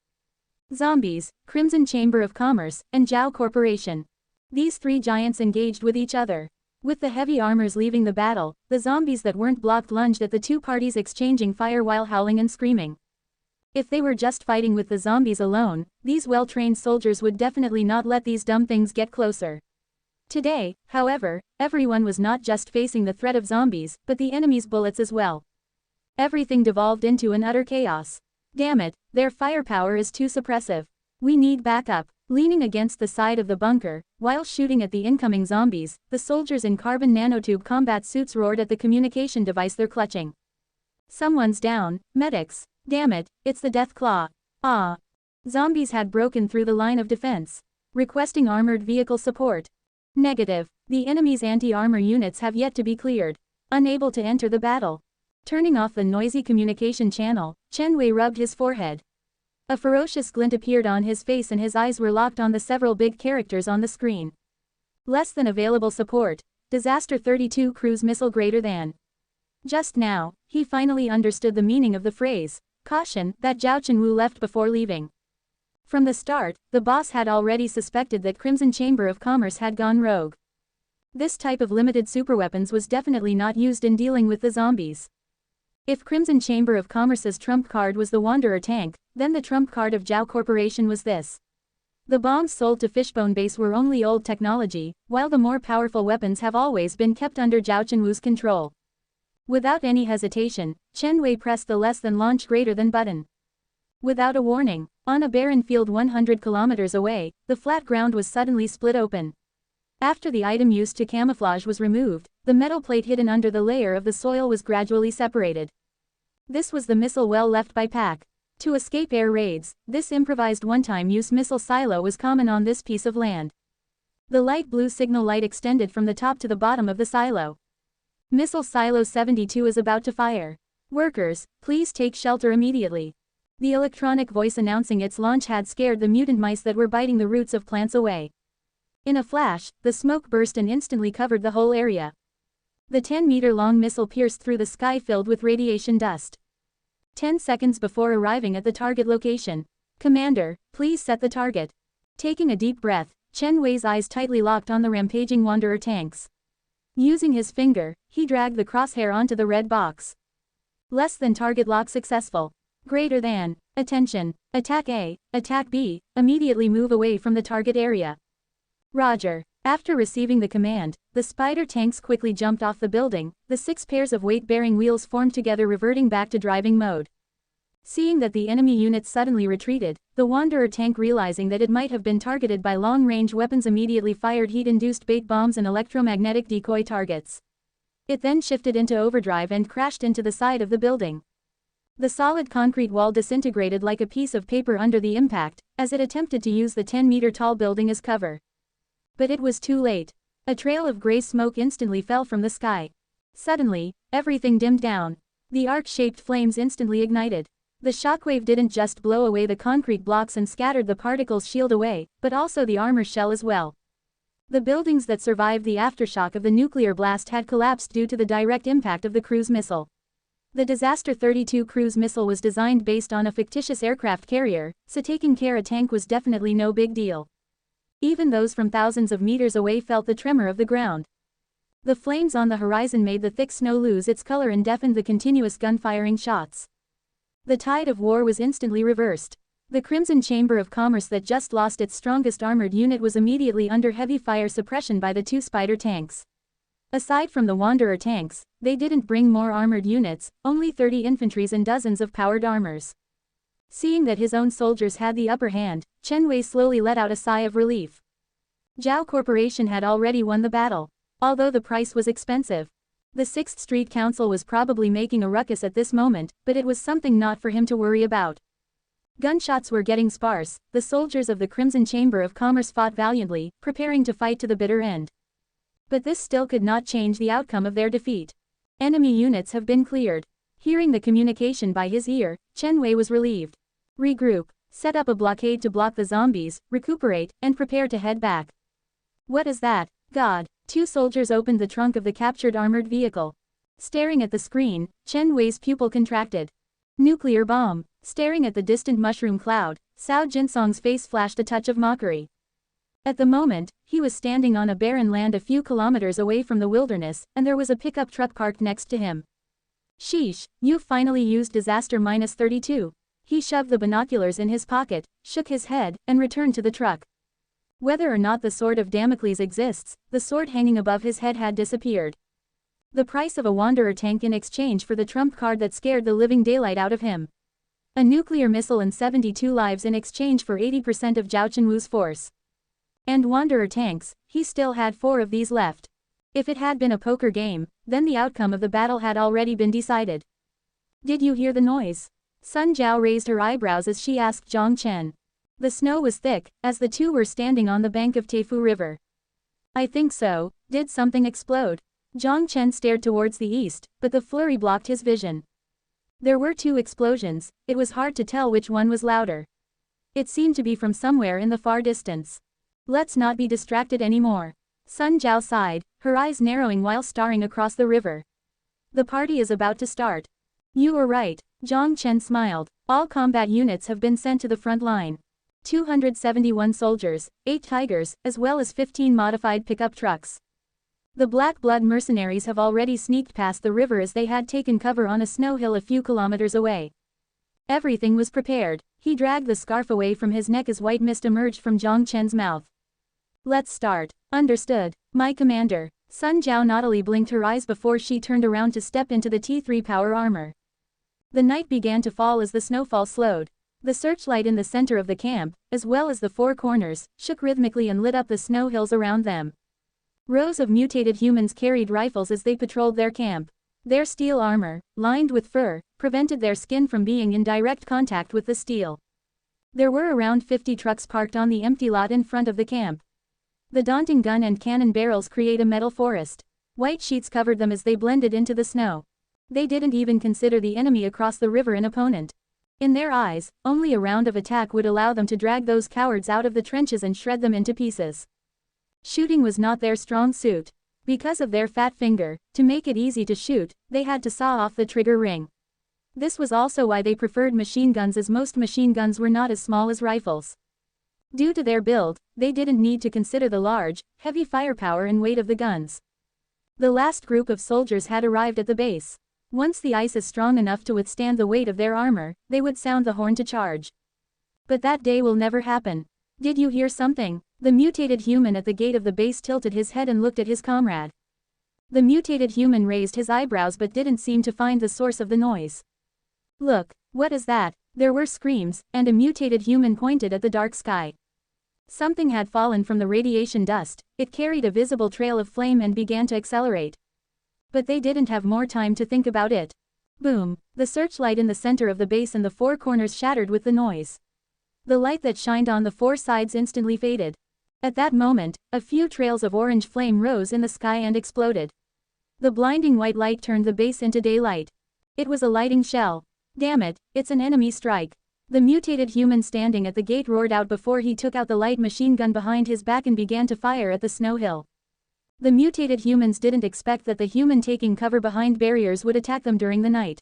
Zombies, Crimson Chamber of Commerce, and Zhao Corporation. These 3 giants engaged with each other. With the heavy armors leaving the battle, the zombies that weren't blocked lunged at the 2 parties exchanging fire while howling and screaming. If they were just fighting with the zombies alone, these well-trained soldiers would definitely not let these dumb things get closer. Today, however, everyone was not just facing the threat of zombies, but the enemy's bullets as well. Everything devolved into an utter chaos. Damn it, their firepower is too suppressive. We need backup. Leaning against the side of the bunker, while shooting at the incoming zombies, the soldiers in carbon nanotube combat suits roared at the communication device they're clutching. Someone's down, medics. Damn it, it's the Death Claw. Ah. Zombies had broken through the line of defense. Requesting armored vehicle support. Negative. The enemy's anti-armor units have yet to be cleared. Unable to enter the battle. Turning off the noisy communication channel, Chen Wei rubbed his forehead. A ferocious glint appeared on his face and his eyes were locked on the several big characters on the screen. Less than available support. Disaster 32 cruise missile greater than. Just now, he finally understood the meaning of the phrase, caution, that Jiang Chen left before leaving. From the start, the boss had already suspected that Crimson Chamber of Commerce had gone rogue. This type of limited superweapons was definitely not used in dealing with the zombies. If Crimson Chamber of Commerce's trump card was the Wanderer tank, then the trump card of Zhao Corporation was this. The bombs sold to Fishbone Base were only old technology, while the more powerful weapons have always been kept under Jiang Chen's control. Without any hesitation, Chen Wei pressed the less than launch greater than button. Without a warning, on a barren field 100 kilometers away, the flat ground was suddenly split open. After the item used to camouflage was removed, the metal plate hidden under the layer of the soil was gradually separated. This was the missile well left by Pack. To escape air raids, this improvised one-time use missile silo was common on this piece of land. The light blue signal light extended from the top to the bottom of the silo. Missile Silo 72 is about to fire. Workers, please take shelter immediately. The electronic voice announcing its launch had scared the mutant mice that were biting the roots of plants away. In a flash, the smoke burst and instantly covered the whole area. The 10-meter-long missile pierced through the sky filled with radiation dust. 10 seconds before arriving at the target location. Commander, please set the target. Taking a deep breath, Chen Wei's eyes tightly locked on the rampaging wanderer tanks. Using his finger, he dragged the crosshair onto the red box. Less than target lock successful. Greater than. Attention. Attack A, Attack B, immediately move away from the target area. Roger. After receiving the command, the spider tanks quickly jumped off the building, the 6 pairs of weight-bearing wheels formed together reverting back to driving mode. Seeing that the enemy units suddenly retreated, the wanderer tank realizing that it might have been targeted by long-range weapons immediately fired heat-induced bait bombs and electromagnetic decoy targets. It then shifted into overdrive and crashed into the side of the building. The solid concrete wall disintegrated like a piece of paper under the impact, as it attempted to use the 10-meter-tall building as cover. But it was too late. A trail of gray smoke instantly fell from the sky. Suddenly, everything dimmed down. The arc-shaped flames instantly ignited. The shockwave didn't just blow away the concrete blocks and scattered the particles shield away, but also the armor shell as well. The buildings that survived the aftershock of the nuclear blast had collapsed due to the direct impact of the cruise missile. The Disaster 32 cruise missile was designed based on a fictitious aircraft carrier, so taking care a tank was definitely no big deal. Even those from thousands of meters away felt the tremor of the ground. The flames on the horizon made the thick snow lose its color and deafened the continuous gun-firing shots. The tide of war was instantly reversed. The Crimson Chamber of Commerce that just lost its strongest armored unit was immediately under heavy fire suppression by the 2 spider tanks. Aside from the Wanderer tanks, they didn't bring more armored units, only 30 infantries and dozens of powered armors. Seeing that his own soldiers had the upper hand, Chen Wei slowly let out a sigh of relief. Zhao Corporation had already won the battle, although the price was expensive. The 6th Street Council was probably making a ruckus at this moment, but it was something not for him to worry about. Gunshots were getting sparse, the soldiers of the Crimson Chamber of Commerce fought valiantly, preparing to fight to the bitter end. But this still could not change the outcome of their defeat. Enemy units have been cleared. Hearing the communication by his ear, Chen Wei was relieved. Regroup, set up a blockade to block the zombies, recuperate, and prepare to head back. What is that? God. 2 soldiers opened the trunk of the captured armored vehicle. Staring at the screen, Chen Wei's pupil contracted. Nuclear bomb. Staring at the distant mushroom cloud, Cao Jinsong's face flashed a touch of mockery. At the moment, he was standing on a barren land a few kilometers away from the wilderness, and there was a pickup truck parked next to him. Sheesh, you've finally used Disaster -32. He shoved the binoculars in his pocket, shook his head, and returned to the truck. Whether or not the Sword of Damocles exists, the sword hanging above his head had disappeared. The price of a Wanderer tank in exchange for the trump card that scared the living daylight out of him. A nuclear missile and 72 lives in exchange for 80% of Zhao Chenwu's force. And Wanderer tanks, he still had 4 of these left. If it had been a poker game, then the outcome of the battle had already been decided. Did you hear the noise? Sun Jiao raised her eyebrows as she asked Jiang Chen. The snow was thick, as the 2 were standing on the bank of Teifu River. I think so. Did something explode? Jiang Chen stared towards the east, but the flurry blocked his vision. There were 2 explosions, it was hard to tell which one was louder. It seemed to be from somewhere in the far distance. Let's not be distracted anymore. Sun Jiao sighed, her eyes narrowing while staring across the river. The party is about to start. You were right, Jiang Chen smiled. All combat units have been sent to the front line. 271 soldiers, 8 tigers, as well as 15 modified pickup trucks. The Black Blood mercenaries have already sneaked past the river as they had taken cover on a snow hill a few kilometers away. Everything was prepared. He dragged the scarf away from his neck as white mist emerged from Jiang Chen's mouth. Let's start. Understood, my commander. Sun Jiao naughtily blinked her eyes before she turned around to step into the T3 power armor. The night began to fall as the snowfall slowed. The searchlight in the center of the camp, as well as the 4 corners, shook rhythmically and lit up the snow hills around them. Rows of mutated humans carried rifles as they patrolled their camp. Their steel armor, lined with fur, prevented their skin from being in direct contact with the steel. There were around 50 trucks parked on the empty lot in front of the camp. The daunting gun and cannon barrels create a metal forest. White sheets covered them as they blended into the snow. They didn't even consider the enemy across the river an opponent. In their eyes, only a round of attack would allow them to drag those cowards out of the trenches and shred them into pieces. Shooting was not their strong suit. Because of their fat finger, to make it easy to shoot, they had to saw off the trigger ring. This was also why they preferred machine guns, as most machine guns were not as small as rifles. Due to their build, they didn't need to consider the large, heavy firepower and weight of the guns. The last group of soldiers had arrived at the base. Once the ice is strong enough to withstand the weight of their armor, they would sound the horn to charge. But that day will never happen. Did you hear something? The mutated human at the gate of the base tilted his head and looked at his comrade. The mutated human raised his eyebrows but didn't seem to find the source of the noise. Look, what is that? There were screams, and a mutated human pointed at the dark sky. Something had fallen from the radiation dust, it carried a visible trail of flame and began to accelerate. But they didn't have more time to think about it. Boom! The searchlight in the center of the base and the four corners shattered with the noise. The light that shined on the four sides instantly faded. At that moment, a few trails of orange flame rose in the sky and exploded. The blinding white light turned the base into daylight. It was a lighting shell. Damn it, it's an enemy strike. The mutated human standing at the gate roared out before he took out the light machine gun behind his back and began to fire at the snow hill. The mutated humans didn't expect that the human taking cover behind barriers would attack them during the night.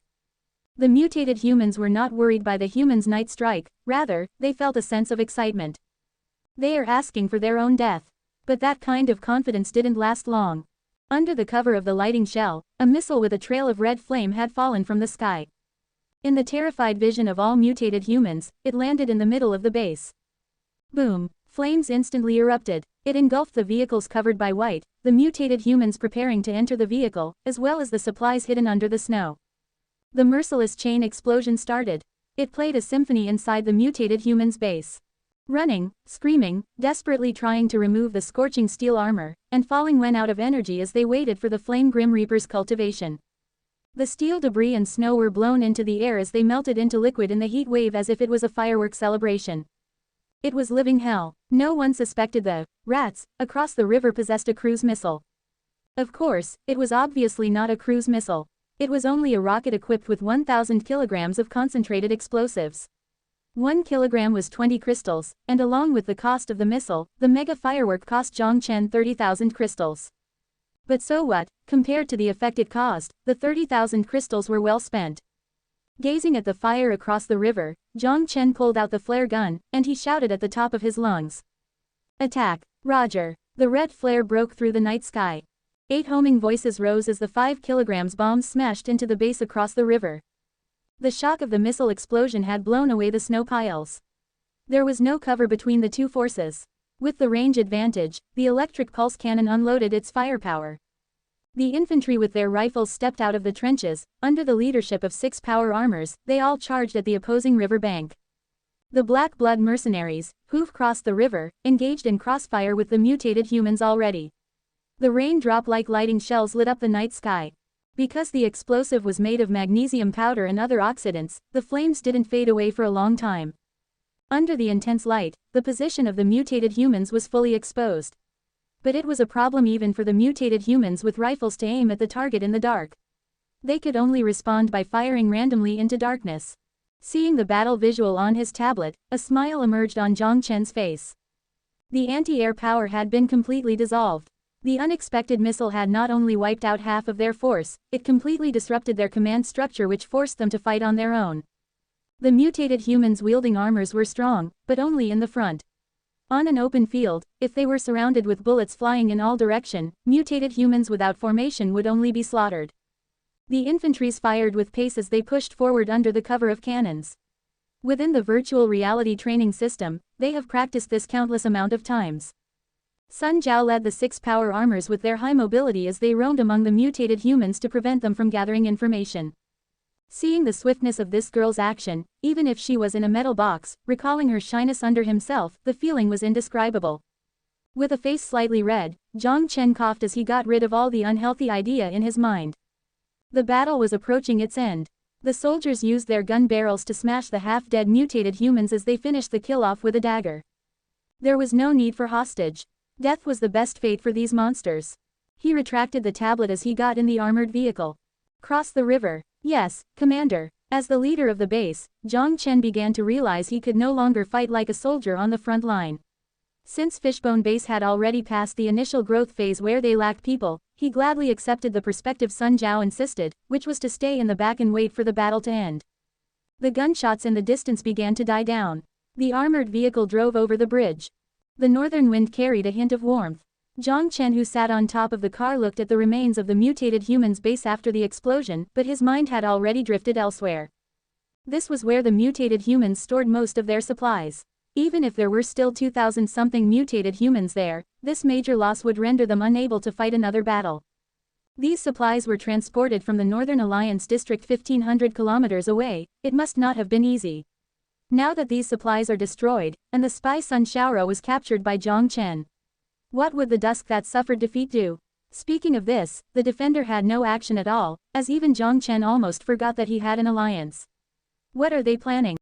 The mutated humans were not worried by the humans' night strike, rather, they felt a sense of excitement. They are asking for their own death. But that kind of confidence didn't last long. Under the cover of the lighting shell, a missile with a trail of red flame had fallen from the sky. In the terrified vision of all mutated humans, it landed in the middle of the base. Boom! Flames instantly erupted. It engulfed the vehicles covered by white, the mutated humans preparing to enter the vehicle, as well as the supplies hidden under the snow. The merciless chain explosion started. It played a symphony inside the mutated humans' base. Running, screaming, desperately trying to remove the scorching steel armor, and falling when out of energy as they waited for the Flame Grim Reaper's cultivation. The steel debris and snow were blown into the air as they melted into liquid in the heat wave as if it was a firework celebration. It was living hell. No one suspected the rats across the river possessed a cruise missile. Of course, it was obviously not a cruise missile. It was only a rocket equipped with 1,000 kilograms of concentrated explosives. 1 kilogram was 20 crystals, and along with the cost of the missile, the mega firework cost Jiang Chen 30,000 crystals. But so what, compared to the effect it caused, the 30,000 crystals were well spent. Gazing at the fire across the river, Jiang Chen pulled out the flare gun, and he shouted at the top of his lungs. Attack! Roger! The red flare broke through the night sky. 8 homing voices rose as the 5 kilograms bombs smashed into the base across the river. The shock of the missile explosion had blown away the snow piles. There was no cover between the two forces. With the range advantage, the electric pulse cannon unloaded its firepower. The infantry with their rifles stepped out of the trenches. Under the leadership of 6 power armors, they all charged at the opposing river bank. The Black Blood mercenaries, who've crossed the river, engaged in crossfire with the mutated humans already. The raindrop-like lighting shells lit up the night sky. Because the explosive was made of magnesium powder and other oxidants, the flames didn't fade away for a long time. Under the intense light, the position of the mutated humans was fully exposed. But it was a problem even for the mutated humans with rifles to aim at the target in the dark. They could only respond by firing randomly into darkness. Seeing the battle visual on his tablet, a smile emerged on Jiang Chen's face. The anti-air power had been completely dissolved. The unexpected missile had not only wiped out half of their force, it completely disrupted their command structure, which forced them to fight on their own. The mutated humans wielding armors were strong, but only in the front. On an open field, if they were surrounded with bullets flying in all directions, mutated humans without formation would only be slaughtered. The infantries fired with pace as they pushed forward under the cover of cannons. Within the virtual reality training system, they have practiced this countless amount of times. Sun Jiao led the 6 power armors with their high mobility as they roamed among the mutated humans to prevent them from gathering information. Seeing the swiftness of this girl's action, even if she was in a metal box, recalling her shyness under himself, the feeling was indescribable. With a face slightly red, Jiang Chen coughed as he got rid of all the unhealthy idea in his mind. The battle was approaching its end. The soldiers used their gun barrels to smash the half-dead mutated humans as they finished the kill-off with a dagger. There was no need for hostage. Death was the best fate for these monsters. He retracted the tablet as he got in the armored vehicle. Cross the river. Yes, Commander. As the leader of the base, Jiang Chen began to realize he could no longer fight like a soldier on the front line. Since Fishbone Base had already passed the initial growth phase where they lacked people, he gladly accepted the perspective Sun Jiao insisted, which was to stay in the back and wait for the battle to end. The gunshots in the distance began to die down. The armored vehicle drove over the bridge. The northern wind carried a hint of warmth. Jiang Chen, who sat on top of the car, looked at the remains of the mutated human's base after the explosion, but his mind had already drifted elsewhere. This was where the mutated humans stored most of their supplies. Even if there were still 2,000-something mutated humans there, this major loss would render them unable to fight another battle. These supplies were transported from the Northern Alliance district 1,500 kilometers away. It must not have been easy. Now that these supplies are destroyed, and the spy Sun Xiaoro was captured by Jiang Chen, what would the dusk that suffered defeat do? Speaking of this, the defender had no action at all, as even Jiang Chen almost forgot that he had an alliance. What are they planning?